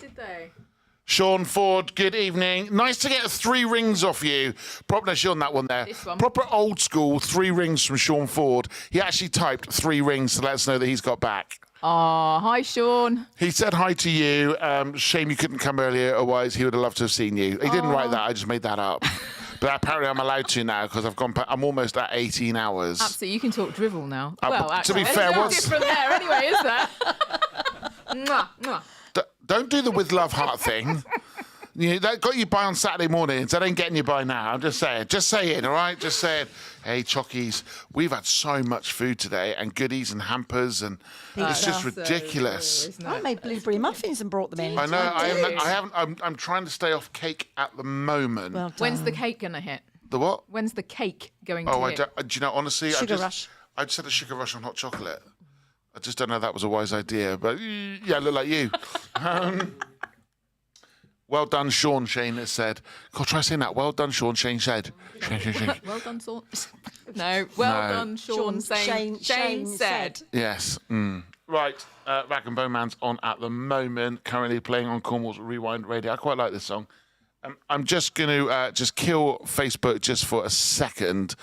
did they? Sean Ford, good evening. Nice to get 3 rings off you. Proper, Sean, that one there. This one. Proper old school 3 rings from Sean Ford. He actually typed 3 rings to let us know that he's got back. Oh, hi, Sean. He said hi to you. Shame you couldn't come earlier, otherwise he would have loved to have seen you. He didn't write that. I just made that up. But apparently I'm allowed to now because I'm almost at 18 hours. Absolutely, you can talk drivel now. Well, to be fair, there's no what's different there anyway, is there? Mwah, mwah. Don't do the with love heart thing. That got you by on Saturday mornings. That ain't getting you by now. I'm just saying. Just say it, all right? Just say it. Hey, Chockies, we've had so much food today and goodies and hampers, and it's just ridiculous. I made blueberry muffins and brought them in. I know. I haven't. I'm trying to stay off cake at the moment. Well When's the cake going to hit? The what? When's the cake going Oh, to I hit? don't. Do you know? Honestly, Sugar rush. I just had a sugar rush on hot chocolate. I just don't know if that was a wise idea, but yeah, I look like you. Well done, Sean, Shane has said. God, try saying that. Well done, Sean, Shane said. Shane. Well done, Sean. No, well No. done, Sean. Shane said. Yes. Right, Rag and Bone Man's on at the moment, currently playing on Cornwall's Rewind Radio. I quite like this song. I'm just going to just kill Facebook just for a second.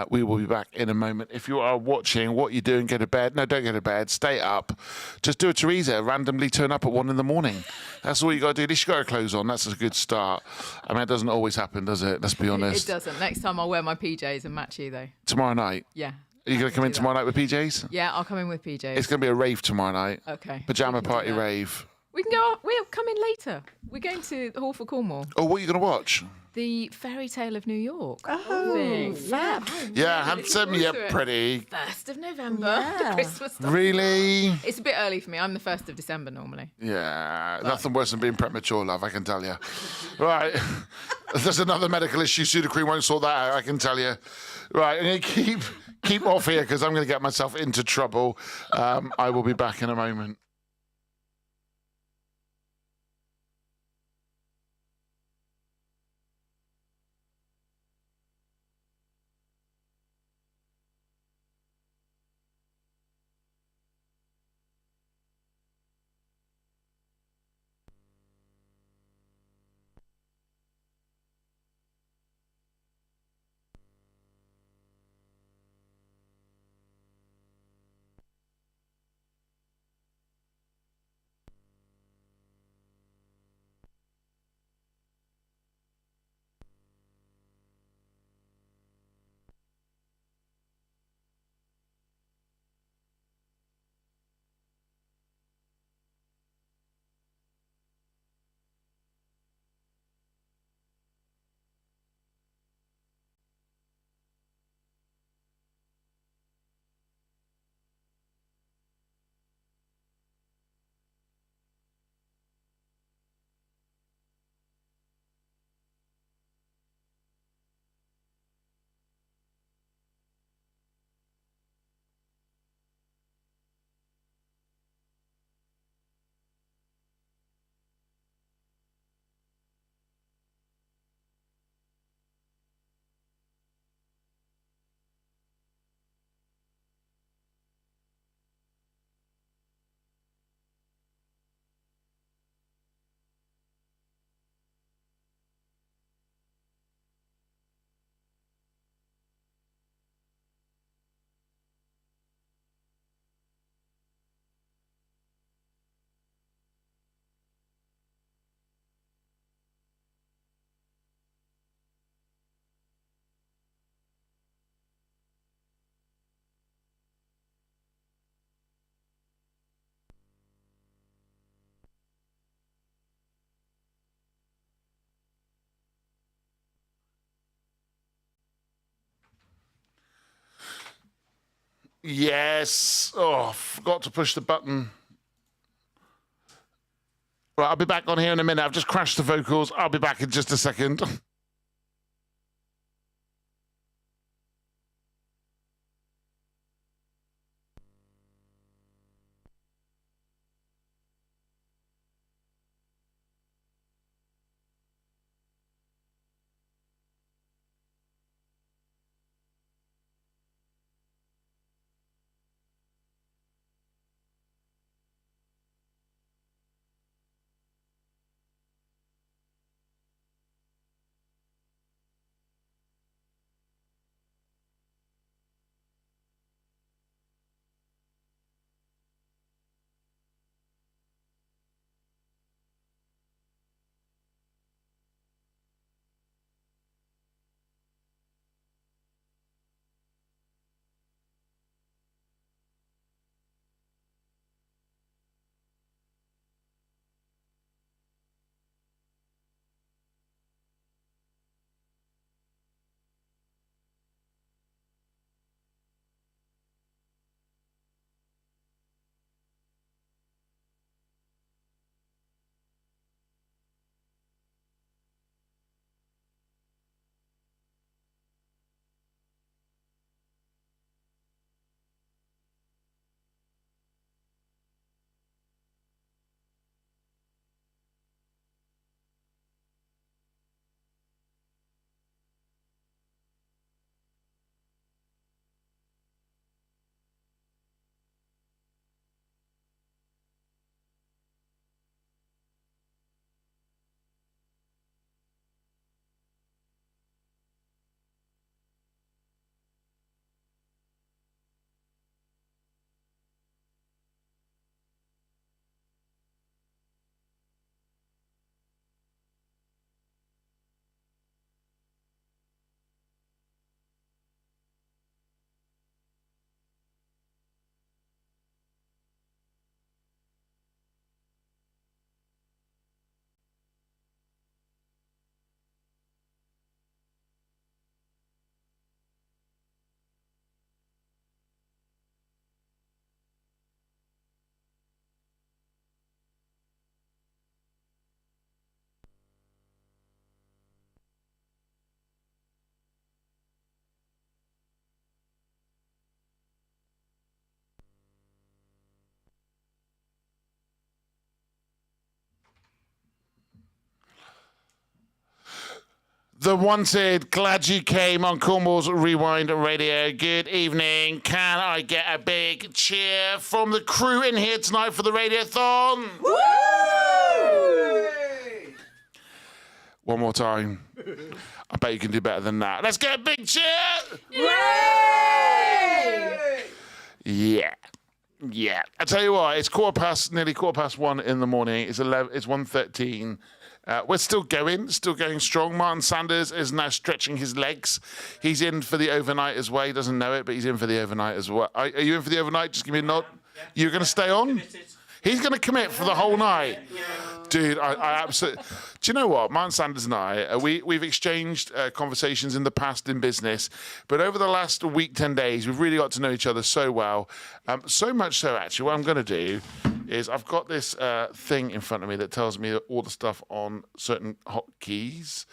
We will be back in a moment. If you are watching, what you doing? Go to bed. No, don't go to bed. Stay up. Just do a Teresa. Randomly turn up at 1 a.m. That's all you got to do. At least you got your clothes on. That's a good start. I mean, it doesn't always happen, does it? Let's be honest. It doesn't. Next time I'll wear my PJs and match you, though. Tomorrow night. Yeah. Are you going to come in tomorrow night with PJs? Yeah, I'll come in with PJs. It's going to be a rave tomorrow night. Okay. Pajama We can do party that. rave. We can go. We'll come in later. We're going to Hall for Cornwall. Oh, what are you going to watch? The Fairy Tale of New York. Oh, fab. Yeah, handsome, yeah, pretty. 1st of November, the Christmas stuff. Really? It's a bit early for me. I'm the 1st of December normally. Yeah, nothing worse than being premature, love, I can tell you. Right, if there's another medical issue, Sudocrem won't sort that out, I can tell you. Right, I'm going to keep off here because I'm going to get myself into trouble. I will be back in a moment. Yes. Oh, forgot to push the button. Right, I'll be back on here in a minute. I've just crashed the vocals. I'll be back in just a second. The Wanted, glad you came on Cornwall's Rewind Radio. Good evening. Can I get a big cheer from the crew in here tonight for the Radiothon? Woo! One more time. I bet you can do better than that. Let's get a big cheer! Yeah. Yeah. I tell you what, it's nearly quarter past 1 in the morning. It's 1:13. We're still going strong. Martin Sanders is now stretching his legs. He's in for the overnight as well. He doesn't know it, but he's in for the overnight as well. Are you in for the overnight? Just give me a nod. You're going to stay on? He's going to commit for the whole night. Dude, I absolutely... Do you know what? Martin Sanders and I, we've exchanged conversations in the past in business, but over the last week, 10 days, we've really got to know each other so well. So much so, actually, what I'm going to do is I've got this thing in front of me that tells me all the stuff on certain hotkeys.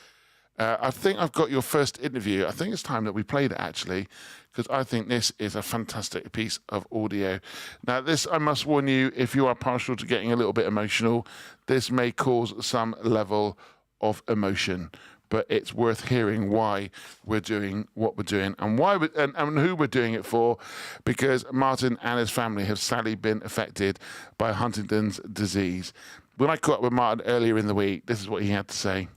I think I've got your first interview. I think it's time that we played it, actually, because I think this is a fantastic piece of audio. Now, this, I must warn you, if you are partial to getting a little bit emotional, this may cause some level of emotion, but it's worth hearing why we're doing what we're doing and and who we're doing it for, because Martin and his family have sadly been affected by Huntington's disease. When I caught up with Martin earlier in the week, this is what he had to say.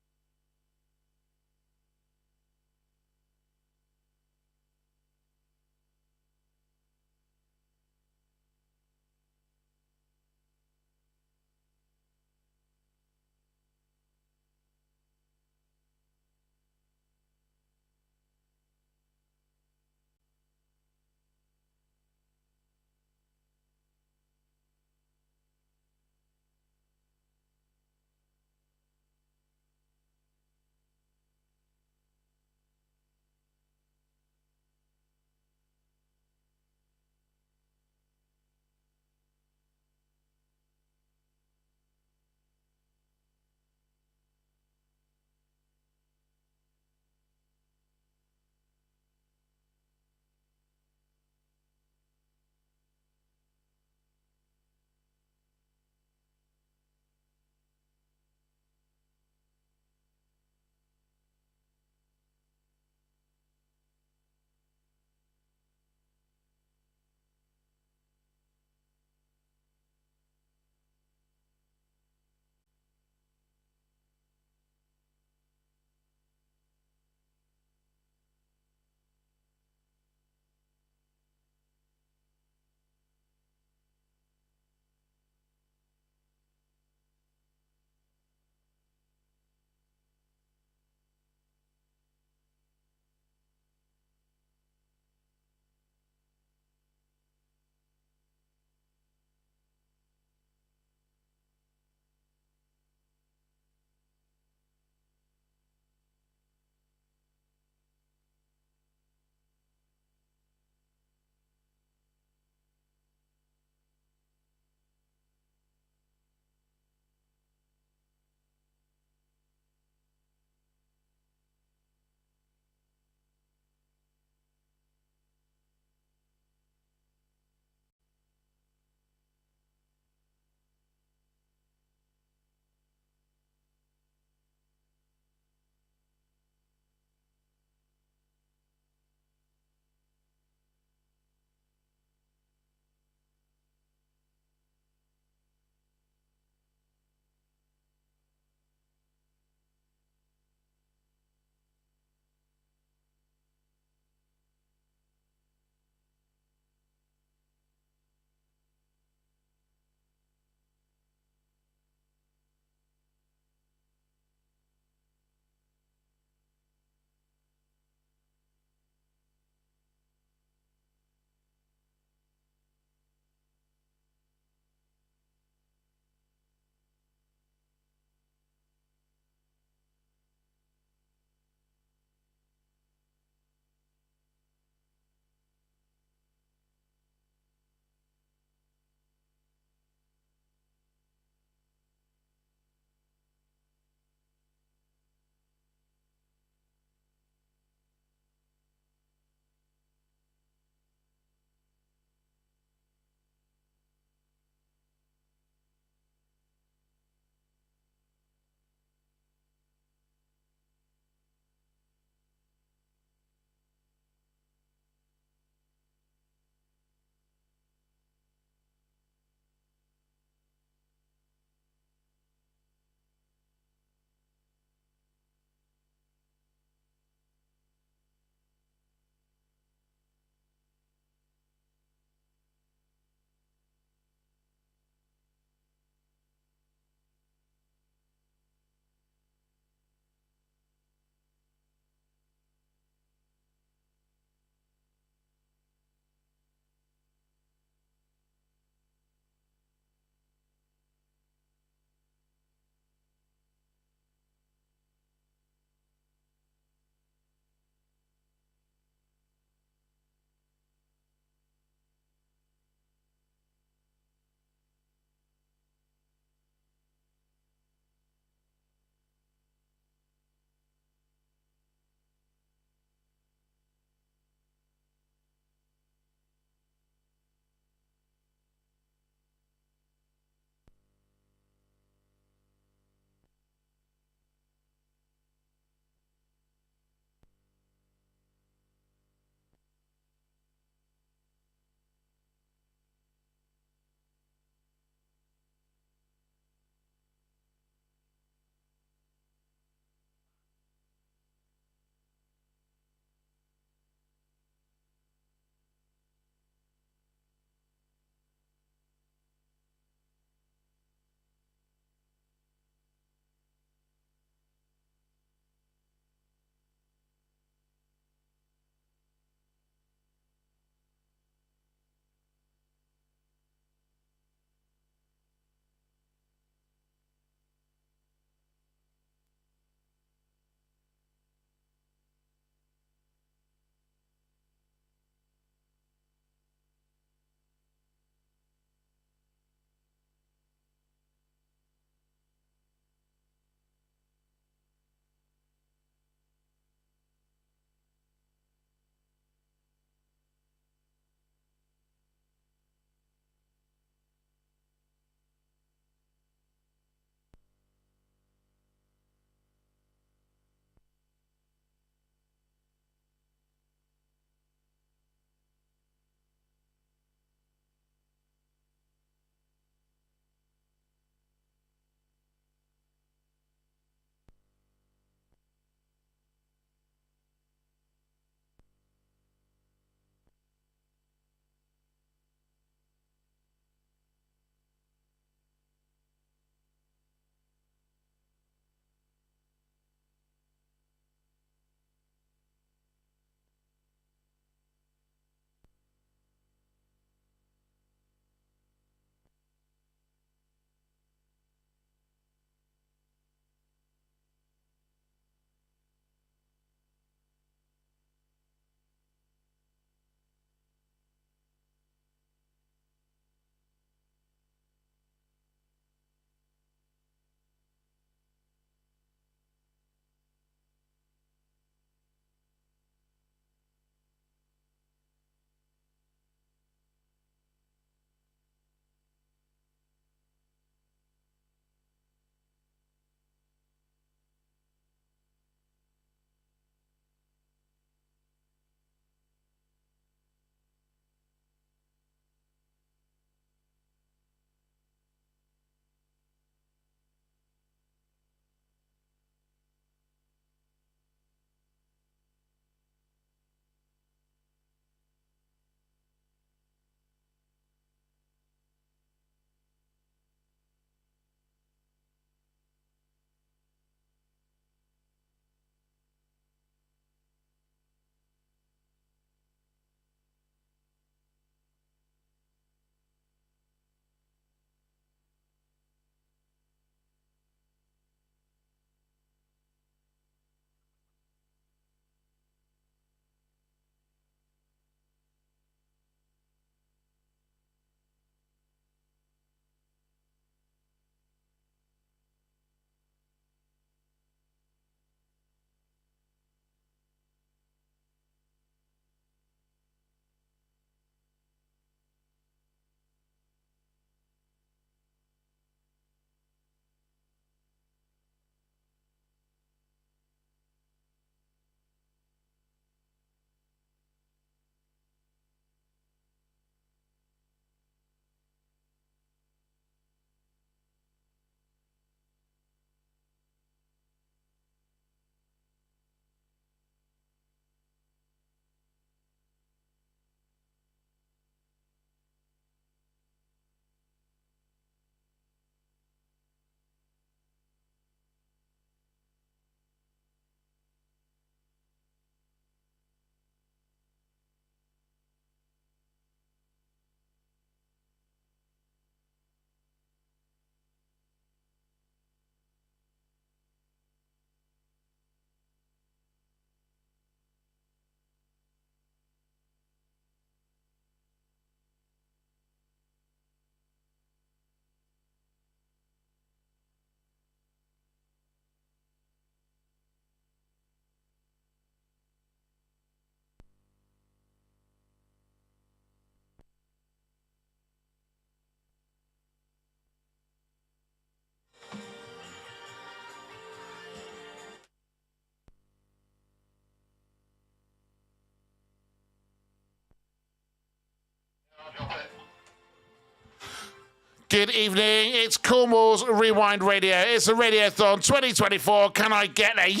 Good evening. It's Cornwall's Rewind Radio. It's a Radiothon 2024. Can I get a yeehaw?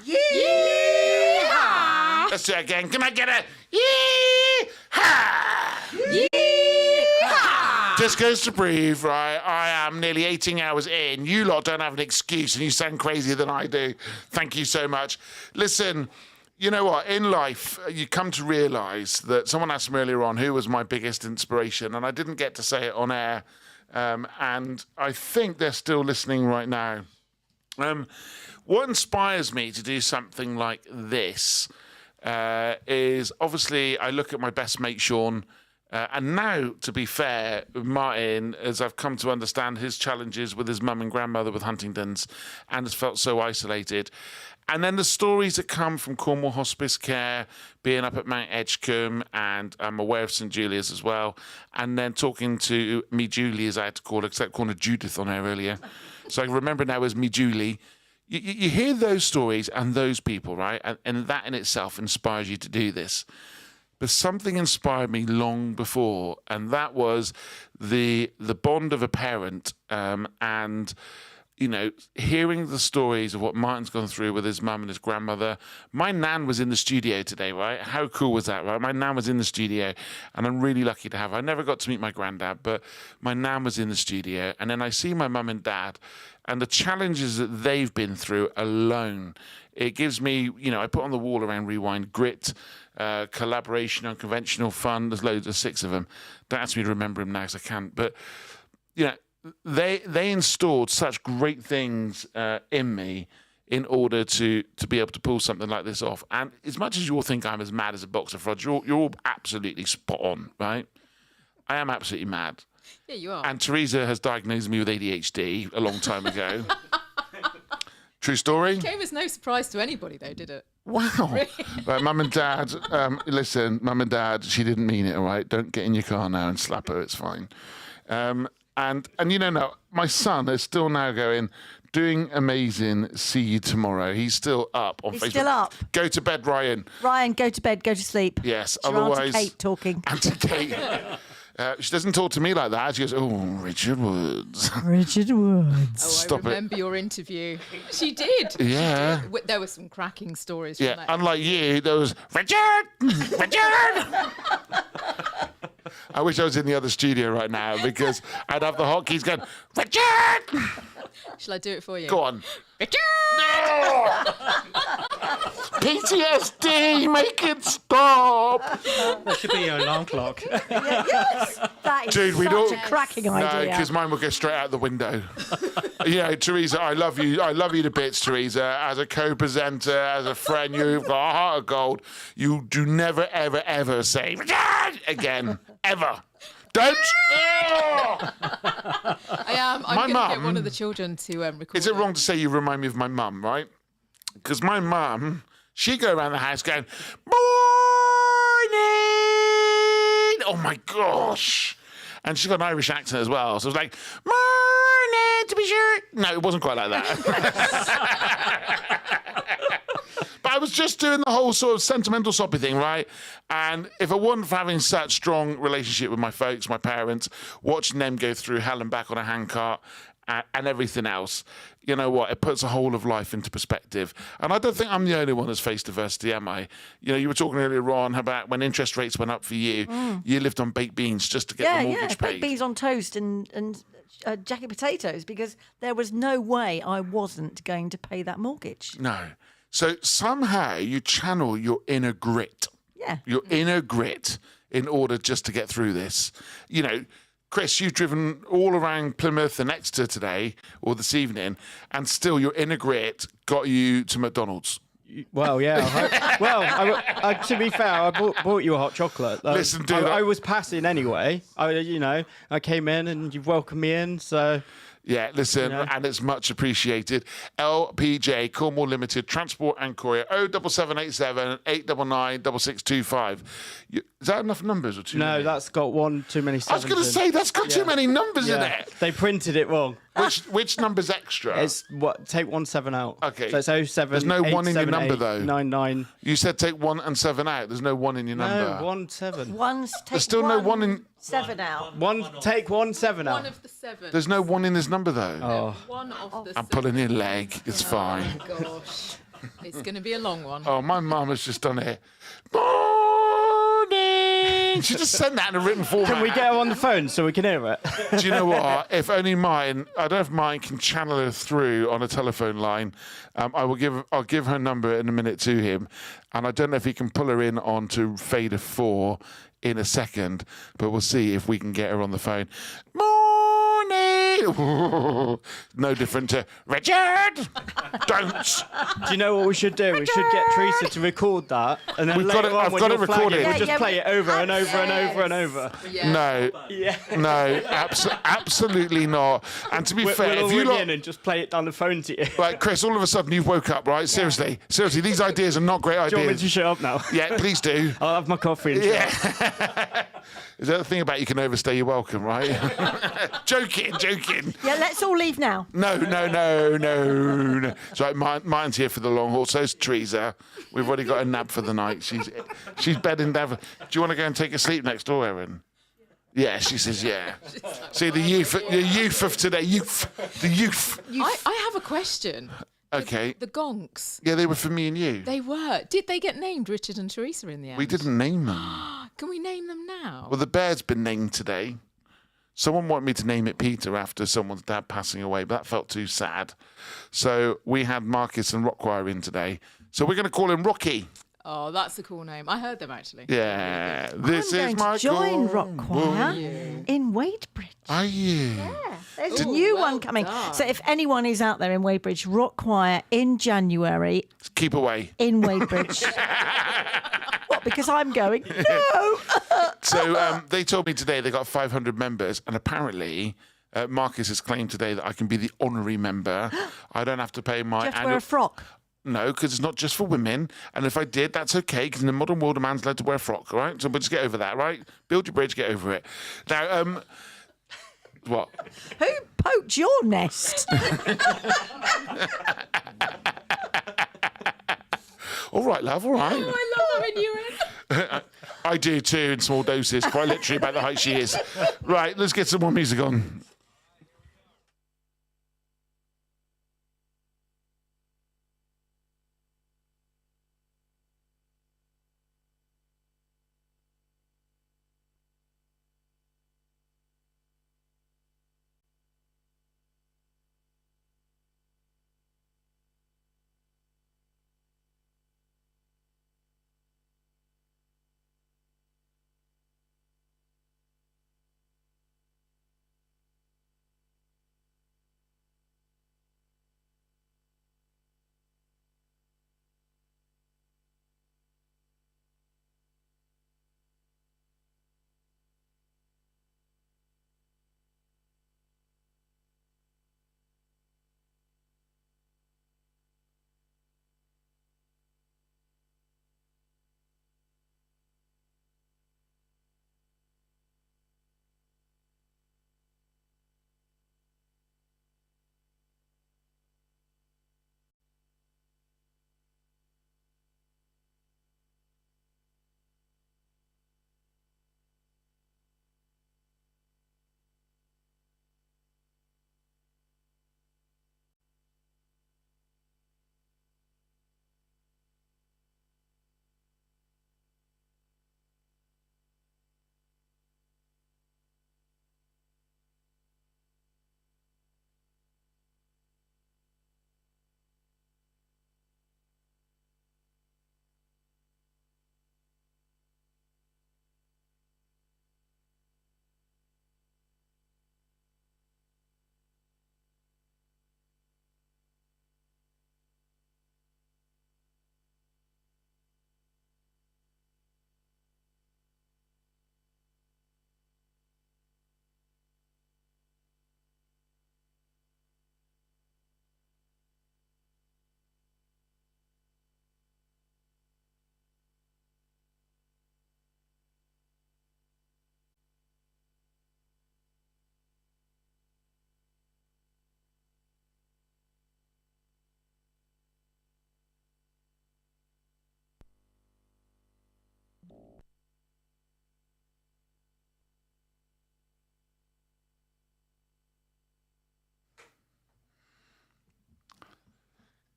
Yeehaw! Let's do it again. Can I get a yeehaw? Yeehaw! Just goes to prove, right? I am nearly 18 hours in. You lot don't have an excuse, and you sound crazier than I do. Thank you so much. Listen. You know what? In life, you come to realise that someone asked me earlier on who was my biggest inspiration, and I didn't get to say it on air, and I think they're still listening right now. What inspires me to do something like this is obviously I look at my best mate, Sean, and now, to be fair, Martin, as I've come to understand his challenges with his mum and grandmother with Huntington's and has felt so isolated. And then the stories that come from Cornwall Hospice Care, being up at Mount Edgecombe, and I'm aware of St Julia's as well. And then talking to me Julie, as I had to call her, because I called her Judith on air earlier. So I remember now as me Julie. You hear those stories and those people, right? And that in itself inspires you to do this. But something inspired me long before, and that was the bond of a parent and... You know, hearing the stories of what Martin's gone through with his mum and his grandmother. My nan was in the studio today, right? How cool was that, right? My nan was in the studio, and I'm really lucky to have her. I never got to meet my granddad, but my nan was in the studio. And then I see my mum and dad, and the challenges that they've been through alone. It gives me, you know, I put on the wall around Rewind, grit, collaboration, unconventional fun. There's loads, there's 6 of them. Don't ask me to remember them now because I can't. But, you know, they installed such great things in me in order to be able to pull something like this off. And as much as you all think I'm as mad as a box of frogs, you're all absolutely spot on, right? I am absolutely mad. Yeah, you are. And Teresa has diagnosed me with ADHD a long time ago. True story? It came as no surprise to anybody, though, did it? Wow. Really? Right, Mum and Dad, listen, Mum and Dad, she didn't mean it, all right? Don't get in your car now and slap her, it's fine. And you know, no, my son is still now going, doing amazing, see you tomorrow. He's still up on He's Facebook. still up. Go to bed, Ryan. Ryan, go to bed, go to sleep. Yes, It's your otherwise... Auntie Kate talking. Auntie Kate. She doesn't talk to me like that. She goes, oh, Richard Woods. Richard Woods. Oh, Stop I remember your interview. She did. Yeah. She did. There were some cracking stories Yeah, from that. unlike you, there was, Richard! I wish I was in the other studio right now because I'd have the hotkeys going, Richard! Shall I do it for you? Go on. Richard! No! PTSD, make it stop! That should be your alarm clock. Yes, that is Dude, we such don't. a cracking No, idea. because mine will go straight out the window. You know, Teresa, I love you. I love you to bits, Teresa. As a co-presenter, as a friend, you've got a heart of gold. You do never, ever, ever say Richard again, ever. Don't. I'm My going to get mum- one of the children to record Is it wrong to say you remind me of my mum, right? Because my mum, she'd go around the house going, morning! Oh my gosh. And she's got an Irish accent as well. So it was like, morning, to be sure. No, it wasn't quite like that. But I was just doing the whole sort of sentimental soppy thing, right? And if it wasn't for having such strong relationship with my folks, my parents, watching them go through hell and back on a handcart and everything else, you know what? It puts a whole of life into perspective. And I don't think I'm the only one that's faced adversity, am I? You know, you were talking earlier on about when interest rates went up for you, you lived on baked beans just to get the mortgage paid. baked beans on toast and jacket potatoes because there was no way I wasn't going to pay that mortgage. No. So somehow you channel your inner grit. Yeah. Your inner grit in order just to get through this. You know, Chris, you've driven all around Plymouth and Exeter today or this evening, and still your inner grit got you to McDonald's. Well, yeah. I, to be fair, I bought you a hot chocolate. Listen, dude, I was passing anyway. I came in and you've welcomed me in, so... Yeah, listen, and it's much appreciated. LPJ, Cornwall Limited, Transport and Courier, 07787 899 6625. Is that enough numbers or too many? No, that's got one too many sevens. I was going to say, that's got too many numbers in it. They printed it wrong. Which number's extra? It's take 1 7 out. Okay. So it's 07. There's no 1 in your number, though. 99. You said take 1 and 7 out. There's no 1 in your number. No, 1 7. One's There's still no 1 in... 7 out. Take 1, 7 out. One of the 7. There's no one in this number though. Oh. One of the I'm pulling your leg. It's fine. Oh, gosh. It's going to be a long one. Oh, my mum has just done it. Morning. She just sent that in a written format. Can we get her on the phone so we can hear it? Do you know what? If only mine, I don't know if mine can channel her through on a telephone line. I'll give her number in a minute to him, and I don't know if he can pull her in onto Fader 4 in a second, but we'll see if we can get her on the phone. Morning. No different to Richard. Don't. Do you know what we should do? We should get Teresa to record that, and then We've later got it- on I've when got you're it recorded. flagging, we'll just play it over and over and over and over. No, no, absolutely not. And to be fair, we'll if you ring lot, in and just play it down the phone to you. like Chris, all of a sudden you've woke up, right? Seriously, these ideas are not great ideas. Do you want me to shut up now? Yeah, please do. I'll have my coffee and shut up. Is that the thing about you can overstay your welcome, right? joking. Yeah, let's all leave now. No. It's right, mine's here for the long haul. So's Teresa. We've already got a nap for the night. She's bedding down. Do you want to go and take a sleep next door, Erin? Yeah, she says yeah. See, the youth of today, the youth. I have a question. Okay. The gonks. Yeah, they were for me and you. They were. Did they get named Richard and Teresa in the end? We didn't name them. Can we name them now? Well, the bear's been named today. Someone wanted me to name it Peter after someone's dad passing away, but that felt too sad. So we had Marcus and Rockquire in today. So we're going to call him Rocky. Oh, that's a cool name. I heard them actually. Yeah. This I'm is going my to join Rock Cornwall. Choir in Wadebridge. Are you? There's a new one coming. So if anyone is out there in Wadebridge, Rock Choir in January. Keep away. In Wadebridge. What, because I'm going? No. So they told me today they got 500 members, and apparently Marcus has claimed today that I can be the honorary member. I don't have to pay my Do you have to wear a frock? No, because it's not just for women. And if I did, that's okay, because in the modern world, a man's allowed to wear a frock, all right? So we'll just get over that, right? Build your bridge, get over it. Now, what? Who poked your nest? All right, love, all right. Oh, I love having you in. I do too, in small doses, quite literally about the height she is. Right, let's get some more music on.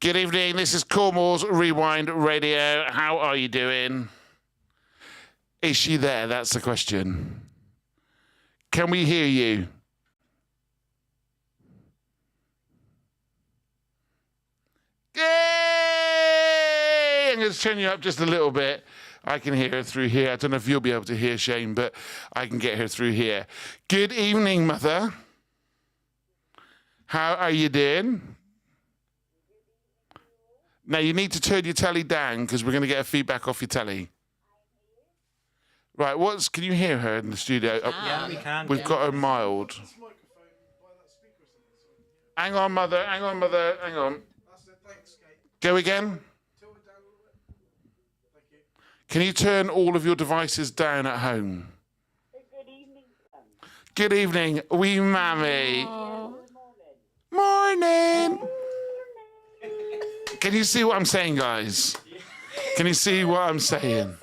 Good evening. This is Cornwall's Rewind Radio. How are you doing? Is she there? That's the question. Can we hear you? Yay! I'm going to turn you up just a little bit. I can hear her through here. I don't know if you'll be able to hear Shane, but I can get her through here. Good evening, Mother. How are you doing? Now, you need to turn your telly down because we're going to get a feedback off your telly. Right, can you hear her in the studio? Yeah, we can. We've got her mild. Hang on, Mother. Hang on. Go again. Can you turn all of your devices down at home? Good evening, wee mammy. Morning. Can you see what I'm saying, guys? Can you see what I'm saying?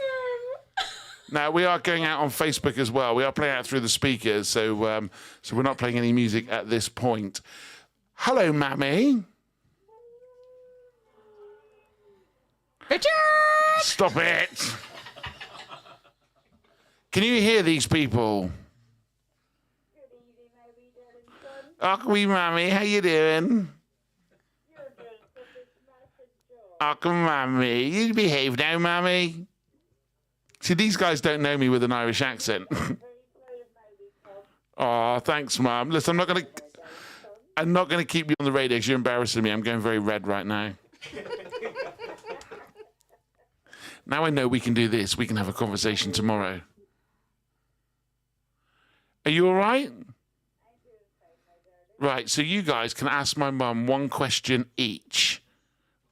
Now, we are going out on Facebook as well. We are playing out through the speakers, so we're not playing any music at this point. Hello, mammy. Richard! Stop it. Can you hear these people? Oh, wee mammy, how you doing? Oh, mammy, you behave now, mammy. See, these guys don't know me with an Irish accent. Oh, thanks, Mum. Listen, I'm not gonna keep you on the radio because you're embarrassing me. I'm going very red right now. Now I know we can do this. We can have a conversation tomorrow. Are you all right? Right, so you guys can ask my mum one question each.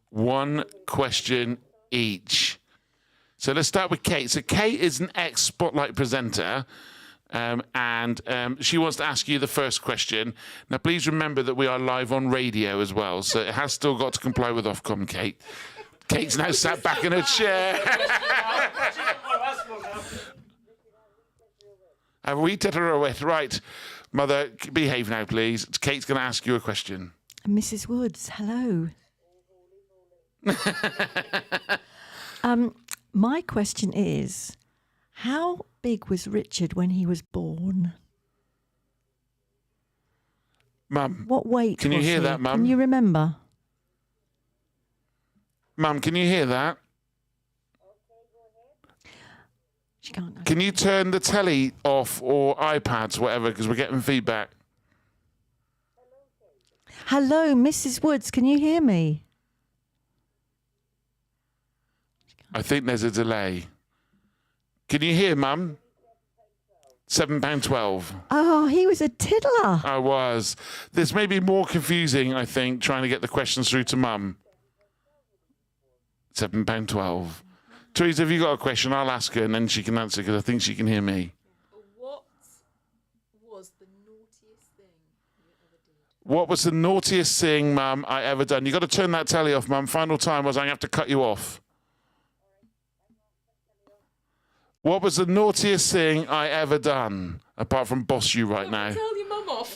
One question each. So let's start with Kate. So Kate is an ex-Spotlight presenter, and she wants to ask you the first question. Now, please remember that we are live on radio as well, so it has still got to comply with Ofcom, Kate. Kate's now sat back in her chair. Have we did her away? Right. Mother, behave now, please. Kate's going to ask you a question. Mrs. Woods, hello. My question is, how big was Richard when he was born? Mum. What weight Can you was hear he? that, Mum? Can you remember? Mum, can you hear that? She can't. Can you turn the telly off or iPads, whatever, because we're getting feedback? Hello, Mrs. Woods, can you hear me? I think there's a delay. Can you hear, Mum? £7.12. Oh, he was a tiddler. I was. This may be more confusing, I think, trying to get the questions through to Mum. £7.12. Teresa, have you got a question? I'll ask her and then she can answer because I think she can hear me. What was the naughtiest thing you ever did? What was the naughtiest thing, Mum, I ever done? You've got to turn that telly off, Mum. Final time was I'm going to have to cut you off. What was the naughtiest thing I ever done? Apart from boss you right now. Tell your mum off.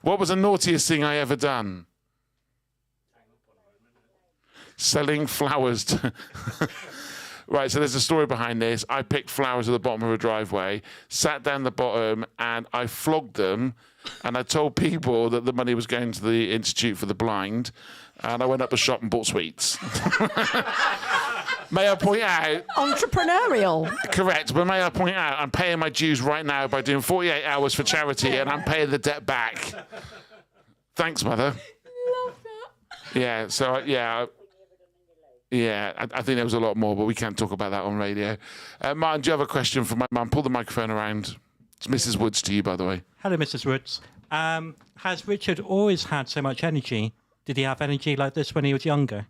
What was the naughtiest thing I ever done? Selling flowers to... Right, so there's a story behind this. I picked flowers at the bottom of a driveway, sat down the bottom, and I flogged them, and I told people that the money was going to the Institute for the Blind, and I went up the shop and bought sweets. May I point out... Entrepreneurial. Correct, but may I point out, I'm paying my dues right now by doing 48 hours for charity, and I'm paying the debt back. Thanks, Mother. Love that. Yeah, so, yeah... Yeah, I think there was a lot more, but we can't talk about that on radio. Martin, do you have a question for my mum? Pull the microphone around. It's Mrs. Woods to you, by the way. Hello, Mrs. Woods. Has Richard always had so much energy? Did he have energy like this when he was younger?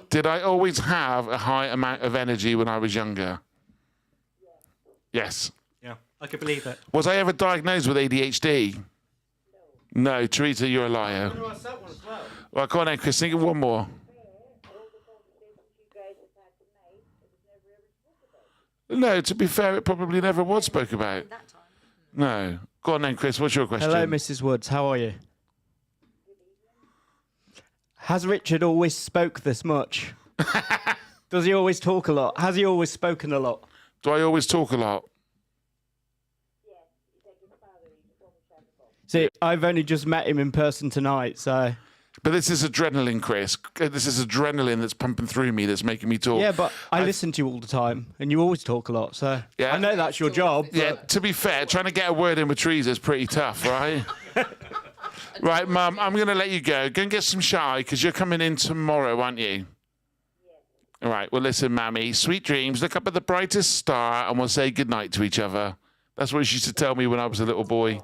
Did I always have a high amount of energy when I was younger? Yes. Yeah, I could believe it. Was I ever diagnosed with ADHD? No, Teresa, you're a liar. Well, go on then, Chris. Think of one more. No, to be fair, it probably never was spoke about. No. Go on then, Chris. What's your question? Hello, Mrs. Woods. How are you? Has Richard always spoke this much? Does he always talk a lot? Has he always spoken a lot? Do I always talk a lot? See, I've only just met him in person tonight, so... But this is adrenaline, Chris. This is adrenaline that's pumping through me that's making me talk. Yeah, but I listen to you all the time, and you always talk a lot, so... Yeah. I know that's your job. Yeah, to be fair, trying to get a word in with Teresa is pretty tough, right? Right, Mum, I'm going to let you go. Go and get some shy, because you're coming in tomorrow, aren't you? All right, well, listen, Mammy, sweet dreams. Look up at the brightest star, and we'll say goodnight to each other. That's what she used to tell me when I was a little boy.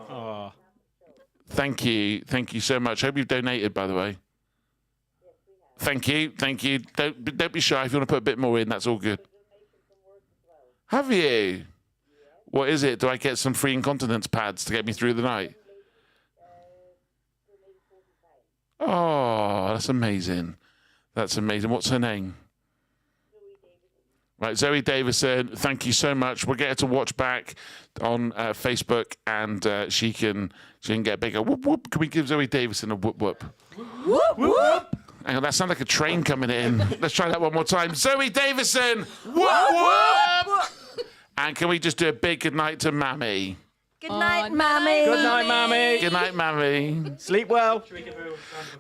Oh. Thank you so much. Hope you've donated, by the way. Thank you. Don't be shy. If you want to put a bit more in, that's all good. Have you? What is it? Do I get some free incontinence pads to get me through the night? Oh, that's amazing. That's amazing. What's her name? Right, Zoe Davison, thank you so much. We'll get her to watch back on Facebook, and she can get bigger. Whoop, whoop. Can we give Zoe Davison a whoop, whoop? Whoop, whoop. Hang on, that sounded like a train coming in. Let's try that one more time. Zoe Davison, whoop, whoop! And can we just do a big good night to Mammy? Good night, Mammy. Good night, Mammy. Good night, Mammy. Sleep well.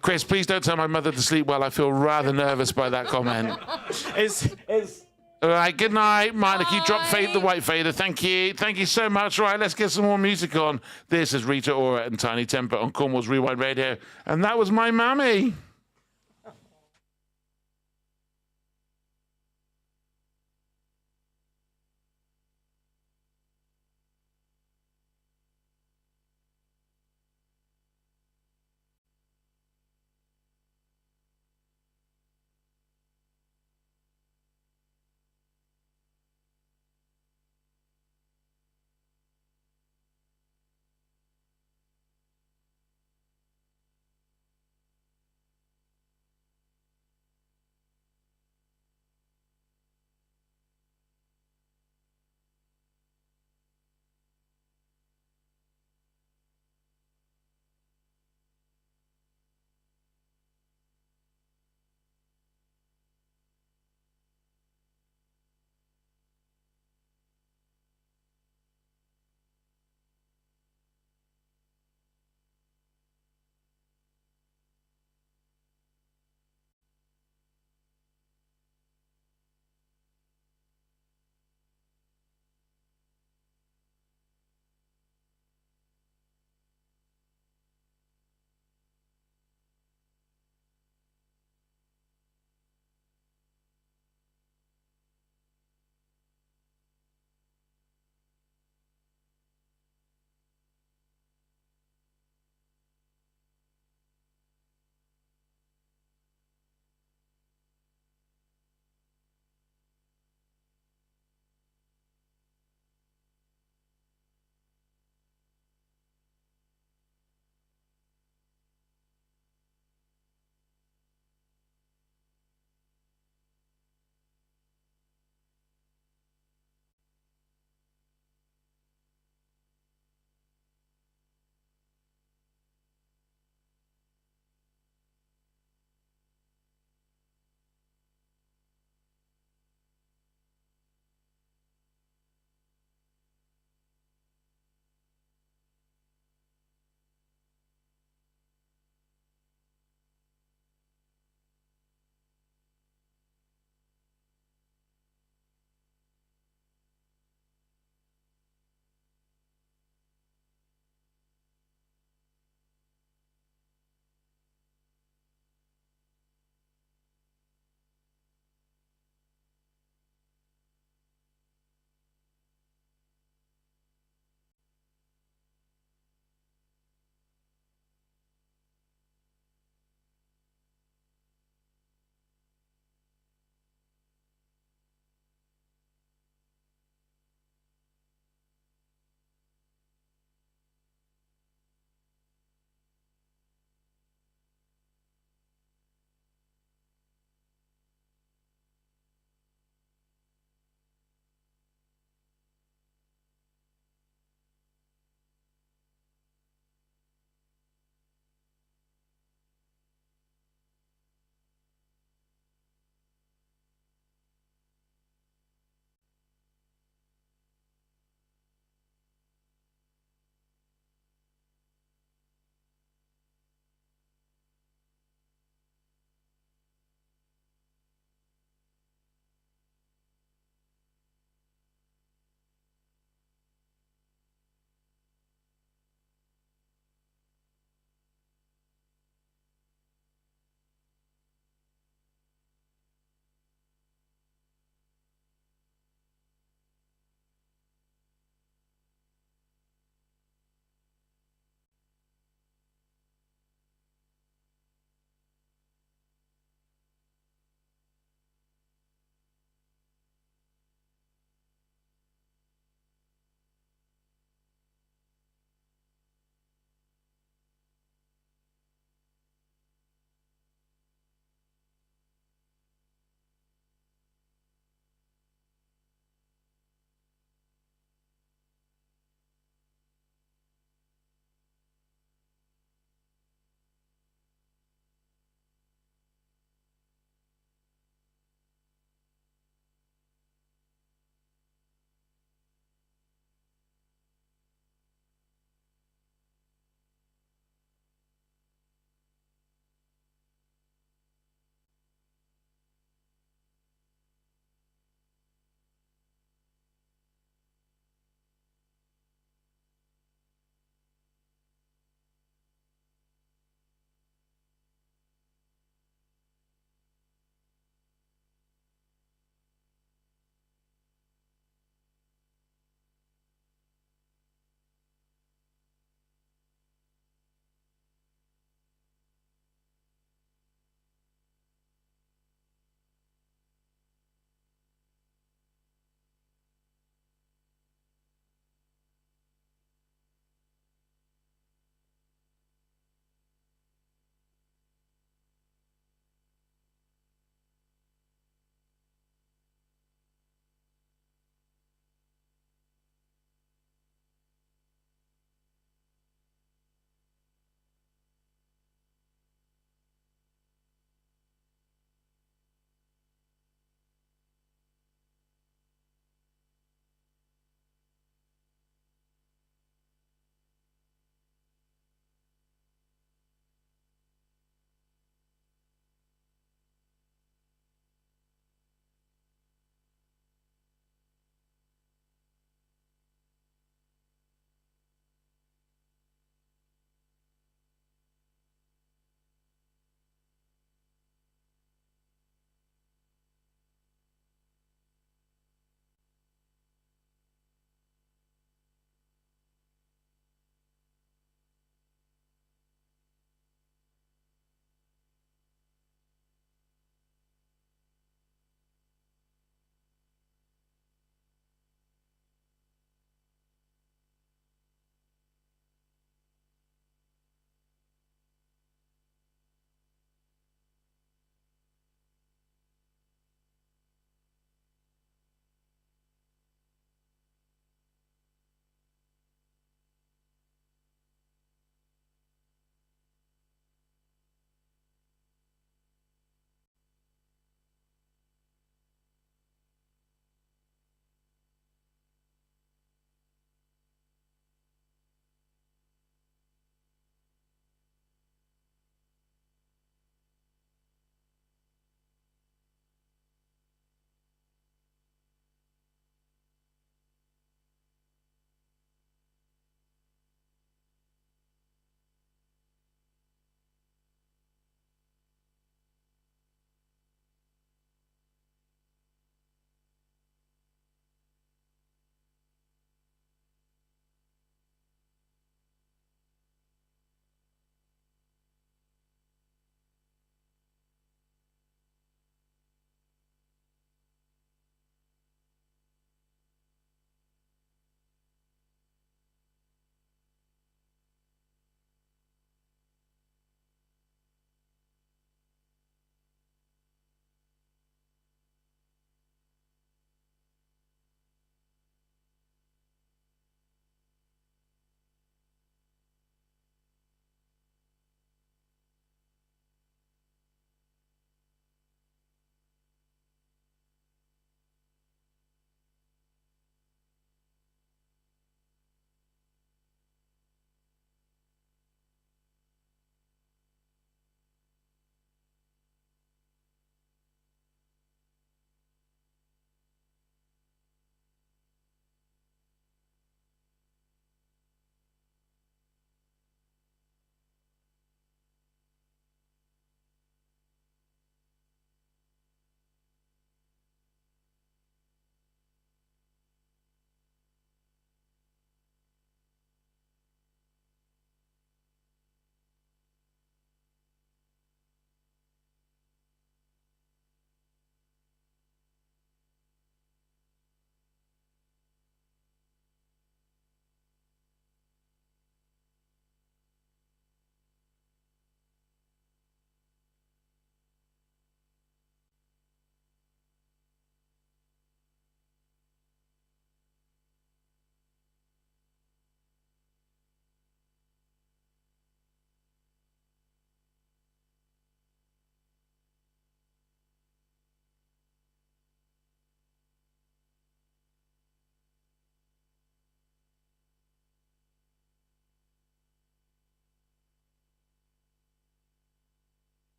Chris, please don't tell my mother to sleep well. I feel rather nervous by that comment. It's All right, good night, Monica. You drop Fade the White Fader. Thank you. Thank you so much. Right, let's get some more music on. This is Rita Ora and Tiny Temper on Cornwall's Rewind Radio. And that was my mammy.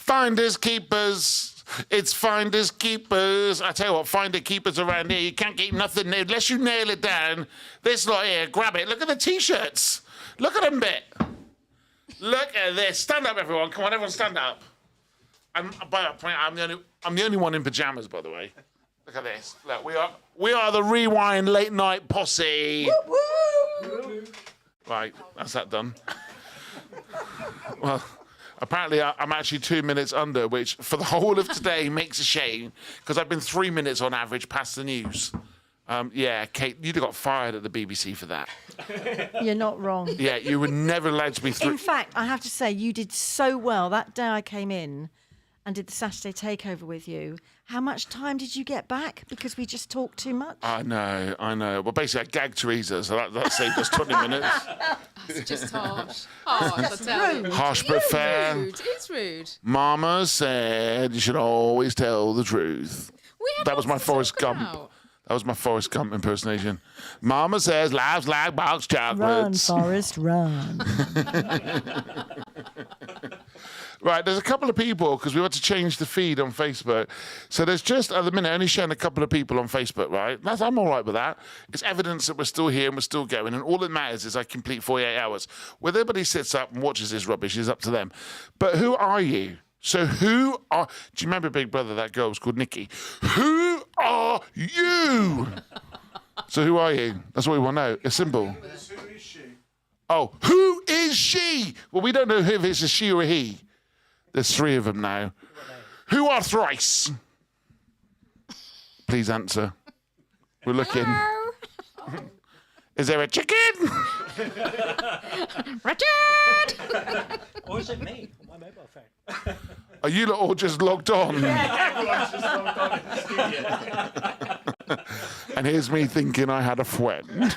Finders keepers. It's finders keepers. I tell you what, finder keepers around here. You can't keep nothing unless you nail it down. This lot here, grab it. Look at the T-shirts. Look at them bit. Look at this. Stand up, everyone. Come on, everyone, stand up. I'm the only one in pajamas, by the way. Look at this. Look, we are the Rewind Late Night Posse. Woo! Right, that's that done. Well, apparently I'm actually 2 minutes under, which for the whole of today makes a shame because I've been 3 minutes on average past the news. Yeah, Kate, you'd have got fired at the BBC for that. You're not wrong. Yeah, you were never allowed to be through. In fact, I have to say, you did so well that day I came in and did the Saturday takeover with you. How much time did you get back? Because we just talked too much. I know. Well, basically, I gagged Teresa, so that saved us 20 minutes. That's just harsh. Harsh, I tell you. Harsh but fair. Rude. It's rude. Mama said you should always tell the truth. That was my Forrest Gump. That was my Forrest Gump impersonation. Mama says life's like box chocolates. Run, Forrest, run. Right, there's a couple of people, because we want to change the feed on Facebook. So there's just, at the minute, only showing a couple of people on Facebook, right? I'm all right with that. It's evidence that we're still here and we're still going. And all that matters is I complete 48 hours. Whether everybody sits up and watches this rubbish is up to them. But who are you? So do you remember Big Brother, that girl was called Nikki? Who are you? So who are you? That's what we want to know. It's simple. Who is she? Oh, who is she? Well, we don't know if it's a she or a he. There's 3 of them now. Who are thrice? Please answer. We're looking. Is there a chicken? Richard! Or is it me on my mobile phone? Are you lot all just logged on? Everyone's just logged on in the studio. And here's me thinking I had a friend.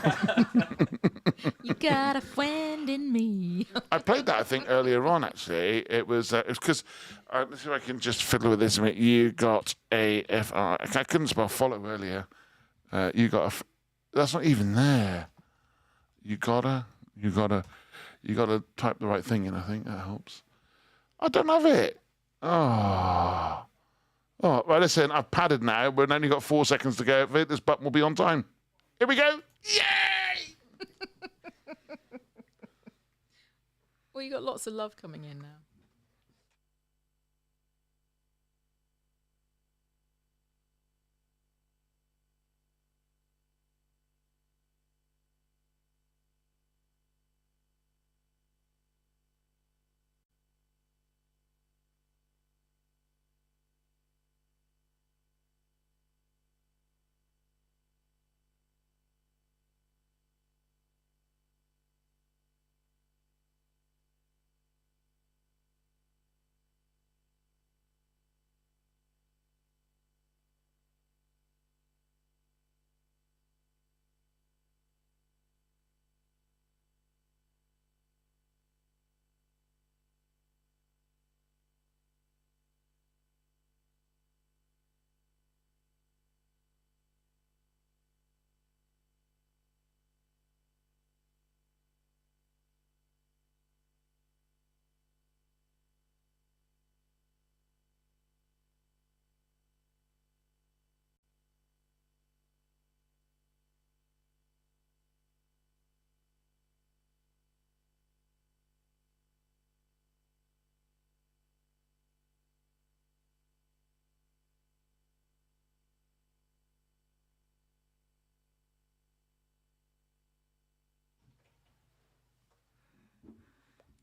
You got a friend in me. I played that, I think, earlier on, actually. It was because, let's see if I can just fiddle with this a minute. You got a F-R. I couldn't spell follow earlier. You got a, that's not even there. You gotta type the right thing in, I think. That helps. I don't have it. Oh, right, listen, I've padded now. We've only got 4 seconds to go. This button will be on time. Here we go. Yay! Well, you got lots of love coming in now.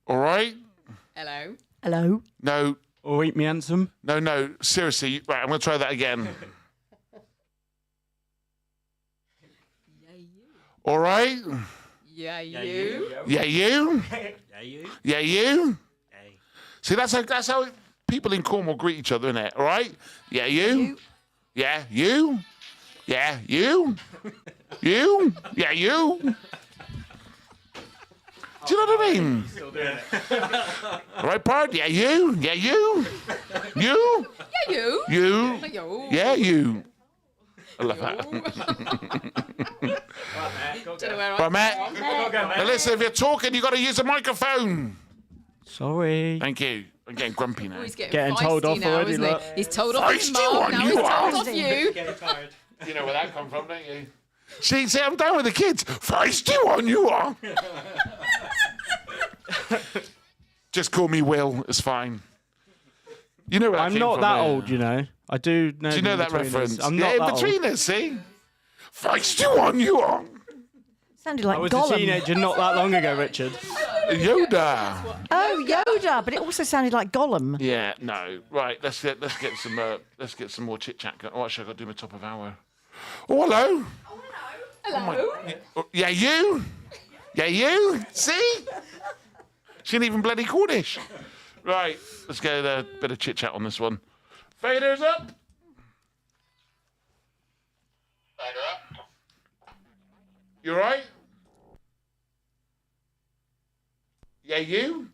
All right? Hello. Hello. No. Oh, eat me handsome. No. Seriously. Right, I'm going to try that again. All right? Yeah, you. Yeah, you? Yeah, you. Yeah, you? See, that's how people in Cornwall greet each other, isn't it? All right? Yeah, you? Yeah, you? Yeah, you? You? Yeah, you? Do you know what I mean? Still doing it. All right, Bart? Yeah, you? Yeah, you? You? Yeah, you. You? You. Yeah, you. I love that. Don't know where Right, Matt. I'm from. Now listen, if you're talking, you've got to use a microphone. Sorry. Thank you. I'm getting grumpy now. Oh, he's Getting told off now, already, isn't he? look. He's told off his Feisty mum, one now you he's are. told off you. Getting tired. You know where that come from, don't you? See, I'm down with the kids. Feisty one you are. Just call me Will. It's fine. You know where that I'm came not from, that yeah. old, you know. I do know. Do you know the that Inbetweeners. reference? I'm not yeah, that between old. us, see? Feisty one you are. Sounded like I was Gollum. a teenager not that long ago, Richard. Yoda. Oh, Yoda, but it also sounded like Gollum. Yeah, no. Right, let's get some more chit chat going. Oh, actually, I got to do my top of hour. Oh, hello. Hello. Oh, yeah, you. Yeah, you. See? She ain't even bloody Cornish. Right, let's get a bit of chit chat on this one. Faders up. Fader up. You all right? Yeah, you.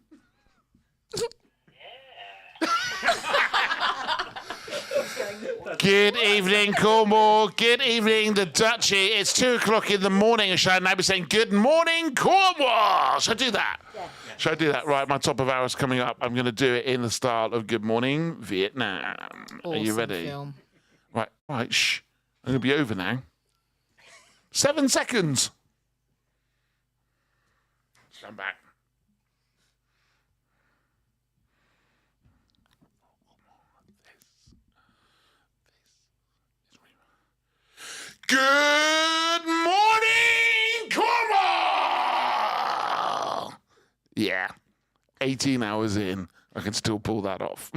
Good evening, Cornwall. Good evening, the Duchy. It's 2:00 in the morning. And should I now be saying good morning, Cornwall? Should I do that? Yeah. Should I do that? Right, my top of hours coming up. I'm going to do it in the style of Good Morning Vietnam. Are you ready? Film. Right, shh. I'm going to be over now. 7 seconds. Stand back. Good morning, Cornwall! Yeah, 18 hours in, I can still pull that off.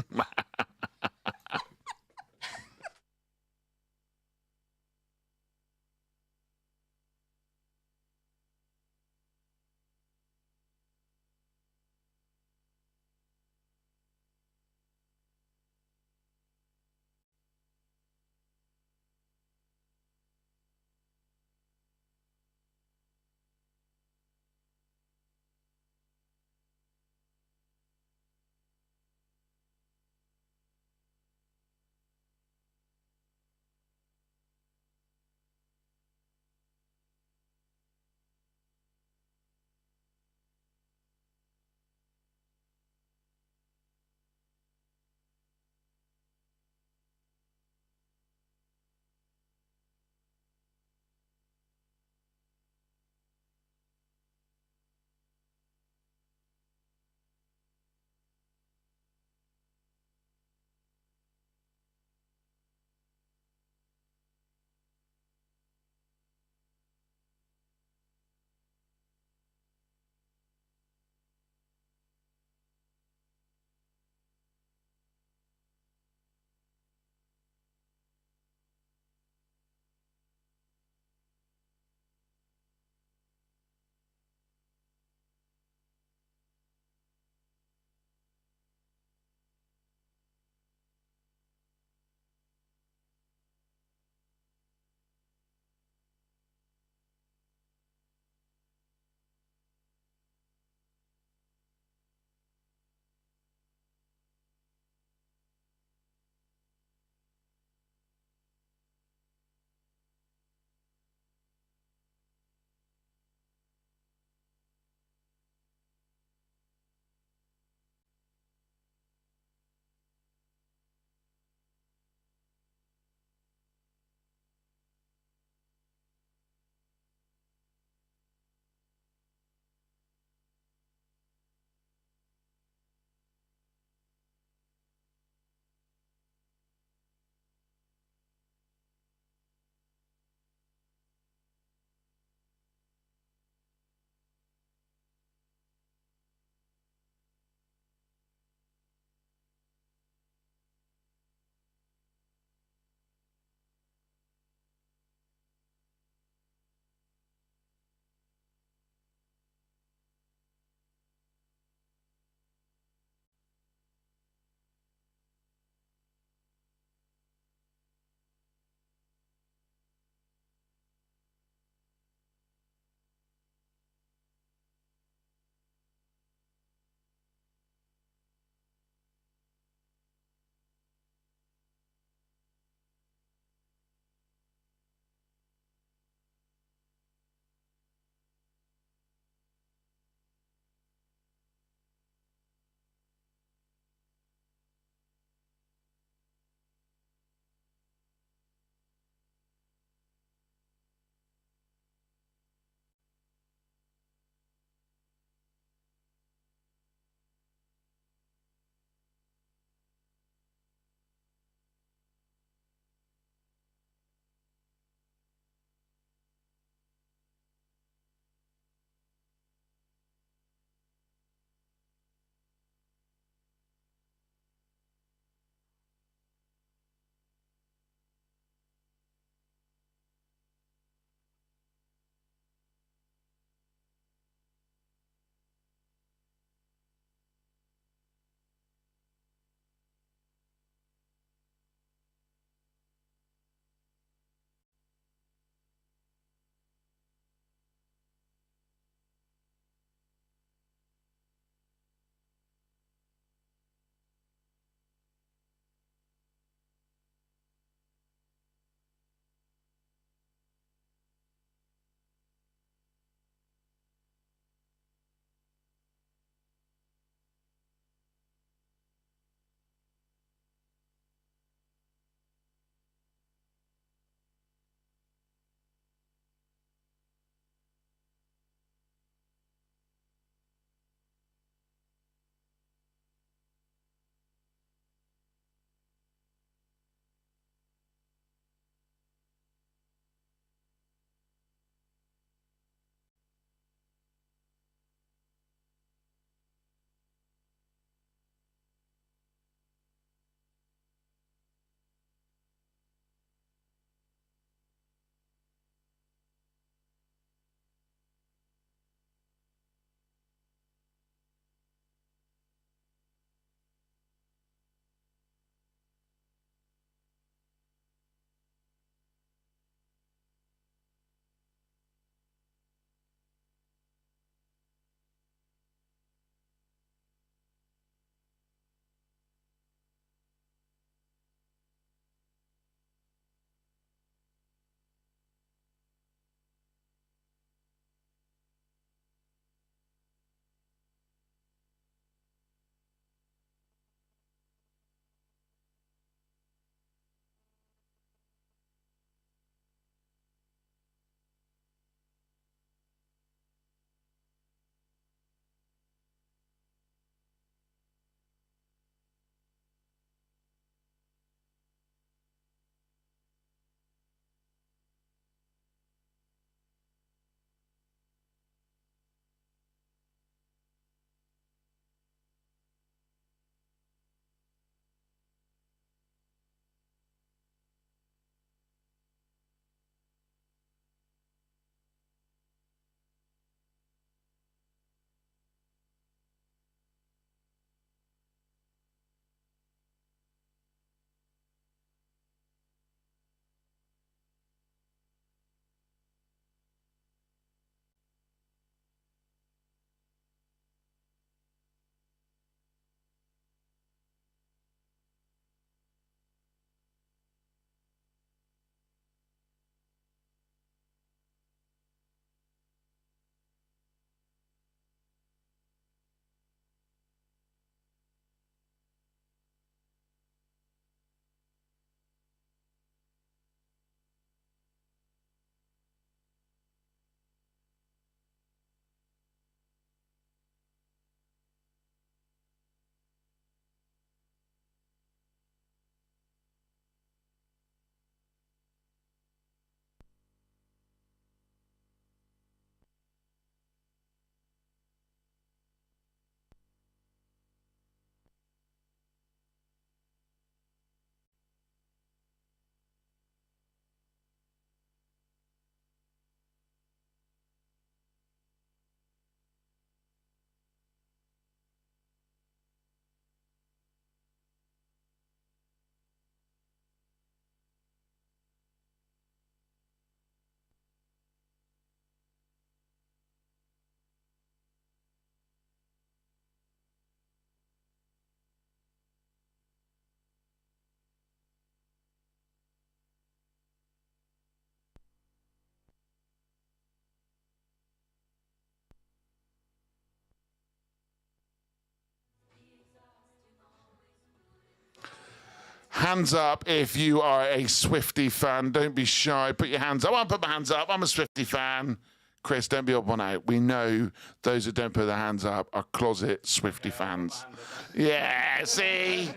Hands up if you are a Swiftie fan. Don't be shy. Put your hands up. I'll put my hands up. I'm a Swiftie fan. Chris, don't be odd one out. We know those who don't put their hands up are closet Swiftie fans. Yeah, see?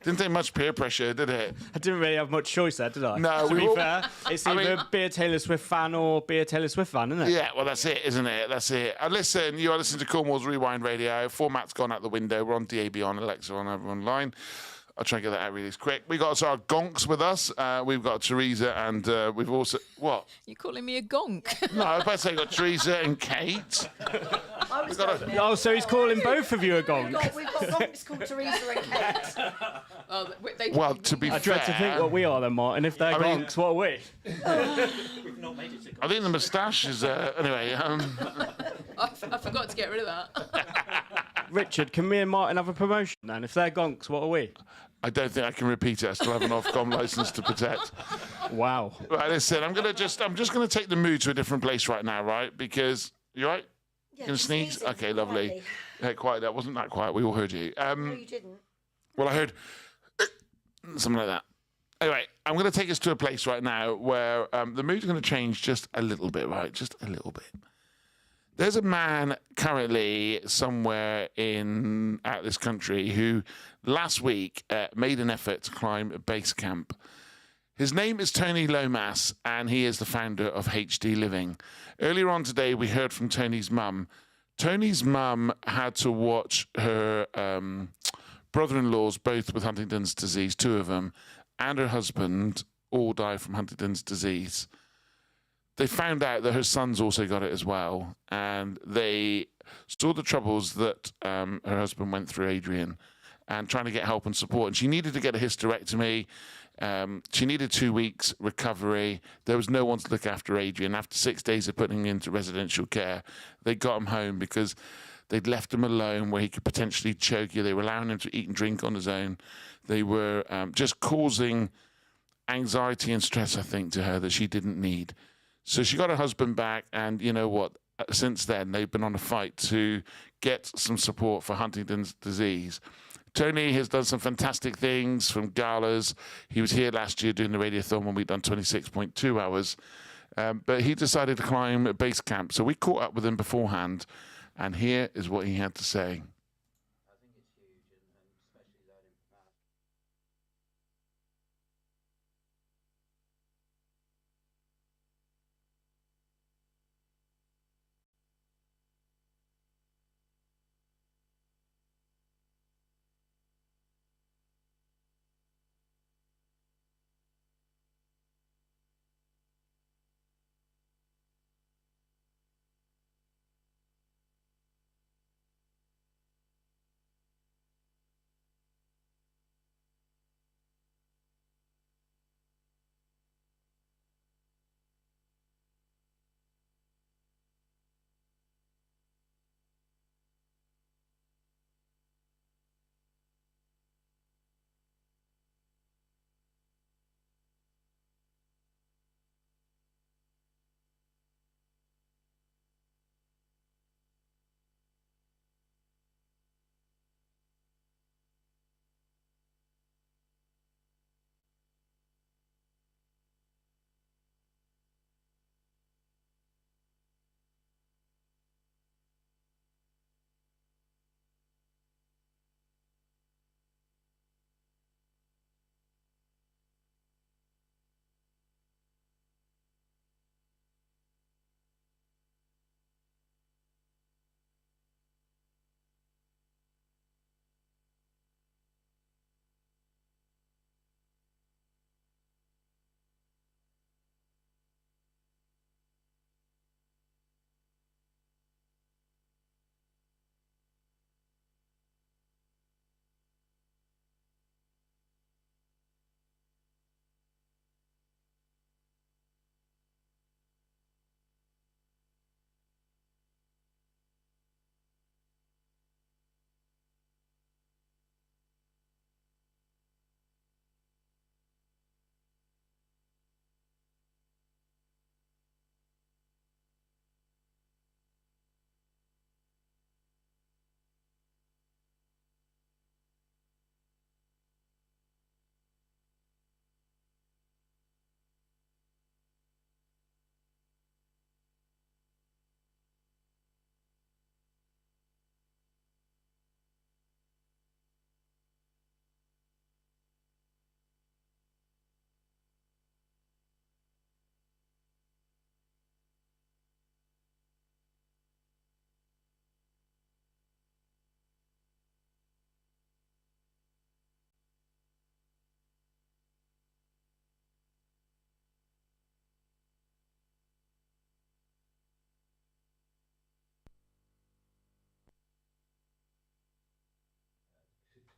Didn't take much peer pressure, did it? I didn't really have much choice there, did I? No, to we be all- fair, it's I either mean- be a Taylor Swift fan or be a Taylor Swift fan, isn't it? Yeah, well, that's it, isn't it? That's it. Listen, you are listening to Cornwall's Rewind Radio. Format's gone out the window. We're on DAB, on Alexa, on everyone online. I'll try and get that out really quick. We got our gonks with us. We've got Teresa and we've also... What? You're calling me a gonk? No, I was about to say we've got Teresa and Kate. Oh, so he's calling both of you a gong. We've got gonks called Teresa and Kate. Oh, they Well, to be I dread to think fair- what we are then, Martin. If they're I mean- gonks, what are we? I think the moustache is... anyway, I forgot to get rid of that. Richard, can me and Martin have a promotion then? If they're gonks, what are we? I don't think I can repeat it. I still have an Ofcom licence to protect. Wow. Right, listen, I'm just gonna take the mood to a different place right now, right? Because you right? Yeah, Gonna sneeze? Okay, lovely. quietly. Hey, quiet. That wasn't that quiet. We all heard you. No, you didn't. Well, I heard something like that. Anyway, I'm going to take us to a place right now where the mood's going to change just a little bit, right? Just a little bit. There's a man currently somewhere out this country who last week made an effort to climb a base camp. His name is Tony Lomas, and he is the founder of HD Living. Earlier on today, we heard from Tony's mum. Tony's mum had to watch her brother-in-laws, both with Huntington's disease, two of them, and her husband all die from Huntington's disease. They found out that her sons also got it as well, and they saw the troubles that her husband went through, Adrian, and trying to get help and support. And she needed to get a hysterectomy. She needed 2 weeks recovery. There was no one to look after Adrian. After 6 days of putting him into residential care, they got him home because they'd left him alone where he could potentially choke you. They were allowing him to eat and drink on his own. They were just causing anxiety and stress, I think, to her that she didn't need. So she got her husband back, and you know what? Since then, they've been on a fight to get some support for Huntington's disease. Tony has done some fantastic things from galas. He was here last year doing the Radiothon when we'd done 26.2 hours. But he decided to climb a base camp. So we caught up with him beforehand, and here is what he had to say.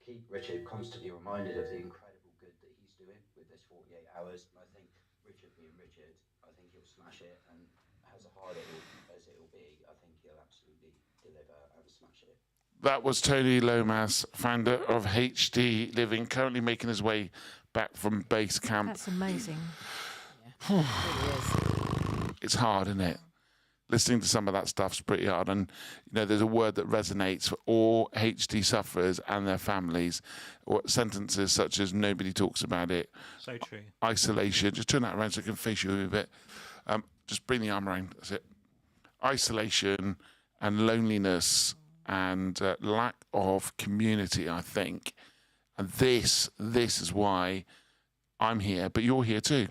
keep Richard constantly reminded of the incredible good that he's doing with this 48 hours. And I think Richard being Richard, I think he'll smash it. And as hard as it will be, I think he'll absolutely deliver and smash it. That was Tony Lomas, founder of HD Living, currently making his way back from base camp. That's amazing. It's hard, isn't it? Listening to some of that stuff's pretty hard. And, there's a word that resonates for all HD sufferers and their families, or sentences such as nobody talks about it. So true. Isolation. Just turn that around so I can face you a bit. Just bring the arm around. That's it. Isolation and loneliness and lack of community, I think. And this is why I'm here, but you're here too.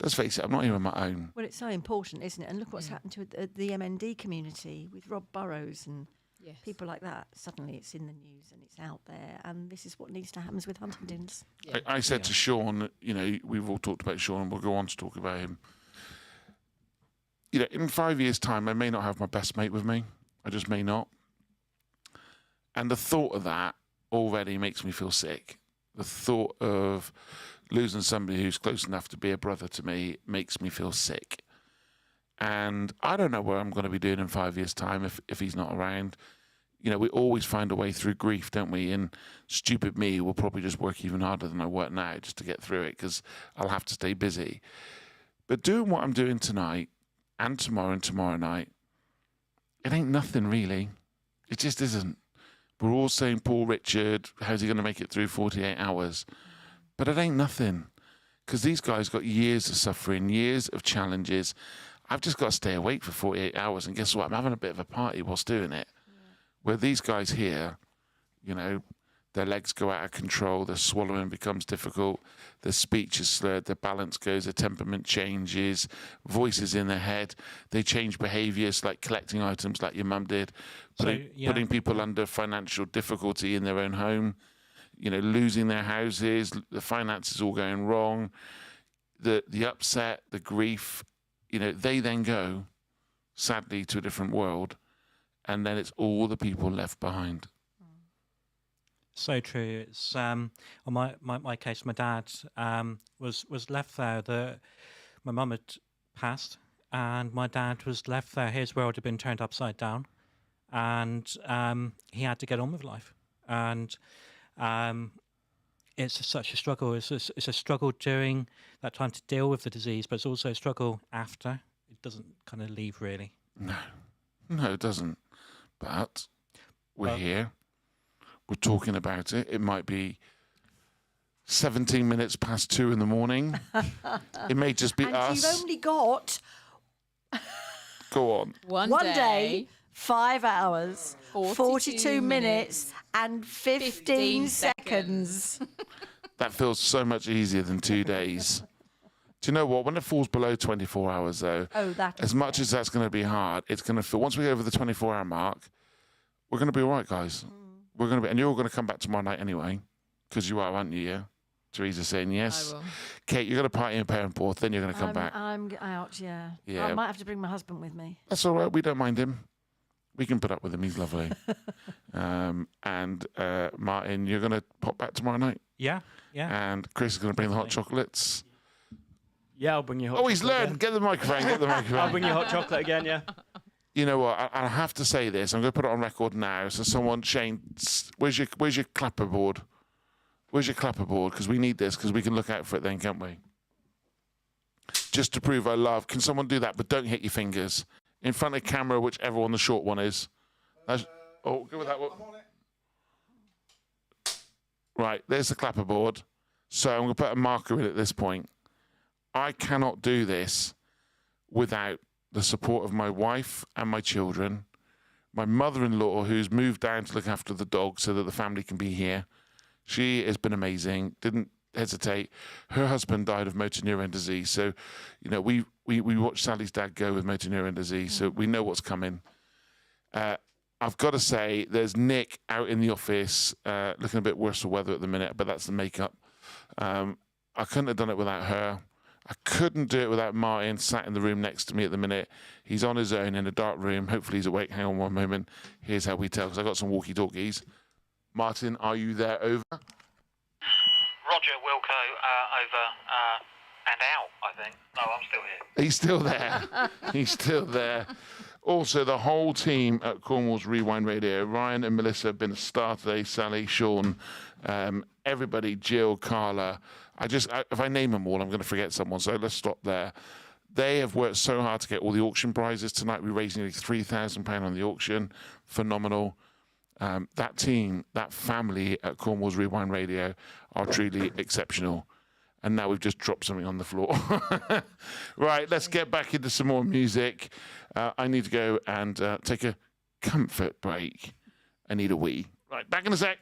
Let's face it, I'm not here on my own. Well, it's so important, isn't it? And look what's happened to the MND community with Rob Burrows and people like that. Suddenly it's in the news and it's out there. And this is what needs to happen with Huntington's. I said to Sean, we've all talked about Sean and we'll go on to talk about him. In 5 years' time, I may not have my best mate with me. I just may not. And the thought of that already makes me feel sick. The thought of losing somebody who's close enough to be a brother to me makes me feel sick. And I don't know what I'm going to be doing in 5 years' time if he's not around. We always find a way through grief, don't we? And stupid me will probably just work even harder than I work now just to get through it because I'll have to stay busy. But doing what I'm doing tonight and tomorrow night, it ain't nothing really. It just isn't. We're all saying, Paul Richard, how's he going to make it through 48 hours? But it ain't nothing. Because these guys got years of suffering, years of challenges. I've just got to stay awake for 48 hours. And guess what? I'm having a bit of a party whilst doing it. Where these guys here, their legs go out of control, their swallowing becomes difficult, their speech is slurred, their balance goes, their temperament changes, voices in their head, they change behaviours like collecting items like your mum did, putting people under financial difficulty in their own home, losing their houses, the finances all going wrong, the upset, the grief, they then go, sadly, to a different world, and then it's all the people left behind. So true. It's on my case. My dad was left there. My mum had passed, and my dad was left there. His world had been turned upside down, and he had to get on with life. And it's such a struggle. It's a struggle during that time to deal with the disease, but it's also a struggle after. It doesn't kind of leave really. No, it doesn't. But we're here. We're talking about it. It might be 17 minutes past 2 in the morning. It may just be and us. You've only got Go on. one day, 5 hours, 42 minutes, and 15 seconds. That feels so much easier than 2 days. Do you know what? When it falls below 24 hours, though, as much as that's going to be hard, it's going to feel, once we get over the 24-hour mark, we're going to be all right, guys. We're going to be, and you're all going to come back tomorrow night anyway, because you are, aren't you? Yeah. Teresa's saying yes. I will. Kate, you're going to party in Perranporth, then you're going to come back. I'm out, yeah. Yeah. I might have to bring my husband with me. That's all right. We don't mind him. We can put up with him. He's lovely. And Martin, you're going to pop back tomorrow night. Yeah. And Chris is going to bring the hot chocolates. Yeah, I'll bring you hot Oh, chocolate. he's learned. Again. Get the microphone. Get the microphone. I'll bring you hot chocolate again, yeah. You know what? I have to say this. I'm going to put it on record now. So someone, Shane, where's your clapperboard? Where's your clapperboard? Because we need this, because we can look out for it then, can't we? Just to prove our love. Can someone do that? But don't hit your fingers. In front of the camera, whichever one the short one is. Go with that one. Right, there's the clapperboard. So I'm going to put a marker in at this point. I cannot do this without the support of my wife and my children, my mother-in-law, who's moved down to look after the dog so that the family can be here. She has been amazing, didn't hesitate. Her husband died of motor neuron disease. So, we watched Sally's dad go with motor neuron disease, so we know what's coming. I've got to say, there's Nick out in the office, looking a bit worse for weather at the minute, but that's the makeup. I couldn't have done it without her. I couldn't do it without Martin sat in the room next to me at the minute. He's on his own in a dark room. Hopefully he's awake. Hang on one moment. Here's how we tell, because I got some walkie-talkies. Martin, are you there? Over. Roger, Wilco, over and out, I think. No, I'm still here. He's still there. He's still there. Also, the whole team at Cornwall's Rewind Radio, Ryan and Melissa have been a star today, Sally, Sean, everybody, Jill, Carla. If I name them all, I'm going to forget someone, so let's stop there. They have worked so hard to get all the auction prizes. Tonight we raised nearly £3,000 on the auction. Phenomenal. That team, that family at Cornwall's Rewind Radio are truly exceptional. And now we've just dropped something on the floor. Right, let's get back into some more music. I need to go and take a comfort break. I need a wee. Right, back in a sec.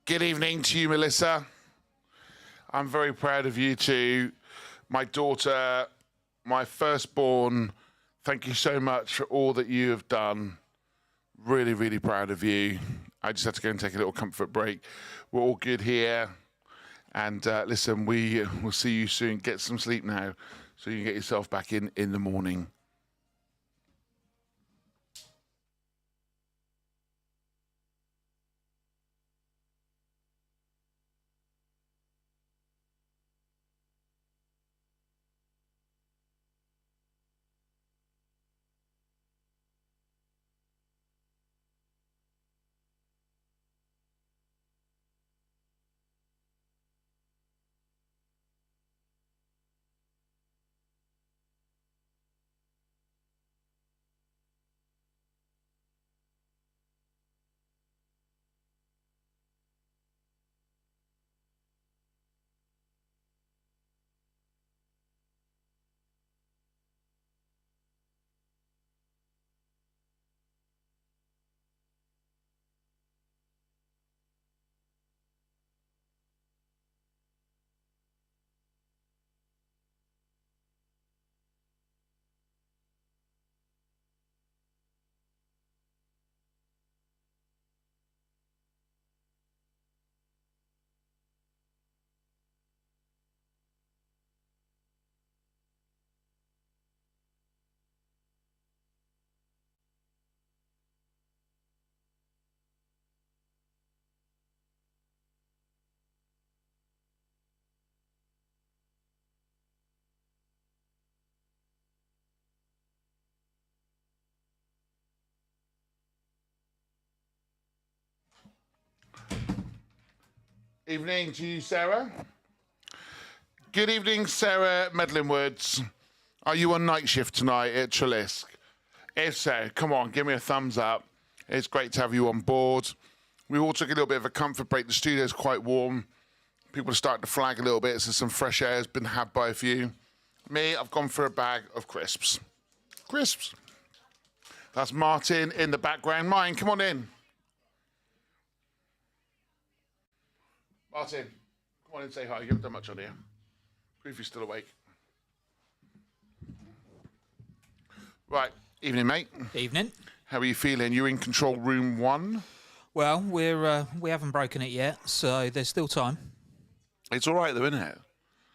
Good evening to you, Melissa. I'm very proud of you too. My daughter, my firstborn, thank you so much for all that you have done. Really, really proud of you. I just had to go and take a little comfort break. We're all good here. And listen, we will see you soon. Get some sleep now so you can get yourself back in the morning. Evening to you, Sarah. Good evening, Sarah Medlinwoods. Are you on night shift tonight at Trelisk? If so, come on, give me a thumbs up. It's great to have you on board. We all took a little bit of a comfort break. The studio's quite warm. People are starting to flag a little bit, so some fresh air has been had by a few. Me, I've gone for a bag of crisps. Crisps. That's Martin in the background. Mine, come on in. Martin, come on in and say hi. You haven't done much on here. Prove you're still awake. Right. Evening, mate. Evening. How are you feeling? You're in control room 1. Well, we haven't broken it yet, so there's still time. It's all right, though, isn't it?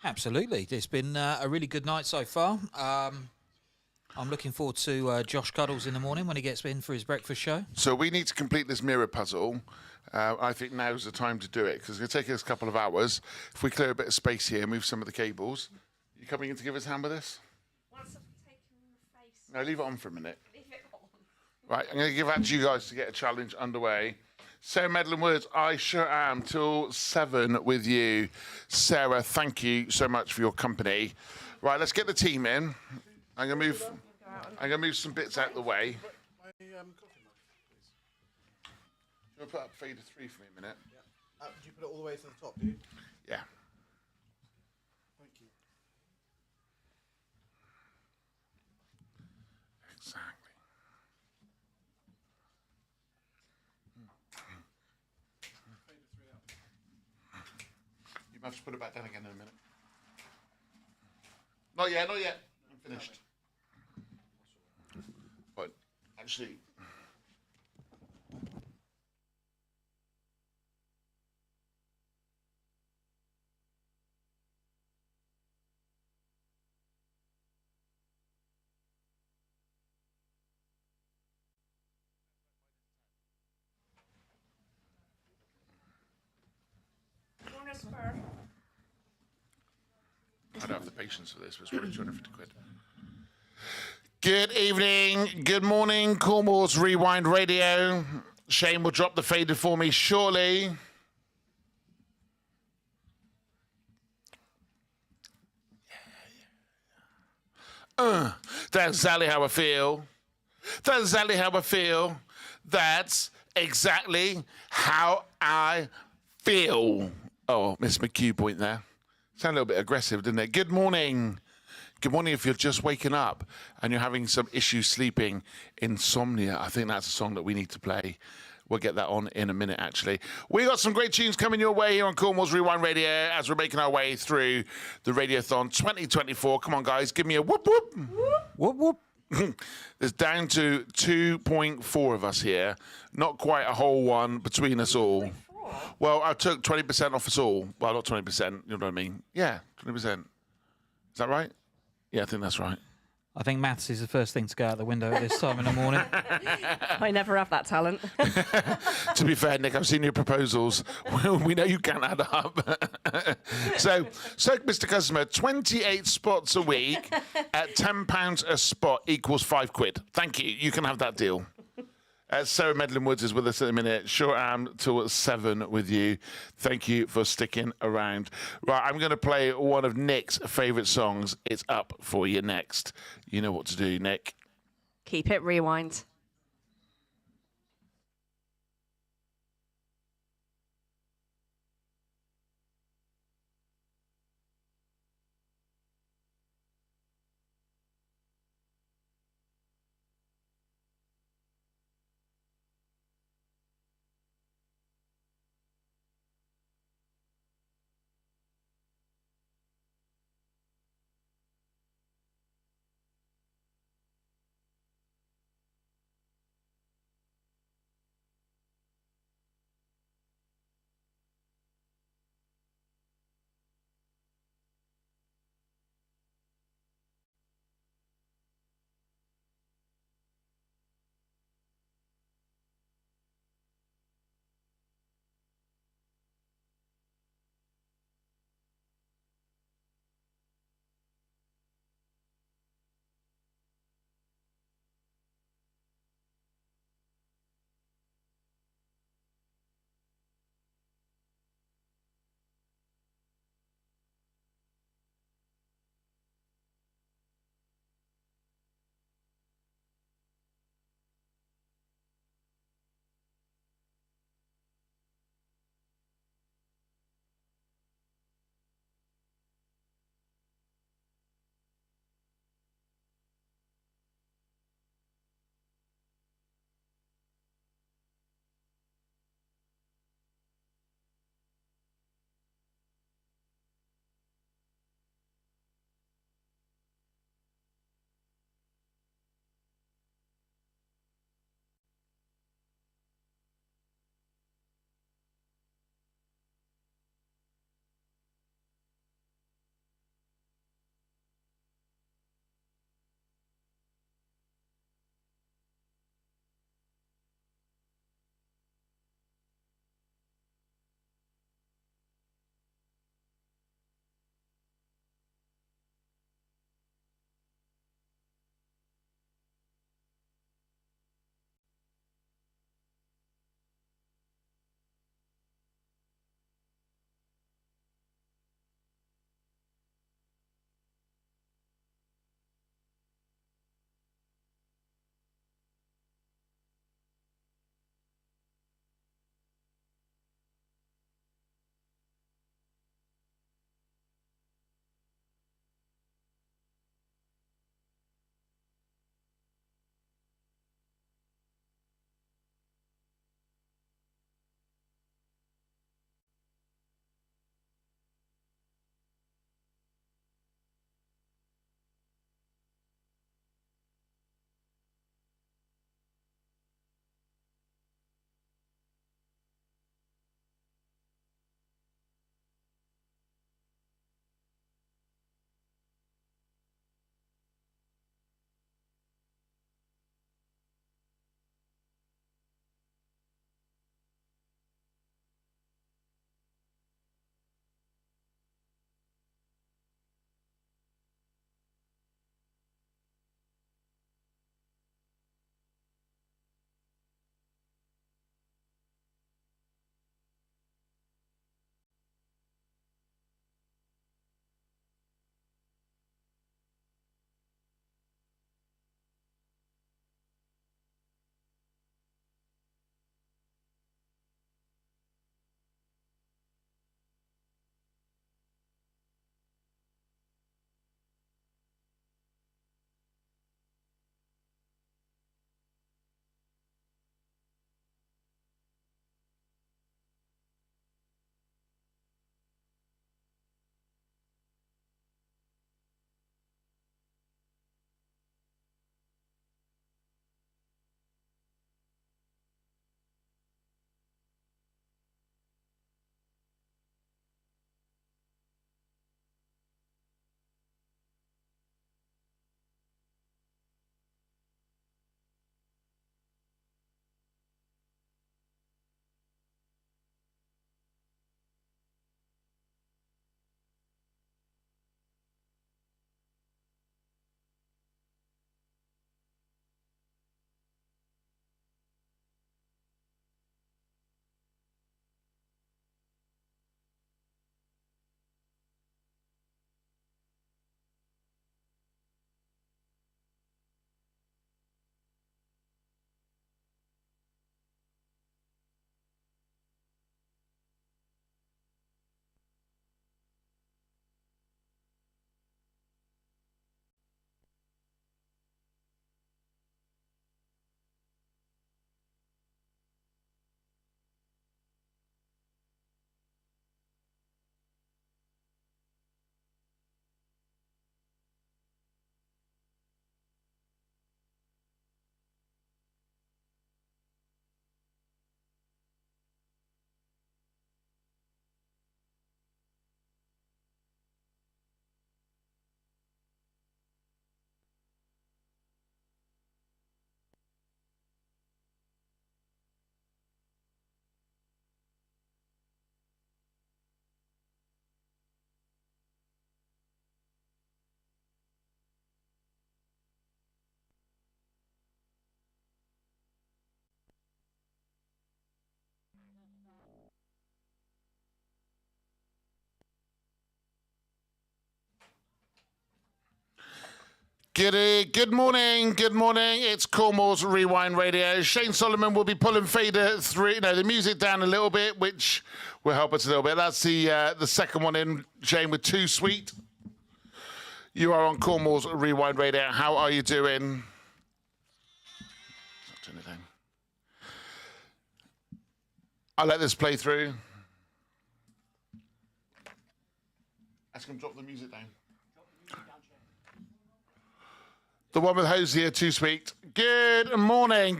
Absolutely. It's been a really good night so far. I'm looking forward to Josh Cuddles in the morning when he gets in for his breakfast show. So we need to complete this mirror puzzle. I think now's the time to do it because it's going to take us a couple of hours. If we clear a bit of space here, move some of the cables. You coming in to give us a hand with this? No, leave it on for a minute. Right, I'm going to give that to you guys to get a challenge underway. Sarah Medlinwoods, I sure am till 7 with you. Sarah, thank you so much for your company. Right, let's get the team in. I'm going to move some bits out the way. You'll put up fader 3 for me a minute. Yeah. Do you put it all the way to the top, do you? Yeah. Thank you. Exactly. You might have to put it back down again in a minute. Not yet, not yet. I'm finished. But actually... I don't have the patience for this, but it's probably 250 quid. Good evening, good morning, Cornwall's Rewind Radio. Shane will drop the fader for me shortly. That's exactly how I feel. That's exactly how I feel. That's exactly how I feel. Oh, Miss McHugh point there. Sound a little bit aggressive, didn't it? Good morning. Good morning if you're just waking up and you're having some issues sleeping. Insomnia. I think that's a song that we need to play We'll get that on in a minute, actually. We got some great tunes coming your way here on Cornwall's Rewind Radio as we're making our way through the Radiothon 2024. Come on, guys, give me a whoop, whoop. Whoop, whoop. There's down to 2.4 of us here. Not quite a whole one between us all. Well, I took 20% off us all. Well, not 20%, you know what I mean? Yeah, 20%. Is that right? Yeah, I think that's right. I think maths is the first thing to go out the window at this time in the morning. I never have that talent. To be fair, Nick, I've seen your proposals. We know you can't add up. so, Mr. Customer, 28 spots a week at £10 a spot equals £5. Thank you. You can have that deal. Sarah Medlin Woods is with us in a minute. Sure am till 7 with you. Thank you for sticking around. Right, I'm going to play one of Nick's favourite songs. It's up for you next. You know what to do, Nick. Keep it rewind. Good morning. It's Cornwall's Rewind Radio. Shane Solomon will be pulling the music down a little bit, which will help us a little bit. That's the second one in, Shane, with Too Sweet. You are on Cornwall's Rewind Radio. How are you doing? Not doing anything. I'll let this play through. Ask him to drop the music down. The one with Hosier, Too Sweet. Good morning.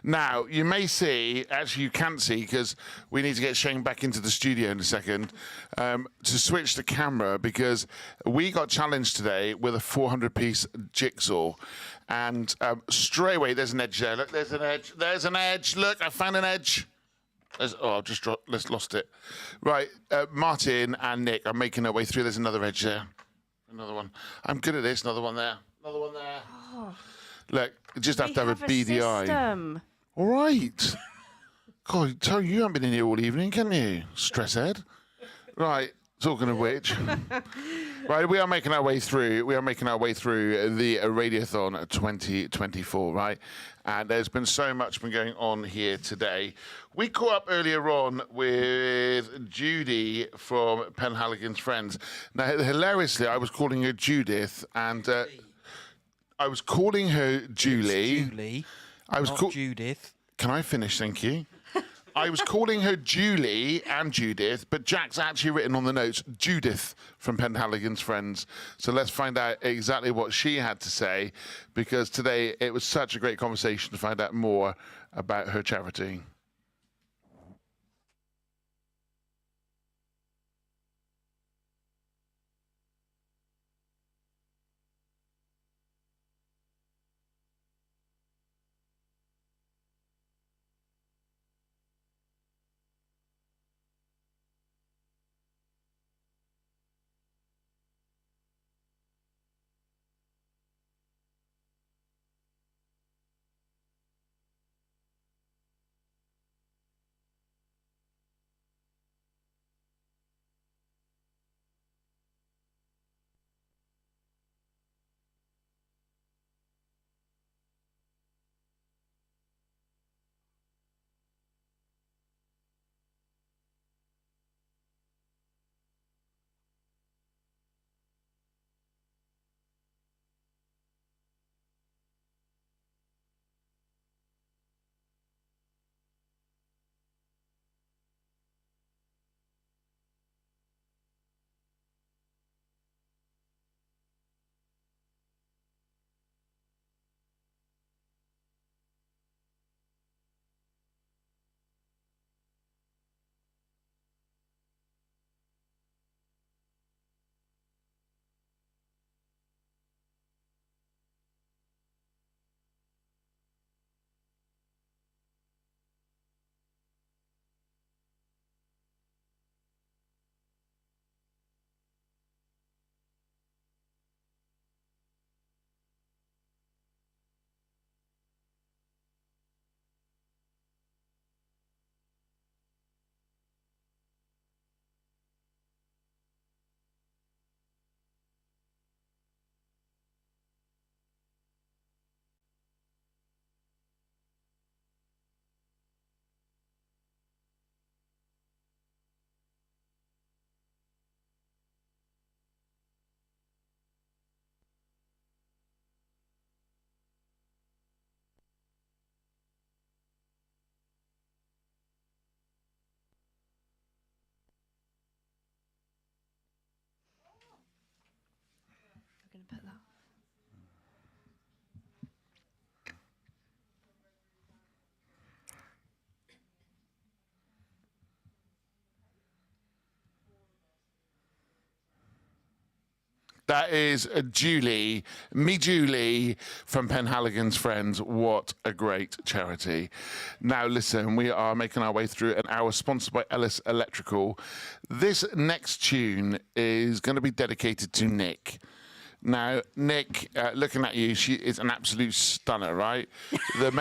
Now, you may see, actually you can't see because we need to get Shane back into the studio in a second, to switch the camera because we got challenged today with a 400-piece jigsaw. And straight away, there's an edge there. Look, there's an edge. Look, I found an edge. I've just lost it. Right, Martin and Nick are making their way through. There's another edge there. Another one. I'm good at this. Another one there. Another one there. Oh, Look, you just have to have a beady eye. system. All right. God, tell you haven't been in here all evening, can you? Stress head. Right. Talking of which, right, we are making our way through. The Radiothon 2024, right? And there's been so much going on here today. We caught up earlier on with Judy from Penhaligon's Friends. Now, hilariously, I was calling her Judith, and I was calling her Julie. It's Julie, I was not Judith. Can I finish? Thank you. I was calling her Julie and Judith, but Jack's actually written on the notes Judith from Penhaligon's Friends. So let's find out exactly what she had to say, because today it was such a great conversation to find out more about her charity. I'm going to put that. That is Julie from Penhaligon's Friends. What a great charity. Now, listen, we are making our way through an hour sponsored by Ellis Electrical. This next tune is going to be dedicated to Nick. Now, Nick, looking at you, she is an absolute stunner, right? The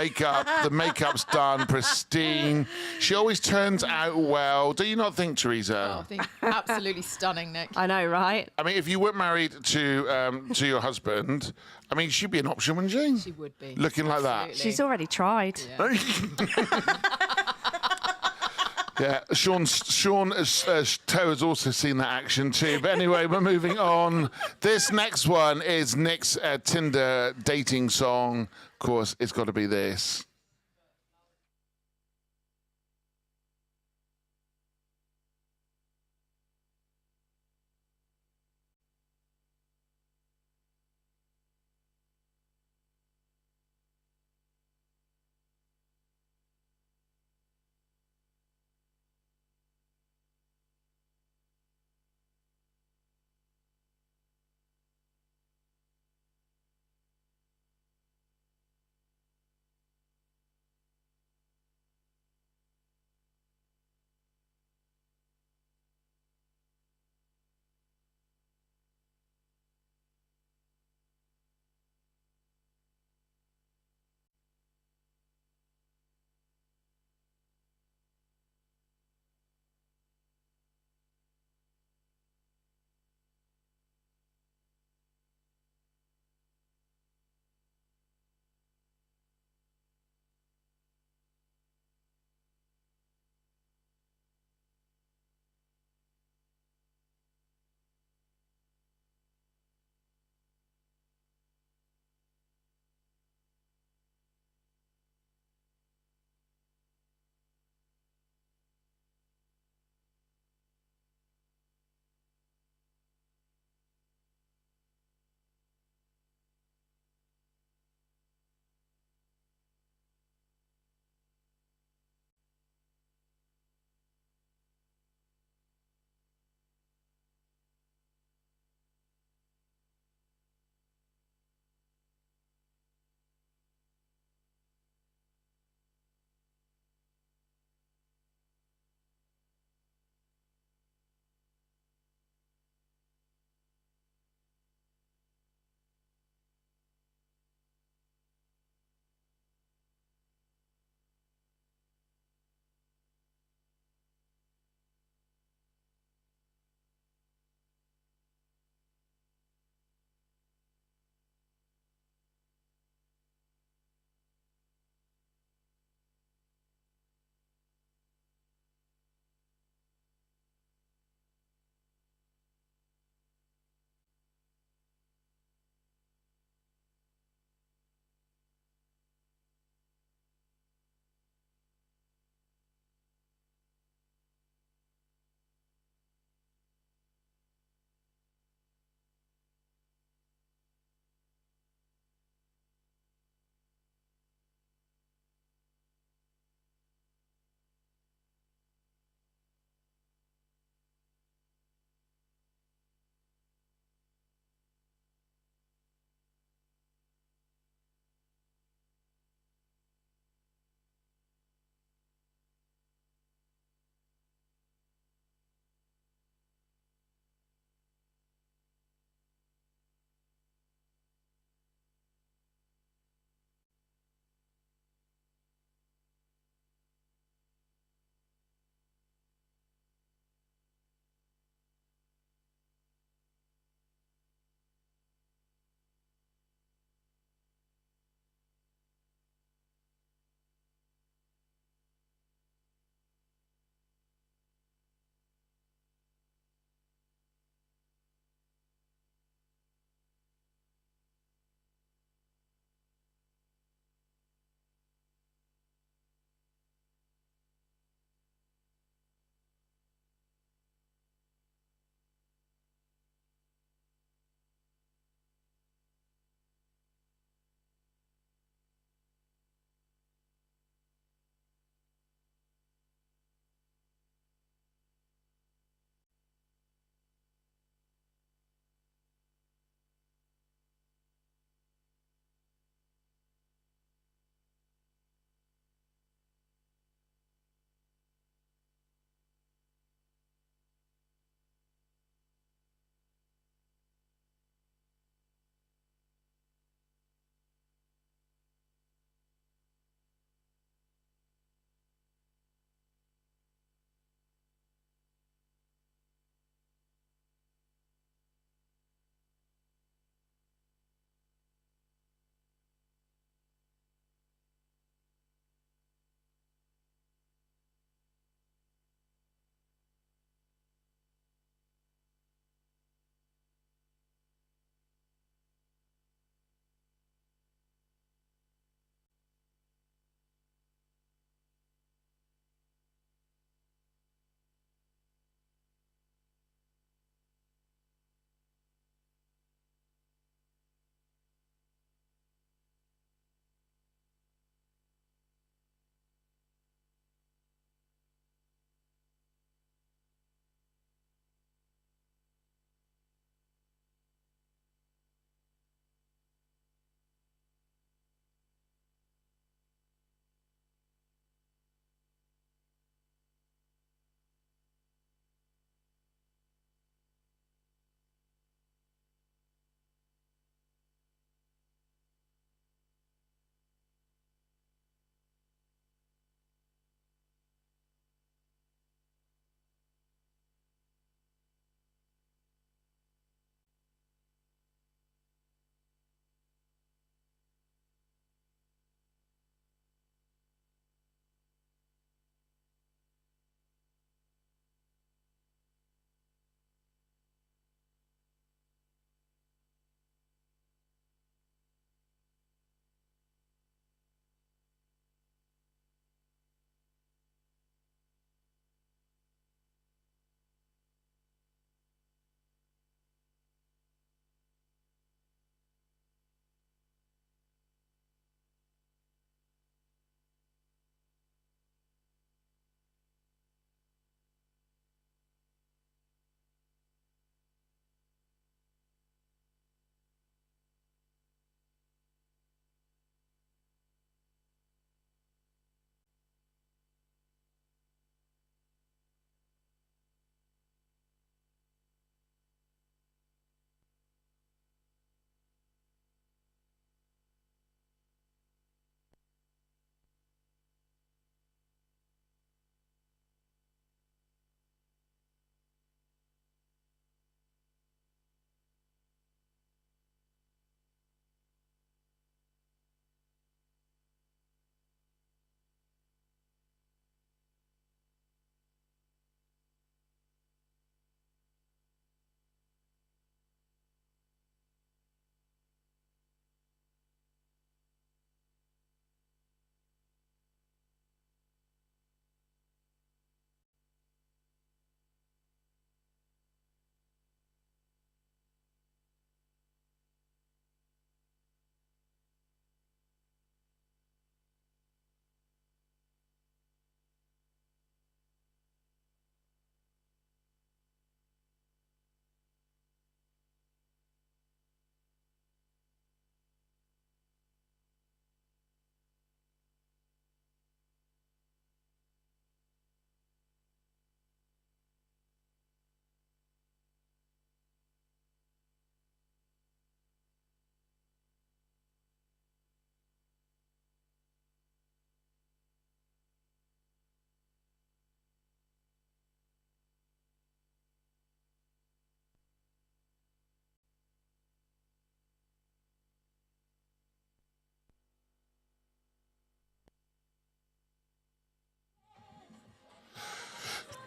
makeup's done, pristine. She always turns out well. Do you not think, Teresa? I think absolutely stunning, Nick. I know, right? I mean, if you weren't married to your husband, I mean, she'd be an option, wouldn't she? She would be. Looking like that. She's already tried. Yeah, Sean's toe has also seen that action too. But anyway, we're moving on. This next one is Nick's Tinder dating song. Of course, it's got to be this.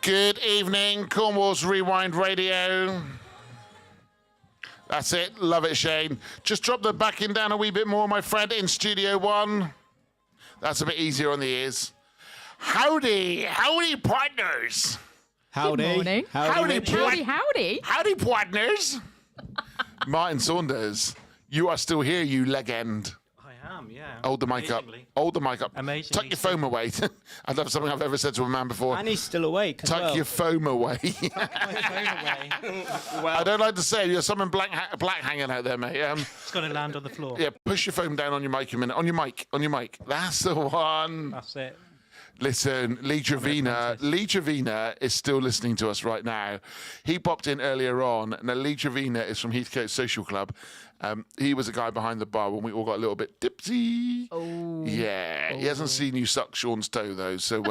Good evening, Cornwall's Rewind Radio. That's it. Love it, Shane. Just drop the backing down a wee bit more, my friend, in Studio One. That's a bit easier on the ears. Howdy, partners. Howdy. Good morning. Howdy, partners. Martin Saunders, you are still here, you legend. I am, yeah. Hold the mic up. Hold the mic up. Amazing. Tuck your phone away. I love something I've ever said to a man before. And he's still awake. Tuck your phone away. I don't like to say you're something black hanging out there, mate. It's going to land on the floor. Yeah, push your phone down on your mic a minute. On your mic. That's the one. That's it. Listen, Lee Trevina is still listening to us right now. He popped in earlier on. Now, Lee Trevina is from Heathcote Social Club. He was a guy behind the bar when we all got a little bit tipsy. Oh. Yeah. He hasn't seen you suck Sean's toe, though. So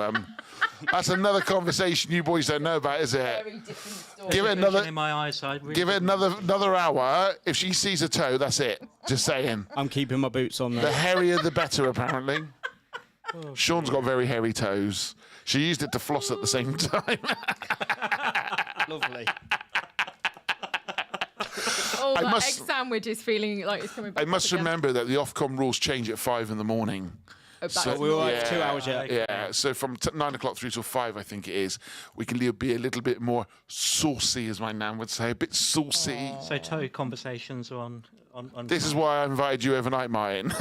that's another conversation you boys don't know about, is it? Very different story. Give it another. In my eyesight. Really Give it another hour. If she sees a toe, that's it. Just saying. I'm keeping my boots on there. The hairier, the better, apparently. Sean's got very hairy toes. She used it to floss at the same time. Lovely. Oh, I that must- egg sandwich is feeling like it's coming back. I must up again. remember that the Ofcom rules change at 5 in. Oh, So we were like 2 hours yet. Yeah, so from 9 o'clock through till 5, I think it is, we can be a little bit more saucy, as my nan would say, a bit saucy. So toe conversations are on This is why I invited you overnight, Martin.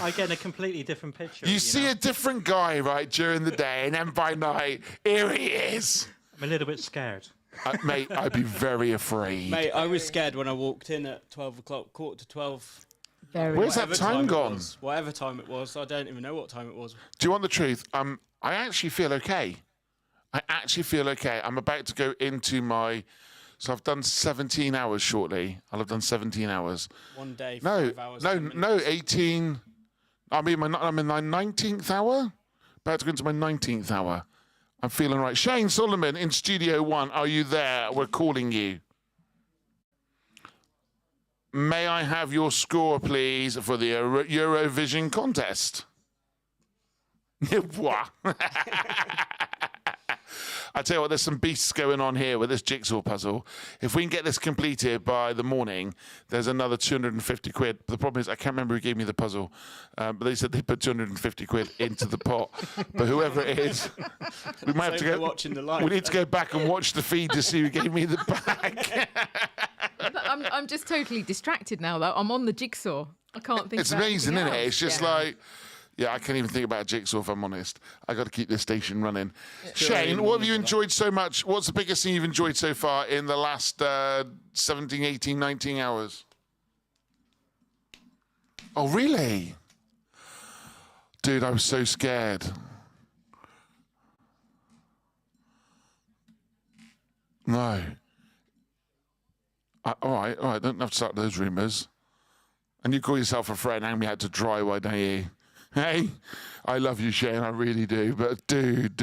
I get a completely different picture. You see a different guy, right, during the day, and then by night, here he is. I'm a little bit scared. Mate, I'd be very afraid. Mate, I was scared when I walked in at 12 o'clock, quarter to 12. Where's that Whatever time it gone? was, whatever time it was, I don't even know what time it was. Do you want the truth? I actually feel okay. I'm about to go into my... So I've done 17 hours shortly. I'll have done 17 hours. One day, No, 5 hours. no, 18... I'm in my 19th hour. About to go into my 19th hour. I'm feeling right. Shane Solomon in Studio One, are you there? We're calling you. May I have your score, please, for the Eurovision contest? What? I tell you what, there's some beasts going on here with this jigsaw puzzle. If we can get this completed by the morning, there's another 250 quid. The problem is I can't remember who gave me the puzzle, but they said they put 250 quid into the pot. But whoever it is, we might have to go. Watching the live, we need to go back and watch the feed to see who gave me the bag. I'm just totally distracted now, though. I'm on the jigsaw. I can't think. It's about amazing, anything isn't it? else. It's just like. Yeah, I can't even think about a jigsaw if I'm honest. I got to keep this station running. Shane, what have you enjoyed so much? What's the biggest thing you've enjoyed so far in the last 17, 18, 19 hours? Oh, really? Dude, I was so scared. No. All right. Don't have to start those rumours. And you call yourself a friend, hang me out to dry, why don't you? Hey, I love you, Shane. I really do. But dude,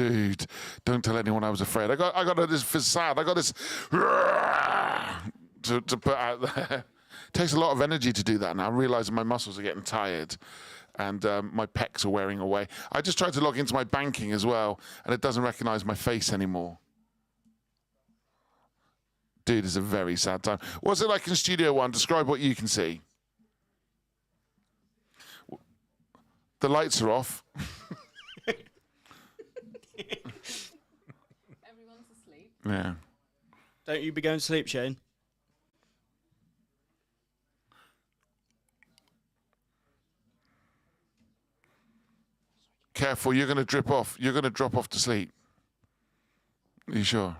don't tell anyone I was afraid. I got this facade. I got this to put out there. It takes a lot of energy to do that now. I'm realizing my muscles are getting tired and my pecs are wearing away. I just tried to log into my banking as well, and it doesn't recognize my face anymore. Dude, it's a very sad time. What's it like in Studio One? Describe what you can see. The lights are off. Everyone's asleep. Yeah. Don't you be going to sleep, Shane? Careful, you're going to drip off. You're going to drop off to sleep. Are you sure?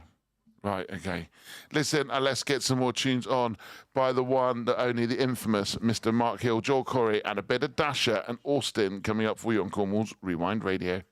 Right, okay. Listen, let's get some more tunes on by the one, the only, the infamous Mr. Mark Hill, Joel Corey, and a bit of Dasher and Austin coming up for you on Cornwall's Rewind Radio.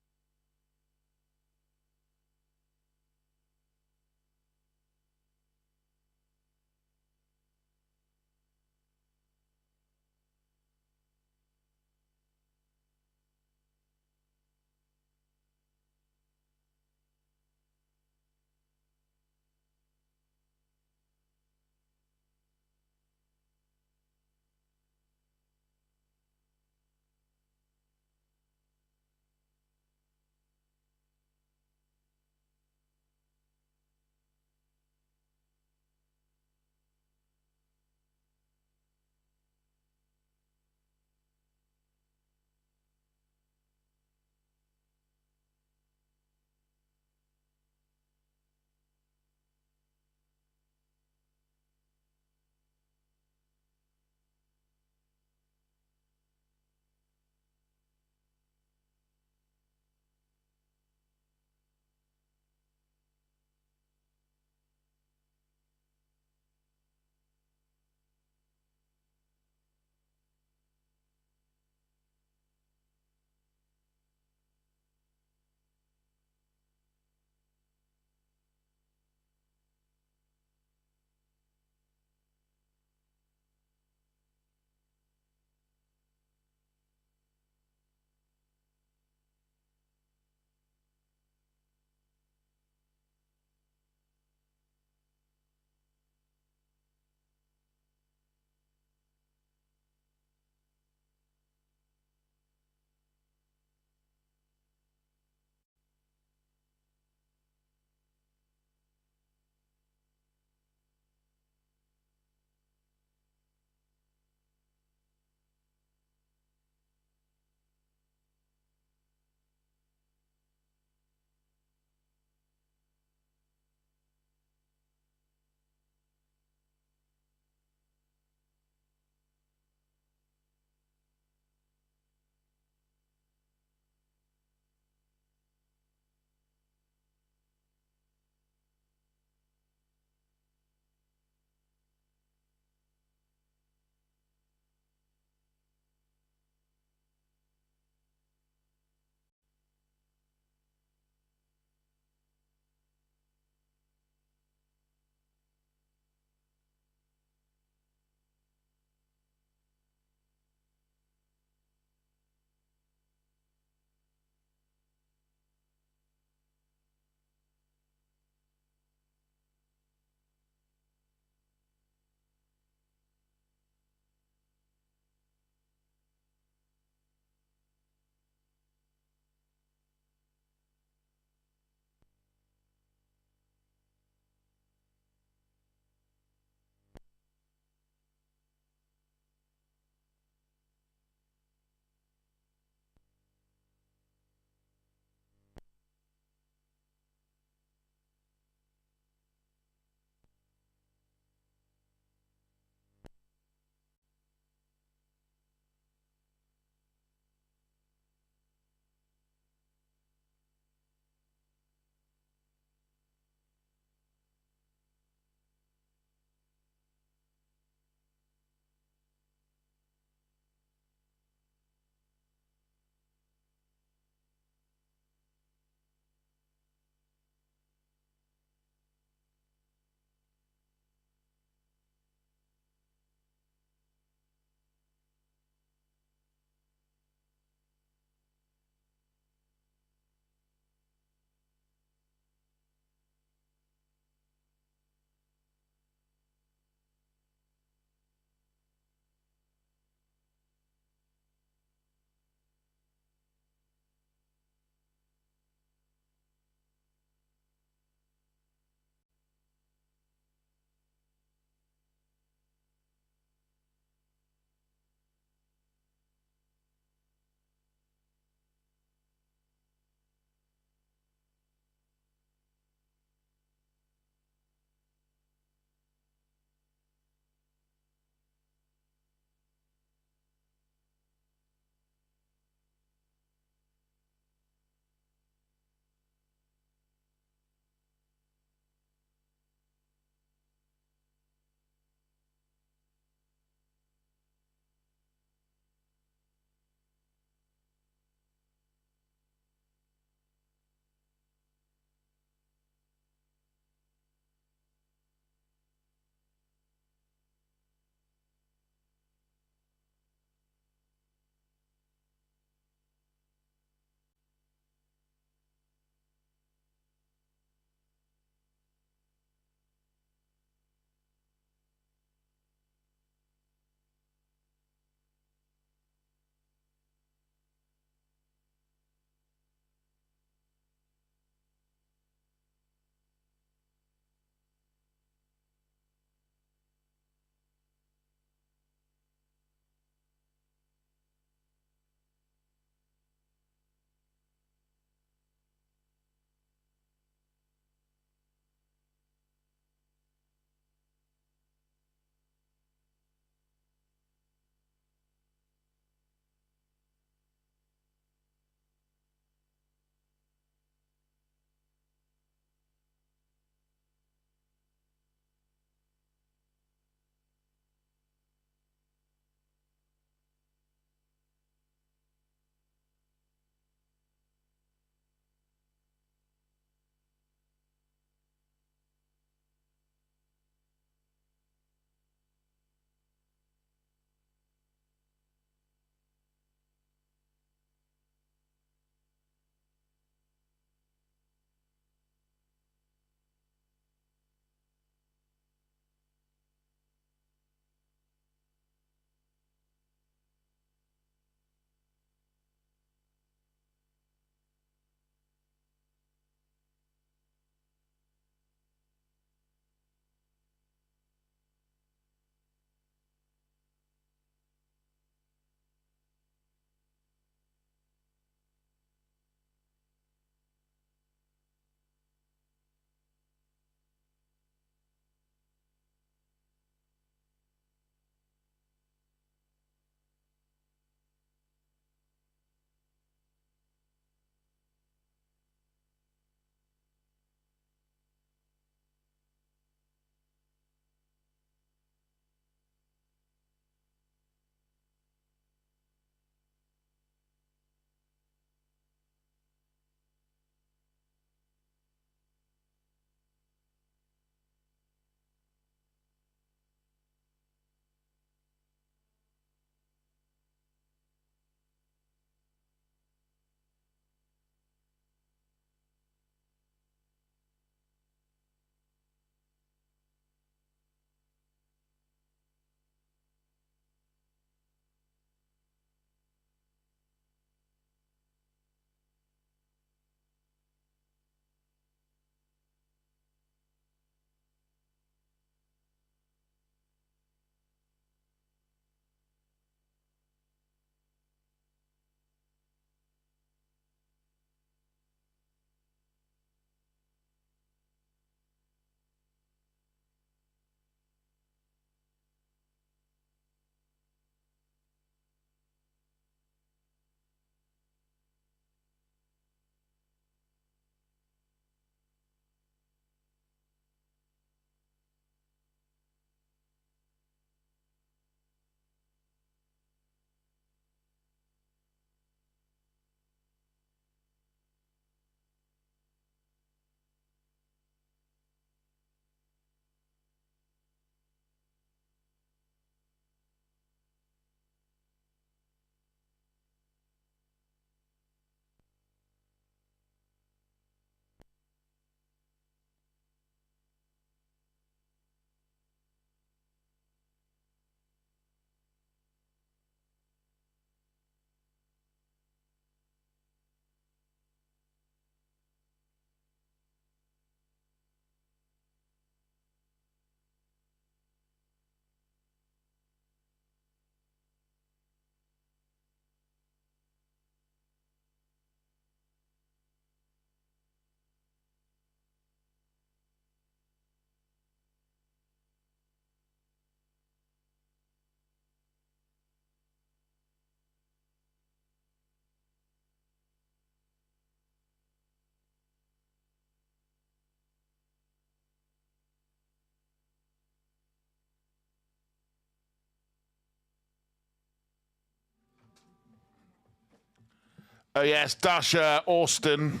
Oh, yes, Dasha Austin.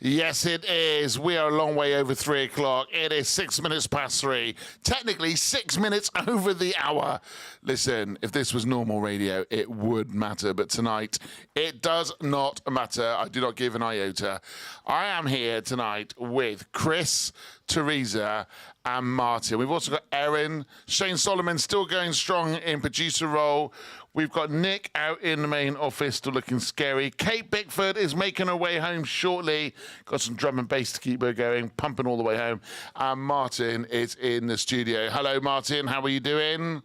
Yes, it is. We are a long way over 3 o'clock. It is 6 minutes past 3. Technically, 6 minutes over the hour. Listen, if this was normal radio, it would matter. But tonight, it does not matter. I do not give an iota. I am here tonight with Chris, Teresa, and Martin. We've also got Erin. Shane Solomon still going strong in producer role. We've got Nick out in the main office, still looking scary. Kate Bickford is making her way home shortly. Got some drum and bass to keep her going, pumping all the way home. And Martin is in the studio. Hello, Martin. How are you doing?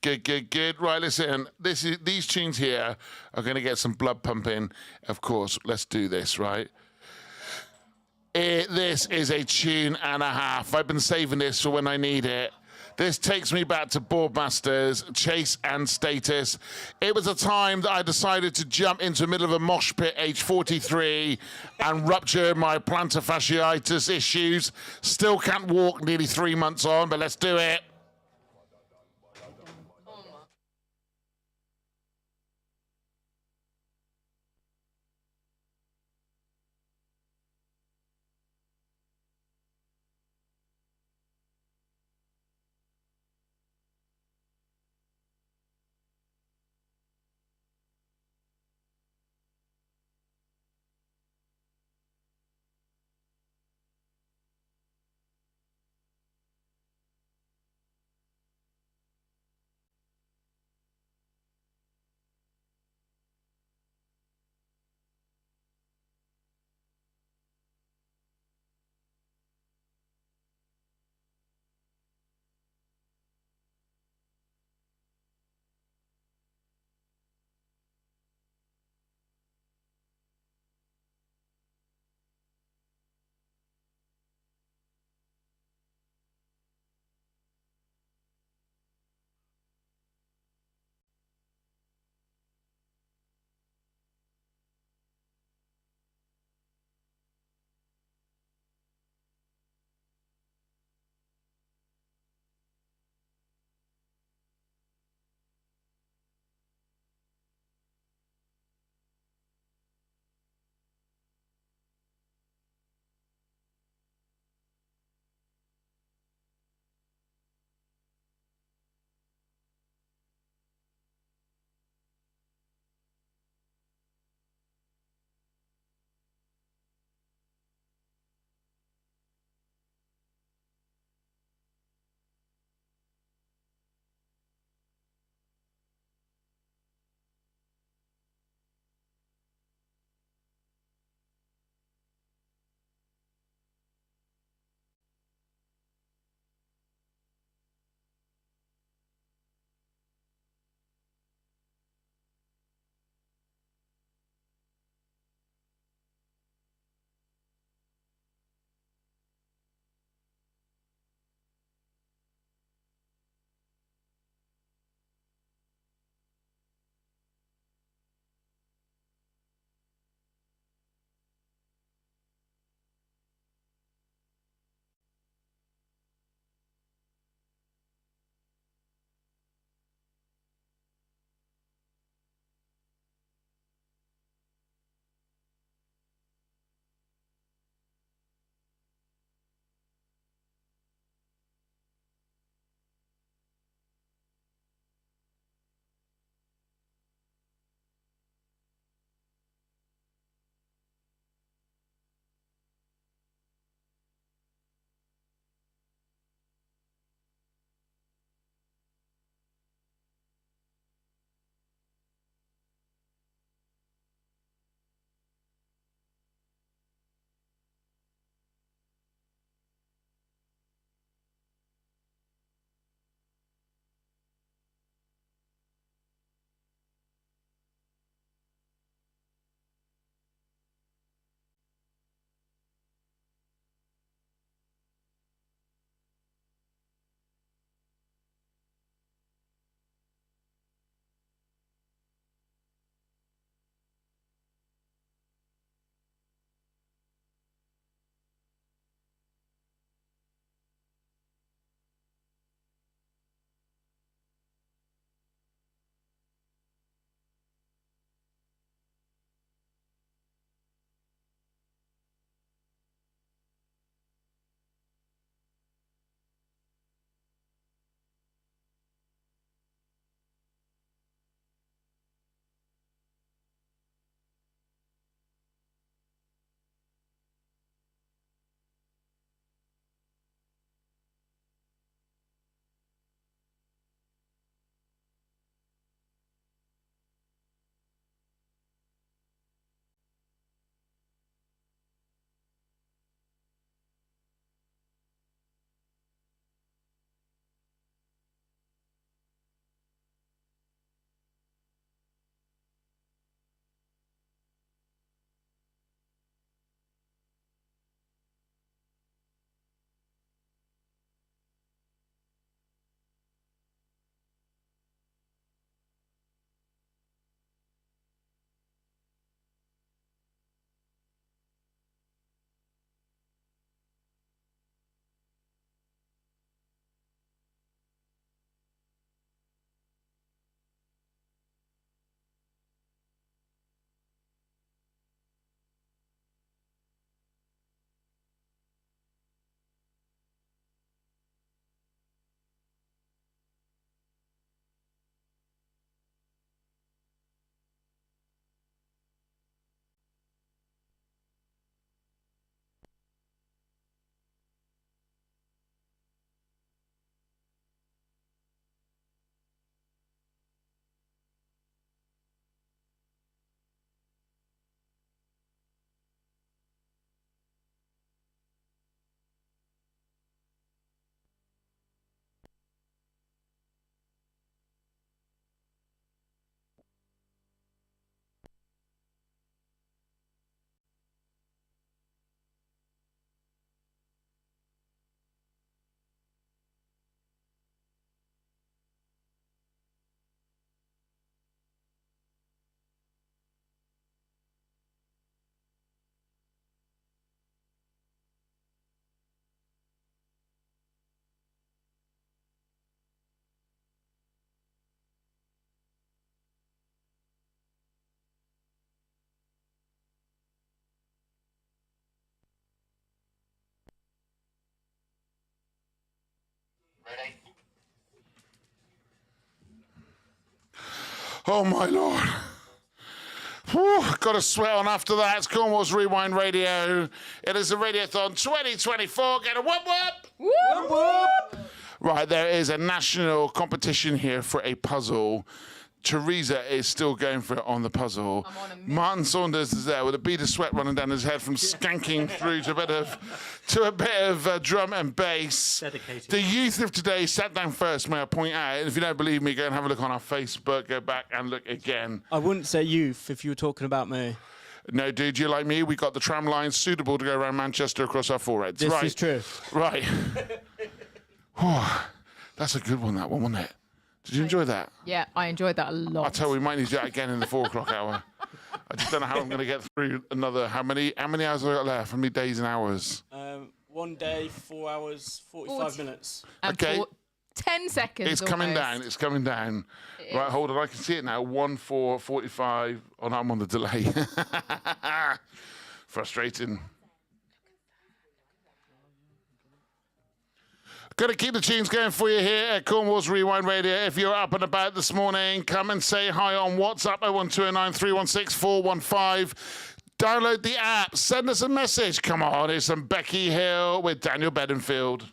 Good, good, good. Right, listen, these tunes here are going to get some blood pumping. Of course, let's do this, right? This is a tune and a half. I've been saving this for when I need it. This takes me back to Boardmasters, Chase and Status. It was a time that I decided to jump into the middle of a mosh pit, age 43, and rupture my plantar fasciitis issues. Still can't walk nearly 3 months on, but let's do it. Oh my lord. Whew, got a sweat on after that. It's Cornwall's Rewind Radio. It is the Radiothon 2024. Get a whoop whoop! Whoop whoop! Right, there is a national competition here for a puzzle. Teresa is still going for it on the puzzle. Martin Saunders is there with a bead of sweat running down his head from skanking through to a bit of drum and bass. Dedicated. The youth of today sat down first, may I point out. And if you don't believe me, go and have a look on our Facebook. Go back and look again. I wouldn't say youth if you were talking about me. No, dude, you like me? We got the tram lines suitable to go around Manchester across our foreheads. This right. is true. Right. Whew. That's a good one, that one, wasn't it? Did you enjoy that? Yeah, I enjoyed that a lot. I tell you, we might need to do that again in the 4 o'clock hour. I just don't know how I'm going to get through another. How many hours have I got left? How many days and hours? 1 day, 4 hours, 45 minutes. And Okay. 10 seconds. It's coming almost. down. It's coming down. It Right, is. hold on. I can see it now. 1:45. Oh, no, I'm on the delay. Frustrating. Going to keep the tunes going for you here at Cornwall's Rewind Radio. If you're up and about this morning, come and say hi on WhatsApp 01209 316 415. Download the app. Send us a message. Come on, it's some Becky Hill with Daniel Bedingfield.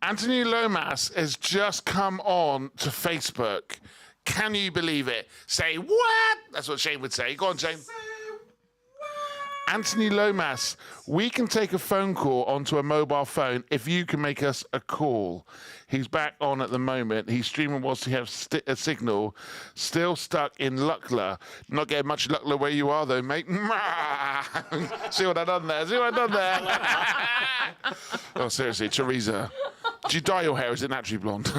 Anthony Lomas has just come on to Facebook. Can you believe it? Say what? That's what Shane would say. Go on, Shane. Anthony Lomas, we can take a phone call onto a mobile phone if you can make us a call. He's back on at the moment. He's streaming whilst he has a signal. Still stuck in Luckler. Not getting much Luckler where you are, though, mate. See what I done there? See what I done there? Oh, seriously, Teresa. Did you dye your hair? Is it naturally blonde?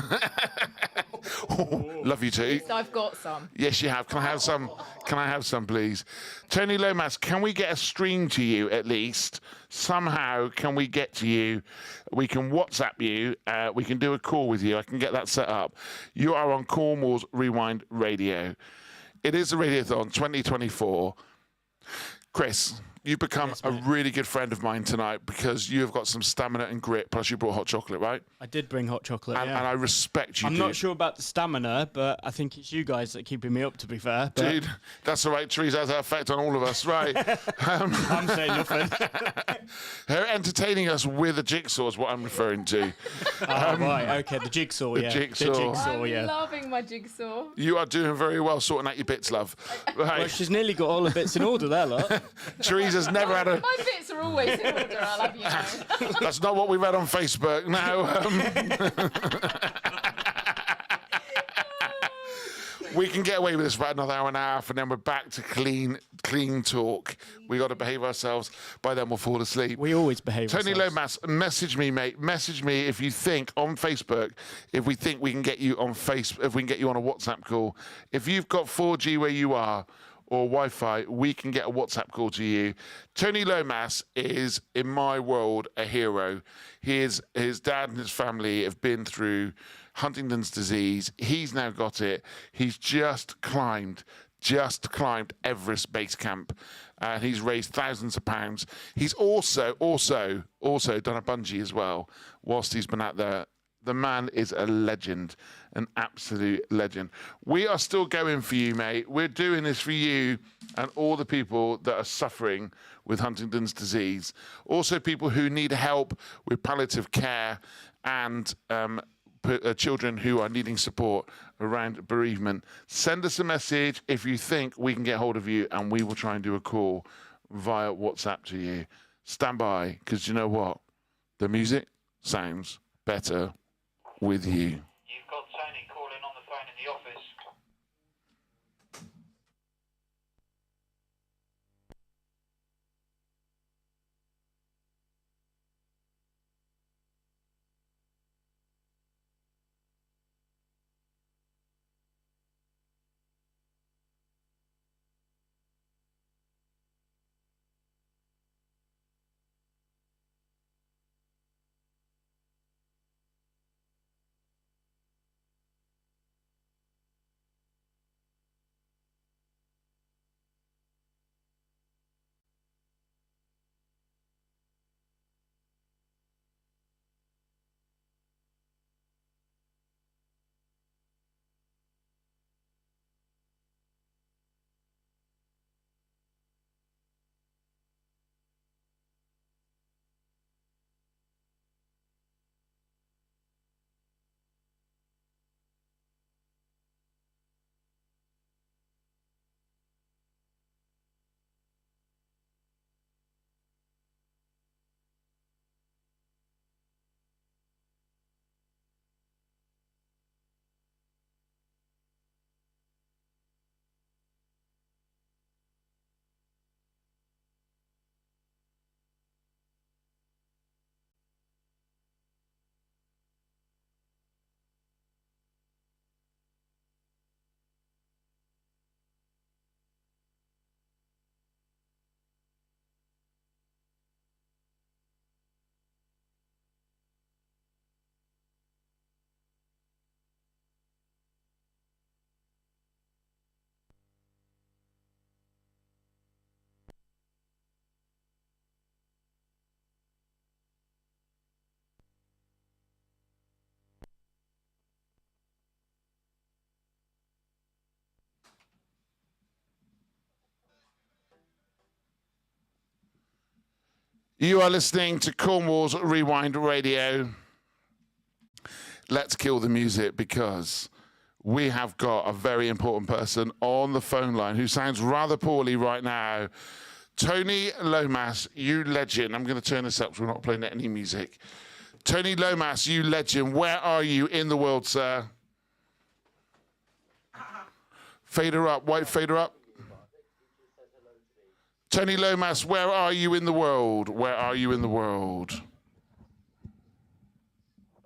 Oh, love you too. I've got some. Yes, you have. Can I have some? Can I have some, please? Tony Lomas, can we get a stream to you at least? Somehow, can we get to you? We can WhatsApp you. We can do a call with you. I can get that set up. You are on Cornwall's Rewind Radio. It is the Radiothon 2024. Chris, you've become a really good friend of mine tonight because you have got some stamina and grit, plus you brought hot chocolate, right? I did bring hot chocolate, And, yeah. and I respect you, I'm dude. not sure about the stamina, but I think it's you guys that are keeping me up, to be fair. But Dude, that's all right. Teresa has that effect on all of us, right? I'm saying nothing. Her entertaining us with a jigsaw is what I'm referring to. Right, okay, the jigsaw, The yeah. jigsaw. The jigsaw, I'm yeah. loving my jigsaw. You are doing very well sorting out your bits, love. Right. Well, she's nearly got all the bits in order there, look. Teresa's never had a... My bits are always in order, I'll have you know. That's not what we read on Facebook. No. We can get away with this for about another hour and a half, and then we're back to clean talk. We got to behave ourselves. By then, we'll fall asleep. We always behave Tony ourselves. Lomas, message me, mate. Message me if you think on Facebook, if we think we can get you on if we can get you on a WhatsApp call. If you've got 4G where you are, or Wi-Fi, we can get a WhatsApp call to you. Tony Lomas is, in my world, a hero. His dad and his family have been through Huntington's disease. He's now got it. He's just climbed Everest Base Camp, and he's raised thousands of pounds. He's also done a bungee as well whilst he's been out there. The man is a legend, an absolute legend. We are still going for you, mate. We're doing this for you and all the people that are suffering with Huntington's disease. Also, people who need help with palliative care and children who are needing support around bereavement. Send us a message if you think we can get hold of you, and we will try and do a call via WhatsApp to you. Stand by, because you know what? The music sounds better with you. You've got Tony calling on the phone in the office. You are listening to Cornwall's Rewind Radio. Let's kill the music because we have got a very important person on the phone line who sounds rather poorly right now. Tony Lomas, you legend. I'm going to turn this up so we're not playing any music. Tony Lomas, you legend. Where are you in the world, sir? Fader up, white fader up. Tony Lomas, where are you in the world? Where are you in the world?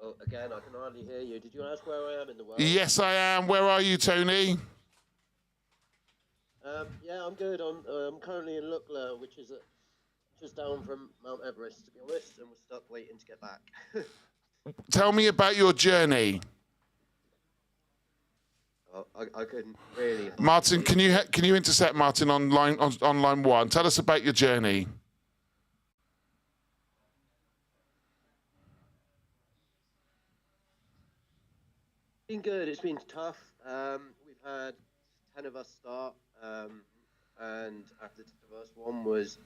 Oh, again, I can hardly hear you. Did you ask where I am in the world? Yes, I am. Where are you, Tony? Yeah, I'm good. I'm currently in Lukla, which is just down from Mount Everest, to be honest, and we're stuck waiting to get back. Tell me about your journey. I couldn't really. Martin, can you intercept Martin on line 1? Tell us about your journey. It's been good. It's been tough. We've had 10 of us start, and after 10 of us, one was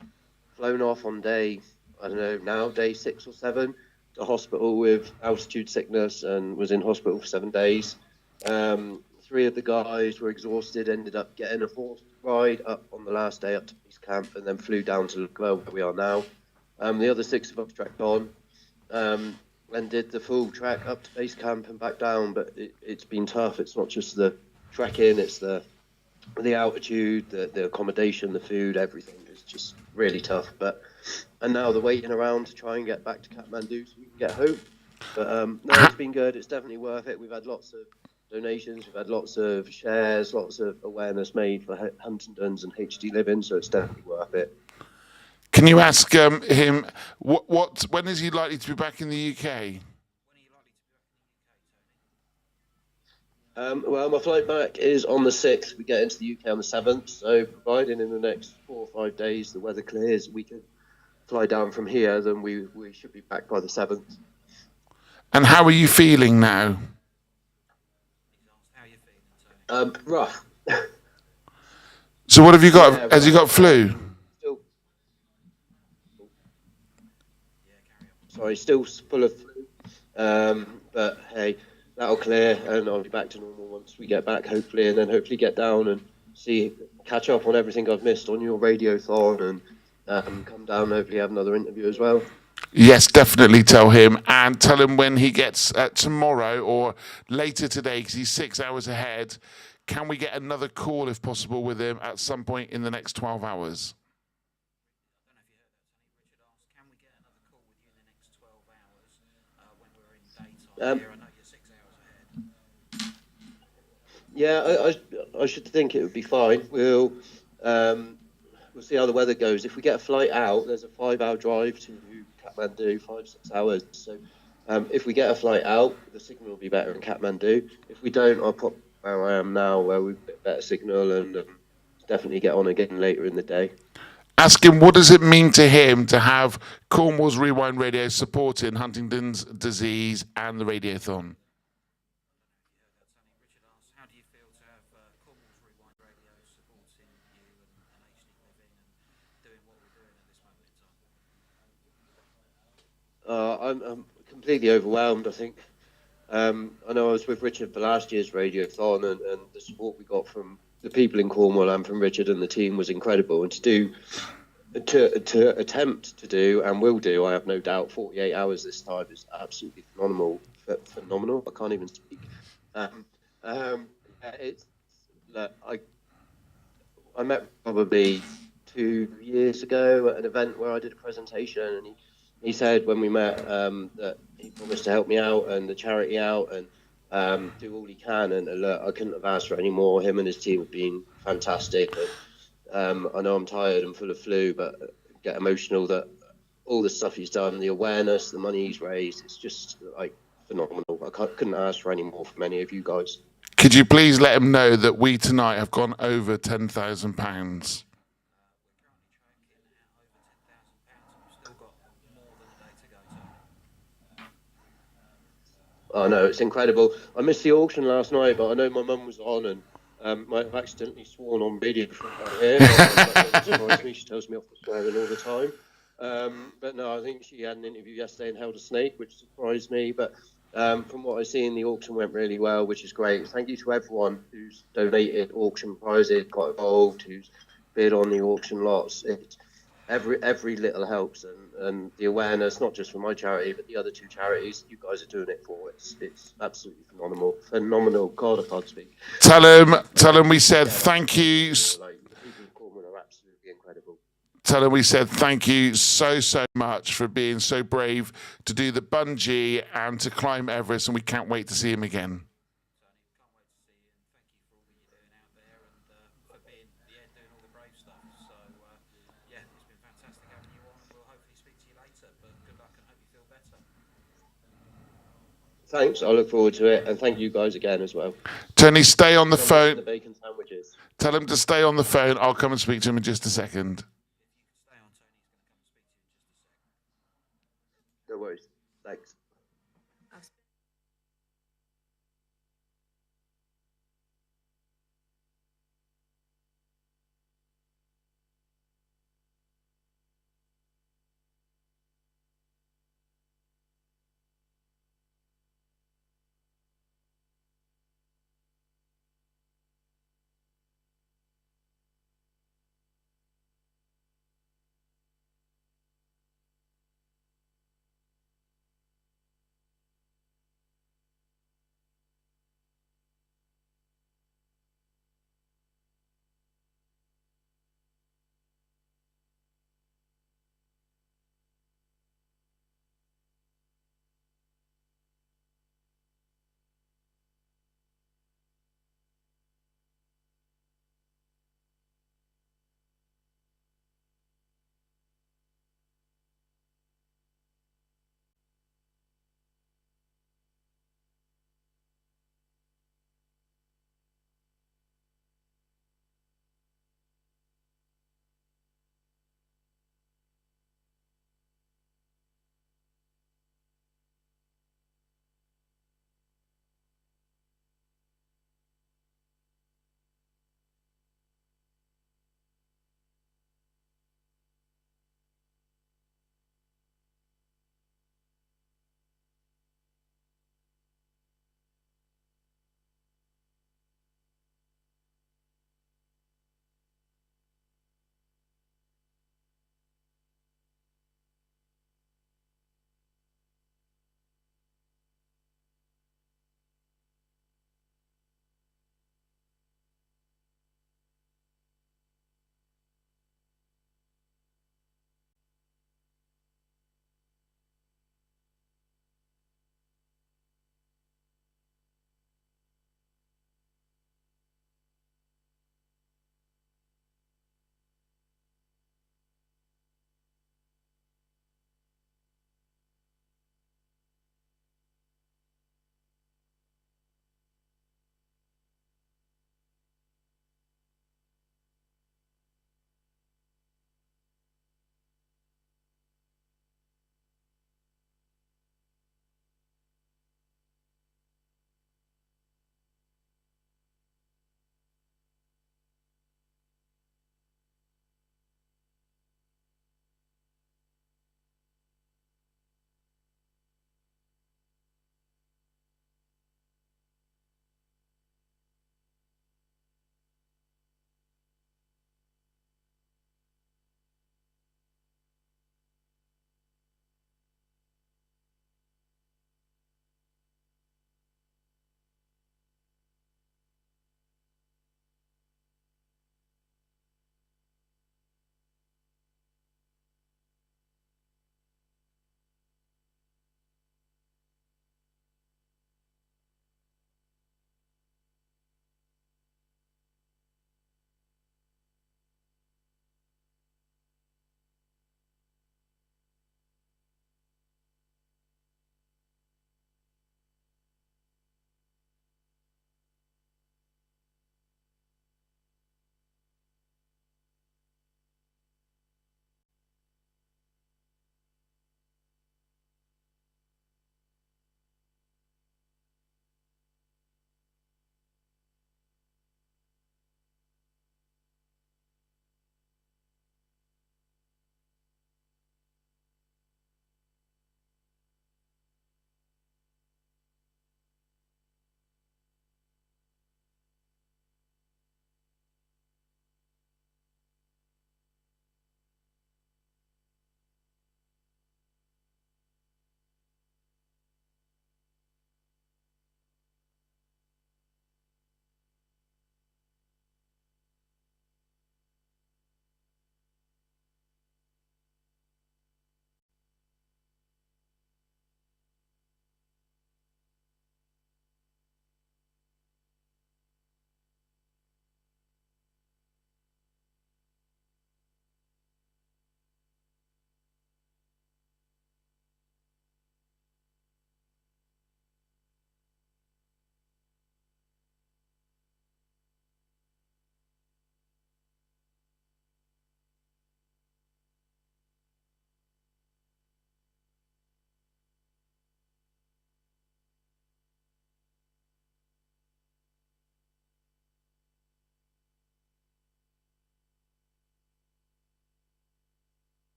flown off on day 6 or 7 to hospital with altitude sickness and was in hospital for 7 days. 3 of the guys were exhausted, ended up getting a horse ride up on the last day up to base camp and then flew down to where we are now. The other 6 of us trekked on and did the full trek up to base camp and back down, but it's been tough. It's not just the trekking, it's the altitude, the accommodation, the food, everything is just really tough. And now the waiting around to try and get back to Kathmandu so we can get home. But no, it's been good. It's definitely worth it. We've had lots of donations, we've had lots of shares, lots of awareness made for Huntingdon's and HD Living, so it's definitely worth it. Can you ask him when is he likely to be back in the UK? Well, my flight back is on the 6th. We get into the UK on the 7th, so providing in the next 4 or 5 days the weather clears, we can fly down from here, then we should be back by the 7th. And how are you feeling now? Rough. So what have you got? Yeah, has you got flu? Still full of flu. But hey, that'll clear and I'll be back to normal once we get back, hopefully, and then hopefully get down and catch up on everything I've missed on your radiothon and come down and hopefully have another interview as well. Yes, definitely tell him, and tell him when he gets tomorrow or later today, because he's 6 hours ahead. Can we get another call, if possible, with him at some point in the next 12 hours? Yeah, I should think it would be fine. We'll see how the weather goes. If we get a flight out, there's a 5-hour drive to Kathmandu, 5-6 hours. So if we get a flight out, the signal will be better in Kathmandu. If we don't, I'll pop where I am now, where we've got better signal, and definitely get on again later in the day. Ask him, what does it mean to him to have Cornwall's Rewind Radio supporting Huntington's disease and the Radiothon? I'm completely overwhelmed, I think. I know I was with Richard for last year's Radiothon, and the support we got from the people in Cornwall and from Richard and the team was incredible. And to attempt to do, and will do, I have no doubt, 48 hours this time is absolutely phenomenal. I can't even speak. I met probably 2 years ago at an event where I did a presentation, and he said when we met that he promised to help me out and the charity out and do all he can. And look, I couldn't have asked for any more. Him and his team have been fantastic. And, I know I'm tired and full of flu, but I get emotional that all the stuff he's done, the awareness, the money he's raised, it's just like phenomenal. I couldn't ask for any more from any of you guys. Could you please let him know that we tonight have gone over £10,000? Oh no, it's incredible. I missed the auction last night, but I know my mum was on and might have accidentally sworn on radio from down here. That surprised me. She tells me off for swearing all the time. But no, I think she had an interview yesterday and held a snake, which surprised me. But from what I see, the auction went really well, which is great. Thank you to everyone who's donated auction prizes, got involved, who's bid on the auction lots. Every little helps, and the awareness, not just for my charity, but the other two charities you guys are doing it for. It's absolutely phenomenal. God, I can't speak. Tell him we said thank you. Like, the people of Cornwall are absolutely incredible. Tell him we said thank you so much for being so brave to do the bungee and to climb Everest, and we can't wait to see him again. Thanks. I look forward to it, and thank you guys again as well. Tony, stay on the Come back to phone. The bacon sandwiches. Tell him to stay on the phone. I'll come and speak to him in just a second. No worries. Thanks.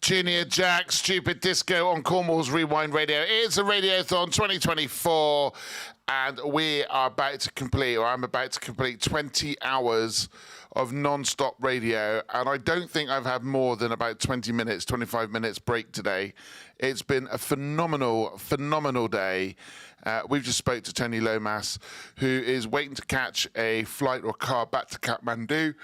Junior Jack, Stupid Disco on Cornwall's Rewind Radio. It's a Radiothon 2024, and we are about to complete, or I'm about to complete 20 hours of non-stop radio, and I don't think I've had more than about 20 minutes, 25 minutes break today. It's been a phenomenal day. We've just spoke to Tony Lomas, who is waiting to catch a flight or car back to Kathmandu.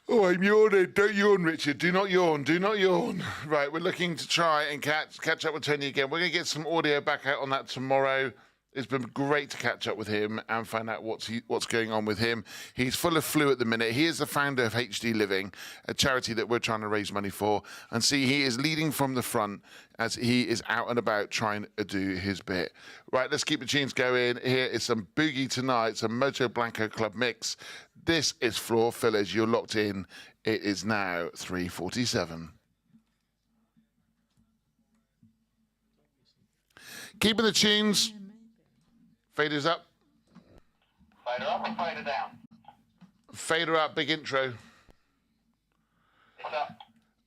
Oh, I'm yawning. Don't yawn, Richard. Do not yawn. Do not yawn. Right, we're looking to try and catch up with Tony again. We're going to get some audio back out on that tomorrow. It's been great to catch up with him and find out what's going on with him. He's full of flu at the minute. He is the founder of HD Living, a charity that we're trying to raise money for. And see, he is leading from the front as he is out and about trying to do his bit. Right, let's keep the tunes going. Here is some Boogie Tonight, some Moto Blanco Club mix. This is Floor Fillers. You're locked in. It is now 3:47. Keeping the tunes. Faders up. Fader up or fader down? Fader up, big intro. It's up.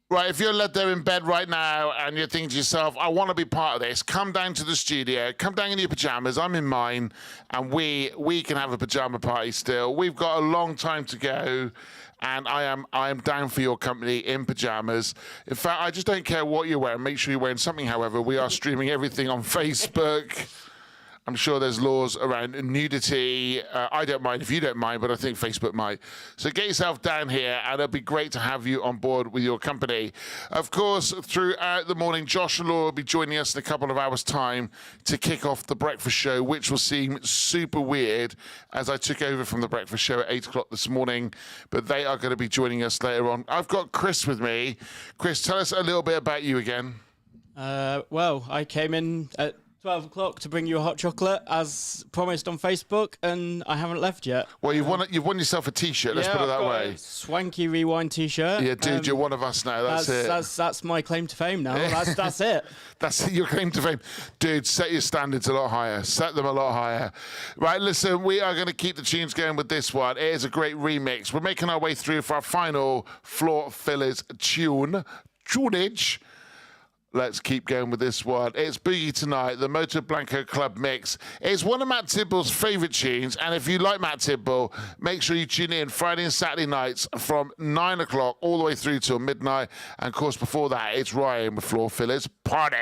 Right, if you're led there in bed right now and you're thinking to yourself, I want to be part of this, come down to the studio, come down in your pajamas, I'm in mine, and we can have a pajama party still. We've got a long time to go, and I am down for your company in pajamas. In fact, I just don't care what you're wearing. Make sure you're wearing something, however. We are streaming everything on Facebook. I'm sure there's laws around nudity. I don't mind if you don't mind, but I think Facebook might. So get yourself down here, and it'll be great to have you on board with your company. Of course, throughout the morning, Josh and Laura will be joining us in a couple of hours' time to kick off the breakfast show, which will seem super weird as I took over from the breakfast show at 8 o'clock this morning. But they are going to be joining us later on. I've got Chris with me. Chris, tell us a little bit about you again. Well, I came in at 12 o'clock to bring you a hot chocolate as promised on Facebook, and I haven't left yet. Well, you've won yourself a T-shirt. Let's put it that way. A swanky Rewind T-shirt. Yeah, dude, you're one of us now. That's it. That's my claim to fame now. That's it. That's your claim to fame. Dude, set your standards a lot higher. Set them a lot higher. Right, listen, we are going to keep the tunes going with this one. It is a great remix. We're making our way through for our final Floor Fillers tunage. Let's keep going with this one. It's Boogie Tonight, the Moto Blanco Club mix. It's one of Matt Tidball's favourite tunes, and if you like Matt Tidball, make sure you tune in Friday and Saturday nights from 9 o'clock all the way through till midnight. And of course, before that, it's Ryan with Floor Fillers Party.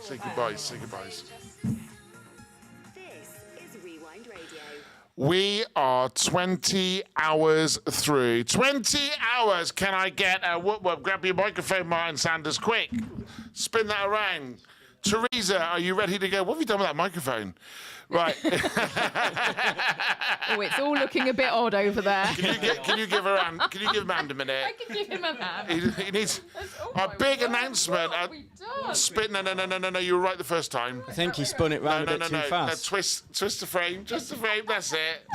Say goodbyes. Say goodbyes. This is Rewind Radio. We are 20 hours through. 20 hours. Can I get a whoop whoop? Grab your microphone, Martin Sanders, quick. Spin that around. Teresa, are you ready to go? What have you done with that microphone? Right. Oh, it's all looking a bit odd over there. Can you give her a hand? Can you give Amanda a minute? I can give him a hand. He needs a big announcement. Spin. No. You were right the first time. I think he spun it round a bit too fast. Twist the frame. Just the frame. That's it.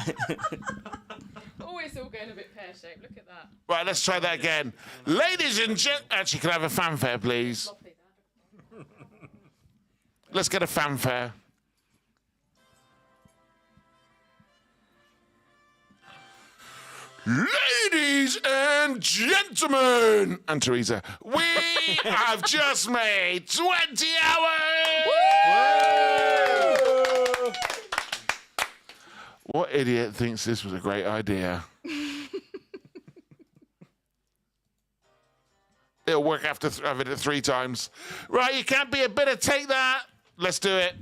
Oh, it's all going a bit pear-shaped. Look at that. Right, let's try that again. Ladies and gentlemen, actually, can I have a fanfare, please? Let's get a fanfare. Ladies and gentlemen, and Teresa, we have just made 20 hours! Woo! What idiot thinks this was a great idea? It'll work after having it 3 times. Right, you can't be a bitter. Take that. Let's do it.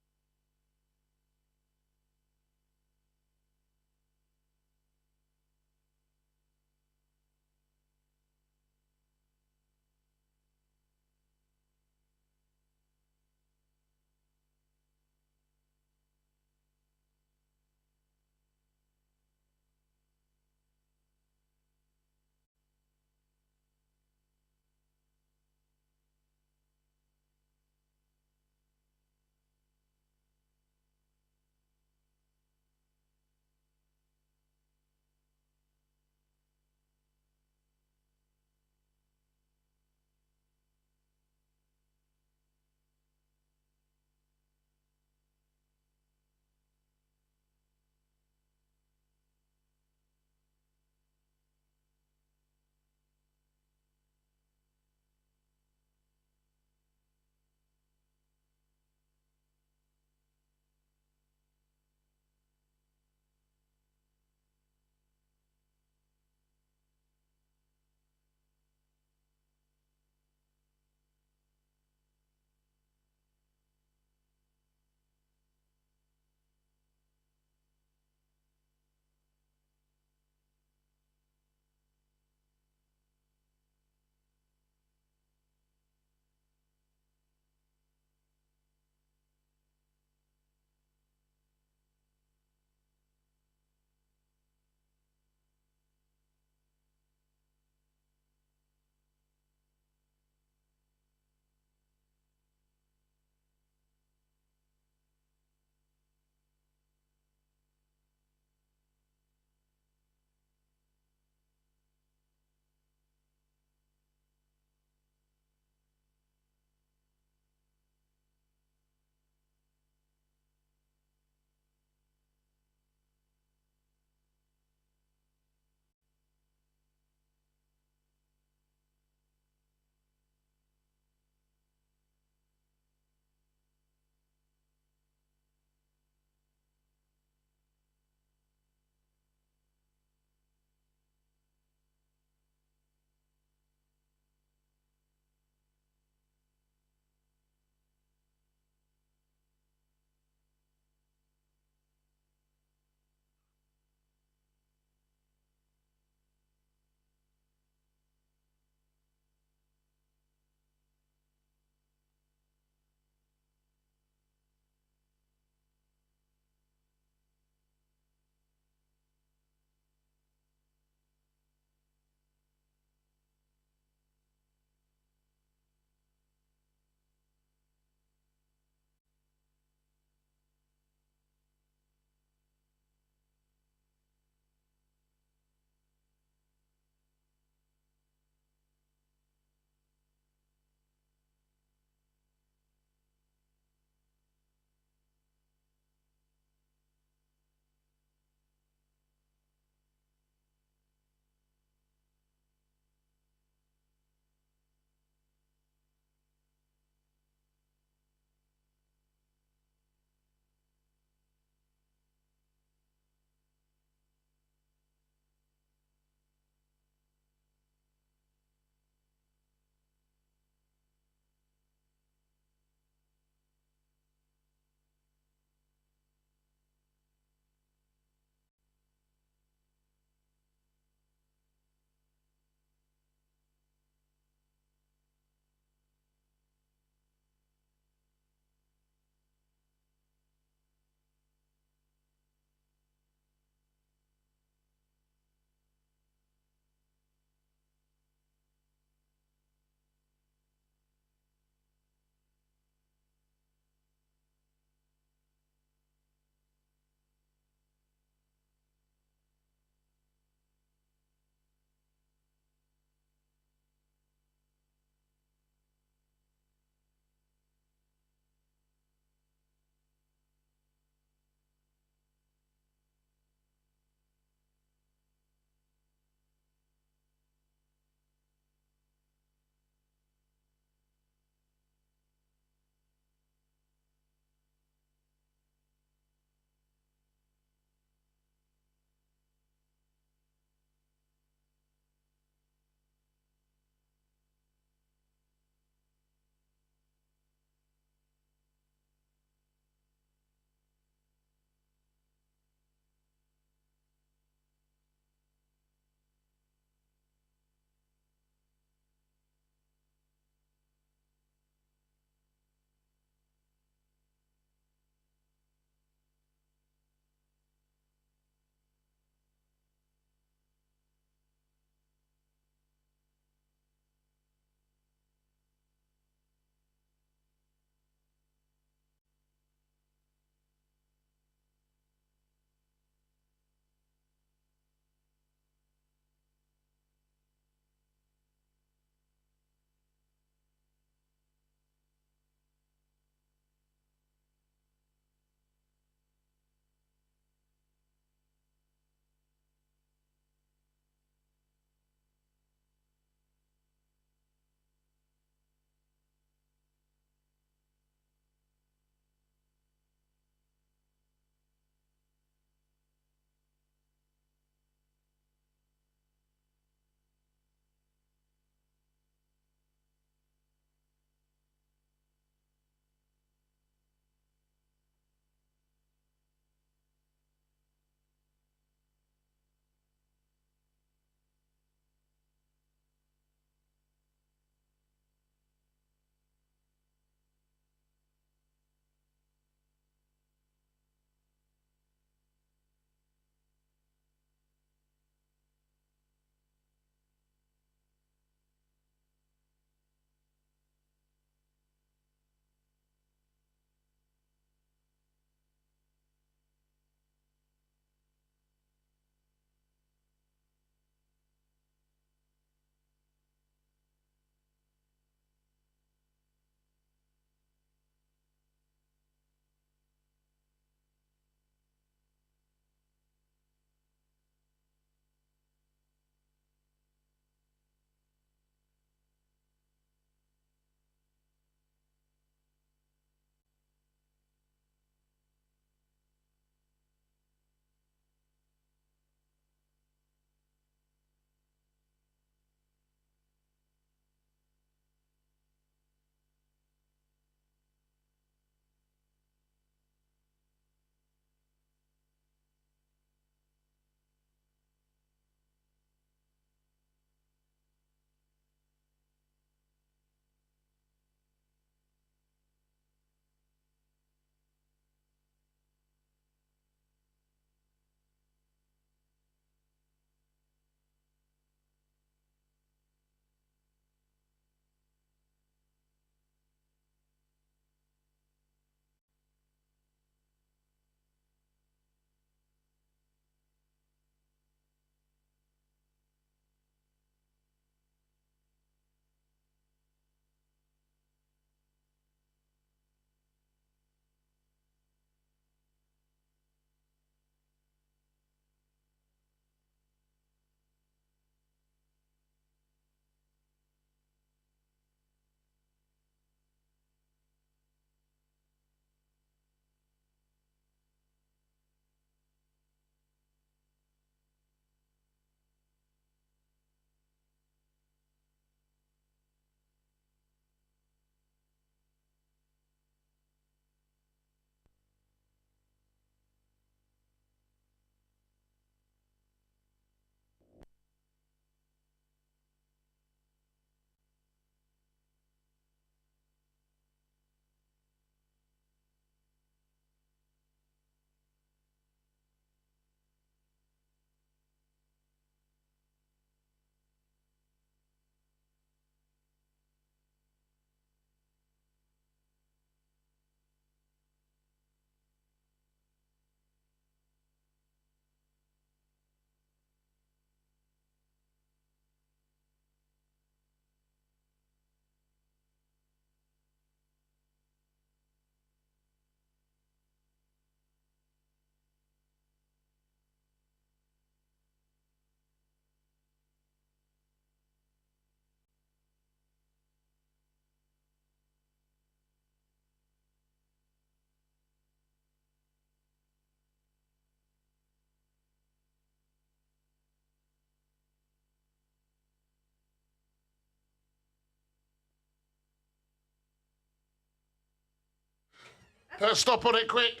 Put a stop on it quick.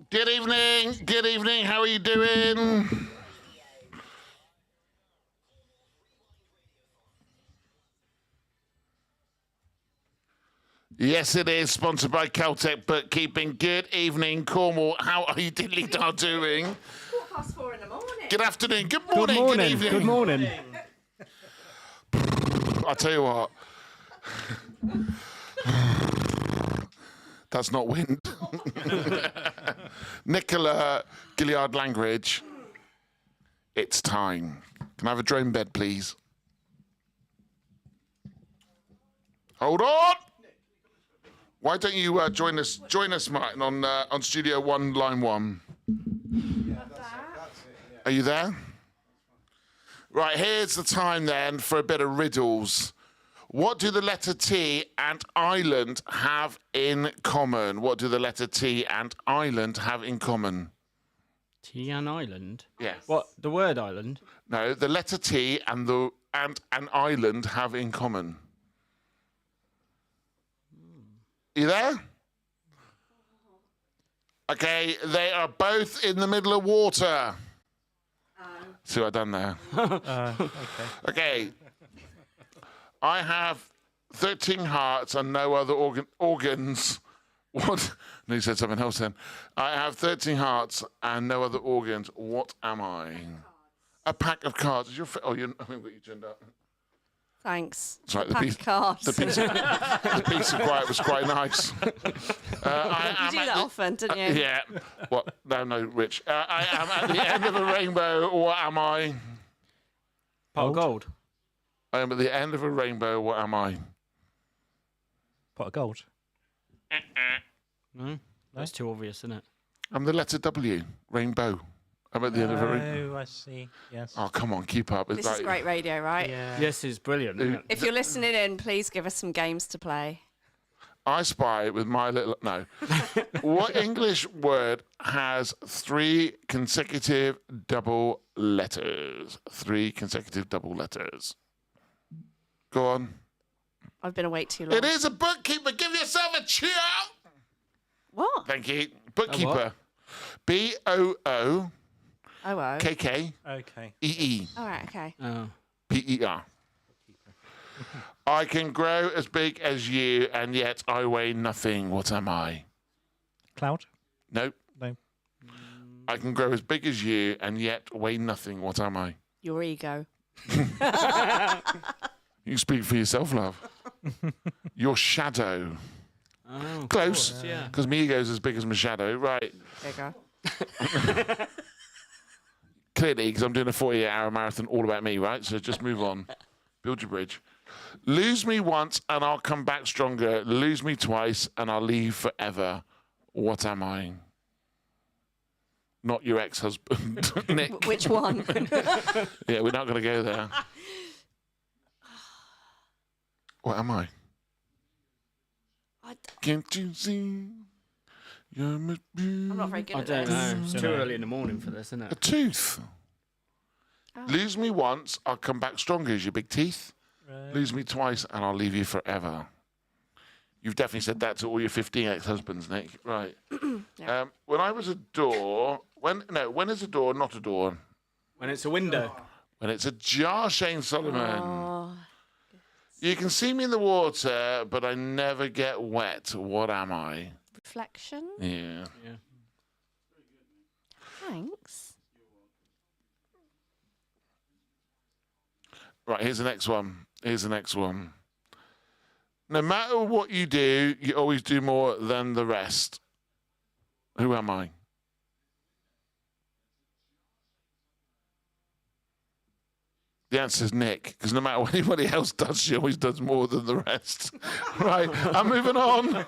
Good evening. Good evening. How are you doing? Yes, it is. Sponsored by Caltech Bookkeeping. Good evening, Cornwall. How are you diddly-dar doing? 4:04 in the morning. Good afternoon. Good morning. Good evening. Good morning. I'll tell you what. That's not wind. Nicola Gilliard Langridge. It's time. Can I have a drone bed, please? Hold on. Why don't you join us, Martin, on Studio One, Line 1? Are you there? Right, here's the time then for a bit of riddles. What do the letter T and island have in common? What do the letter T and island have in common? T and island? Yes. What, the word island? No, the letter T and an island have in common. You there? Okay, they are both in the middle of water. See what I've done there? Okay. Okay. I have 13 hearts and no other organs. What? No, you said something else then. I have 13 hearts and no other organs. What am I? A pack of cards. Is your I haven't got you turned up. Thanks. That's right. Pack of cards. The piece of quiet was quite nice. You do that often, don't you? Yeah. What? No, Rich. I am at the end of a rainbow. What am I? Pot of gold. I am at the end of a rainbow. What am I? Pot of gold. No, that's too obvious, isn't it? I'm the letter W. Rainbow. I'm at the end of a rainbow. Oh, I see. Yes. Oh, come on, keep up. This is great radio, right? Yeah. Yes, it's brilliant. Isn't it? If you're listening in, please give us some games to play. I spy with my little... No. What English word has 3 consecutive double letters? 3 consecutive double letters. Go on. I've been awake too long. It is a bookkeeper. Give yourself a cheer. What? Thank you. Bookkeeper. B-O-O. Oh. K-K. Okay. E-E. All right, okay. Oh. P-E-R. I can grow as big as you, and yet I weigh nothing. What am I? Cloud? Nope. No. I can grow as big as you, and yet weigh nothing. What am I? Your ego. You speak for yourself, love. Your shadow. Oh, Close. course, yeah. Because my ego's as big as my shadow. Right. Bigger. Clearly, because I'm doing a 48-hour marathon all about me, right? So just move on. Build your bridge. Lose me once and I'll come back stronger. Lose me twice and I'll leave forever. What am I? Not your ex-husband, Nick. Which one? Yeah, we're not going to go there. What am I? Can't you see? You're I'm not very good I at don't this. know. It's too early in the morning for this, isn't A it? tooth. Lose me once, I'll come back stronger as your big teeth. Lose me twice, and I'll leave you forever. You've definitely said that to all your 15 ex-husbands, Nick. Right. Yeah. When I was a door... When is a door not a door? When it's a window. When it's a jar, Shane Solomon. Oh. You can see me in the water, but I never get wet. What am I? Reflection. Yeah. Thanks. Right, here's the next one. No matter what you do, you always do more than the rest. Who am I? The answer is Nick, because no matter what anybody else does, she always does more than the rest. Right, I'm moving on.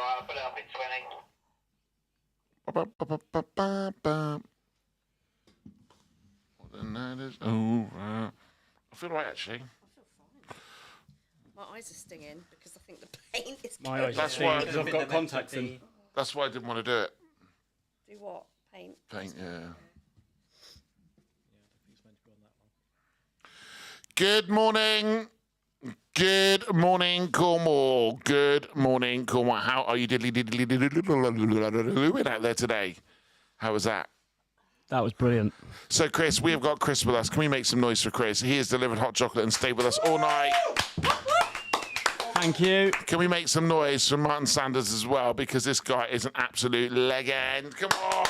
Alright, I'll put it up in 20. What the night is over. I feel right, actually. My eyes are stinging because I think the paint is. My eyes are That's stinging why because I've got contacts in. That's why I didn't want to do it. Do what? Paint. Paint, yeah. Good morning. Good morning, Cornwall. Good morning, Cornwall. How are you diddly out there today? How was that? That was brilliant. So, Chris, we have got Chris with us. Can we make some noise for Chris? He has delivered hot chocolate and stayed with us all night. Thank you. Can we make some noise for Martin Sanders as well? Because this guy is an absolute legend. Come on.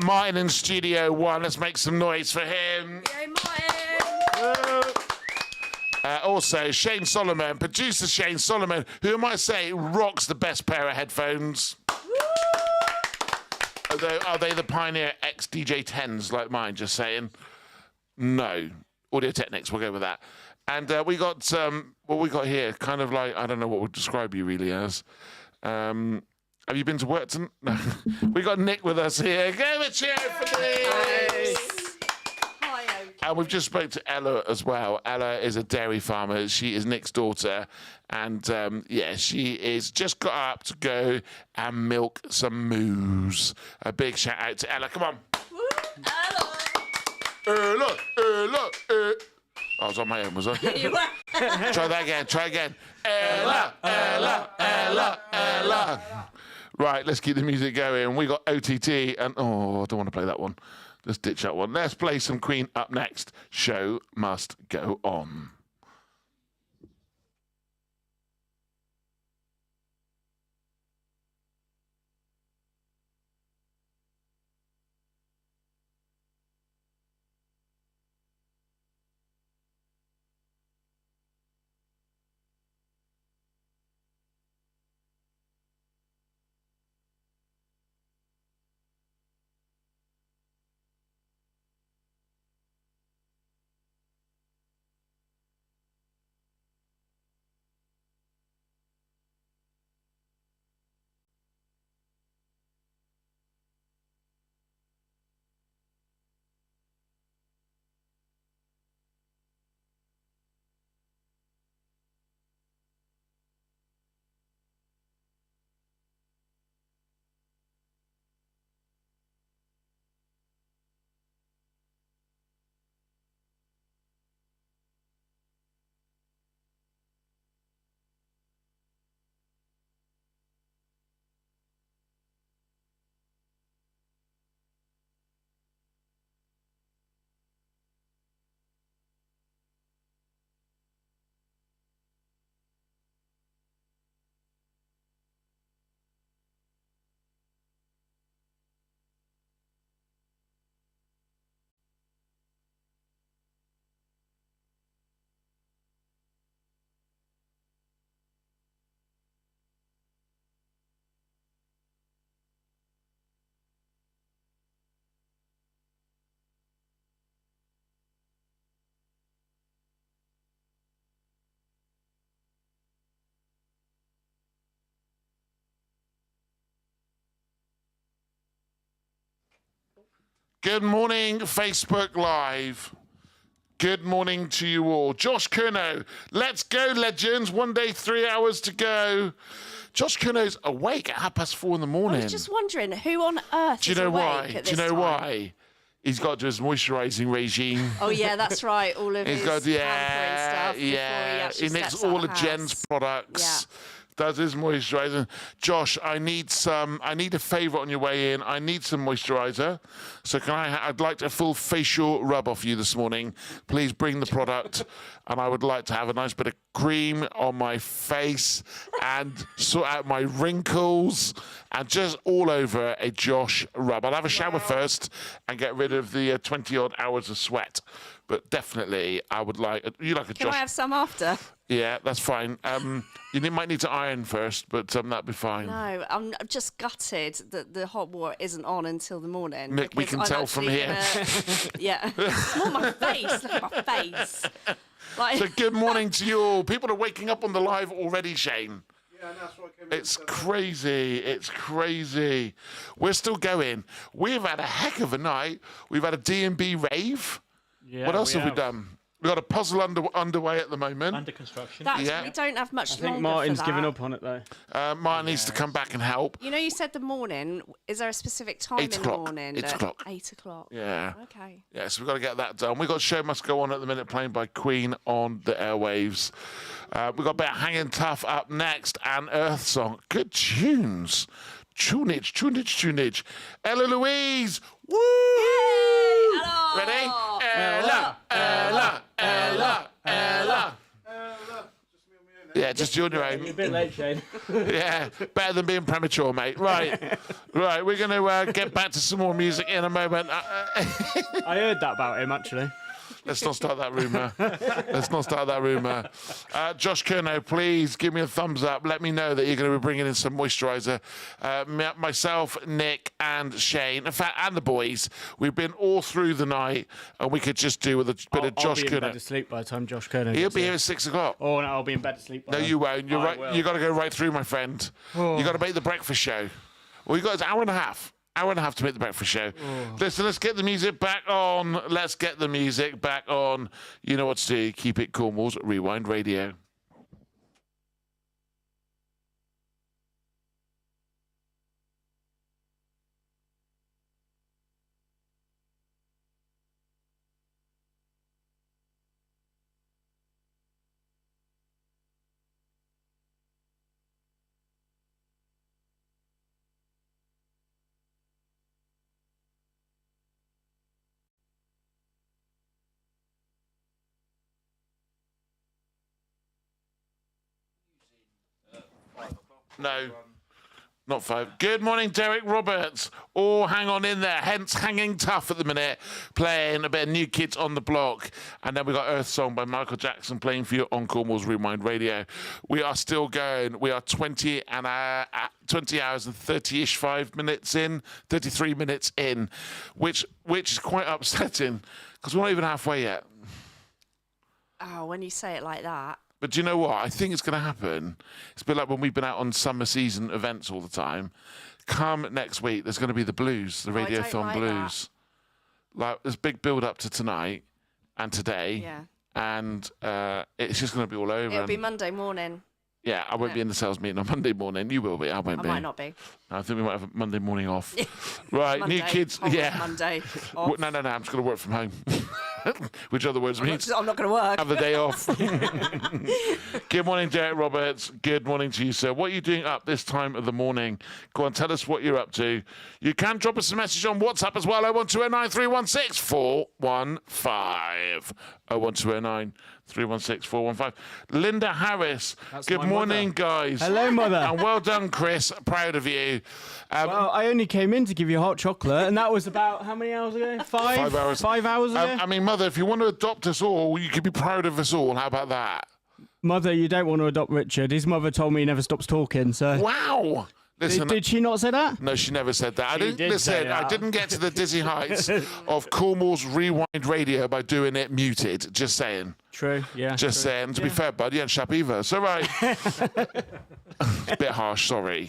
Martin in Studio One. Let's make some noise for him. Yay, Martin! Also, Shane Solomon, producer Shane Solomon, who I might say rocks the best pair of headphones. Although, are they the Pioneer X DJ 10s like mine? Just saying. No. Audio Technics, we'll go with that. And we got what we got here, kind of like, I don't know what we'll describe you really as. Have you been to work tonight? No. We got Nick with us here. Give a cheer for Nick! And we've just spoke to Ella as well. Ella is a dairy farmer. She is Nick's daughter. And, yeah, she is just got up to go and milk some moos. A big shout out to Ella. Come on. Ella. I was on my own, was I? You were. Try that again. Try again. Ella, Ella, Ella, Ella. Right, let's keep the music going. We got OTT and... Oh, I don't want to play that one. Let's ditch that one. Let's play some Queen up next. Show must go on. Good morning, Facebook Live. Good morning to you all. Josh Kurno, let's go, legends. 1 day, 3 hours to go. Josh Kurno's awake at 4:30 in the morning. I was just wondering, who on earth Do you is know awake why? at Do you this know time? why? He's got to do his moisturising regime. Oh, yeah, that's right. All of He's his got, pampering stuff before he actually nicks steps all out the the Jen's house. products. Does his moisturiser. Josh, I need a favour on your way in. I need some moisturiser. So I'd like a full facial rub off you this morning. Please bring the product. And I would like to have a nice bit of cream on my face and sort out my wrinkles and just all over a Josh rub. I'll have a shower first and get rid of the 20-odd hours of sweat. But definitely, I would like... You like a Can Josh... I have some after? Yeah, that's fine. You might need to iron first, but that'd be fine. No, I'm just gutted that the hot water isn't on until the morning. Nick, we because can I'm tell from actually here. Yeah. It's more my face. Look at my face. Like... So good morning to you all. People are waking up on the live already, Shane. It's crazy. It's crazy. We're still going. We've had a heck of a night. We've had a D&B rave. Yeah, What else have we done? We've got a puzzle underway at the moment. Under construction. We don't have much I think longer Martin's for that. given up on it though. Martin needs to come back and help. You know, you said the morning. Is there a specific time 8 in the o'clock. morning? 8 o'clock. 8 o'clock. Yeah. Okay. Yeah, so we've got to get that done. We've got Show Must Go On at the minute, playing by Queen on the airwaves. We've got a bit of Hanging Tough up next and Earth Song. Good tunes. Tunage. Ella Louise. Woo! Hello. Ready? Ella. Yeah, just you on your own. You're a bit late, Shane. Yeah, better than being premature, mate. Right. We're going to get back to some more music in a moment. I heard that about him, actually. Let's not start that rumour. Josh Kerno, please give me a thumbs up. Let me know that you're going to be bringing in some moisturiser. Myself, Nick, and Shane, in fact, and the boys. We've been all through the night, and we could just do with a bit of Josh I'll be in bed Kerno. asleep by the time Josh Kerno He'll gets be here at 6 o'clock. Oh, no, I'll be in bed asleep by No, then. you won't. You're I right. will. You got to go right through, my friend. Oh. You got to make the breakfast show. Well, you got an hour and a half. Hour and a half to make the breakfast show. Listen, let's get the music back on. You know what to do. Keep it Cornwall's Rewind Radio. No, not 5. Good morning, Derek Roberts. Oh, hang on in there. Hence, Hanging Tough at the minute, playing a bit of New Kids on the Block. And then we got Earth Song by Michael Jackson playing for you on Cornwall's Rewind Radio. We are still going. We are 20 hours and 30-ish 5 minutes in, 33 minutes in, which is quite upsetting because we're not even halfway yet. Oh, when you say it like that. But do you know what? I think it's going to happen. It's a bit like when we've been out on summer season events all the time. Come next week, there's going to be the blues, the I don't Radiothon like blues. Like, there's big build up to tonight and today. Yeah. And it's just going to be all over. It'll be and- Monday morning. Yeah, I won't be in the sales meeting on Monday morning. You will be. I won't I be. might not be. I think we might have a Monday morning off. Right, Monday, New Kids. whole Yeah. Monday. No, Off. I'm just going to work from home. Which other words means I'm not going to work. have the day off. Good morning, Derek Roberts. Good morning to you, sir. What are you doing up this time of the morning? Go on, tell us what you're up to. You can drop us a message on WhatsApp as well. 01209 316 415. 01209 316 415. Linda Harris. Good my morning, mother. guys. Hello, mother. And well done, Chris. Proud of you. Well, I only came in to give you hot chocolate, and that was about how many hours ago? 5 hours. 5 hours ago? I mean, Mother, if you want to adopt us all, you could be proud of us all. How about that? Mother, you don't want to adopt Richard. His mother told me he never stops talking, so... Wow! Listen, Did she not say that? No, she never said that. I She didn't did say listen. I that. didn't get to the dizzy heights of Cornwall's Rewind Radio by doing it muted. Just saying. True, yeah. Just true. saying. To be fair, bud, you ain't sharp either. So right. A bit harsh. Sorry.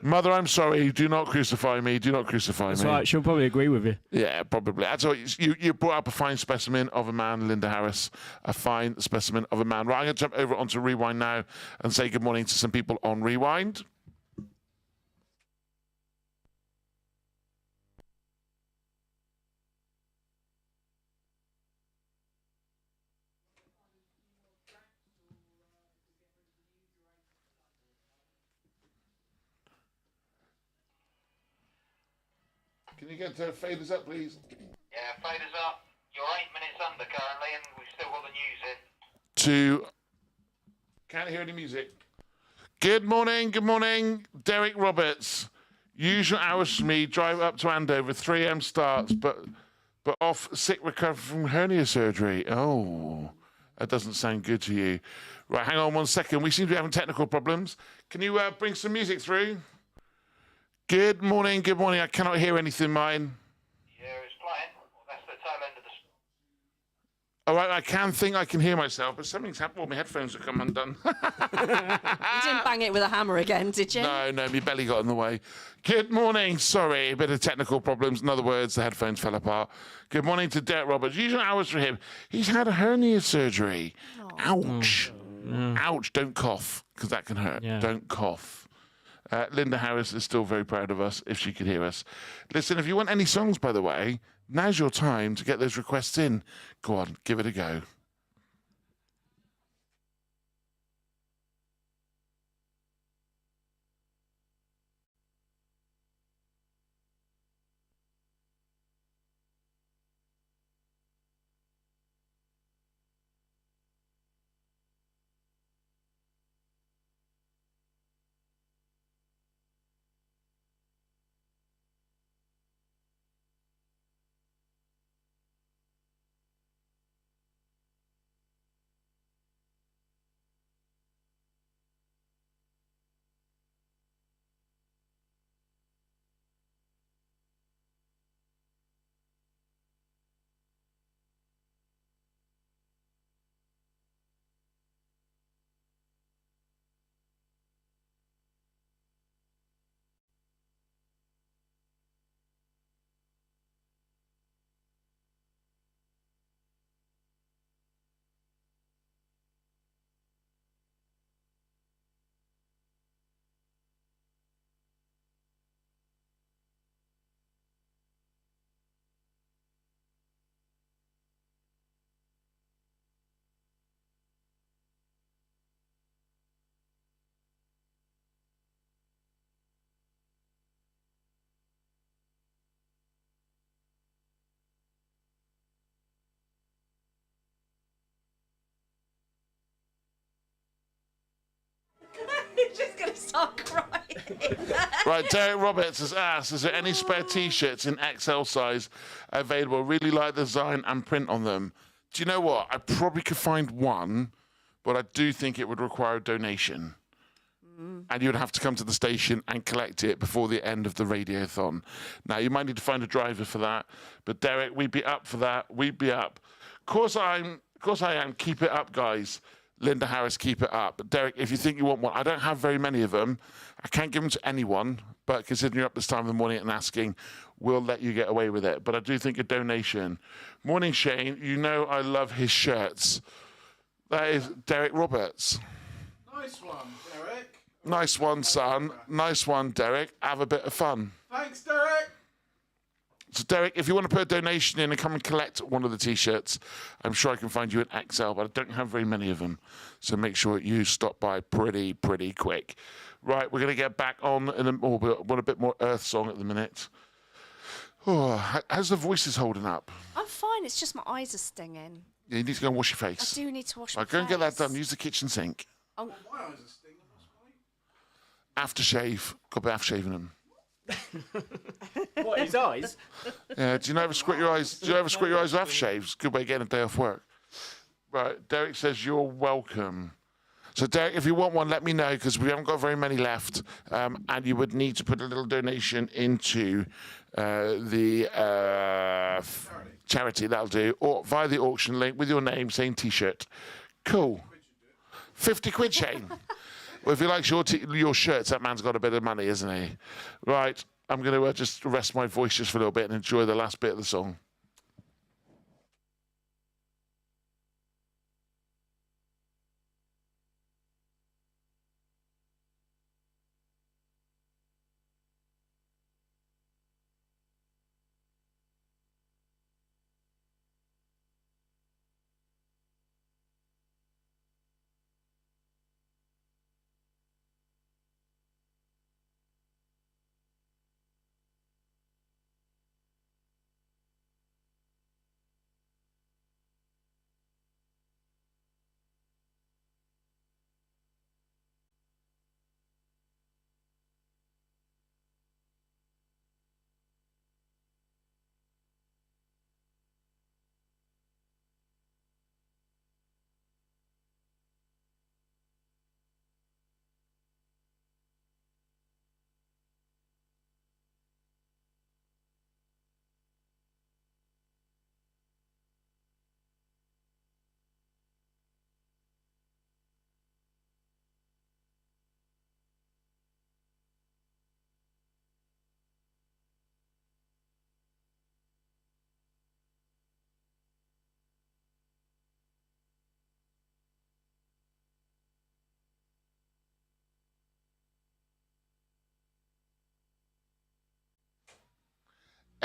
Mother, I'm sorry. Do not crucify me. Do not crucify That's me. right, she'll probably agree with you. Yeah, probably. That's all. You brought up a fine specimen of a man, Linda Harris. A fine specimen of a man. Right, I'm going to jump over onto Rewind now and say good morning to some people on Rewind. Can you get the faders up, please? Yeah, faders up. You're 8 minutes under currently, and we've still got the news in. Can't hear any music. Good morning, Derek Roberts. Usual hours for me, drive up to Andover, 3 a.m. starts, but off sick recovery from hernia surgery. Oh, that doesn't sound good to you. Right, hang on 1 second. We seem to be having technical problems. Can you bring some music through? Good morning. I cannot hear anything, mine. Yeah, it's playing. Well, that's the tail end of the... All right, I can hear myself, but something's happened. Well, my headphones have come undone. You didn't bang it with a hammer again, did you? No, my belly got in the way. Good morning. Sorry, a bit of technical problems. In other words, the headphones fell apart. Good morning to Derek Roberts. Usual hours for him. He's had a hernia surgery. Ouch. Ouch. Don't cough, because that can hurt. Yeah. Don't cough. Linda Harris is still very proud of us, if she could hear us. Listen, if you want any songs, by the way, now's your time to get those requests in. Go on, give it a go. He's just going to start crying. Right, Derek Roberts has asked, is there any spare T-shirts in XL size available? Really like the design and print on them. Do you know what? I probably could find one, but I do think it would require a donation. And you would have to come to the station and collect it before the end of the Radiothon. Now, you might need to find a driver for that. But, Derek, we'd be up for that. We'd be up. Of course I am. Keep it up, guys. Linda Harris, keep it up. But, Derek, if you think you want one, I don't have very many of them. I can't give them to anyone. But considering you're up this time of the morning and asking, we'll let you get away with it. But I do think a donation. Morning, Shane. You know I love his shirts. That is Derek Roberts. Nice one, Derek. Nice one, son. Nice one, Derek. Have a bit of fun. Thanks, Derek. So, Derek, if you want to put a donation in and come and collect one of the T-shirts, I'm sure I can find you an XL, but I don't have very many of them. So make sure you stop by pretty quick. Right, we're going to get back on in we want a bit more Earth song at the minute. Oh, how's the voices holding up? I'm fine. It's just my eyes are stinging. Yeah, you need to go and wash your face. I do need to wash my Right, face. go and get that done. Use the kitchen sink. Oh. Aftershave. Got to be after-shaving them. What, his eyes? Yeah, do you ever squint your eyes? Do you ever squint your eyes with aftershaves? Good way of getting a day off work. Right, Derek says you're welcome. So, Derek, if you want one, let me know, because we haven't got very many left, and you would need to put a little donation into the charity. That'll do, or via the auction link with your name saying T-shirt. Cool. 50 quid, Shane. Well, if he likes your shirts, that man's got a bit of money, isn't he? Right, I'm going to just rest my voice just for a little bit and enjoy the last bit of the song.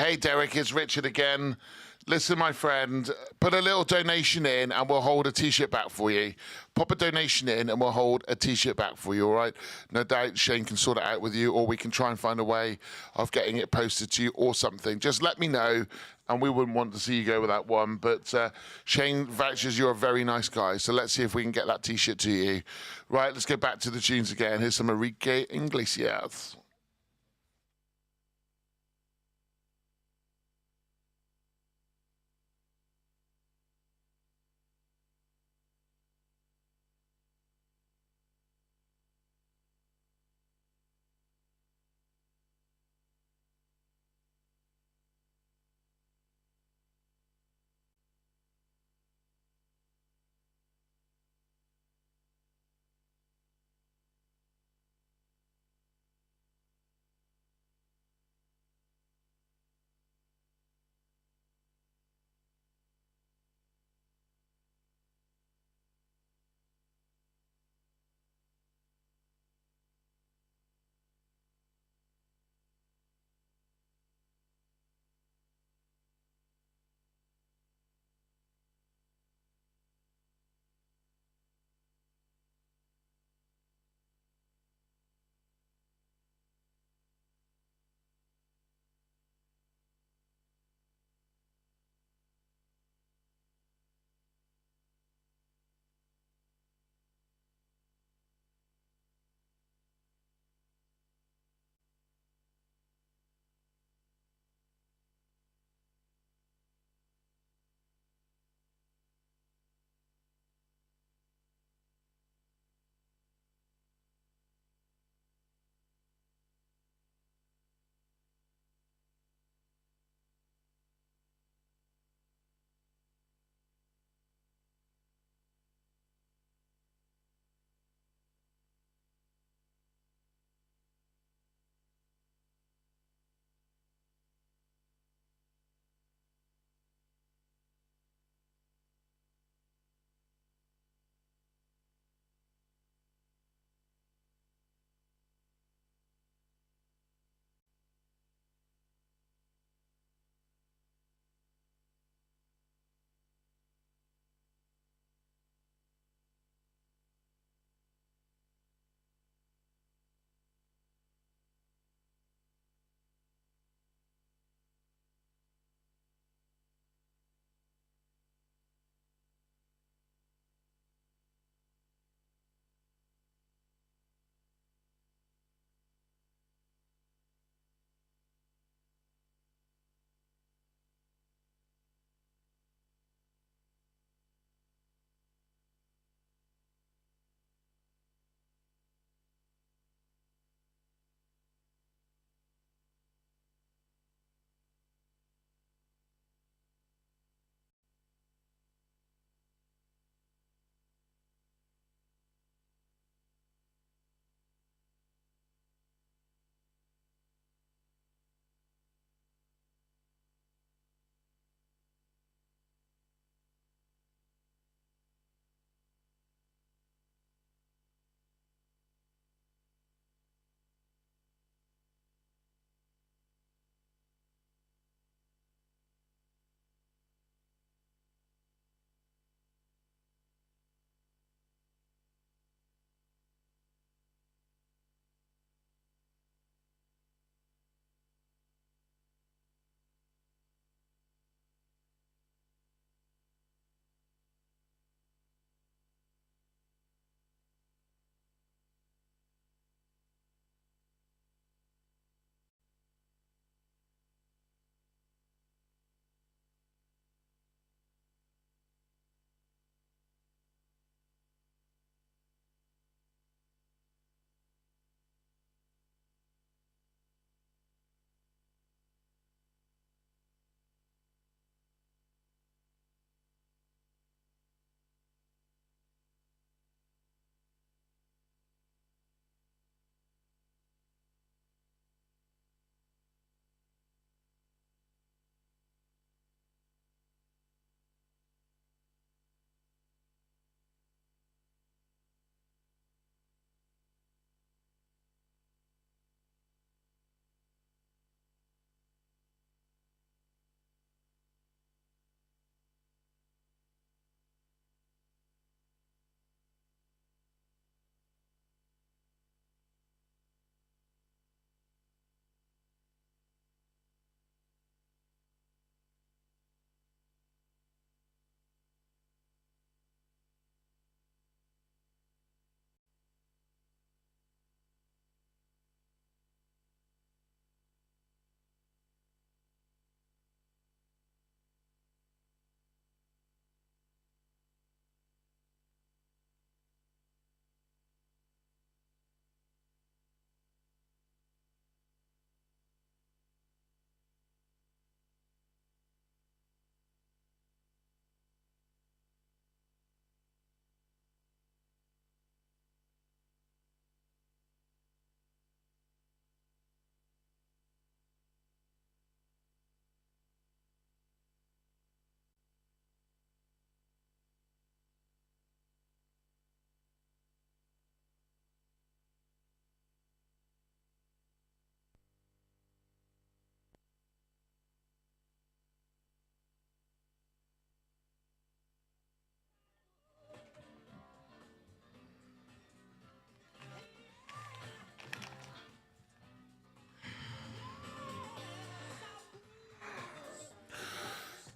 Hey, Derek, it's Richard again. Listen, my friend, put a little donation in and we'll hold a T-shirt back for you. Pop a donation in and we'll hold a T-shirt back for you, all right? No doubt Shane can sort it out with you, or we can try and find a way of getting it posted to you or something. Just let me know, and we wouldn't want to see you go without one. But Shane vouches you're a very nice guy, so let's see if we can get that T-shirt to you. Right, let's go back to the tunes again. Here's some Enrique Iglesias.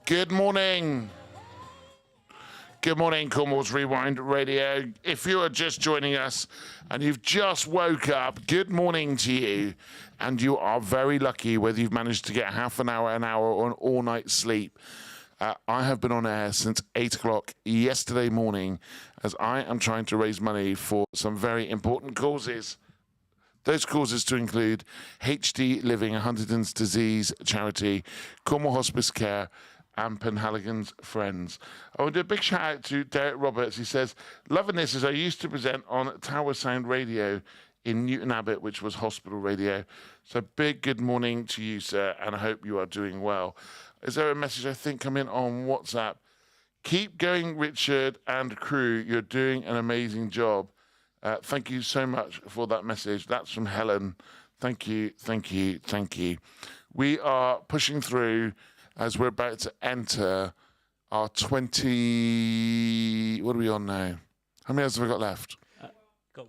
Good morning. Good morning, Cornwall's Rewind Radio. If you are just joining us and you've just woke up, good morning to you. And you are very lucky whether you've managed to get half an hour, or an all-night sleep. I have been on air since 8 o'clock yesterday morning as I am trying to raise money for some very important causes. Those causes to include HD Living, a Huntington's Disease charity, Cornwall Hospice Care, and Penhaligon's Friends. I want to do a big shout out to Derek Roberts. He says, loving this as I used to present on Tower Sound Radio in Newton Abbot, which was hospital radio. So big good morning to you, sir, and I hope you are doing well. Is there a message, I think, come in on WhatsApp? Keep going, Richard and crew. You're doing an amazing job. Thank you so much for that message. That's from Helen. Thank you, thank you, thank you. We are pushing through as we're about to enter our 20... What are we on now? How many hours have we got left? Go.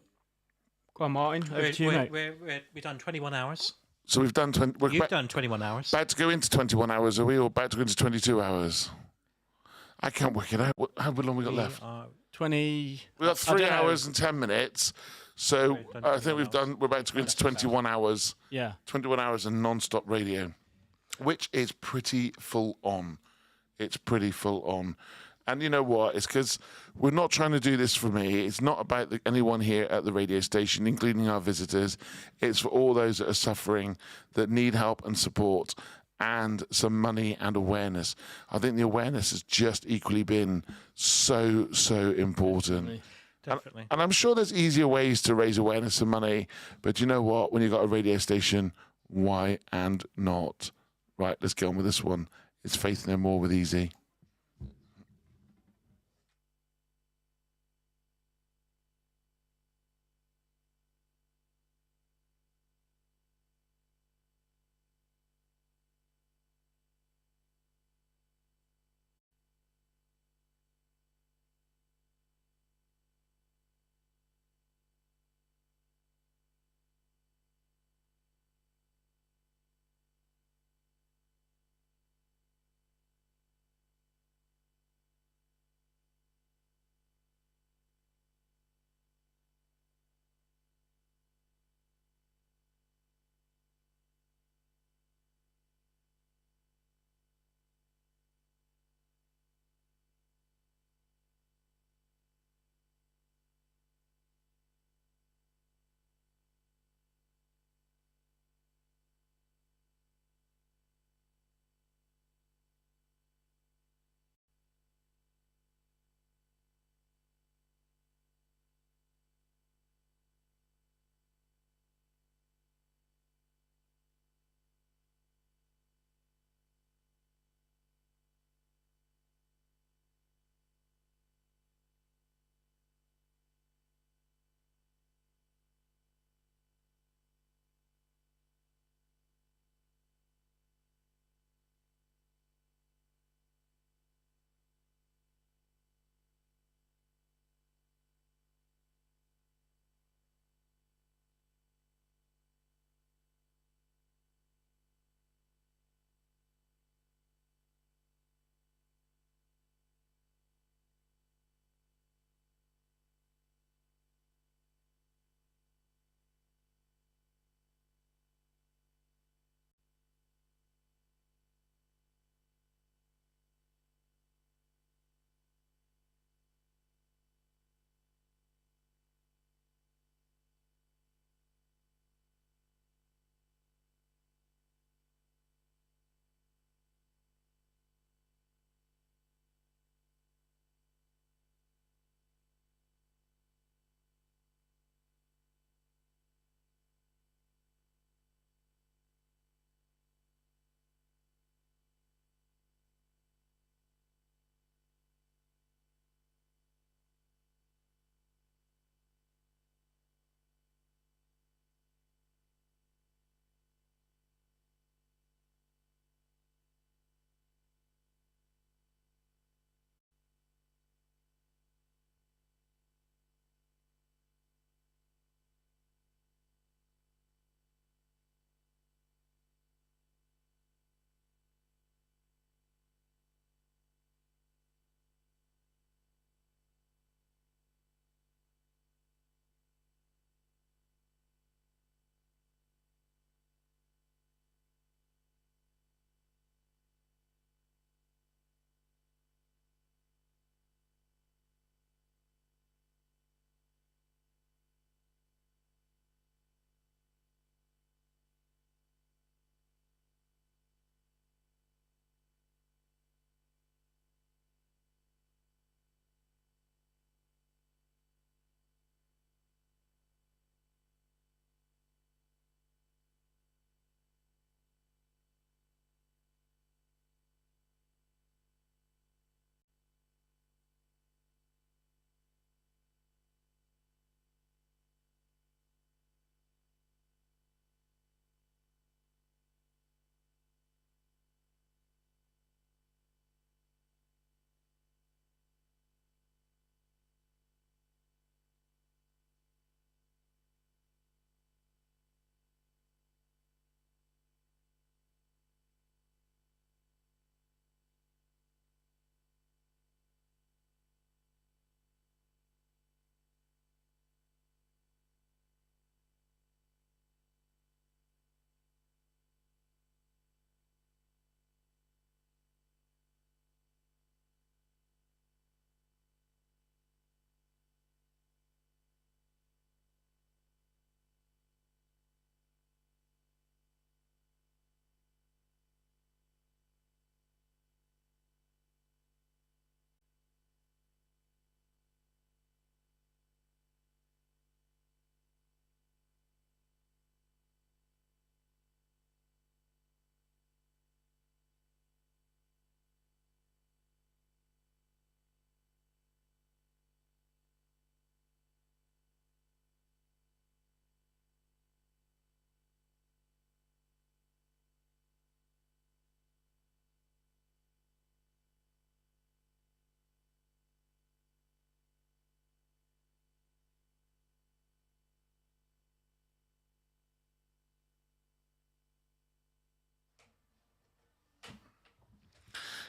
Go on, Martin. Over to you, mate. We've done 21 hours. So we've done... You've done 21 hours. About to go into 21 hours, are we? Or about to go into 22 hours? I can't work it out. How long have we got left? 20... We've got 3 hours and 10 minutes. So I think we're about to go into 21 hours. Yeah. 21 hours of non-stop radio, which is pretty full on. It's pretty full on. And you know what? It's because we're not trying to do this for me. It's not about anyone here at the radio station, including our visitors. It's for all those that are suffering, that need help and support, and some money and awareness. I think the awareness has just equally been so important. Definitely. And I'm sure there's easier ways to raise awareness and money, but you know what? When you've got a radio station, why and not? Right, let's get on with this one. It's Faith No More with Easy.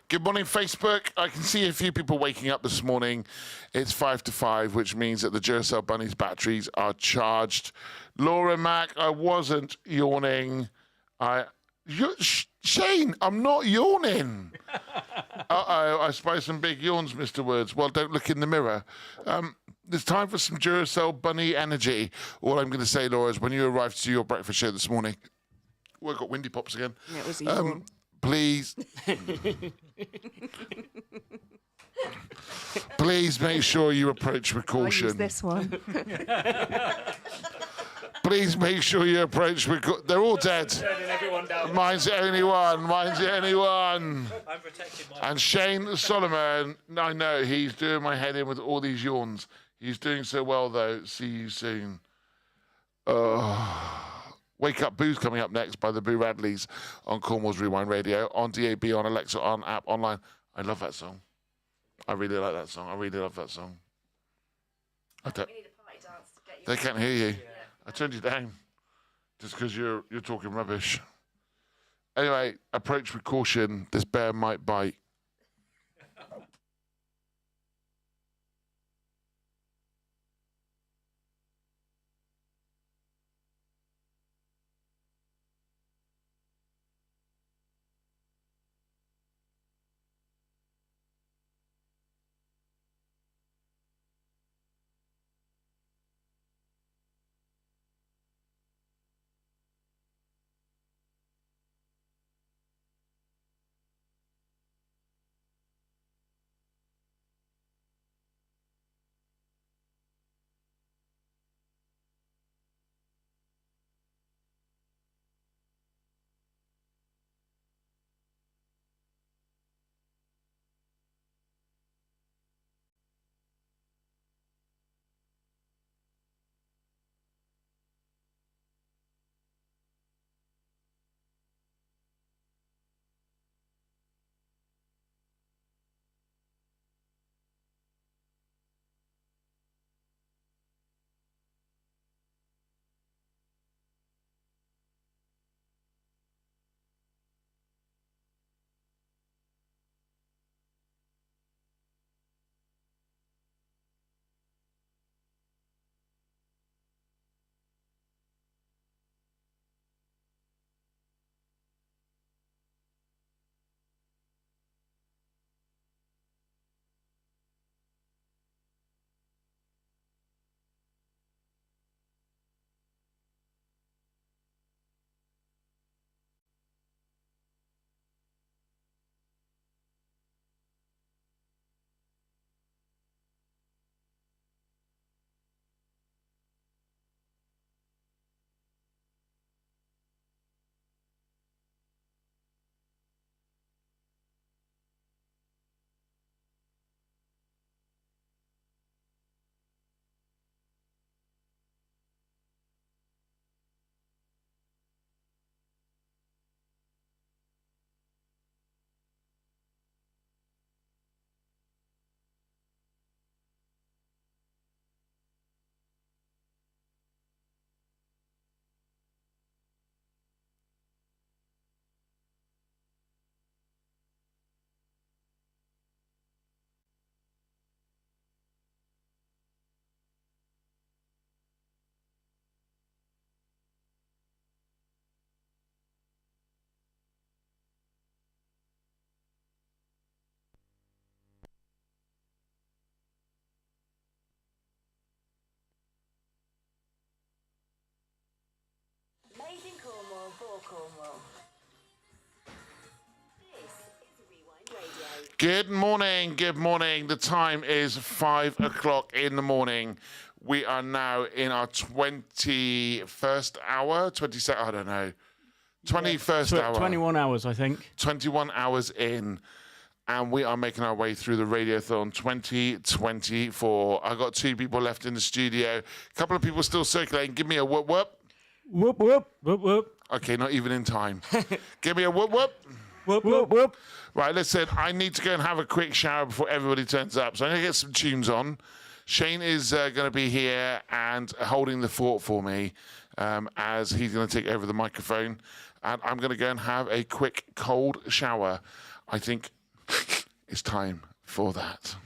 Good morning, Facebook. I can see a few people waking up this morning. It's 5 to 5, which means that the Duracell Bunnies batteries are charged. Laura Mack, I wasn't yawning. Shane, I'm not yawning. Uh-oh, I spy some big yawns, Mr. Woods. Well, don't look in the mirror. It's time for some Duracell Bunny energy. All I'm going to say, Laura, is when you arrived to your breakfast show this morning, we got windy pops again. Yeah, it was a yawn. Please. Please make sure you approach with caution. I'll use this one. Please make sure you approach with caution. They're all dead. Turning everyone down. Mine's the only one. Mine's the only one. I'm protecting my... And Shane Solomon, I know, he's doing my head in with all these yawns. He's doing so well, though. See you soon. Wake Up Boo's coming up next by the Boo Radleys on Cornwall's Rewind Radio, on DAB, on Alexa, on app, online. I love that song. I really like that song. I really love that song. I don't, they can't hear you. Yeah. I turned you down just because you're talking rubbish. Anyway, approach with caution. This bear might bite. Made in Cornwall for Cornwall. This is Rewind Radio. Good morning, good morning. The time is 5 o'clock in the morning. We are now in our 21st hour, 22nd, I don't know, 21st hour. 21 hours, I think. 21 hours in, and we are making our way through the Radiothon 2024. I've got 2 people left in the studio, a couple of people still circulating. Give me a whoop whoop. Whoop, whoop, whoop, whoop. Okay, not even in time. Give me a whoop whoop. Whoop, whoop, whoop. Right, listen, I need to go and have a quick shower before everybody turns up. So I'm going to get some tunes on. Shane is going to be here and holding the fort for me as he's going to take over the microphone. And I'm going to go and have a quick cold shower. I think It's time for that.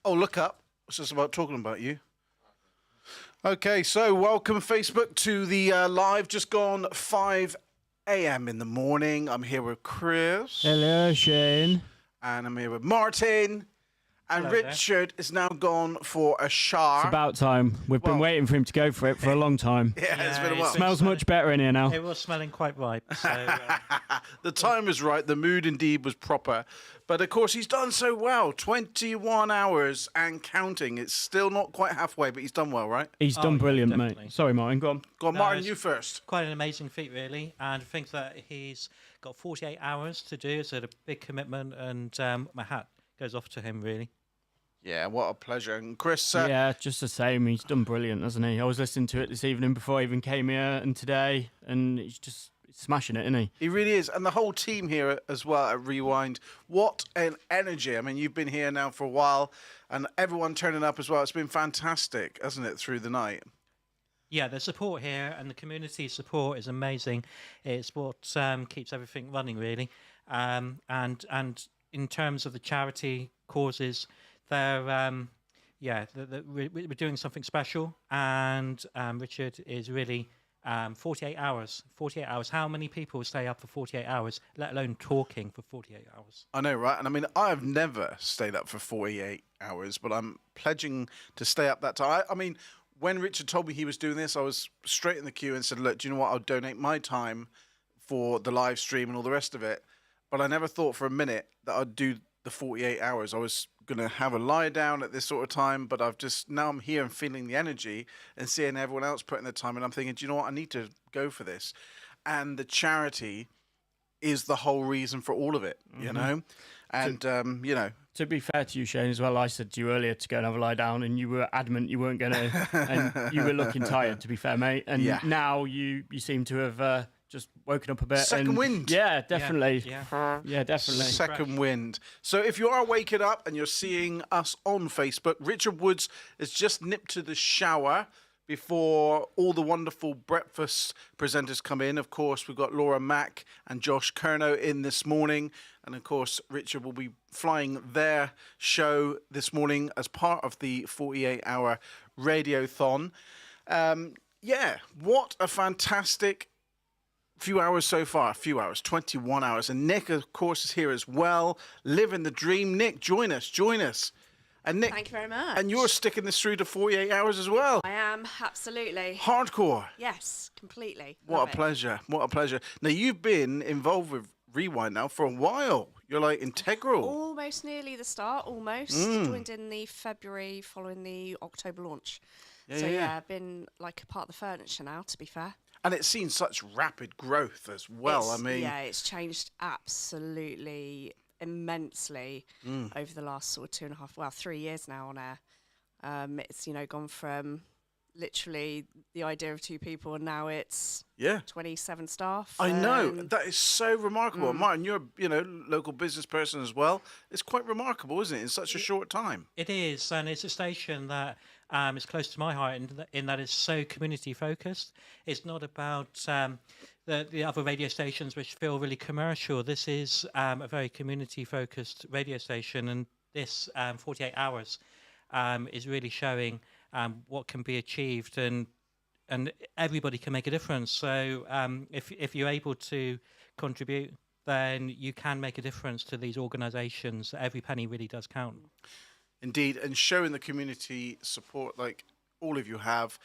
Oh, look up. It's just about talking about you. Okay, so welcome Facebook to the live. Just gone 5 a.m. in the morning. I'm here with Chris. Hello, Shane. And I'm here with Martin. And Hello there. Richard is now gone for a shower. It's about time. We've been waiting for him to go for it for a long time. Yeah, it's been a while. Smells much better in here now. It was smelling quite ripe. So, The time was right. The mood indeed was proper. But of course, he's done so well. 21 hours and counting. It's still not quite halfway, but he's done well, right? He's done brilliant, mate. Sorry, Martin. Go on. Go on, No, Martin, it's you first. Quite an amazing feat, really. And I think that he's got 48 hours to do. It's a big commitment, and my hat goes off to him, really. Yeah, what a pleasure. And Chris... Yeah, just the same. He's done brilliant, hasn't he? I was listening to it this evening before I even came here and today, and he's just smashing it, isn't he? He really is. And the whole team here as well at Rewind. What an energy. I mean, you've been here now for a while, and everyone turning up as well. It's been fantastic, hasn't it, through the night? Yeah, the support here and the community support is amazing. It's what keeps everything running, really. And in terms of the charity causes, they're we're doing something special. And Richard is really 48 hours. 48 hours. How many people stay up for 48 hours, let alone talking for 48 hours? I know, right? And I mean, I've never stayed up for 48 hours, but I'm pledging to stay up that time. I mean, when Richard told me he was doing this, I was straight in the queue and said, look, do you know what? I'll donate my time for the live stream and all the rest of it. But I never thought for a minute that I'd do the 48 hours. I was going to have a lie down at this sort of time, but now I'm here and feeling the energy and seeing everyone else putting their time, and I'm thinking, do you know what? I need to go for this. And the charity is the whole reason for all of it, you know? And, you know. To be fair to you, Shane, as well, I said to you earlier to go and have a lie down, and you were adamant you weren't going to, and you were looking tired, to be fair, mate. And now you seem to have just woken up a bit. Second wind. Yeah, definitely. Yeah, definitely. Second wind. So if you are waking up and you're seeing us on Facebook, Richard Woods has just nipped to the shower before all the wonderful breakfast presenters come in. Of course, we've got Laura Mack and Josh Kerno in this morning. And of course, Richard will be flying their show this morning as part of the 48-hour Radiothon. Yeah, what a fantastic few hours so far. 21 hours. And Nick, of course, is here as well. Living the dream. Nick, join us. And Nick, thank you very much. And you're sticking this through to 48 hours as well. I am, absolutely. Hardcore. Yes, completely. What Love a it. pleasure. What a pleasure. Now, you've been involved with Rewind now for a while. You're like integral. Almost nearly the start, almost. Joined in the February following the October launch. Yeah. I've been like a part of the furniture now, to be fair. And it's seen such rapid growth as well. It's changed absolutely immensely over the last sort of 3 years now on air. It's gone from literally the idea of 2 people, and now it's Yeah. 27 staff. I know and- that is so remarkable. Martin, you're local business person as well. It's quite remarkable, isn't it? In such a short time. It is, and it's a station that is close to my heart in that it's so community focused. It's not about the other radio stations which feel really commercial. This is a very community focused radio station, and this 48 hours is really showing what can be achieved, and everybody can make a difference. So if you're able to contribute, then you can make a difference to these organisations. Every penny really does count. Indeed, and showing the community support like all of you have.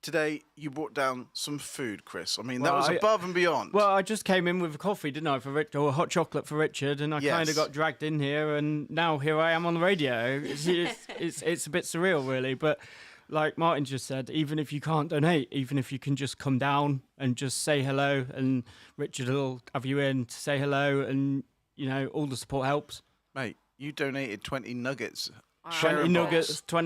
Today, you brought down some food, Chris. I mean, that was above and beyond. Well, I just came in with a coffee, didn't I, for Richard, or a hot chocolate for Richard, and I kind of got dragged in here, and now here I am on the radio. It's a bit surreal, really, but like Martin just said, even if you can't donate, even if you can just come down and just say hello, and Richard will have you in to say hello, and, all the support helps. Mate, you donated 20 nuggets. 20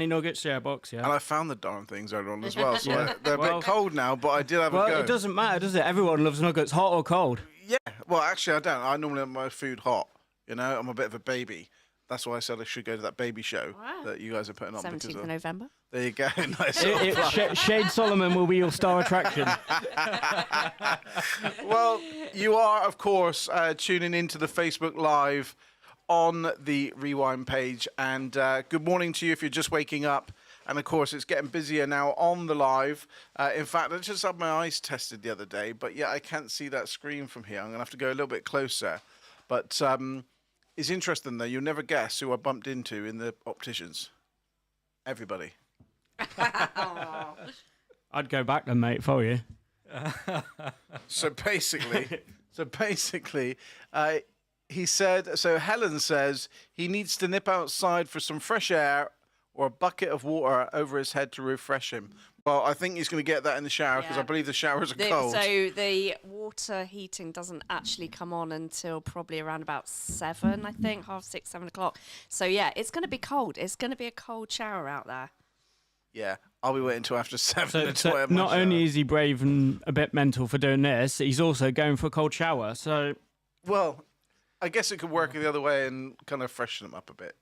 nuggets share box, yeah. And I found the darn things earlier on as well, so Yeah. they're a bit cold now, but I did have a go. It doesn't matter, does it? Everyone loves nuggets, hot or cold. Yeah, well, actually, I don't. I normally have my food hot. I'm a bit of a baby. That's why I said I should go to that baby show that you guys are putting on. 17th of November. There you go. Nice. Shade Solomon will be your star attraction. Well, you are, of course, tuning into the Facebook Live on the Rewind page. And good morning to you if you're just waking up. And, of course, it's getting busier now on the live. In fact, I just had my eyes tested the other day. But, yeah, I can't see that screen from here. I'm going to have to go a little bit closer. But it's interesting, though. You'll never guess who I bumped into in the opticians. Everybody. I'd go back then, mate, for you. So basically, he said, so Helen says he needs to nip outside for some fresh air or a bucket of water over his head to refresh him. Well, I think he's going to get that in the shower because I believe the showers are cold. So the water heating doesn't actually come on until probably around about 7, I think, 6:30, 7 o'clock. So, yeah, it's going to be cold. It's going to be a cold shower out there. Yeah, I'll be waiting until after 7. So not only is he brave and a bit mental for doing this, he's also going for a cold shower. So, well, I guess it could work the other way and kind of freshen them up a bit,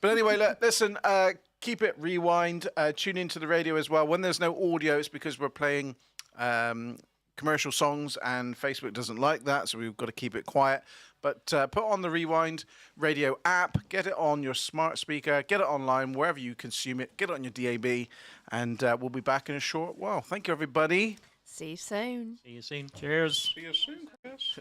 But anyway, listen, keep it rewind. Tune into the radio as well. When there's no audio, it's because we're playing commercial songs and Facebook doesn't like that, so we've got to keep it quiet. But put on the Rewind radio app, get it on your smart speaker, get it online, wherever you consume it, get it on your DAB, and we'll be back in a short while. Thank you, everybody. See you soon. See you soon. Cheers. See you soon, Chris.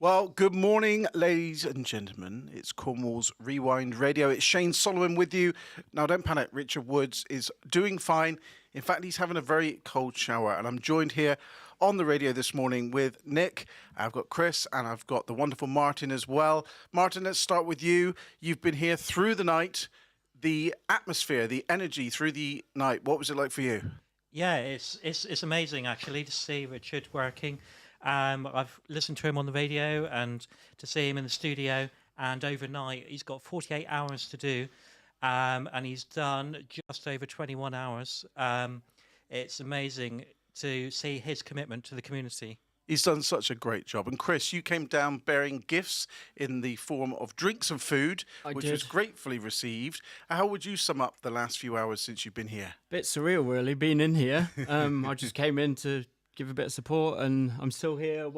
Well, good morning, ladies and gentlemen. It's Cornwall's Rewind Radio. It's Shane Solomon with you. Now, don't panic. Richard Woods is doing fine. In fact, he's having a very cold shower. And I'm joined here on the radio this morning with Nick. I've got Chris and I've got the wonderful Martin as well. Martin, let's start with you. You've been here through the night. The atmosphere, the energy through the night, what was it like for you? Yeah, it's amazing actually to see Richard working. I've listened to him on the radio and to see him in the studio. And overnight, he's got 48 hours to do, and he's done just over 21 hours. It's amazing to see his commitment to the community. He's done such a great job. And Chris, you came down bearing gifts in the form of drinks and food, which was gratefully received. How would you sum up the last few hours since you've been here? Bit surreal, really, being in here. I just came in to give a bit of support, and I'm still here,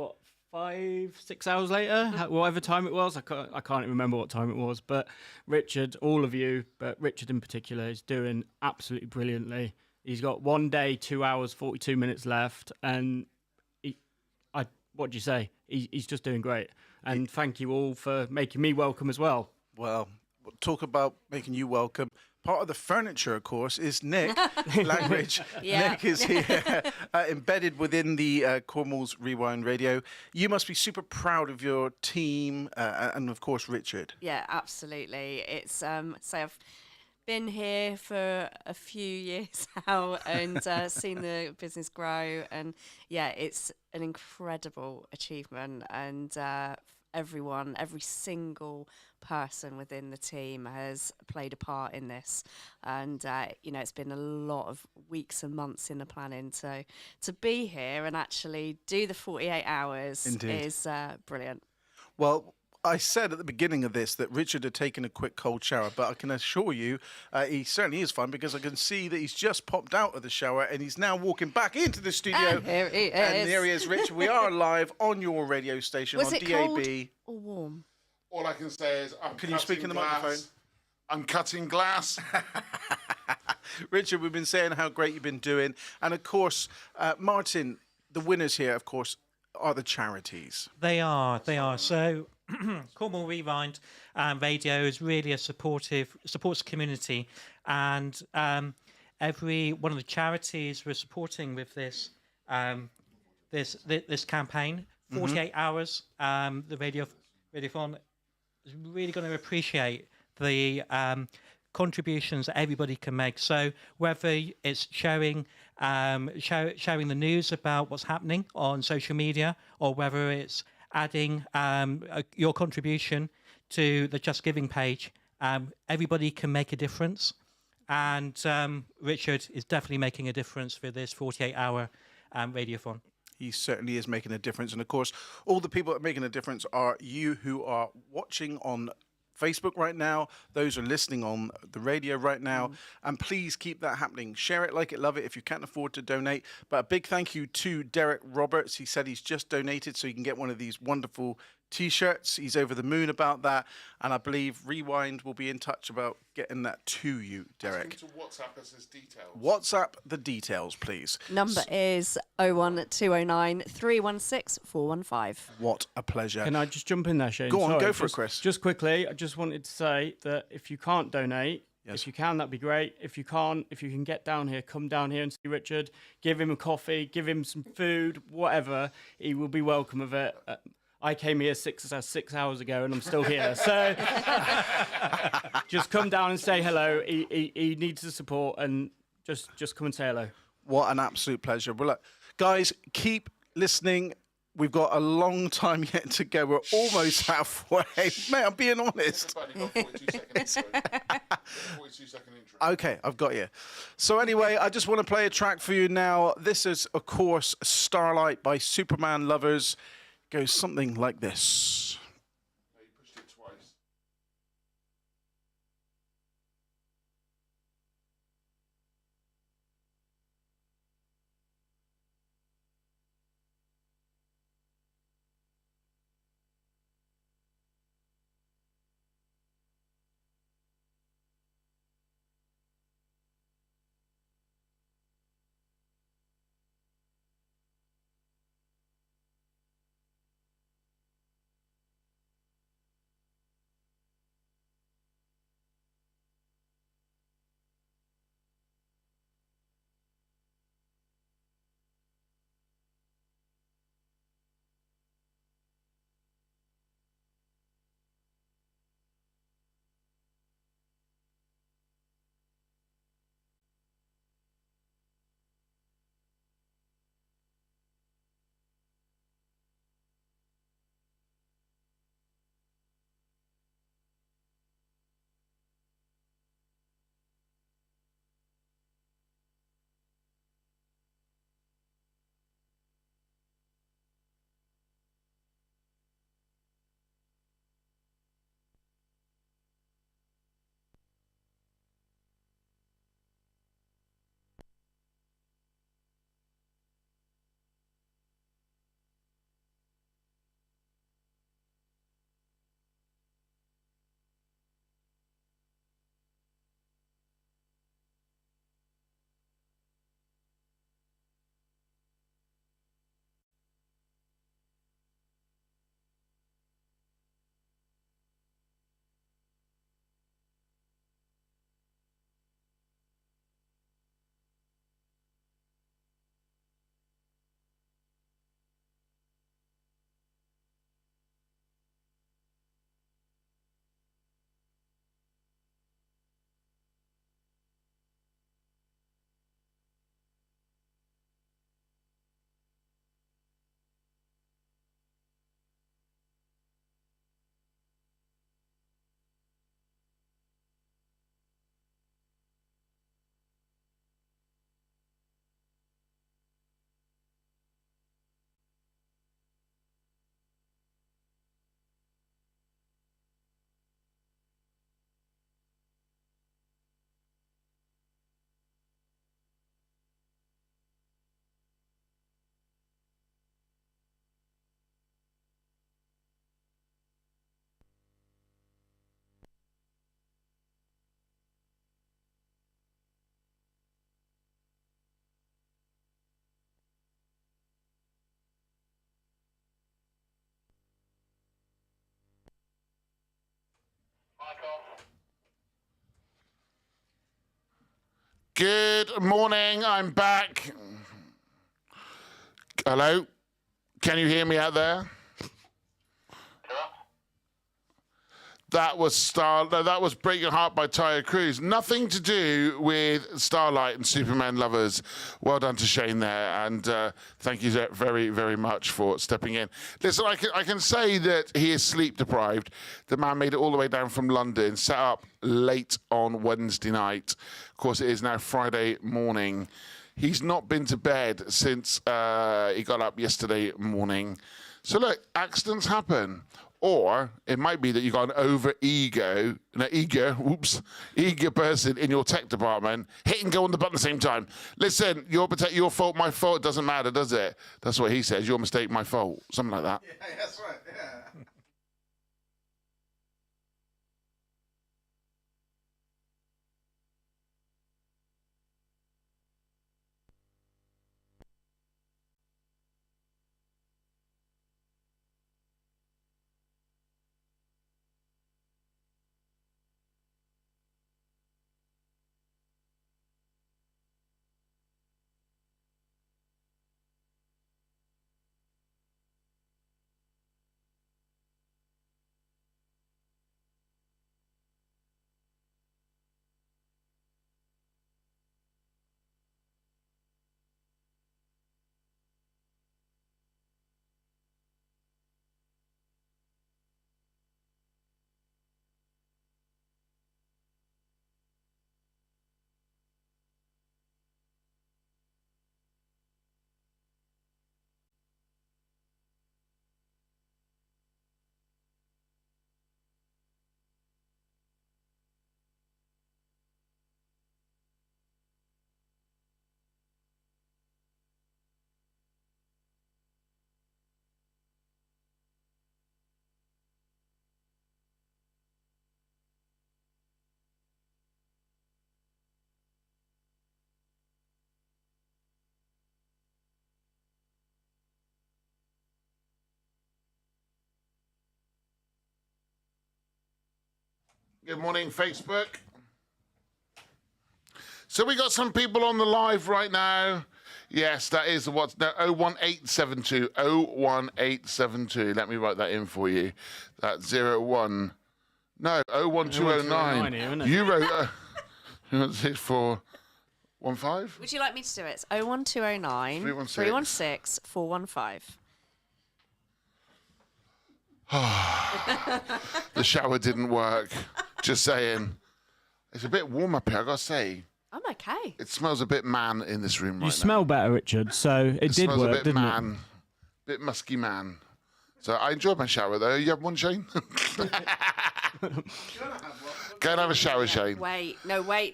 5-6 hours later, whatever time it was. I can't even remember what time it was. But Richard, all of you, but Richard in particular, is doing absolutely brilliantly. He's got 1 day, 2 hours, 42 minutes left, and what do you say? He's just doing great. And thank you all for making me welcome as well. Well, talk about making you welcome. Part of the furniture, of course, is Nick Langridge. Yeah. Nick is here, embedded within the Cornwall's Rewind Radio. You must be super proud of your team and, of course, Richard. Yeah, absolutely. It's so I've been here for a few years now and seen the business grow, and yeah, it's an incredible achievement, and every single person within the team has played a part in this, and it's been a lot of weeks and months in the planning to be here and actually do the 48 hours. Indeed. Is brilliant. Well, I said at the beginning of this that Richard had taken a quick cold shower, but I can assure you he certainly is fun, because I can see that he's just popped out of the shower and he's now walking back into the studio. And here he is. And there he is, Richard. We are live on your radio station Was on it DAB. cold or warm? All I can say is, Can you speak in the microphone? I'm cutting glass. Richard, we've been saying how great you've been doing. And of course, Martin, the winners here, of course, are the charities. They are. So Cornwall Rewind Radio is really supports the community, and every one of the charities we're supporting with this this campaign, 48 hours, the Radiothon is really going to appreciate the contributions that everybody can make. So whether it's sharing the news about what's happening on social media, or whether it's adding your contribution to the Just Giving page, everybody can make a difference. And Richard is definitely making a difference for this 48-hour Radiothon. He certainly is making a difference. And of course, all the people that are making a difference are you who are watching on Facebook right now, those are listening on the radio right now, and please keep that happening. Share it, like it, love it if you can't afford to donate. But a big thank you to Derek Roberts. He said he's just donated so you can get one of these wonderful T-shirts. He's over the moon about that, and I believe Rewind will be in touch about getting that to you, Derek. To WhatsApp us his details. WhatsApp the details, please. Number is 01209 316 415. What a pleasure. Can I just jump in there, Shane? Go on, Sorry, go for it, Chris. Just quickly, I just wanted to say that if you can't donate, if you can, that'd be great. If you can't, if you can get down here, come down here and see Richard. Give him a coffee, give him some food, whatever. He will be welcome of it. I came here 6 hours ago and I'm still here. So just come down and say hello. He needs the support, and just come and say hello. What an absolute pleasure. Well, look, guys, keep listening. We've got a long time yet to go. We're almost halfway. Mate, I'm being honest. Okay, I've got you. So anyway, I just want to play a track for you now. This is, of course, Starlight by Superman Lovers. Goes something like this. You pushed it twice. Good morning, I'm back. Hello? Can you hear me out there? That was Break Your Heart by Tyre Cruz. Nothing to do with Starlight and Superman lovers. Well done to Shane there, and thank you very, very much for stepping in. Listen, I can say that he is sleep deprived. The man made it all the way down from London, sat up late on Wednesday night. Of course, it is now Friday morning. He's not been to bed since he got up yesterday morning. So look, accidents happen. Or it might be that you got an eager person in your tech department. Hit and go on the button at the same time. Listen, your fault, my fault, it doesn't matter, does it? That's what he says. Your mistake, my fault. Something like that. Yeah, that's right. Yeah. Good morning, Facebook. So we got some people on the live right now. Yes, that is what's no 01872 01872. Let me write that in for you. That's 01. No, 01209. You wrote 6415. Would you like me to do it? It's 01209 316 415. The shower didn't work. Just saying. It's a bit warm up here, I gotta say. I'm okay. It smells a bit man in this room right now. You smell better, Richard, so it did smells work, a bit didn't man. Bit musky man. So I enjoyed my shower though. You have one, Shane? Go and have a shower, Shane. Wait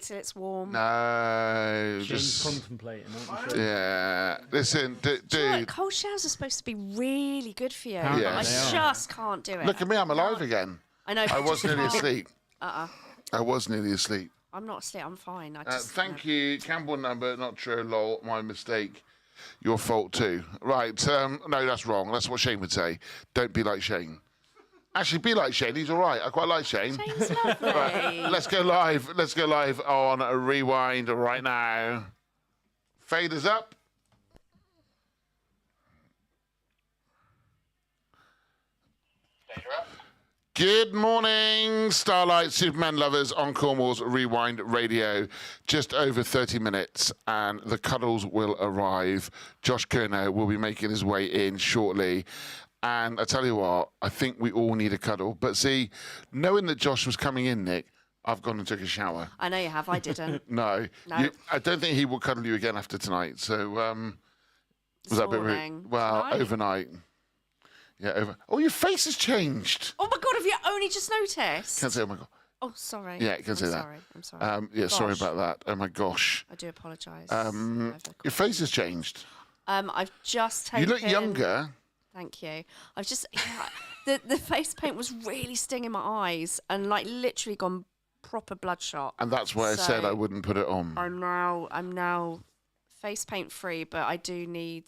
till it's warm. No, Shane's contemplating. Yeah. Listen, dude. Do you know what? Cold showers are supposed to be really good for you. Yes. I just can't do it. Look at me, I'm alive again. I know. I was nearly asleep. I was nearly asleep. I'm not asleep. I'm fine. Thank you. Campbell number, not true. Lol, my mistake. Your fault too. Right. No, that's wrong. That's what Shane would say. Don't be like Shane. Actually, be like Shane. He's all right. I quite like Shane. Shane's lovely. Right, let's go live. Let's go live on a Rewind right now. Faders up. Good morning, Starlight Superman lovers on Cornwall's Rewind Radio. Just over 30 minutes and the cuddles will arrive. Josh Kernow will be making his way in shortly. And I tell you what, I think we all need a cuddle. But see, knowing that Josh was coming in, Nick, I've gone and took a shower. I know you have. I didn't. No. No. I don't think he will cuddle you again after tonight. So, was that a bit rude? Well, Tonight? overnight. Yeah, over. Oh, your face has changed. Oh my God, have you only just noticed? Can't say, oh my God. Oh, sorry. Yeah, you can say that. I'm sorry. Yeah, sorry Gosh. about that. Oh my gosh. I do apologise. Your face has changed. I've just taken... You look younger. Thank you. I've just... the face paint was really stinging my eyes and like literally gone proper bloodshot. And that's why I said I wouldn't put it on. I'm now face paint free, but I do need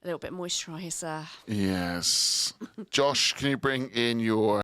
a little bit moisturiser. Yes. Josh, can you bring in your